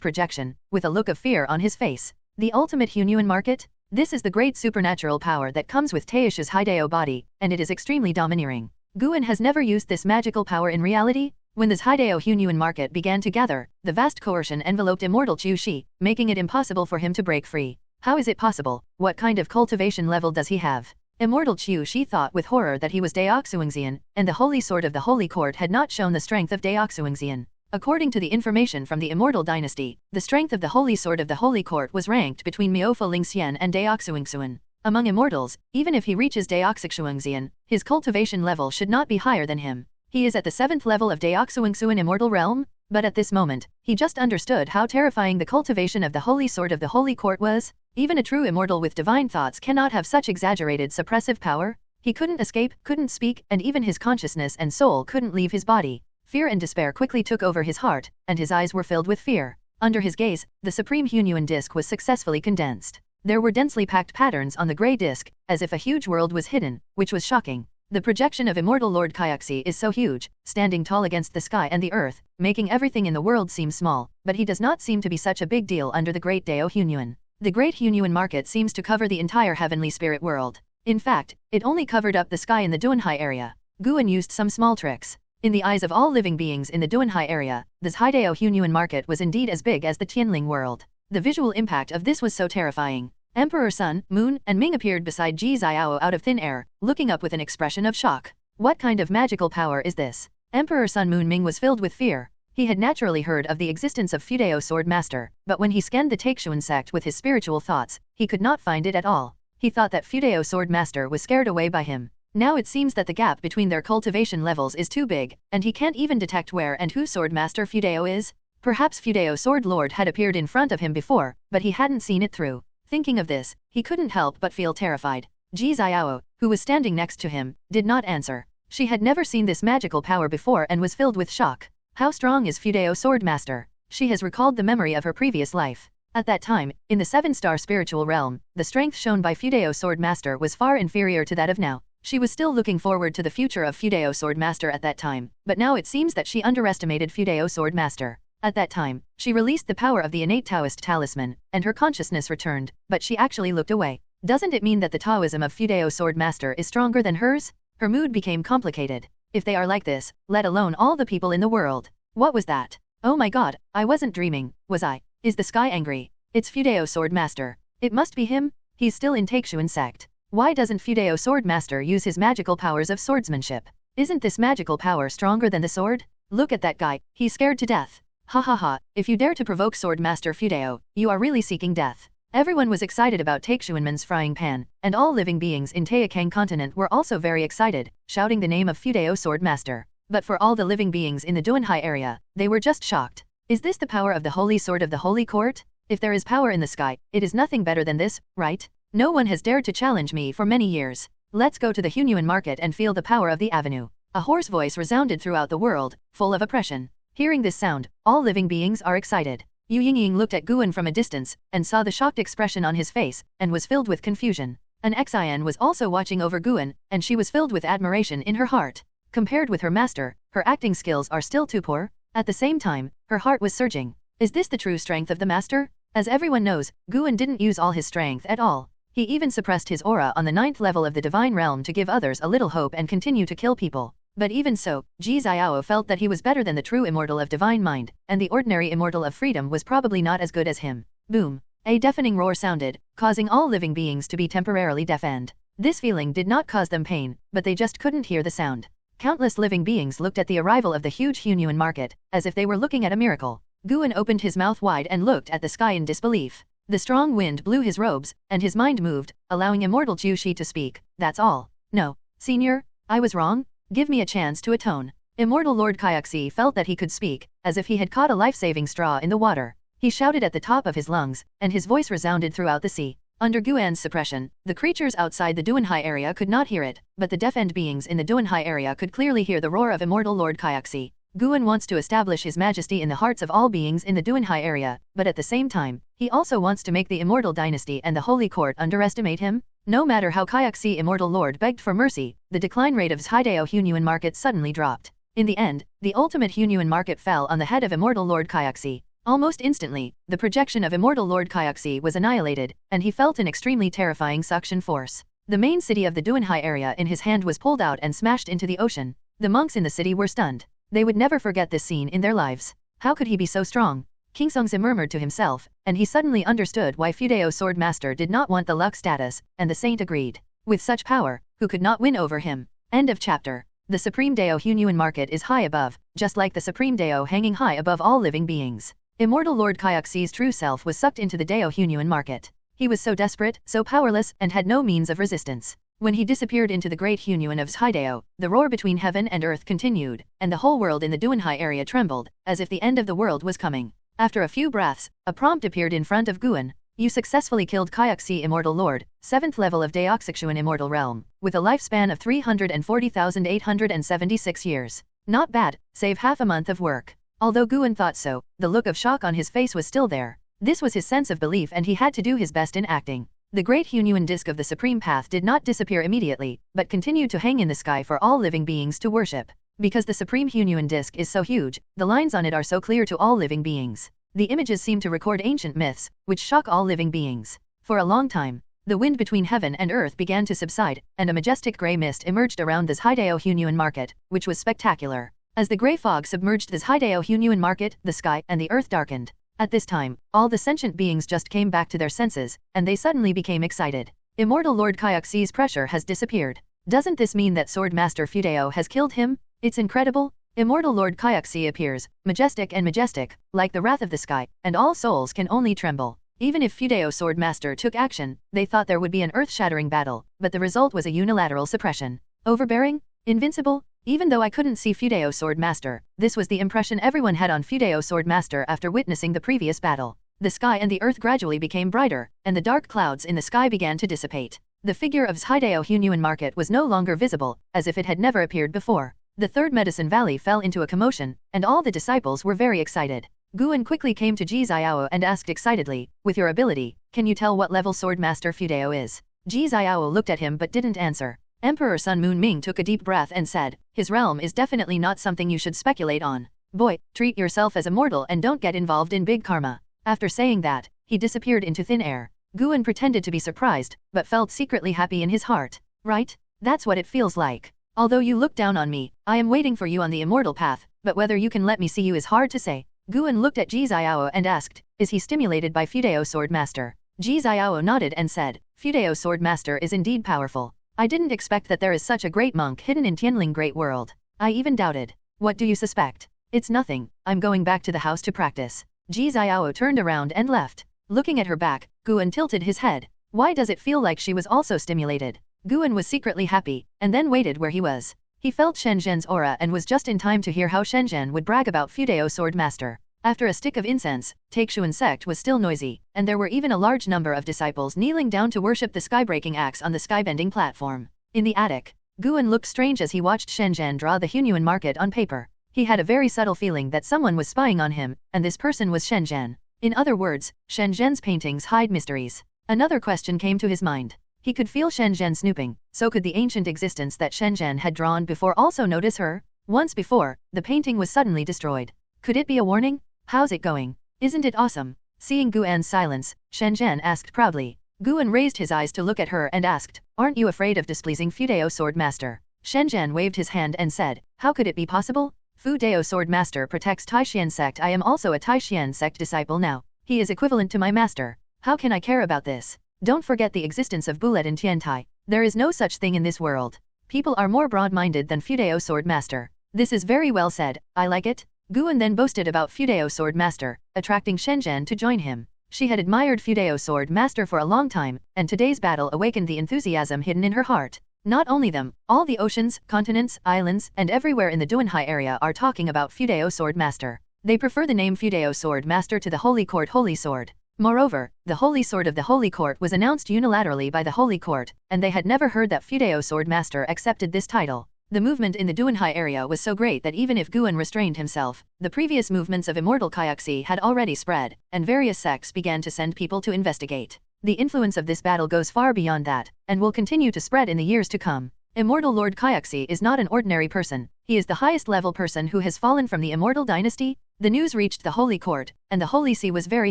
projection, with a look of fear on his face. The ultimate Hunyuan market? This is the great supernatural power that comes with Taixu's Hideo body, and it is extremely domineering. Guan has never used this magical power in reality. When this Hideo Hunyuan market began to gather, the vast coercion enveloped Immortal Qiu Shi, making it impossible for him to break free. How is it possible? What kind of cultivation level does he have? Immortal Qiu Shi thought with horror that he was Daoxuangxian, and the Holy Sword of the Holy Court had not shown the strength of Daoxuangxian. According to the information from the Immortal Dynasty, the strength of the Holy Sword of the Holy Court was ranked between Miofo Lingxian and Daoxuangxuan. Among immortals, even if he reaches Daoxuangxian, his cultivation level should not be higher than him. He is at the 7th level of Daoxuangxuan Immortal Realm? But at this moment, he just understood how terrifying the cultivation of the Holy Sword of the Holy Court was. Even a true immortal with divine thoughts cannot have such exaggerated suppressive power. He couldn't escape, couldn't speak, and even his consciousness and soul couldn't leave his body. Fear and despair quickly took over his heart, and his eyes were filled with fear. Under his gaze, the supreme Hunyuan disc was successfully condensed. There were densely packed patterns on the grey disc, as if a huge world was hidden, which was shocking. The projection of Immortal Lord Kyaxi is so huge, standing tall against the sky and the earth, making everything in the world seem small, but he does not seem to be such a big deal under the great Dao Hunyuan. The great Hunyuan market seems to cover the entire heavenly spirit world. In fact, it only covered up the sky in the Duanhai area. Guan used some small tricks. In the eyes of all living beings in the Duanhai area, this Hideo Hunyuan market was indeed as big as the Tianling world. The visual impact of this was so terrifying. Emperor Sun, Moon, and Ming appeared beside Ji Xiao out of thin air, looking up with an expression of shock. What kind of magical power is this? Emperor Sun Moon Ming was filled with fear. He had naturally heard of the existence of Fudeo Sword Master, but when he scanned the Taixuan Sect with his spiritual thoughts, he could not find it at all. He thought that Fudeo Sword Master was scared away by him. Now it seems that the gap between their cultivation levels is too big, and he can't even detect where and who Sword Master Fudeo is. Perhaps Fudeo Sword Lord had appeared in front of him before, but he hadn't seen it through. Thinking of this, he couldn't help but feel terrified. Ji Xiao, who was standing next to him, did not answer. She had never seen this magical power before and was filled with shock. How strong is Fudeo Sword Master? She has recalled the memory of her previous life. At that time, in the 7-star spiritual realm, the strength shown by Fudeo Sword Master was far inferior to that of now. She was still looking forward to the future of Fudeo Sword Master at that time, but now it seems that she underestimated Fudeo Sword Master. At that time, she released the power of the innate Taoist talisman, and her consciousness returned, but she actually looked away. Doesn't it mean that the Taoism of Fudeo Sword Master is stronger than hers? Her mood became complicated. If they are like this, let alone all the people in the world. What was that? Oh my god, I wasn't dreaming, was I? Is the sky angry? It's Fudeo Sword Master. It must be him? He's still in Taixuan Sect. Why doesn't Fudeo Sword Master use his magical powers of swordsmanship? Isn't this magical power stronger than the sword? Look at that guy, he's scared to death. Ha ha ha, if you dare to provoke Sword Master Fudeo, you are really seeking death. Everyone was excited about Taixuanman's frying pan, and all living beings in Taikang continent were also very excited, shouting the name of Fudeo Sword Master. But for all the living beings in the Duanhai area, they were just shocked. Is this the power of the holy sword of the holy court? If there is power in the sky, it is nothing better than this, right? No one has dared to challenge me for many years. Let's go to the Hunyuan market and feel the power of the avenue. A hoarse voice resounded throughout the world, full of oppression. Hearing this sound, all living beings are excited. Yu Yingying looked at Guan from a distance, and saw the shocked expression on his face, and was filled with confusion. An Xian was also watching over Guan, and she was filled with admiration in her heart. Compared with her master, her acting skills are still too poor. At the same time, her heart was surging. Is this the true strength of the master? As everyone knows, Guan didn't use all his strength at all. He even suppressed his aura on the 9th level of the divine realm to give others a little hope and continue to kill people. But even so, Ji Xiao felt that he was better than the true immortal of divine mind, and the ordinary immortal of freedom was probably not as good as him. Boom! A deafening roar sounded, causing all living beings to be temporarily deafened. This feeling did not cause them pain, but they just couldn't hear the sound. Countless living beings looked at the arrival of the huge Hunyuan market, as if they were looking at a miracle. Guan opened his mouth wide and looked at the sky in disbelief. The strong wind blew his robes, and his mind moved, allowing immortal Chu Shi to speak. That's all. No, senior, I was wrong. Give me a chance to atone. Immortal Lord Kaiuxi felt that he could speak, as if he had caught a life-saving straw in the water. He shouted at the top of his lungs, and his voice resounded throughout the sea. Under Guan's suppression, the creatures outside the Duanhai area could not hear it, but the deafened beings in the Duanhai area could clearly hear the roar of Immortal Lord Kaiuxi. Guan wants to establish his majesty in the hearts of all beings in the Duanhai area, but at the same time, he also wants to make the Immortal Dynasty and the Holy Court underestimate him. No matter how Kaiuxi Immortal Lord begged for mercy, the decline rate of Haidao Hunyuan market suddenly dropped. In the end, the ultimate Hunyuan market fell on the head of Immortal Lord Kaiuxi. Almost instantly, the projection of Immortal Lord Kaiuxi was annihilated, and he felt an extremely terrifying suction force. The main city of the Duanhai area in his hand was pulled out and smashed into the ocean. The monks in the city were stunned. They would never forget this scene in their lives. How could he be so strong? King Songzi murmured to himself, and he suddenly understood why Fudeo Sword Master did not want the luck status, and the saint agreed. With such power, who could not win over him? End of chapter. The Supreme Dao Hunyuan market is high above, just like the Supreme Dao hanging high above all living beings. Immortal Lord Kaiuxi's true self was sucked into the Dao Hunyuan market. He was so desperate, so powerless, and had no means of resistance. When he disappeared into the great Hunyuan of Haidao, the roar between heaven and earth continued, and the whole world in the Duanhai area trembled, as if the end of the world was coming. After a few breaths, a prompt appeared in front of Guan. You successfully killed Kaiuxi Immortal Lord, 7th level of Daoxixuan Immortal Realm, with a lifespan of 340,876 years. Not bad, save half a month of work. Although Guan thought so, the look of shock on his face was still there. This was his sense of belief and he had to do his best in acting. The great Hunyuan disk of the Supreme Path did not disappear immediately, but continued to hang in the sky for all living beings to worship. Because the Supreme Hunyuan disk is so huge, the lines on it are so clear to all living beings. The images seem to record ancient myths, which shock all living beings. For a long time, the wind between heaven and earth began to subside, and a majestic grey mist emerged around this Haidao Hunyuan market, which was spectacular. As the grey fog submerged this Haidao Hunyuan market, the sky and the earth darkened. At this time, all the sentient beings just came back to their senses, and they suddenly became excited. Immortal Lord Kaiuxi's pressure has disappeared. Doesn't this mean that Sword Master Fudeo has killed him? It's incredible. Immortal Lord Kaiuxi appears, majestic, like the wrath of the sky, and all souls can only tremble. Even if Fudeo Sword Master took action, they thought there would be an earth-shattering battle, but the result was a unilateral suppression. Overbearing? Invincible? Even though I couldn't see Fudeo Sword Master, this was the impression everyone had on Fudeo Sword Master after witnessing the previous battle. The sky and the earth gradually became brighter, and the dark clouds in the sky began to dissipate. The figure of Zhidao Hunyuan market was no longer visible, as if it had never appeared before. The third Medicine Valley fell into a commotion, and all the disciples were very excited. Guan quickly came to Ji Xiao and asked excitedly, "With your ability, can you tell what level sword master Fudao is?" Ji Xiao looked at him but didn't answer. Emperor Sun Moon Ming took a deep breath and said, "His realm is definitely not something you should speculate on. Boy, treat yourself as a mortal and don't get involved in big karma." After saying that, he disappeared into thin air. Guan pretended to be surprised, but felt secretly happy in his heart. "Right? That's what it feels like. Although you look down on me, I am waiting for you on the immortal path, but whether you can let me see you is hard to say." Guan looked at Ji Xiao and asked, "Is he stimulated by Fudao Sword Master?" Ji Xiao nodded and said, "Fudao Sword Master is indeed powerful. I didn't expect that there is such a great monk hidden in Tianling Great World. I even doubted." "What do you suspect?" "It's nothing, I'm going back to the house to practice." Ji Xiao turned around and left. Looking at her back, Guan tilted his head. Why does it feel like she was also stimulated? Guan was secretly happy, and then waited where he was. He felt Shen Zhen's aura and was just in time to hear how Shen Zhen would brag about Fudao Sword Master. After a stick of incense, Taixuan Sect was still noisy, and there were even a large number of disciples kneeling down to worship the skybreaking axe on the skybending platform. In the attic, Guan looked strange as he watched Shen Zhen draw the Hunyuan market on paper. He had a very subtle feeling that someone was spying on him, and this person was Shen Zhen. In other words, Shen Zhen's paintings hide mysteries. Another question came to his mind. He could feel Shen Zhen snooping, so could the ancient existence that Shen Zhen had drawn before also notice her? Once before, the painting was suddenly destroyed. Could it be a warning? "How's it going? Isn't it awesome?" Seeing Guan's silence, Shen Zhen asked proudly. Guan raised his eyes to look at her and asked, "Aren't you afraid of displeasing Fudao Sword Master?" Shen Zhen waved his hand and said, "How could it be possible? Fudao Sword Master protects Taixuan Sect. I am also a Taixuan Sect disciple now. He is equivalent to my master. How can I care about this? Don't forget the existence of Bullet and Tiantai. There is no such thing in this world. People are more broad-minded than Fudao Sword Master." "This is very well said, I like it." Guan then boasted about Fudao Sword Master, attracting Shen Zhen to join him. She had admired Fudao Sword Master for a long time, and today's battle awakened the enthusiasm hidden in her heart. Not only them, all the oceans, continents, islands, and everywhere in the Duanhai area are talking about Fudao Sword Master. They prefer the name Fudao Sword Master to the Holy Court Holy Sword. Moreover, the Holy Sword of the Holy Court was announced unilaterally by the Holy Court, and they had never heard that Fudao Sword Master accepted this title. The movement in the Duanhai area was so great that even if Guan restrained himself, the previous movements of immortal Kaiaxi had already spread, and various sects began to send people to investigate. The influence of this battle goes far beyond that, and will continue to spread in the years to come. Immortal Lord Kaiaxi is not an ordinary person, he is the highest level person who has fallen from the immortal dynasty. The news reached the Holy Court, and the Holy See was very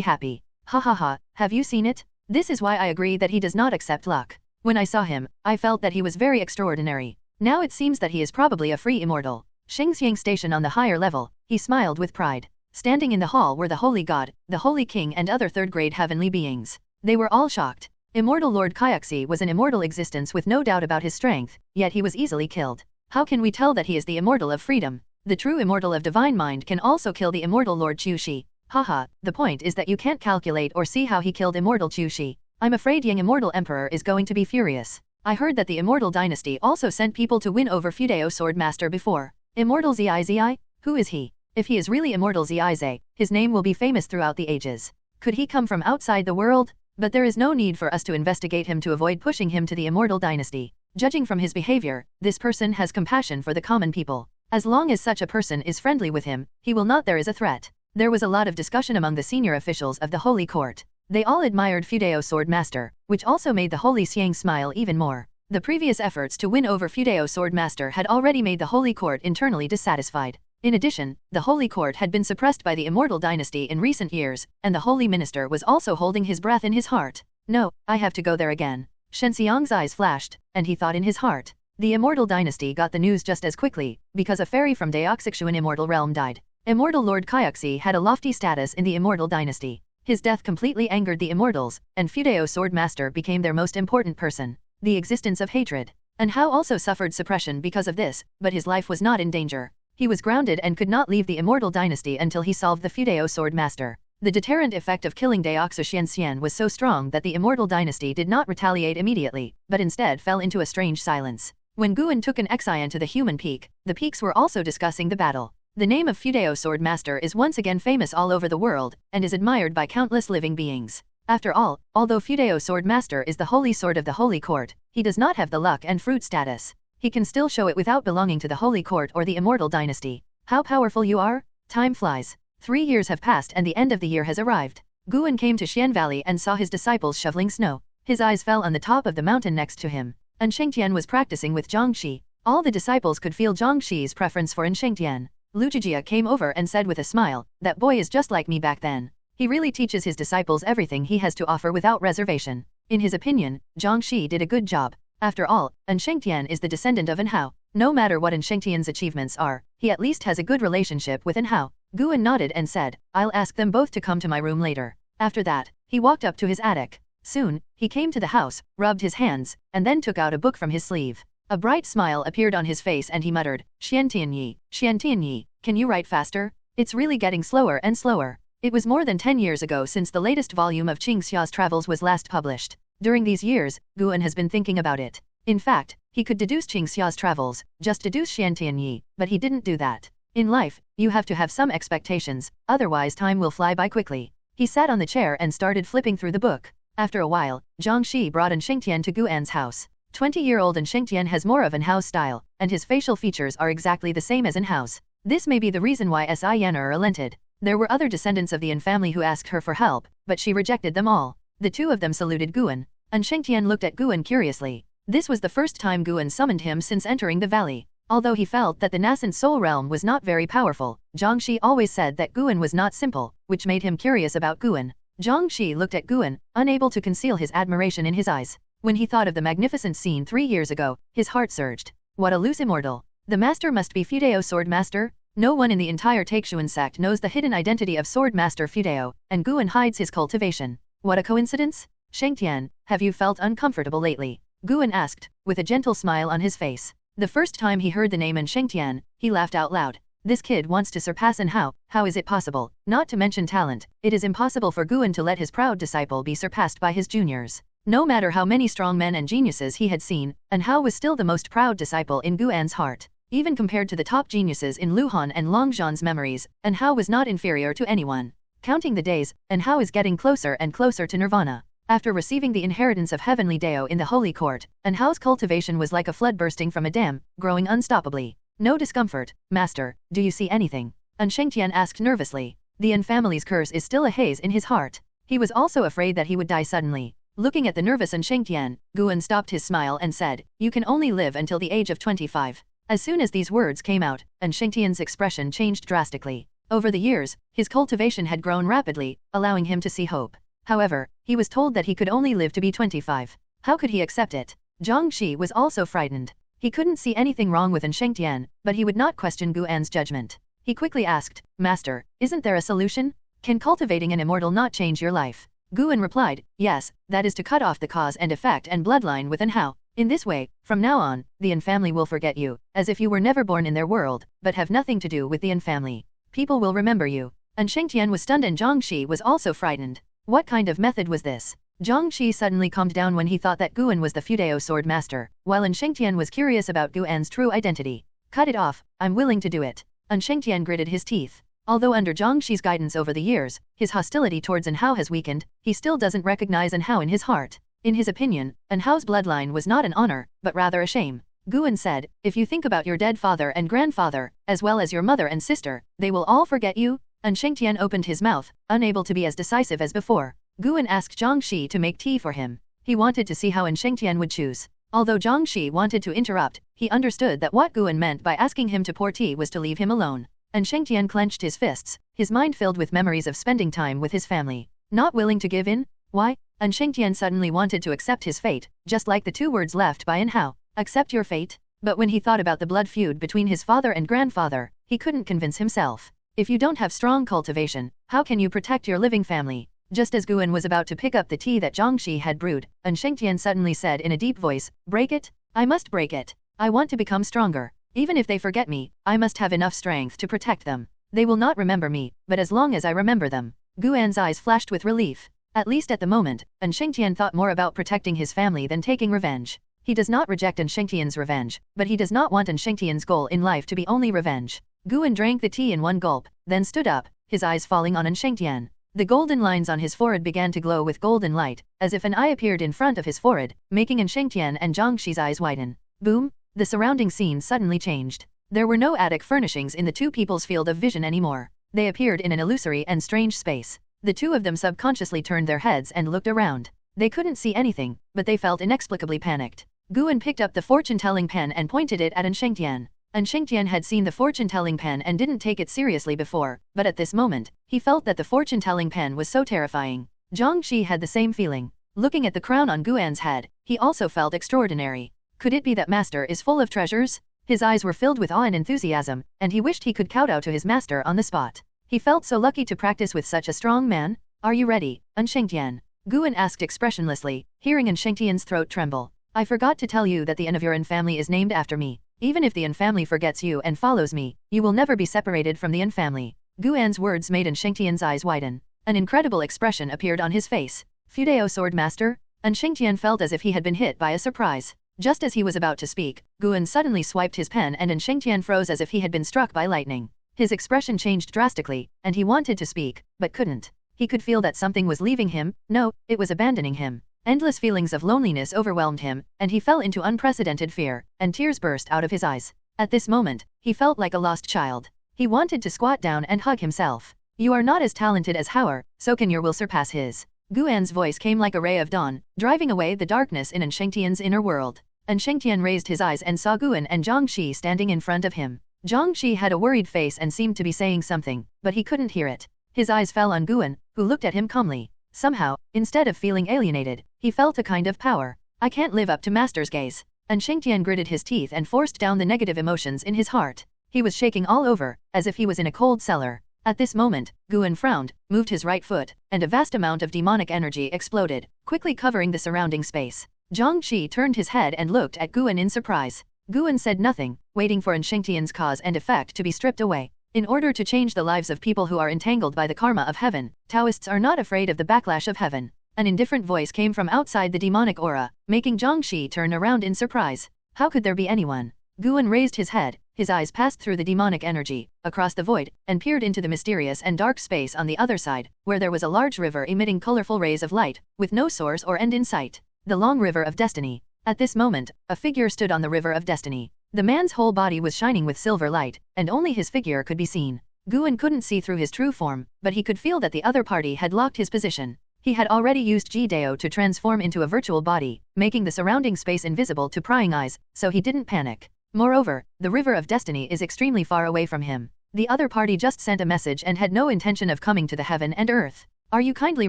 happy. "Ha ha ha, have you seen it? This is why I agree that he does not accept luck. When I saw him, I felt that he was very extraordinary. Now it seems that he is probably a free immortal." Xingxiang station on the higher level, he smiled with pride. Standing in the hall were the Holy God, the Holy King and other third-grade heavenly beings. They were all shocked. Immortal Lord Kaiaxi was an immortal existence with no doubt about his strength, yet he was easily killed. How can we tell that he is the immortal of freedom? The true immortal of divine mind can also kill the immortal Lord Chu Shi. Haha, the point is that you can't calculate or see how he killed immortal Chu Shi. I'm afraid Yang Immortal Emperor is going to be furious. I heard that the Immortal Dynasty also sent people to win over Fudao Sword Master before. Immortal Zizi? Who is he? If he is really Immortal Zizi, his name will be famous throughout the ages. Could he come from outside the world? But there is no need for us to investigate him to avoid pushing him to the Immortal Dynasty. Judging from his behavior, this person has compassion for the common people. As long as such a person is friendly with him, he will not there is a threat. There was a lot of discussion among the senior officials of the Holy Court. They all admired Fudao Sword Master, which also made the Holy Xiang smile even more. The previous efforts to win over Fudao Sword Master had already made the Holy Court internally dissatisfied. In addition, the Holy Court had been suppressed by the Immortal Dynasty in recent years, and the Holy Minister was also holding his breath in his heart. "No, I have to go there again." Shen Xiang's eyes flashed, and he thought in his heart. The Immortal Dynasty got the news just as quickly, because a fairy from Daoxixuan Immortal Realm died. Immortal Lord Kaiaxi had a lofty status in the Immortal Dynasty. His death completely angered the Immortals, and Fudao Sword Master became their most important person. The existence of hatred. And Hao also suffered suppression because of this, but his life was not in danger. He was grounded and could not leave the Immortal Dynasty until he solved the Fudao Sword Master. The deterrent effect of killing Daoxixuan was so strong that the Immortal Dynasty did not retaliate immediately, but instead fell into a strange silence. When Guan took an Xian to the human peak, the peaks were also discussing the battle. The name of Fudao Sword Master is once again famous all over the world, and is admired by countless living beings. After all, although Fudao Sword Master is the holy sword of the Holy Court, He does not have the luck and fruit status. He can still show it without belonging to the Holy Court or the Immortal Dynasty. How powerful you are? Time flies. 3 years have passed and the end of the year has arrived. Guan came to Xian Valley and saw his disciples shoveling snow. His eyes fell on the top of the mountain next to him. And Shengtian was practicing with Zhangxi. All the disciples could feel Zhangxi's preference for Shengtian. Lu Zhijia came over and said with a smile, "That boy is just like me back then. He really teaches his disciples everything he has to offer without reservation." In his opinion, Zhangxi did a good job. After all, Shengtian is the descendant of Hao. No matter what Shengtian's achievements are, he at least has a good relationship with Hao. Guan nodded and said, "I'll ask them both to come to my room later." After that, he walked up to his attic. Soon, he came to the house, rubbed his hands, and then took out a book from his sleeve. A bright smile appeared on his face and he muttered, Xian Tianyi, can you write faster? It's really getting slower and slower." It was more than 10 years ago since the latest volume of Qingxia's travels was last published. During these years, Guan has been thinking about it. In fact, he could deduce Qingxia's travels, just deduce Xian Tianyi, but he didn't do that. In life, you have to have some expectations, otherwise time will fly by quickly. He sat on the chair and started flipping through the book. After a while, Zhangxi brought Shengtian to Guan's house. 20-year-old Shengtian has more of Hao's style, and his facial features are exactly the same as Hao's. This may be the reason why Yan relented. There were other descendants of the Yan family who asked her for help, but she rejected them all. The two of them saluted Guan, and Shengtian looked at Guan curiously. This was the first time Guan summoned him since entering the valley. Although he felt that the nascent soul realm was not very powerful, Zhangxi always said that Guan was not simple, which made him curious about Guan. Zhangxi looked at Guan, unable to conceal his admiration in his eyes. When he thought of the magnificent scene 3 years ago, his heart surged. What a loose immortal! The master must be Fudeo Sword Master? No one in the entire Taixuan Sect knows the hidden identity of Sword Master Fudeo, and Guan hides his cultivation. What a coincidence? Shengtian, have you felt uncomfortable lately? Guan asked, with a gentle smile on his face. The first time he heard the name Shengtian, he laughed out loud. This kid wants to surpass Hao. How is it possible? Not to mention talent, it is impossible for Guan to let his proud disciple be surpassed by his juniors. No matter how many strong men and geniuses he had seen, Hao was still the most proud disciple in Guan's heart. Even compared to the top geniuses in Luhan and Longzhan's memories, Hao was not inferior to anyone. Counting the days, Hao is getting closer and closer to nirvana. After receiving the inheritance of Heavenly Dao in the Holy Court, Hao's cultivation was like a flood bursting from a dam, growing unstoppably. No discomfort, Master, do you see anything? Shengtian asked nervously. The Yan family's curse is still a haze in his heart. He was also afraid that he would die suddenly. Looking at the nervous Shengtian, Guan stopped his smile and said, "You can only live until the age of 25. As soon as these words came out, Shengtian's expression changed drastically. Over the years, his cultivation had grown rapidly, allowing him to see hope. However, he was told that he could only live to be 25. How could he accept it? Zhangxi was also frightened. He couldn't see anything wrong with Shengtian, but he would not question Guan's judgment. He quickly asked, "Master, isn't there a solution? Can cultivating an immortal not change your life?" Guan replied, "Yes, that is to cut off the cause and effect and bloodline with Hao. In this way, from now on, the Yan family will forget you, as if you were never born in their world, but have nothing to do with the Yan family. People will remember you." Shengtian was stunned and Zhangxi was also frightened. What kind of method was this? Zhangxi suddenly calmed down when he thought that Guan was the Fudeo Sword Master, while Shengtian was curious about Guan's true identity. "Cut it off, I'm willing to do it." Shengtian gritted his teeth. Although under Zhangxi's guidance over the years, his hostility towards Hao has weakened, he still doesn't recognize Hao in his heart. In his opinion, Hao's bloodline was not an honor, but rather a shame. Guan said, "If you think about your dead father and grandfather, as well as your mother and sister, they will all forget you?" Shengtian opened his mouth, unable to be as decisive as before. Guan asked Zhangxi to make tea for him. He wanted to see how Shengtian would choose. Although Zhangxi wanted to interrupt, he understood that what Guan meant by asking him to pour tea was to leave him alone. Shengtian clenched his fists, his mind filled with memories of spending time with his family. Not willing to give in? Why? Shengtian suddenly wanted to accept his fate, just like the 2 words left by Hao. Accept your fate? But when he thought about the blood feud between his father and grandfather, he couldn't convince himself. If you don't have strong cultivation, how can you protect your living family? Just as Guan was about to pick up the tea that Zhangxi had brewed, Shengtian suddenly said in a deep voice, "Break it? I must break it. I want to become stronger. Even if they forget me, I must have enough strength to protect them. They will not remember me, but as long as I remember them." Guan's eyes flashed with relief. At least at the moment, Shengtian thought more about protecting his family than taking revenge. He does not reject Shengtian's revenge, but he does not want Shengtian's goal in life to be only revenge. Guan drank the tea in one gulp, then stood up, his eyes falling on Shengtian. The golden lines on his forehead began to glow with golden light, as if an eye appeared in front of his forehead, making Shengtian and Zhang Xi's eyes widen. Boom! The surrounding scene suddenly changed. There were no attic furnishings in the two people's field of vision anymore. They appeared in an illusory and strange space. The two of them subconsciously turned their heads and looked around. They couldn't see anything, but they felt inexplicably panicked. Guan picked up the fortune-telling pen and pointed it at Shengtian. Shengtian had seen the fortune-telling pen and didn't take it seriously before, but at this moment, he felt that the fortune-telling pen was so terrifying. Zhang Xi had the same feeling. Looking at the crown on Guan's head, he also felt extraordinary. Could it be that master is full of treasures? His eyes were filled with awe and enthusiasm, and he wished he could kowtow to his master on the spot. He felt so lucky to practice with such a strong man. Are you ready, Shengtian? Guan asked expressionlessly, hearing Shengtian's throat tremble. I forgot to tell you that the of your family is named after me. Even if the family forgets you and follows me, you will never be separated from the family. Guan's words made Shengtian's eyes widen. An incredible expression appeared on his face. Fudeo Sword Master? Shengtian felt as if he had been hit by a surprise. Just as he was about to speak, Guan suddenly swiped his pen and Shengtian froze as if he had been struck by lightning. His expression changed drastically, and he wanted to speak, but couldn't. He could feel that something was leaving him. No, it was abandoning him. Endless feelings of loneliness overwhelmed him, and he fell into unprecedented fear, and tears burst out of his eyes. At this moment, he felt like a lost child. He wanted to squat down and hug himself. You are not as talented as Hauer, so can your will surpass his. Guan's voice came like a ray of dawn, driving away the darkness in Shengtian's inner world. Shengtian raised his eyes and saw Guan and Zhang Xi standing in front of him. Zhang Xi had a worried face and seemed to be saying something, but he couldn't hear it. His eyes fell on Guan, who looked at him calmly. Somehow, instead of feeling alienated, he felt a kind of power. I can't live up to master's gaze. Shengtian gritted his teeth and forced down the negative emotions in his heart. He was shaking all over, as if he was in a cold cellar. At this moment, Guan frowned, moved his right foot, and a vast amount of demonic energy exploded, quickly covering the surrounding space. Zhang Xi turned his head and looked at Guan in surprise. Guan said nothing, waiting for Shengtian's cause and effect to be stripped away. In order to change the lives of people who are entangled by the karma of heaven, Taoists are not afraid of the backlash of heaven. An indifferent voice came from outside the demonic aura, making Zhang Xi turn around in surprise. How could there be anyone? Guan raised his head, his eyes passed through the demonic energy, across the void, and peered into the mysterious and dark space on the other side, where there was a large river emitting colorful rays of light, with no source or end in sight. The long river of destiny. At this moment, a figure stood on the river of destiny. The man's whole body was shining with silver light, and only his figure could be seen. Guan couldn't see through his true form, but he could feel that the other party had locked his position. He had already used Ji-Dao to transform into a virtual body, making the surrounding space invisible to prying eyes, so he didn't panic. Moreover, the river of destiny is extremely far away from him. The other party just sent a message and had no intention of coming to the heaven and earth. Are you kindly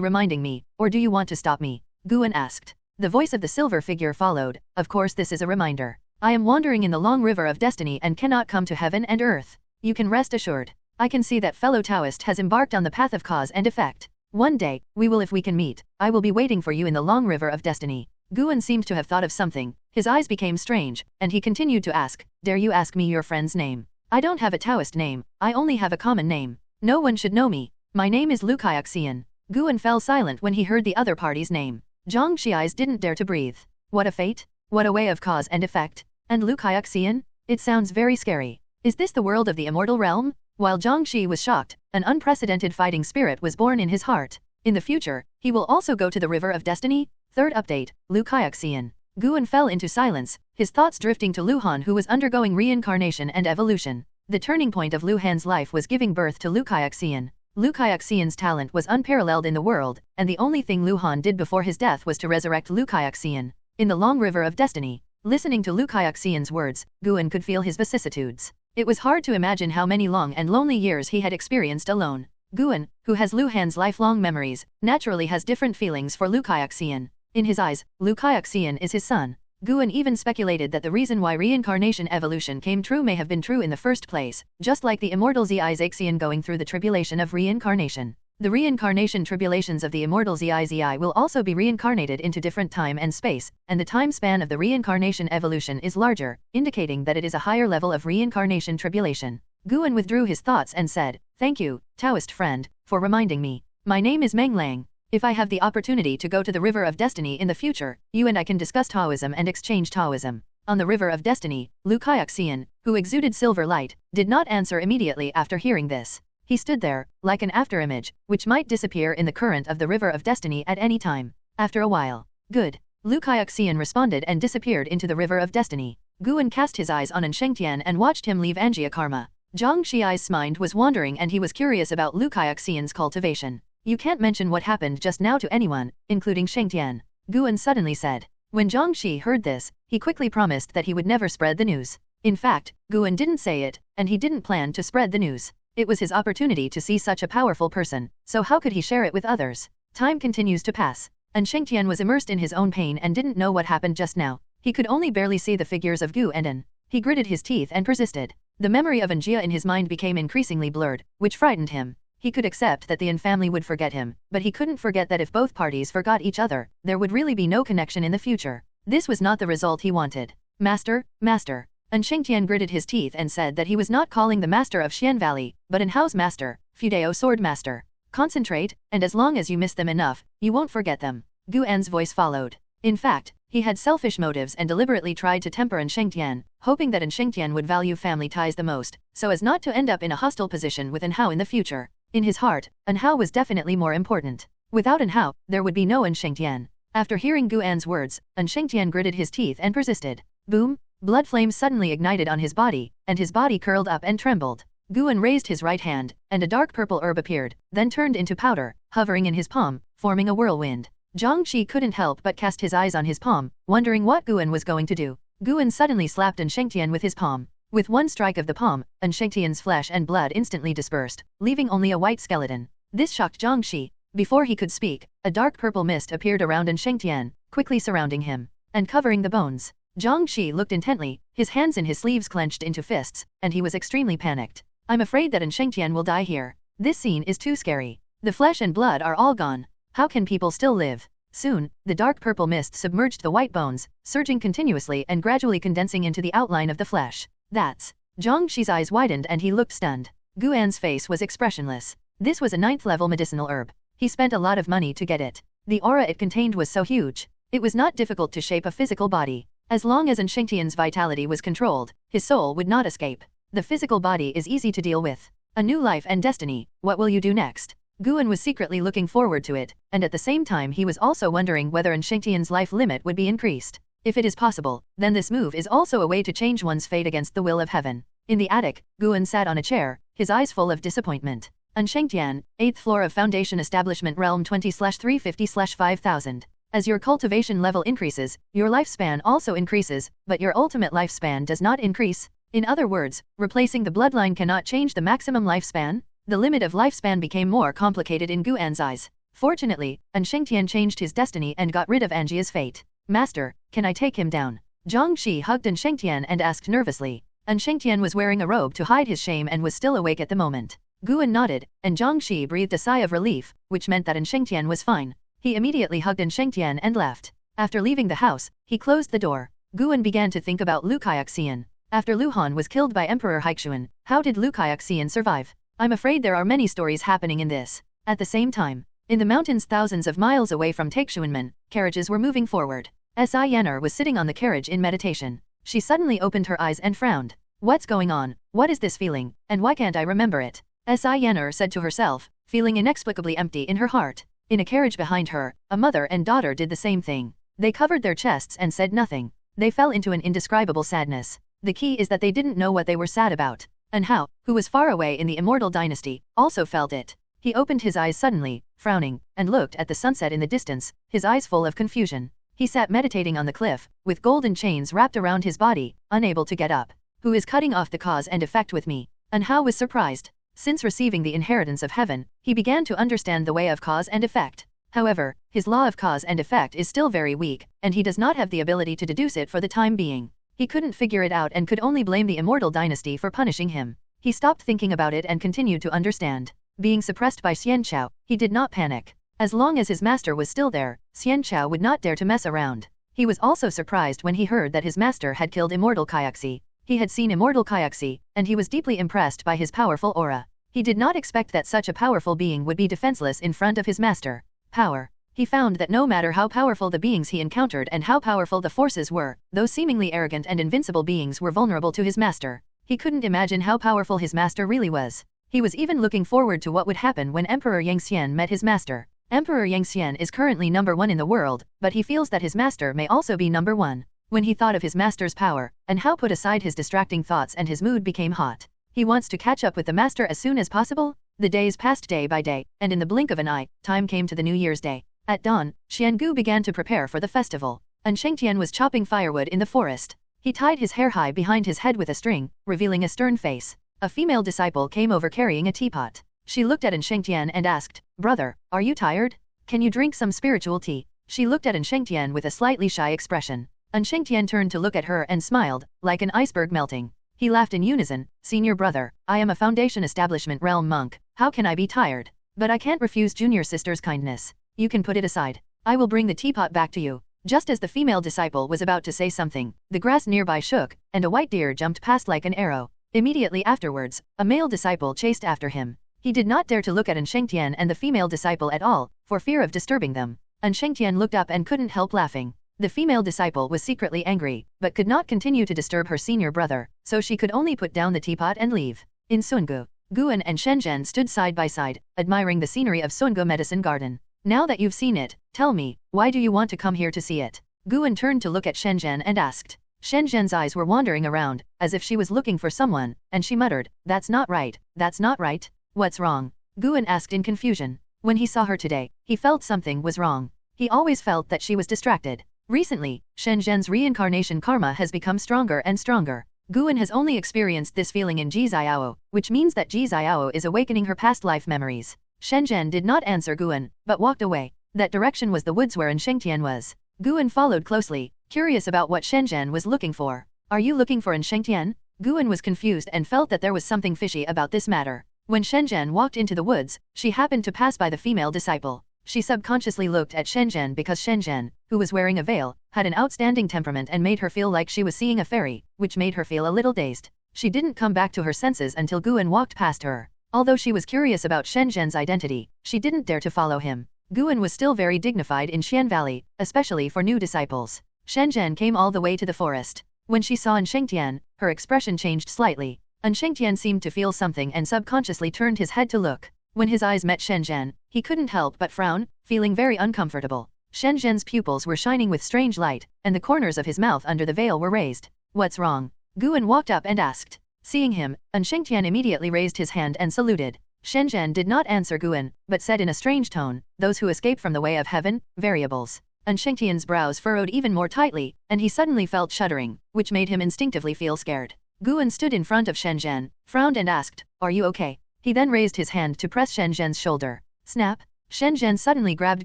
reminding me, or do you want to stop me? Guan asked. The voice of the silver figure followed. Of course, this is a reminder. I am wandering in the long river of destiny and cannot come to heaven and earth. You can rest assured. I can see that fellow Taoist has embarked on the path of cause and effect. One day, we will if we can meet. I will be waiting for you in the long river of destiny. Guan seemed to have thought of something. His eyes became strange, and he continued to ask, dare you ask me your friend's name? I don't have a Taoist name, I only have a common name. No one should know me. My name is Lu Kaixian. Guan fell silent when he heard the other party's name. Zhang Xi's eyes didn't dare to breathe. What a fate? What a way of cause and effect? And Lu Kaixian? It sounds very scary. Is this the world of the immortal realm? While Zhang Xi was shocked, an unprecedented fighting spirit was born in his heart. In the future, he will also go to the River of Destiny? Third update, Lu Kaixian. Guan fell into silence, his thoughts drifting to Lu Han, who was undergoing reincarnation and evolution. The turning point of Lu Han's life was giving birth to Lu Kaixian. Lu Kaixian's talent was unparalleled in the world, and the only thing Lu Han did before his death was to resurrect Lu Kaixian. In the long river of destiny, listening to Lu Kaixian's words, Guan could feel his vicissitudes. It was hard to imagine how many long and lonely years he had experienced alone. Guan, who has Lu Han's lifelong memories, naturally has different feelings for Lu Kaixian. In his eyes, Lu Kaixian is his son. Guan even speculated that the reason why reincarnation evolution came true may have been true in the first place, just like the immortal Zixian going through the tribulation of reincarnation. The reincarnation tribulations of the immortal Zi will also be reincarnated into different time and space, and the time span of the reincarnation evolution is larger, indicating that it is a higher level of reincarnation tribulation. Guan withdrew his thoughts and said, thank you, Taoist friend, for reminding me. My name is Meng Lang. If I have the opportunity to go to the River of Destiny in the future, you and I can discuss Taoism and exchange Taoism. On the River of Destiny, Lu Kaixian, who exuded silver light, did not answer immediately after hearing this. He stood there, like an afterimage, which might disappear in the current of the River of Destiny at any time. After a while. Good. Lu Kaiuxian responded and disappeared into the River of Destiny. Guan cast his eyes on An Shengtian and watched him leave Angiokarma. Zhang Xiai's mind was wandering and he was curious about Lu Kaiuxian's cultivation. You can't mention what happened just now to anyone, including Shengtian. Guan suddenly said. When Zhang Xi heard this, he quickly promised that he would never spread the news. In fact, Guan didn't say it, and he didn't plan to spread the news. It was his opportunity to see such a powerful person, so how could he share it with others? Time continues to pass. And Shengtian was immersed in his own pain and didn't know what happened just now. He could only barely see the figures of Gu and An. He gritted his teeth and persisted. The memory of Anjia in his mind became increasingly blurred, which frightened him. He could accept that the An family would forget him, but he couldn't forget that if both parties forgot each other, there would really be no connection in the future. This was not the result he wanted. Master, Master. An Shengtian gritted his teeth and said that he was not calling the Master of Xian Valley, but An Hao's Master, Fudeo Sword Master. Concentrate, and as long as you miss them enough, you won't forget them. Gu An's voice followed. In fact, he had selfish motives and deliberately tried to temper An Shengtian, hoping that An Shengtian would value family ties the most, so as not to end up in a hostile position with An Hao in the future. In his heart, An Hao was definitely more important. Without An Hao, there would be no An Shengtian. After hearing Gu An's words, An Shengtian gritted his teeth and persisted. Boom! Blood flames suddenly ignited on his body, and his body curled up and trembled. Gu An raised his right hand, and a dark purple herb appeared, then turned into powder, hovering in his palm, forming a whirlwind. Zhang Qi couldn't help but cast his eyes on his palm, wondering what Gu An was going to do. Gu An suddenly slapped An Shengtian with his palm. With one strike of the palm, An Shengtian's flesh and blood instantly dispersed, leaving only a white skeleton. This shocked Zhang Qi. Before he could speak, a dark purple mist appeared around An Shengtian, quickly surrounding him, and covering the bones. Zhang Qi looked intently, his hands in his sleeves clenched into fists, and he was extremely panicked. I'm afraid that An Shengtian will die here. This scene is too scary. The flesh and blood are all gone. How can people still live? Soon, the dark purple mist submerged the white bones, surging continuously and gradually condensing into the outline of the flesh. That's... Zhang Xi's eyes widened and he looked stunned. Gu An's face was expressionless. This was a 9th-level medicinal herb. He spent a lot of money to get it. The aura it contained was so huge. It was not difficult to shape a physical body. As long as An Shengtian's vitality was controlled, his soul would not escape. The physical body is easy to deal with. A new life and destiny, what will you do next? Gu An was secretly looking forward to it, and at the same time he was also wondering whether An Shengtian's life limit would be increased. If it is possible, then this move is also a way to change one's fate against the will of heaven. In the attic, Gu An sat on a chair, his eyes full of disappointment. An Shengtian, 8th floor of Foundation Establishment Realm 20/350/5000. As your cultivation level increases, your lifespan also increases, but your ultimate lifespan does not increase. In other words, replacing the bloodline cannot change the maximum lifespan. The limit of lifespan became more complicated in Gu An's eyes. Fortunately, An Shengtian changed his destiny and got rid of Anjia's fate. Master, can I take him down? Zhang Xi hugged An Shengtian and asked nervously. An Shengtian was wearing a robe to hide his shame and was still awake at the moment. Gu An nodded, and Zhang Xi breathed a sigh of relief, which meant that An Shengtian was fine. He immediately hugged An Shengtian and left. After leaving the house, he closed the door. Gu An began to think about Lu Kaiuxian. After Lu Han was killed by Emperor Taixuan, how did Lu Kaiuxian survive? I'm afraid there are many stories happening in this. At the same time, in the mountains thousands of miles away from Taixuanmen, carriages were moving forward. Si Yanner was sitting on the carriage in meditation. She suddenly opened her eyes and frowned. What's going on? What is this feeling? And why can't I remember it? Si Yanner said to herself, feeling inexplicably empty in her heart. In a carriage behind her, a mother and daughter did the same thing. They covered their chests and said nothing. They fell into an indescribable sadness. The key is that they didn't know what they were sad about. And Hao, who was far away in the immortal dynasty, also felt it. He opened his eyes suddenly, frowning, and looked at the sunset in the distance, his eyes full of confusion. He sat meditating on the cliff, with golden chains wrapped around his body, unable to get up. Who is cutting off the cause and effect with me? And Hao was surprised. Since receiving the inheritance of heaven, he began to understand the way of cause and effect. However, his law of cause and effect is still very weak, and he does not have the ability to deduce it for the time being. He couldn't figure it out and could only blame the immortal dynasty for punishing him. He stopped thinking about it and continued to understand. Being suppressed by Xianchao, he did not panic. As long as his master was still there, Xianchao would not dare to mess around. He was also surprised when he heard that his master had killed Immortal Kaiuxi. He had seen Immortal Kaiuxi, and he was deeply impressed by his powerful aura. He did not expect that such a powerful being would be defenseless in front of his master. Power. He found that no matter how powerful the beings he encountered and how powerful the forces were, those seemingly arrogant and invincible beings were vulnerable to his master. He couldn't imagine how powerful his master really was. He was even looking forward to what would happen when Emperor Yang Xian met his master. Emperor Yang Xian is currently number 1 in the world, but he feels that his master may also be number 1. When he thought of his master's power, and how put aside his distracting thoughts and his mood became hot. He wants to catch up with the master as soon as possible. The days passed day by day, and in the blink of an eye, time came to the New Year's Day. At dawn, Xiangu began to prepare for the festival. And Shengtian was chopping firewood in the forest. He tied his hair high behind his head with a string, revealing a stern face. A female disciple came over carrying a teapot. She looked at Shengtian and asked, "Brother, are you tired? Can you drink some spiritual tea?" She looked at Shengtian with a slightly shy expression. Shengtian turned to look at her and smiled, like an iceberg melting. He laughed in unison, "Senior brother, I am a Foundation Establishment Realm monk, how can I be tired? But I can't refuse junior sister's kindness. You can put it aside. I will bring the teapot back to you." Just as the female disciple was about to say something, the grass nearby shook, and a white deer jumped past like an arrow. Immediately afterwards, a male disciple chased after him. He did not dare to look at Shengtian and the female disciple at all, for fear of disturbing them. Shengtian looked up and couldn't help laughing. The female disciple was secretly angry, but could not continue to disturb her senior brother, so she could only put down the teapot and leave. In Sungu, Guan and Shenzhen stood side by side, admiring the scenery of Sungu Medicine Garden. "Now that you've seen it, tell me, why do you want to come here to see it?" Guan turned to look at Shenzhen and asked. Shenzhen's eyes were wandering around, as if she was looking for someone, and she muttered, "That's not right, that's not right. What's wrong?" Guan asked in confusion. When he saw her today, he felt something was wrong. He always felt that she was distracted. Recently, Shenzhen's reincarnation karma has become stronger and stronger. Guan has only experienced this feeling in Ji Xiao, which means that Ji Xiao is awakening her past life memories. Shenzhen did not answer Guan, but walked away. That direction was the woods where Shengtian was. Guan followed closely, curious about what Shenzhen was looking for. "Are you looking for Shengtian?" Guan was confused and felt that there was something fishy about this matter. When Shenzhen walked into the woods, she happened to pass by the female disciple. She subconsciously looked at Shenzhen because Shenzhen, who was wearing a veil, had an outstanding temperament and made her feel like she was seeing a fairy, which made her feel a little dazed. She didn't come back to her senses until Guan walked past her. Although she was curious about Shenzhen's identity, she didn't dare to follow him. Guan was still very dignified in Xian Valley, especially for new disciples. Shenzhen came all the way to the forest. When she saw Shengtian, her expression changed slightly. Shengtian seemed to feel something and subconsciously turned his head to look. When his eyes met Shenzhen, he couldn't help but frown, feeling very uncomfortable. Shenzhen's pupils were shining with strange light, and the corners of his mouth under the veil were raised. "What's wrong?" Guan walked up and asked. Seeing him, Shengtian immediately raised his hand and saluted. Shenzhen did not answer Guan, but said in a strange tone, "Those who escape from the way of heaven, variables." Shengtian's brows furrowed even more tightly, and he suddenly felt shuddering, which made him instinctively feel scared. Guan stood in front of Shenzhen, frowned and asked, "Are you okay?" He then raised his hand to press Shenzhen's shoulder. Snap! Shenzhen suddenly grabbed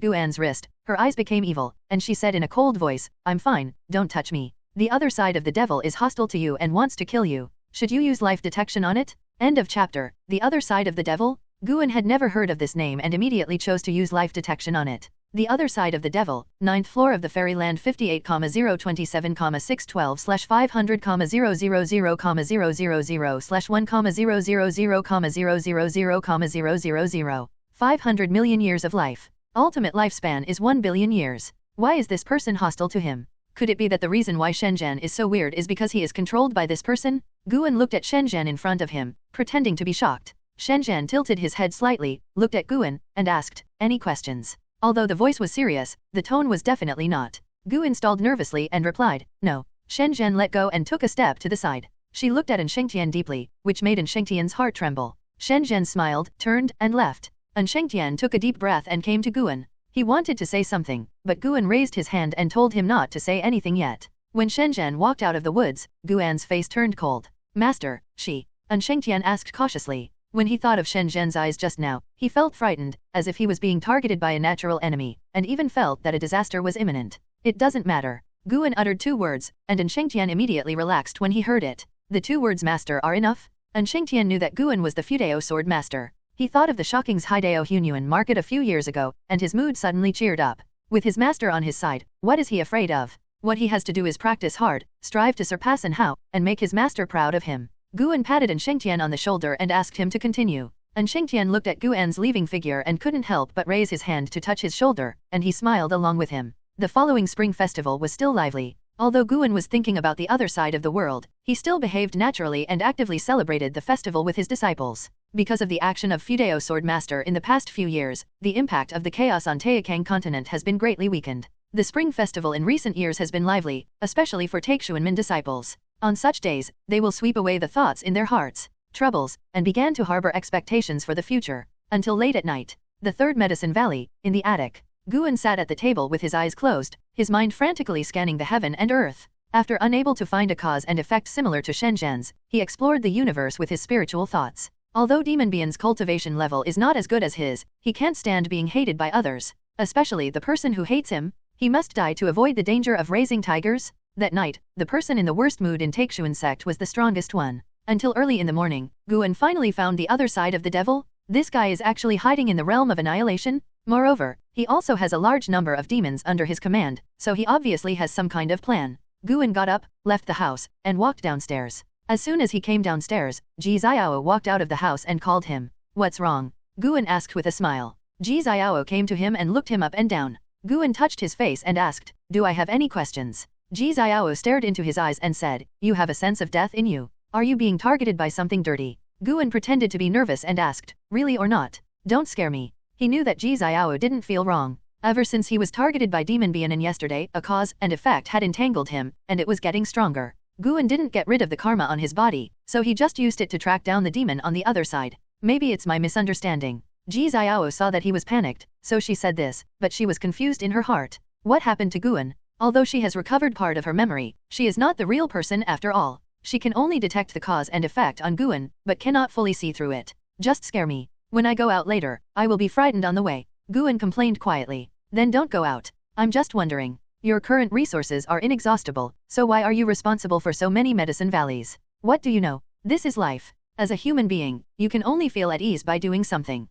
Guan's wrist, her eyes became evil, and she said in a cold voice, "I'm fine, don't touch me. The other side of the devil is hostile to you and wants to kill you. Should you use life detection on it?" End of chapter. The other side of the devil? Guan had never heard of this name and immediately chose to use life detection on it. The other side of the devil, 9th floor of the Fairyland 58,027,500,000/1,000,000,000,000,000,000,000. 500 million years of life. Ultimate lifespan is 1 billion years. Why is this person hostile to him? Could it be that the reason why Shenzhen is so weird is because he is controlled by this person? Guan looked at Shenzhen in front of him, pretending to be shocked. Shenzhen tilted his head slightly, looked at Guan, and asked, "Any questions?" Although the voice was serious, the tone was definitely not. Guan stalled nervously and replied, "No." Shenzhen let go and took a step to the side. She looked at Shengtian deeply, which made Shengtian's heart tremble. Shenzhen smiled, turned, and left. Shengtian took a deep breath and came to Guan. He wanted to say something, but Guan raised his hand and told him not to say anything yet. When Shenzhen walked out of the woods, Guan's face turned cold. "Master, she?" Shengtian asked cautiously. When he thought of Shenzhen's eyes just now, he felt frightened, as if he was being targeted by a natural enemy, and even felt that a disaster was imminent. "It doesn't matter." Guan uttered 2 words, and Shengtian immediately relaxed when he heard it. The 2 words "master" are enough? Shengtian knew that Guan was the Fudeo sword master. He thought of the shocking Hideo Hunyuan market a few years ago, and his mood suddenly cheered up. With his master on his side, what is he afraid of? What he has to do is practice hard, strive to surpass and make his master proud of him. Guan patted Shengtian on the shoulder and asked him to continue. Shengtian looked at Guan's leaving figure and couldn't help but raise his hand to touch his shoulder, and he smiled along with him. The following spring festival was still lively. Although Guan was thinking about the other side of the world, he still behaved naturally and actively celebrated the festival with his disciples. Because of the action of Fudeo Sword Master in the past few years, the impact of the chaos on Taixuan continent has been greatly weakened. The Spring Festival in recent years has been lively, especially for Taixuan disciples. On such days, they will sweep away the thoughts in their hearts, troubles, and began to harbor expectations for the future. Until late at night. The third Medicine Valley, in the attic. Guan sat at the table with his eyes closed, his mind frantically scanning the heaven and earth. After unable to find a cause and effect similar to Shenzhen's, he explored the universe with his spiritual thoughts. Although Demon Bian's cultivation level is not as good as his, he can't stand being hated by others, especially the person who hates him. He must die to avoid the danger of raising tigers. That night, the person in the worst mood in Taixuan Sect was the strongest one. Until early in the morning, Guan finally found the other side of the devil. This guy is actually hiding in the realm of annihilation. Moreover, he also has a large number of demons under his command, so he obviously has some kind of plan. Guan got up, left the house, and walked downstairs. As soon as he came downstairs, Ji Xiao walked out of the house and called him. What's wrong? Guan asked with a smile. Ji Xiao came to him and looked him up and down. Guan touched his face and asked, do I have any questions? Ji Xiao stared into his eyes and said, you have a sense of death in you. Are you being targeted by something dirty? Guan pretended to be nervous and asked, really or not? Don't scare me. He knew that Ji Xiao didn't feel wrong. Ever since he was targeted by Demon Bian and yesterday, a cause and effect had entangled him, and it was getting stronger. Guan didn't get rid of the karma on his body, so he just used it to track down the demon on the other side. Maybe it's my misunderstanding. Ji Xiao saw that he was panicked, so she said this, but she was confused in her heart. What happened to Guan? Although she has recovered part of her memory, she is not the real person after all. She can only detect the cause and effect on Guan, but cannot fully see through it. Just scare me. When I go out later, I will be frightened on the way. Guan complained quietly. Then don't go out. I'm just wondering. Your current resources are inexhaustible, so why are you responsible for so many medicine valleys? What do you know? This is life. As a human being, you can only feel at ease by doing something.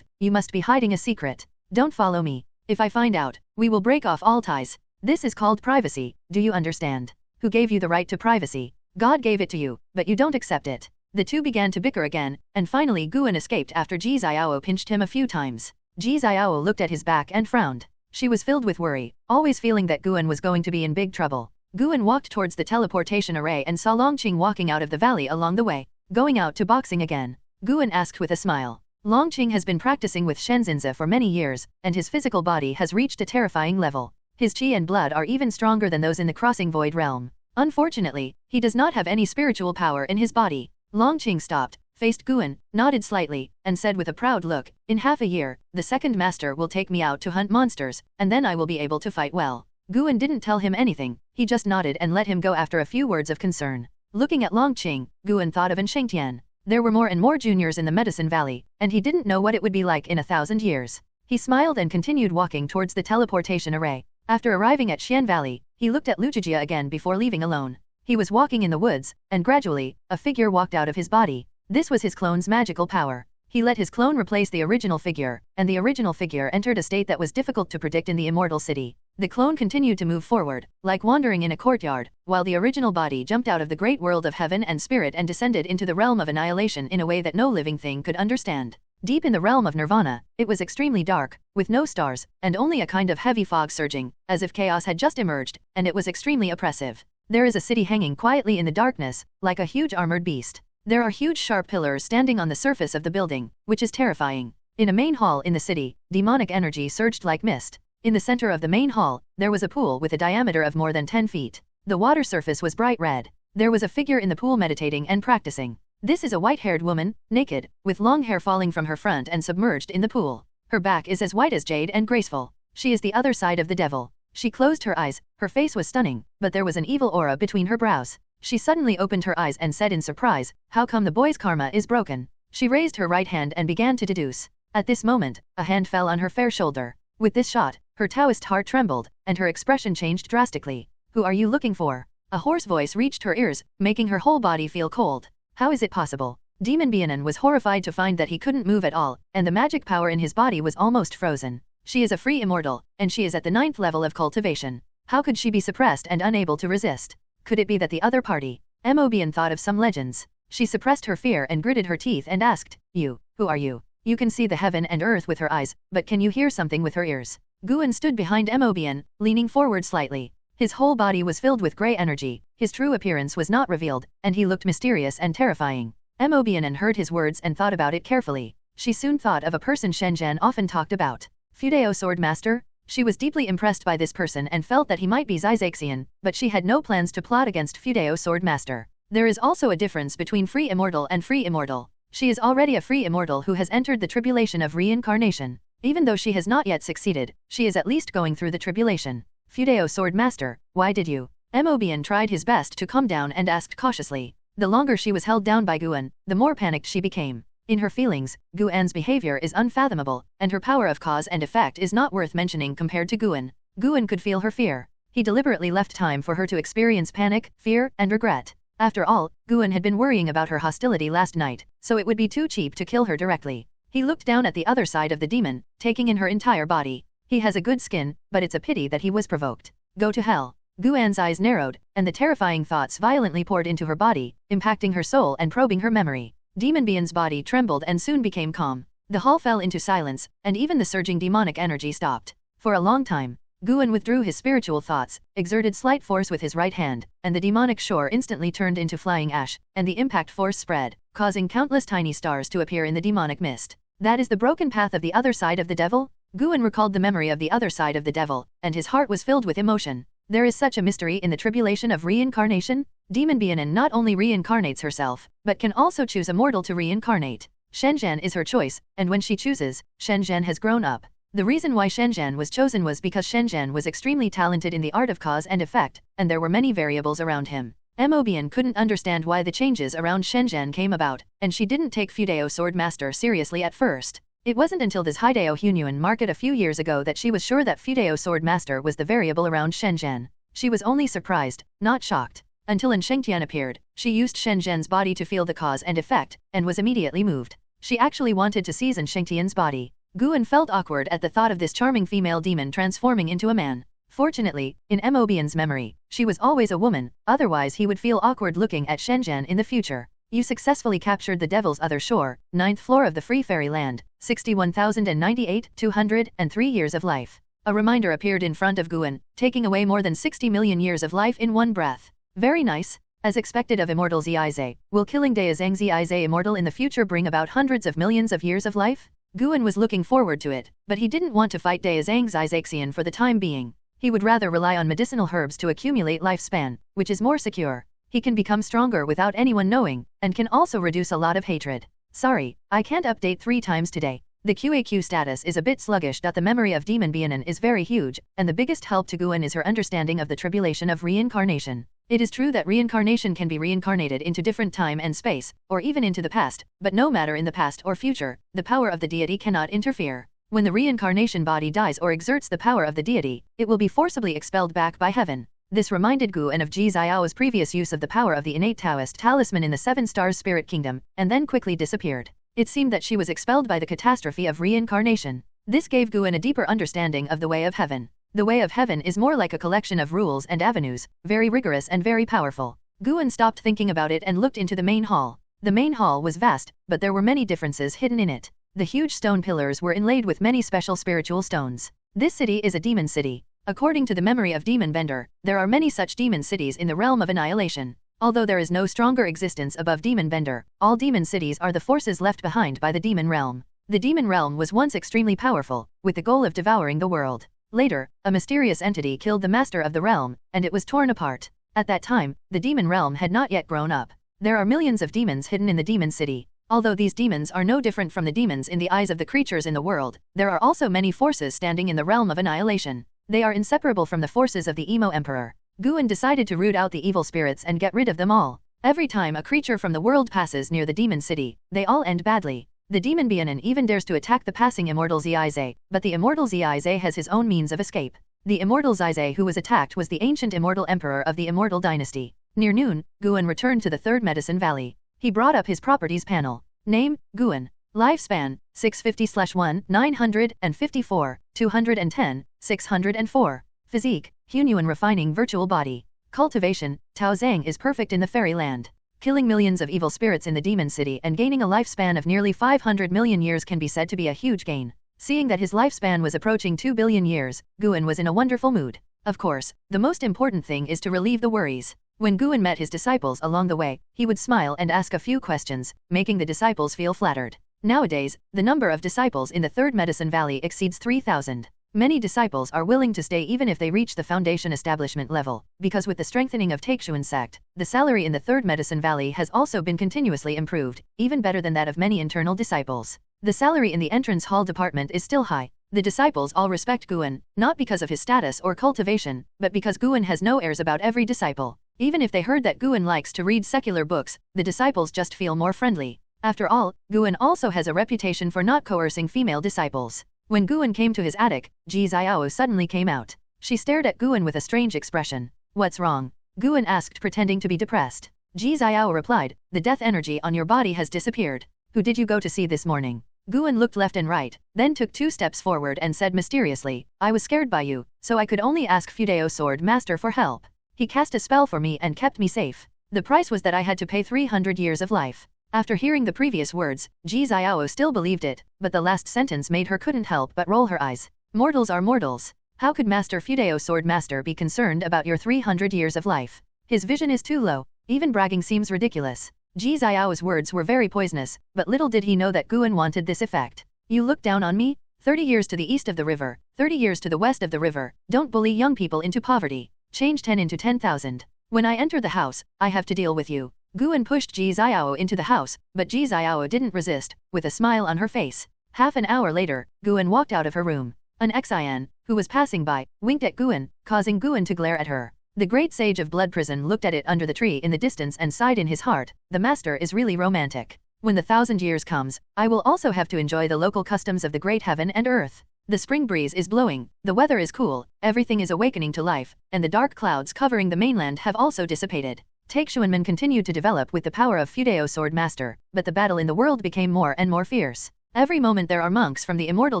You must be hiding a secret. Don't follow me. If I find out, we will break off all ties. This is called privacy, do you understand? Who gave you the right to privacy? God gave it to you, but you don't accept it. The two began to bicker again, and finally Guan escaped after Ji Xiao pinched him a few times. Ji Xiao looked at his back and frowned. She was filled with worry, always feeling that Guan was going to be in big trouble. Guan walked towards the teleportation array and saw Longqing walking out of the valley along the way. Going out to boxing again. Guan asked with a smile. Longqing has been practicing with Shenzinza for many years, and his physical body has reached a terrifying level. His chi and blood are even stronger than those in the crossing void realm. Unfortunately, he does not have any spiritual power in his body. Longqing stopped, faced Guan, nodded slightly, and said with a proud look, in half a year, the second master will take me out to hunt monsters, and then I will be able to fight well. Guan didn't tell him anything, he just nodded and let him go after a few words of concern. Looking at Longqing, Guan thought of Shengtian. There were more and more juniors in the Medicine Valley, and he didn't know what it would be like in 1,000 years. He smiled and continued walking towards the teleportation array. After arriving at Xian Valley, he looked at Lujia again before leaving alone. He was walking in the woods, and gradually, a figure walked out of his body. This was his clone's magical power. He let his clone replace the original figure, and the original figure entered a state that was difficult to predict in the immortal city. The clone continued to move forward, like wandering in a courtyard, while the original body jumped out of the great world of heaven and spirit and descended into the realm of annihilation in a way that no living thing could understand. Deep in the realm of nirvana, it was extremely dark, with no stars, and only a kind of heavy fog surging, as if chaos had just emerged, and it was extremely oppressive. There is a city hanging quietly in the darkness, like a huge armored beast. There are huge sharp pillars standing on the surface of the building, which is terrifying. In a main hall in the city, demonic energy surged like mist. In the center of the main hall, there was a pool with a diameter of more than 10 feet. The water surface was bright red. There was a figure in the pool meditating and practicing. This is a white-haired woman, naked, with long hair falling from her front and submerged in the pool. Her back is as white as jade and graceful. She is the other side of the devil. She closed her eyes, her face was stunning, but there was an evil aura between her brows. She suddenly opened her eyes and said in surprise, how come the boy's karma is broken? She raised her right hand and began to deduce. At this moment, a hand fell on her fair shoulder. With this shot, her Taoist heart trembled, and her expression changed drastically. Who are you looking for? A hoarse voice reached her ears, making her whole body feel cold. How is it possible? Demon Bianen was horrified to find that he couldn't move at all, and the magic power in his body was almost frozen. She is a free immortal, and she is at the 9th level of cultivation. How could she be suppressed and unable to resist? Could it be that the other party? Mobian thought of some legends. She suppressed her fear and gritted her teeth and asked, You, who are you? You can see the heaven and earth with her eyes, but can you hear something with her ears? Guan stood behind Mobian, leaning forward slightly. His whole body was filled with grey energy, his true appearance was not revealed, and he looked mysterious and terrifying. Mo Bianan heard his words and thought about it carefully. She soon thought of a person Shen Zhan often talked about. Fudeo Sword Master? She was deeply impressed by this person and felt that he might be Xixian, but she had no plans to plot against Fudeo Sword Master. There is also a difference between free immortal and free immortal. She is already a free immortal who has entered the tribulation of reincarnation. Even though she has not yet succeeded, she is at least going through the tribulation. Fudeo Sword Master, why did you? Mo Bian tried his best to calm down and asked cautiously. The longer she was held down by Guan, the more panicked she became. In her feelings, Guan's behavior is unfathomable, and her power of cause and effect is not worth mentioning compared to Guan. Guan could feel her fear. He deliberately left time for her to experience panic, fear, and regret. After all, Guan had been worrying about her hostility last night, so it would be too cheap to kill her directly. He looked down at the other side of the demon, taking in her entire body. He has a good skin, but it's a pity that he was provoked. Go to hell. Guan's eyes narrowed, and the terrifying thoughts violently poured into her body, impacting her soul and probing her memory. Demon Bian's body trembled and soon became calm. The hall fell into silence, and even the surging demonic energy stopped. For a long time, Guan withdrew his spiritual thoughts, exerted slight force with his right hand, and the demonic shore instantly turned into flying ash, and the impact force spread, causing countless tiny stars to appear in the demonic mist. That is the broken path of the other side of the devil? Guan recalled the memory of the other side of the devil, and his heart was filled with emotion. There is such a mystery in the tribulation of reincarnation. Demon Bianan not only reincarnates herself, but can also choose a mortal to reincarnate. Shen Zhan is her choice, and when she chooses, Shen Zhan has grown up. The reason why Shen Zhan was chosen was because Shen Zhan was extremely talented in the art of cause and effect, and there were many variables around him. Mo Bian couldn't understand why the changes around Shen Zhan came about, and she didn't take Fudeo Sword Master seriously at first. It wasn't until this Hideo Hunyuan market a few years ago that she was sure that Fudeo Sword Master was the variable around Shen Zhan. She was only surprised, not shocked. Until An Shengtian appeared, she used Shen Zhan's body to feel the cause and effect, and was immediately moved. She actually wanted to seize An Shengtian's body. Guan felt awkward at the thought of this charming female demon transforming into a man. Fortunately, in Mo Bian's memory, she was always a woman, otherwise he would feel awkward looking at Shen Zhan in the future. You successfully captured the Devil's Other Shore, 9th floor of the Free Fairy Land, 61,098, 203 years of life. A reminder appeared in front of Guan, taking away more than 60 million years of life in one breath. Very nice. As expected of Immortal Zize, will killing Daozang Zize immortal in the future bring about hundreds of millions of years of life? Guan was looking forward to it, but he didn't want to fight Daozang Zizexian for the time being. He would rather rely on medicinal herbs to accumulate lifespan, which is more secure. He can become stronger without anyone knowing, and can also reduce a lot of hatred. Sorry, I can't update 3 times today. The QAQ status is a bit sluggish. The memory of Demon Bianan is very huge, and the biggest help to Guan is her understanding of the tribulation of reincarnation. It is true that reincarnation can be reincarnated into different time and space, or even into the past, but no matter in the past or future, the power of the deity cannot interfere. When the reincarnation body dies or exerts the power of the deity, it will be forcibly expelled back by heaven. This reminded Guan of Ji Xiao's previous use of the power of the innate Taoist talisman in the 7 Stars Spirit Kingdom, and then quickly disappeared. It seemed that she was expelled by the catastrophe of reincarnation. This gave Guan a deeper understanding of the way of heaven. The way of heaven is more like a collection of rules and avenues, very rigorous and very powerful. Guan stopped thinking about it and looked into the main hall. The main hall was vast, but there were many differences hidden in it. The huge stone pillars were inlaid with many special spiritual stones. This city is a demon city. According to the memory of Demon Bender, there are many such demon cities in the realm of annihilation. Although there is no stronger existence above Demon Bender, all demon cities are the forces left behind by the demon realm. The demon realm was once extremely powerful, with the goal of devouring the world. Later, a mysterious entity killed the master of the realm, and it was torn apart. At that time, the demon realm had not yet grown up. There are millions of demons hidden in the demon city. Although these demons are no different from the demons in the eyes of the creatures in the world, there are also many forces standing in the realm of annihilation. They are inseparable from the forces of the Emo Emperor. Guan decided to root out the evil spirits and get rid of them all. Every time a creature from the world passes near the demon city, they all end badly. The demon Bianan even dares to attack the passing immortal Zize, but the immortal Zize has his own means of escape. The immortal Zize who was attacked was the ancient immortal emperor of the immortal dynasty. Near noon, Guan returned to the 3rd Medicine Valley. He brought up his properties panel. Name, Guan. Lifespan, 650/1, 954, 210, 604. Physique, Hunyuan refining virtual body. Cultivation, Taozang is perfect in the fairy land. Killing millions of evil spirits in the demon city and gaining a lifespan of nearly 500 million years can be said to be a huge gain. Seeing that his lifespan was approaching 2 billion years, Guan was in a wonderful mood. Of course, the most important thing is to relieve the worries. When Guan met his disciples along the way, he would smile and ask a few questions, making the disciples feel flattered. Nowadays, the number of disciples in the Third Medicine Valley exceeds 3,000. Many disciples are willing to stay even if they reach the foundation establishment level, because with the strengthening of Taixuan Sect, the salary in the Third Medicine Valley has also been continuously improved, even better than that of many internal disciples. The salary in the entrance hall department is still high. The disciples all respect Guan, not because of his status or cultivation, but because Guan has no airs about every disciple. Even if they heard that Guan likes to read secular books, the disciples just feel more friendly. After all, Guan also has a reputation for not coercing female disciples. When Guan came to his attic, Ji Xiao suddenly came out. She stared at Guan with a strange expression. What's wrong? Guan asked, pretending to be depressed. Ji Xiao replied, the death energy on your body has disappeared. Who did you go to see this morning? Guan looked left and right, then took 2 steps forward and said mysteriously, I was scared by you, so I could only ask Fudeo Sword Master for help. He cast a spell for me and kept me safe. The price was that I had to pay 300 years of life. After hearing the previous words, Ji Xiao still believed it, but the last sentence made her couldn't help but roll her eyes. Mortals are mortals. How could Master Fudeo Sword Master be concerned about your 300 years of life? His vision is too low. Even bragging seems ridiculous. Ji Xiao's words were very poisonous, but little did he know that Guan wanted this effect. You look down on me? 30 years to the east of the river, 30 years to the west of the river, don't bully young people into poverty. Change 10 into 10,000. When I enter the house, I have to deal with you. Guan pushed Ji Xiao into the house, but Ji Xiao didn't resist, with a smile on her face. Half an hour later, Guan walked out of her room. An Xian, who was passing by, winked at Guan, causing Guan to glare at her. The great sage of Blood Prison looked at it under the tree in the distance and sighed in his heart, the master is really romantic. When the 1,000 years comes, I will also have to enjoy the local customs of the great heaven and earth. The spring breeze is blowing, the weather is cool, everything is awakening to life, and the dark clouds covering the mainland have also dissipated. Taixuanmen continued to develop with the power of Fudeo Sword Master, but the battle in the world became more and more fierce. Every moment there are monks from the Immortal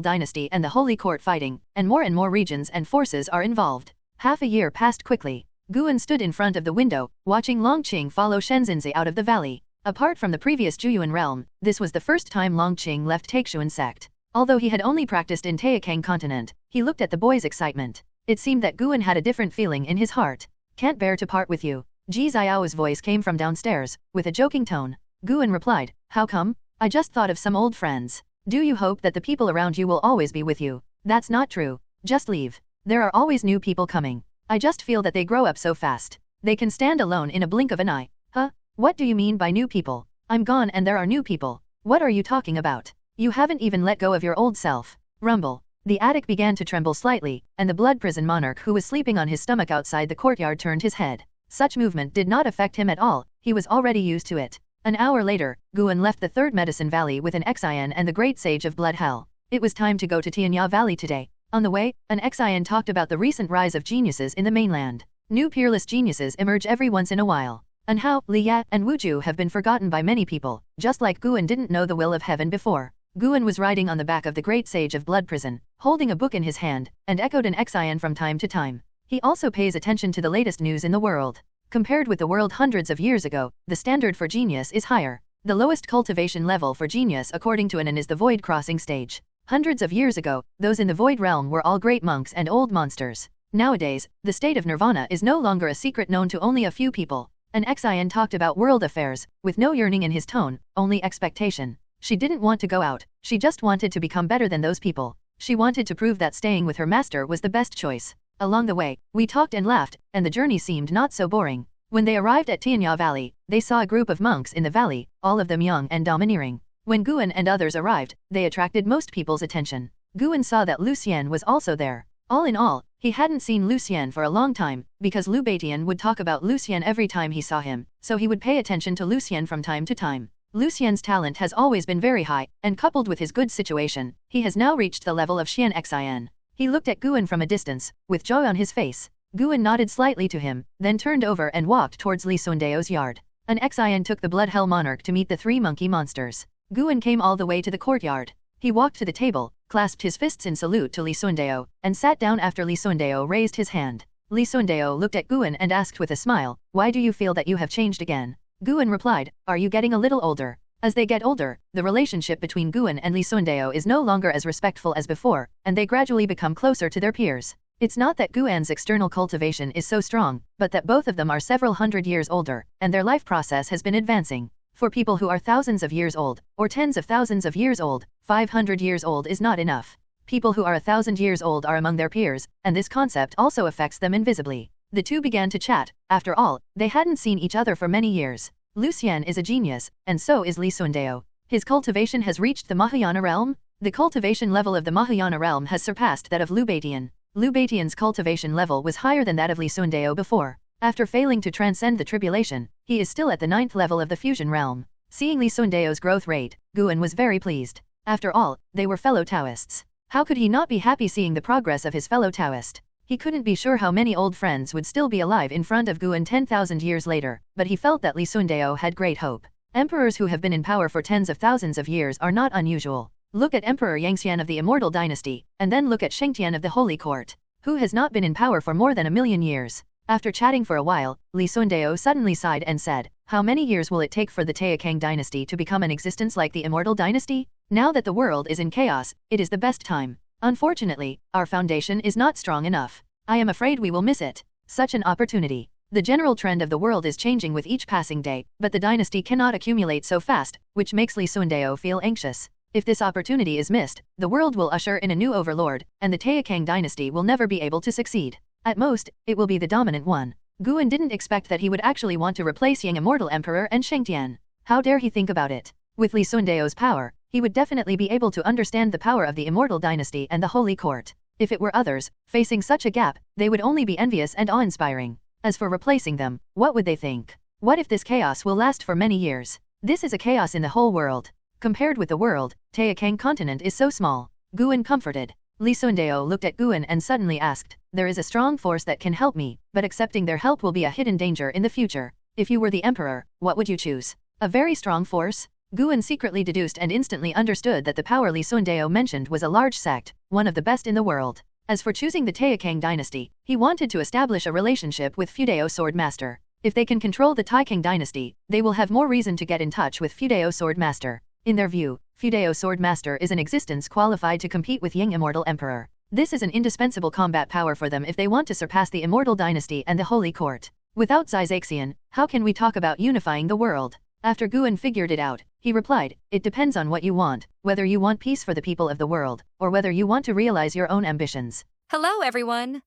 Dynasty and the Holy Court fighting, and more regions and forces are involved. Half a year passed quickly. Guan stood in front of the window, watching Longqing follow Shenzhenzi out of the valley. Apart from the previous Zhuyuan realm, this was the first time Longqing left Taixuan Sect. Although he had only practiced in Taikang continent, he looked at the boy's excitement. It seemed that Guan had a different feeling in his heart. Can't bear to part with you. Ji Xiao's voice came from downstairs, with a joking tone. Guan replied, how come? I just thought of some old friends. Do you hope that the people around you will always be with you? That's not true. Just leave. There are always new people coming. I just feel that they grow up so fast. They can stand alone in a blink of an eye. Huh? What do you mean by new people? I'm gone and there are new people. What are you talking about? You haven't even let go of your old self. Rumble. The attic began to tremble slightly, and the blood prison monarch who was sleeping on his stomach outside the courtyard turned his head. Such movement did not affect him at all, he was already used to it. An hour later, Guan left the Third Medicine Valley with an Xian and the Great Sage of Blood Hell. It was time to go to Tianya Valley today. On the way, an Xian talked about the recent rise of geniuses in the mainland. New peerless geniuses emerge every once in a while. And how Li Ya and Wu Ju have been forgotten by many people, just like Guan didn't know the will of heaven before. Guan was riding on the back of the Great Sage of Blood Prison, holding a book in his hand, and echoed an Xian from time to time. He also pays attention to the latest news in the world. Compared with the world hundreds of years ago, the standard for genius is higher. The lowest cultivation level for genius according to Anan is the void crossing stage. Hundreds of years ago, those in the void realm were all great monks and old monsters. Nowadays, the state of nirvana is no longer a secret known to only a few people. An Xian talked about world affairs, with no yearning in his tone, only expectation. She didn't want to go out, she just wanted to become better than those people. She wanted to prove that staying with her master was the best choice. Along the way, we talked and laughed, and the journey seemed not so boring. When they arrived at Tianya Valley, they saw a group of monks in the valley, all of them young and domineering. When Guan and others arrived, they attracted most people's attention. Guan saw that Lucien was also there. All in all, he hadn't seen Lucien for a long time, because Lu Batian would talk about Lucien every time he saw him, so he would pay attention to Lucien from time to time. Lucien's talent has always been very high, and coupled with his good situation, he has now reached the level of Xian Xin. He looked at Guan from a distance, with joy on his face. Guan nodded slightly to him, then turned over and walked towards Li Sundeo's yard. An Xian took the Blood Hell Monarch to meet the 3 monkey monsters. Guan came all the way to the courtyard. He walked to the table, clasped his fists in salute to Li Sundeo, and sat down after Li Sundeo raised his hand. Li Sundeo looked at Guan and asked with a smile, why do you feel that you have changed again? Guan replied, are you getting a little older? As they get older, the relationship between Guan and Li Sundeo is no longer as respectful as before, and they gradually become closer to their peers. It's not that Guan's external cultivation is so strong, but that both of them are several hundred years older, and their life process has been advancing. For people who are thousands of years old, or tens of thousands of years old, 500 years old is not enough. People who are 1,000 years old are among their peers, and this concept also affects them invisibly. The two began to chat. After all, they hadn't seen each other for many years. Lucien is a genius, and so is Li Sundeo. His cultivation has reached the Mahayana realm. The cultivation level of the Mahayana realm has surpassed that of Liu Baidian. Liu Baidian's cultivation level was higher than that of Li Sundeo before. After failing to transcend the tribulation, he is still at the 9th level of the fusion realm. Seeing Li Sundeo's growth rate, Guan was very pleased. After all, they were fellow Taoists. How could he not be happy seeing the progress of his fellow Taoist? He couldn't be sure how many old friends would still be alive in front of Guan 10,000 years later, but he felt that Li Sundeo had great hope. Emperors who have been in power for tens of thousands of years are not unusual. Look at Emperor Yangxian of the Immortal Dynasty, and then look at Shengtian of the Holy Court, who has not been in power for more than 1,000,000 years. After chatting for a while, Li Sundeo suddenly sighed and said, "How many years will it take for the Taixuan dynasty to become an existence like the Immortal Dynasty? Now that the world is in chaos, it is the best time. Unfortunately, our foundation is not strong enough. I am afraid we will miss it. Such an opportunity. The general trend of the world is changing with each passing day, but the dynasty cannot accumulate so fast, which makes Li Sundeo feel anxious. If this opportunity is missed, the world will usher in a new overlord, and the Taixuan dynasty will never be able to succeed. At most, it will be the dominant one." Guan didn't expect that he would actually want to replace Yang Immortal Emperor and Shengtian. How dare he think about it? With Li Sundeo's power, he would definitely be able to understand the power of the Immortal Dynasty and the Holy Court. If it were others, facing such a gap, they would only be envious and awe-inspiring. As for replacing them, what would they think? What if this chaos will last for many years? This is a chaos in the whole world. Compared with the world, Taixuan continent is so small. Guan comforted. Li Sundeo looked at Guan and suddenly asked, "There is a strong force that can help me, but accepting their help will be a hidden danger in the future. If you were the emperor, what would you choose? A very strong force?" Guan secretly deduced and instantly understood that the power Li Sundeo mentioned was a large sect, one of the best in the world. As for choosing the Taixuan dynasty, he wanted to establish a relationship with Fudeo Sword Master. If they can control the Taixuan dynasty, they will have more reason to get in touch with Fudeo Sword Master. In their view, Fudeo Sword Master is an existence qualified to compete with Yang Immortal Emperor. This is an indispensable combat power for them if they want to surpass the Immortal Dynasty and the Holy Court. Without Xiaxian, how can we talk about unifying the world? After Guan figured it out, he replied, "It depends on what you want, whether you want peace for the people of the world, or whether you want to realize your own ambitions." Hello, everyone!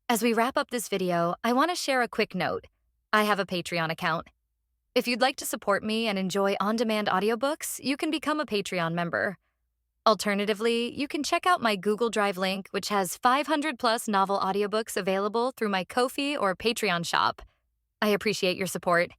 As we wrap up this video, I want to share a quick note. I have a Patreon account. If you'd like to support me and enjoy on-demand audiobooks, you can become a Patreon member. Alternatively, you can check out my Google Drive link, which has 500+ novel audiobooks available through my Ko-fi or Patreon shop. I appreciate your support.